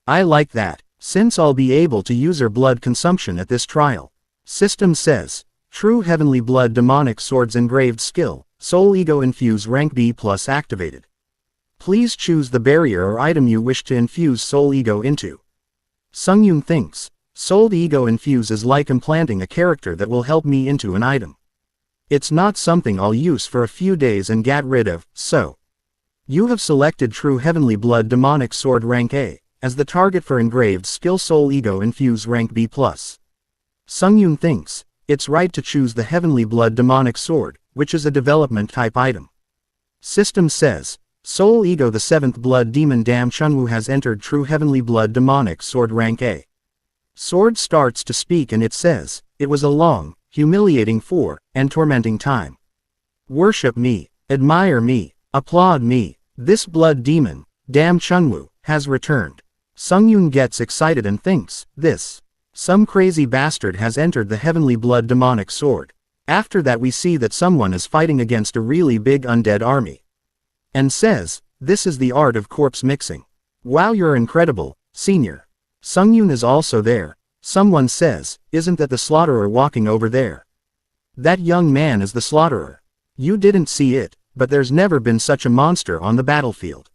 I like that, since I'll be able to user blood consumption at this trial. System says, True Heavenly Blood Demonic Swords Engraved Skill, Soul Ego Infuse Rank B+ activated. Please choose the barrier or item you wish to infuse Soul Ego into. Sungyun thinks, Soul Ego Infuse is like implanting a character that will help me into an item. It's not something I'll use for a few days and get rid of, so. You have selected True Heavenly Blood Demonic Sword Rank A, as the target for engraved skill Soul Ego Infuse Rank B+. Sungyun thinks, it's right to choose the Heavenly Blood Demonic Sword, which is a development type item. System says, Soul Ego the 7th Blood Demon Dam Chunwoo has entered True Heavenly Blood Demonic Sword Rank A. Sword starts to speak and it says, it was a long, humiliating and tormenting time. Worship me, admire me, applaud me, this blood demon, Dam Chunwoo, has returned. Sungyun gets excited and thinks, some crazy bastard has entered the Heavenly Blood Demonic Sword. After that we see that someone is fighting against a really big undead army. And says, this is the art of corpse mixing. Wow, you're incredible, senior. Sungyun is also there. Someone says, isn't that the slaughterer walking over there? That young man is the slaughterer. You didn't see it, but there's never been such a monster on the battlefield.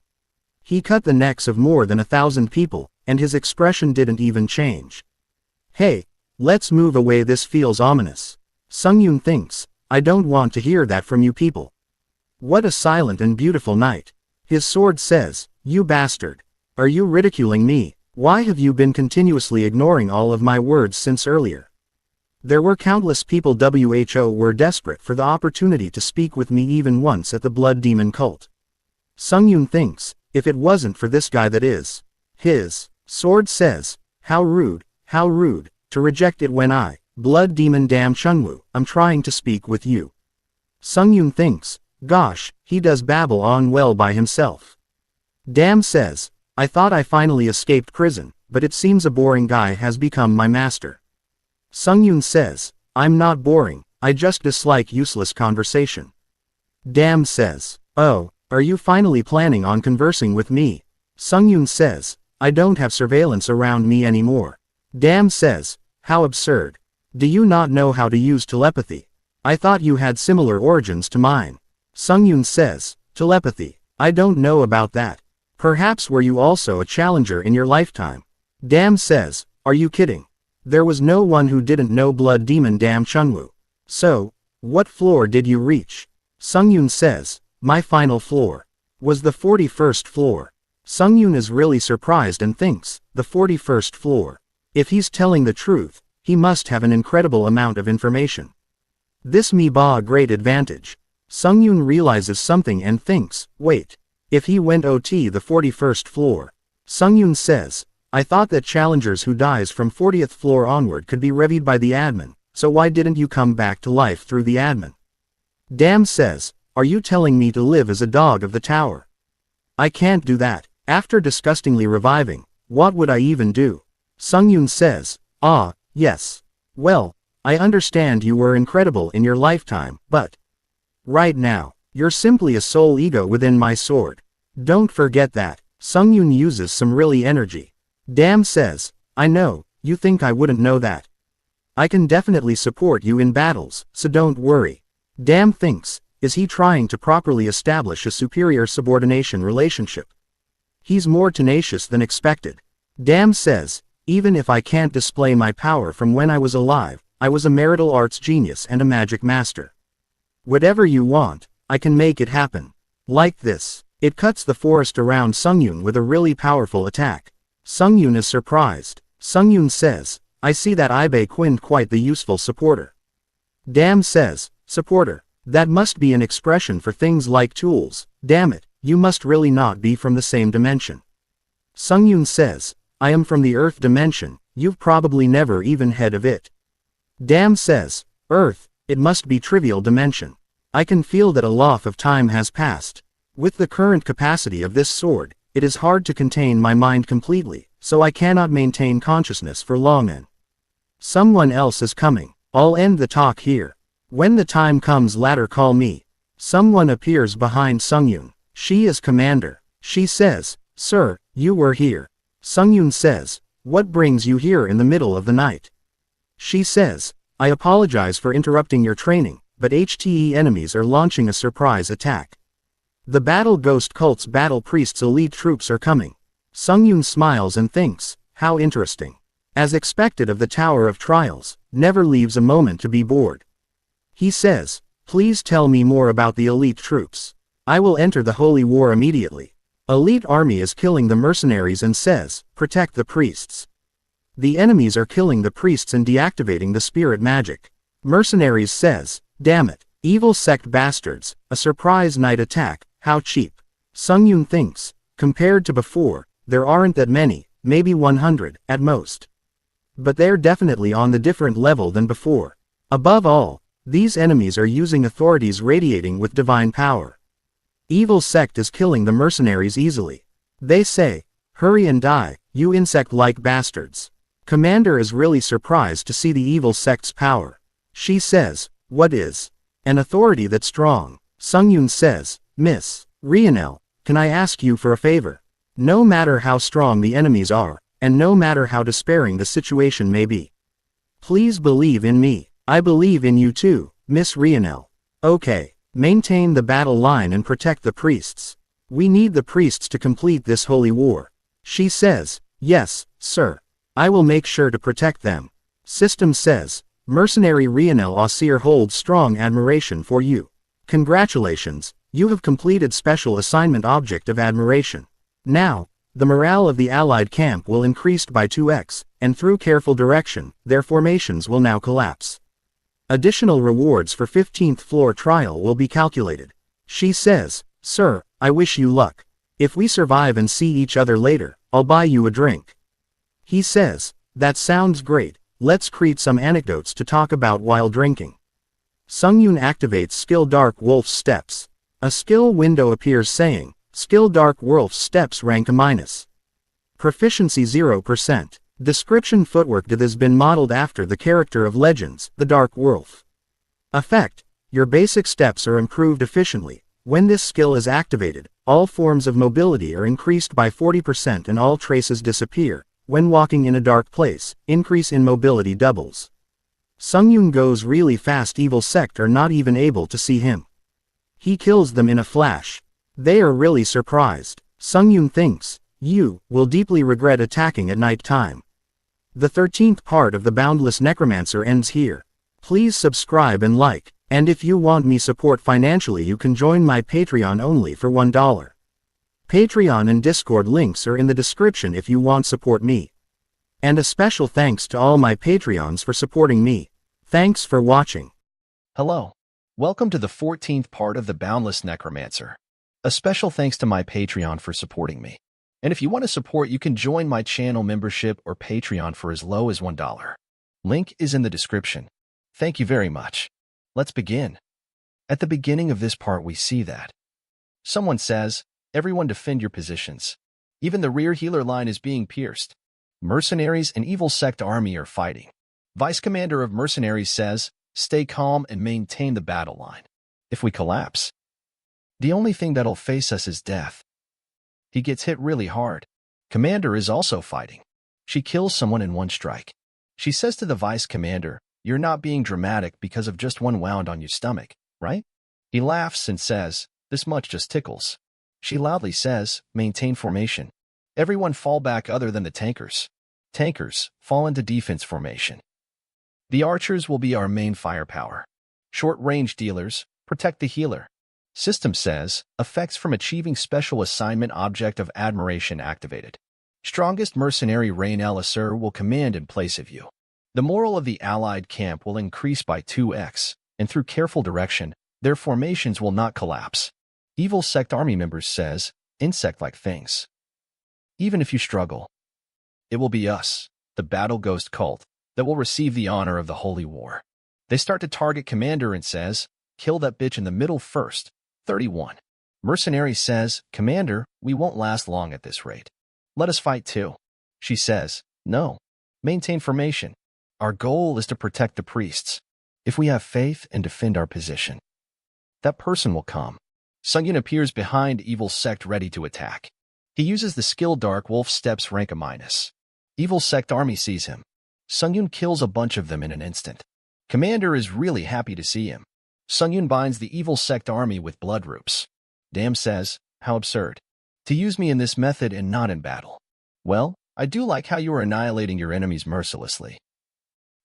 He cut the necks of more than 1,000 people, and his expression didn't even change. Hey, let's move away, this feels ominous. Sungyun thinks, I don't want to hear that from you people. What a silent and beautiful night. His sword says, you bastard. Are you ridiculing me? Why have you been continuously ignoring all of my words since earlier? There were countless people who were desperate for the opportunity to speak with me even once at the Blood Demon cult. Sungyun thinks, if it wasn't for this guy that is. His sword says, how rude, to reject it when I, Blood Demon Dam Chunwoo, I'm trying to speak with you. Sungyun thinks, gosh, he does babble on well by himself. Dam says, I thought I finally escaped prison, but it seems a boring guy has become my master. Sungyun says, I'm not boring, I just dislike useless conversation. Dam says, oh, are you finally planning on conversing with me? Sungyun says, I don't have surveillance around me anymore. Dam says, how absurd. Do you not know how to use telepathy? I thought you had similar origins to mine. Sungyun says, telepathy, I don't know about that. Perhaps were you also a challenger in your lifetime? Dam says, are you kidding? There was no one who didn't know Blood Demon Dam Chunwoo. So, what floor did you reach? Sungyun says, my final floor was the 41st floor. Sungyun is really surprised and thinks, the 41st floor. If he's telling the truth, he must have an incredible amount of information. This may be a great advantage. Sungyun realizes something and thinks, wait. If he went OT the 41st floor. Sungyun says, I thought that challengers who dies from 40th floor onward could be reviewed by the admin, so why didn't you come back to life through the admin? Dam says, are you telling me to live as a dog of the tower? I can't do that. After disgustingly reviving, what would I even do? Sungyun says, yes. Well, I understand you were incredible in your lifetime, but right now, you're simply a soul ego within my sword. Don't forget that. Sungyun uses some really energy. Dam says, I know, you think I wouldn't know that. I can definitely support you in battles, so don't worry. Dam thinks, is he trying to properly establish a superior subordination relationship? He's more tenacious than expected. Dam says, even if I can't display my power from when I was alive, I was a marital arts genius and a magic master. Whatever you want, I can make it happen. Like this. It cuts the forest around Sungyun with a really powerful attack. Sungyun is surprised. Sungyun says, I see that Ibe Quinn quite the useful supporter. Dam says, supporter, that must be an expression for things like tools. Damn it, you must really not be from the same dimension. Sungyun says, I am from the Earth dimension, you've probably never even heard of it. Dam says, Earth, it must be trivial dimension. I can feel that a lot of time has passed. With the current capacity of this sword, it is hard to contain my mind completely, so I cannot maintain consciousness for long. Someone else is coming. I'll end the talk here. When the time comes later call me. Someone appears behind Sungyun. She is commander. She says, "Sir, you were here." Sungyun says, "What brings you here in the middle of the night?" She says, "I apologize for interrupting your training, but HTE enemies are launching a surprise attack. The Battle Ghost Cult's Battle Priest's elite troops are coming." Sungyun smiles and thinks, how interesting. As expected of the Tower of Trials, never leaves a moment to be bored. He says, "Please tell me more about the elite troops. I will enter the Holy War immediately." Elite army is killing the mercenaries and says, "Protect the priests." The enemies are killing the priests and deactivating the spirit magic. Mercenaries says, "Damn it, evil sect bastards, a surprise night attack, how cheap." Sungyun thinks, compared to before, there aren't that many, maybe 100, at most. But they're definitely on the different level than before. Above all, these enemies are using authorities radiating with divine power. Evil sect is killing the mercenaries easily. They say, "Hurry and die, you insect-like bastards." Commander is really surprised to see the evil sect's power. She says, "What is an authority that strong?" Sungyun says, "Miss Rionel, can I ask you for a favor? No matter how strong the enemies are, and no matter how despairing the situation may be, please believe in me. I believe in you too, Miss Rionel. Okay, maintain the battle line and protect the priests. We need the priests to complete this holy war." She says, "Yes, sir. I will make sure to protect them." System says, "Mercenary Rionel Ausir holds strong admiration for you. Congratulations, you have completed special assignment object of admiration. Now, the morale of the allied camp will increase by 2x, and through careful direction, their formations will now collapse. Additional rewards for 15th floor trial will be calculated." She says, "Sir, I wish you luck. If we survive and see each other later, I'll buy you a drink." He says, "That sounds great, let's create some anecdotes to talk about while drinking." Sungyun activates Skill Dark Wolf's Steps. A skill window appears saying, "Skill Dark Wolf's Steps rank A-. Proficiency 0%. Description: Footwork that has been modeled after the character of Legends, the Dark Wolf. Effect: your basic steps are improved efficiently. When this skill is activated, all forms of mobility are increased by 40% and all traces disappear. When walking in a dark place, increase in mobility doubles. Sungyun goes really fast. Evil sect are not even able to see him. He kills them in a flash. They are really surprised. Sungyun thinks, "You will deeply regret attacking at night time." The 13th part of the Boundless Necromancer ends here. Please subscribe and like, and if you want me support financially you can join my Patreon only for $1. Patreon and Discord links are in the description if you want support me. And a special thanks to all my Patreons for supporting me. Thanks for watching. Hello. Welcome to the 14th part of the Boundless Necromancer. A special thanks to my Patreon for supporting me. And if you want to support, you can join my channel membership or Patreon for as low as $1. Link is in the description. Thank you very much. Let's begin. At the beginning of this part we see that someone says, "Everyone defend your positions." Even the rear healer line is being pierced. Mercenaries and evil sect army are fighting. Vice Commander of Mercenaries says, "Stay calm and maintain the battle line. If we collapse, the only thing that'll face us is death." He gets hit really hard. Commander is also fighting. She kills someone in one strike. She says to the Vice Commander, "You're not being dramatic because of just one wound on your stomach, right?" He laughs and says, "This much just tickles." She loudly says, "Maintain formation. Everyone fall back other than the tankers. Tankers, fall into defense formation. The archers will be our main firepower. Short-range dealers, protect the healer." System says, effects from achieving special assignment object of admiration activated. Strongest mercenary Rainel Asur will command in place of you. The morale of the allied camp will increase by 2x, and through careful direction, their formations will not collapse. Evil sect army members says, insect-like things. Even if you struggle, it will be us, the Battle Ghost Cult, that will receive the honor of the Holy War. They start to target Commander and says, "Kill that bitch in the middle first." 31. Mercenary says, "Commander, we won't last long at this rate. Let us fight too." She says, "No. Maintain formation. Our goal is to protect the priests. If we have faith and defend our position, that person will come. Sungyun appears behind Evil Sect ready to attack. He uses the skill Dark Wolf Steps rank a minus. Evil Sect army sees him. Sungyun kills a bunch of them in an instant. Commander is really happy to see him. Sungyun binds the Evil Sect army with blood roots. Damn says, how absurd. To use me in this method and not in battle. Well, I do like how you are annihilating your enemies mercilessly.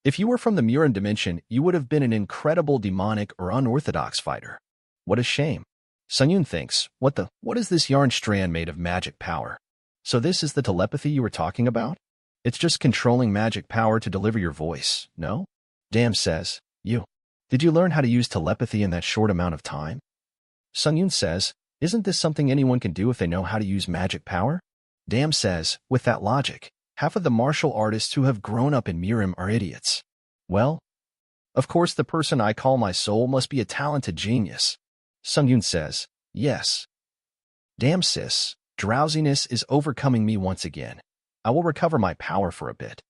If you were from the Murin dimension, you would have been an incredible demonic or unorthodox fighter. What a shame. Sungyun thinks, what is this yarn strand made of magic power? So this is the telepathy you were talking about? It's just controlling magic power to deliver your voice, no? Damn says, did you learn how to use telepathy in that short amount of time? Sungyun says, isn't this something anyone can do if they know how to use magic power? Damn says, with that logic, half of the martial artists who have grown up in Murim are idiots. Well, of course the person I call my soul must be a talented genius. Sungyun says, yes. Damn sis, drowsiness is overcoming me once again. I will recover my power for a bit.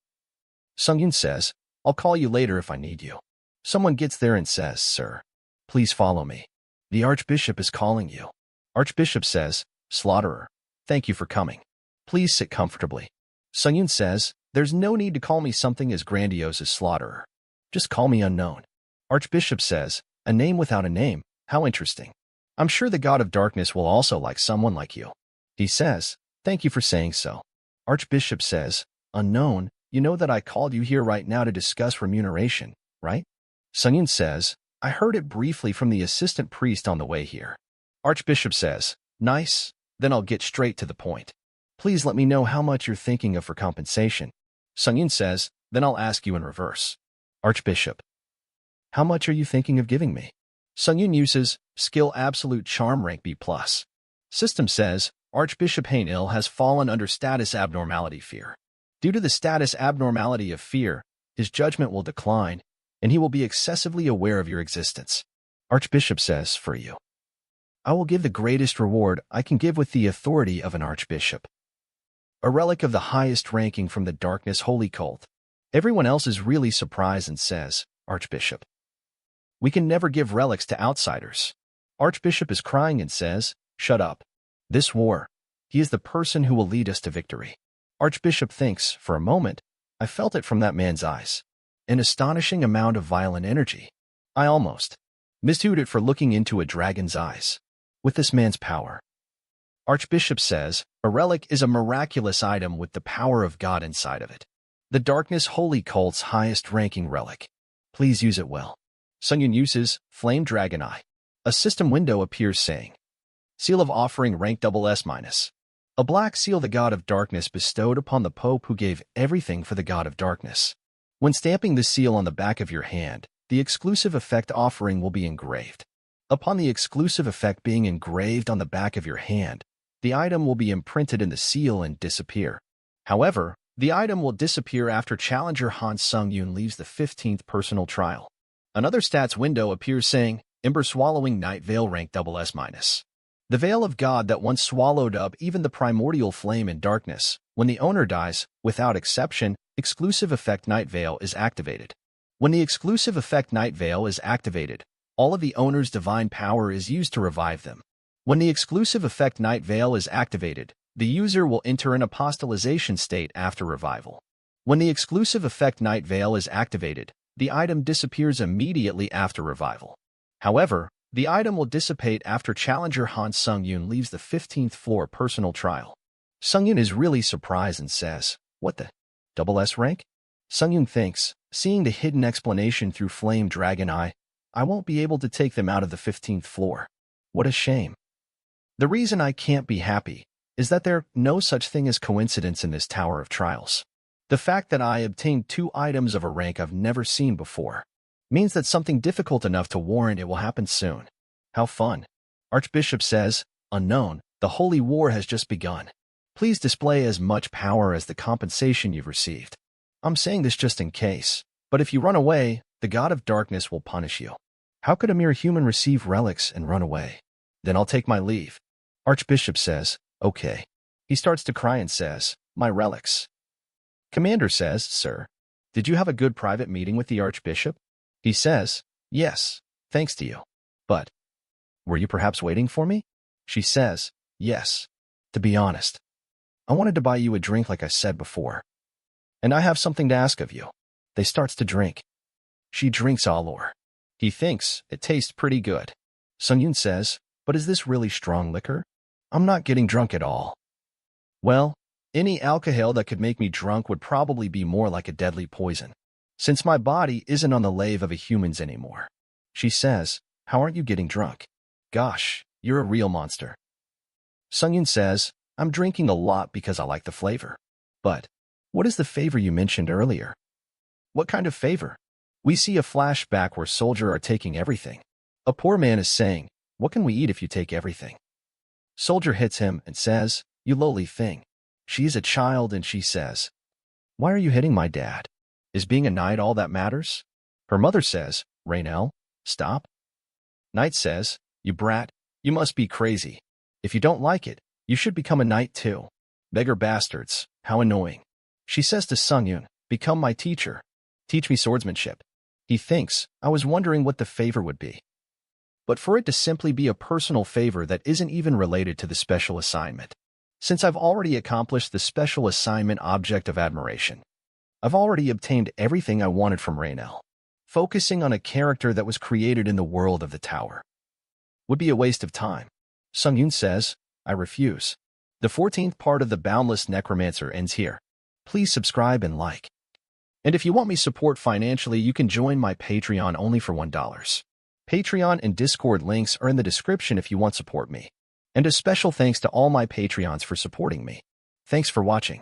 Sungyun says, I'll call you later if I need you. Someone gets there and says, sir, please follow me. The Archbishop is calling you. Archbishop says, Slaughterer, thank you for coming. Please sit comfortably. Sungyun says, there's no need to call me something as grandiose as Slaughterer. Just call me Unknown. Archbishop says, a name without a name, how interesting. I'm sure the God of Darkness will also like someone like you. He says, thank you for saying so. Archbishop says, Unknown, you know that I called you here right now to discuss remuneration, right? Sungyun says, I heard it briefly from the assistant priest on the way here. Archbishop says, nice, then I'll get straight to the point. Please let me know how much you're thinking of for compensation. Sungyun says, then I'll ask you in reverse. Archbishop, how much are you thinking of giving me? Sungyun uses skill absolute charm rank B+. System says, Archbishop Hainil has fallen under status abnormality fear. Due to the status abnormality of fear, his judgment will decline, and he will be excessively aware of your existence. Archbishop says, for you, I will give the greatest reward I can give with the authority of an archbishop. A relic of the highest ranking from the Darkness Holy Cult. Everyone else is really surprised and says, Archbishop, we can never give relics to outsiders. Archbishop is crying and says, shut up. This war, he is the person who will lead us to victory. Archbishop thinks, for a moment, I felt it from that man's eyes. An astonishing amount of violent energy. I almost mistook it for looking into a dragon's eyes. With this man's power. Archbishop says, a relic is a miraculous item with the power of God inside of it. The Darkness Holy Cult's highest ranking relic. Please use it well. Sungyun uses Flame Dragon Eye. A system window appears saying, Seal of Offering rank SS-. A black seal the God of Darkness bestowed upon the Pope who gave everything for the God of Darkness. When stamping the seal on the back of your hand, the exclusive effect offering will be engraved. Upon the exclusive effect being engraved on the back of your hand, the item will be imprinted in the seal and disappear. However, the item will disappear after Challenger Han Sung-yoon leaves the 15th personal trial. Another stats window appears saying, Ember Swallowing Night Veil rank SS-. The Veil of God that once swallowed up even the primordial flame in darkness. When the owner dies, without exception, exclusive effect Night Veil is activated. When the exclusive effect Night Veil is activated, all of the owner's divine power is used to revive them. When the exclusive effect Night Veil is activated, the user will enter an apostolization state after revival. When the exclusive effect Night Veil is activated, the item disappears immediately after revival. However, the item will dissipate after Challenger Han Sung-yoon leaves the 15th floor personal trial. Sung-yoon is really surprised and says, what the SS rank? Sung-yoon thinks, seeing the hidden explanation through Flame Dragon Eye, I won't be able to take them out of the 15th floor. What a shame. The reason I can't be happy is that there's no such thing as coincidence in this Tower of Trials. The fact that I obtained 2 items of a rank I've never seen before means that something difficult enough to warrant it will happen soon. How fun. Archbishop says, Unknown, the Holy War has just begun. Please display as much power as the compensation you've received. I'm saying this just in case, but if you run away, the God of Darkness will punish you. How could a mere human receive relics and run away? Then I'll take my leave. Archbishop says, okay. He starts to cry and says, my relics. Commander says, sir, Did you have a good private meeting with the Archbishop? He says, yes, thanks to you. But, were you perhaps waiting for me? She says, yes. To be honest, I wanted to buy you a drink like I said before. And I have something to ask of you. They starts to drink. She drinks Allure. He thinks it tastes pretty good. Sungyun says, but is this really strong liquor? I'm not getting drunk at all. Well, any alcohol that could make me drunk would probably be more like a deadly poison, since my body isn't on the lave of a human's anymore. She says, how aren't you getting drunk? Gosh, you're a real monster. Sungyun says, I'm drinking a lot because I like the flavor. But, what is the favor you mentioned earlier? What kind of favor? We see a flashback where soldiers are taking everything. A poor man is saying, what can we eat if you take everything? Soldier hits him and says, you lowly thing. She is a child and she says, why are you hitting my dad? Is being a knight all that matters? Her mother says, Raynell, stop. Knight says, you brat, you must be crazy. If you don't like it, you should become a knight too. Beggar bastards, how annoying. She says to Sungyun, become my teacher. Teach me swordsmanship. He thinks, I was wondering what the favor would be. But for it to simply be a personal favor that isn't even related to the special assignment. Since I've already accomplished the special assignment object of admiration, I've already obtained everything I wanted from Raynell. Focusing on a character that was created in the world of the tower would be a waste of time. Sungyun says, I refuse. The 14th part of the Boundless Necromancer ends here. Please subscribe and like. And if you want me support financially, you can join my Patreon only for $1. Patreon and Discord links are in the description if you want to support me. And a special thanks to all my Patreons for supporting me. Thanks for watching.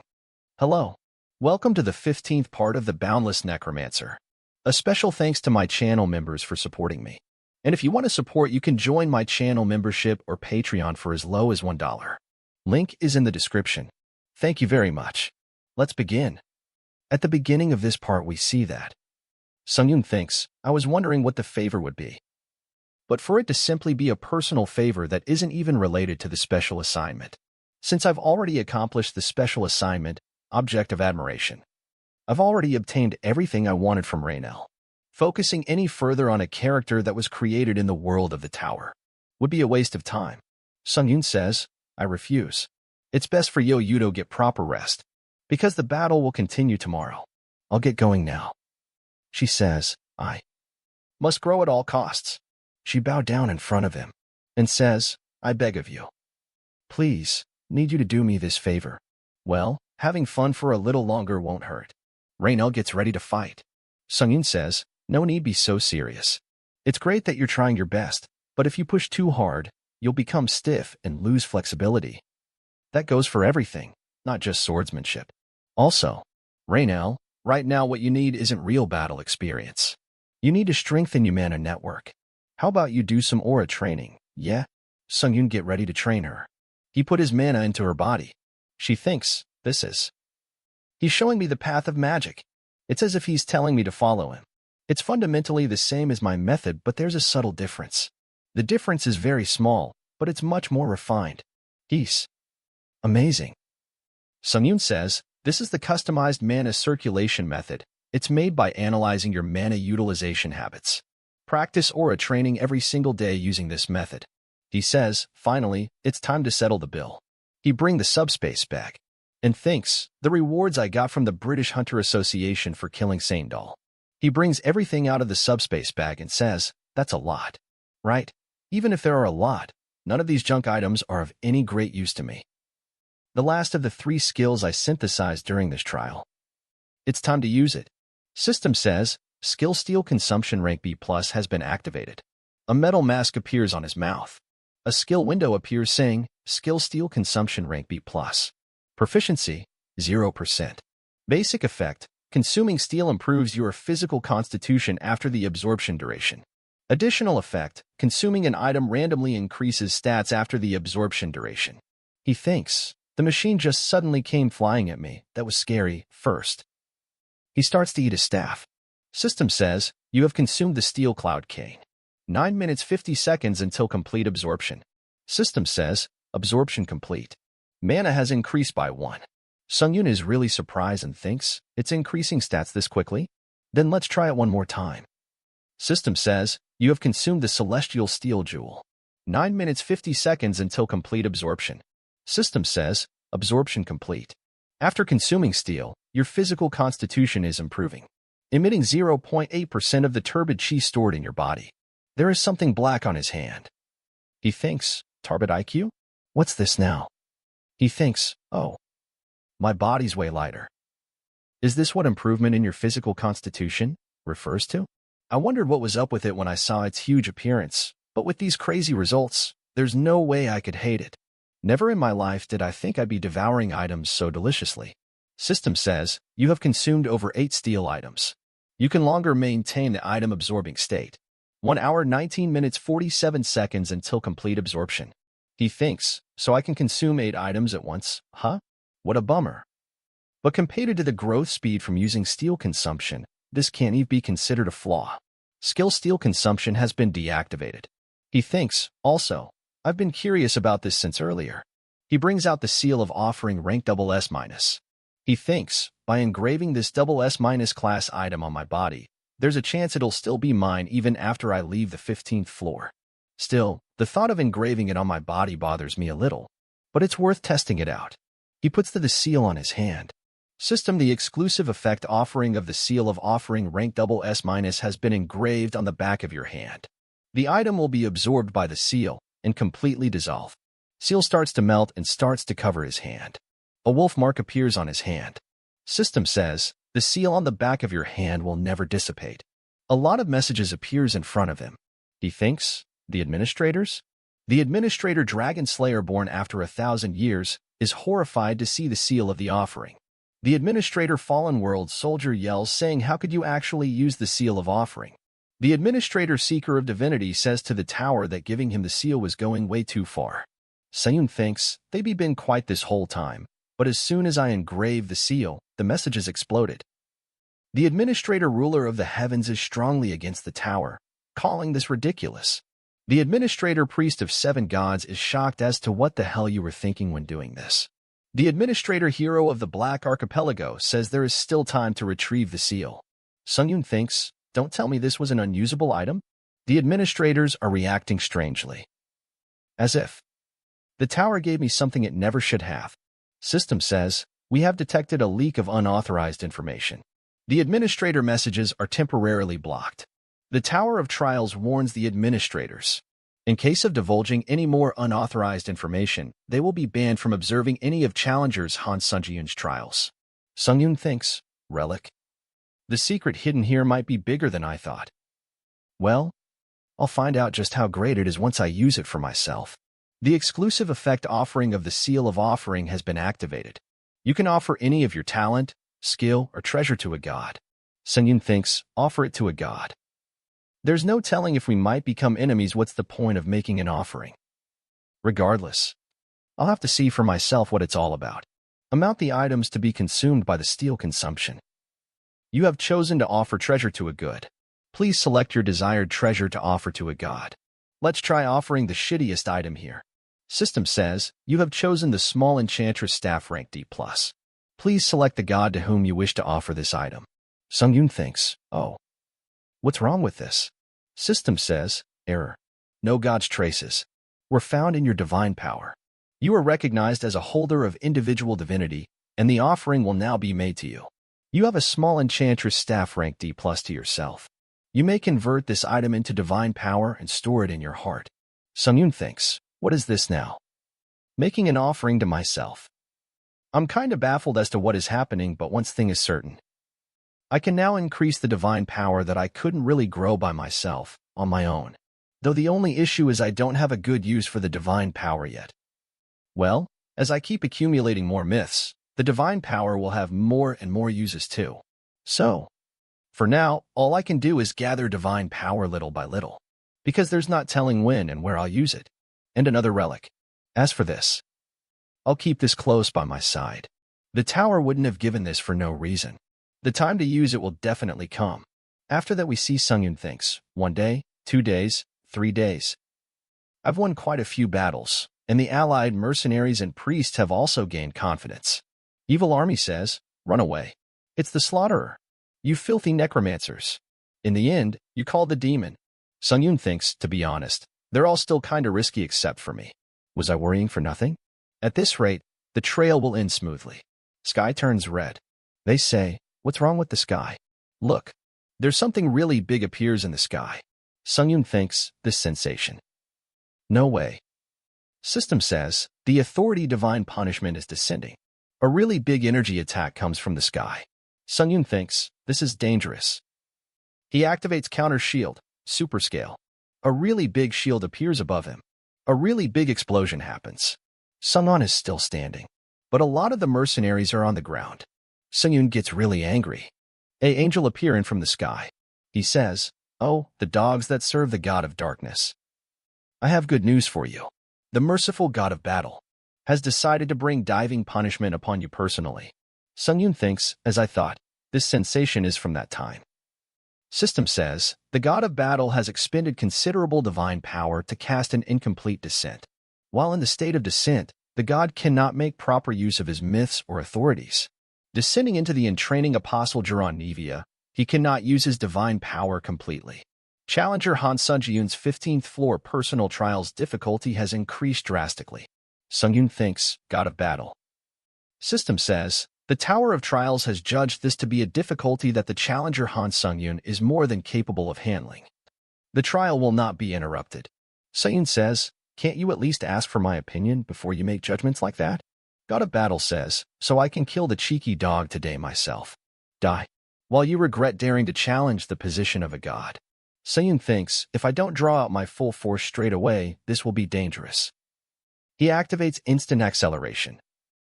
Hello. Welcome to the 15th part of the Boundless Necromancer. A special thanks to my channel members for supporting me. And if you want to support, you can join my channel membership or Patreon for as low as $1. Link is in the description. Thank you very much. Let's begin. At the beginning of this part, we see that Sungyun thinks, I was wondering what the favor would be. But for it to simply be a personal favor that isn't even related to the special assignment. Since I've already accomplished the special assignment, object of admiration. I've already obtained everything I wanted from Raynell. Focusing any further on a character that was created in the world of the tower would be a waste of time. Sungyun says, I refuse. It's best for you to get proper rest, because the battle will continue tomorrow. I'll get going now. She says, I must grow at all costs. She bowed down in front of him and says, I beg of you. Please, need you to do me this favor. Well, having fun for a little longer won't hurt. Raynell gets ready to fight. Sungyun says, no need be so serious. It's great that you're trying your best, but if you push too hard, you'll become stiff and lose flexibility. That goes for everything, not just swordsmanship. Also, Raynell, right now what you need isn't real battle experience. You need to strengthen your mana network. How about you do some aura training, yeah? Sungyun get ready to train her. He put his mana into her body. She thinks, he's showing me the path of magic. It's as if he's telling me to follow him. It's fundamentally the same as my method, but there's a subtle difference. The difference is very small, but it's much more refined. He's amazing. Sungyun says, this is the customized mana circulation method. It's made by analyzing your mana utilization habits. Practice aura training every single day using this method. He says, finally, it's time to settle the bill. He bring the subspace back and thinks, the rewards I got from the British Hunter Association for killing Saindal. He brings everything out of the subspace bag and says, that's a lot, right? Even if there are a lot, none of these junk items are of any great use to me. The last of the 3 skills I synthesized during this trial. It's time to use it. System says, skill steel consumption rank B+ has been activated. A metal mask appears on his mouth. A skill window appears saying, skill steel consumption rank B+. Proficiency, 0%. Basic effect, consuming steel improves your physical constitution after the absorption duration. Additional effect, consuming an item randomly increases stats after the absorption duration. He thinks, the machine just suddenly came flying at me. That was scary, first. He starts to eat his staff. System says, you have consumed the steel cloud cane. 9 minutes 50 seconds until complete absorption. System says, absorption complete. Mana has increased by 1. Sungyun is really surprised and thinks, it's increasing stats this quickly? Then let's try it one more time. System says, you have consumed the Celestial Steel Jewel. 9 minutes 50 seconds until complete absorption. System says, absorption complete. After consuming steel, your physical constitution is improving, emitting 0.8% of the turbid chi stored in your body. There is something black on his hand. He thinks, turbid IQ? What's this now? He thinks, oh, my body's way lighter. Is this what improvement in your physical constitution refers to? I wondered what was up with it when I saw its huge appearance, but with these crazy results, there's no way I could hate it. Never in my life did I think I'd be devouring items so deliciously. System says, you have consumed over 8 steel items. You can longer maintain the item absorbing state. 1 hour 19 minutes 47 seconds until complete absorption. He thinks, so I can consume 8 items at once, huh? What a bummer. But compared to the growth speed from using steel consumption, this can't even be considered a flaw. Skill steel consumption has been deactivated. He thinks, also, I've been curious about this since earlier. He brings out the seal of offering rank SS-. He thinks, by engraving this SS- class item on my body, there's a chance it'll still be mine even after I leave the 15th floor. Still, the thought of engraving it on my body bothers me a little, but it's worth testing it out. He puts the seal on his hand. System, the exclusive effect offering of the seal of offering rank SS- has been engraved on the back of your hand. The item will be absorbed by the seal and completely dissolve. Seal starts to melt and starts to cover his hand. A wolf mark appears on his hand. System says, the seal on the back of your hand will never dissipate. A lot of messages appears in front of him. He thinks, the administrators? The administrator Dragon Slayer born after 1,000 years is horrified to see the seal of the offering. The administrator Fallen World Soldier yells saying, how could you actually use the seal of offering? The administrator Seeker of Divinity says to the tower that giving him the seal was going way too far. Sayun thinks, they be been quiet this whole time, but as soon as I engrave the seal, the messages exploded. The administrator ruler of the heavens is strongly against the tower, calling this ridiculous. The administrator priest of 7 gods is shocked as to what the hell you were thinking when doing this. The administrator hero of the Black Archipelago says there is still time to retrieve the seal. Sungyun thinks, don't tell me this was an unusable item? The administrators are reacting strangely. As if the tower gave me something it never should have. System says, we have detected a leak of unauthorized information. The administrator messages are temporarily blocked. The Tower of Trials warns the administrators. In case of divulging any more unauthorized information, they will be banned from observing any of Challengers Han Sungyun's trials. Sungyun thinks, relic. The secret hidden here might be bigger than I thought. Well, I'll find out just how great it is once I use it for myself. The exclusive effect offering of the Seal of Offering has been activated. You can offer any of your talent, skill, or treasure to a god. Sungyun thinks, offer it to a god. There's no telling if we might become enemies. What's the point of making an offering? Regardless, I'll have to see for myself what it's all about. Amount the items to be consumed by the steel consumption. You have chosen to offer treasure to a god. Please select your desired treasure to offer to a god. Let's try offering the shittiest item here. System says, you have chosen the small enchantress staff rank D+. Please select the god to whom you wish to offer this item. Sungyun thinks, oh, what's wrong with this? System says, error. No god's traces were found in your divine power. You are recognized as a holder of individual divinity, and the offering will now be made to you. You have a small enchantress staff rank D+ to yourself. You may convert this item into divine power and store it in your heart. Sungyun thinks, what is this now? Making an offering to myself. I'm kinda baffled as to what is happening, but one thing is certain. I can now increase the divine power that I couldn't really grow by myself, on my own. Though the only issue is I don't have a good use for the divine power yet. Well, as I keep accumulating more myths, the divine power will have more and more uses too. So, for now, all I can do is gather divine power little by little, because there's not telling when and where I'll use it. And another relic. As for this, I'll keep this close by my side. The tower wouldn't have given this for no reason. The time to use it will definitely come. After that we see Sungyun thinks, 1 day, 2 days, 3 days. I've won quite a few battles, and the allied mercenaries and priests have also gained confidence. Evil Army says, run away. It's the Slaughterer. You filthy necromancers. In the end, you called the demon. Sungyun thinks, to be honest, they're all still kinda risky except for me. Was I worrying for nothing? At this rate, the trail will end smoothly. Sky turns red. They say, what's wrong with the sky? Look. There's something really big appears in the sky. Sungyun thinks, this sensation. No way. System says, the authority divine punishment is descending. A really big energy attack comes from the sky. Sungyun thinks, this is dangerous. He activates counter shield, super scale. A really big shield appears above him. A really big explosion happens. Sungyun is still standing, but a lot of the mercenaries are on the ground. Sungyun gets really angry. An angel appear in from the sky. He says, oh, the dogs that serve the god of darkness. I have good news for you. The merciful god of battle has decided to bring diving punishment upon you personally. Sungyun thinks, as I thought, this sensation is from that time. System says, the god of battle has expended considerable divine power to cast an incomplete descent. While in the state of descent, the god cannot make proper use of his myths or authorities. Descending into the entraining apostle Jiran Nevia, he cannot use his divine power completely. Challenger Han Sungyun's 15th floor personal trials difficulty has increased drastically. Sungyun thinks, god of battle. System says, the Tower of Trials has judged this to be a difficulty that the challenger Han Sungyun is more than capable of handling. The trial will not be interrupted. Sungyun says, can't you at least ask for my opinion before you make judgments like that? God of Battle says, so I can kill the cheeky dog today myself. Die. While you regret daring to challenge the position of a god. Sungyun thinks, if I don't draw out my full force straight away, this will be dangerous. He activates instant acceleration.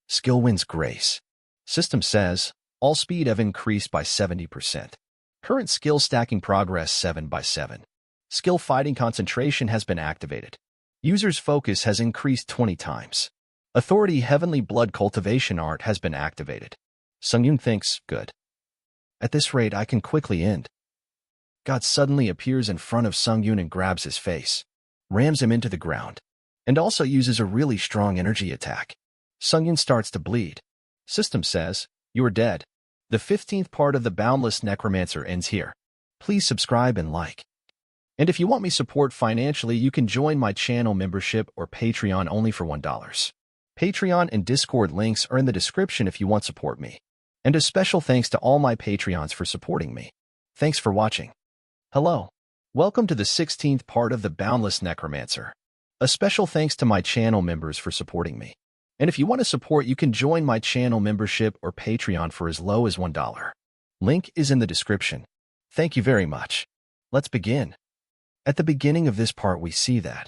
Skill wins grace. System says, all speed have increased by 70%. Current skill stacking progress 7 by 7. Skill fighting concentration has been activated. User's focus has increased 20 times. Authority Heavenly Blood Cultivation Art has been activated. Sungyun thinks, good. At this rate, I can quickly end. God suddenly appears in front of Sungyun and grabs his face, rams him into the ground, and also uses a really strong energy attack. Sungyun starts to bleed. System says, you're dead. The 15th part of the Boundless Necromancer ends here. Please subscribe and like. And if you want me support financially, you can join my channel membership or Patreon only for $1. Patreon and Discord links are in the description if you want to support me. And a special thanks to all my Patreons for supporting me. Thanks for watching. Hello. Welcome to the 16th part of the Boundless Necromancer. A special thanks to my channel members for supporting me. And if you want to support, you can join my channel membership or Patreon for as low as $1. Link is in the description. Thank you very much. Let's begin. At the beginning of this part, we see that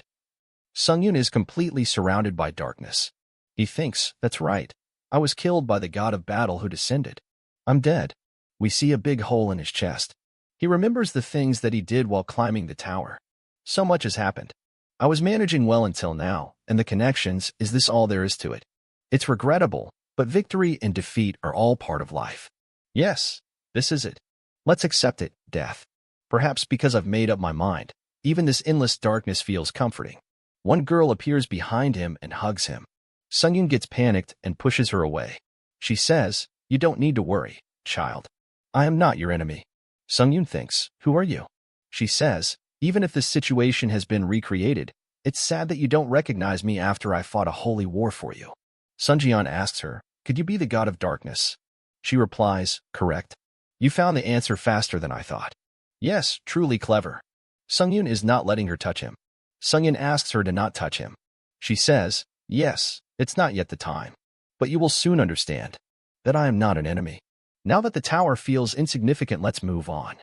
Sungyun is completely surrounded by darkness. He thinks, that's right. I was killed by the god of battle who descended. I'm dead. We see a big hole in his chest. He remembers the things that he did while climbing the tower. So much has happened. I was managing well until now, and the connections, is this all there is to it? It's regrettable, but victory and defeat are all part of life. Yes, this is it. Let's accept it, death. Perhaps because I've made up my mind, even this endless darkness feels comforting. One girl appears behind him and hugs him. Sungyun gets panicked and pushes her away. She says, you don't need to worry, child. I am not your enemy. Sungyun thinks, who are you? She says, even if this situation has been recreated, it's sad that you don't recognize me after I fought a holy war for you. Sungyun asks her, could you be the god of darkness? She replies, correct. You found the answer faster than I thought. Yes, truly clever. Sungyun is not letting her touch him. Sungyun asks her to not touch him. She says, yes, it's not yet the time. But you will soon understand that I am not an enemy. Now that the tower feels insignificant, let's move on.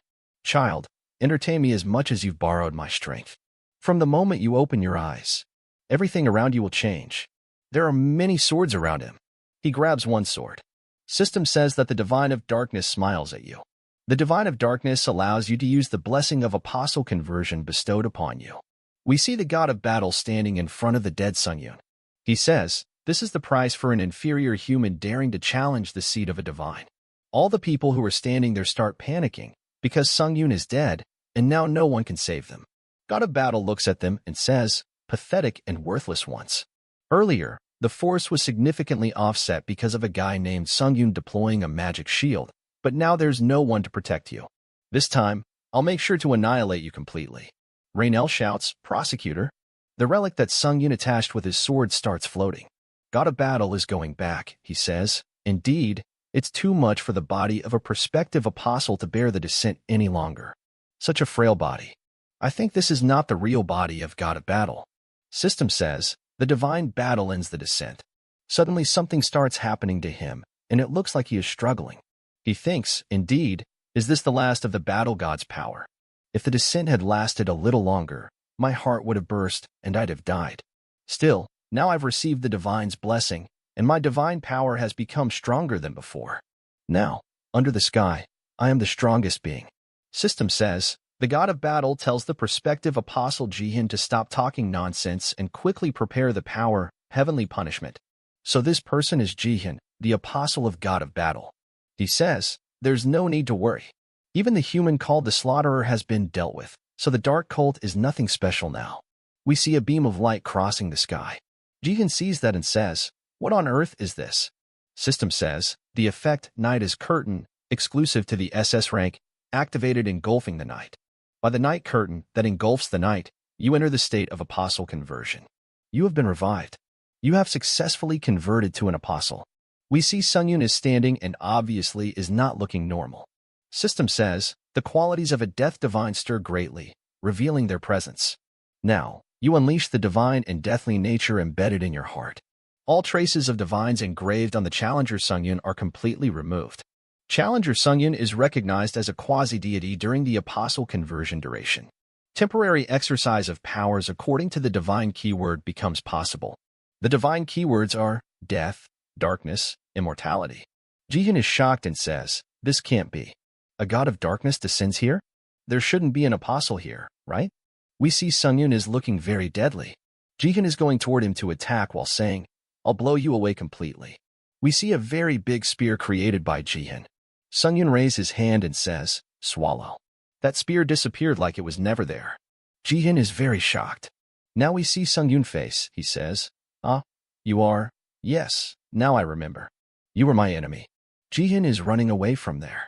Child, entertain me as much as you've borrowed my strength. From the moment you open your eyes, everything around you will change. There are many swords around him. He grabs one sword. System says that the Divine of Darkness smiles at you. The Divine of Darkness allows you to use the blessing of apostle conversion bestowed upon you. We see the god of battle standing in front of the dead Sungyun. He says, this is the price for an inferior human daring to challenge the seat of a divine. All the people who are standing there start panicking, because Sungyun is dead, and now no one can save them. God of Battle looks at them and says, pathetic and worthless ones. Earlier, The force was significantly offset because of a guy named Sungyun deploying a magic shield, but now there's no one to protect you. This time, I'll make sure to annihilate you completely. Raynell shouts, Prosecutor. The relic that Sungyun attached with his sword starts floating. God of Battle is going back, he says. Indeed, it's too much for the body of a prospective apostle to bear the descent any longer. Such a frail body. I think this is not the real body of God of Battle. System says, the divine battle ends the descent. Suddenly something starts happening to him, and it looks like he is struggling. He thinks, indeed, is this the last of the battle god's power? If the descent had lasted a little longer, my heart would have burst, and I'd have died. Still, now I've received the divine's blessing, and my divine power has become stronger than before. Now, under the sky, I am the strongest being. System says, the god of battle tells the prospective apostle Jihin to stop talking nonsense and quickly prepare the power, heavenly punishment. So this person is Jihin, the apostle of god of battle. He says, there's no need to worry. Even the human called the Slaughterer has been dealt with, so the dark cult is nothing special now. We see a beam of light crossing the sky. Jihin sees that and says, what on earth is this? System says, the effect Night is Curtain, exclusive to the SS rank, activated engulfing the night. By the night curtain that engulfs the night, you enter the state of apostle conversion. You have been revived. You have successfully converted to an apostle. We see Sungyun is standing and obviously is not looking normal. System says, the qualities of a death divine stir greatly, revealing their presence. Now, you unleash the divine and deathly nature embedded in your heart. All traces of divines engraved on the Challenger Sungyun are completely removed. Challenger Sungyun is recognized as a quasi-deity during the apostle conversion duration. Temporary exercise of powers according to the divine keyword becomes possible. The divine keywords are death, darkness, immortality. Jihin is shocked and says, this can't be. A god of darkness descends here? There shouldn't be an apostle here, right? We see Sungyun is looking very deadly. Jihin is going toward him to attack while saying, I'll blow you away completely. We see a very big spear created by Jihin. Sungyun raises his hand and says, swallow. That spear disappeared like it was never there. Jihin is very shocked. Now we see Sungyun face, he says, you are? Yes, now I remember. You were my enemy. Jihin is running away from there.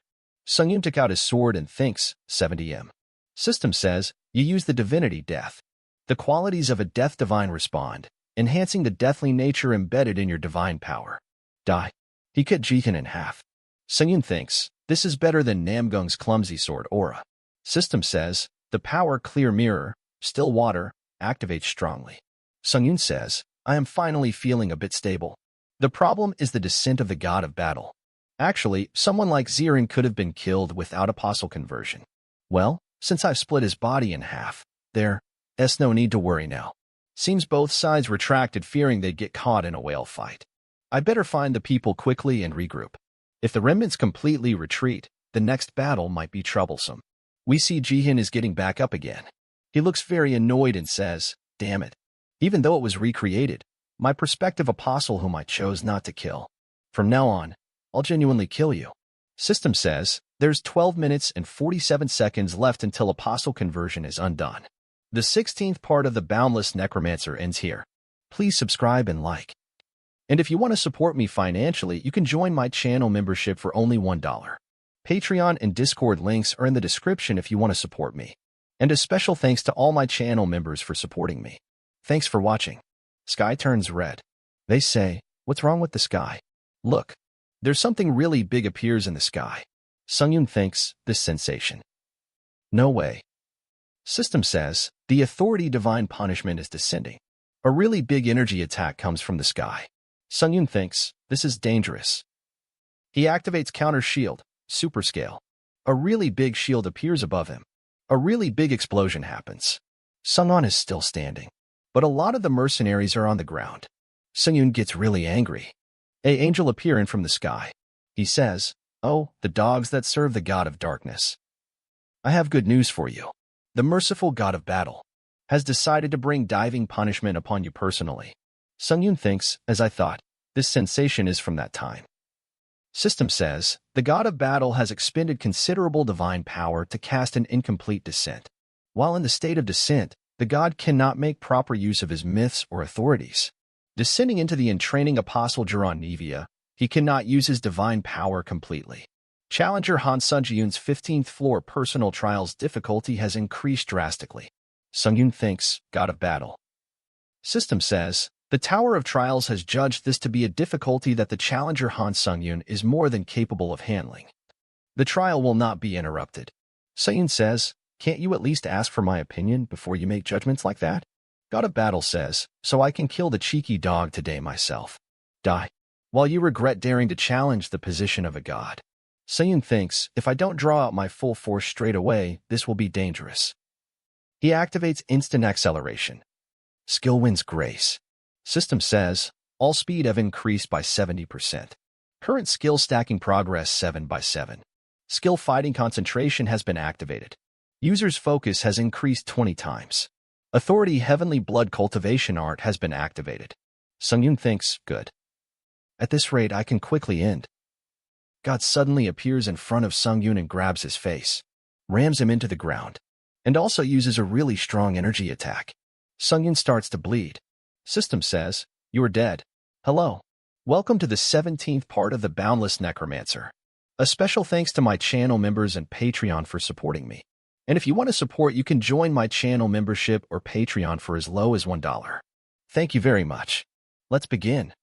Sungyun took out his sword and thinks, 70M. System says, you use the divinity death. The qualities of a death divine respond, enhancing the deathly nature embedded in your divine power. Die. He cut Jihin in half. Sungyun thinks, this is better than Namgung's clumsy sword aura. System says, the power clear mirror, still water, activates strongly. Sungyun says, I am finally feeling a bit stable. The problem is the descent of the god of battle. Actually, someone like Zirin could have been killed without apostle conversion. Well, since I've split his body in half, there's no need to worry now. Seems both sides retracted fearing they'd get caught in a whale fight. I better find the people quickly and regroup. If the remnants completely retreat, the next battle might be troublesome. We see Jihin is getting back up again. He looks very annoyed and says, damn it. Even though it was recreated, my prospective apostle whom I chose not to kill. From now on, I'll genuinely kill you. System says, there's 12 minutes and 47 seconds left until apostle conversion is undone. The 16th part of the Boundless Necromancer ends here. Please subscribe and like. And if you want to support me financially, you can join my channel membership for only $1. Patreon and Discord links are in the description if you want to support me. And a special thanks to all my channel members for supporting me. Thanks for watching. Sky turns red. They say, what's wrong with the sky? Look. There's something really big appears in the sky. Sungyun thinks, this sensation. No way. System says, the authority divine punishment is descending. A really big energy attack comes from the sky. Sungyun thinks, this is dangerous. He activates counter shield, super scale. A really big shield appears above him. A really big explosion happens. Sungon is still standing. But a lot of the mercenaries are on the ground. Sungyun gets really angry. An angel appears in from the sky. He says, oh, the dogs that serve the god of darkness. I have good news for you. The merciful god of battle has decided to bring diving punishment upon you personally. Sungyun thinks, as I thought, this sensation is from that time. System says, the god of battle has expended considerable divine power to cast an incomplete descent. While in the state of descent, the god cannot make proper use of his myths or authorities. Descending into the entraining Apostle Jiran Nevia, he cannot use his divine power completely. Challenger Han Sung-Yun's 15th floor personal trials difficulty has increased drastically. Sung-Yun thinks, God of Battle. System says, the Tower of Trials has judged this to be a difficulty that the Challenger Han Sung-Yun is more than capable of handling. The trial will not be interrupted. Sung-Yun says, can't you at least ask for my opinion before you make judgments like that? God of Battle says, so I can kill the cheeky dog today myself. Die. While you regret daring to challenge the position of a god. Sung-Yun thinks, if I don't draw out my full force straight away, this will be dangerous. He activates instant acceleration. Skill wins grace. System says, all speed have increased by 70%. Current skill stacking progress 7 by 7. Skill fighting concentration has been activated. User's focus has increased 20 times. Authority Heavenly Blood Cultivation Art has been activated. Sung-Yun thinks, good. At this rate I can quickly end. God suddenly appears in front of Sung-Yun and grabs his face, rams him into the ground, and also uses a really strong energy attack. Sung-Yun starts to bleed. System says, you are dead. Hello. Welcome to the 17th part of the Boundless Necromancer. A special thanks to my channel members and Patreon for supporting me. And if you want to support, you can join my channel membership or Patreon for as low as $1. Thank you very much. Let's begin.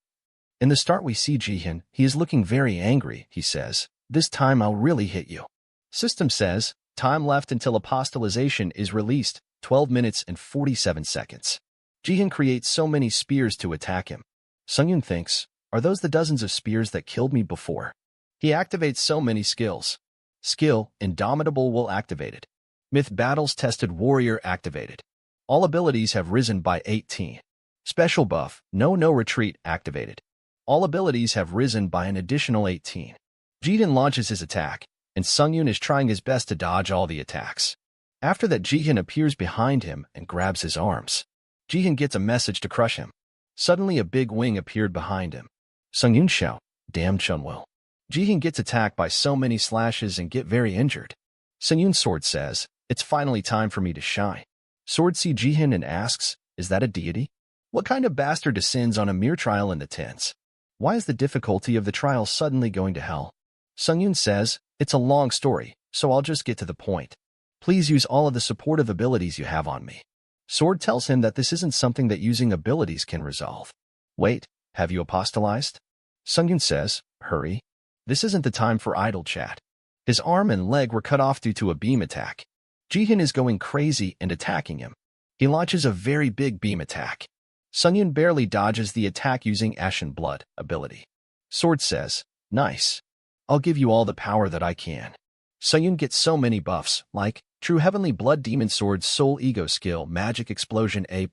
In the start we see Jihin. He is looking very angry, he says. This time I'll really hit you. System says, time left until apostolization is released, 12 minutes and 47 seconds. Jihin creates so many spears to attack him. Sung-Yun thinks, are those the dozens of spears that killed me before? He activates so many skills. Skill, Indomitable Will activated. Myth Battles Tested Warrior activated. All abilities have risen by 18. Special buff, No Retreat activated. All abilities have risen by an additional 18. Jihin launches his attack, and Sung-Yun is trying his best to dodge all the attacks. After that, Jihin appears behind him and grabs his arms. Jihin gets a message to crush him. Suddenly a big wing appeared behind him. Sung-Yun shout, damn Chunwell. Jihin gets attacked by so many slashes and get very injured. Sung-Yun's sword says, it's finally time for me to shine. Sword sees Jihin and asks, is that a deity? What kind of bastard descends on a mere trial in the tens? Why is the difficulty of the trial suddenly going to hell? Sung-Yun says, it's a long story, so I'll just get to the point. Please use all of the supportive abilities you have on me. Sword tells him that this isn't something that using abilities can resolve. Wait, have you apostolized? Sung-Yun says, hurry. This isn't the time for idle chat. His arm and leg were cut off due to a beam attack. Jihin is going crazy and attacking him. He launches a very big beam attack. Sung-Yun barely dodges the attack using Ashen Blood ability. Sword says, nice. I'll give you all the power that I can. Sung-Yun gets so many buffs, like True Heavenly Blood Demon Sword Soul Ego Skill Magic Explosion A+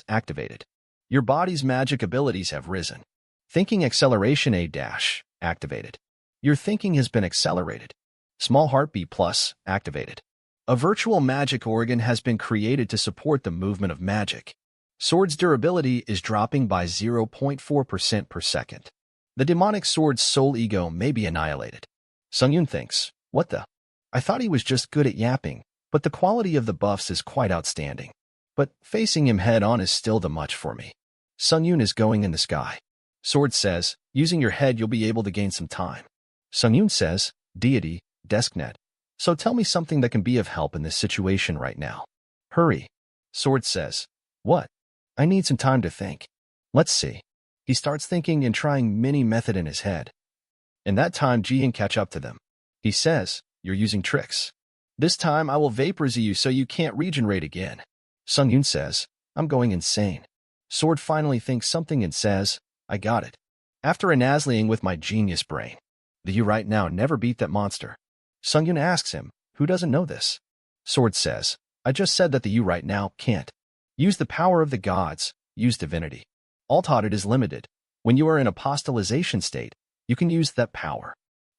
activated. Your body's magic abilities have risen. Thinking Acceleration A- activated. Your thinking has been accelerated. Small Heartbeat Plus activated. A virtual magic organ has been created to support the movement of magic. Sword's durability is dropping by 0.4% per second. The demonic sword's soul ego may be annihilated. Sung-Yun thinks, what the? I thought he was just good at yapping, but the quality of the buffs is quite outstanding. But facing him head-on is still the much for me. Sung-Yun is going in the sky. Sword says, using your head you'll be able to gain some time. Sung-Yun says, deity, desknet. So tell me something that can be of help in this situation right now. Hurry. Sword says, what? I need some time to think. Let's see. He starts thinking and trying many method in his head. In that time, Jihin catch up to them. He says, you're using tricks. This time I will vaporize you so you can't regenerate again. Sung-Yun says, I'm going insane. Sword finally thinks something and says, I got it. After anazling with my genius brain. The you right now never beat that monster. Sung-Yun asks him, who doesn't know this? Sword says, I just said that the you right now can't. Use the power of the gods, use divinity. Although it is limited. When you are in apostolization state, you can use that power.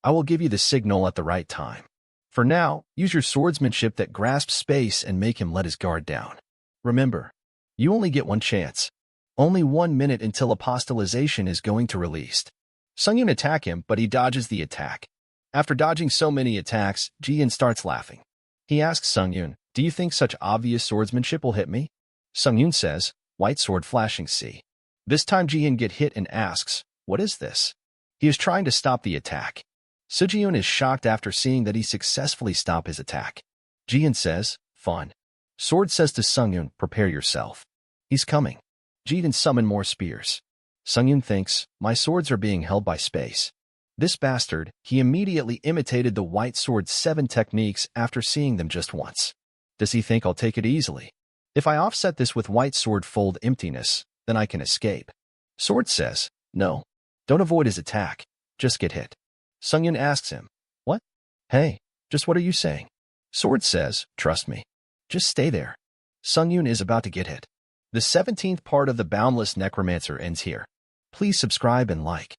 I will give you the signal at the right time. For now, use your swordsmanship that grasps space and make him let his guard down. Remember, you only get one chance. Only 1 minute until apostolization is going to released. Sung-Yun attack him, but he dodges the attack. After dodging so many attacks, Jihin starts laughing. He asks Sung-Yun, do you think such obvious swordsmanship will hit me? Sung-Yun says, white sword flashing C. This time Jihyun get hit and asks, "What is this?" He is trying to stop the attack. Sejun is shocked after seeing that he successfully stopped his attack. Jihyun says, "Fun." Sword says to Sungyun, "Prepare yourself. He's coming." Jihyun summon more spears. Sungyun thinks, "My swords are being held by space." This bastard, he immediately imitated the White Sword's 7 techniques after seeing them just once. Does he think I'll take it easily? If I offset this with White Sword fold emptiness, then I can escape. Sword says, "No. Don't avoid his attack. Just get hit." Sungyun asks him, "What? Hey, just what are you saying?" Sword says, "Trust me. Just stay there." Sungyun is about to get hit. The 17th part of the Boundless Necromancer ends here. Please subscribe and like.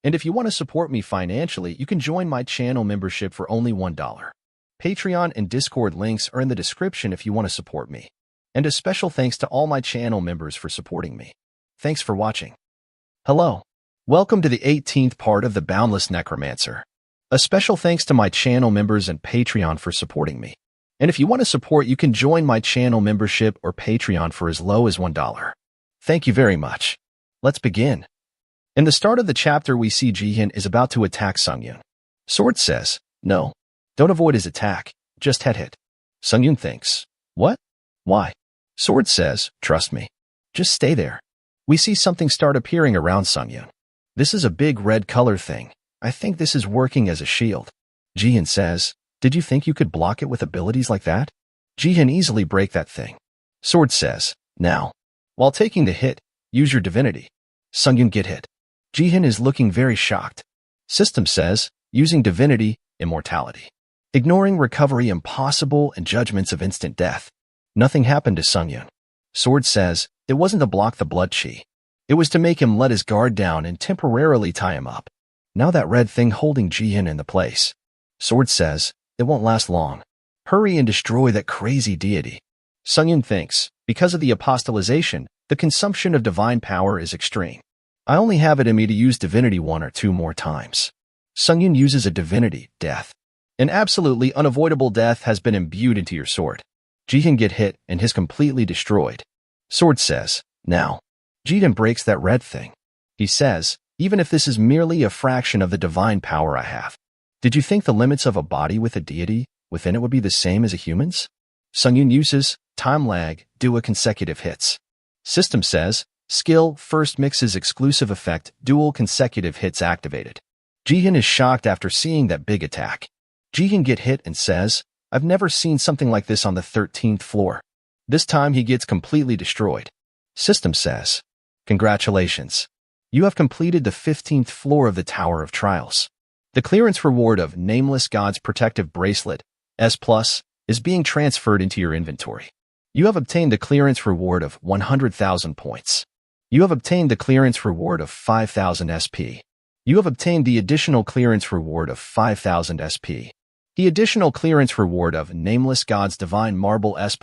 And if you want to support me financially, you can join my channel membership for only $1. Patreon and Discord links are in the description if you want to support me. And a special thanks to all my channel members for supporting me. Thanks for watching. Hello. Welcome to the 18th part of the Boundless Necromancer. A special thanks to my channel members and Patreon for supporting me. And if you want to support, you can join my channel membership or Patreon for as low as $1. Thank you very much. Let's begin. In the start of the chapter, we see Jihyun is about to attack Sungyun. Sword says, "No. Don't avoid his attack. Just head hit." Sungyun thinks, "What? Why?" Sword says, "Trust me. Just stay there." We see something start appearing around Sungyun. This is a big red color thing. I think this is working as a shield. Jihyun says, "Did you think you could block it with abilities like that?" Jihyun easily break that thing. Sword says, "Now. While taking the hit, use your divinity." Sungyun get hit. Jihyun is looking very shocked. System says, using divinity, immortality. Ignoring recovery impossible and judgments of instant death. Nothing happened to Sungyun. Sword says, it wasn't to block the blood chi. It was to make him let his guard down and temporarily tie him up. Now that red thing holding Jihyun in the place. Sword says, it won't last long. Hurry and destroy that crazy deity. Sungyun thinks, because of the apostolization, the consumption of divine power is extreme. I only have it in me to use divinity 1 or 2 more times. Sungyun uses a divinity, death. An absolutely unavoidable death has been imbued into your sword. Jihyun get hit and is completely destroyed. Sword says, "Now." Jihyun breaks that red thing. He says, even if this is merely a fraction of the divine power I have. Did you think the limits of a body with a deity within it would be the same as a human's? Sungyun uses, time lag, do a consecutive hits. System says, skill, first mixes exclusive effect, dual consecutive hits activated. Jihyun is shocked after seeing that big attack. Jihyun get hit and says, I've never seen something like this on the 13th floor. This time he gets completely destroyed. System says, congratulations. You have completed the 15th floor of the Tower of Trials. The clearance reward of Nameless God's Protective Bracelet, S+, is being transferred into your inventory. You have obtained the clearance reward of 100,000 points. You have obtained the clearance reward of 5,000 SP. You have obtained the additional clearance reward of 5,000 SP. The additional clearance reward of Nameless God's Divine Marble S+,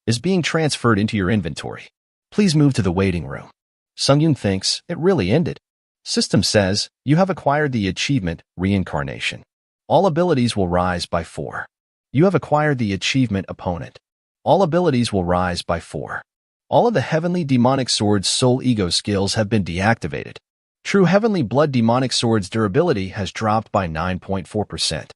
is being transferred into your inventory. Please move to the waiting room. Sungyun thinks it really ended. System says, you have acquired the achievement, Reincarnation. All abilities will rise by 4. You have acquired the achievement, Opponent. All abilities will rise by 4. All of the Heavenly Demonic Sword's Soul Ego skills have been deactivated. True Heavenly Blood Demonic Sword's durability has dropped by 9.4%.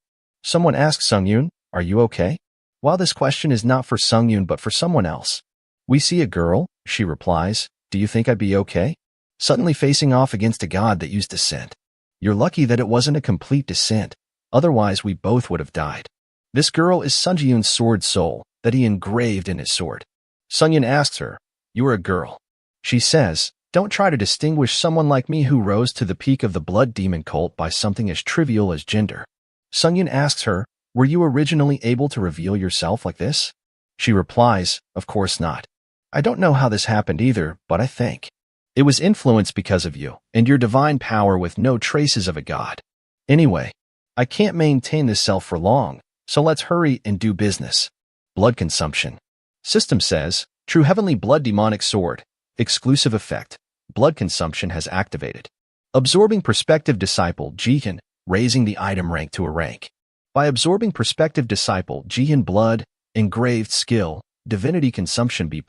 Someone asks Sungyun, are you okay? While this question is not for Sungyun but for someone else. We see a girl, she replies, do you think I'd be okay? Suddenly facing off against a god that used descent. You're lucky that it wasn't a complete descent, otherwise we both would have died. This girl is Sungyun's sword soul that he engraved in his sword. Sungyun asks her, you're a girl. She says, don't try to distinguish someone like me who rose to the peak of the blood demon cult by something as trivial as gender. Sungyun asks her, were you originally able to reveal yourself like this? She replies, of course not. I don't know how this happened either, but I think it was influenced because of you and your divine power with no traces of a god. Anyway, I can't maintain this self for long, so let's hurry and do business. Blood consumption. System says, True Heavenly Blood Demonic Sword. Exclusive effect. Blood consumption has activated. Absorbing Perspective Disciple Jihyun, raising the item rank to a rank. By absorbing Perspective Disciple Jihyun Blood, engraved skill, Divinity Consumption B+,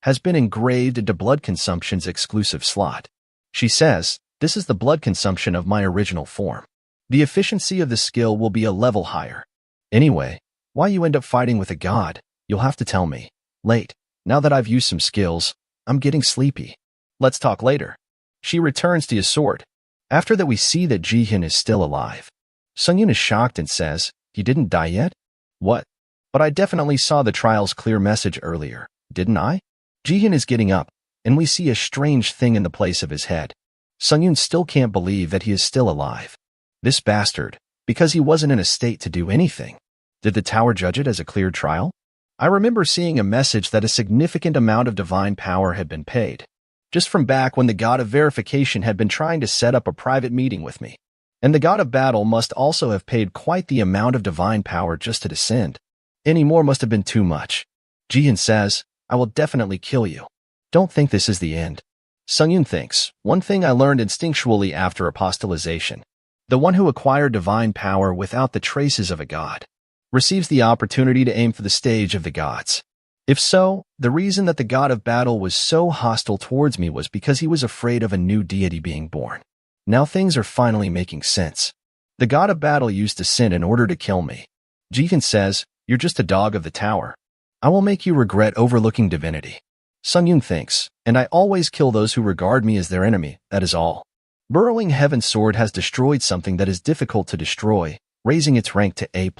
has been engraved into blood consumption's exclusive slot. She says, this is the blood consumption of my original form. The efficiency of the skill will be a level higher. Anyway, why you end up fighting with a god, you'll have to tell me. Late, now that I've used some skills, I'm getting sleepy. Let's talk later. She returns to his sword. After that we see that Jihyun is still alive. Sungyun is shocked and says, he didn't die yet? What? But I definitely saw the trial's clear message earlier, didn't I? Jihyun is getting up, and we see a strange thing in the place of his head. Sungyun still can't believe that he is still alive. This bastard, because he wasn't in a state to do anything. Did the tower judge it as a cleared trial? I remember seeing a message that a significant amount of divine power had been paid. Just from back when the god of verification had been trying to set up a private meeting with me. And the god of battle must also have paid quite the amount of divine power just to descend. Any more must have been too much. Jihyun says, I will definitely kill you. Don't think this is the end. Sungyun thinks, one thing I learned instinctually after apostolization. The one who acquired divine power without the traces of a god receives the opportunity to aim for the stage of the gods. If so, the reason that the god of battle was so hostile towards me was because he was afraid of a new deity being born. Now things are finally making sense. The god of battle used to sin in order to kill me. Jihyun says, you're just a dog of the tower. I will make you regret overlooking divinity. Sungyun thinks, and I always kill those who regard me as their enemy, that is all. Burrowing Heaven's sword has destroyed something that is difficult to destroy, raising its rank to A+.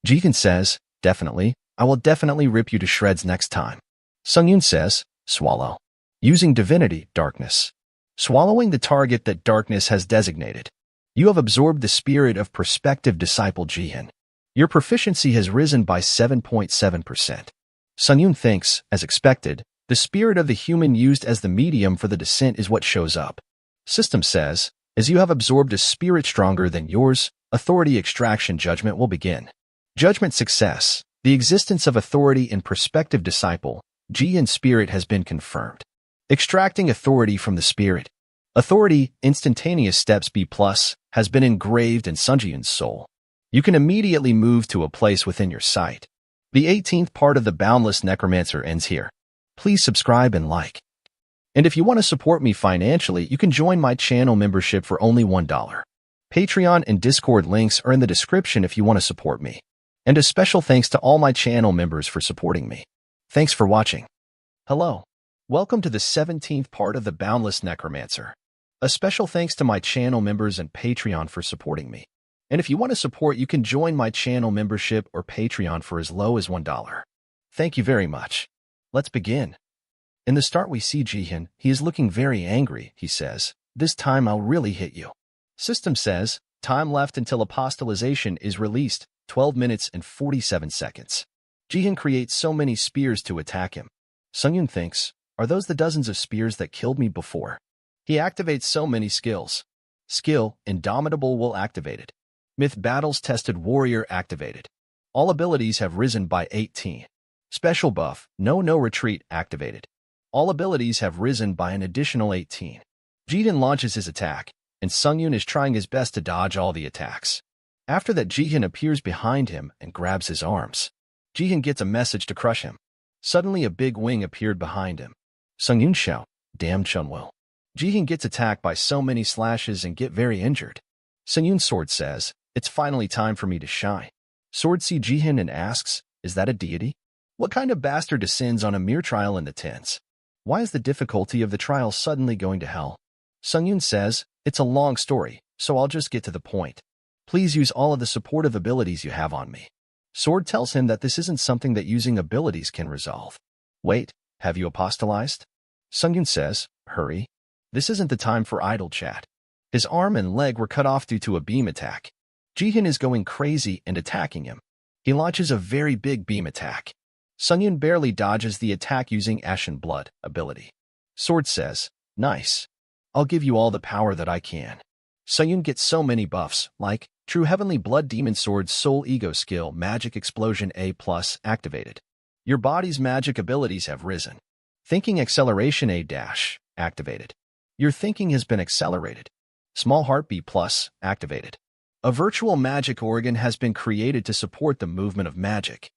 Jihyun says, definitely, I will definitely rip you to shreds next time. Sungyun says, swallow. Using divinity, darkness. Swallowing the target that darkness has designated. You have absorbed the spirit of prospective disciple Jihyun. Your proficiency has risen by 7.7%. Sungyun thinks, as expected, the spirit of the human used as the medium for the descent is what shows up. System says, as you have absorbed a spirit stronger than yours, authority extraction judgment will begin. Judgment success. The existence of authority in prospective disciple, Jihyun spirit has been confirmed. Extracting authority from the spirit. Authority, instantaneous steps B+, has been engraved in Sungyun's soul. You can immediately move to a place within your sight. The 18th part of the Boundless Necromancer ends here. Please subscribe and like. And if you want to support me financially, you can join my channel membership for only $1. Patreon and Discord links are in the description if you want to support me. And a special thanks to all my channel members for supporting me. Thanks for watching. Hello. Welcome to the 17th part of the Boundless Necromancer. A special thanks to my channel members and Patreon for supporting me. And if you want to support, you can join my channel membership or Patreon for as low as $1. Thank you very much. Let's begin. In the start we see Jihyun. He is looking very angry, he says. This time I'll really hit you. System says, time left until apostolization is released, 12 minutes and 47 seconds. Jihyun creates so many spears to attack him. Sungyun thinks, are those the dozens of spears that killed me before? He activates so many skills. Skill, Indomitable will activated. Myth Battles Tested Warrior activated. All abilities have risen by 18. Special buff, No Retreat activated. All abilities have risen by an additional 18. Jihyun launches his attack, and Sungyun is trying his best to dodge all the attacks. After that, Jihyun appears behind him and grabs his arms. Jihyun gets a message to crush him. Suddenly a big wing appeared behind him. Sungyun shout, damn Chunwoo. Jihyun gets attacked by so many slashes and get very injured. Sungyun's sword says, it's finally time for me to shine. Sword sees Jihyun and asks, is that a deity? What kind of bastard descends on a mere trial in the tens? Why is the difficulty of the trial suddenly going to hell? Sungyun says, it's a long story, so I'll just get to the point. Please use all of the supportive abilities you have on me. Sword tells him that this isn't something that using abilities can resolve. Wait, have you apostolized? Sungyun says, hurry. This isn't the time for idle chat. His arm and leg were cut off due to a beam attack. Jihyun is going crazy and attacking him. He launches a very big beam attack. Sungyun barely dodges the attack using Ashen Blood ability. Sword says, nice. I'll give you all the power that I can. Sungyun gets so many buffs, like True Heavenly Blood Demon Sword Soul Ego Skill Magic Explosion A+ activated. Your body's magic abilities have risen. Thinking Acceleration A- activated. Your thinking has been accelerated. Small Heart B+ activated. A virtual magic organ has been created to support the movement of magic.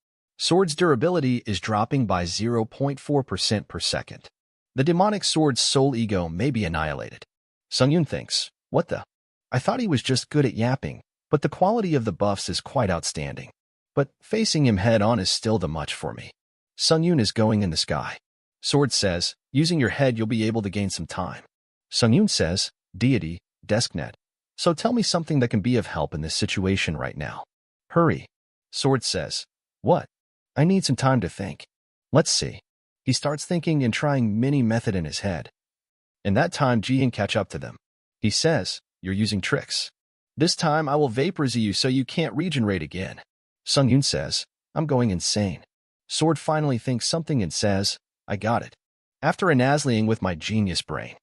Sword's durability is dropping by 0.4% per second. The demonic sword's soul ego may be annihilated. Sungyun thinks, what the? I thought he was just good at yapping, but the quality of the buffs is quite outstanding. But facing him head-on is still the much for me. Sungyun is going in the sky. Sword says, using your head you'll be able to gain some time. Sungyun says, deity, desknet. So tell me something that can be of help in this situation right now. Hurry. Sword says, what? I need some time to think. Let's see. He starts thinking and trying many method in his head. In that time, Jian catch up to them. He says, you're using tricks. This time I will vaporize you so you can't regenerate again. Sungyun says, I'm going insane. Sword finally thinks something and says, I got it. After anazling with my genius brain.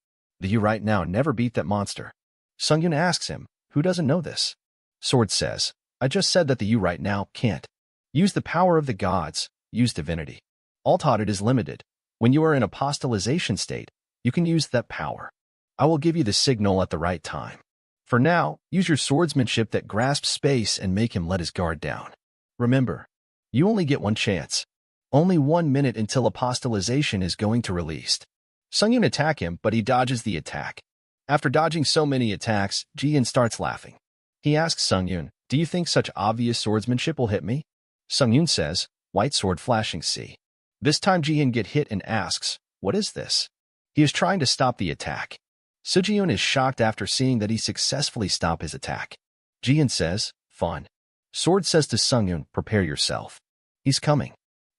Do you right now never beat that monster? Sungyun asks him, who doesn't know this? Sword says, I just said that the you right now can't. Use the power of the gods, use divinity. Although it is limited. When you are in apostolization state, you can use that power. I will give you the signal at the right time. For now, use your swordsmanship that grasps space and make him let his guard down. Remember, you only get one chance. Only 1 minute until apostolization is going to released. Sungyun attack him, but he dodges the attack. After dodging so many attacks, Jian starts laughing. He asks Sungyun, do you think such obvious swordsmanship will hit me? Sungyun says, white sword flashing C. This time Jian get hit and asks, what is this? He is trying to stop the attack. Sujiun is shocked after seeing that he successfully stopped his attack. Jian says, fun. Sword says to Sungyun, prepare yourself. He's coming.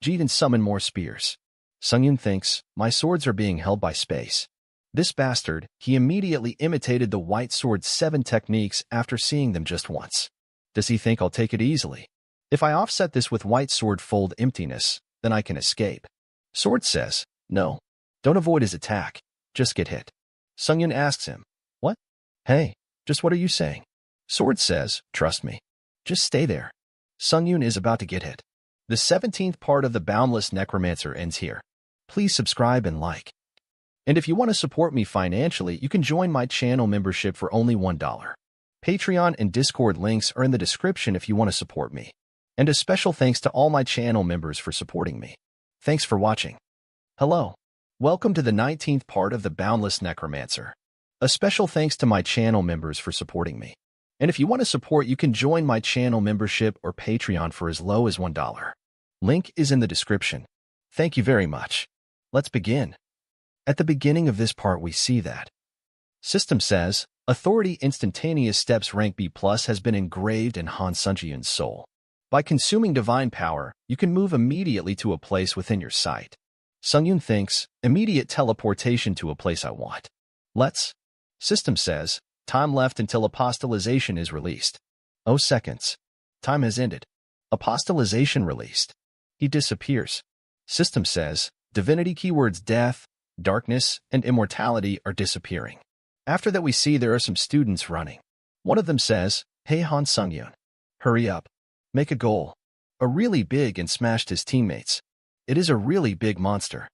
Jian summon more spears. Sungyun thinks, my swords are being held by space. This bastard, he immediately imitated the white sword's 7 techniques after seeing them just once. Does he think I'll take it easily? If I offset this with white sword fold emptiness, then I can escape. Sword says, no. Don't avoid his attack. Just get hit. Sungyun asks him, what? Hey, just what are you saying? Sword says, trust me. Just stay there. Sungyun is about to get hit. The 17th part of the Boundless Necromancer ends here. Please subscribe and like. And if you want to support me financially, you can join my channel membership for only $1. Patreon and Discord links are in the description if you want to support me. And a special thanks to all my channel members for supporting me. Thanks for watching. Hello. Welcome to the 19th part of the Boundless Necromancer. A special thanks to my channel members for supporting me. And if you want to support, you can join my channel membership or Patreon for as low as $1. Link is in the description. Thank you very much. Let's begin. At the beginning of this part we see that System says, Authority Instantaneous Steps rank B+ has been engraved in Han Sunjiyun's soul. By consuming divine power, you can move immediately to a place within your sight. Sungyun thinks, immediate teleportation to a place I want. Let's. System says, time left until apostolization is released. 0 seconds. Time has ended. Apostolization released. He disappears. System says, divinity keywords death, darkness, and immortality are disappearing. After that we see there are some students running. One of them says, hey Han Sungyun. Hurry up. Make a goal. A really big and smashed his teammates. It is a really big monster.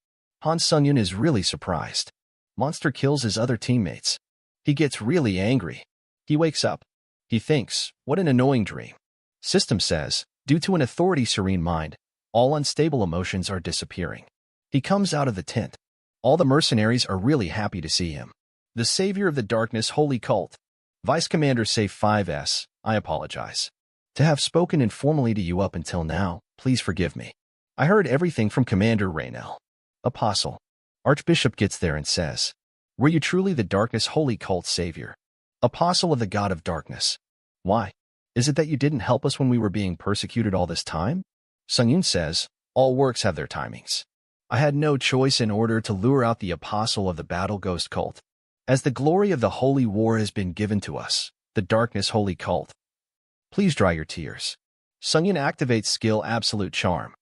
Han Sungyun is really surprised. Monster kills his other teammates. He gets really angry. He wakes up. He thinks, what an annoying dream. System says, due to an authority serene mind, all unstable emotions are disappearing. He comes out of the tent. All the mercenaries are really happy to see him. The savior of the darkness holy cult. Vice Commander Safe 5S, I apologize. To have spoken informally to you up until now, please forgive me. I heard everything from Commander Raynell. Apostle. Archbishop gets there and says, were you truly the darkness holy cult savior? Apostle of the god of darkness. Why? Is it that you didn't help us when we were being persecuted all this time? Sungyun says, all works have their timings. I had no choice in order to lure out the apostle of the battle ghost cult. As the glory of the holy war has been given to us, the darkness holy cult. Please dry your tears. Sungyun activates skill absolute charm.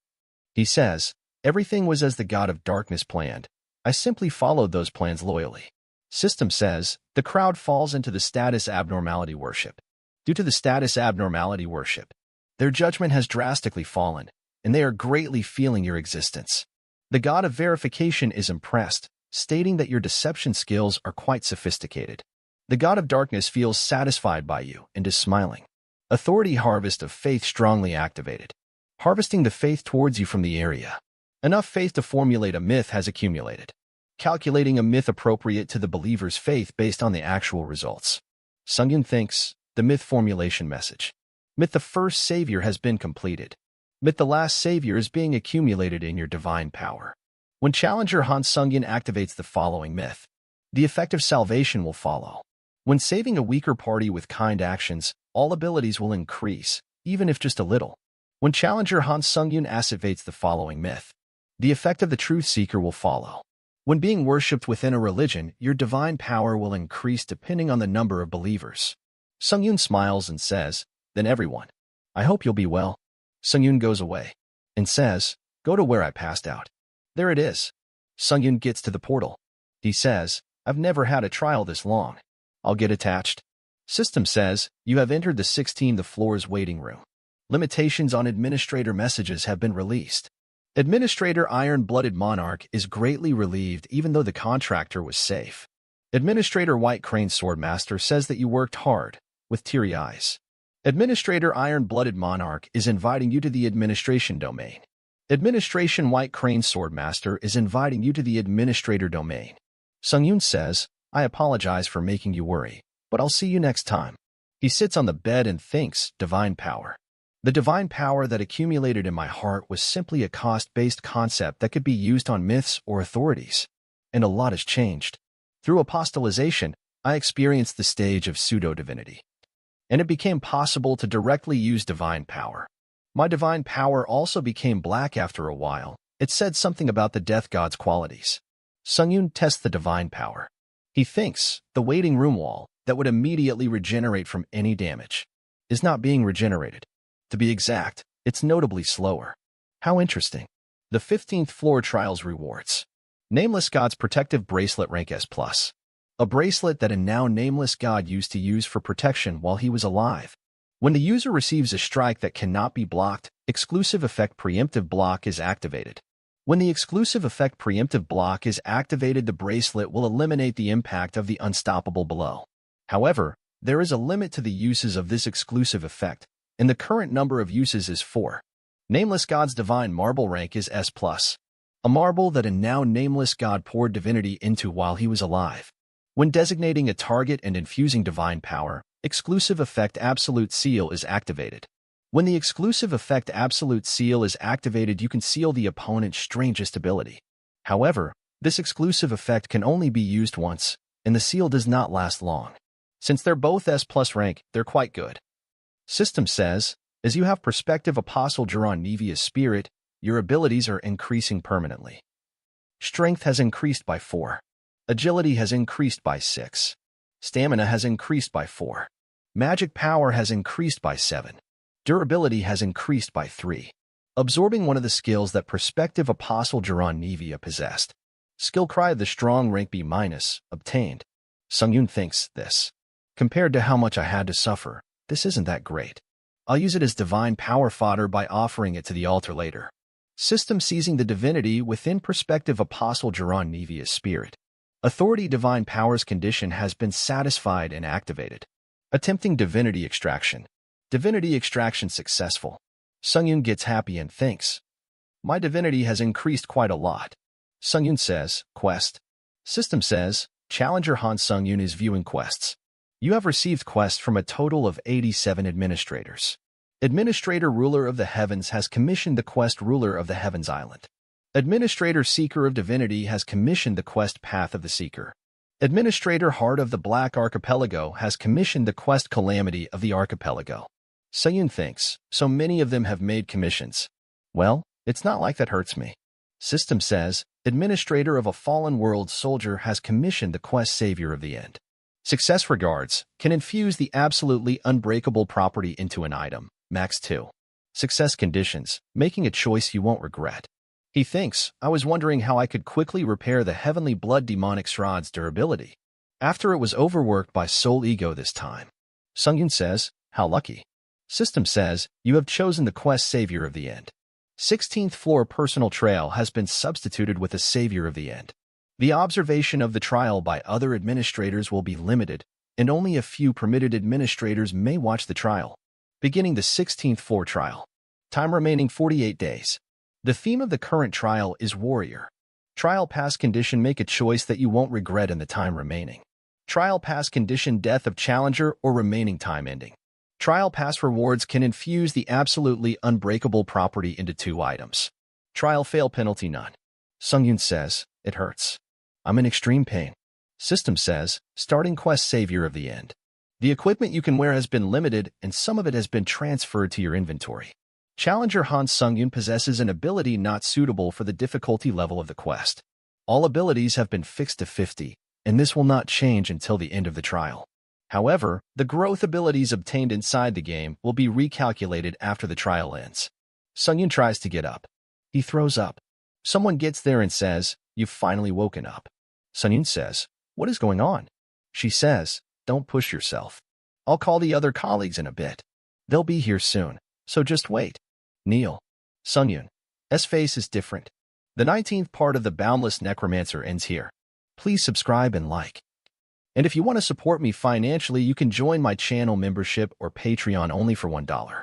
He says, everything was as the god of darkness planned. I simply followed those plans loyally. System says, the crowd falls into the status abnormality worship. Due to the status abnormality worship, their judgment has drastically fallen, and they are greatly feeling your existence. The god of verification is impressed, stating that your deception skills are quite sophisticated. The god of darkness feels satisfied by you and is smiling. Authority harvest of faith strongly activated. Harvesting the faith towards you from the area. Enough faith to formulate a myth has accumulated. Calculating a myth appropriate to the believer's faith based on the actual results. Sungyun thinks, the myth formulation message. Myth the first savior has been completed. Myth the last savior is being accumulated in your divine power. When Challenger Han Sungyun activates the following myth, the effect of salvation will follow. When saving a weaker party with kind actions, all abilities will increase, even if just a little. When Challenger Han Sungyun activates the following myth, the effect of the truth seeker will follow. When being worshipped within a religion, your divine power will increase depending on the number of believers. Sungyun smiles and says, then everyone, I hope you'll be well. Sungyun goes away and says, go to where I passed out. There it is. Sungyun gets to the portal. He says, I've never had a trial this long. I'll get attached. System says, you have entered the 16th floor's waiting room. Limitations on administrator messages have been released. Administrator Iron-Blooded Monarch is greatly relieved even though the contractor was safe. Administrator White Crane Swordmaster says that you worked hard, with teary eyes. Administrator Iron-Blooded Monarch is inviting you to the administration domain. Administration White Crane Swordmaster is inviting you to the administrator domain. Sungyun says, I apologize for making you worry, but I'll see you next time. He sits on the bed and thinks, divine power. The divine power that accumulated in my heart was simply a cost-based concept that could be used on myths or authorities. And a lot has changed. Through apostolization, I experienced the stage of pseudo-divinity. And it became possible to directly use divine power. My divine power also became black after a while. It said something about the death god's qualities. Sungyun tests the divine power. He thinks the waiting room wall that would immediately regenerate from any damage is not being regenerated. To be exact, it's notably slower. How interesting. The 15th floor trials rewards. Nameless God's protective bracelet rank S+. A bracelet that a now nameless god used to use for protection while he was alive. When the user receives a strike that cannot be blocked, exclusive effect preemptive block is activated. When the exclusive effect preemptive block is activated, the bracelet will eliminate the impact of the unstoppable blow. However, there is a limit to the uses of this exclusive effect, and the current number of uses is 4. Nameless God's divine marble rank is S+. A marble that a now nameless god poured divinity into while he was alive. When designating a target and infusing divine power, exclusive effect absolute seal is activated. When the exclusive effect absolute seal is activated, you can seal the opponent's strangest ability. However, this exclusive effect can only be used once, and the seal does not last long. Since they're both S+ rank, they're quite good. System says, as you have perspective Apostle Jiran Nevia's spirit, your abilities are increasing permanently. Strength has increased by 4. Agility has increased by 6. Stamina has increased by 4. Magic power has increased by 7. Durability has increased by 3. Absorbing one of the skills that prospective Apostle Jiran Nevia possessed. Skill Cry of the Strong rank B-, obtained. Sungyun thinks this. Compared to how much I had to suffer, this isn't that great. I'll use it as divine power fodder by offering it to the altar later. System seizing the divinity within perspective Apostle Jiran Nevia's spirit. Authority divine powers condition has been satisfied and activated. Attempting divinity extraction. Divinity extraction successful. Sungyun gets happy and thinks, my divinity has increased quite a lot. Sungyun says, quest. System says, Challenger Han Sungyun is viewing quests. You have received quests from a total of 87 administrators. Administrator Ruler of the Heavens has commissioned the quest Ruler of the Heavens Island. Administrator Seeker of Divinity has commissioned the quest Path of the Seeker. Administrator Heart of the Black Archipelago has commissioned the quest Calamity of the Archipelago. Sungyun thinks, so many of them have made commissions. Well, it's not like that hurts me. System says, Administrator of a Fallen World Soldier has commissioned the quest Savior of the End. Success regards, can infuse the absolutely unbreakable property into an item, max 2. Success conditions, making a choice you won't regret. He thinks, I was wondering how I could quickly repair the Heavenly Blood Demonic Shroud's durability. After it was overworked by Soul Ego this time. Sungyun says, how lucky. System says, you have chosen the quest Savior of the End. 16th floor personal trail has been substituted with a Savior of the End. The observation of the trial by other administrators will be limited, and only a few permitted administrators may watch the trial. Beginning the 16th floor trial. Time remaining 48 days. The theme of the current trial is Warrior. Trial pass condition: make a choice that you won't regret in the time remaining. Trial pass condition: death of challenger or remaining time ending. Trial pass rewards can infuse the absolutely unbreakable property into 2 items. Trial fail penalty: none. Sungyun says, it hurts. I'm in extreme pain. System says, starting quest: savior of the end. The equipment you can wear has been limited and some of it has been transferred to your inventory. Challenger Han Sungyun possesses an ability not suitable for the difficulty level of the quest. All abilities have been fixed to 50, and this will not change until the end of the trial. However, the growth abilities obtained inside the game will be recalculated after the trial ends. Sungyun tries to get up. He throws up. Someone gets there and says, "You've finally woken up." Sungyun says, "What is going on?" She says, "Don't push yourself. I'll call the other colleagues in a bit. They'll be here soon, so just wait." Neil. Sungyun's face is different. The 19th part of the Boundless Necromancer ends here. Please subscribe and like. And if you want to support me financially, you can join my channel membership or Patreon only for $1.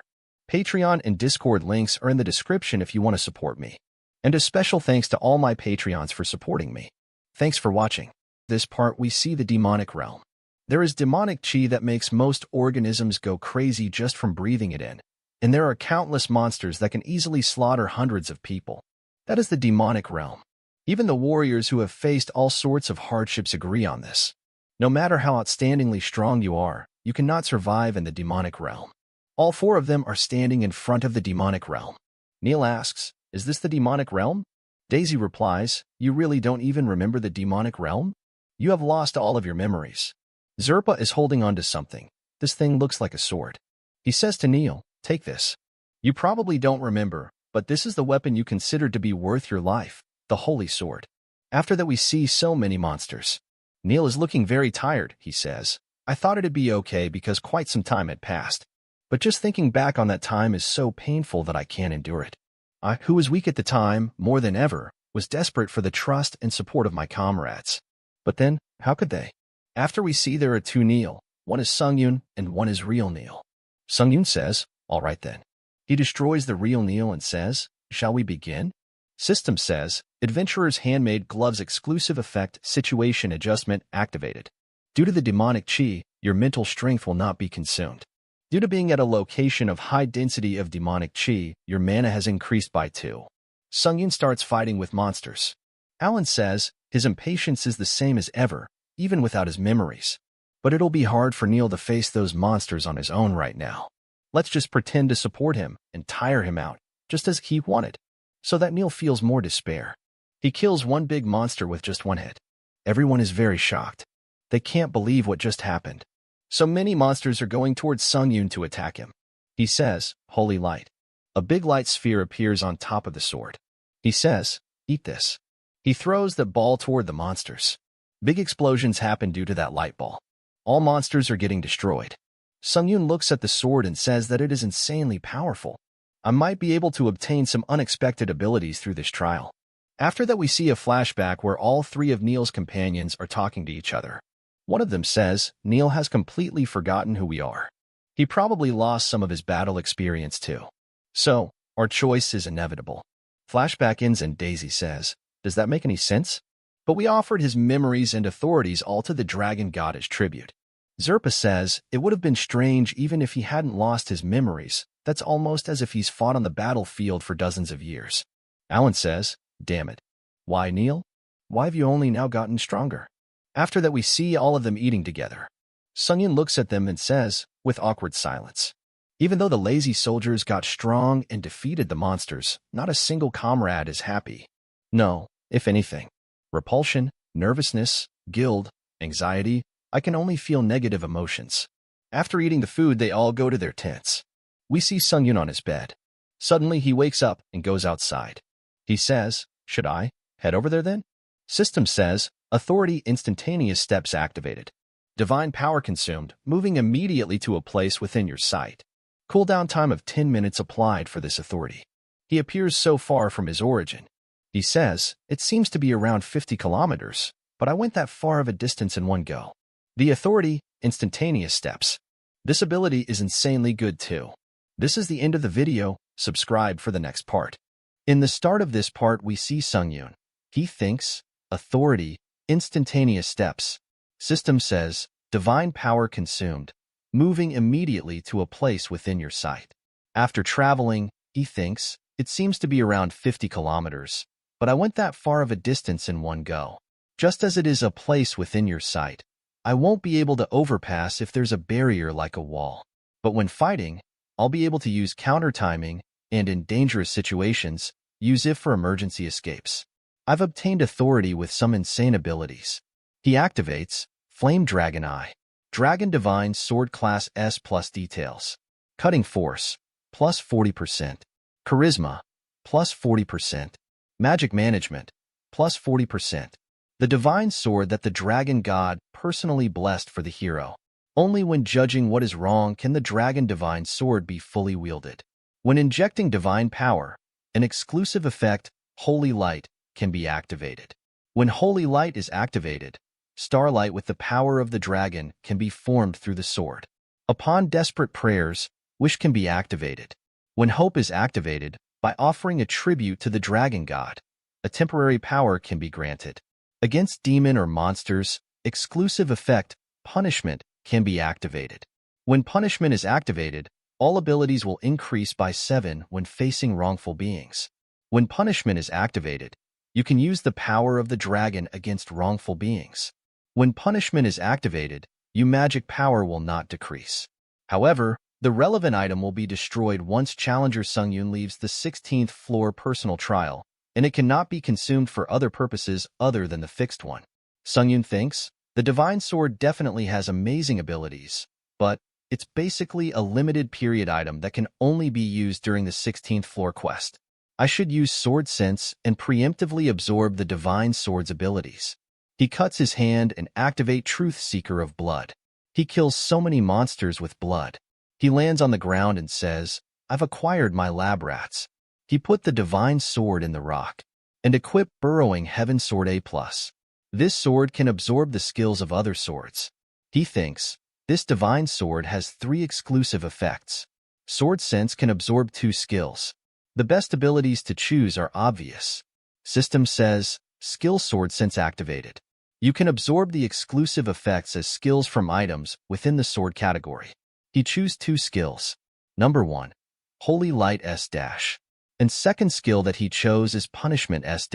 Patreon and Discord links are in the description if you want to support me. And a special thanks to all my Patreons for supporting me. Thanks for watching. This part we see the demonic realm. There is demonic chi that makes most organisms go crazy just from breathing it in. And there are countless monsters that can easily slaughter hundreds of people. That is the demonic realm. Even the warriors who have faced all sorts of hardships agree on this. No matter how outstandingly strong you are, you cannot survive in the demonic realm. All 4 of them are standing in front of the demonic realm. Neil asks, "Is this the demonic realm?" Daisy replies, "You really don't even remember the demonic realm? You have lost all of your memories." Zerpa is holding on to something. This thing looks like a sword. He says to Neil, "Take this. You probably don't remember, but this is the weapon you considered to be worth your life, the holy sword." After that we see so many monsters. Neil is looking very tired, he says. "I thought it'd be okay because quite some time had passed. But just thinking back on that time is so painful that I can't endure it. I, who was weak at the time, more than ever, was desperate for the trust and support of my comrades. But then, how could they?" After we see there are 2 Neil, one is Sungyun and one is real Neil. Sungyun says, "All right then." He destroys the real Neil and says, "Shall we begin?" System says, Adventurer's Handmade Gloves Exclusive Effect Situation Adjustment activated. Due to the demonic chi, your mental strength will not be consumed. Due to being at a location of high density of demonic chi, your mana has increased by 2. Sungyun starts fighting with monsters. Alan says, his impatience is the same as ever, even without his memories. But it'll be hard for Neil to face those monsters on his own right now. Let's just pretend to support him and tire him out, just as he wanted, so that Neil feels more despair. He kills one big monster with just 1 hit. Everyone is very shocked. They can't believe what just happened. So many monsters are going towards Sungyun to attack him. He says, "Holy light." A big light sphere appears on top of the sword. He says, "Eat this." He throws the ball toward the monsters. Big explosions happen due to that light ball. All monsters are getting destroyed. Sungyun looks at the sword and says that it is insanely powerful. I might be able to obtain some unexpected abilities through this trial. After that we see a flashback where all 3 of Neil's companions are talking to each other. One of them says, "Neil has completely forgotten who we are. He probably lost some of his battle experience too. So, our choice is inevitable." Flashback ends and Daisy says, "Does that make any sense? But we offered his memories and authorities all to the dragon god as tribute." Zerpa says, "It would have been strange even if he hadn't lost his memories. That's almost as if he's fought on the battlefield for dozens of years." Alan says, "Damn it. Why, Neil? Why have you only now gotten stronger?" After that we see all of them eating together. Sungyun looks at them and says, with awkward silence, "Even though the lazy soldiers got strong and defeated the monsters, not a single comrade is happy. No, if anything. Repulsion, nervousness, guilt, anxiety, I can only feel negative emotions." After eating the food they all go to their tents. We see Sungyun on his bed. Suddenly he wakes up and goes outside. He says, "Should I head over there then?" System says, Authority Instantaneous Steps activated. Divine power consumed, moving immediately to a place within your sight. Cooldown time of 10 minutes applied for this authority. He appears so far from his origin. He says, "It seems to be around 50 kilometers, but I went that far of a distance in one go." The authority, Instantaneous Steps. This ability is insanely good too. This is the end of the video. Subscribe for the next part. In the start of this part, we see Sungyun. He thinks, authority, instantaneous steps. System says, divine power consumed, moving immediately to a place within your sight. After traveling, he thinks, it seems to be around 50 kilometers, but I went that far of a distance in one go. Just as it is a place within your sight, I won't be able to overpass if there's a barrier like a wall. But when fighting, I'll be able to use counter timing and in dangerous situations, use if for emergency escapes. I've obtained authority with some insane abilities. He activates Flame Dragon Eye, Dragon Divine Sword Class S plus details, Cutting Force, plus 40%, Charisma, plus 40%, Magic Management, plus 40%. The divine sword that the dragon god personally blessed for the hero. Only when judging what is wrong can the dragon divine sword be fully wielded. When injecting divine power, an exclusive effect, Holy Light, can be activated. When Holy Light is activated, starlight with the power of the dragon can be formed through the sword. Upon desperate prayers, wish can be activated. When hope is activated, by offering a tribute to the dragon god, a temporary power can be granted. Against demon or monsters, exclusive effect, punishment, can be activated. When punishment is activated, all abilities will increase by 7 when facing wrongful beings. When punishment is activated, you can use the power of the dragon against wrongful beings. When punishment is activated, your magic power will not decrease. However, the relevant item will be destroyed once Challenger Sungyun leaves the 16th floor personal trial, and it cannot be consumed for other purposes other than the fixed one. Sungyun thinks, the divine sword definitely has amazing abilities, but it's basically a limited period item that can only be used during the 16th floor quest. I should use Sword Sense and preemptively absorb the divine sword's abilities. He cuts his hand and activate Truth Seeker of Blood. He kills so many monsters with blood. He lands on the ground and says, I've acquired my lab rats. He put the divine sword in the rock and equipped Burrowing Heaven Sword A+. This sword can absorb the skills of other swords. He thinks, this divine sword has 3 exclusive effects. Sword Sense can absorb 2 skills. The best abilities to choose are obvious. System says, Skill Sword Sense activated. You can absorb the exclusive effects as skills from items within the sword category. He chooses 2 skills. Number 1, Holy Light S-. And second skill that he chose is Punishment S-.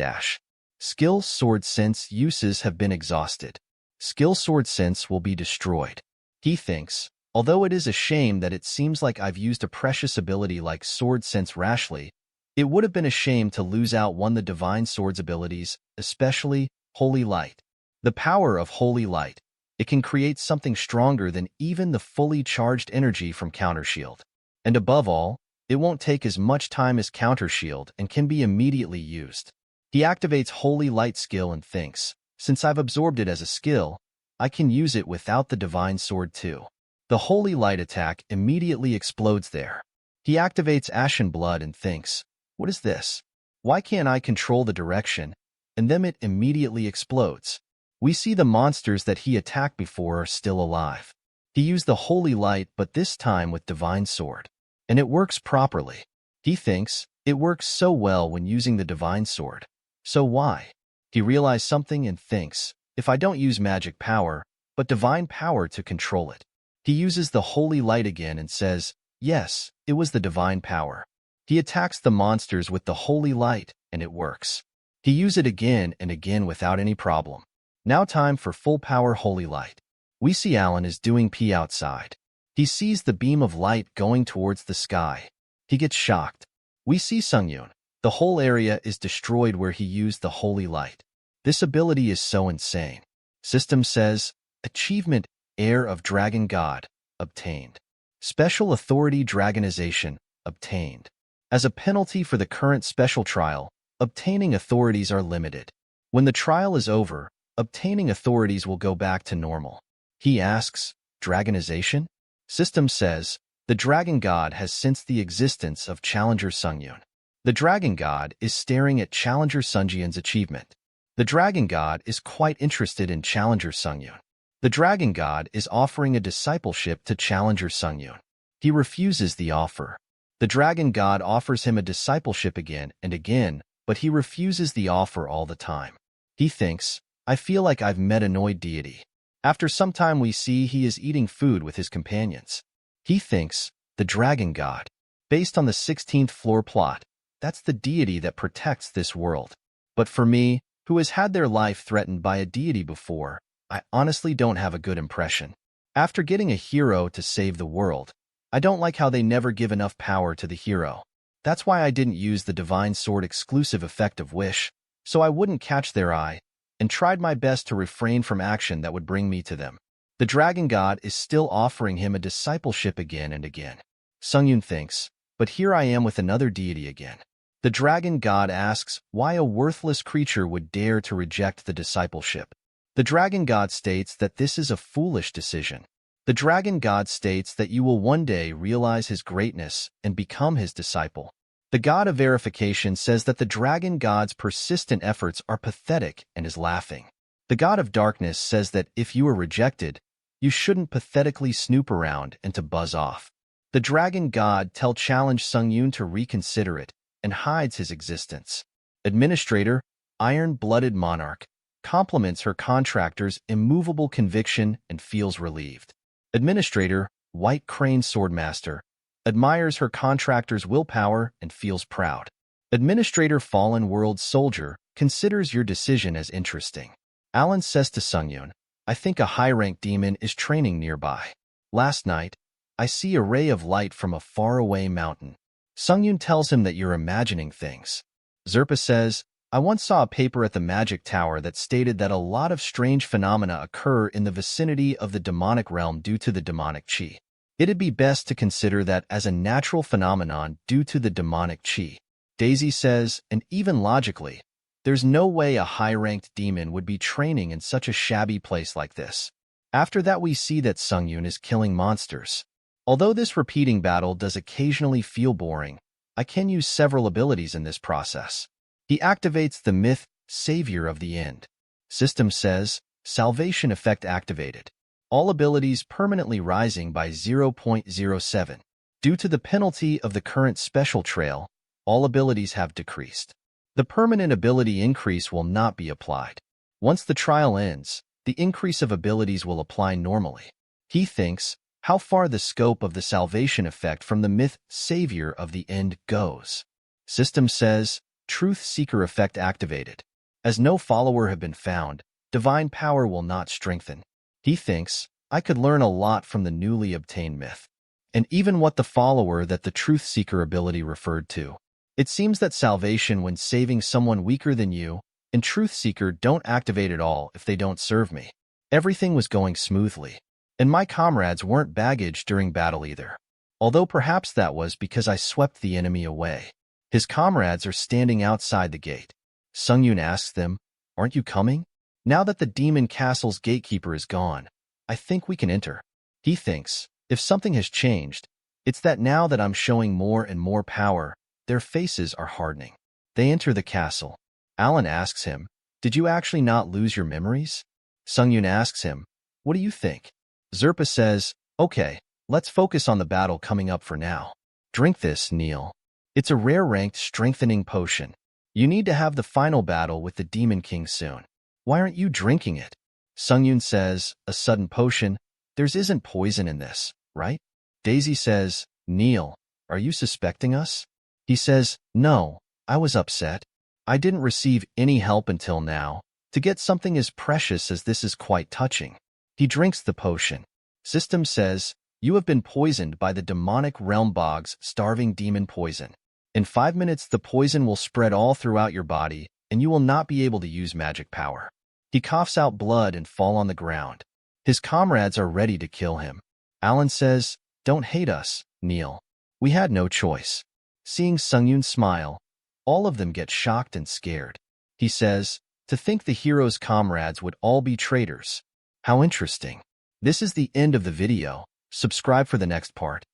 Skill Sword Sense uses have been exhausted. Skill Sword Sense will be destroyed. He thinks, although it is a shame that it seems like I've used a precious ability like Sword Sense rashly, it would have been a shame to lose out one of the divine sword's abilities, especially Holy Light. The power of Holy Light. It can create something stronger than even the fully charged energy from Counter Shield. And above all, it won't take as much time as Counter Shield and can be immediately used. He activates Holy Light skill and thinks, since I've absorbed it as a skill, I can use it without the divine sword too. The Holy Light attack immediately explodes there. He activates Ashen Blood and thinks, what is this? Why can't I control the direction? And then it immediately explodes. We see the monsters that he attacked before are still alive. He used the Holy Light, but this time with Divine Sword. And it works properly. He thinks, it works so well when using the Divine Sword. So why? He realizes something and thinks, if I don't use magic power, but divine power to control it. He uses the Holy Light again and says, yes, it was the divine power. He attacks the monsters with the Holy Light, and it works. He uses it again and again without any problem. Now time for full power Holy Light. We see Alan is doing pee outside. He sees the beam of light going towards the sky. He gets shocked. We see Sungyun. The whole area is destroyed where he used the Holy Light. This ability is so insane. System says, Achievement, Heir of Dragon God, obtained. Special Authority Dragonization, obtained. As a penalty for the current special trial, obtaining authorities are limited. When the trial is over, obtaining authorities will go back to normal. He asks, Dragonization? System says, the Dragon God has sensed the existence of Challenger Sungyun. The Dragon God is staring at Challenger Sungyun's achievement. The Dragon God is quite interested in Challenger Sungyun. The Dragon God is offering a discipleship to Challenger Sungyun. He refuses the offer. The dragon god offers him a discipleship again and again, but he refuses the offer all the time. He thinks, I feel like I've met a annoyed deity. After some time we see he is eating food with his companions. He thinks, the dragon god. Based on the 16th floor plot, that's the deity that protects this world. But for me, who has had their life threatened by a deity before, I honestly don't have a good impression. After getting a hero to save the world, I don't like how they never give enough power to the hero. That's why I didn't use the Divine Sword exclusive effect of Wish, so I wouldn't catch their eye, and tried my best to refrain from action that would bring me to them. The dragon god is still offering him a discipleship again and again. Sungyun thinks, but here I am with another deity again. The dragon god asks why a worthless creature would dare to reject the discipleship. The dragon god states that this is a foolish decision. The dragon god states that you will one day realize his greatness and become his disciple. The god of verification says that the dragon god's persistent efforts are pathetic and is laughing. The god of darkness says that if you are rejected, you shouldn't pathetically snoop around and to buzz off. The dragon god challenged Sungyun to reconsider it and hides his existence. Administrator, Iron-Blooded Monarch, compliments her contractor's immovable conviction and feels relieved. Administrator, White Crane Swordmaster, admires her contractor's willpower and feels proud. Administrator Fallen World Soldier considers your decision as interesting. Alan says to Sungyun, I think a high-ranked demon is training nearby. Last night, I see a ray of light from a faraway mountain. Sungyun tells him that you're imagining things. Zerpa says, I once saw a paper at the Magic Tower that stated that a lot of strange phenomena occur in the vicinity of the demonic realm due to the demonic chi. It'd be best to consider that as a natural phenomenon due to the demonic chi. Daisy says, and even logically, there's no way a high-ranked demon would be training in such a shabby place like this. After that we see that Sungyun is killing monsters. Although this repeating battle does occasionally feel boring, I can use several abilities in this process. He activates the myth, Savior of the End. System says, Salvation effect activated. All abilities permanently rising by 0.07. Due to the penalty of the current special trail, all abilities have decreased. The permanent ability increase will not be applied. Once the trial ends, the increase of abilities will apply normally. He thinks, how far the scope of the salvation effect from the myth Savior of the End goes. System says, Truth Seeker effect activated. As no follower have been found, divine power will not strengthen. He thinks, I could learn a lot from the newly obtained myth. And even what the follower that the Truth Seeker ability referred to. It seems that salvation when saving someone weaker than you, and Truth Seeker don't activate at all if they don't serve me. Everything was going smoothly. And my comrades weren't baggage during battle either. Although perhaps that was because I swept the enemy away. His comrades are standing outside the gate. Sungyun asks them, aren't you coming? Now that the demon castle's gatekeeper is gone, I think we can enter. He thinks, if something has changed, it's that now that I'm showing more and more power, their faces are hardening. They enter the castle. Alan asks him, did you actually not lose your memories? Sungyun asks him, what do you think? Zerpa says, okay, let's focus on the battle coming up for now. Drink this, Neil. It's a rare ranked strengthening potion. You need to have the final battle with the Demon King soon. Why aren't you drinking it? Sungyun says, a sudden potion. There's isn't poison in this, right? Daisy says, Neil, are you suspecting us? He says, no, I was upset. I didn't receive any help until now. To get something as precious as this is quite touching. He drinks the potion. System says, you have been poisoned by the demonic realm bog's starving demon poison. In 5 minutes the poison will spread all throughout your body, and you will not be able to use magic power. He coughs out blood and fall on the ground. His comrades are ready to kill him. Alan says, don't hate us, Neil. We had no choice. Seeing Sungyun smile, all of them get shocked and scared. He says, to think the hero's comrades would all be traitors. How interesting. This is the end of the video. Subscribe for the next part.